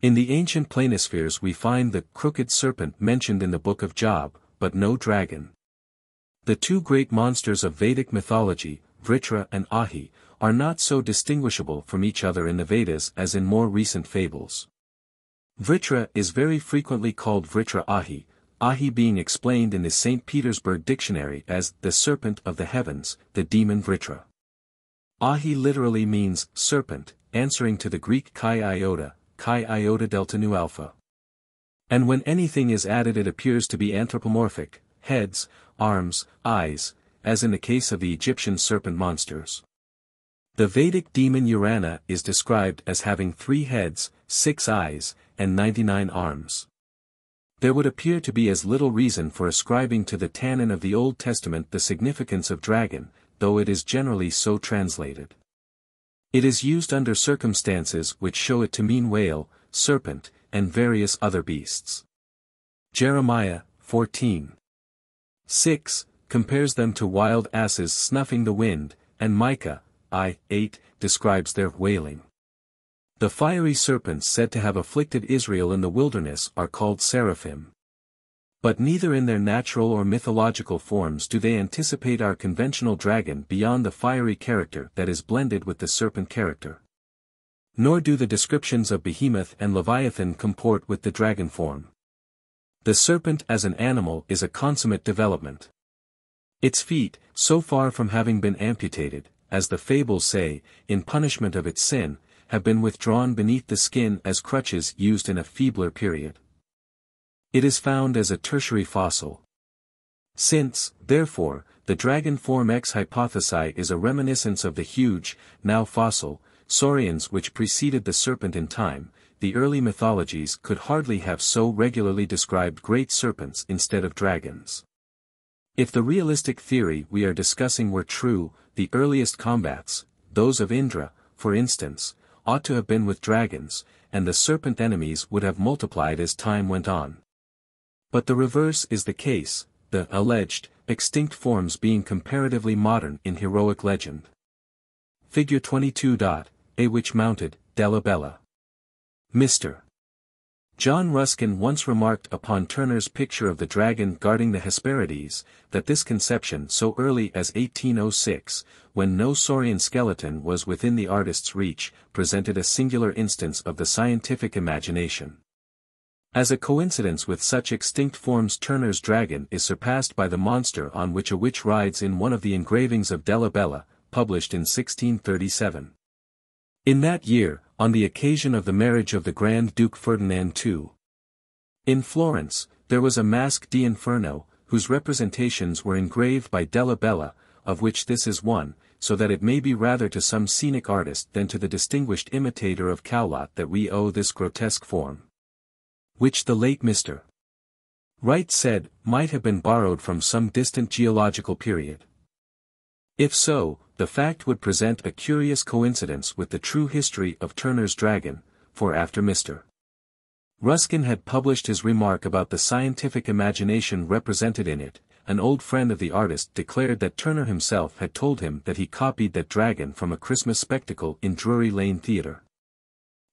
In the ancient planispheres we find the crooked serpent mentioned in the Book of Job, but no dragon. The 2 great monsters of Vedic mythology, Vritra and Ahi, are not so distinguishable from each other in the Vedas as in more recent fables. Vritra is very frequently called Vritra Ahi, Ahi being explained in the St. Petersburg Dictionary as the serpent of the heavens, the demon Vritra. Ahi literally means serpent, answering to the Greek chi iota delta nu alpha. And when anything is added it appears to be anthropomorphic, heads, arms, eyes, as in the case of the Egyptian serpent monsters. The Vedic demon Urana is described as having 3 heads, 6 eyes, and 99 arms. There would appear to be as little reason for ascribing to the Tannin of the Old Testament the significance of dragon, though it is generally so translated. It is used under circumstances which show it to mean whale, serpent, and various other beasts. Jeremiah 14:6 compares them to wild asses snuffing the wind, and Micah 8 describes their wailing. The fiery serpents said to have afflicted Israel in the wilderness are called seraphim. But neither in their natural or mythological forms do they anticipate our conventional dragon beyond the fiery character that is blended with the serpent character. Nor do the descriptions of Behemoth and Leviathan comport with the dragon form. The serpent as an animal is a consummate development. Its feet, so far from having been amputated, as the fables say, in punishment of its sin, have been withdrawn beneath the skin as crutches used in a feebler period. It is found as a tertiary fossil. Since, therefore, the dragon form ex hypothesi is a reminiscence of the huge, now fossil, saurians which preceded the serpent in time, the early mythologies could hardly have so regularly described great serpents instead of dragons. If the realistic theory we are discussing were true, the earliest combats, those of Indra, for instance, ought to have been with dragons, and the serpent enemies would have multiplied as time went on. But the reverse is the case, the alleged, extinct forms being comparatively modern in heroic legend. Figure 22. A witch mounted, Delabella. Mr. John Ruskin once remarked upon Turner's picture of the dragon guarding the Hesperides, that this conception so early as 1806, when no saurian skeleton was within the artist's reach, presented a singular instance of the scientific imagination. As a coincidence with such extinct forms, Turner's dragon is surpassed by the monster on which a witch rides in one of the engravings of Delabella, published in 1637. In that year, on the occasion of the marriage of the Grand Duke Ferdinand II. In Florence, there was a Masque d'Inferno, whose representations were engraved by Delabella, of which this is one, so that it may be rather to some scenic artist than to the distinguished imitator of Cowlot that we owe this grotesque form, which the late Mr. Wright said, might have been borrowed from some distant geological period. If so, the fact would present a curious coincidence with the true history of Turner's dragon, for after Mr. Ruskin had published his remark about the scientific imagination represented in it, an old friend of the artist declared that Turner himself had told him that he copied that dragon from a Christmas spectacle in Drury Lane Theatre.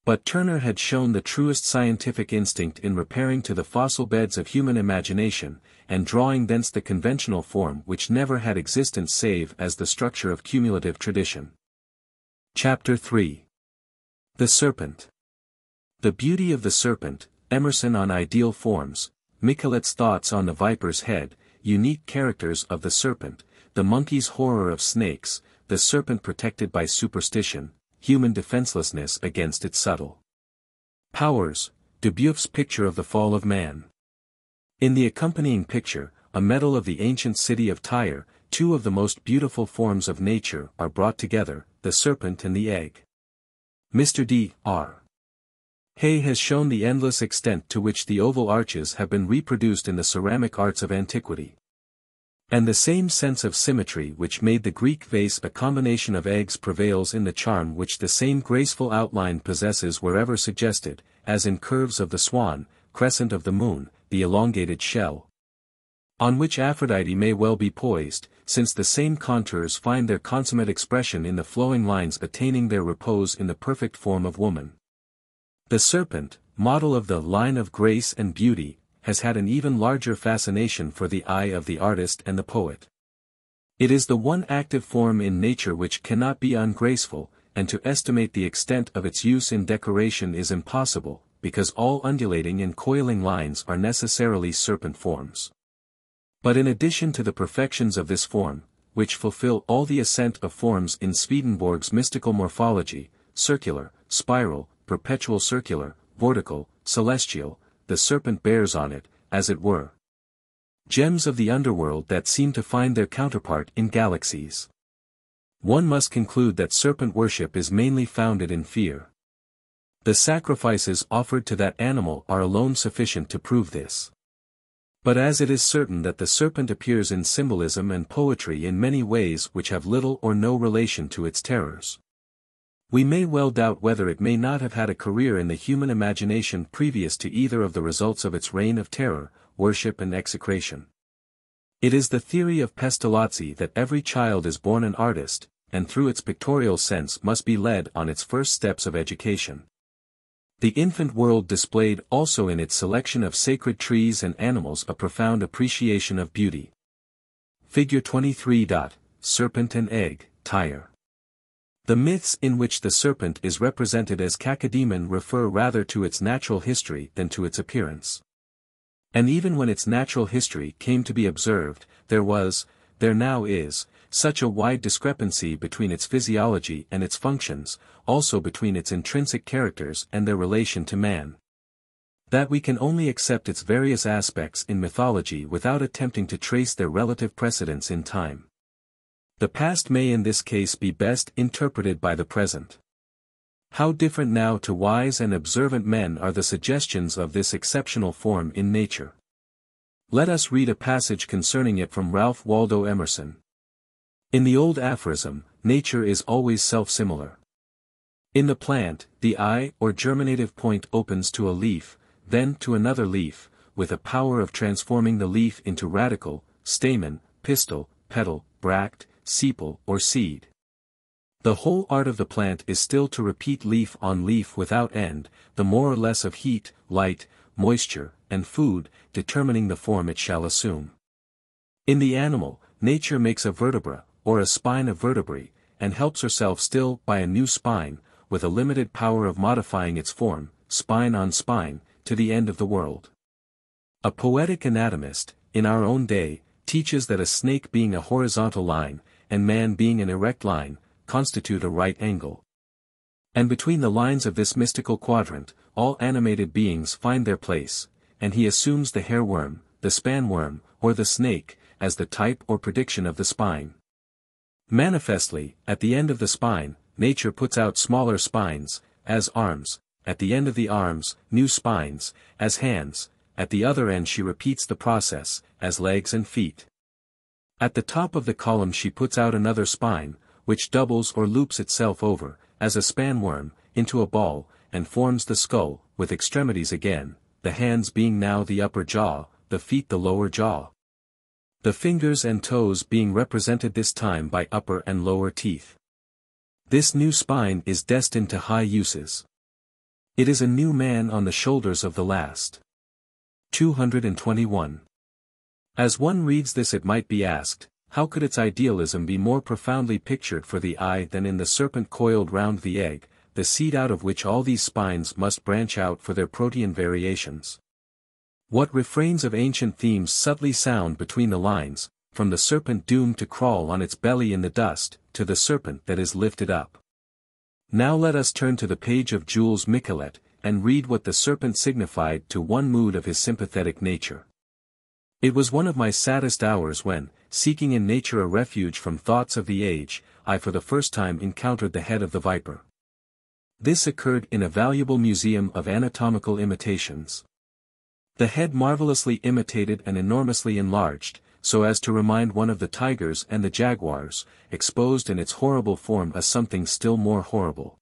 But Turner had shown the truest scientific instinct in repairing to the fossil beds of human imagination, and drawing thence the conventional form which never had existence save as the structure of cumulative tradition. Chapter 3. The Serpent. The beauty of the serpent, Emerson on ideal forms, Michelet's thoughts on the viper's head, unique characters of the serpent, the monkey's horror of snakes, the serpent protected by superstition, human defenselessness against its subtle powers, Dubuff's picture of the fall of man. In the accompanying picture, a medal of the ancient city of Tyre, two of the most beautiful forms of nature are brought together, the serpent and the egg. Mr. D.R. Hay has shown the endless extent to which the oval arches have been reproduced in the ceramic arts of antiquity. And the same sense of symmetry which made the Greek vase a combination of eggs prevails in the charm which the same graceful outline possesses wherever suggested, as in curves of the swan, crescent of the moon, the elongated shell, on which Aphrodite may well be poised, since the same contours find their consummate expression in the flowing lines attaining their repose in the perfect form of woman. The serpent, model of the line of grace and beauty, has had an even larger fascination for the eye of the artist and the poet. It is the one active form in nature which cannot be ungraceful, and to estimate the extent of its use in decoration is impossible, because all undulating and coiling lines are necessarily serpent forms. But in addition to the perfections of this form, which fulfill all the ascent of forms in Swedenborg's mystical morphology, circular, spiral, perpetual circular, vortical, celestial, the serpent bears on it, as it were, gems of the underworld that seem to find their counterpart in galaxies. One must conclude that serpent worship is mainly founded in fear. The sacrifices offered to that animal are alone sufficient to prove this. But as it is certain that the serpent appears in symbolism and poetry in many ways which have little or no relation to its terrors, we may well doubt whether it may not have had a career in the human imagination previous to either of the results of its reign of terror, worship and execration. It is the theory of Pestalozzi that every child is born an artist, and through its pictorial sense must be led on its first steps of education. The infant world displayed also in its selection of sacred trees and animals a profound appreciation of beauty. Figure 23. Serpent and Egg, Tyre. The myths in which the serpent is represented as cacodemon refer rather to its natural history than to its appearance. And even when its natural history came to be observed, there now is, such a wide discrepancy between its physiology and its functions, also between its intrinsic characters and their relation to man, that we can only accept its various aspects in mythology without attempting to trace their relative precedence in time. The past may in this case be best interpreted by the present. How different now to wise and observant men are the suggestions of this exceptional form in nature. Let us read a passage concerning it from Ralph Waldo Emerson. In the old aphorism, nature is always self-similar. In the plant, the eye or germinative point opens to a leaf, then to another leaf, with a power of transforming the leaf into radicle, stamen, pistil, petal, bract, sepal or seed. The whole art of the plant is still to repeat leaf on leaf without end, the more or less of heat, light, moisture, and food, determining the form it shall assume. In the animal, nature makes a vertebra, or a spine of vertebrae, and helps herself still by a new spine, with a limited power of modifying its form, spine on spine, to the end of the world. A poetic anatomist, in our own day, teaches that a snake being a horizontal line, and man being an erect line, constitute a right angle. And between the lines of this mystical quadrant, all animated beings find their place, and he assumes the hairworm, the spanworm, or the snake, as the type or prediction of the spine. Manifestly, at the end of the spine, nature puts out smaller spines, as arms, at the end of the arms, new spines, as hands, at the other end she repeats the process, as legs and feet. At the top of the column she puts out another spine, which doubles or loops itself over, as a spanworm, into a ball, and forms the skull, with extremities again, the hands being now the upper jaw, the feet the lower jaw. The fingers and toes being represented this time by upper and lower teeth. This new spine is destined to high uses. It is a new man on the shoulders of the last. 221. As one reads this it might be asked, how could its idealism be more profoundly pictured for the eye than in the serpent coiled round the egg, the seed out of which all these spines must branch out for their protean variations? What refrains of ancient themes subtly sound between the lines, from the serpent doomed to crawl on its belly in the dust, to the serpent that is lifted up. Now let us turn to the page of Jules Michelet, and read what the serpent signified to one mood of his sympathetic nature. It was one of my saddest hours when, seeking in nature a refuge from thoughts of the age, I for the first time encountered the head of the viper. This occurred in a valuable museum of anatomical imitations. The head marvelously imitated and enormously enlarged, so as to remind one of the tigers and the jaguars, exposed in its horrible form as something still more horrible.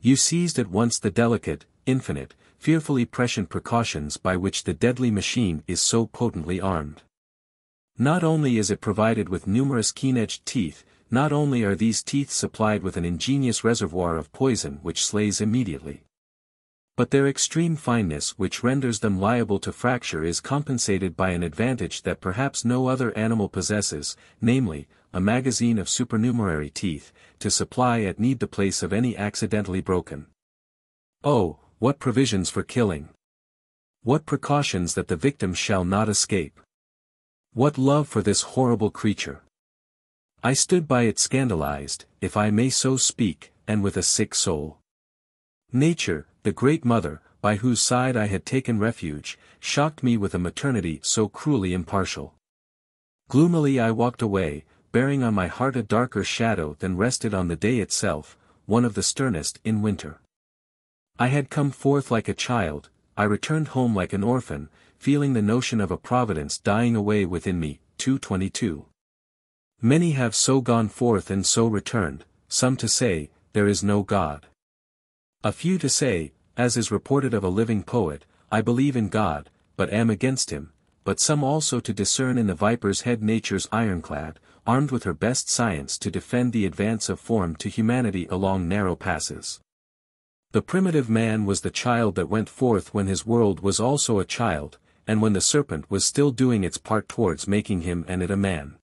You seized at once the delicate, infinite, fearfully prescient precautions by which the deadly machine is so potently armed. Not only is it provided with numerous keen-edged teeth, not only are these teeth supplied with an ingenious reservoir of poison which slays immediately, but their extreme fineness which renders them liable to fracture is compensated by an advantage that perhaps no other animal possesses, namely, a magazine of supernumerary teeth, to supply at need the place of any accidentally broken. Oh, what provisions for killing! What precautions that the victim shall not escape! What love for this horrible creature! I stood by it scandalized, if I may so speak, and with a sick soul. Nature, the great mother, by whose side I had taken refuge, shocked me with a maternity so cruelly impartial. Gloomily I walked away, bearing on my heart a darker shadow than rested on the day itself, one of the sternest in winter. I had come forth like a child, I returned home like an orphan, feeling the notion of a providence dying away within me. 222. Many have so gone forth and so returned, some to say, there is no God. A few to say, as is reported of a living poet, I believe in God, but am against him, but some also to discern in the viper's head nature's ironclad, armed with her best science to defend the advance of form to humanity along narrow passes. The primitive man was the child that went forth when his world was also a child, and when the serpent was still doing its part towards making him and it a man.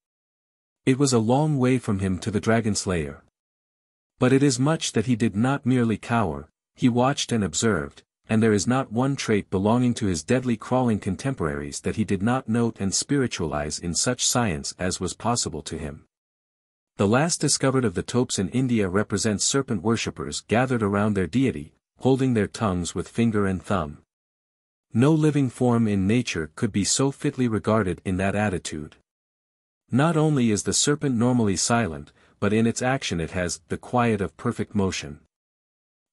It was a long way from him to the dragon slayer. But it is much that he did not merely cower, he watched and observed, and there is not one trait belonging to his deadly crawling contemporaries that he did not note and spiritualize in such science as was possible to him. The last discovered of the topes in India represents serpent worshippers gathered around their deity, holding their tongues with finger and thumb. No living form in nature could be so fitly regarded in that attitude. Not only is the serpent normally silent, but in its action it has the quiet of perfect motion.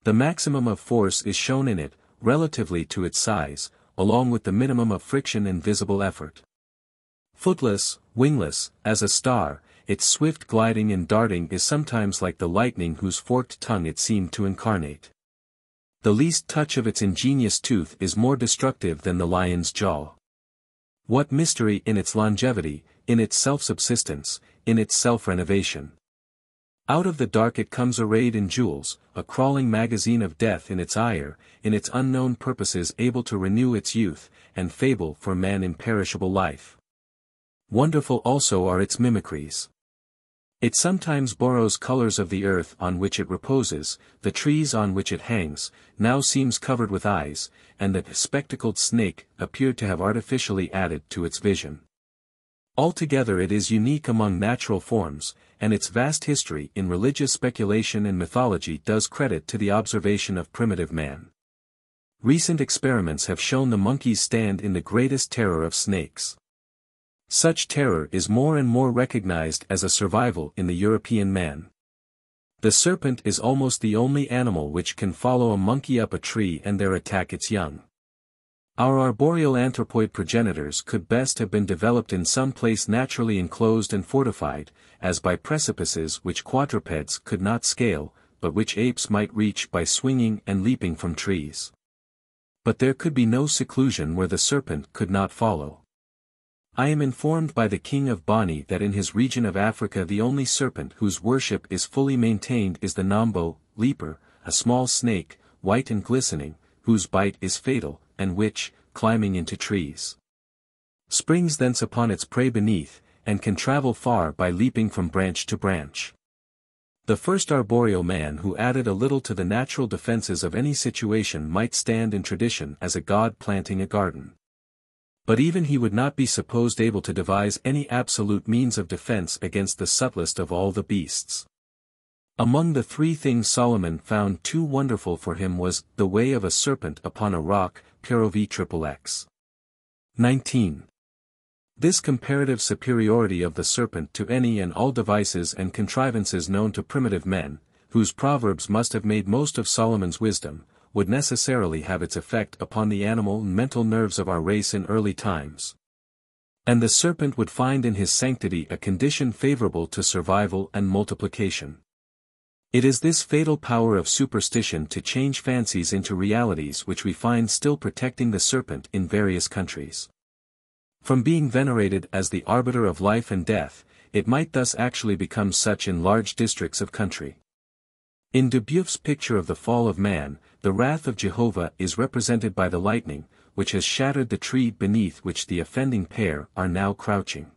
The maximum of force is shown in it, relatively to its size, along with the minimum of friction and visible effort. Footless, wingless, as a star, its swift gliding and darting is sometimes like the lightning whose forked tongue it seemed to incarnate. The least touch of its ingenious tooth is more destructive than the lion's jaw. What mystery in its longevity, in its self-subsistence, in its self-renovation. Out of the dark it comes arrayed in jewels, a crawling magazine of death in its ire, in its unknown purposes able to renew its youth, and fable for man imperishable life. Wonderful also are its mimicries. It sometimes borrows colors of the earth on which it reposes, the trees on which it hangs, now seems covered with eyes, and the spectacled snake appeared to have artificially added to its vision. Altogether it is unique among natural forms, and its vast history in religious speculation and mythology does credit to the observation of primitive man. Recent experiments have shown the monkeys stand in the greatest terror of snakes. Such terror is more and more recognized as a survival in the European man. The serpent is almost the only animal which can follow a monkey up a tree and there attack its young. Our arboreal anthropoid progenitors could best have been developed in some place naturally enclosed and fortified, as by precipices which quadrupeds could not scale, but which apes might reach by swinging and leaping from trees. But there could be no seclusion where the serpent could not follow. I am informed by the king of Bani that in his region of Africa the only serpent whose worship is fully maintained is the Nambo, leaper, a small snake, white and glistening, whose bite is fatal, and which, climbing into trees, springs thence upon its prey beneath, and can travel far by leaping from branch to branch. The first arboreal man who added a little to the natural defenses of any situation might stand in tradition as a god planting a garden. But even he would not be supposed able to devise any absolute means of defense against the subtlest of all the beasts. Among the three things Solomon found too wonderful for him was the way of a serpent upon a rock, PROV_XX. 19. This comparative superiority of the serpent to any and all devices and contrivances known to primitive men, whose proverbs must have made most of Solomon's wisdom, would necessarily have its effect upon the animal and mental nerves of our race in early times. And the serpent would find in his sanctity a condition favorable to survival and multiplication. It is this fatal power of superstition to change fancies into realities which we find still protecting the serpent in various countries. From being venerated as the arbiter of life and death, it might thus actually become such in large districts of country. In Dubuff's picture of the fall of man, the wrath of Jehovah is represented by the lightning, which has shattered the tree beneath which the offending pair are now crouching.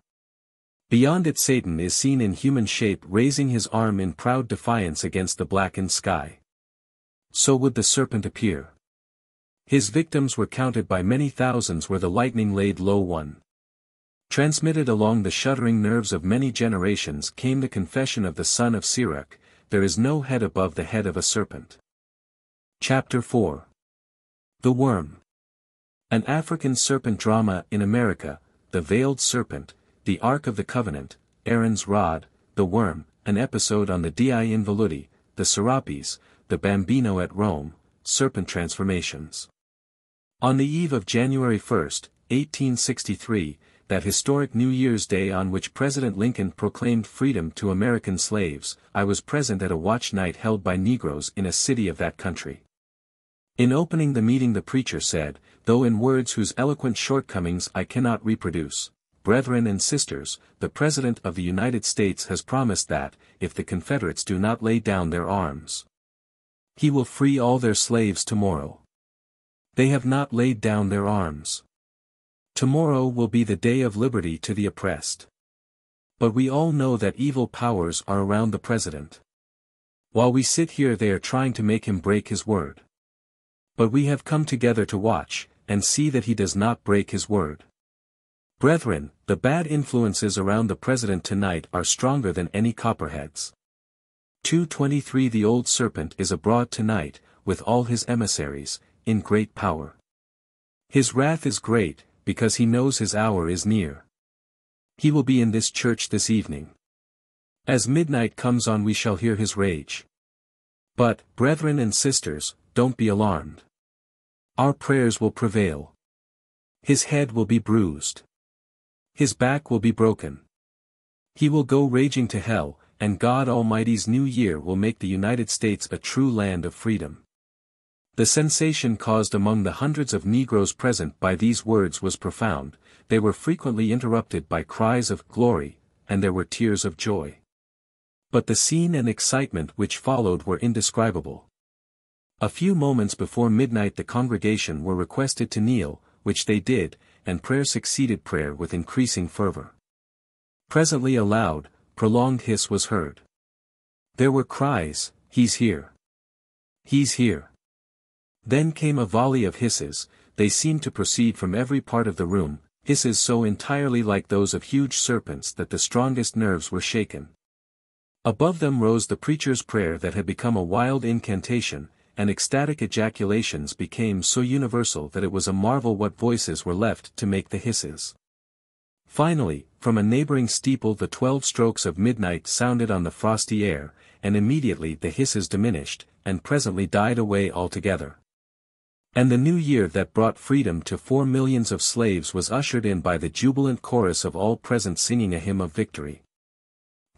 Beyond it Satan is seen in human shape raising his arm in proud defiance against the blackened sky. So would the serpent appear. His victims were counted by many thousands where the lightning laid low one. Transmitted along the shuddering nerves of many generations came the confession of the son of Sirach, there is no head above the head of a serpent. Chapter 4. The Worm. An African serpent drama in America, The Veiled Serpent, The Ark of the Covenant, Aaron's Rod, The Worm, an episode on the Dii Involudi, the Serapis, the Bambino at Rome, Serpent Transformations. On the eve of January 1, 1863, that historic New Year's Day on which President Lincoln proclaimed freedom to American slaves, I was present at a watch night held by Negroes in a city of that country. In opening the meeting the preacher said, though in words whose eloquent shortcomings I cannot reproduce, "Brethren and sisters, the President of the United States has promised that, if the Confederates do not lay down their arms, he will free all their slaves tomorrow. They have not laid down their arms. Tomorrow will be the day of liberty to the oppressed. But we all know that evil powers are around the President. While we sit here they are trying to make him break his word. But we have come together to watch, and see that he does not break his word. Brethren, the bad influences around the president tonight are stronger than any copperheads. 2:23 The old serpent is abroad tonight, with all his emissaries, in great power. His wrath is great, because he knows his hour is near. He will be in this church this evening. As midnight comes on we shall hear his rage. But, brethren and sisters, don't be alarmed. Our prayers will prevail. His head will be bruised. His back will be broken. He will go raging to hell, and God Almighty's new year will make the United States a true land of freedom. The sensation caused among the hundreds of Negroes present by these words was profound. They were frequently interrupted by cries of glory, and there were tears of joy. But the scene and excitement which followed were indescribable. A few moments before midnight the congregation were requested to kneel, which they did, and prayer succeeded prayer with increasing fervor. Presently a loud, prolonged hiss was heard. There were cries, "He's here! He's here!" Then came a volley of hisses. They seemed to proceed from every part of the room, hisses so entirely like those of huge serpents that the strongest nerves were shaken. Above them rose the preacher's prayer that had become a wild incantation, and ecstatic ejaculations became so universal that it was a marvel what voices were left to make the hisses. Finally, from a neighboring steeple the 12 strokes of midnight sounded on the frosty air, and immediately the hisses diminished, and presently died away altogether. And the new year that brought freedom to 4 millions of slaves was ushered in by the jubilant chorus of all present singing a hymn of victory.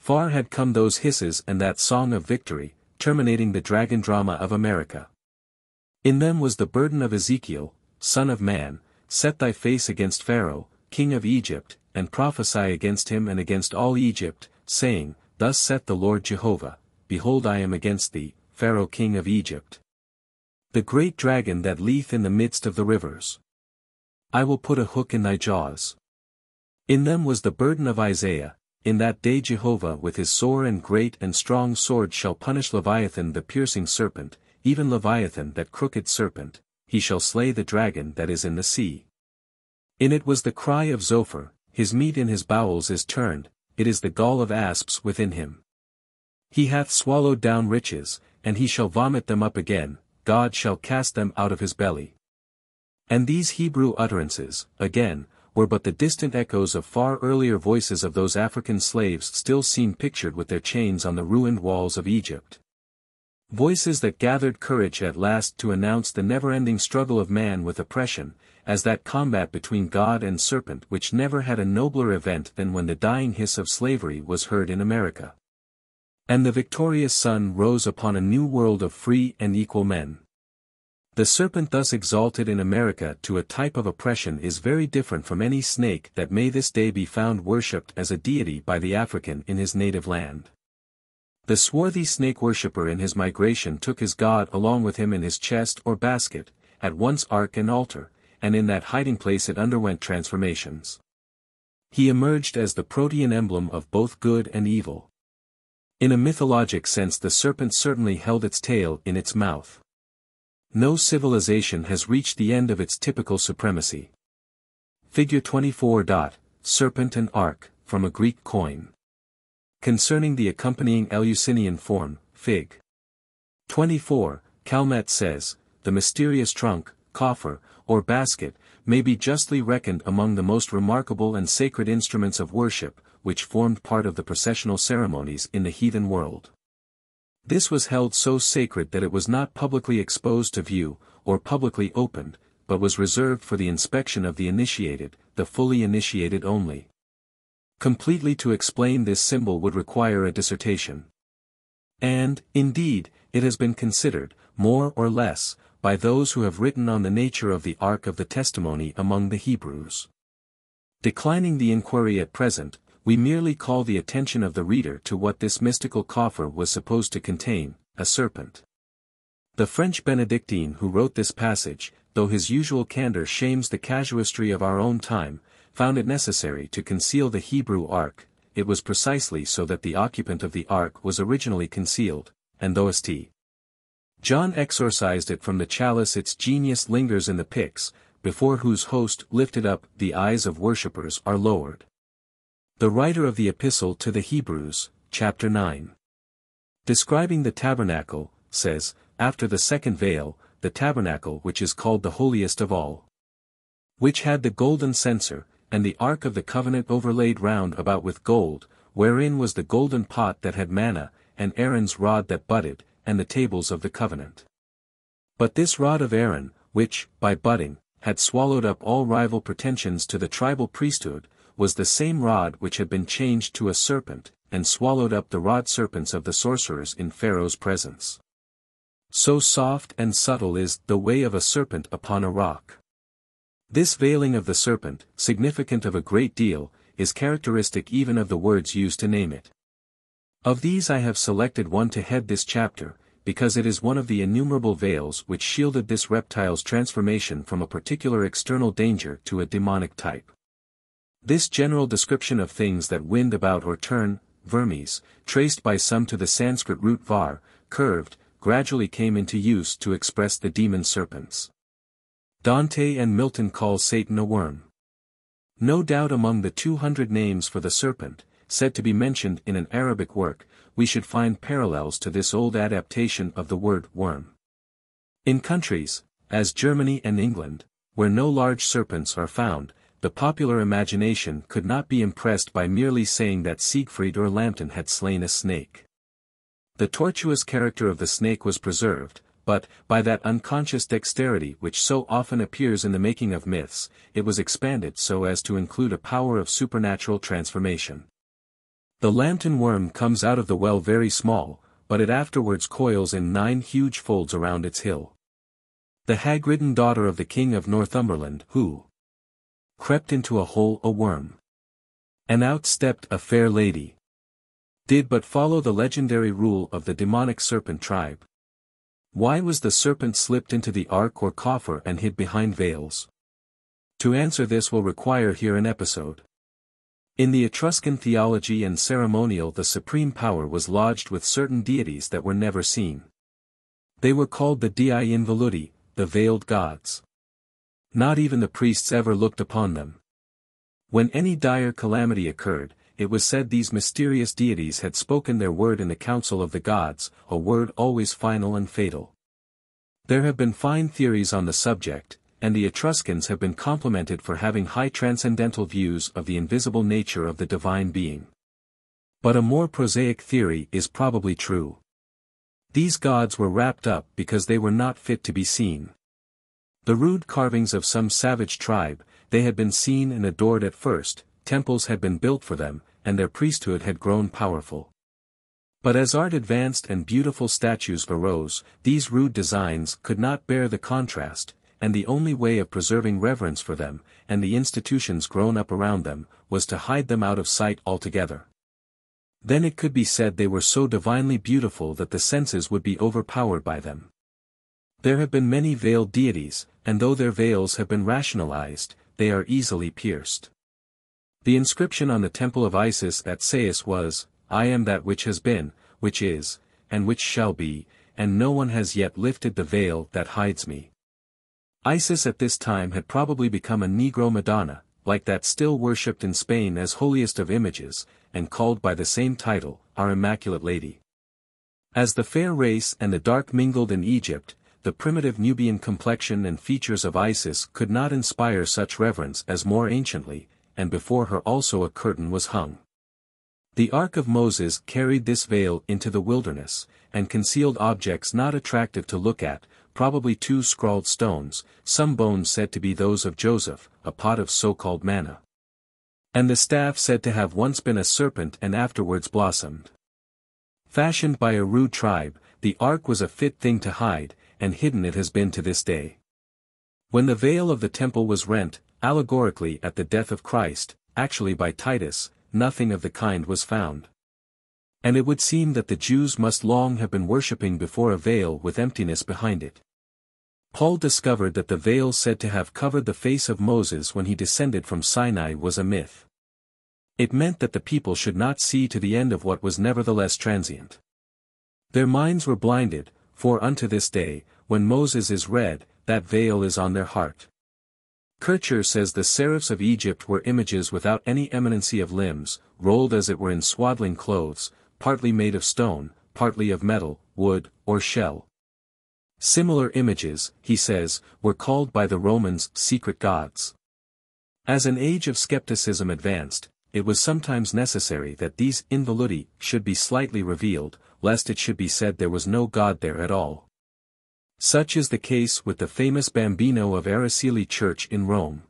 Far had come those hisses and that song of victory, terminating the dragon drama of America. In them was the burden of Ezekiel, Son of man, set thy face against Pharaoh, king of Egypt, and prophesy against him and against all Egypt, saying, Thus saith the Lord Jehovah, Behold I am against thee, Pharaoh king of Egypt. The great dragon that leeth in the midst of the rivers. I will put a hook in thy jaws. In them was the burden of Isaiah, In that day Jehovah with his sore and great and strong sword shall punish Leviathan the piercing serpent, even Leviathan that crooked serpent, he shall slay the dragon that is in the sea. In it was the cry of Zophar, his meat in his bowels is turned, it is the gall of asps within him. He hath swallowed down riches, and he shall vomit them up again, God shall cast them out of his belly. And these Hebrew utterances, again, were but the distant echoes of far earlier voices of those African slaves still seen pictured with their chains on the ruined walls of Egypt. Voices that gathered courage at last to announce the never-ending struggle of man with oppression, as that combat between God and serpent which never had a nobler event than when the dying hiss of slavery was heard in America. And the victorious sun rose upon a new world of free and equal men. The serpent thus exalted in America to a type of oppression is very different from any snake that may this day be found worshipped as a deity by the African in his native land. The swarthy snake worshipper in his migration took his god along with him in his chest or basket, at once ark and altar, and in that hiding place it underwent transformations. He emerged as the protean emblem of both good and evil. In a mythologic sense the serpent certainly held its tail in its mouth. No civilization has reached the end of its typical supremacy. Figure 24. Serpent and ark, from a Greek coin. Concerning the accompanying Eleusinian form, Fig. 24, Calmet says, the mysterious trunk, coffer, or basket, may be justly reckoned among the most remarkable and sacred instruments of worship, which formed part of the processional ceremonies in the heathen world. This was held so sacred that it was not publicly exposed to view, or publicly opened, but was reserved for the inspection of the initiated, the fully initiated only. Completely to explain this symbol would require a dissertation. And, indeed, it has been considered, more or less, by those who have written on the nature of the Ark of the Testimony among the Hebrews. Declining the inquiry at present, we merely call the attention of the reader to what this mystical coffer was supposed to contain, a serpent. The French Benedictine who wrote this passage, though his usual candor shames the casuistry of our own time, found it necessary to conceal the Hebrew ark. It was precisely so that the occupant of the ark was originally concealed, and thost. John exorcised it from the chalice. Its genius lingers in the pyx, before whose host lifted up the eyes of worshippers are lowered. The writer of the Epistle to the Hebrews, chapter 9. Describing the tabernacle, says, after the second veil, the tabernacle which is called the holiest of all, which had the golden censer, and the ark of the covenant overlaid round about with gold, wherein was the golden pot that had manna, and Aaron's rod that budded, and the tables of the covenant. But this rod of Aaron, which, by budding, had swallowed up all rival pretensions to the tribal priesthood, was the same rod which had been changed to a serpent, and swallowed up the rod serpents of the sorcerers in Pharaoh's presence. So soft and subtle is the way of a serpent upon a rock. This veiling of the serpent, significant of a great deal, is characteristic even of the words used to name it. Of these I have selected one to head this chapter, because it is one of the innumerable veils which shielded this reptile's transformation from a particular external danger to a demonic type. This general description of things that wind about or turn, vermes, traced by some to the Sanskrit root var, curved, gradually came into use to express the demon serpents. Dante and Milton call Satan a worm. No doubt among the 200 names for the serpent, said to be mentioned in an Arabic work, we should find parallels to this old adaptation of the word worm. In countries, as Germany and England, where no large serpents are found, the popular imagination could not be impressed by merely saying that Siegfried or Lambton had slain a snake. The tortuous character of the snake was preserved, but, by that unconscious dexterity which so often appears in the making of myths, it was expanded so as to include a power of supernatural transformation. The Lambton worm comes out of the well very small, but it afterwards coils in 9 huge folds around its hill. The hag-ridden daughter of the king of Northumberland, who crept into a hole a worm, and out stepped a fair lady, did but follow the legendary rule of the demonic serpent tribe. Why was the serpent slipped into the ark or coffer and hid behind veils? To answer this will require here an episode. In the Etruscan theology and ceremonial the supreme power was lodged with certain deities that were never seen. They were called the Dei Involuti, the veiled gods. Not even the priests ever looked upon them. When any dire calamity occurred, it was said these mysterious deities had spoken their word in the council of the gods, a word always final and fatal. There have been fine theories on the subject, and the Etruscans have been complimented for having high transcendental views of the invisible nature of the divine being. But a more prosaic theory is probably true. These gods were wrapped up because they were not fit to be seen. The rude carvings of some savage tribe, they had been seen and adored at first, temples had been built for them, and their priesthood had grown powerful. But as art advanced and beautiful statues arose, these rude designs could not bear the contrast, and the only way of preserving reverence for them, and the institutions grown up around them, was to hide them out of sight altogether. Then it could be said they were so divinely beautiful that the senses would be overpowered by them. There have been many veiled deities, and though their veils have been rationalized, they are easily pierced. The inscription on the temple of Isis at Sais was, I am that which has been, which is, and which shall be, and no one has yet lifted the veil that hides me. Isis at this time had probably become a Negro Madonna, like that still worshipped in Spain as holiest of images, and called by the same title, Our Immaculate Lady. As the fair race and the dark mingled in Egypt, the primitive Nubian complexion and features of Isis could not inspire such reverence as more anciently, and before her also a curtain was hung. The Ark of Moses carried this veil into the wilderness, and concealed objects not attractive to look at, probably 2 scrawled stones, some bones said to be those of Joseph, a pot of so-called manna, and the staff said to have once been a serpent and afterwards blossomed. Fashioned by a rude tribe, the ark was a fit thing to hide, and hidden it has been to this day. When the veil of the temple was rent, allegorically at the death of Christ, actually by Titus, nothing of the kind was found. And it would seem that the Jews must long have been worshipping before a veil with emptiness behind it. Paul discovered that the veil said to have covered the face of Moses when he descended from Sinai was a myth. It meant that the people should not see to the end of what was nevertheless transient. Their minds were blinded, for unto this day, when Moses is read, that veil is on their heart. Kircher says the seraphs of Egypt were images without any eminency of limbs, rolled as it were in swaddling clothes, partly made of stone, partly of metal, wood, or shell. Similar images, he says, were called by the Romans secret gods. As an age of skepticism advanced, it was sometimes necessary that these involudi should be slightly revealed, lest it should be said there was no God there at all. Such is the case with the famous Bambino of Araceli Church in Rome.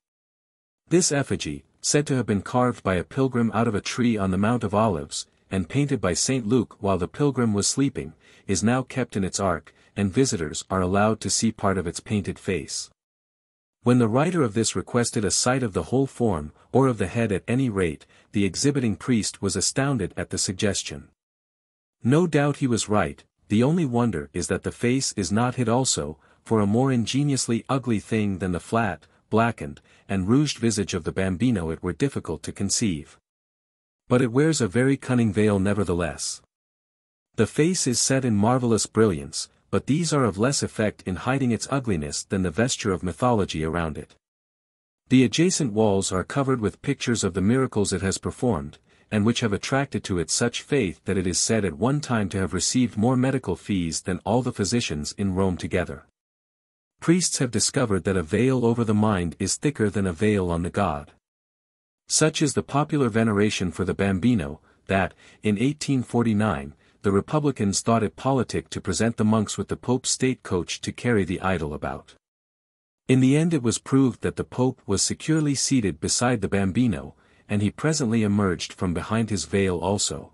This effigy, said to have been carved by a pilgrim out of a tree on the Mount of Olives, and painted by St. Luke while the pilgrim was sleeping, is now kept in its ark, and visitors are allowed to see part of its painted face. When the writer of this requested a sight of the whole form, or of the head at any rate, the exhibiting priest was astounded at the suggestion. No doubt he was right. The only wonder is that the face is not hid also, for a more ingeniously ugly thing than the flat, blackened, and rouged visage of the Bambino it were difficult to conceive. But it wears a very cunning veil nevertheless. The face is set in marvelous brilliance, but these are of less effect in hiding its ugliness than the vesture of mythology around it. The adjacent walls are covered with pictures of the miracles it has performed, and which have attracted to it such faith that it is said at one time to have received more medical fees than all the physicians in Rome together. Priests have discovered that a veil over the mind is thicker than a veil on the god. Such is the popular veneration for the Bambino, that, in 1849, the Republicans thought it politic to present the monks with the Pope's state coach to carry the idol about. In the end it was proved that the Pope was securely seated beside the Bambino, and he presently emerged from behind his veil also.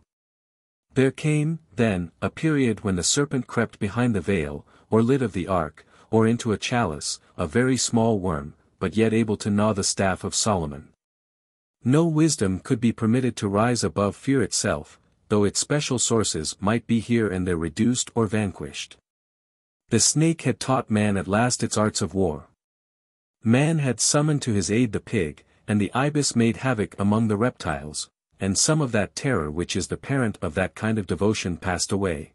There came, then, a period when the serpent crept behind the veil, or lid of the ark, or into a chalice, a very small worm, but yet able to gnaw the staff of Solomon. No wisdom could be permitted to rise above fear itself, though its special sources might be here and there reduced or vanquished. The snake had taught man at last its arts of war. Man had summoned to his aid the pig, and the ibis made havoc among the reptiles, and some of that terror which is the parent of that kind of devotion passed away.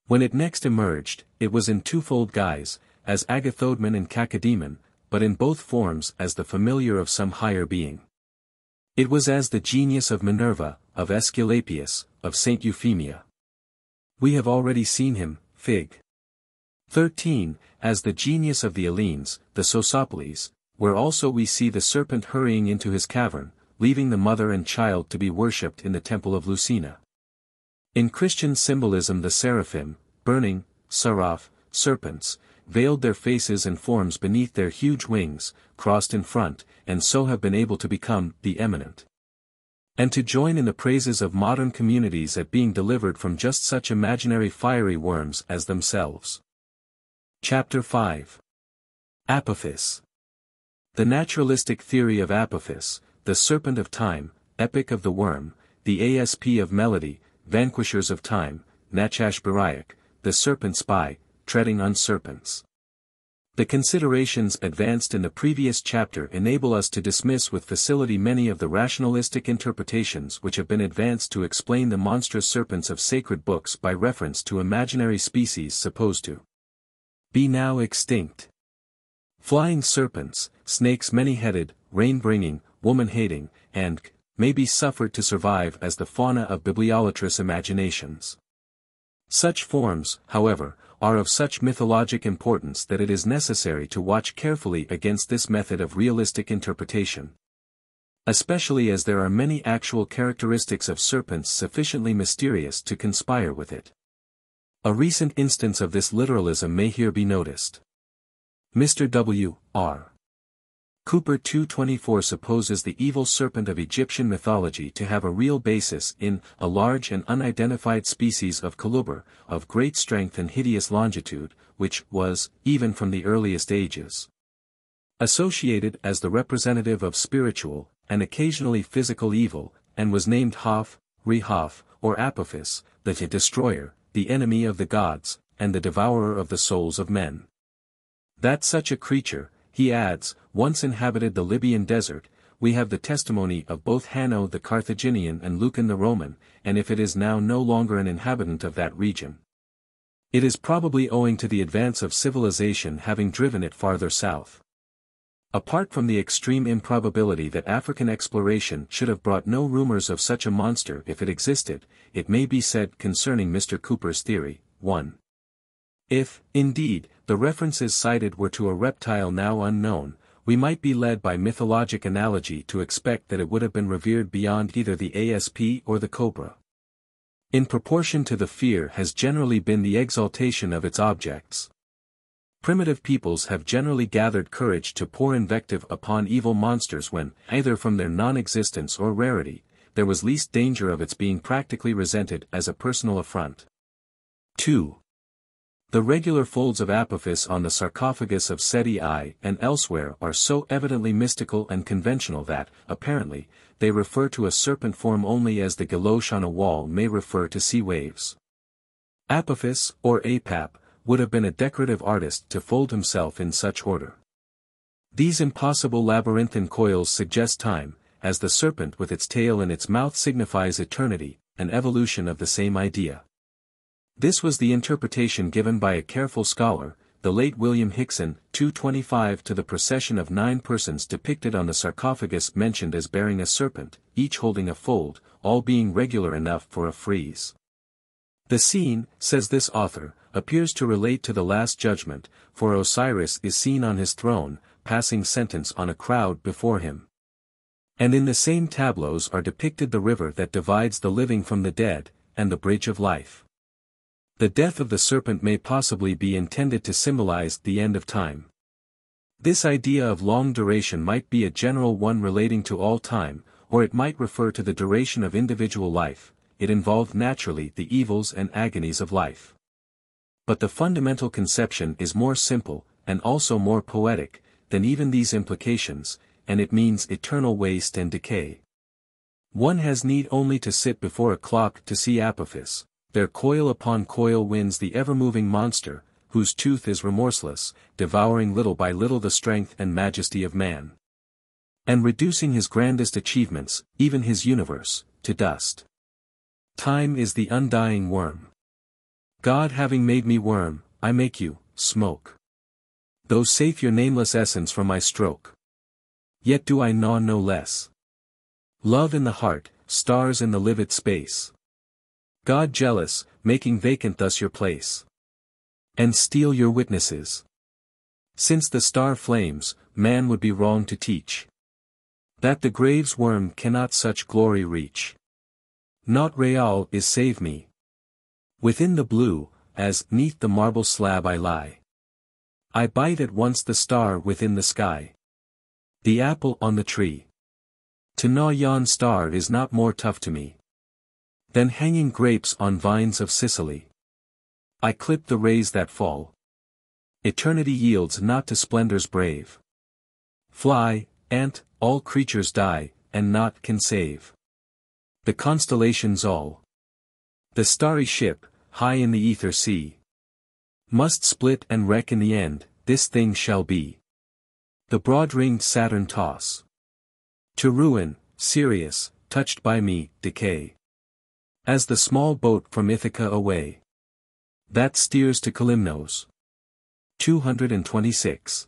When it next emerged, it was in twofold guise, as Agathodemon and Cacodemon, but in both forms as the familiar of some higher being. It was as the genius of Minerva, of Aesculapius, of Saint Euphemia. We have already seen him, Fig. 13, as the genius of the Hellenes, the Sosoples, where also we see the serpent hurrying into his cavern, leaving the mother and child to be worshipped in the temple of Lucina. In Christian symbolism the seraphim, burning, seraph, serpents, veiled their faces and forms beneath their huge wings, crossed in front, and so have been able to become the eminent. And to join in the praises of modern communities at being delivered from just such imaginary fiery worms as themselves. Chapter 5. Apophis. The naturalistic theory of Apophis, the serpent of time, epic of the worm, the asp of melody, vanquishers of time, Nachash Barayak, the serpent spy, treading on serpents. The considerations advanced in the previous chapter enable us to dismiss with facility many of the rationalistic interpretations which have been advanced to explain the monstrous serpents of sacred books by reference to imaginary species supposed to be now extinct. Flying serpents, snakes many-headed, rain-bringing, woman-hating, and may be suffered to survive as the fauna of bibliolatrous imaginations. Such forms, however, are of such mythologic importance that it is necessary to watch carefully against this method of realistic interpretation. Especially as there are many actual characteristics of serpents sufficiently mysterious to conspire with it. A recent instance of this literalism may here be noticed. Mr. W. R. Cooper 224 supposes the evil serpent of Egyptian mythology to have a real basis in a large and unidentified species of colubur, of great strength and hideous longitude, which was, even from the earliest ages, associated as the representative of spiritual, and occasionally physical evil, and was named Hof, Rehof, or Apophis, the destroyer, the enemy of the gods, and the devourer of the souls of men. That such a creature, he adds, once inhabited the Libyan desert, we have the testimony of both Hanno the Carthaginian and Lucan the Roman, and if it is now no longer an inhabitant of that region, It is probably owing to the advance of civilization having driven it farther south. Apart from the extreme improbability that African exploration should have brought no rumors of such a monster if it existed, it may be said concerning Mr. Cooper's theory, 1. If, indeed, the references cited were to a reptile now unknown, we might be led by mythologic analogy to expect that it would have been revered beyond either the asp or the cobra. In proportion to the fear has generally been the exaltation of its objects. Primitive peoples have generally gathered courage to pour invective upon evil monsters when, either from their non-existence or rarity, there was least danger of its being practically resented as a personal affront. 2. The regular folds of Apophis on the sarcophagus of Seti I and elsewhere are so evidently mystical and conventional that, apparently, they refer to a serpent form only as the galoche on a wall may refer to sea waves. Apophis, or Apap, would have been a decorative artist to fold himself in such order. These impossible labyrinthine coils suggest time, as the serpent with its tail in its mouth signifies eternity, an evolution of the same idea. This was the interpretation given by a careful scholar, the late William Hickson, 225, to the procession of 9 persons depicted on the sarcophagus mentioned as bearing a serpent, each holding a fold, all being regular enough for a frieze. The scene, says this author, appears to relate to the Last Judgment, for Osiris is seen on his throne, passing sentence on a crowd before him. And in the same tableaus are depicted the river that divides the living from the dead, and the bridge of life. The death of the serpent may possibly be intended to symbolize the end of time. This idea of long duration might be a general one relating to all time, or it might refer to the duration of individual life. It involved naturally the evils and agonies of life. But the fundamental conception is more simple, and also more poetic, than even these implications, and it means eternal waste and decay. One has need only to sit before a clock to see Apophis. There coil upon coil wins the ever-moving monster, whose tooth is remorseless, devouring little by little the strength and majesty of man. And reducing his grandest achievements, even his universe, to dust. Time is the undying worm. God having made me worm, I make you, smoke. Though safe your nameless essence from my stroke. Yet do I gnaw no less. Love in the heart, stars in the livid space. God jealous, making vacant thus your place. And steal your witnesses. Since the star flames, man would be wrong to teach that the grave's worm cannot such glory reach. Not real is save me. Within the blue, as 'neath the marble slab I lie. I bite at once the star within the sky. The apple on the tree. To gnaw yon star is not more tough to me than hanging grapes on vines of Sicily. I clip the rays that fall. Eternity yields not to splendors brave. Fly, ant, all creatures die, and naught can save. The constellations all. The starry ship, high in the ether sea. Must split and wreck in the end, this thing shall be. The broad-ringed Saturn toss. To ruin, Sirius, touched by me, decay. As the small boat from Ithaca away. That steers to Kalymnos. 226.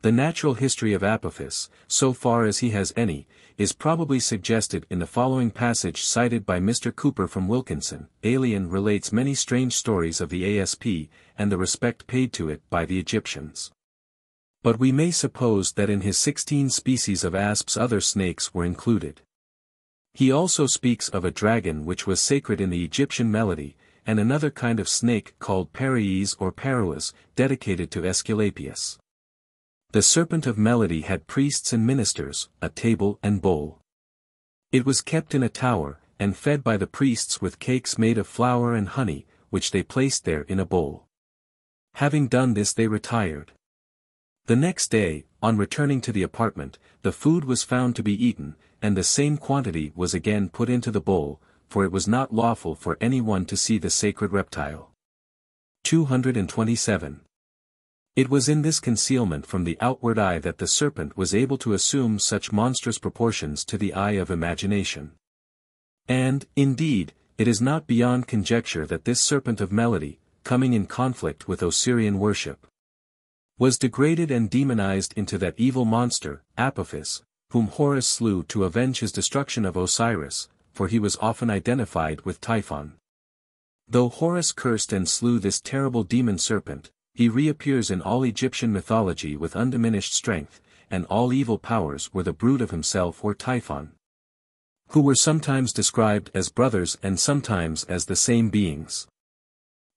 The natural history of Apophis, so far as he has any, is probably suggested in the following passage cited by Mr. Cooper from Wilkinson. Alien relates many strange stories of the asp, and the respect paid to it by the Egyptians. But we may suppose that in his 16 species of asps other snakes were included. He also speaks of a dragon which was sacred in the Egyptian melody, and another kind of snake called Parais or Paruas, dedicated to Aesculapius. The serpent of melody had priests and ministers, a table and bowl. It was kept in a tower, and fed by the priests with cakes made of flour and honey, which they placed there in a bowl. Having done this they retired. The next day, on returning to the apartment, the food was found to be eaten, and the same quantity was again put into the bowl, for it was not lawful for any one to see the sacred reptile. 227. It was in this concealment from the outward eye that the serpent was able to assume such monstrous proportions to the eye of imagination. And, indeed, it is not beyond conjecture that this serpent of melody, coming in conflict with Osirian worship, was degraded and demonized into that evil monster, Apophis, whom Horus slew to avenge his destruction of Osiris, for he was often identified with Typhon. Though Horus cursed and slew this terrible demon serpent, he reappears in all Egyptian mythology with undiminished strength, and all evil powers were the brood of himself or Typhon, who were sometimes described as brothers and sometimes as the same beings.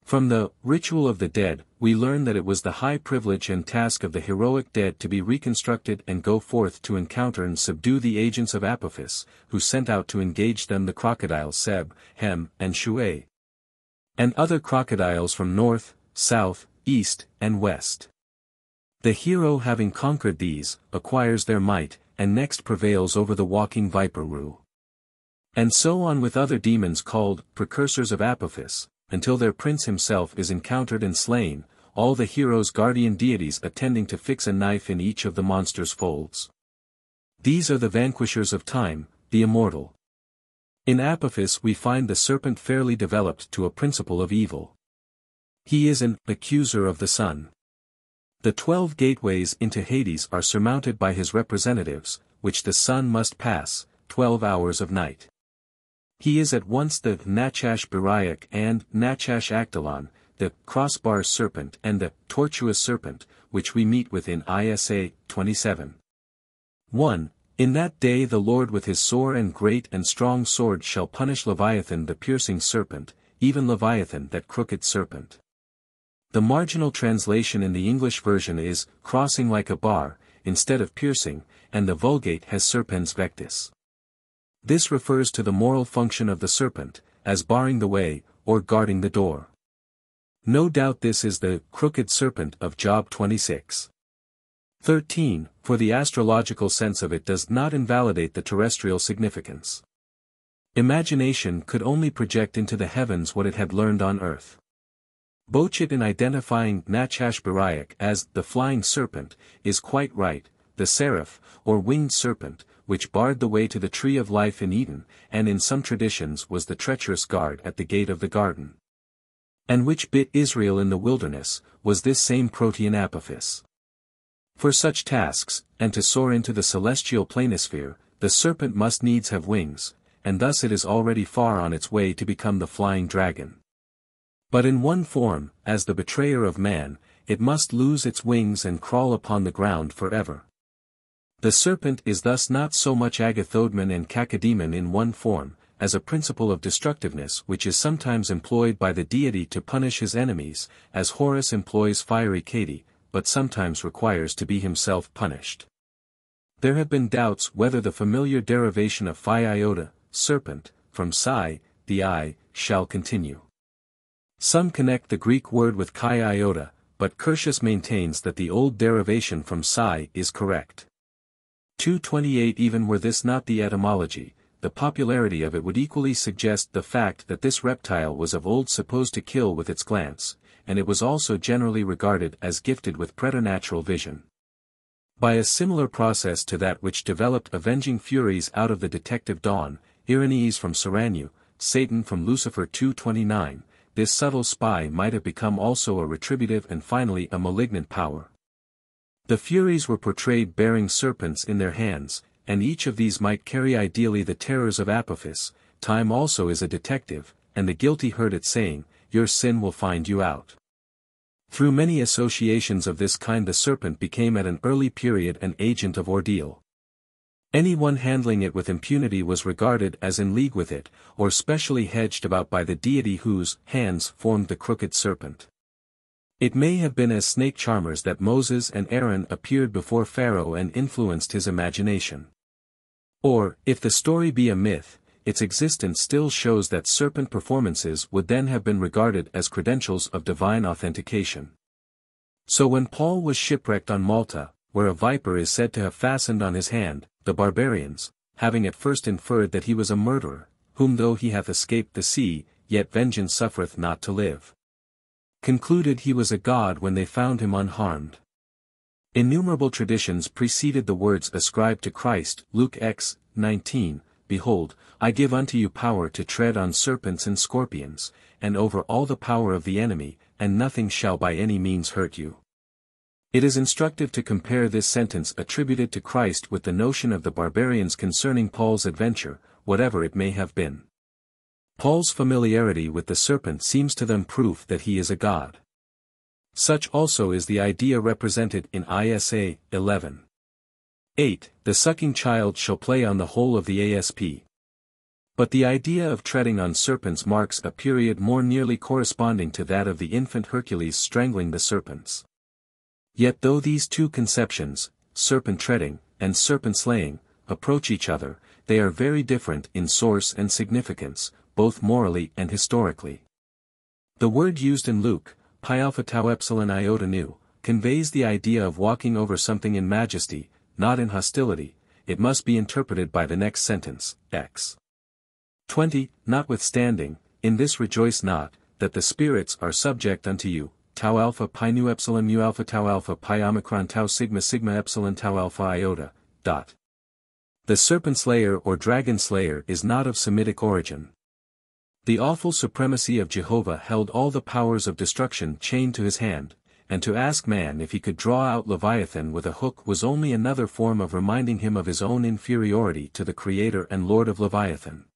From the Ritual of the Dead, we learn that it was the high privilege and task of the heroic dead to be reconstructed and go forth to encounter and subdue the agents of Apophis, who sent out to engage them the crocodiles Seb, Hem, and Shu'ei, and other crocodiles from north, south, east, and west. The hero, having conquered these, acquires their might, and next prevails over the walking viper Ru. And so on with other demons called precursors of Apophis, until their prince himself is encountered and slain, all the hero's guardian deities attending to fix a knife in each of the monster's folds. These are the vanquishers of time, the immortal. In Apophis we find the serpent fairly developed to a principle of evil. He is an accuser of the sun. The 12 gateways into Hades are surmounted by his representatives, which the sun must pass, 12 hours of night. He is at once the Nachash Birayak and Nachash Actylon, the crossbar serpent and the tortuous serpent, which we meet with in Isa 27. 1. In that day the Lord with his sore and great and strong sword shall punish Leviathan the piercing serpent, even Leviathan that crooked serpent. The marginal translation in the English version is, crossing like a bar, instead of piercing, and the Vulgate has serpens vectis. This refers to the moral function of the serpent, as barring the way, or guarding the door. No doubt this is the crooked serpent of Job 26. 13, for the astrological sense of it does not invalidate the terrestrial significance. Imagination could only project into the heavens what it had learned on earth. Bochet in identifying Nachash Birayak as the flying serpent, is quite right, the seraph, or winged serpent, which barred the way to the tree of life in Eden, and in some traditions was the treacherous guard at the gate of the garden. And which bit Israel in the wilderness, was this same Protean Apophis. For such tasks, and to soar into the celestial planisphere, the serpent must needs have wings, and thus it is already far on its way to become the flying dragon. But in one form, as the betrayer of man, it must lose its wings and crawl upon the ground forever. The serpent is thus not so much agathodemon and cacodemon in one form, as a principle of destructiveness which is sometimes employed by the deity to punish his enemies, as Horus employs fiery Kadi, but sometimes requires to be himself punished. There have been doubts whether the familiar derivation of phi iota, serpent, from psi, the eye, shall continue. Some connect the Greek word with chi iota, but Curtius maintains that the old derivation from psi is correct. 228. Even were this not the etymology, the popularity of it would equally suggest the fact that this reptile was of old supposed to kill with its glance, and it was also generally regarded as gifted with preternatural vision. By a similar process to that which developed avenging furies out of the detective dawn, Irenaeus from Saranu, Satan from Lucifer 229, this subtle spy might have become also a retributive and finally a malignant power. The Furies were portrayed bearing serpents in their hands, and each of these might carry ideally the terrors of Apophis. Time also is a detective, and the guilty heard it saying, "Your sin will find you out." Through many associations of this kind the serpent became at an early period an agent of ordeal. Anyone handling it with impunity was regarded as in league with it, or specially hedged about by the deity whose hands formed the crooked serpent. It may have been as snake charmers that Moses and Aaron appeared before Pharaoh and influenced his imagination. Or, if the story be a myth, its existence still shows that serpent performances would then have been regarded as credentials of divine authentication. So when Paul was shipwrecked on Malta, where a viper is said to have fastened on his hand, the barbarians, having at first inferred that he was a murderer, whom though he hath escaped the sea, yet vengeance suffereth not to live, concluded he was a god when they found him unharmed. Innumerable traditions preceded the words ascribed to Christ. Luke x. 19, "Behold, I give unto you power to tread on serpents and scorpions, and over all the power of the enemy, and nothing shall by any means hurt you. It is instructive to compare this sentence attributed to Christ with the notion of the barbarians concerning Paul's adventure, whatever it may have been. Paul's familiarity with the serpent seems to them proof that he is a god. Such also is the idea represented in Isa 11:8, the sucking child shall play on the whole of the asp. But the idea of treading on serpents marks a period more nearly corresponding to that of the infant Hercules strangling the serpents. Yet though these two conceptions, serpent treading, and serpent slaying, approach each other, they are very different in source and significance, both morally and historically. The word used in Luke, pi alpha tau epsilon iota nu, conveys the idea of walking over something in majesty, not in hostility. It must be interpreted by the next sentence, X. 20, notwithstanding, in this rejoice not, that the spirits are subject unto you, tau alpha pi nu epsilon mu alpha tau alpha pi omicron tau sigma sigma epsilon tau alpha iota, dot. The serpent slayer or dragon slayer is not of Semitic origin. The awful supremacy of Jehovah held all the powers of destruction chained to his hand, and to ask man if he could draw out Leviathan with a hook was only another form of reminding him of his own inferiority to the Creator and Lord of Leviathan.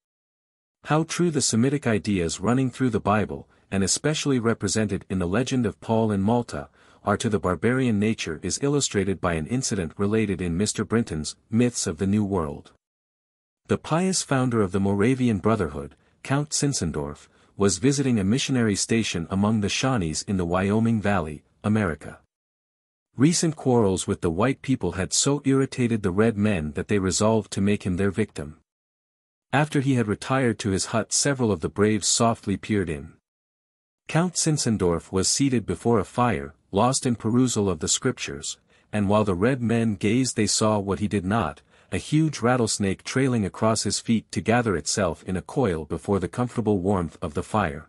How true the Semitic ideas running through the Bible, and especially represented in the legend of Paul and Malta, are to the barbarian nature is illustrated by an incident related in Mr. Brinton's Myths of the New World. The pious founder of the Moravian Brotherhood, Count Zinzendorf, was visiting a missionary station among the Shawnees in the Wyoming Valley, America. Recent quarrels with the white people had so irritated the red men that they resolved to make him their victim. After he had retired to his hut, several of the braves softly peered in. Count Zinzendorf was seated before a fire, lost in perusal of the scriptures, and while the red men gazed they saw what he did not, a huge rattlesnake trailing across his feet to gather itself in a coil before the comfortable warmth of the fire.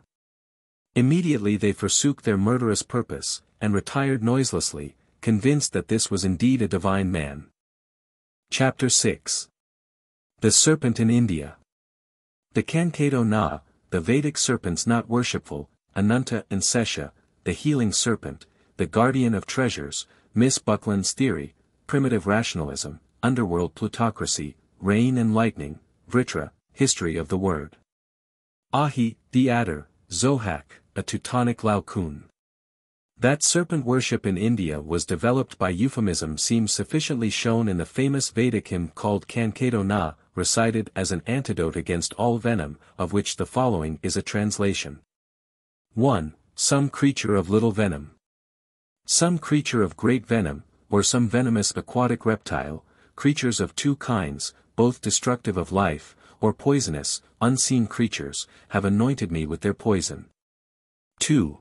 Immediately they forsook their murderous purpose, and retired noiselessly, convinced that this was indeed a divine man. Chapter 6. The Serpent in India. The Kankato Na, the Vedic serpents not worshipful, Ananta and Sesha, the healing serpent, the guardian of treasures, Miss Buckland's theory, primitive rationalism, underworld plutocracy, rain and lightning, Vritra, history of the word. Ahi, the adder, Zohak, a Teutonic Laocoon. That serpent worship in India was developed by euphemism seems sufficiently shown in the famous Vedic hymn called Kankato Na, recited as an antidote against all venom, of which the following is a translation. 1. Some creature of little venom. Some creature of great venom, or some venomous aquatic reptile, creatures of two kinds, both destructive of life, or poisonous, unseen creatures, have anointed me with their poison. 2.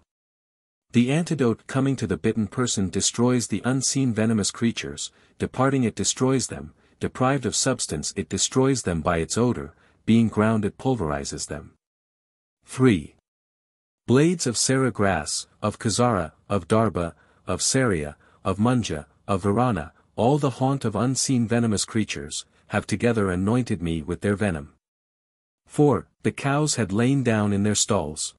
The antidote coming to the bitten person destroys the unseen venomous creatures, departing it destroys them, deprived of substance it destroys them by its odor, being ground it pulverizes them. 3. Blades of Sara grass, of Kazara, of Darba, of Saria, of Munja, of Varana, all the haunt of unseen venomous creatures, have together anointed me with their venom. 4. The cows had lain down in their stalls.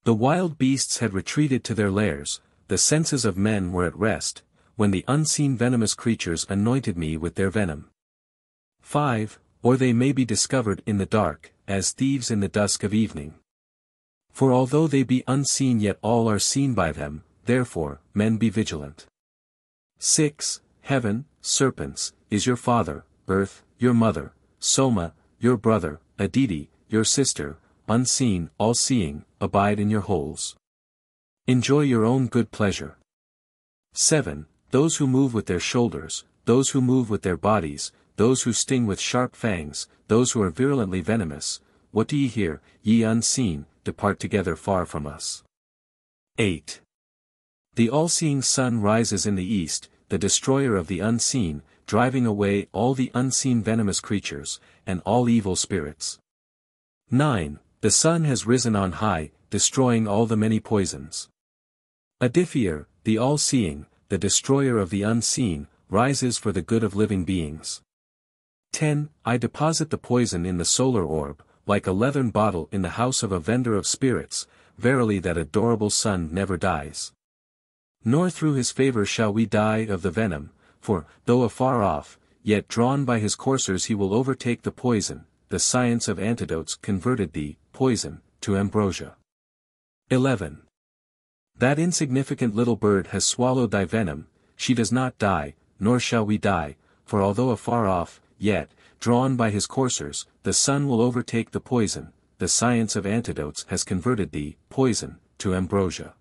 The wild beasts had retreated to their lairs, the senses of men were at rest, when the unseen venomous creatures anointed me with their venom. 5. Or they may be discovered in the dark, as thieves in the dusk of evening. For although they be unseen yet all are seen by them, therefore, men be vigilant. 6. Heaven, serpents, is your father, earth, your mother, Soma, your brother, Aditi, your sister, unseen, all-seeing, abide in your holes. Enjoy your own good pleasure. 7. Those who move with their shoulders, those who move with their bodies, those who sting with sharp fangs, those who are virulently venomous, what do ye hear, ye unseen, depart together far from us. 8. The all-seeing sun rises in the east, the destroyer of the unseen, driving away all the unseen venomous creatures, and all evil spirits. 9. The sun has risen on high, destroying all the many poisons. Adiphier, the all-seeing, the destroyer of the unseen, rises for the good of living beings. 10. I deposit the poison in the solar orb, like a leathern bottle in the house of a vendor of spirits, verily that adorable sun never dies. Nor through his favor shall we die of the venom, for, though afar off, yet drawn by his coursers he will overtake the poison. The science of antidotes converted the poison to ambrosia. 11. That insignificant little bird has swallowed thy venom, she does not die, nor shall we die, for although afar off, yet, drawn by his coursers, the sun will overtake the poison. The science of antidotes has converted the poison to ambrosia.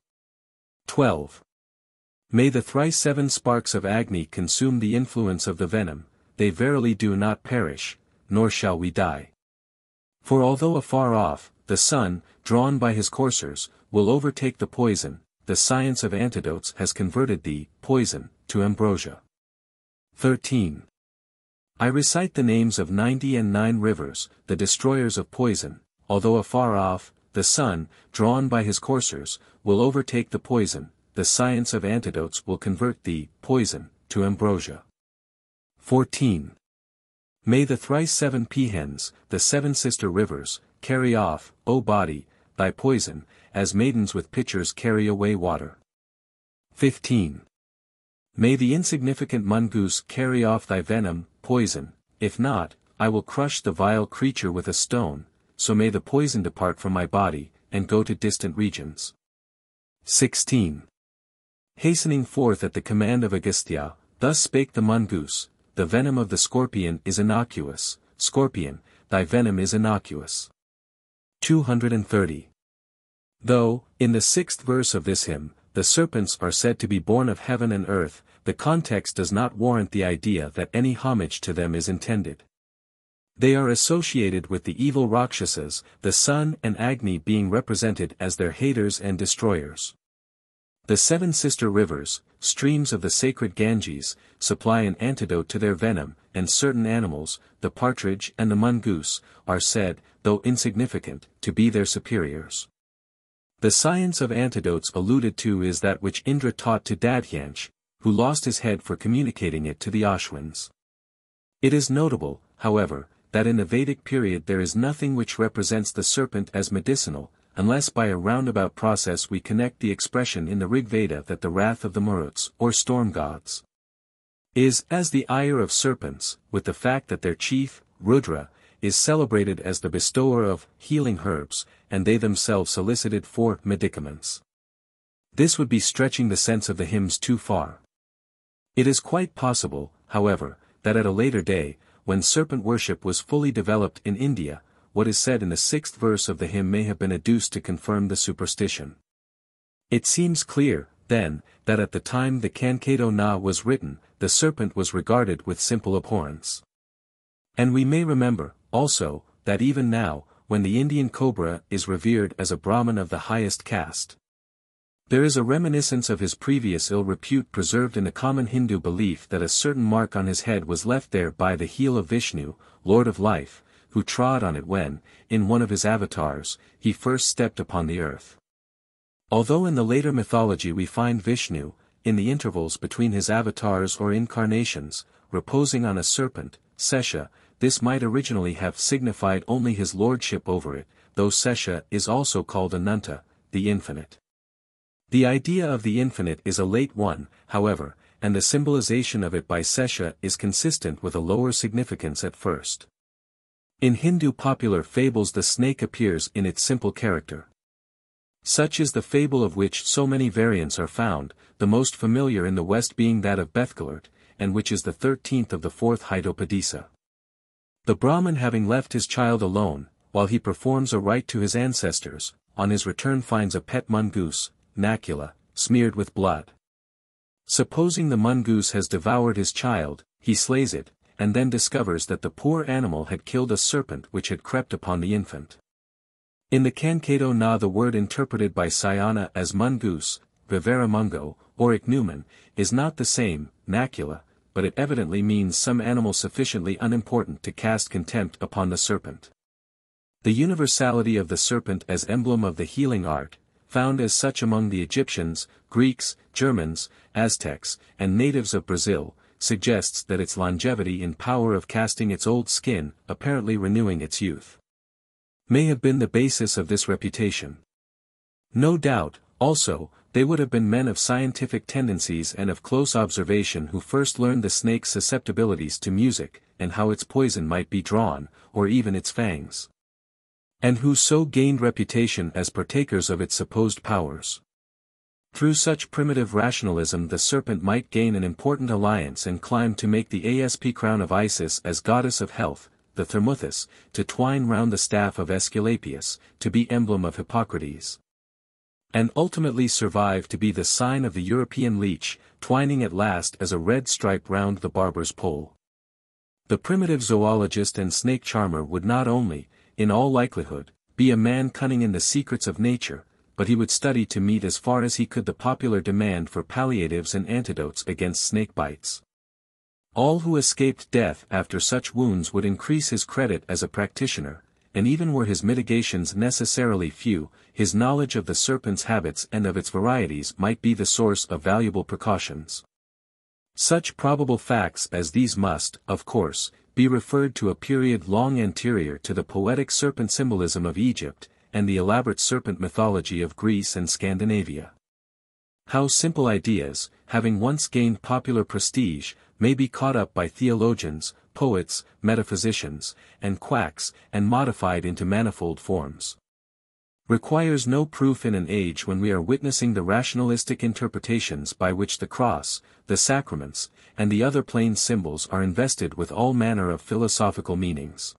12. May the thrice 7 sparks of Agni consume the influence of the venom, they verily do not perish, nor shall we die. For although afar off, the sun, drawn by his coursers, will overtake the poison. The science of antidotes has converted the poison to ambrosia. 13. I recite the names of 99 rivers, the destroyers of poison. Although afar off, the sun, drawn by his coursers, will overtake the poison. The science of antidotes will convert the poison to ambrosia. 14. May the thrice 7 peahens, the 7 sister rivers, carry off, O body, thy poison, as maidens with pitchers carry away water. 15. May the insignificant mongoose carry off thy venom, poison, if not, I will crush the vile creature with a stone, so may the poison depart from my body, and go to distant regions. 16. Hastening forth at the command of Agastya, thus spake the mongoose, the venom of the scorpion is innocuous, scorpion, thy venom is innocuous. 230. Though, in the 6th verse of this hymn, the serpents are said to be born of heaven and earth, the context does not warrant the idea that any homage to them is intended. They are associated with the evil Rakshasas, the sun and Agni being represented as their haters and destroyers. The 7 sister rivers, streams of the sacred Ganges, supply an antidote to their venom, and certain animals, the partridge and the mongoose, are said, though insignificant, to be their superiors. The science of antidotes alluded to is that which Indra taught to Dadhyansh, who lost his head for communicating it to the Ashwins. It is notable, however, that in the Vedic period there is nothing which represents the serpent as medicinal, unless by a roundabout process we connect the expression in the Rig Veda that the wrath of the Maruts, or storm gods, is as the ire of serpents, with the fact that their chief, Rudra, is celebrated as the bestower of healing herbs, and they themselves solicited for medicaments. This would be stretching the sense of the hymns too far. It is quite possible, however, that at a later day, when serpent worship was fully developed in India, what is said in the 6th verse of the hymn may have been adduced to confirm the superstition. It seems clear, then, that at the time the Kanketo Na was written, the serpent was regarded with simple abhorrence. And we may remember, also, that even now, when the Indian cobra is revered as a Brahmin of the highest caste, there is a reminiscence of his previous ill repute preserved in the common Hindu belief that a certain mark on his head was left there by the heel of Vishnu, Lord of Life, who trod on it when, in one of his avatars, he first stepped upon the earth. Although in the later mythology we find Vishnu, in the intervals between his avatars or incarnations, reposing on a serpent, Sesha, this might originally have signified only his lordship over it, though Sesha is also called Ananta, the infinite. The idea of the infinite is a late one, however, and the symbolization of it by Sesha is consistent with a lower significance at first. In Hindu popular fables the snake appears in its simple character. Such is the fable of which so many variants are found, the most familiar in the West being that of Bethgelert, and which is the 13th of the 4th Hitopadesa. The Brahmin having left his child alone, while he performs a rite to his ancestors, on his return finds a pet mongoose, Nakula, smeared with blood. Supposing the mongoose has devoured his child, he slays it, and then discovers that the poor animal had killed a serpent which had crept upon the infant. In the Kanketo Na the word interpreted by Sayana as mongoose, Vivaramungo, or ichneumon, is not the same, Nakula, but it evidently means some animal sufficiently unimportant to cast contempt upon the serpent. The universality of the serpent as emblem of the healing art, found as such among the Egyptians, Greeks, Germans, Aztecs, and natives of Brazil, suggests that its longevity in power of casting its old skin, apparently renewing its youth, may have been the basis of this reputation. No doubt, also, they would have been men of scientific tendencies and of close observation who first learned the snake's susceptibilities to music, and how its poison might be drawn, or even its fangs. And who so gained reputation as partakers of its supposed powers. Through such primitive rationalism the serpent might gain an important alliance and climb to make the asp crown of Isis as goddess of health, the Thermuthis, to twine round the staff of Aesculapius, to be emblem of Hippocrates. And ultimately survive to be the sign of the European leech, twining at last as a red stripe round the barber's pole. The primitive zoologist and snake charmer would not only, in all likelihood, be a man cunning in the secrets of nature, but he would study to meet as far as he could the popular demand for palliatives and antidotes against snake bites. All who escaped death after such wounds would increase his credit as a practitioner, and even were his mitigations necessarily few, his knowledge of the serpent's habits and of its varieties might be the source of valuable precautions. Such probable facts as these must, of course, be referred to a period long anterior to the poetic serpent symbolism of Egypt, and the elaborate serpent mythology of Greece and Scandinavia. How simple ideas, having once gained popular prestige, may be caught up by theologians, poets, metaphysicians, and quacks, and modified into manifold forms. Requires no proof in an age when we are witnessing the rationalistic interpretations by which the cross, the sacraments, and the other plain symbols are invested with all manner of philosophical meanings.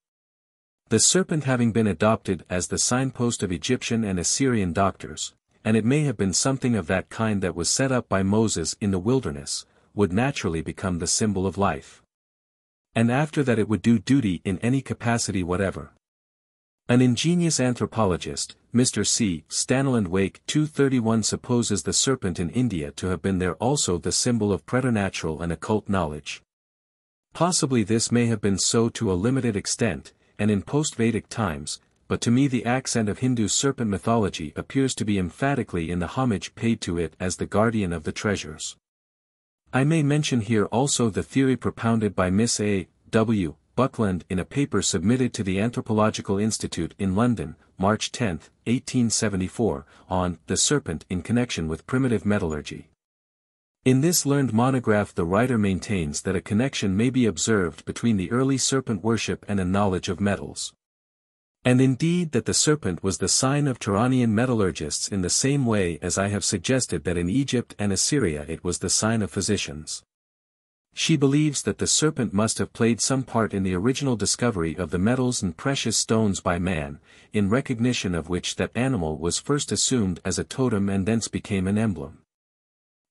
The serpent having been adopted as the signpost of Egyptian and Assyrian doctors, and it may have been something of that kind that was set up by Moses in the wilderness, would naturally become the symbol of life. And after that it would do duty in any capacity whatever. An ingenious anthropologist, Mr. C. Stanland Wake 231 supposes the serpent in India to have been there also the symbol of preternatural and occult knowledge. Possibly this may have been so to a limited extent, and in post-Vedic times, but to me the accent of Hindu serpent mythology appears to be emphatically in the homage paid to it as the guardian of the treasures. I may mention here also the theory propounded by Miss A. W. Buckland in a paper submitted to the Anthropological Institute in London, March 10, 1874, on The Serpent in connection with primitive metallurgy. In this learned monograph the writer maintains that a connection may be observed between the early serpent worship and a knowledge of metals. And indeed that the serpent was the sign of Turanian metallurgists in the same way as I have suggested that in Egypt and Assyria it was the sign of physicians. She believes that the serpent must have played some part in the original discovery of the metals and precious stones by man, in recognition of which that animal was first assumed as a totem and thence became an emblem.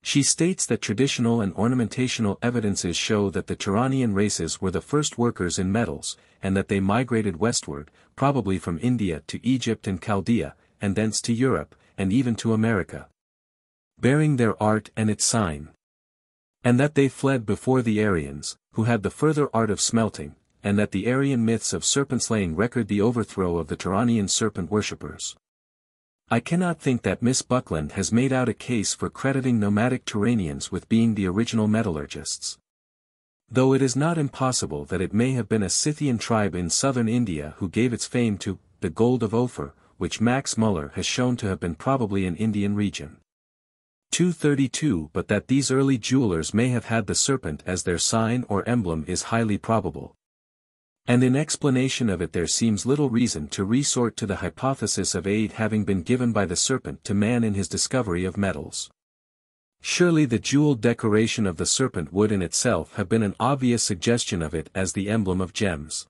She states that traditional and ornamentational evidences show that the Turanian races were the first workers in metals, and that they migrated westward, probably from India to Egypt and Chaldea, and thence to Europe, and even to America, bearing their art and its sign. And that they fled before the Aryans, who had the further art of smelting, and that the Aryan myths of serpent slaying record the overthrow of the Turanian serpent worshippers. I cannot think that Miss Buckland has made out a case for crediting nomadic Turanians with being the original metallurgists. Though it is not impossible that it may have been a Scythian tribe in southern India who gave its fame to the gold of Ophir, which Max Muller has shown to have been probably an Indian region. 232 But that these early jewelers may have had the serpent as their sign or emblem is highly probable. And in explanation of it there seems little reason to resort to the hypothesis of aid having been given by the serpent to man in his discovery of metals. Surely the jeweled decoration of the serpent would in itself have been an obvious suggestion of it as the emblem of gems.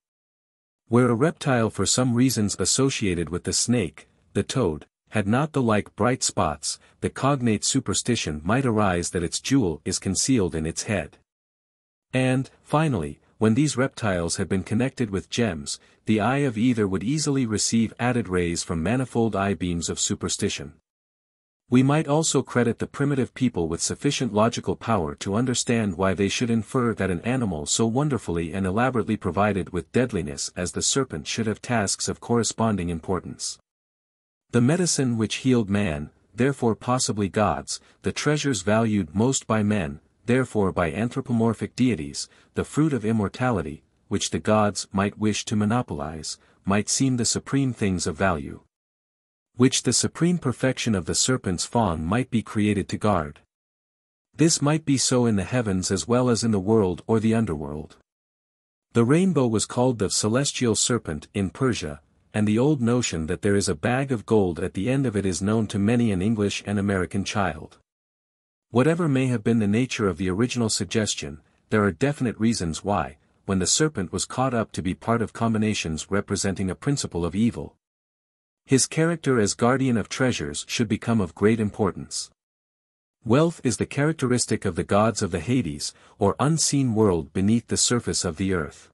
Where a reptile for some reasons associated with the snake, the toad, had not the like bright spots, the cognate superstition might arise that its jewel is concealed in its head. And, finally, when these reptiles had been connected with gems, the eye of either would easily receive added rays from manifold eye-beams of superstition. We might also credit the primitive people with sufficient logical power to understand why they should infer that an animal so wonderfully and elaborately provided with deadliness as the serpent should have tasks of corresponding importance. The medicine which healed man, therefore possibly gods, the treasures valued most by men, therefore by anthropomorphic deities, the fruit of immortality, which the gods might wish to monopolize, might seem the supreme things of value. which the supreme perfection of the serpent's fawn might be created to guard. This might be so in the heavens as well as in the world or the underworld. The rainbow was called the celestial serpent in Persia, and the old notion that there is a bag of gold at the end of it is known to many an English and American child. Whatever may have been the nature of the original suggestion, there are definite reasons why, when the serpent was caught up to be part of combinations representing a principle of evil, his character as guardian of treasures should become of great importance. Wealth is the characteristic of the gods of the Hades, or unseen world beneath the surface of the earth.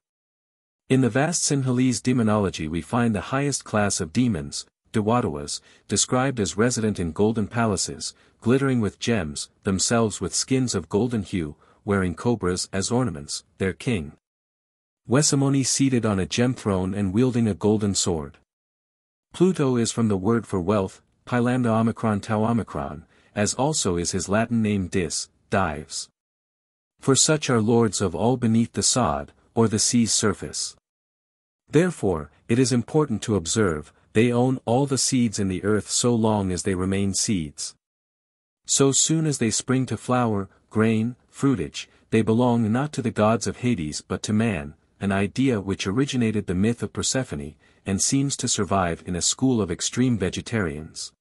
In the vast Sinhalese demonology we find the highest class of demons, Dewatas, described as resident in golden palaces, glittering with gems, themselves with skins of golden hue, wearing cobras as ornaments, their king. Wesamoni seated on a gem throne and wielding a golden sword. Pluto is from the word for wealth, pi lambda omicron tau omicron, as also is his Latin name Dives. For such are lords of all beneath the sod, or the sea's surface. Therefore, it is important to observe, they own all the seeds in the earth so long as they remain seeds. So soon as they spring to flower, grain, fruitage, they belong not to the gods of Hades but to man, an idea which originated the myth of Persephone, and seems to survive in a school of extreme vegetarians,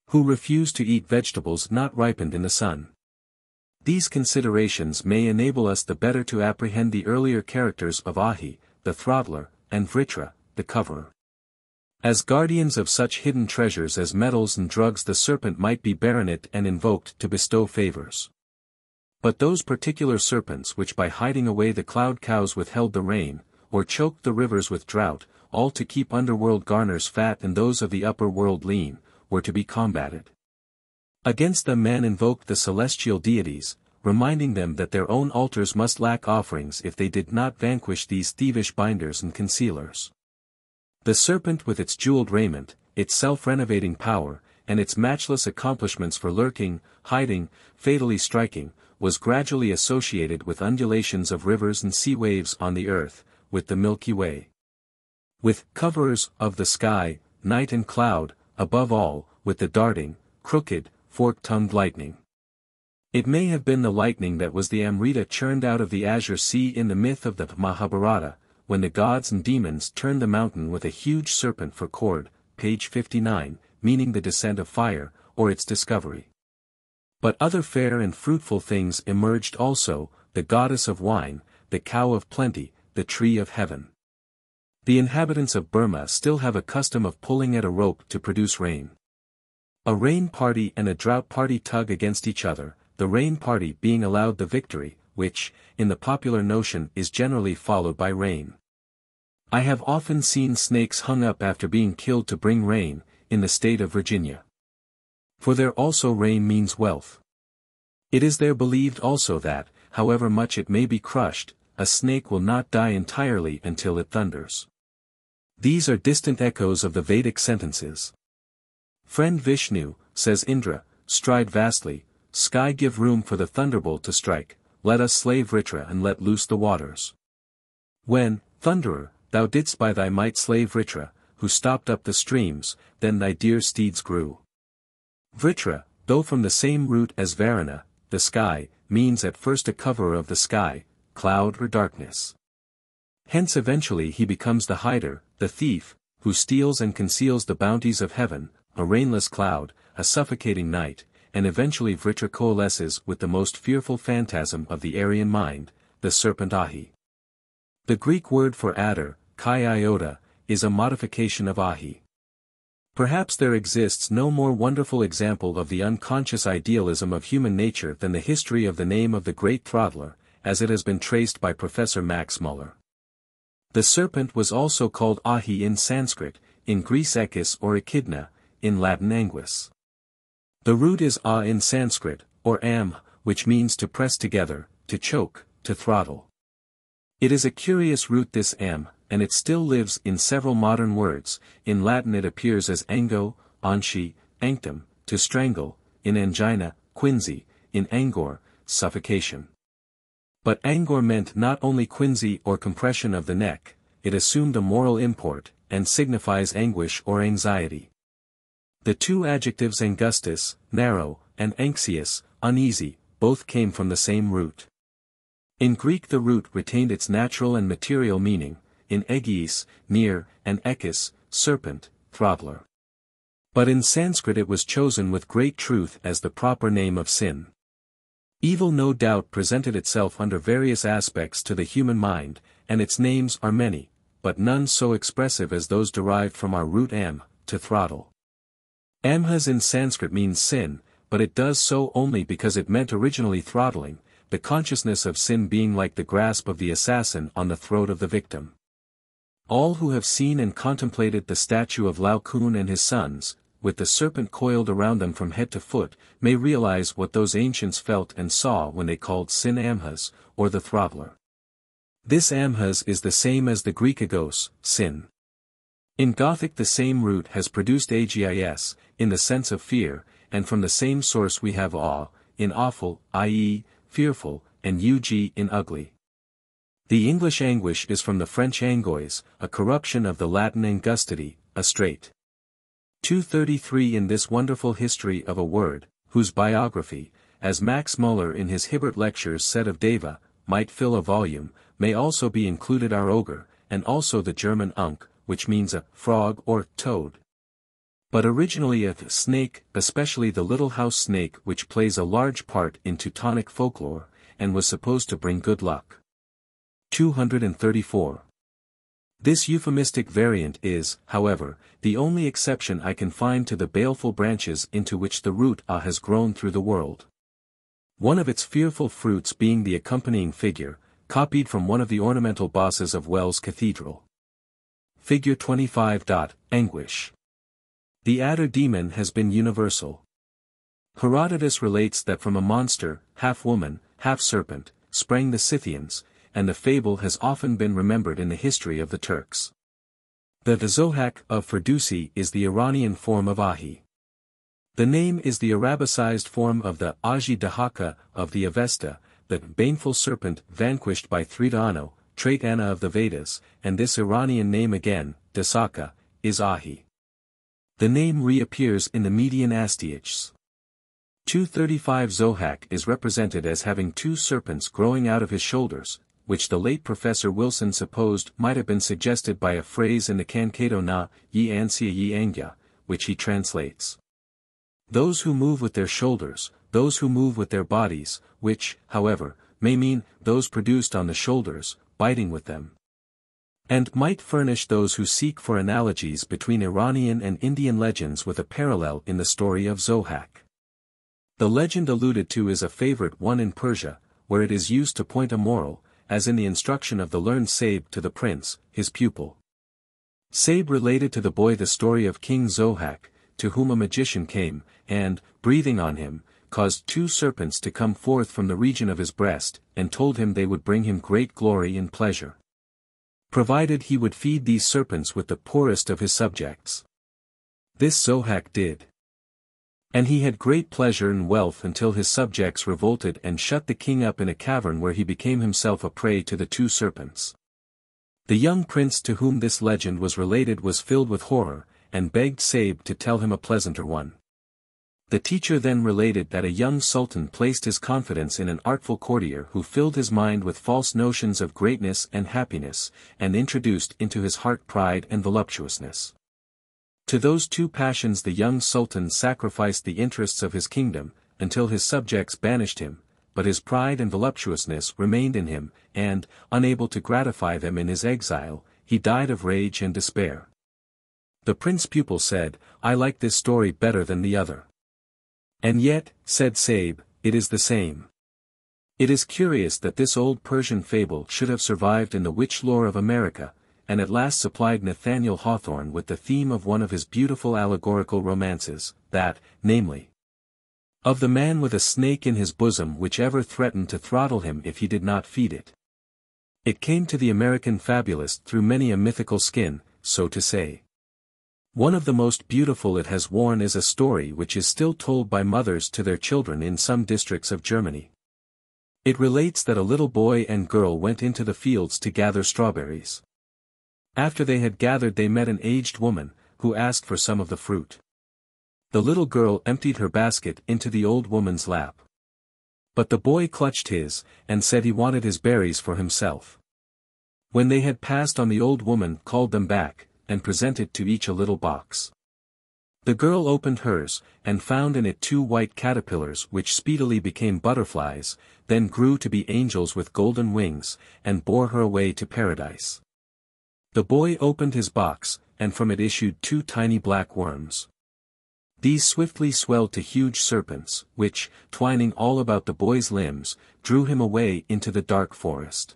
who refuse to eat vegetables not ripened in the sun. These considerations may enable us the better to apprehend the earlier characters of Ahi, the throttler, and Vritra, the coverer. As guardians of such hidden treasures as metals and drugs, the serpent might be baronet and invoked to bestow favors. But those particular serpents which by hiding away the cloud cows withheld the rain, or choked the rivers with drought, all to keep underworld garners fat and those of the upper world lean, were to be combated. Against them man invoked the celestial deities, reminding them that their own altars must lack offerings if they did not vanquish these thievish binders and concealers. The serpent with its jeweled raiment, its self-renovating power, and its matchless accomplishments for lurking, hiding, fatally striking, was gradually associated with undulations of rivers and sea waves on the earth, with the Milky Way, with coverers of the sky, night and cloud, above all, with the darting, crooked, fork-tongued lightning. It may have been the lightning that was the Amrita churned out of the azure sea in the myth of the Mahabharata, when the gods and demons turned the mountain with a huge serpent for cord, page 59, meaning the descent of fire, or its discovery. But other fair and fruitful things emerged also, the goddess of wine, the cow of plenty, the tree of heaven. The inhabitants of Burma still have a custom of pulling at a rope to produce rain. A rain party and a drought party tug against each other, the rain party being allowed the victory, which, in the popular notion is generally followed by rain. I have often seen snakes hung up after being killed to bring rain, in the state of Virginia. For there also rain means wealth. It is there believed also that, however much it may be crushed, a snake will not die entirely until it thunders. These are distant echoes of the Vedic sentences. Friend Vishnu, says Indra, stride vastly, sky give room for the thunderbolt to strike, let us slay Vritra and let loose the waters. When, Thunderer, thou didst by thy might slay Vritra, who stopped up the streams, then thy dear steeds grew. Vritra, though from the same root as Varuna, the sky, means at first a coverer of the sky, cloud or darkness. Hence eventually he becomes the hider, the thief, who steals and conceals the bounties of heaven, a rainless cloud, a suffocating night, and eventually Vritra coalesces with the most fearful phantasm of the Aryan mind, the serpent Ahi. The Greek word for adder, kai iota, is a modification of Ahi. Perhaps there exists no more wonderful example of the unconscious idealism of human nature than the history of the name of the great throttler, as it has been traced by Professor Max Muller. The serpent was also called Ahi in Sanskrit, in Greece Echis or Echidna, in Latin Anguis. The root is a in Sanskrit, or am, which means to press together, to choke, to throttle. It is a curious root this am, and it still lives in several modern words. In Latin it appears as ango, anshi, anctum, to strangle, in angina, quinsy, in angor, suffocation. But angor meant not only quinsy or compression of the neck, it assumed a moral import, and signifies anguish or anxiety. The two adjectives angustus, narrow, and anxious, uneasy, both came from the same root. In Greek the root retained its natural and material meaning, in aegeis, near, and ekis, serpent, throttler. But in Sanskrit it was chosen with great truth as the proper name of sin. Evil no doubt presented itself under various aspects to the human mind, and its names are many, but none so expressive as those derived from our root am, to throttle. Amhas in Sanskrit means sin, but it does so only because it meant originally throttling, the consciousness of sin being like the grasp of the assassin on the throat of the victim. All who have seen and contemplated the statue of Laocoon and his sons, with the serpent coiled around them from head to foot, may realize what those ancients felt and saw when they called sin amhas, or the throttler. This amhas is the same as the Greek agos, sin. In Gothic the same root has produced agis, in the sense of fear, and from the same source we have awe, in awful, i.e., fearful, and ug in ugly. The English anguish is from the French angois, a corruption of the Latin angustity, a strait. 233 In this wonderful history of a word, whose biography, as Max Muller in his Hibbert Lectures said of Deva, might fill a volume, may also be included our ogre, and also the German unk, which means a frog or toad. But originally a snake, especially the little house snake which plays a large part in Teutonic folklore, and was supposed to bring good luck. 234. This euphemistic variant is, however, the only exception I can find to the baleful branches into which the root A has grown through the world. One of its fearful fruits being the accompanying figure, copied from one of the ornamental bosses of Wells Cathedral. Figure 25. Anguish. The adder demon has been universal. Herodotus relates that from a monster, half woman, half serpent, sprang the Scythians, and the fable has often been remembered in the history of the Turks. The Zohak of Firdusi is the Iranian form of Ahi. The name is the Arabicized form of the Aji Dahaka of the Avesta, the baneful serpent vanquished by Tridano, trait Anna of the Vedas, and this Iranian name again, Dasaka, is Ahi. The name reappears in the Median Astyages. 235 Zohak is represented as having two serpents growing out of his shoulders, which the late Professor Wilson supposed might have been suggested by a phrase in the Kankato na, ye ansia ye angya, which he translates. Those who move with their shoulders, those who move with their bodies, which, however, may mean those produced on the shoulders, biting with them. And might furnish those who seek for analogies between Iranian and Indian legends with a parallel in the story of Zohak. The legend alluded to is a favorite one in Persia, where it is used to point a moral, as in the instruction of the learned Sabe to the prince, his pupil. Sabe related to the boy the story of King Zohak, to whom a magician came, and, breathing on him, caused two serpents to come forth from the region of his breast, and told him they would bring him great glory and pleasure, provided he would feed these serpents with the poorest of his subjects. This Zohak did. And he had great pleasure and wealth until his subjects revolted and shut the king up in a cavern where he became himself a prey to the two serpents. The young prince to whom this legend was related was filled with horror, and begged Sabe to tell him a pleasanter one. The teacher then related that a young sultan placed his confidence in an artful courtier who filled his mind with false notions of greatness and happiness, and introduced into his heart pride and voluptuousness. To those two passions the young sultan sacrificed the interests of his kingdom, until his subjects banished him, but his pride and voluptuousness remained in him, and, unable to gratify them in his exile, he died of rage and despair. The prince pupil said, "I like this story better than the other." "And yet," said Sabe, "it is the same." It is curious that this old Persian fable should have survived in the witch lore of America, and at last supplied Nathaniel Hawthorne with the theme of one of his beautiful allegorical romances, that, namely, of the man with a snake in his bosom which ever threatened to throttle him if he did not feed it. It came to the American fabulist through many a mythical skin, so to say. One of the most beautiful it has worn is a story which is still told by mothers to their children in some districts of Germany. It relates that a little boy and girl went into the fields to gather strawberries. After they had gathered they met an aged woman, who asked for some of the fruit. The little girl emptied her basket into the old woman's lap. But the boy clutched his, and said he wanted his berries for himself. When they had passed on, the old woman called them back, and presented to each a little box. The girl opened hers, and found in it 2 white caterpillars which speedily became butterflies, then grew to be angels with golden wings, and bore her away to paradise. The boy opened his box, and from it issued 2 tiny black worms. These swiftly swelled to huge serpents, which, twining all about the boy's limbs, drew him away into the dark forest.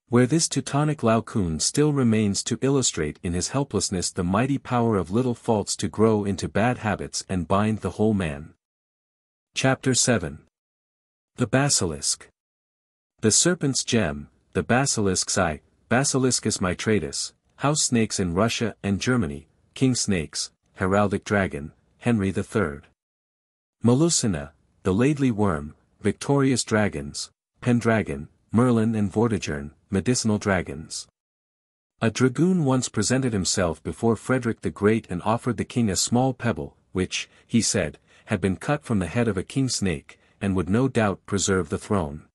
Where this Teutonic Laocoon still remains to illustrate in his helplessness the mighty power of little faults to grow into bad habits and bind the whole man. Chapter 7. The Basilisk. The serpent's gem, the basilisk's eye, Basiliscus mitratus, house snakes in Russia and Germany, king snakes, heraldic dragon, Henry III. Melusina, the Laidley worm, victorious dragons, Pendragon, Merlin and Vortigern, medicinal dragons. A dragoon once presented himself before Frederick the Great and offered the king a small pebble, which, he said, had been cut from the head of a king snake, and would no doubt preserve the throne.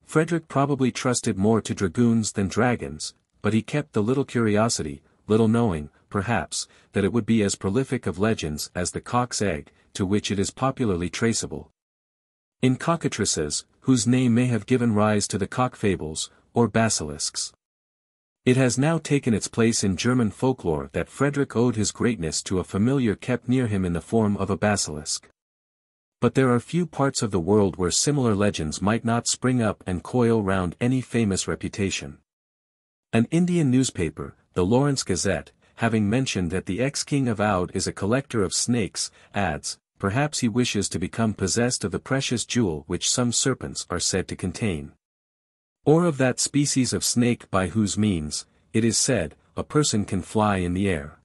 Frederick probably trusted more to dragoons than dragons, but he kept the little curiosity, little knowing, perhaps, that it would be as prolific of legends as the cock's egg, to which it is popularly traceable. In cockatrices, whose name may have given rise to the cock fables, or basilisks. It has now taken its place in German folklore that Frederick owed his greatness to a familiar kept near him in the form of a basilisk. But there are few parts of the world where similar legends might not spring up and coil round any famous reputation. An Indian newspaper, the Lawrence Gazette, having mentioned that the ex-king of Oudh is a collector of snakes, adds, perhaps he wishes to become possessed of the precious jewel which some serpents are said to contain. Or of that species of snake by whose means, it is said, a person can fly in the air.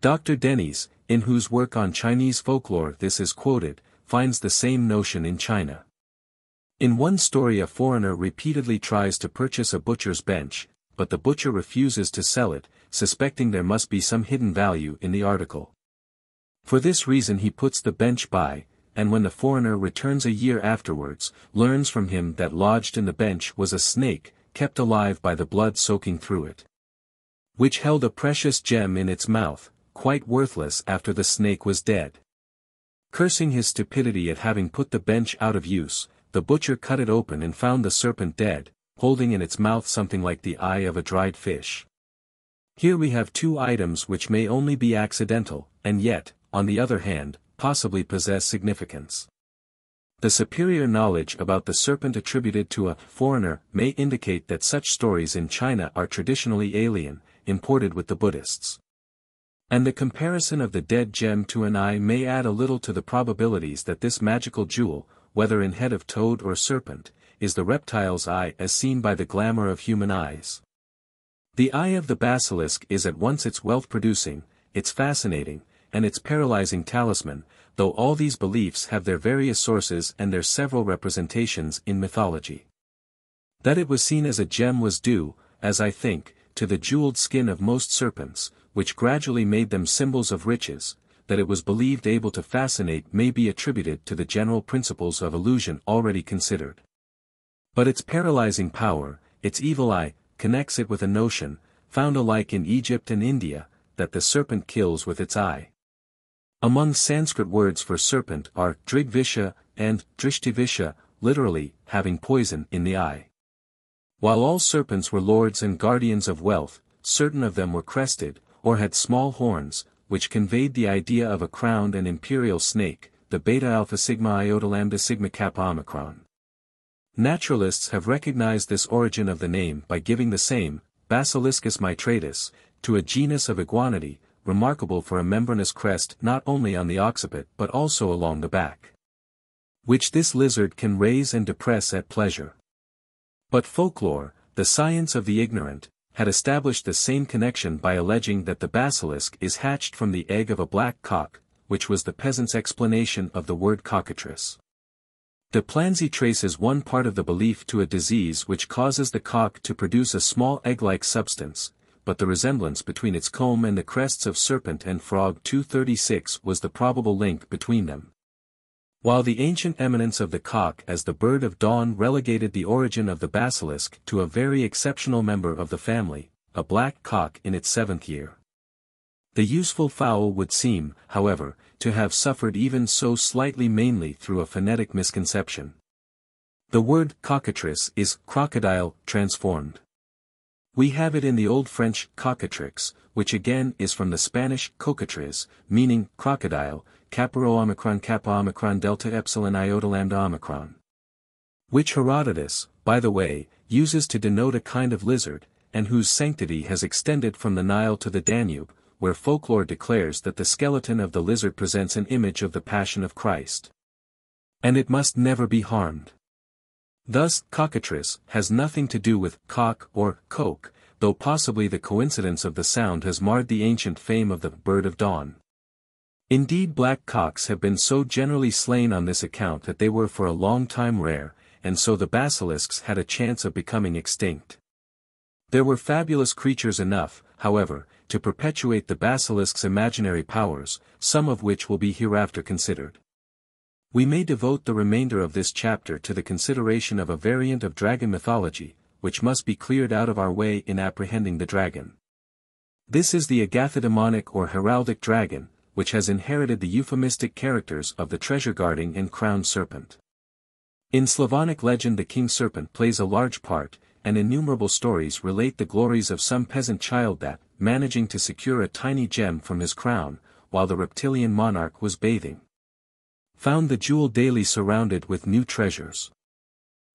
Dr. Denys, in whose work on Chinese folklore this is quoted, finds the same notion in China. In one story a foreigner repeatedly tries to purchase a butcher's bench, but the butcher refuses to sell it, suspecting there must be some hidden value in the article. For this reason he puts the bench by, and when the foreigner returns a year afterwards, learns from him that lodged in the bench was a snake, kept alive by the blood soaking through it, which held a precious gem in its mouth, quite worthless after the snake was dead. Cursing his stupidity at having put the bench out of use, the butcher cut it open and found the serpent dead, holding in its mouth something like the eye of a dried fish. Here we have 2 items which may only be accidental, and yet, on the other hand, possibly possess significance. The superior knowledge about the serpent attributed to a foreigner may indicate that such stories in China are traditionally alien, imported with the Buddhists. And the comparison of the dead gem to an eye may add a little to the probabilities that this magical jewel, whether in head of toad or serpent, is the reptile's eye as seen by the glamour of human eyes. The eye of the basilisk is at once its wealth-producing, its fascinating, and its paralyzing talisman, though all these beliefs have their various sources and their several representations in mythology. That it was seen as a gem was due, as I think, to the jeweled skin of most serpents, which gradually made them symbols of riches. That it was believed able to fascinate may be attributed to the general principles of illusion already considered. But its paralyzing power, its evil eye, connects it with a notion, found alike in Egypt and India, that the serpent kills with its eye. Among Sanskrit words for serpent are drigvisha and drishtivisha, literally, having poison in the eye. While all serpents were lords and guardians of wealth, certain of them were crested, or had small horns, which conveyed the idea of a crowned and imperial snake, the beta alpha sigma iota lambda sigma kappa omicron. Naturalists have recognized this origin of the name by giving the same, Basiliscus mitratus, to a genus of iguanidae, remarkable for a membranous crest not only on the occiput but also along the back, which this lizard can raise and depress at pleasure. But folklore, the science of the ignorant, had established the same connection by alleging that the basilisk is hatched from the egg of a black cock, which was the peasant's explanation of the word cockatrice. De Planzy traces one part of the belief to a disease which causes the cock to produce a small egg-like substance, but the resemblance between its comb and the crests of serpent and frog 236 was the probable link between them. While the ancient eminence of the cock as the bird of dawn relegated the origin of the basilisk to a very exceptional member of the family, a black cock in its 7th year. The useful fowl would seem, however, to have suffered even so slightly mainly through a phonetic misconception. The word cockatrice is crocodile transformed. We have it in the Old French cockatrix, which again is from the Spanish cocatriz, meaning crocodile, capro omicron kappa omicron delta epsilon iota lambda omicron. Which Herodotus, by the way, uses to denote a kind of lizard, and whose sanctity has extended from the Nile to the Danube, where folklore declares that the skeleton of the lizard presents an image of the Passion of Christ. And it must never be harmed. Thus, cockatrice has nothing to do with cock or coke, though possibly the coincidence of the sound has marred the ancient fame of the bird of dawn. Indeed, black cocks have been so generally slain on this account that they were for a long time rare, and so the basilisks had a chance of becoming extinct. There were fabulous creatures enough, however, to perpetuate the basilisk's imaginary powers, some of which will be hereafter considered. We may devote the remainder of this chapter to the consideration of a variant of dragon mythology, which must be cleared out of our way in apprehending the dragon. This is the agathodemonic or heraldic dragon, which has inherited the euphemistic characters of the treasure-guarding and crowned serpent. In Slavonic legend the king serpent plays a large part, and innumerable stories relate the glories of some peasant child that, managing to secure a tiny gem from his crown, while the reptilian monarch was bathing, found the jewel daily surrounded with new treasures.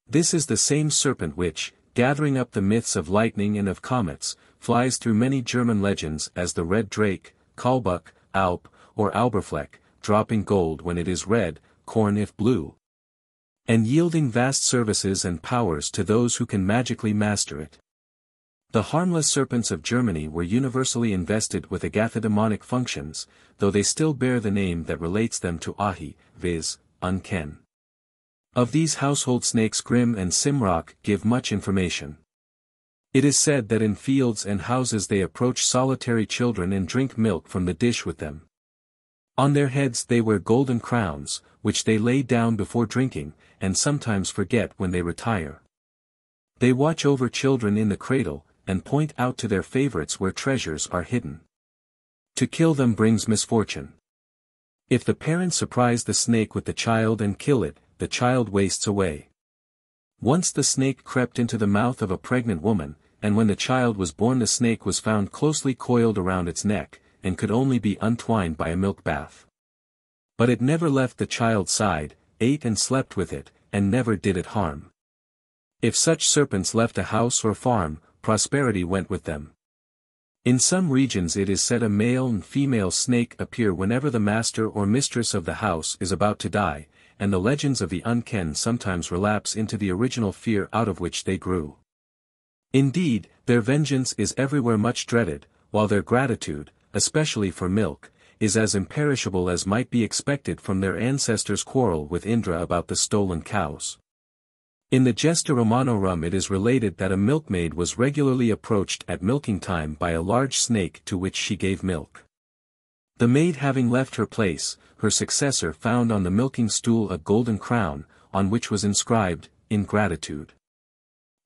This is the same serpent which, gathering up the myths of lightning and of comets, flies through many German legends as the red drake, Kalbuck, Alp, or Alberfleck, dropping gold when it is red, corn if blue, and yielding vast services and powers to those who can magically master it. The harmless serpents of Germany were universally invested with agathodemonic functions, though they still bear the name that relates them to Ahi, viz., unken. Of these household snakes Grimm and Simrock give much information. It is said that in fields and houses they approach solitary children and drink milk from the dish with them. On their heads they wear golden crowns, which they lay down before drinking, and sometimes forget when they retire. They watch over children in the cradle, and point out to their favorites where treasures are hidden. To kill them brings misfortune. If the parents surprise the snake with the child and kill it, the child wastes away. Once the snake crept into the mouth of a pregnant woman, and when the child was born the snake was found closely coiled around its neck, and could only be untwined by a milk bath. But it never left the child's side, ate and slept with it, and never did it harm. If such serpents left a house or farm, prosperity went with them. In some regions it is said a male and female snake appear whenever the master or mistress of the house is about to die, and the legends of the unken sometimes relapse into the original fear out of which they grew. Indeed, their vengeance is everywhere much dreaded, while their gratitude, especially for milk, is as imperishable as might be expected from their ancestors' quarrel with Indra about the stolen cows. In the Gesta Romanorum it is related that a milkmaid was regularly approached at milking time by a large snake to which she gave milk. The maid having left her place, her successor found on the milking stool a golden crown, on which was inscribed, "Ingratitude."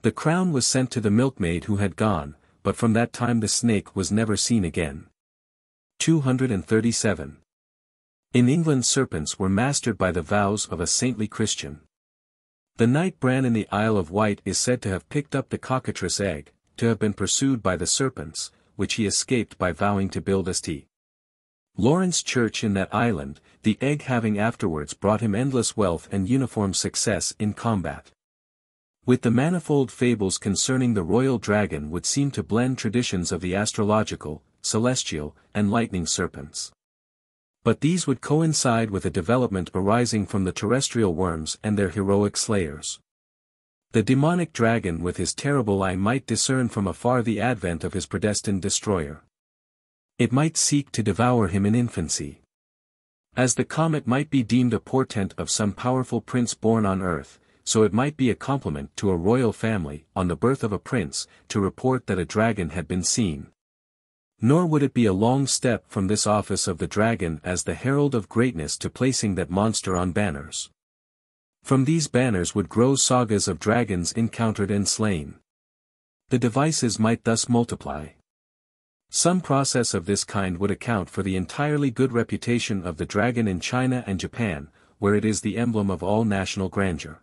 The crown was sent to the milkmaid who had gone, but from that time the snake was never seen again. 237. In England serpents were mastered by the vows of a saintly Christian. The knight Bran in the Isle of Wight is said to have picked up the cockatrice egg, to have been pursued by the serpents, which he escaped by vowing to build a St. Lawrence Church in that island, the egg having afterwards brought him endless wealth and uniform success in combat. With the manifold fables concerning the royal dragon would seem to blend traditions of the astrological, celestial, and lightning serpents. But these would coincide with a development arising from the terrestrial worms and their heroic slayers. The demonic dragon with his terrible eye might discern from afar the advent of his predestined destroyer. It might seek to devour him in infancy. As the comet might be deemed a portent of some powerful prince born on earth, so it might be a compliment to a royal family, on the birth of a prince, to report that a dragon had been seen, Nor would it be a long step from this office of the dragon as the herald of greatness to placing that monster on banners. From these banners would grow sagas of dragons encountered and slain. The devices might thus multiply. Some process of this kind would account for the entirely good reputation of the dragon in China and Japan, where it is the emblem of all national grandeur.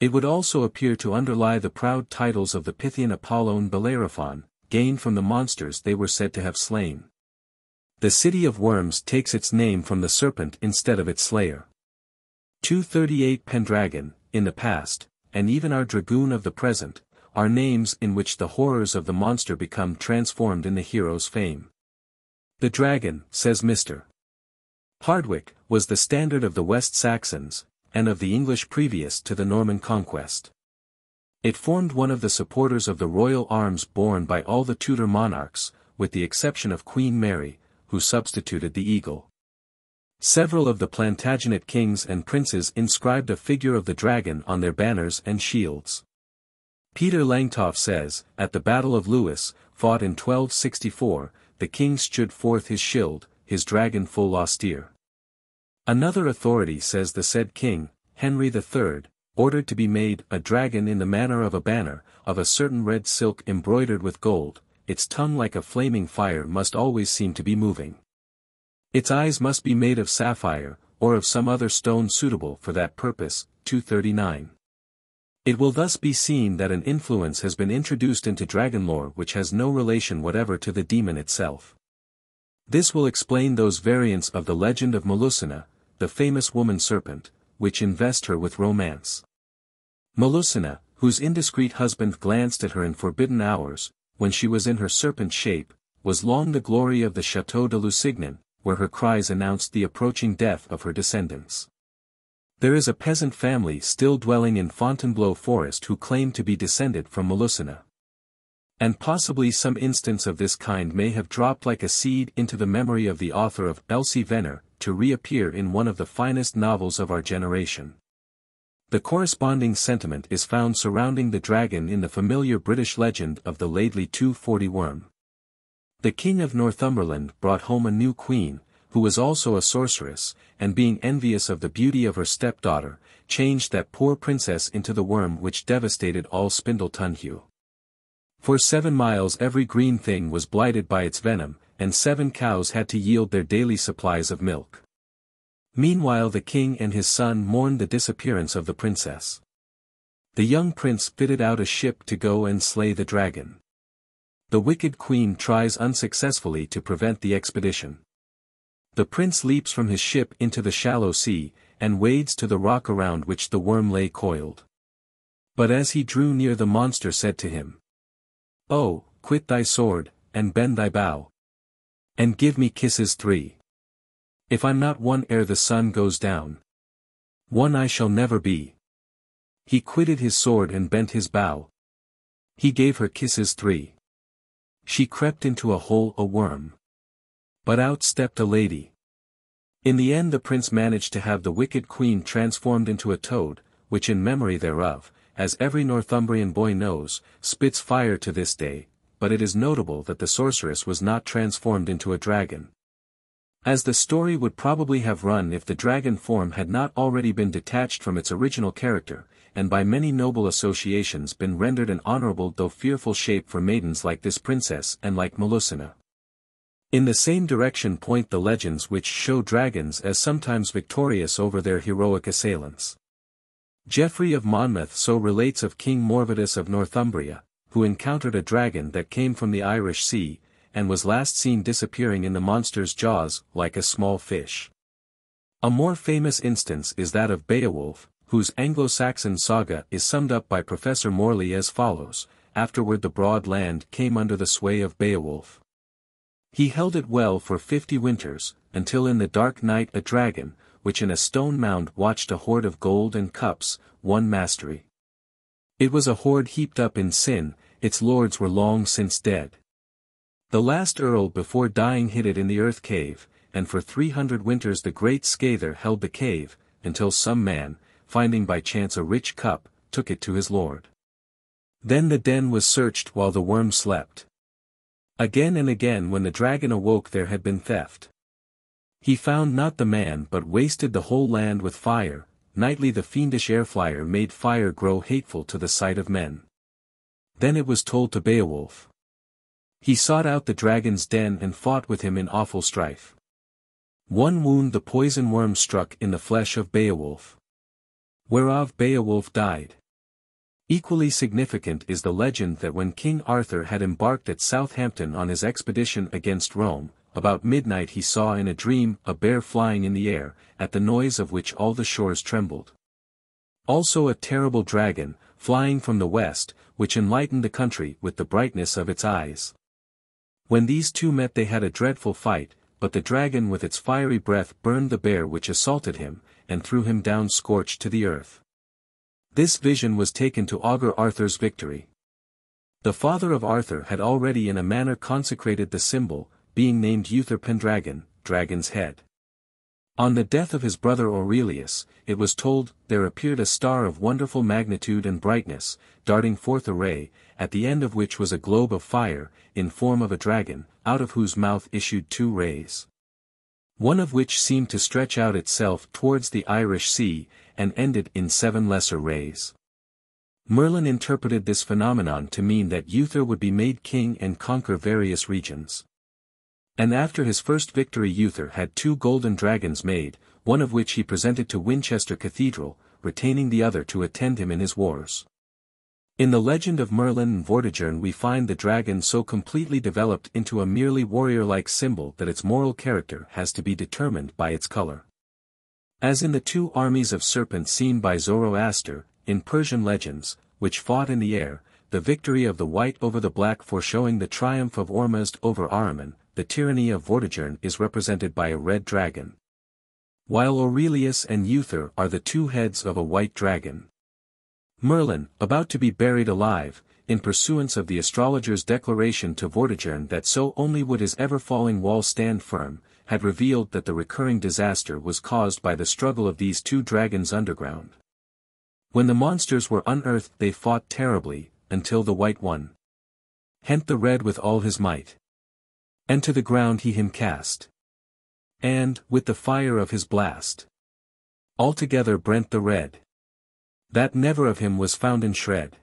It would also appear to underlie the proud titles of the Pythian Apollo and Bellerophon, gained from the monsters they were said to have slain. The city of worms takes its name from the serpent instead of its slayer. 238 Pendragon, in the past, and even our dragoon of the present, are names in which the horrors of the monster become transformed in the hero's fame. The dragon, says Mr. Hardwick, was the standard of the West Saxons, and of the English previous to the Norman conquest. It formed one of the supporters of the royal arms borne by all the Tudor monarchs, with the exception of Queen Mary, who substituted the eagle. Several of the Plantagenet kings and princes inscribed a figure of the dragon on their banners and shields. Peter Langtoff says, at the Battle of Lewes, fought in 1264, the king stood forth his shield, his dragon full austere. Another authority says the said king, Henry III, ordered to be made a dragon in the manner of a banner, of a certain red silk embroidered with gold, its tongue like a flaming fire must always seem to be moving. Its eyes must be made of sapphire, or of some other stone suitable for that purpose, 239. It will thus be seen that an influence has been introduced into dragon lore which has no relation whatever to the demon itself. This will explain those variants of the legend of Melusina, the famous woman serpent, which invest her with romance. Melusina, whose indiscreet husband glanced at her in forbidden hours, when she was in her serpent shape, was long the glory of the Château de Lusignan, where her cries announced the approaching death of her descendants. There is a peasant family still dwelling in Fontainebleau forest who claim to be descended from Melusina. And possibly some instance of this kind may have dropped like a seed into the memory of the author of Elsie Venner, to reappear in one of the finest novels of our generation. The corresponding sentiment is found surrounding the dragon in the familiar British legend of the Laidley 240 worm. The King of Northumberland brought home a new queen, who was also a sorceress, and being envious of the beauty of her stepdaughter, changed that poor princess into the worm which devastated all Spindletonheugh. For 7 miles every green thing was blighted by its venom, and 7 cows had to yield their daily supplies of milk. Meanwhile the king and his son mourned the disappearance of the princess. The young prince fitted out a ship to go and slay the dragon. The wicked queen tries unsuccessfully to prevent the expedition. The prince leaps from his ship into the shallow sea, and wades to the rock around which the worm lay coiled. But as he drew near the monster said to him, "Oh, quit thy sword, and bend thy bow, and give me kisses 3. If I'm not one ere the sun goes down, one I shall never be." He quitted his sword and bent his bow. He gave her kisses 3. She crept into a hole a worm. But out stepped a lady. In the end the prince managed to have the wicked queen transformed into a toad, which in memory thereof, as every Northumbrian boy knows, spits fire to this day, but it is notable that the sorceress was not transformed into a dragon. As the story would probably have run if the dragon form had not already been detached from its original character, and by many noble associations been rendered an honorable though fearful shape for maidens like this princess and like Melusina. In the same direction point the legends which show dragons as sometimes victorious over their heroic assailants. Geoffrey of Monmouth so relates of King Morvidus of Northumbria, who encountered a dragon that came from the Irish Sea, and was last seen disappearing in the monster's jaws like a small fish. A more famous instance is that of Beowulf, whose Anglo-Saxon saga is summed up by Professor Morley as follows: afterward the broad land came under the sway of Beowulf. He held it well for 50 winters, until in the dark night a dragon, which in a stone mound watched a hoard of gold and cups, won mastery. It was a hoard heaped up in sin, its lords were long since dead. The last earl before dying hid it in the earth cave, and for 300 winters the great Scather held the cave, until some man, finding by chance a rich cup, took it to his lord. Then the den was searched while the worm slept. Again and again when the dragon awoke there had been theft. He found not the man but wasted the whole land with fire. Nightly the fiendish airflyer made fire grow hateful to the sight of men. Then it was told to Beowulf. He sought out the dragon's den and fought with him in awful strife. One wound the poison worm struck in the flesh of Beowulf, whereof Beowulf died. Equally significant is the legend that when King Arthur had embarked at Southampton on his expedition against Rome, about midnight he saw in a dream a bear flying in the air, at the noise of which all the shores trembled. Also a terrible dragon, flying from the west, which enlightened the country with the brightness of its eyes. When these two met they had a dreadful fight, but the dragon with its fiery breath burned the bear which assaulted him, and threw him down scorched to the earth. This vision was taken to augur Arthur's victory. The father of Arthur had already in a manner consecrated the symbol, being named Uther Pendragon, dragon's head. On the death of his brother Aurelius, it was told, there appeared a star of wonderful magnitude and brightness, darting forth a ray, at the end of which was a globe of fire, in form of a dragon, out of whose mouth issued two rays. One of which seemed to stretch out itself towards the Irish Sea, and ended in 7 lesser rays. Merlin interpreted this phenomenon to mean that Uther would be made king and conquer various regions. And after his first victory Uther had 2 golden dragons made, one of which he presented to Winchester Cathedral, retaining the other to attend him in his wars. In the legend of Merlin and Vortigern we find the dragon so completely developed into a merely warrior-like symbol that its moral character has to be determined by its color. As in the 2 armies of Serpent seen by Zoroaster, in Persian legends, which fought in the air, the victory of the white over the black foreshowing the triumph of Ormuzd over Ahriman, the tyranny of Vortigern is represented by a red dragon, while Aurelius and Uther are the 2 heads of a white dragon. Merlin, about to be buried alive, in pursuance of the astrologer's declaration to Vortigern that so only would his ever-falling wall stand firm, had revealed that the recurring disaster was caused by the struggle of these 2 dragons underground. When the monsters were unearthed they fought terribly, until the white one hent the red with all his might. And to the ground he him cast. And, with the fire of his blast, altogether brent the red. That never of him was found in shred.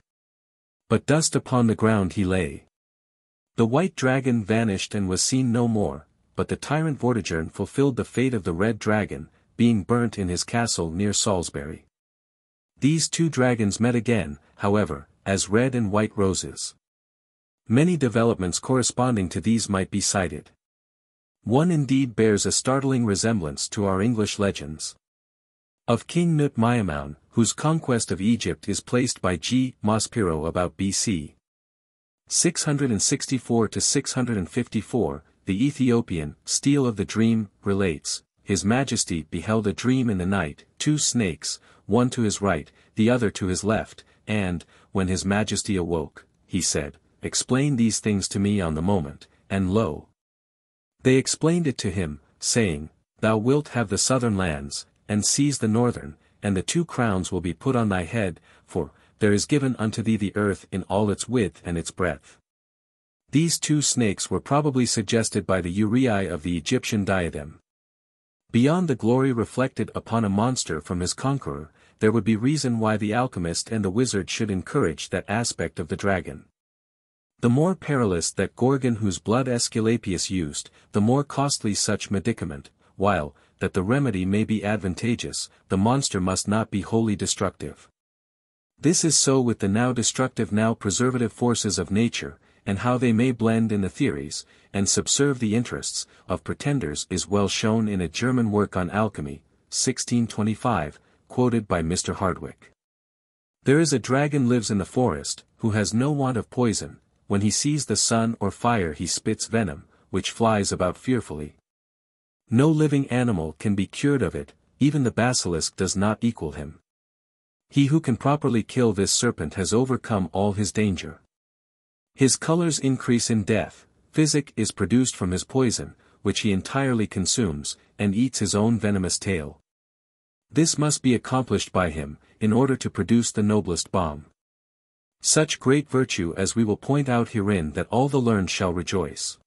But dust upon the ground he lay. The white dragon vanished and was seen no more, but the tyrant Vortigern fulfilled the fate of the red dragon, being burnt in his castle near Salisbury. These 2 dragons met again, however, as red and white roses. Many developments corresponding to these might be cited. One indeed bears a startling resemblance to our English legends. Of King Nut Mayamoun, whose conquest of Egypt is placed by G. Maspero about B.C. 664 to 654, the Ethiopian, Stele of the Dream, relates, His Majesty beheld a dream in the night, 2 snakes, one to his right, the other to his left, and, when His Majesty awoke, he said, Explain these things to me on the moment, and lo! They explained it to him, saying, Thou wilt have the southern lands, and seize the northern, and the 2 crowns will be put on thy head, for, there is given unto thee the earth in all its width and its breadth. These 2 snakes were probably suggested by the uraei of the Egyptian diadem. Beyond the glory reflected upon a monster from his conqueror, there would be reason why the alchemist and the wizard should encourage that aspect of the dragon. The more perilous that Gorgon whose blood Aesculapius used, the more costly such medicament, while, that the remedy may be advantageous, the monster must not be wholly destructive. This is so with the now destructive now preservative forces of nature, and how they may blend in the theories, and subserve the interests, of pretenders is well shown in a German work on alchemy, 1625, quoted by Mr. Hardwick. There is a dragon lives in the forest, who has no want of poison, when he sees the sun or fire he spits venom, which flies about fearfully. No living animal can be cured of it, even the basilisk does not equal him. He who can properly kill this serpent has overcome all his danger. His colors increase in death, physic is produced from his poison, which he entirely consumes, and eats his own venomous tail. This must be accomplished by him, in order to produce the noblest balm. Such great virtue as we will point out herein that all the learned shall rejoice.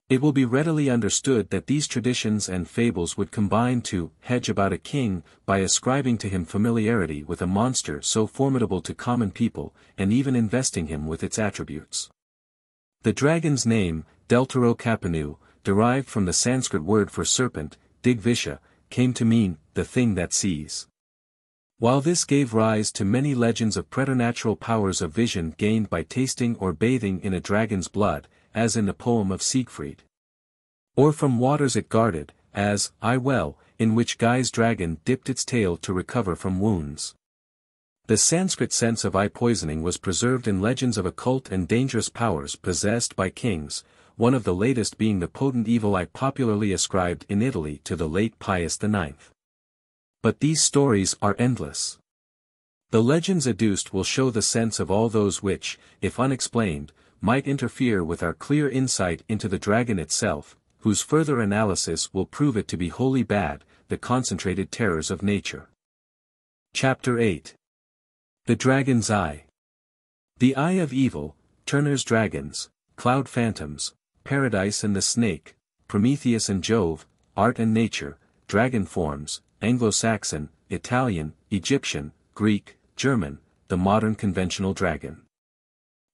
It will be readily understood that these traditions and fables would combine to hedge about a king, by ascribing to him familiarity with a monster so formidable to common people, and even investing him with its attributes. The dragon's name, Deltarocapanu, derived from the Sanskrit word for serpent, Digvisha, came to mean, the thing that sees. While this gave rise to many legends of preternatural powers of vision gained by tasting or bathing in a dragon's blood, as in the poem of Siegfried. Or from waters it guarded, as, I well, in which Guy's dragon dipped its tail to recover from wounds. The Sanskrit sense of eye poisoning was preserved in legends of occult and dangerous powers possessed by kings, one of the latest being the potent evil eye popularly ascribed in Italy to the late Pius IX. But these stories are endless. The legends adduced will show the sense of all those which, if unexplained, might interfere with our clear insight into the dragon itself, whose further analysis will prove it to be wholly bad, the concentrated terrors of nature. Chapter 8. The Dragon's Eye. The Eye of Evil, Turner's Dragons, Cloud Phantoms, Paradise and the Snake, Prometheus and Jove, Art and Nature, Dragon Forms, Anglo-Saxon, Italian, Egyptian, Greek, German, the modern conventional dragon.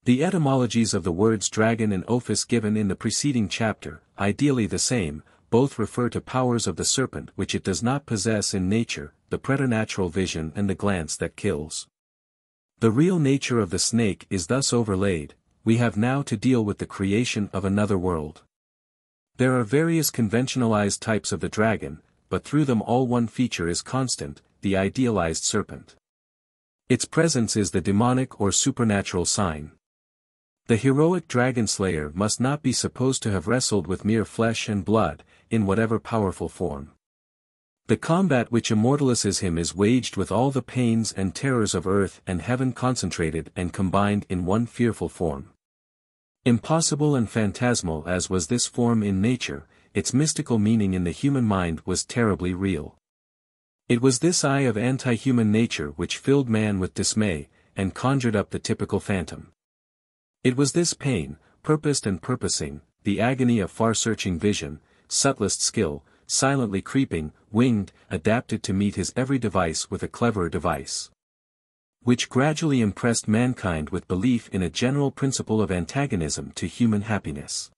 The etymologies of the words dragon and Apophis given in the preceding chapter, ideally the same, both refer to powers of the serpent which it does not possess in nature, the preternatural vision and the glance that kills. The real nature of the snake is thus overlaid. We have now to deal with the creation of another world. There are various conventionalized types of the dragon, but through them all one feature is constant, the idealized serpent. Its presence is the demonic or supernatural sign. The heroic dragon slayer must not be supposed to have wrestled with mere flesh and blood, in whatever powerful form. The combat which immortalizes him is waged with all the pains and terrors of earth and heaven concentrated and combined in one fearful form. Impossible and phantasmal as was this form in nature, its mystical meaning in the human mind was terribly real. It was this eye of anti-human nature which filled man with dismay, and conjured up the typical phantom. It was this pain, purposed and purposing, the agony of far-searching vision, subtlest skill, silently creeping, winged, adapted to meet his every device with a cleverer device, which gradually impressed mankind with belief in a general principle of antagonism to human happiness.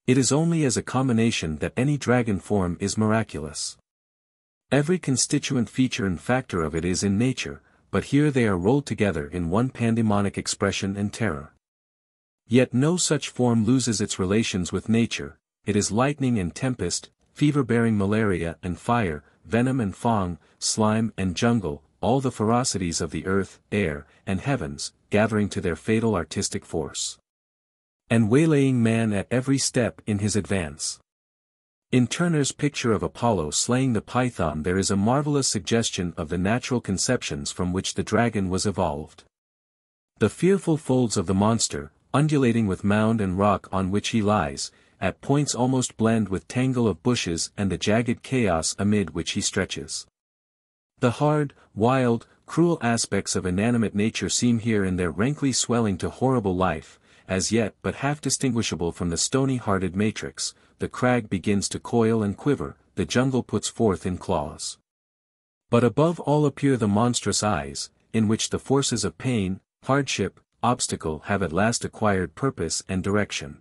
It is only as a combination that any dragon form is miraculous. Every constituent feature and factor of it is in nature, but here they are rolled together in one pandemonic expression and terror. Yet no such form loses its relations with nature. It is lightning and tempest, fever-bearing malaria and fire, venom and fong, slime and jungle, all the ferocities of the earth, air, and heavens, gathering to their fatal artistic force, and waylaying man at every step in his advance. In Turner's picture of Apollo slaying the python there is a marvelous suggestion of the natural conceptions from which the dragon was evolved. The fearful folds of the monster, undulating with mound and rock on which he lies, at points almost blend with tangle of bushes and the jagged chaos amid which he stretches. The hard, wild, cruel aspects of inanimate nature seem here in their rankly swelling to horrible life, as yet but half distinguishable from the stony-hearted matrix. The crag begins to coil and quiver, the jungle puts forth in claws. But above all appear the monstrous eyes, in which the forces of pain, hardship, obstacle have at last acquired purpose and direction.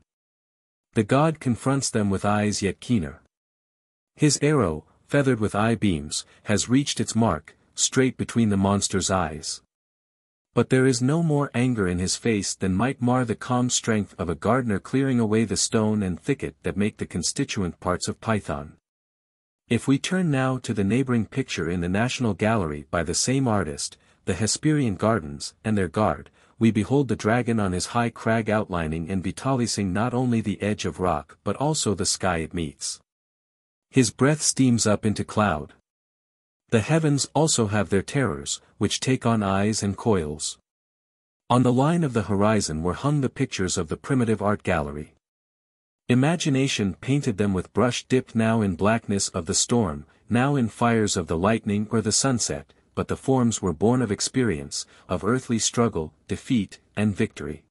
The god confronts them with eyes yet keener. His arrow, feathered with eye beams, has reached its mark, straight between the monster's eyes. But there is no more anger in his face than might mar the calm strength of a gardener clearing away the stone and thicket that make the constituent parts of Python. If we turn now to the neighboring picture in the National Gallery by the same artist, the Hesperian Gardens, and their guard, we behold the dragon on his high crag outlining and vitalicing not only the edge of rock but also the sky it meets. His breath steams up into cloud. The heavens also have their terrors, which take on eyes and coils. On the line of the horizon were hung the pictures of the primitive art gallery. Imagination painted them with brush dipped now in blackness of the storm, now in fires of the lightning or the sunset, but the forms were born of experience, of earthly struggle, defeat, and victory.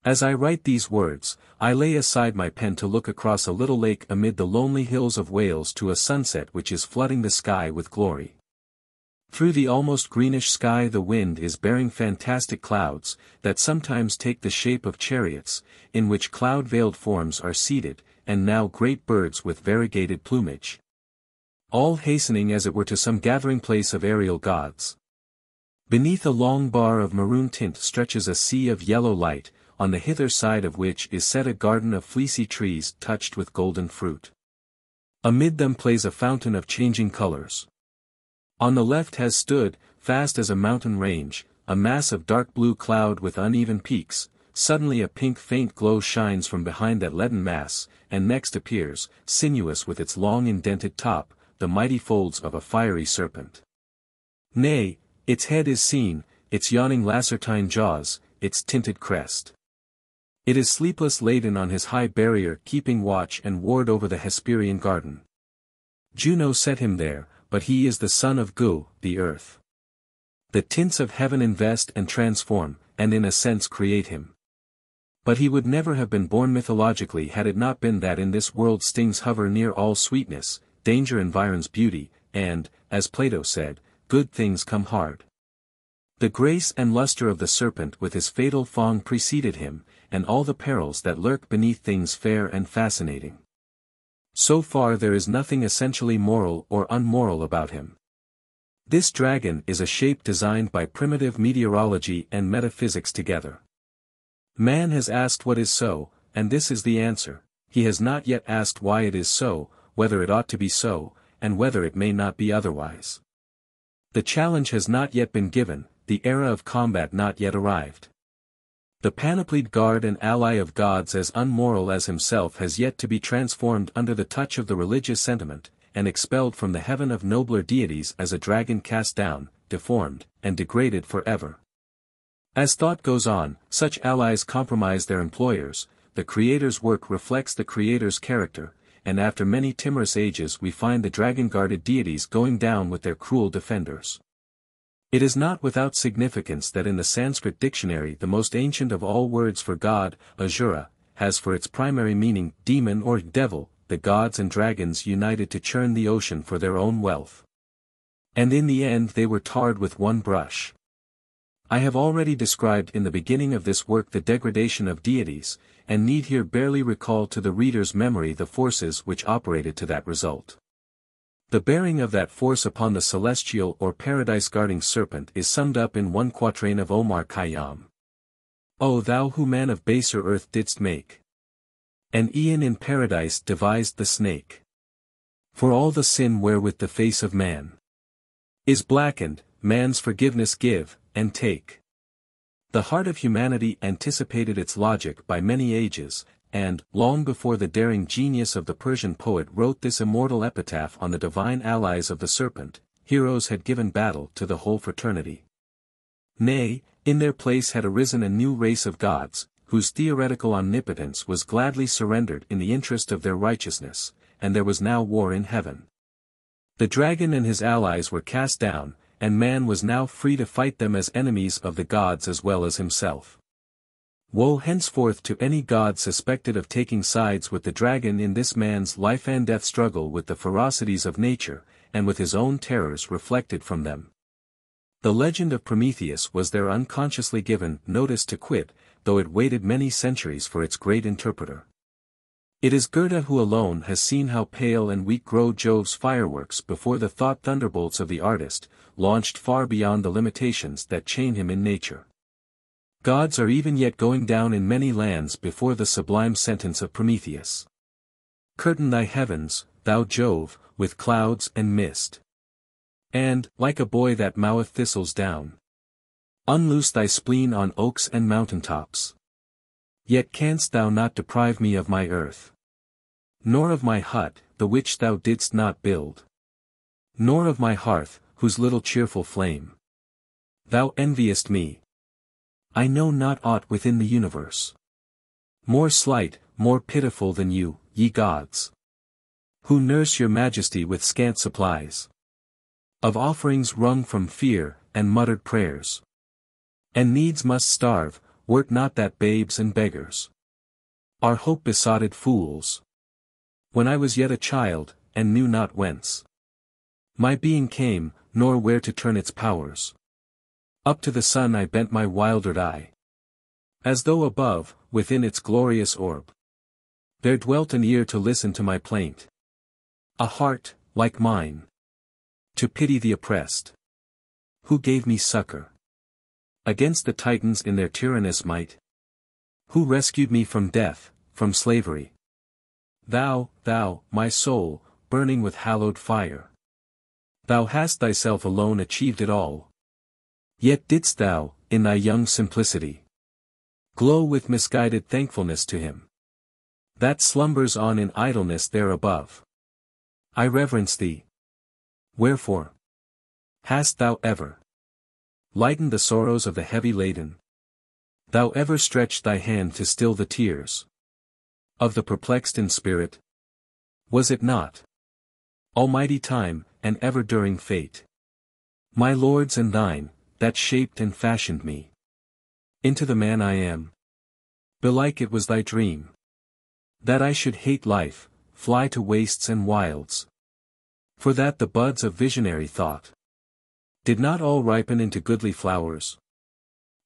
As I write these words, I lay aside my pen to look across a little lake amid the lonely hills of Wales to a sunset which is flooding the sky with glory. Through the almost greenish sky the wind is bearing fantastic clouds, that sometimes take the shape of chariots, in which cloud-veiled forms are seated, and now great birds with variegated plumage. All hastening as it were to some gathering place of aerial gods. Beneath a long bar of maroon tint stretches a sea of yellow light, on the hither side of which is set a garden of fleecy trees touched with golden fruit. Amid them plays a fountain of changing colors. On the left has stood, fast as a mountain range, a mass of dark blue cloud with uneven peaks. Suddenly a pink faint glow shines from behind that leaden mass, and next appears, sinuous with its long indented top, the mighty folds of a fiery serpent. Nay, its head is seen, its yawning lacertine jaws, its tinted crest. It is sleepless laden on his high barrier keeping watch and ward over the Hesperian garden. Juno set him there, but he is the son of Gu, the earth. The tints of heaven invest and transform, and in a sense create him. But he would never have been born mythologically had it not been that in this world stings hover near all sweetness, danger environs beauty, and, as Plato said, good things come hard. The grace and luster of the serpent with his fatal fang preceded him, and all the perils that lurk beneath things fair and fascinating. So far there is nothing essentially moral or unmoral about him. This dragon is a shape designed by primitive meteorology and metaphysics together. Man has asked what is so, and this is the answer. He has not yet asked why it is so, whether it ought to be so, and whether it may not be otherwise. The challenge has not yet been given, the era of combat not yet arrived. The panoplied guard and ally of gods as unmoral as himself has yet to be transformed under the touch of the religious sentiment, and expelled from the heaven of nobler deities as a dragon cast down, deformed, and degraded forever. As thought goes on, such allies compromise their employers, the Creator's work reflects the Creator's character, and after many timorous ages we find the dragon-guarded deities going down with their cruel defenders. It is not without significance that in the Sanskrit dictionary the most ancient of all words for God, Asura, has for its primary meaning demon or devil, the gods and dragons united to churn the ocean for their own wealth. And in the end they were tarred with one brush. I have already described in the beginning of this work the degradation of deities, and need here barely recall to the reader's memory the forces which operated to that result. The bearing of that force upon the celestial or paradise-guarding serpent is summed up in one quatrain of Omar Khayyam. O thou who man of baser earth didst make! And e'en in paradise devised the snake. For all the sin wherewith the face of man is blackened, man's forgiveness give, and take. The heart of humanity anticipated its logic by many ages, and, long before the daring genius of the Persian poet wrote this immortal epitaph on the divine allies of the serpent, heroes had given battle to the whole fraternity. Nay, in their place had arisen a new race of gods, whose theoretical omnipotence was gladly surrendered in the interest of their righteousness, and there was now war in heaven. The dragon and his allies were cast down, and man was now free to fight them as enemies of the gods as well as himself. Woe henceforth to any god suspected of taking sides with the dragon in this man's life and death struggle with the ferocities of nature, and with his own terrors reflected from them. The legend of Prometheus was there unconsciously given notice to quit, though it waited many centuries for its great interpreter. It is Goethe who alone has seen how pale and weak grow Jove's fireworks before the thought thunderbolts of the artist, launched far beyond the limitations that chain him in nature. Gods are even yet going down in many lands before the sublime sentence of Prometheus. Curtain thy heavens, thou Jove, with clouds and mist. And, like a boy that moweth thistles down, unloose thy spleen on oaks and mountain tops. Yet canst thou not deprive me of my earth, nor of my hut, the which thou didst not build, nor of my hearth, whose little cheerful flame thou enviest me. I know not aught within the universe more slight, more pitiful than you, ye gods, who nurse your majesty with scant supplies. Of offerings wrung from fear, and muttered prayers. And needs must starve, were't not that babes and beggars are hope-besotted fools. When I was yet a child, and knew not whence my being came, nor where to turn its powers, up to the sun I bent my wildered eye. As though above, within its glorious orb, there dwelt an ear to listen to my plaint. A heart, like mine, to pity the oppressed. Who gave me succor against the Titans in their tyrannous might? Who rescued me from death, from slavery? Thou, my soul, burning with hallowed fire. Thou hast thyself alone achieved it all. Yet didst thou, in thy young simplicity, glow with misguided thankfulness to him that slumbers on in idleness there above. I reverence thee. Wherefore hast thou ever lightened the sorrows of the heavy laden? Thou ever stretched thy hand to still the tears of the perplexed in spirit? Was it not almighty time, and ever-during fate, my Lord's and thine, that shaped and fashioned me into the man I am? Belike it was thy dream that I should hate life, fly to wastes and wilds, for that the buds of visionary thought did not all ripen into goodly flowers.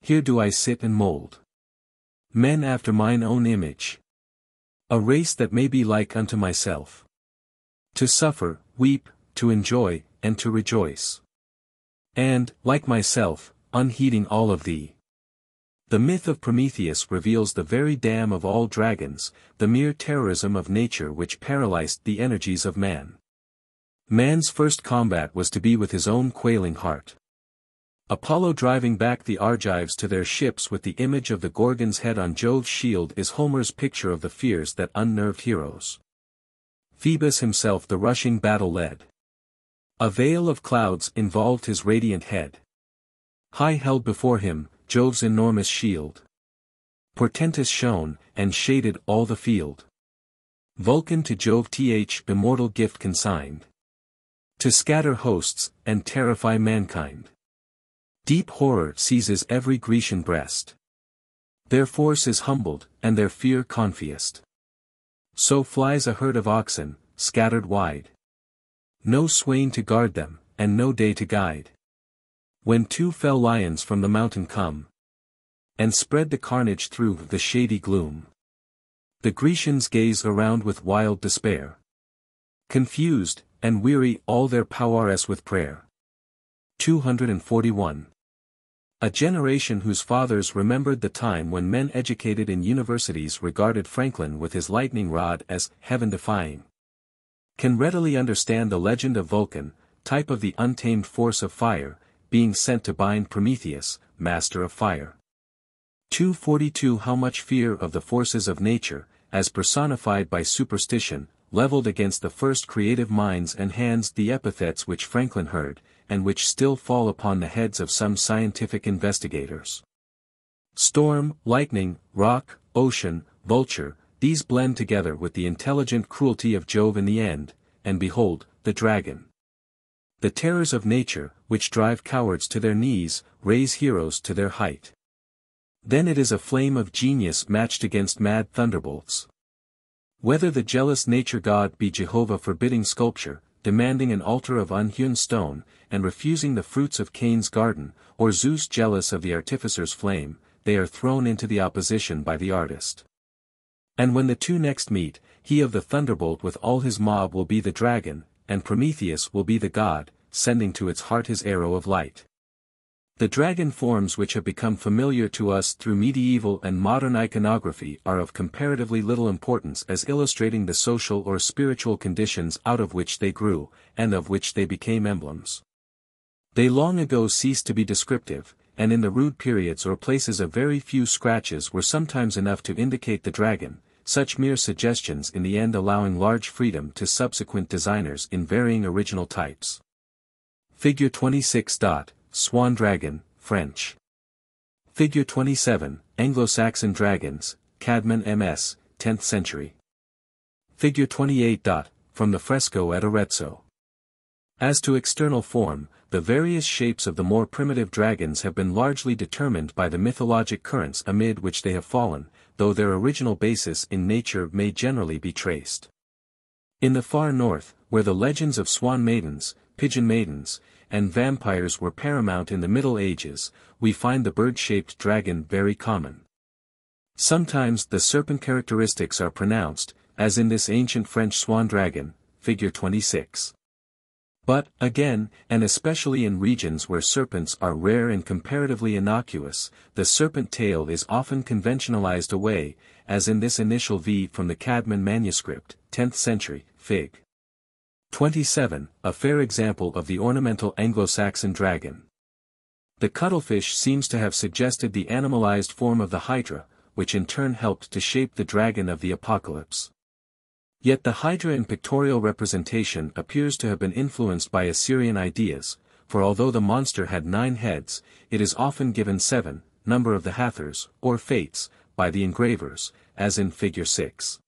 Here do I sit and mold men after mine own image, a race that may be like unto myself, to suffer, weep, to enjoy, and to rejoice, and, like myself, unheeding all of thee. The myth of Prometheus reveals the very dam of all dragons, the mere terrorism of nature which paralyzed the energies of man. Man's first combat was to be with his own quailing heart. Apollo driving back the Argives to their ships with the image of the Gorgon's head on Jove's shield is Homer's picture of the fears that unnerved heroes. Phoebus himself the rushing battle led. A veil of clouds involved his radiant head. High held before him, Jove's enormous shield. Portentous shone, and shaded all the field. Vulcan to Jove immortal gift consigned, to scatter hosts, and terrify mankind. Deep horror seizes every Grecian breast. Their force is humbled, and their fear confused. So flies a herd of oxen, scattered wide. No swain to guard them, and no day to guide. When two fell lions from the mountain come, and spread the carnage through the shady gloom, the Grecians gaze around with wild despair. Confused, and weary all their powers with prayer. 241. A generation whose fathers remembered the time when men educated in universities regarded Franklin with his lightning rod as heaven-defying, can readily understand the legend of Vulcan, type of the untamed force of fire, being sent to bind Prometheus, master of fire. 242. How much fear of the forces of nature, as personified by superstition, leveled against the first creative minds and hands the epithets which Franklin heard, and which still fall upon the heads of some scientific investigators. Storm, lightning, rock, ocean, vulture, these blend together with the intelligent cruelty of Jove in the end, and behold, the dragon. The terrors of nature, which drive cowards to their knees, raise heroes to their height. Then it is a flame of genius matched against mad thunderbolts. Whether the jealous nature god be Jehovah forbidding sculpture, demanding an altar of unhewn stone, and refusing the fruits of Cain's garden, or Zeus jealous of the artificer's flame, they are thrown into the opposition by the artist. And when the two next meet, he of the thunderbolt with all his mob will be the dragon, and Prometheus will be the god, sending to its heart his arrow of light. The dragon forms which have become familiar to us through medieval and modern iconography are of comparatively little importance as illustrating the social or spiritual conditions out of which they grew, and of which they became emblems. They long ago ceased to be descriptive, and in the rude periods or places a very few scratches were sometimes enough to indicate the dragon, such mere suggestions in the end allowing large freedom to subsequent designers in varying original types. Figure 26. Swan Dragon, French. Figure 27, Anglo-Saxon Dragons, Cadman MS, 10th century. Figure 28. From the fresco at Arezzo. As to external form, the various shapes of the more primitive dragons have been largely determined by the mythologic currents amid which they have fallen, though their original basis in nature may generally be traced. In the far north, where the legends of swan maidens, pigeon maidens, and vampires were paramount in the Middle Ages, we find the bird-shaped dragon very common. Sometimes the serpent characteristics are pronounced, as in this ancient French swan dragon, figure 26. But, again, and especially in regions where serpents are rare and comparatively innocuous, the serpent tail is often conventionalized away, as in this initial V from the Cadman manuscript, 10th century, fig. 27, a fair example of the ornamental Anglo-Saxon dragon. The cuttlefish seems to have suggested the animalized form of the hydra, which in turn helped to shape the dragon of the Apocalypse. Yet the hydra in pictorial representation appears to have been influenced by Assyrian ideas, for although the monster had 9 heads, it is often given 7, number of the Hathors, or Fates, by the engravers, as in figure 6.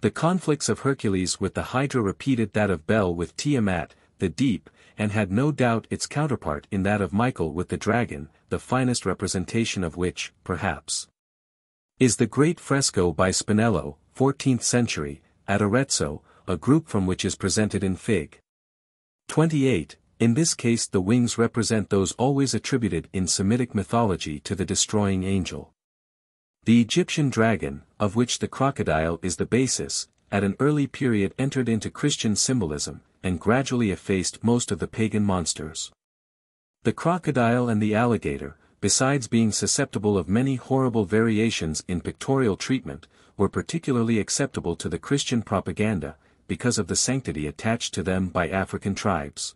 The conflicts of Hercules with the hydra repeated that of Bel with Tiamat, the deep, and had no doubt its counterpart in that of Michael with the dragon, the finest representation of which, perhaps, is the great fresco by Spinello, 14th century, at Arezzo, a group from which is presented in fig. 28, in this case the wings represent those always attributed in Semitic mythology to the destroying angel. The Egyptian dragon, of which the crocodile is the basis, at an early period entered into Christian symbolism, and gradually effaced most of the pagan monsters. The crocodile and the alligator, besides being susceptible of many horrible variations in pictorial treatment, were particularly acceptable to the Christian propaganda, because of the sanctity attached to them by African tribes.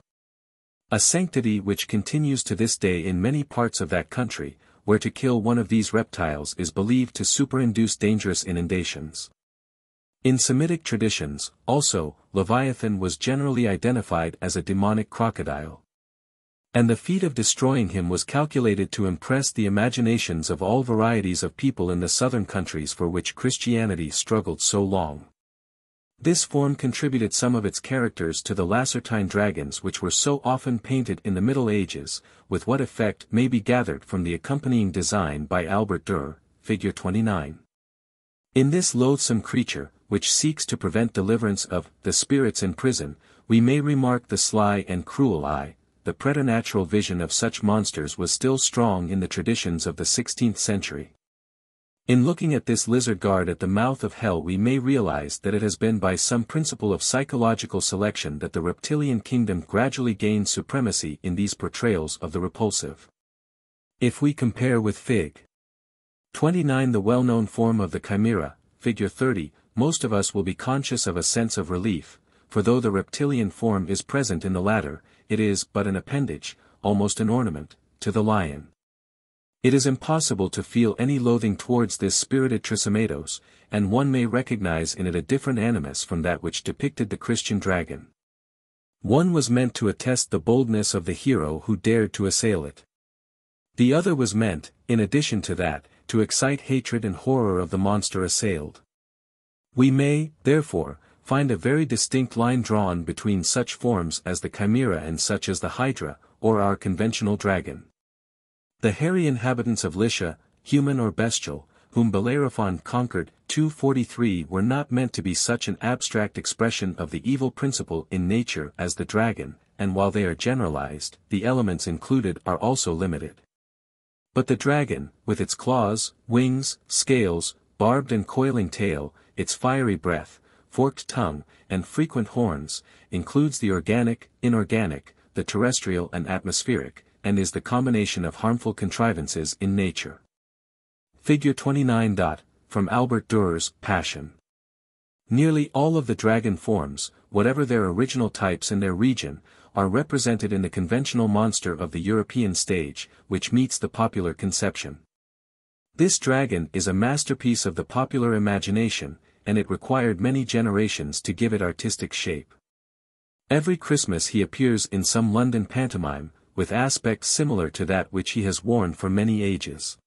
A sanctity which continues to this day in many parts of that country, where to kill one of these reptiles is believed to superinduce dangerous inundations. In Semitic traditions, also, Leviathan was generally identified as a demonic crocodile. And the feat of destroying him was calculated to impress the imaginations of all varieties of people in the southern countries for which Christianity struggled so long. This form contributed some of its characters to the Lacertine dragons which were so often painted in the Middle Ages, with what effect may be gathered from the accompanying design by Albert Dürer, figure 29. In this loathsome creature, which seeks to prevent deliverance of the spirits in prison, we may remark the sly and cruel eye. The preternatural vision of such monsters was still strong in the traditions of the 16th century. In looking at this lizard guard at the mouth of hell we may realize that it has been by some principle of psychological selection that the reptilian kingdom gradually gained supremacy in these portrayals of the repulsive. If we compare with fig. 29 the well-known form of the chimera, figure 30, most of us will be conscious of a sense of relief, for though the reptilian form is present in the latter, it is but an appendage, almost an ornament, to the lion. It is impossible to feel any loathing towards this spirited Trisomatoes, and one may recognize in it a different animus from that which depicted the Christian dragon. One was meant to attest the boldness of the hero who dared to assail it. The other was meant, in addition to that, to excite hatred and horror of the monster assailed. We may, therefore, find a very distinct line drawn between such forms as the chimera and such as the hydra, or our conventional dragon. The hairy inhabitants of Lycia, human or bestial, whom Bellerophon conquered, 243 were not meant to be such an abstract expression of the evil principle in nature as the dragon, and while they are generalized, the elements included are also limited. But the dragon, with its claws, wings, scales, barbed and coiling tail, its fiery breath, forked tongue, and frequent horns, includes the organic, inorganic, the terrestrial and atmospheric, and is the combination of harmful contrivances in nature. Figure 29. From Albert Dürer's Passion. Nearly all of the dragon forms, whatever their original types in their region, are represented in the conventional monster of the European stage, which meets the popular conception. This dragon is a masterpiece of the popular imagination, and it required many generations to give it artistic shape. Every Christmas he appears in some London pantomime, with aspect similar to that which he has worn for many ages.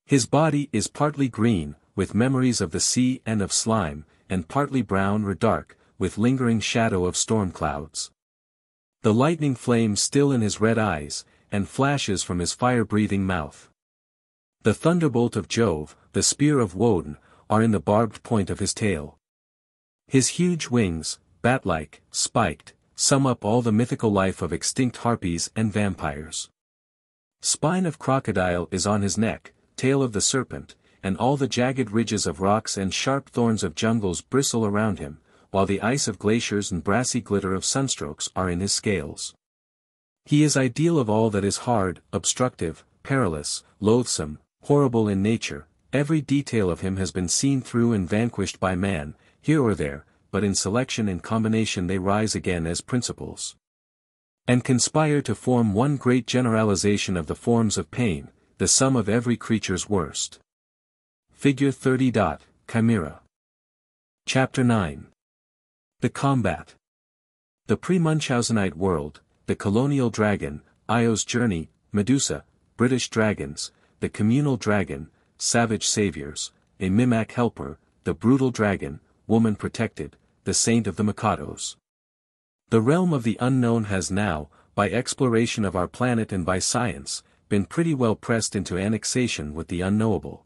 His body is partly green, with memories of the sea and of slime, and partly brown or dark, with lingering shadow of storm clouds. The lightning flames still in his red eyes, and flashes from his fire-breathing mouth. The thunderbolt of Jove, the spear of Woden, are in the barbed point of his tail. His huge wings, bat-like, spiked, sum up all the mythical life of extinct harpies and vampires. Spine of crocodile is on his neck, tail of the serpent, and all the jagged ridges of rocks and sharp thorns of jungles bristle around him, while the ice of glaciers and brassy glitter of sunstrokes are in his scales. He is ideal of all that is hard, obstructive, perilous, loathsome, horrible in nature. Every detail of him has been seen through and vanquished by man, here or there, but in selection and combination they rise again as principles, and conspire to form one great generalization of the forms of pain, the sum of every creature's worst. Figure 30. Chimera. Chapter 9. The Combat. The pre-Munchausenite world, the colonial dragon, Io's journey, Medusa, British dragons, the communal dragon, savage saviors, a mimic helper, the brutal dragon, woman protected, the saint of the Mikados. The realm of the unknown has now, by exploration of our planet and by science, been pretty well pressed into annexation with the unknowable.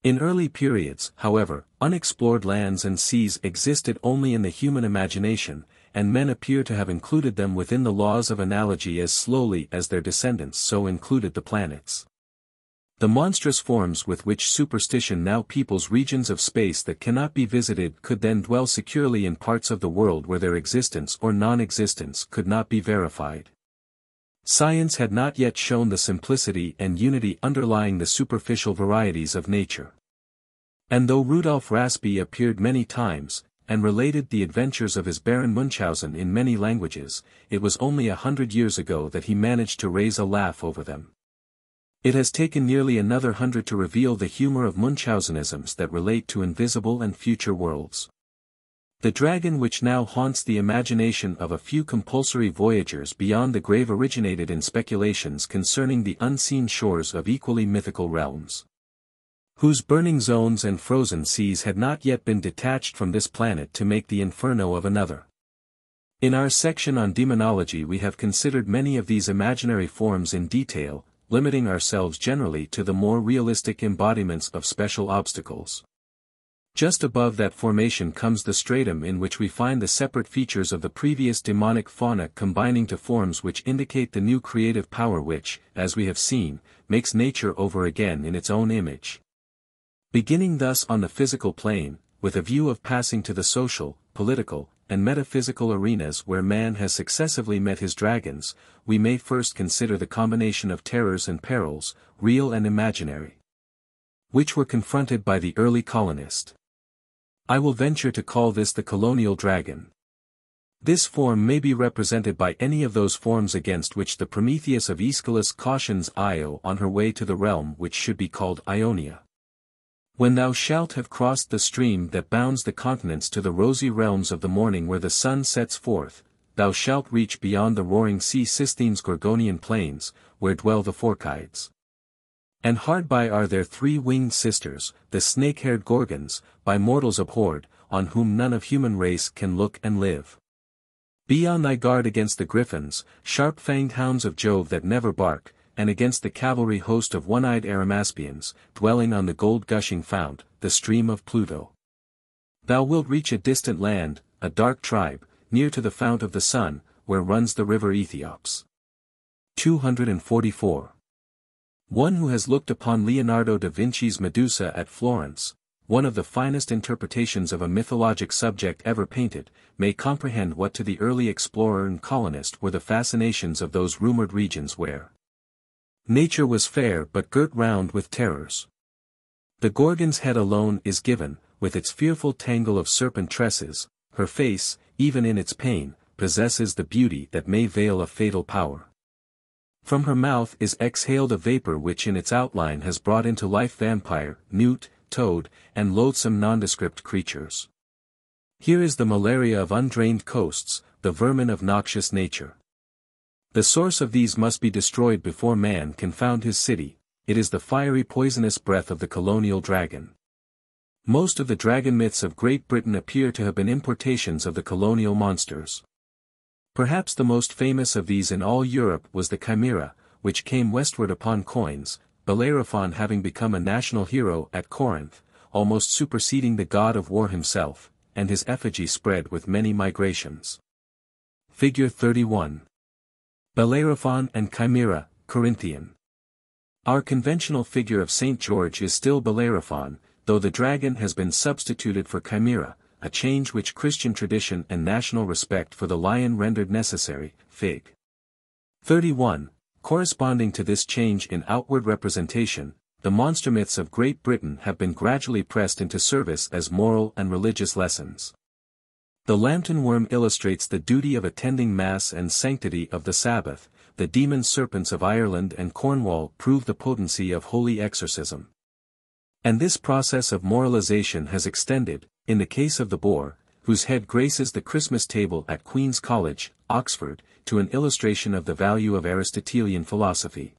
In early periods, however, unexplored lands and seas existed only in the human imagination, and men appear to have included them within the laws of analogy as slowly as their descendants so included the planets. The monstrous forms with which superstition now peoples regions of space that cannot be visited could then dwell securely in parts of the world where their existence or non-existence could not be verified. Science had not yet shown the simplicity and unity underlying the superficial varieties of nature. And though Rudolf Raspy appeared many times, and related the adventures of his Baron Munchausen in many languages, it was only 100 years ago that he managed to raise a laugh over them. It has taken nearly another 100 to reveal the humor of Munchausenisms that relate to invisible and future worlds. The dragon which now haunts the imagination of a few compulsory voyagers beyond the grave originated in speculations concerning the unseen shores of equally mythical realms, whose burning zones and frozen seas had not yet been detached from this planet to make the inferno of another. In our section on demonology we have considered many of these imaginary forms in detail, limiting ourselves generally to the more realistic embodiments of special obstacles. Just above that formation comes the stratum in which we find the separate features of the previous demonic fauna combining to forms which indicate the new creative power which, as we have seen, makes nature over again in its own image. Beginning thus on the physical plane, with a view of passing to the social, political, and metaphysical arenas where man has successively met his dragons, we may first consider the combination of terrors and perils, real and imaginary, which were confronted by the early colonist. I will venture to call this the colonial dragon. This form may be represented by any of those forms against which the Prometheus of Aeschylus cautions Io on her way to the realm which should be called Ionia. When thou shalt have crossed the stream that bounds the continents to the rosy realms of the morning where the sun sets forth, thou shalt reach beyond the roaring sea Sistines Gorgonian plains, where dwell the Phorcides. And hard by are their three-winged sisters, the snake-haired Gorgons, by mortals abhorred, on whom none of human race can look and live. Be on thy guard against the griffins, sharp-fanged hounds of Jove that never bark, and against the cavalry host of one-eyed Arimaspians, dwelling on the gold-gushing fount, the stream of Pluto. Thou wilt reach a distant land, a dark tribe, near to the fount of the sun, where runs the river Ethiops. 244. One who has looked upon Leonardo da Vinci's Medusa at Florence, one of the finest interpretations of a mythologic subject ever painted, may comprehend what to the early explorer and colonist were the fascinations of those rumored regions where nature was fair but girt round with terrors. The Gorgon's head alone is given, with its fearful tangle of serpent tresses, her face, even in its pain, possesses the beauty that may veil a fatal power. From her mouth is exhaled a vapor which in its outline has brought into life vampire, newt, toad, and loathsome nondescript creatures. Here is the malaria of undrained coasts, the vermin of noxious nature. The source of these must be destroyed before man can found his city. It is the fiery poisonous breath of the colonial dragon. Most of the dragon myths of Great Britain appear to have been importations of the colonial monsters. Perhaps the most famous of these in all Europe was the Chimera, which came westward upon coins, Bellerophon having become a national hero at Corinth, almost superseding the god of war himself, and his effigy spread with many migrations. Figure 31. Bellerophon and Chimera, Corinthian. Our conventional figure of St. George is still Bellerophon, though the dragon has been substituted for Chimera, a change which Christian tradition and national respect for the lion rendered necessary. Fig. 31. Corresponding to this change in outward representation, the monster myths of Great Britain have been gradually pressed into service as moral and religious lessons. The lantern worm illustrates the duty of attending Mass and sanctity of the Sabbath. The demon serpents of Ireland and Cornwall prove the potency of holy exorcism. And this process of moralization has extended, in the case of the boar, whose head graces the Christmas table at Queen's College, Oxford, to an illustration of the value of Aristotelian philosophy.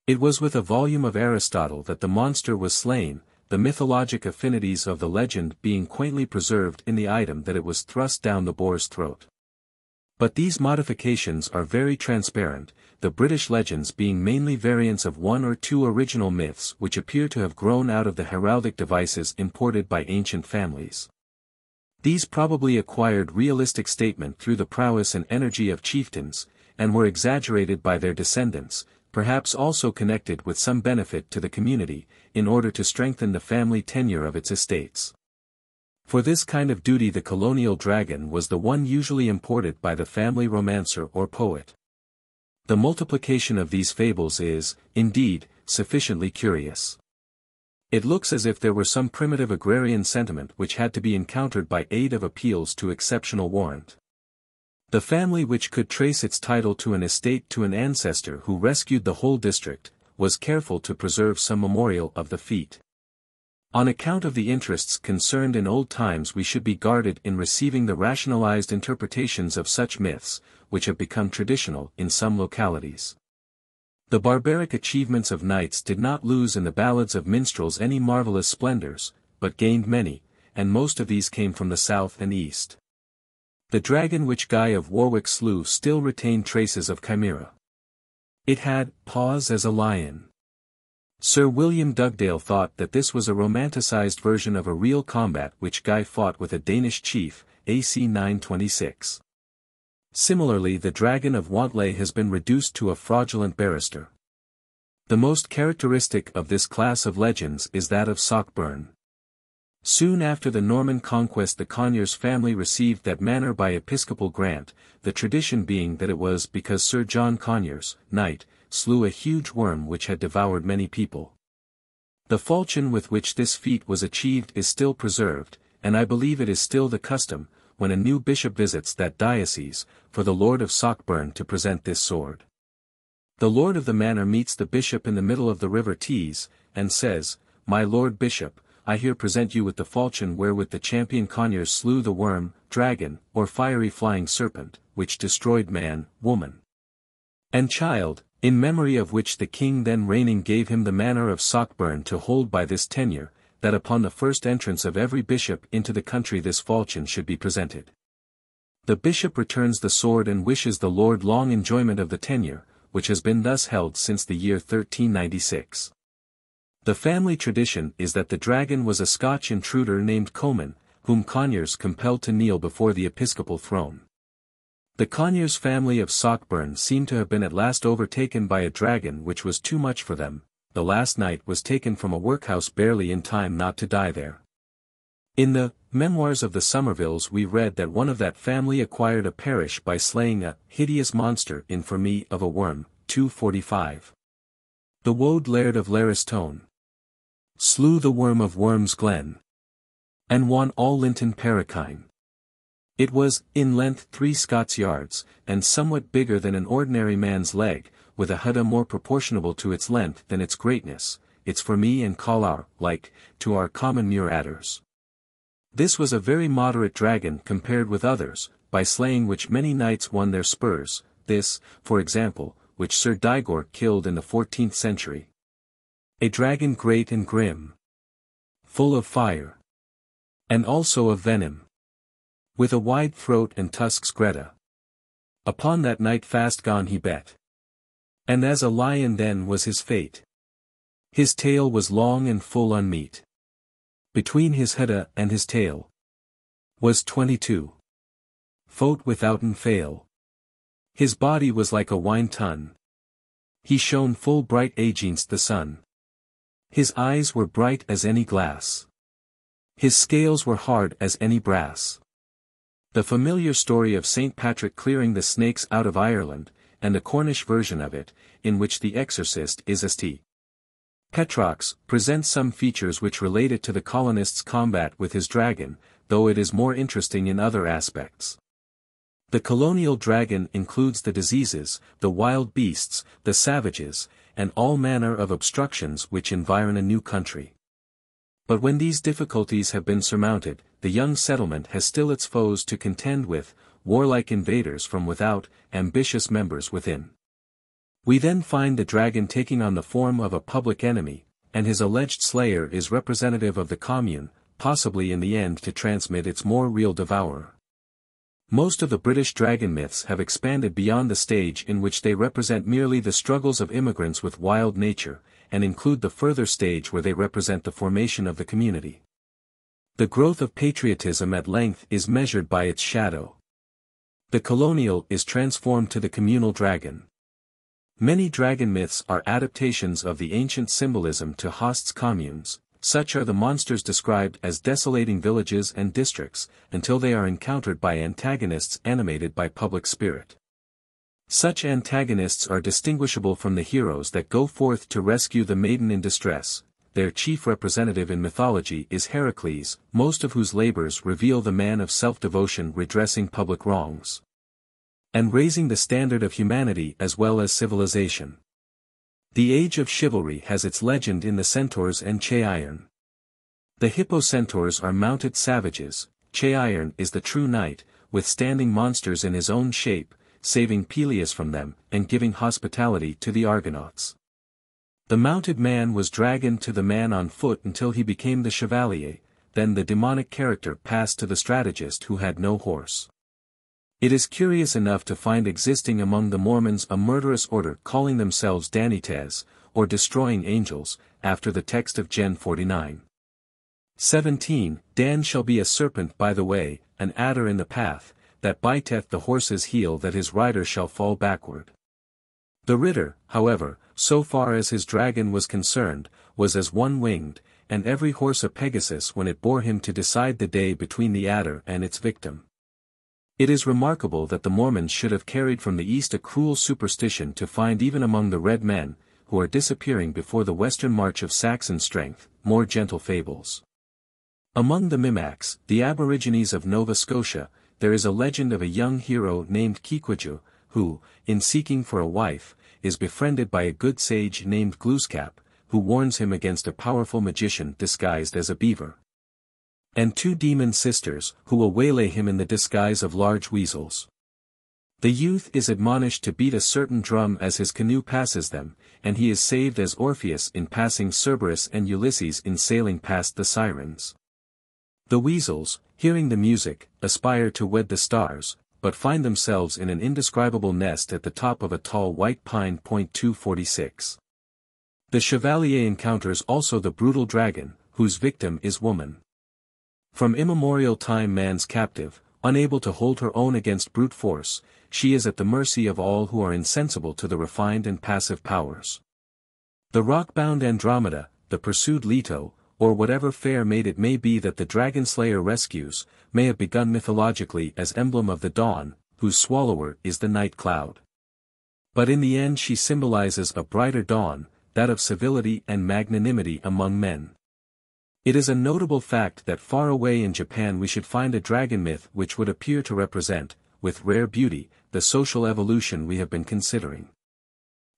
It was with a volume of Aristotle that the monster was slain, the mythologic affinities of the legend being quaintly preserved in the item that it was thrust down the boar's throat. But these modifications are very transparent, the British legends being mainly variants of one or two original myths which appear to have grown out of the heraldic devices imported by ancient families. These probably acquired realistic statement through the prowess and energy of chieftains, and were exaggerated by their descendants, perhaps also connected with some benefit to the community, in order to strengthen the family tenure of its estates. For this kind of duty the colonial dragon was the one usually imported by the family romancer or poet. The multiplication of these fables is, indeed, sufficiently curious. It looks as if there were some primitive agrarian sentiment which had to be encountered by aid of appeals to exceptional warrant. The family which could trace its title to an estate to an ancestor who rescued the whole district, was careful to preserve some memorial of the feat. On account of the interests concerned in old times we should be guarded in receiving the rationalized interpretations of such myths, which have become traditional in some localities. The barbaric achievements of knights did not lose in the ballads of minstrels any marvelous splendors, but gained many, and most of these came from the south and east. The dragon which Guy of Warwick slew still retained traces of chimera. It had paws as a lion. Sir William Dugdale thought that this was a romanticized version of a real combat which Guy fought with a Danish chief, AC 926. Similarly, the dragon of Wantley has been reduced to a fraudulent barrister. The most characteristic of this class of legends is that of Sockburn. Soon after the Norman conquest the Conyers family received that manor by episcopal grant, the tradition being that it was because Sir John Conyers, knight, slew a huge worm which had devoured many people. The falchion with which this feat was achieved is still preserved, and I believe it is still the custom, when a new bishop visits that diocese, for the Lord of Sockburn to present this sword. The lord of the manor meets the bishop in the middle of the river Tees, and says, "My lord bishop, I here present you with the falchion wherewith the champion Conyers slew the worm, dragon, or fiery flying serpent, which destroyed man, woman, and child, in memory of which the king then reigning gave him the manor of Sockburn to hold by this tenure, that upon the first entrance of every bishop into the country this falchion should be presented." The bishop returns the sword and wishes the lord long enjoyment of the tenure, which has been thus held since the year 1396. The family tradition is that the dragon was a Scotch intruder named Comyn, whom Conyers compelled to kneel before the episcopal throne. The Conyers family of Sockburn seem to have been at last overtaken by a dragon which was too much for them. The last knight was taken from a workhouse barely in time not to die there. In the Memoirs of the Somervilles we read that one of that family acquired a parish by slaying a hideous monster in forme of a worm, 245. The Woad Laird of Laristone slew the worm of Worm's Glen, and won all Linton Perricine. It was, in length 3 Scots yards, and somewhat bigger than an ordinary man's leg, with a hudda more proportionable to its length than its greatness, its forme and collar, like, to our common muir adders. This was a very moderate dragon compared with others, by slaying which many knights won their spurs, this, for example, which Sir Digor killed in the 14th century. A dragon great and grim, full of fire, and also of venom, with a wide throat and tusks greta. Upon that night fast gone he bet. And as a lion then was his fate. His tail was long and full unmeet. Between his head and his tail was 22 foot withouten fail. His body was like a wine tun. He shone full bright against the sun. His eyes were bright as any glass. His scales were hard as any brass. The familiar story of St. Patrick clearing the snakes out of Ireland, and the Cornish version of it, in which the exorcist is St. Petrox, presents some features which relate it to the colonists' combat with his dragon, though it is more interesting in other aspects. The colonial dragon includes the diseases, the wild beasts, the savages, and all manner of obstructions which environ a new country. But when these difficulties have been surmounted, the young settlement has still its foes to contend with, warlike invaders from without, ambitious members within. We then find the dragon taking on the form of a public enemy, and his alleged slayer is representative of the commune, possibly in the end to transmit its more real devourer. Most of the British dragon myths have expanded beyond the stage in which they represent merely the struggles of immigrants with wild nature, and include the further stage where they represent the formation of the community. The growth of patriotism at length is measured by its shadow. The colonial is transformed to the communal dragon. Many dragon myths are adaptations of the ancient symbolism to Host's communes. Such are the monsters described as desolating villages and districts, until they are encountered by antagonists animated by public spirit. Such antagonists are distinguishable from the heroes that go forth to rescue the maiden in distress. Their chief representative in mythology is Heracles, most of whose labors reveal the man of self-devotion redressing public wrongs and raising the standard of humanity as well as civilization. The age of chivalry has its legend in the centaurs and Cheiron. The hippo-centaurs are mounted savages, Cheiron is the true knight, withstanding monsters in his own shape, saving Peleus from them, and giving hospitality to the Argonauts. The mounted man was dragon to the man on foot until he became the chevalier, then the demonic character passed to the strategist who had no horse. It is curious enough to find existing among the Mormons a murderous order calling themselves Danites, or destroying angels, after the text of Gen 49. 17, Dan shall be a serpent by the way, an adder in the path, that biteth the horse's heel that his rider shall fall backward. The ritter, however, so far as his dragon was concerned, was as one-winged, and every horse a Pegasus when it bore him to decide the day between the adder and its victim. It is remarkable that the Mormons should have carried from the East a cruel superstition to find even among the red men, who are disappearing before the western march of Saxon strength, more gentle fables. Among the Mimaks, the aborigines of Nova Scotia, there is a legend of a young hero named Kikwaju, who, in seeking for a wife, is befriended by a good sage named Glooskap, who warns him against a powerful magician disguised as a beaver. And two demon sisters, who will waylay him in the disguise of large weasels. The youth is admonished to beat a certain drum as his canoe passes them, and he is saved as Orpheus in passing Cerberus and Ulysses in sailing past the Sirens. The weasels, hearing the music, aspire to wed the stars, but find themselves in an indescribable nest at the top of a tall white pine. 246. The chevalier encounters also the brutal dragon, whose victim is woman. From immemorial time man's captive, unable to hold her own against brute force, she is at the mercy of all who are insensible to the refined and passive powers. The rock-bound Andromeda, the pursued Leto, or whatever fair maid it may be that the dragon slayer rescues, may have begun mythologically as emblem of the dawn, whose swallower is the night cloud. But in the end she symbolizes a brighter dawn, that of civility and magnanimity among men. It is a notable fact that far away in Japan we should find a dragon myth which would appear to represent, with rare beauty, the social evolution we have been considering.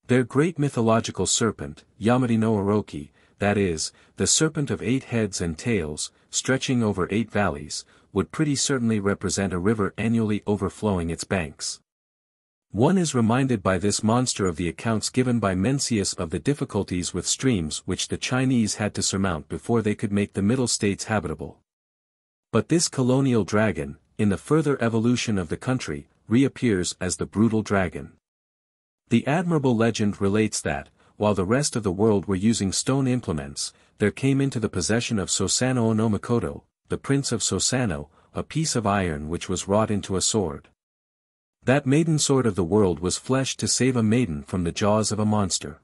Their great mythological serpent, Yamati no Orochi, that is, the serpent of 8 heads and tails, stretching over 8 valleys, would pretty certainly represent a river annually overflowing its banks. One is reminded by this monster of the accounts given by Mencius of the difficulties with streams which the Chinese had to surmount before they could make the Middle States habitable. But this colonial dragon, in the further evolution of the country, reappears as the brutal dragon. The admirable legend relates that, while the rest of the world were using stone implements, there came into the possession of Sosano Onomikoto, the prince of Sosano, a piece of iron which was wrought into a sword. That maiden sword of the world was fleshed to save a maiden from the jaws of a monster.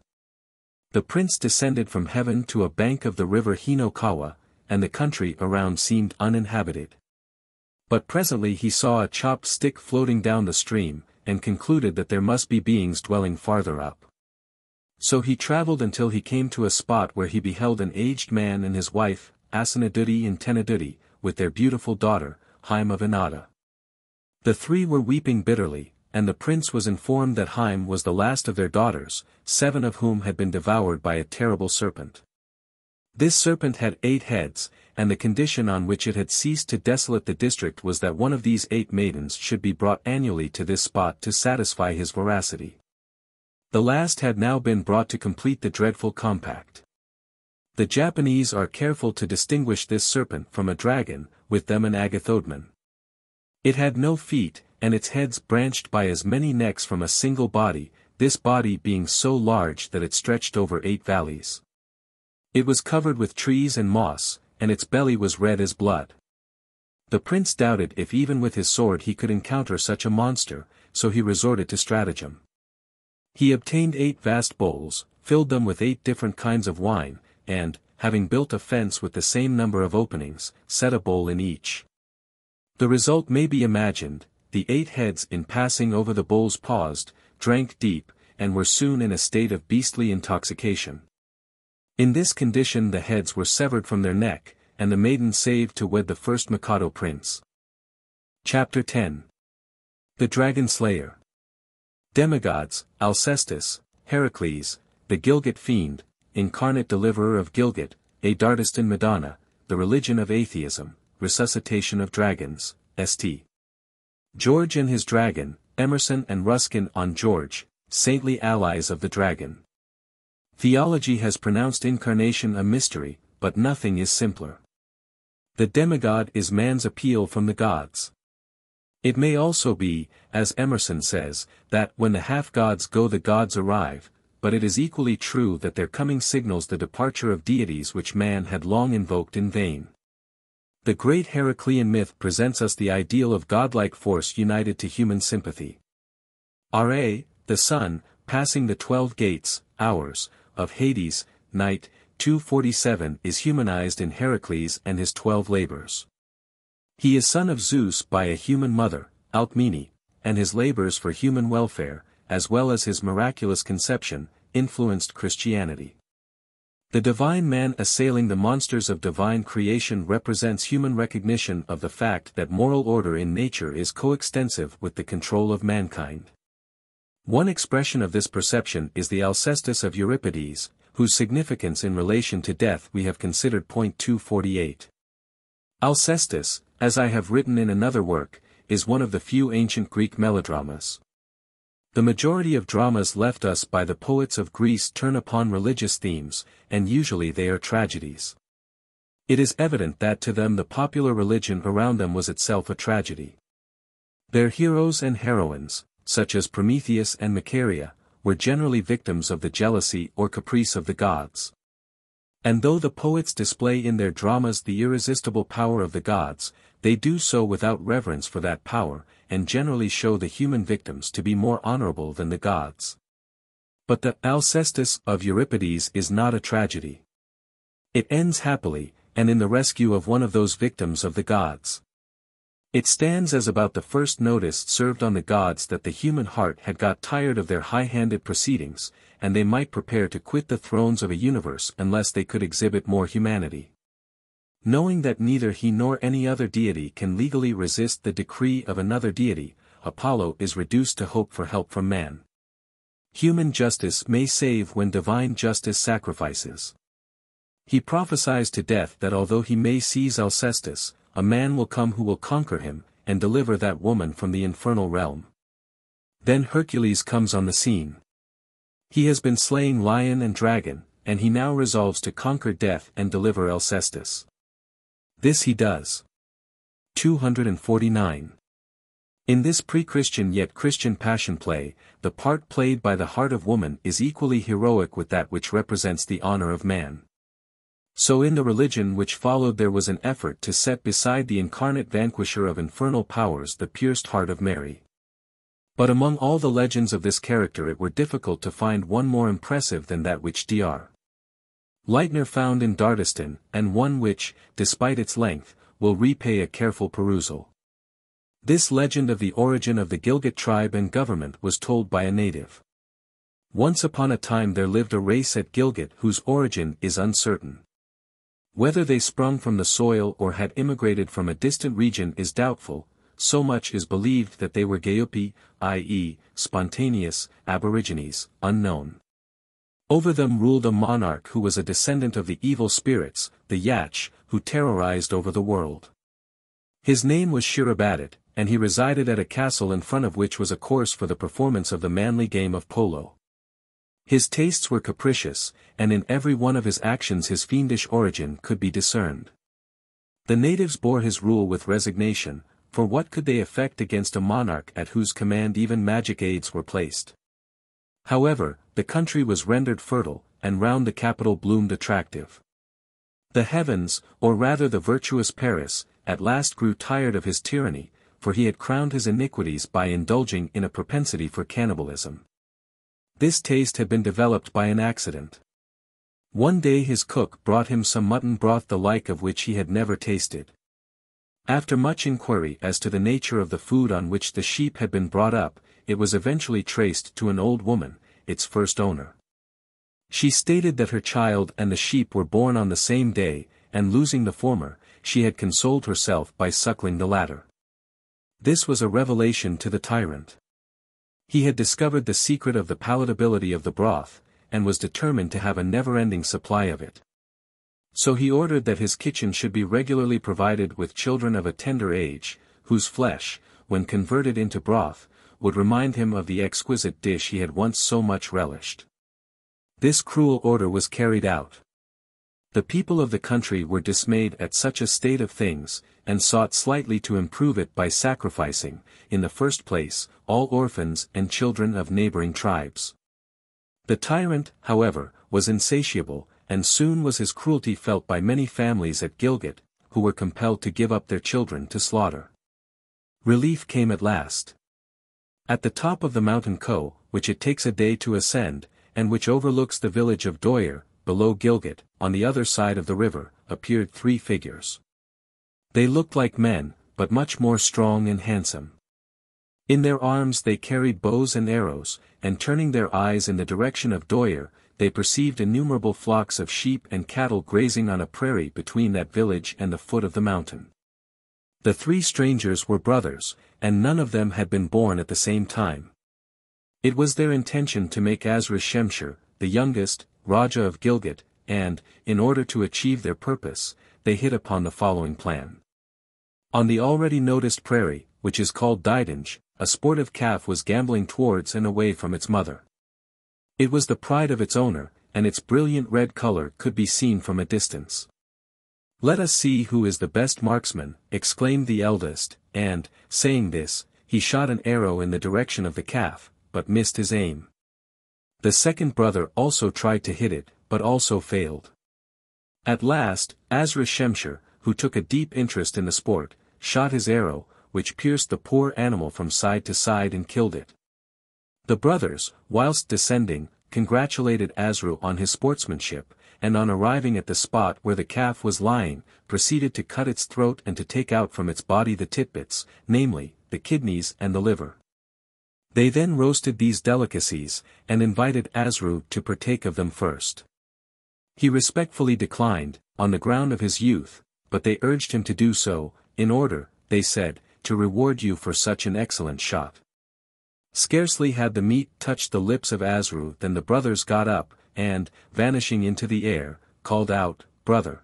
The prince descended from heaven to a bank of the river Hinokawa, and the country around seemed uninhabited. But presently he saw a chopped stick floating down the stream, and concluded that there must be beings dwelling farther up. So he traveled until he came to a spot where he beheld an aged man and his wife, Asanadudi and Tenadudi, with their beautiful daughter, Haim of Inada. The three were weeping bitterly, and the prince was informed that Haim was the last of their daughters, 7 of whom had been devoured by a terrible serpent. This serpent had 8 heads, and the condition on which it had ceased to desolate the district was that one of these 8 maidens should be brought annually to this spot to satisfy his voracity. The last had now been brought to complete the dreadful compact. The Japanese are careful to distinguish this serpent from a dragon, with them an agathodman. It had no feet, and its heads branched by as many necks from a single body, this body being so large that it stretched over 8 valleys. It was covered with trees and moss, and its belly was red as blood. The prince doubted if even with his sword he could encounter such a monster, so he resorted to stratagem. He obtained 8 vast bowls, filled them with 8 different kinds of wine, and, having built a fence with the same number of openings, set a bowl in each. The result may be imagined. The 8 heads in passing over the bowls paused, drank deep, and were soon in a state of beastly intoxication. In this condition the heads were severed from their neck, and the maiden saved to wed the first Mikado prince. Chapter 10. The Dragon Slayer. Demigods, Alcestis, Heracles, the Gilgit Fiend, incarnate deliverer of Gilgit, Adardistan Madonna, the religion of atheism, resuscitation of dragons, St. George and his dragon, Emerson and Ruskin on George, saintly allies of the dragon. Theology has pronounced incarnation a mystery, but nothing is simpler. The demigod is man's appeal from the gods. It may also be, as Emerson says, that when the half-gods go the gods arrive, but it is equally true that their coming signals the departure of deities which man had long invoked in vain. The great Heraclean myth presents us the ideal of godlike force united to human sympathy. Ra, the sun, passing the 12 gates, hours, of Hades, night, 247 is humanized in Heracles and his 12 labors. He is son of Zeus by a human mother, Alcmene, and his labors for human welfare, as well as his miraculous conception, influenced Christianity. The divine man assailing the monsters of divine creation represents human recognition of the fact that moral order in nature is coextensive with the control of mankind. One expression of this perception is the Alcestis of Euripides, whose significance in relation to death we have considered. 248. Alcestis, as I have written in another work, is one of the few ancient Greek melodramas. The majority of dramas left us by the poets of Greece turn upon religious themes, and usually they are tragedies. It is evident that to them the popular religion around them was itself a tragedy. Their heroes and heroines, such as Prometheus and Macaria, were generally victims of the jealousy or caprice of the gods. And though the poets display in their dramas the irresistible power of the gods, they do so without reverence for that power, and generally show the human victims to be more honorable than the gods. But the Alcestis of Euripides is not a tragedy. It ends happily, and in the rescue of one of those victims of the gods. It stands as about the first notice served on the gods that the human heart had got tired of their high-handed proceedings, and they might prepare to quit the thrones of a universe unless they could exhibit more humanity. Knowing that neither he nor any other deity can legally resist the decree of another deity, Apollo is reduced to hope for help from man. Human justice may save when divine justice sacrifices. He prophesies to death that although he may seize Alcestis, a man will come who will conquer him, and deliver that woman from the infernal realm. Then Hercules comes on the scene. He has been slaying lion and dragon, and he now resolves to conquer death and deliver Alcestis. This he does. 249. In this pre-Christian yet Christian passion play, the part played by the heart of woman is equally heroic with that which represents the honor of man. So in the religion which followed there was an effort to set beside the incarnate vanquisher of infernal powers the pierced heart of Mary. But among all the legends of this character it were difficult to find one more impressive than that which Dr. Leitner found in Dardiston, and one which, despite its length, will repay a careful perusal. This legend of the origin of the Gilgit tribe and government was told by a native. Once upon a time there lived a race at Gilgit whose origin is uncertain. Whether they sprung from the soil or had immigrated from a distant region is doubtful, so much is believed that they were Gayupi, i.e., spontaneous, aborigines, unknown. Over them ruled a monarch who was a descendant of the evil spirits, the Yach, who terrorized over the world. His name was Shirabadat, and he resided at a castle in front of which was a course for the performance of the manly game of polo. His tastes were capricious, and in every one of his actions his fiendish origin could be discerned. The natives bore his rule with resignation, for what could they effect against a monarch at whose command even magic aids were placed? However, the country was rendered fertile, and round the capital bloomed attractive. The heavens, or rather the virtuous Paris, at last grew tired of his tyranny, for he had crowned his iniquities by indulging in a propensity for cannibalism. This taste had been developed by an accident. One day his cook brought him some mutton broth the like of which he had never tasted. After much inquiry as to the nature of the food on which the sheep had been brought up, it was eventually traced to an old woman, its first owner. She stated that her child and the sheep were born on the same day, and losing the former, she had consoled herself by suckling the latter. This was a revelation to the tyrant. He had discovered the secret of the palatability of the broth, and was determined to have a never-ending supply of it. So he ordered that his kitchen should be regularly provided with children of a tender age, whose flesh, when converted into broth, would remind him of the exquisite dish he had once so much relished. This cruel order was carried out. The people of the country were dismayed at such a state of things, and sought slightly to improve it by sacrificing, in the first place, all orphans and children of neighboring tribes. The tyrant, however, was insatiable, and soon was his cruelty felt by many families at Gilgit, who were compelled to give up their children to slaughter. Relief came at last. At the top of the mountain Ko, which it takes a day to ascend, and which overlooks the village of Doyer, below Gilgit, on the other side of the river, appeared 3 figures. They looked like men, but much more strong and handsome. In their arms they carried bows and arrows, and turning their eyes in the direction of Doyer, they perceived innumerable flocks of sheep and cattle grazing on a prairie between that village and the foot of the mountain. The 3 strangers were brothers, and none of them had been born at the same time. It was their intention to make Azra Shemshir, the youngest, Raja of Gilgit, and, in order to achieve their purpose, they hit upon the following plan. On the already noticed prairie, which is called Didange, a sportive calf was gambolling towards and away from its mother. It was the pride of its owner, and its brilliant red color could be seen from a distance. "Let us see who is the best marksman," exclaimed the eldest, and, saying this, he shot an arrow in the direction of the calf, but missed his aim. The second brother also tried to hit it, but also failed. At last, Azra Shemshir, who took a deep interest in the sport, shot his arrow, which pierced the poor animal from side to side and killed it. The brothers, whilst descending, congratulated Azra on his sportsmanship, and on arriving at the spot where the calf was lying, proceeded to cut its throat and to take out from its body the titbits, namely, the kidneys and the liver. They then roasted these delicacies, and invited Azra to partake of them first. He respectfully declined, on the ground of his youth, but they urged him to do so, in order, they said, to reward you for such an excellent shot. Scarcely had the meat touched the lips of Azra than the brothers got up, and, vanishing into the air, called out, "Brother!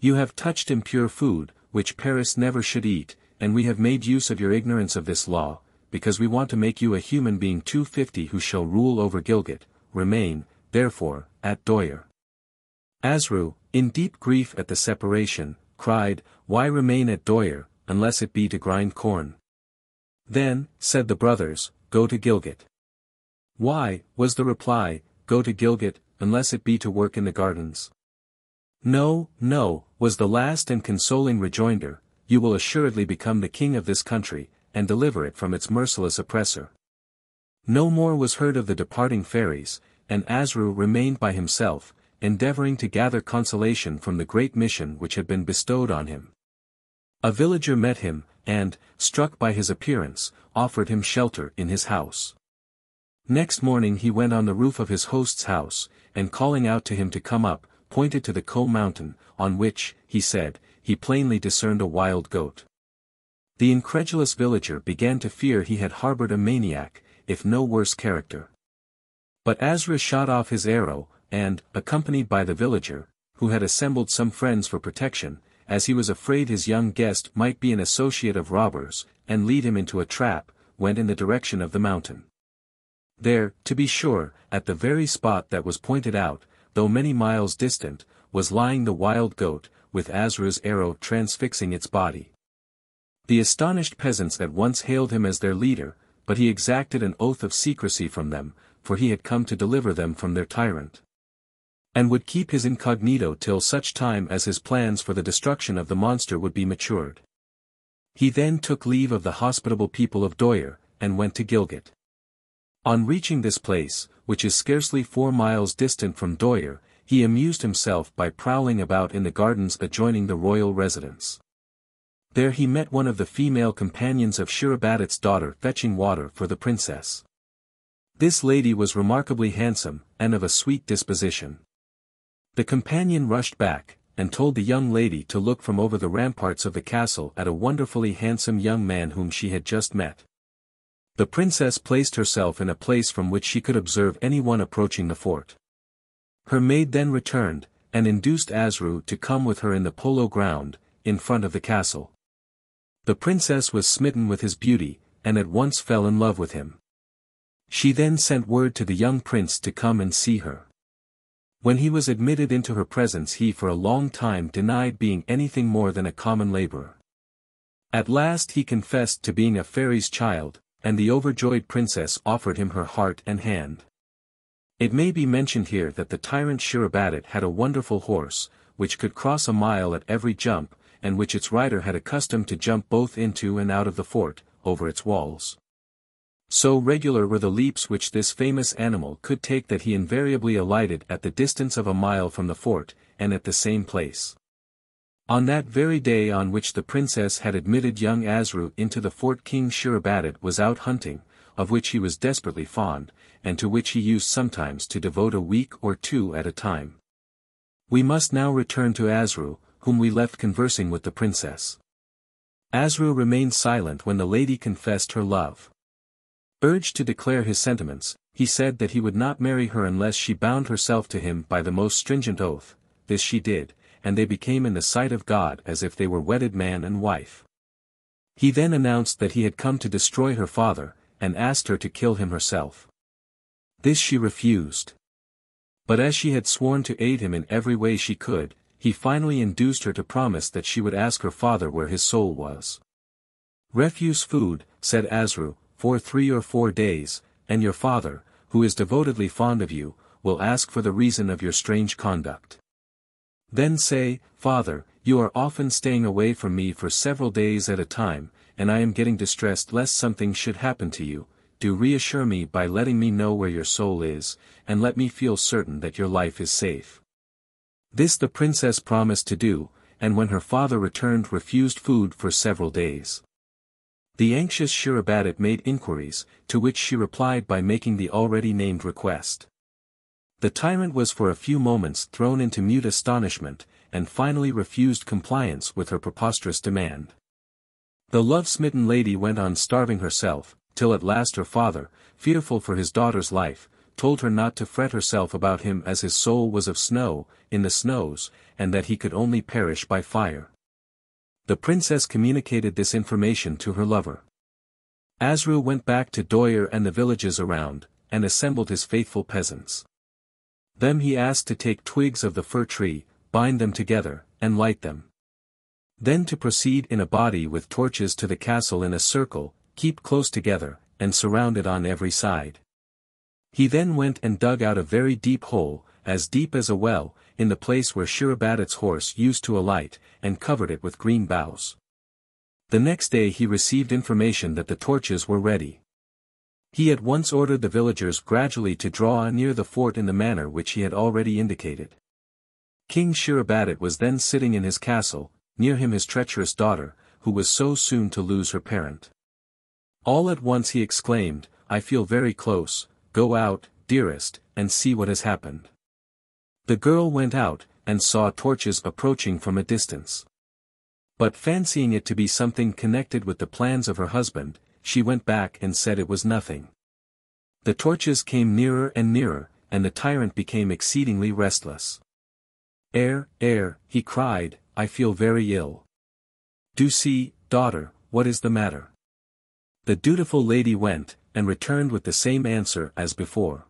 You have touched impure food, which Paris never should eat, and we have made use of your ignorance of this law, because we want to make you a human being 250 who shall rule over Gilgit. Remain, therefore, at Doyer." Azra, in deep grief at the separation, cried, "Why remain at Doyer, unless it be to grind corn?" Then, said the brothers, go to Gilgit. Why, was the reply, go to Gilgit, unless it be to work in the gardens? No, no, was the last and consoling rejoinder, you will assuredly become the king of this country, and deliver it from its merciless oppressor. No more was heard of the departing fairies, and Asru remained by himself, endeavoring to gather consolation from the great mission which had been bestowed on him. A villager met him, and, struck by his appearance, offered him shelter in his house. Next morning he went on the roof of his host's house, and calling out to him to come up, pointed to the Ko mountain, on which, he said, he plainly discerned a wild goat. The incredulous villager began to fear he had harbored a maniac, if no worse character. But Asra shot off his arrow, and, accompanied by the villager, who had assembled some friends for protection, as he was afraid his young guest might be an associate of robbers, and lead him into a trap, went in the direction of the mountain. There, to be sure, at the very spot that was pointed out, though many miles distant, was lying the wild goat, with Asra's arrow transfixing its body. The astonished peasants at once hailed him as their leader, but he exacted an oath of secrecy from them, for he had come to deliver them from their tyrant, and would keep his incognito till such time as his plans for the destruction of the monster would be matured. He then took leave of the hospitable people of Doyer, and went to Gilgit. On reaching this place, which is scarcely 4 miles distant from Doyer, he amused himself by prowling about in the gardens adjoining the royal residence. There he met one of the female companions of Shirabat's daughter fetching water for the princess. This lady was remarkably handsome, and of a sweet disposition. The companion rushed back, and told the young lady to look from over the ramparts of the castle at a wonderfully handsome young man whom she had just met. The princess placed herself in a place from which she could observe anyone approaching the fort. Her maid then returned, and induced Asru to come with her in the polo ground, in front of the castle. The princess was smitten with his beauty, and at once fell in love with him. She then sent word to the young prince to come and see her. When he was admitted into her presence he for a long time denied being anything more than a common laborer. At last he confessed to being a fairy's child, and the overjoyed princess offered him her heart and hand. It may be mentioned here that the tyrant Shirabat had a wonderful horse, which could cross a mile at every jump, and which its rider had accustomed to jump both into and out of the fort, over its walls. So regular were the leaps which this famous animal could take that he invariably alighted at the distance of a mile from the fort, and at the same place. On that very day on which the princess had admitted young Asru into the fort, King Shirabat was out hunting, of which he was desperately fond, and to which he used sometimes to devote a week or 2 at a time. We must now return to Asru, whom we left conversing with the princess. Asru remained silent when the lady confessed her love. Urged to declare his sentiments, he said that he would not marry her unless she bound herself to him by the most stringent oath. This she did, and they became in the sight of God as if they were wedded man and wife. He then announced that he had come to destroy her father, and asked her to kill him herself. This she refused. But as she had sworn to aid him in every way she could, he finally induced her to promise that she would ask her father where his soul was. Refuse food, said Asru, for 3 or 4 days, and your father, who is devotedly fond of you, will ask for the reason of your strange conduct. Then say, Father, you are often staying away from me for several days at a time, and I am getting distressed lest something should happen to you. Do reassure me by letting me know where your soul is, and let me feel certain that your life is safe. This the princess promised to do, and when her father returned refused food for several days. The anxious Shirabat made inquiries, to which she replied by making the already named request. The tyrant was for a few moments thrown into mute astonishment, and finally refused compliance with her preposterous demand. The love-smitten lady went on starving herself, till at last her father, fearful for his daughter's life, told her not to fret herself about him as his soul was of snow, in the snows, and that he could only perish by fire. The princess communicated this information to her lover. Asru went back to Doyer and the villages around, and assembled his faithful peasants. Them he asked to take twigs of the fir tree, bind them together, and light them. Then to proceed in a body with torches to the castle in a circle, keep close together, and surrounded on every side. He then went and dug out a very deep hole, as deep as a well, in the place where Shirabat's horse used to alight, and covered it with green boughs. The next day he received information that the torches were ready. He at once ordered the villagers gradually to draw near the fort in the manner which he had already indicated. King Shirabat was then sitting in his castle, near him his treacherous daughter, who was so soon to lose her parent. All at once he exclaimed, "I feel very close, go out, dearest, and see what has happened." The girl went out, and saw torches approaching from a distance. But fancying it to be something connected with the plans of her husband, she went back and said it was nothing. The torches came nearer and nearer, and the tyrant became exceedingly restless. "Ere," he cried, "I feel very ill. Do see, daughter, what is the matter?" The dutiful lady went, and returned with the same answer as before.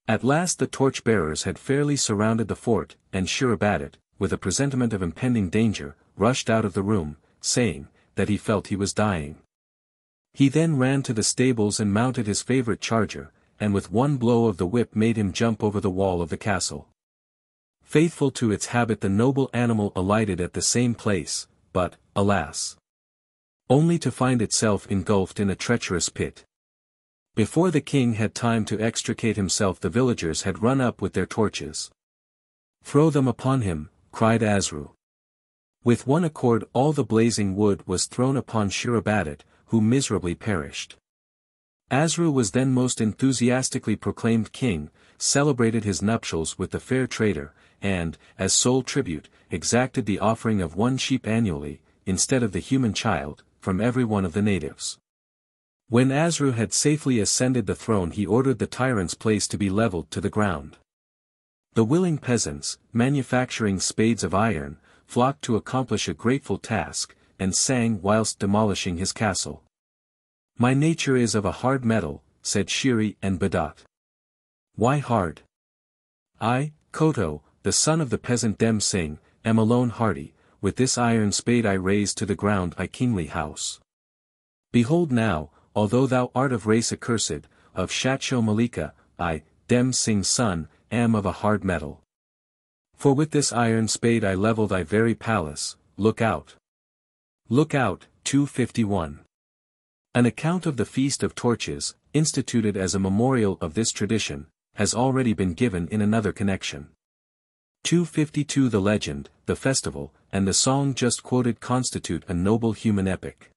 At last the torch-bearers had fairly surrounded the fort, and Shirabat, with a presentiment of impending danger, rushed out of the room, saying, that he felt he was dying. He then ran to the stables and mounted his favorite charger, and with one blow of the whip made him jump over the wall of the castle. Faithful to its habit the noble animal alighted at the same place, but, alas! Only to find itself engulfed in a treacherous pit. Before the king had time to extricate himself the villagers had run up with their torches. "Throw them upon him," cried Asru. With one accord all the blazing wood was thrown upon Shirabat, who miserably perished. Asru was then most enthusiastically proclaimed king, celebrated his nuptials with the fair trader, and, as sole tribute, exacted the offering of 1 sheep annually, instead of the human child, from every one of the natives. When Asru had safely ascended the throne he ordered the tyrant's place to be leveled to the ground. The willing peasants, manufacturing spades of iron, flocked to accomplish a grateful task, and sang whilst demolishing his castle. "My nature is of a hard metal," said Shiri and Badot. "Why hard? I, Koto, the son of the peasant Dem Singh, am alone hardy, with this iron spade I raise to the ground thy kingly house. Behold now, although thou art of race accursed, of Shatsho Malika, I, Dem Singh's son, am of a hard metal. For with this iron spade I level thy very palace, look out. Look out." 251. An account of the Feast of Torches, instituted as a memorial of this tradition, has already been given in another connection. 252. The legend, the festival, and the song just quoted constitute a noble human epic.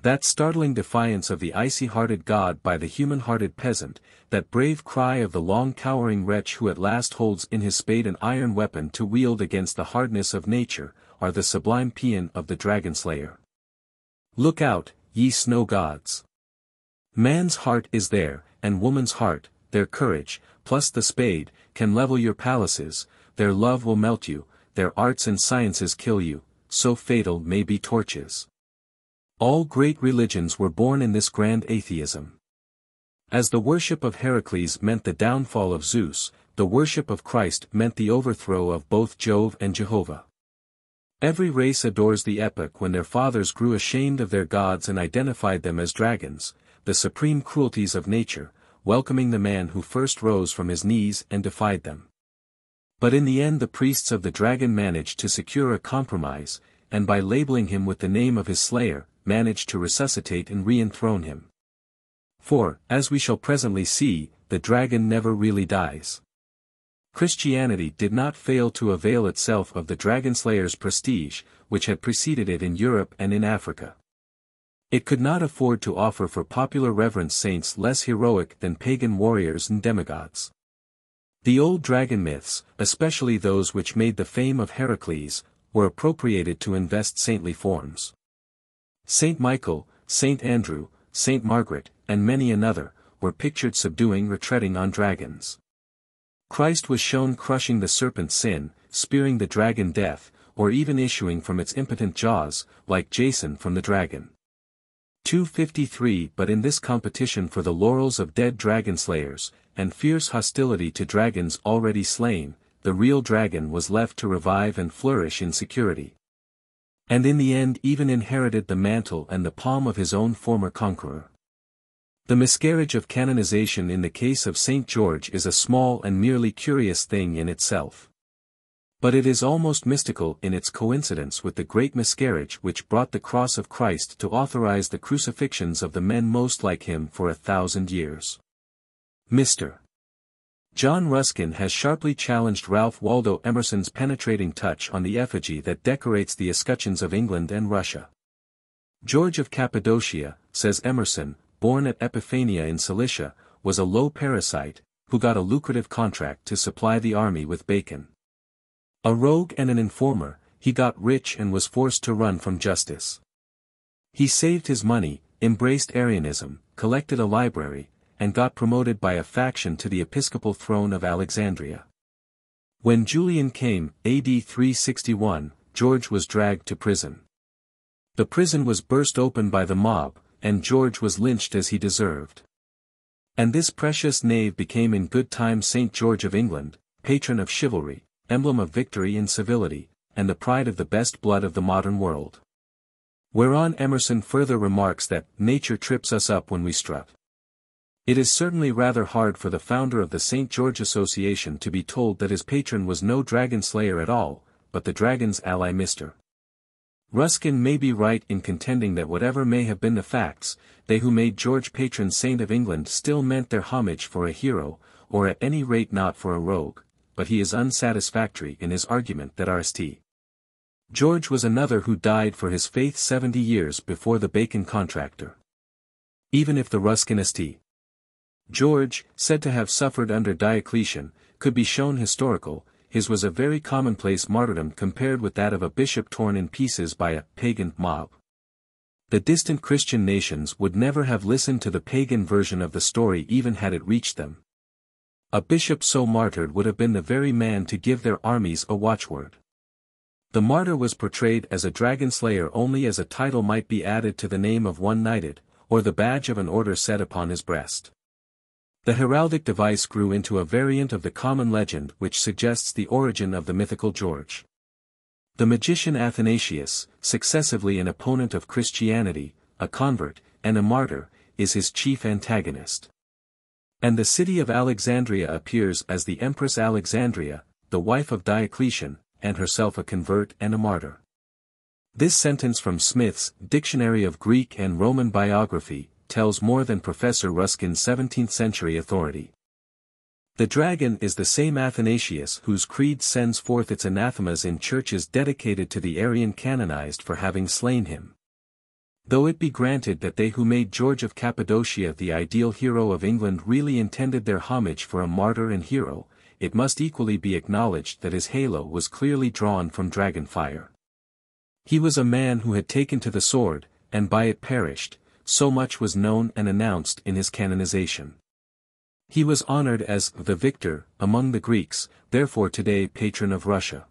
That startling defiance of the icy-hearted god by the human-hearted peasant, that brave cry of the long-cowering wretch who at last holds in his spade an iron weapon to wield against the hardness of nature, are the sublime paean of the dragon-slayer. Look out, ye snow gods! Man's heart is there, and woman's heart, their courage, plus the spade, can level your palaces, their love will melt you, their arts and sciences kill you, so fatal may be torches. All great religions were born in this grand atheism. As the worship of Heracles meant the downfall of Zeus, the worship of Christ meant the overthrow of both Jove and Jehovah. Every race adores the epoch when their fathers grew ashamed of their gods and identified them as dragons, the supreme cruelties of nature, welcoming the man who first rose from his knees and defied them. But in the end the priests of the dragon managed to secure a compromise, and by labeling him with the name of his slayer, managed to resuscitate and re-enthrone him. For, as we shall presently see, the dragon never really dies. Christianity did not fail to avail itself of the dragon-slayer's prestige, which had preceded it in Europe and in Africa. It could not afford to offer for popular reverence saints less heroic than pagan warriors and demigods. The old dragon myths, especially those which made the fame of Heracles, were appropriated to invest saintly forms. Saint Michael, Saint Andrew, Saint Margaret, and many another, were pictured subduing or treading on dragons. Christ was shown crushing the serpent sin, spearing the dragon death, or even issuing from its impotent jaws, like Jason from the dragon. 253. But in this competition for the laurels of dead dragon slayers, and fierce hostility to dragons already slain, the real dragon was left to revive and flourish in security. and in the end even inherited the mantle and the palm of his own former conqueror. The miscarriage of canonization in the case of St. George is a small and merely curious thing in itself. But it is almost mystical in its coincidence with the great miscarriage which brought the cross of Christ to authorize the crucifixions of the men most like him for 1,000 years. Mr. John Ruskin has sharply challenged Ralph Waldo Emerson's penetrating touch on the effigy that decorates the escutcheons of England and Russia. George of Cappadocia, says Emerson, born at Epiphania in Cilicia, was a low parasite, who got a lucrative contract to supply the army with bacon. A rogue and an informer, he got rich and was forced to run from justice. He saved his money, embraced Arianism, collected a library, and got promoted by a faction to the episcopal throne of Alexandria. When Julian came, AD 361, George was dragged to prison. The prison was burst open by the mob, and George was lynched as he deserved. And this precious knave became in good time St. George of England, patron of chivalry, emblem of victory and civility, and the pride of the best blood of the modern world. Whereon Emerson further remarks that, nature trips us up when we strut. It is certainly rather hard for the founder of the St. George Association to be told that his patron was no dragon slayer at all, but the dragon's ally Mr. Ruskin may be right in contending that whatever may have been the facts, they who made George patron saint of England still meant their homage for a hero, or at any rate not for a rogue, but he is unsatisfactory in his argument that R.St. George was another who died for his faith 70 years before the bacon contractor. Even if the Ruskin St. George, said to have suffered under Diocletian, could be shown historical, his was a very commonplace martyrdom compared with that of a bishop torn in pieces by a pagan mob. The distant Christian nations would never have listened to the pagan version of the story even had it reached them. A bishop so martyred would have been the very man to give their armies a watchword. The martyr was portrayed as a dragon slayer only as a title might be added to the name of one knighted, or the badge of an order set upon his breast. The heraldic device grew into a variant of the common legend which suggests the origin of the mythical George. The magician Athanasius, successively an opponent of Christianity, a convert, and a martyr, is his chief antagonist. And the city of Alexandria appears as the Empress Alexandria, the wife of Diocletian, and herself a convert and a martyr. This sentence from Smith's Dictionary of Greek and Roman Biography tells more than Professor Ruskin's 17th-century authority. The dragon is the same Athanasius whose creed sends forth its anathemas in churches dedicated to the Arian canonized for having slain him. Though it be granted that they who made George of Cappadocia the ideal hero of England really intended their homage for a martyr and hero, it must equally be acknowledged that his halo was clearly drawn from dragon fire. He was a man who had taken to the sword, and by it perished. So much was known and announced in his canonization. He was honored as the victor among the Greeks, therefore today patron of Russia.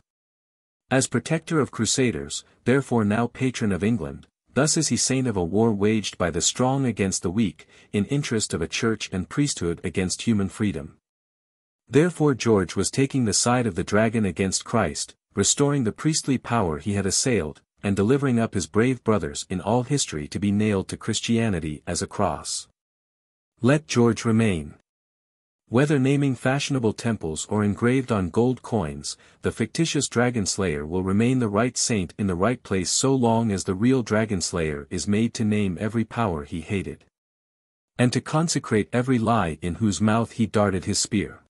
As protector of crusaders, therefore now patron of England, thus is he saint of a war waged by the strong against the weak, in interest of a church and priesthood against human freedom. Therefore George was taking the side of the dragon against Christ, restoring the priestly power he had assailed, and delivering up his brave brothers in all history to be nailed to Christianity as a cross. Let George remain. Whether naming fashionable temples or engraved on gold coins, the fictitious dragon slayer will remain the right saint in the right place so long as the real dragon slayer is made to name every power he hated, and to consecrate every lie in whose mouth he darted his spear.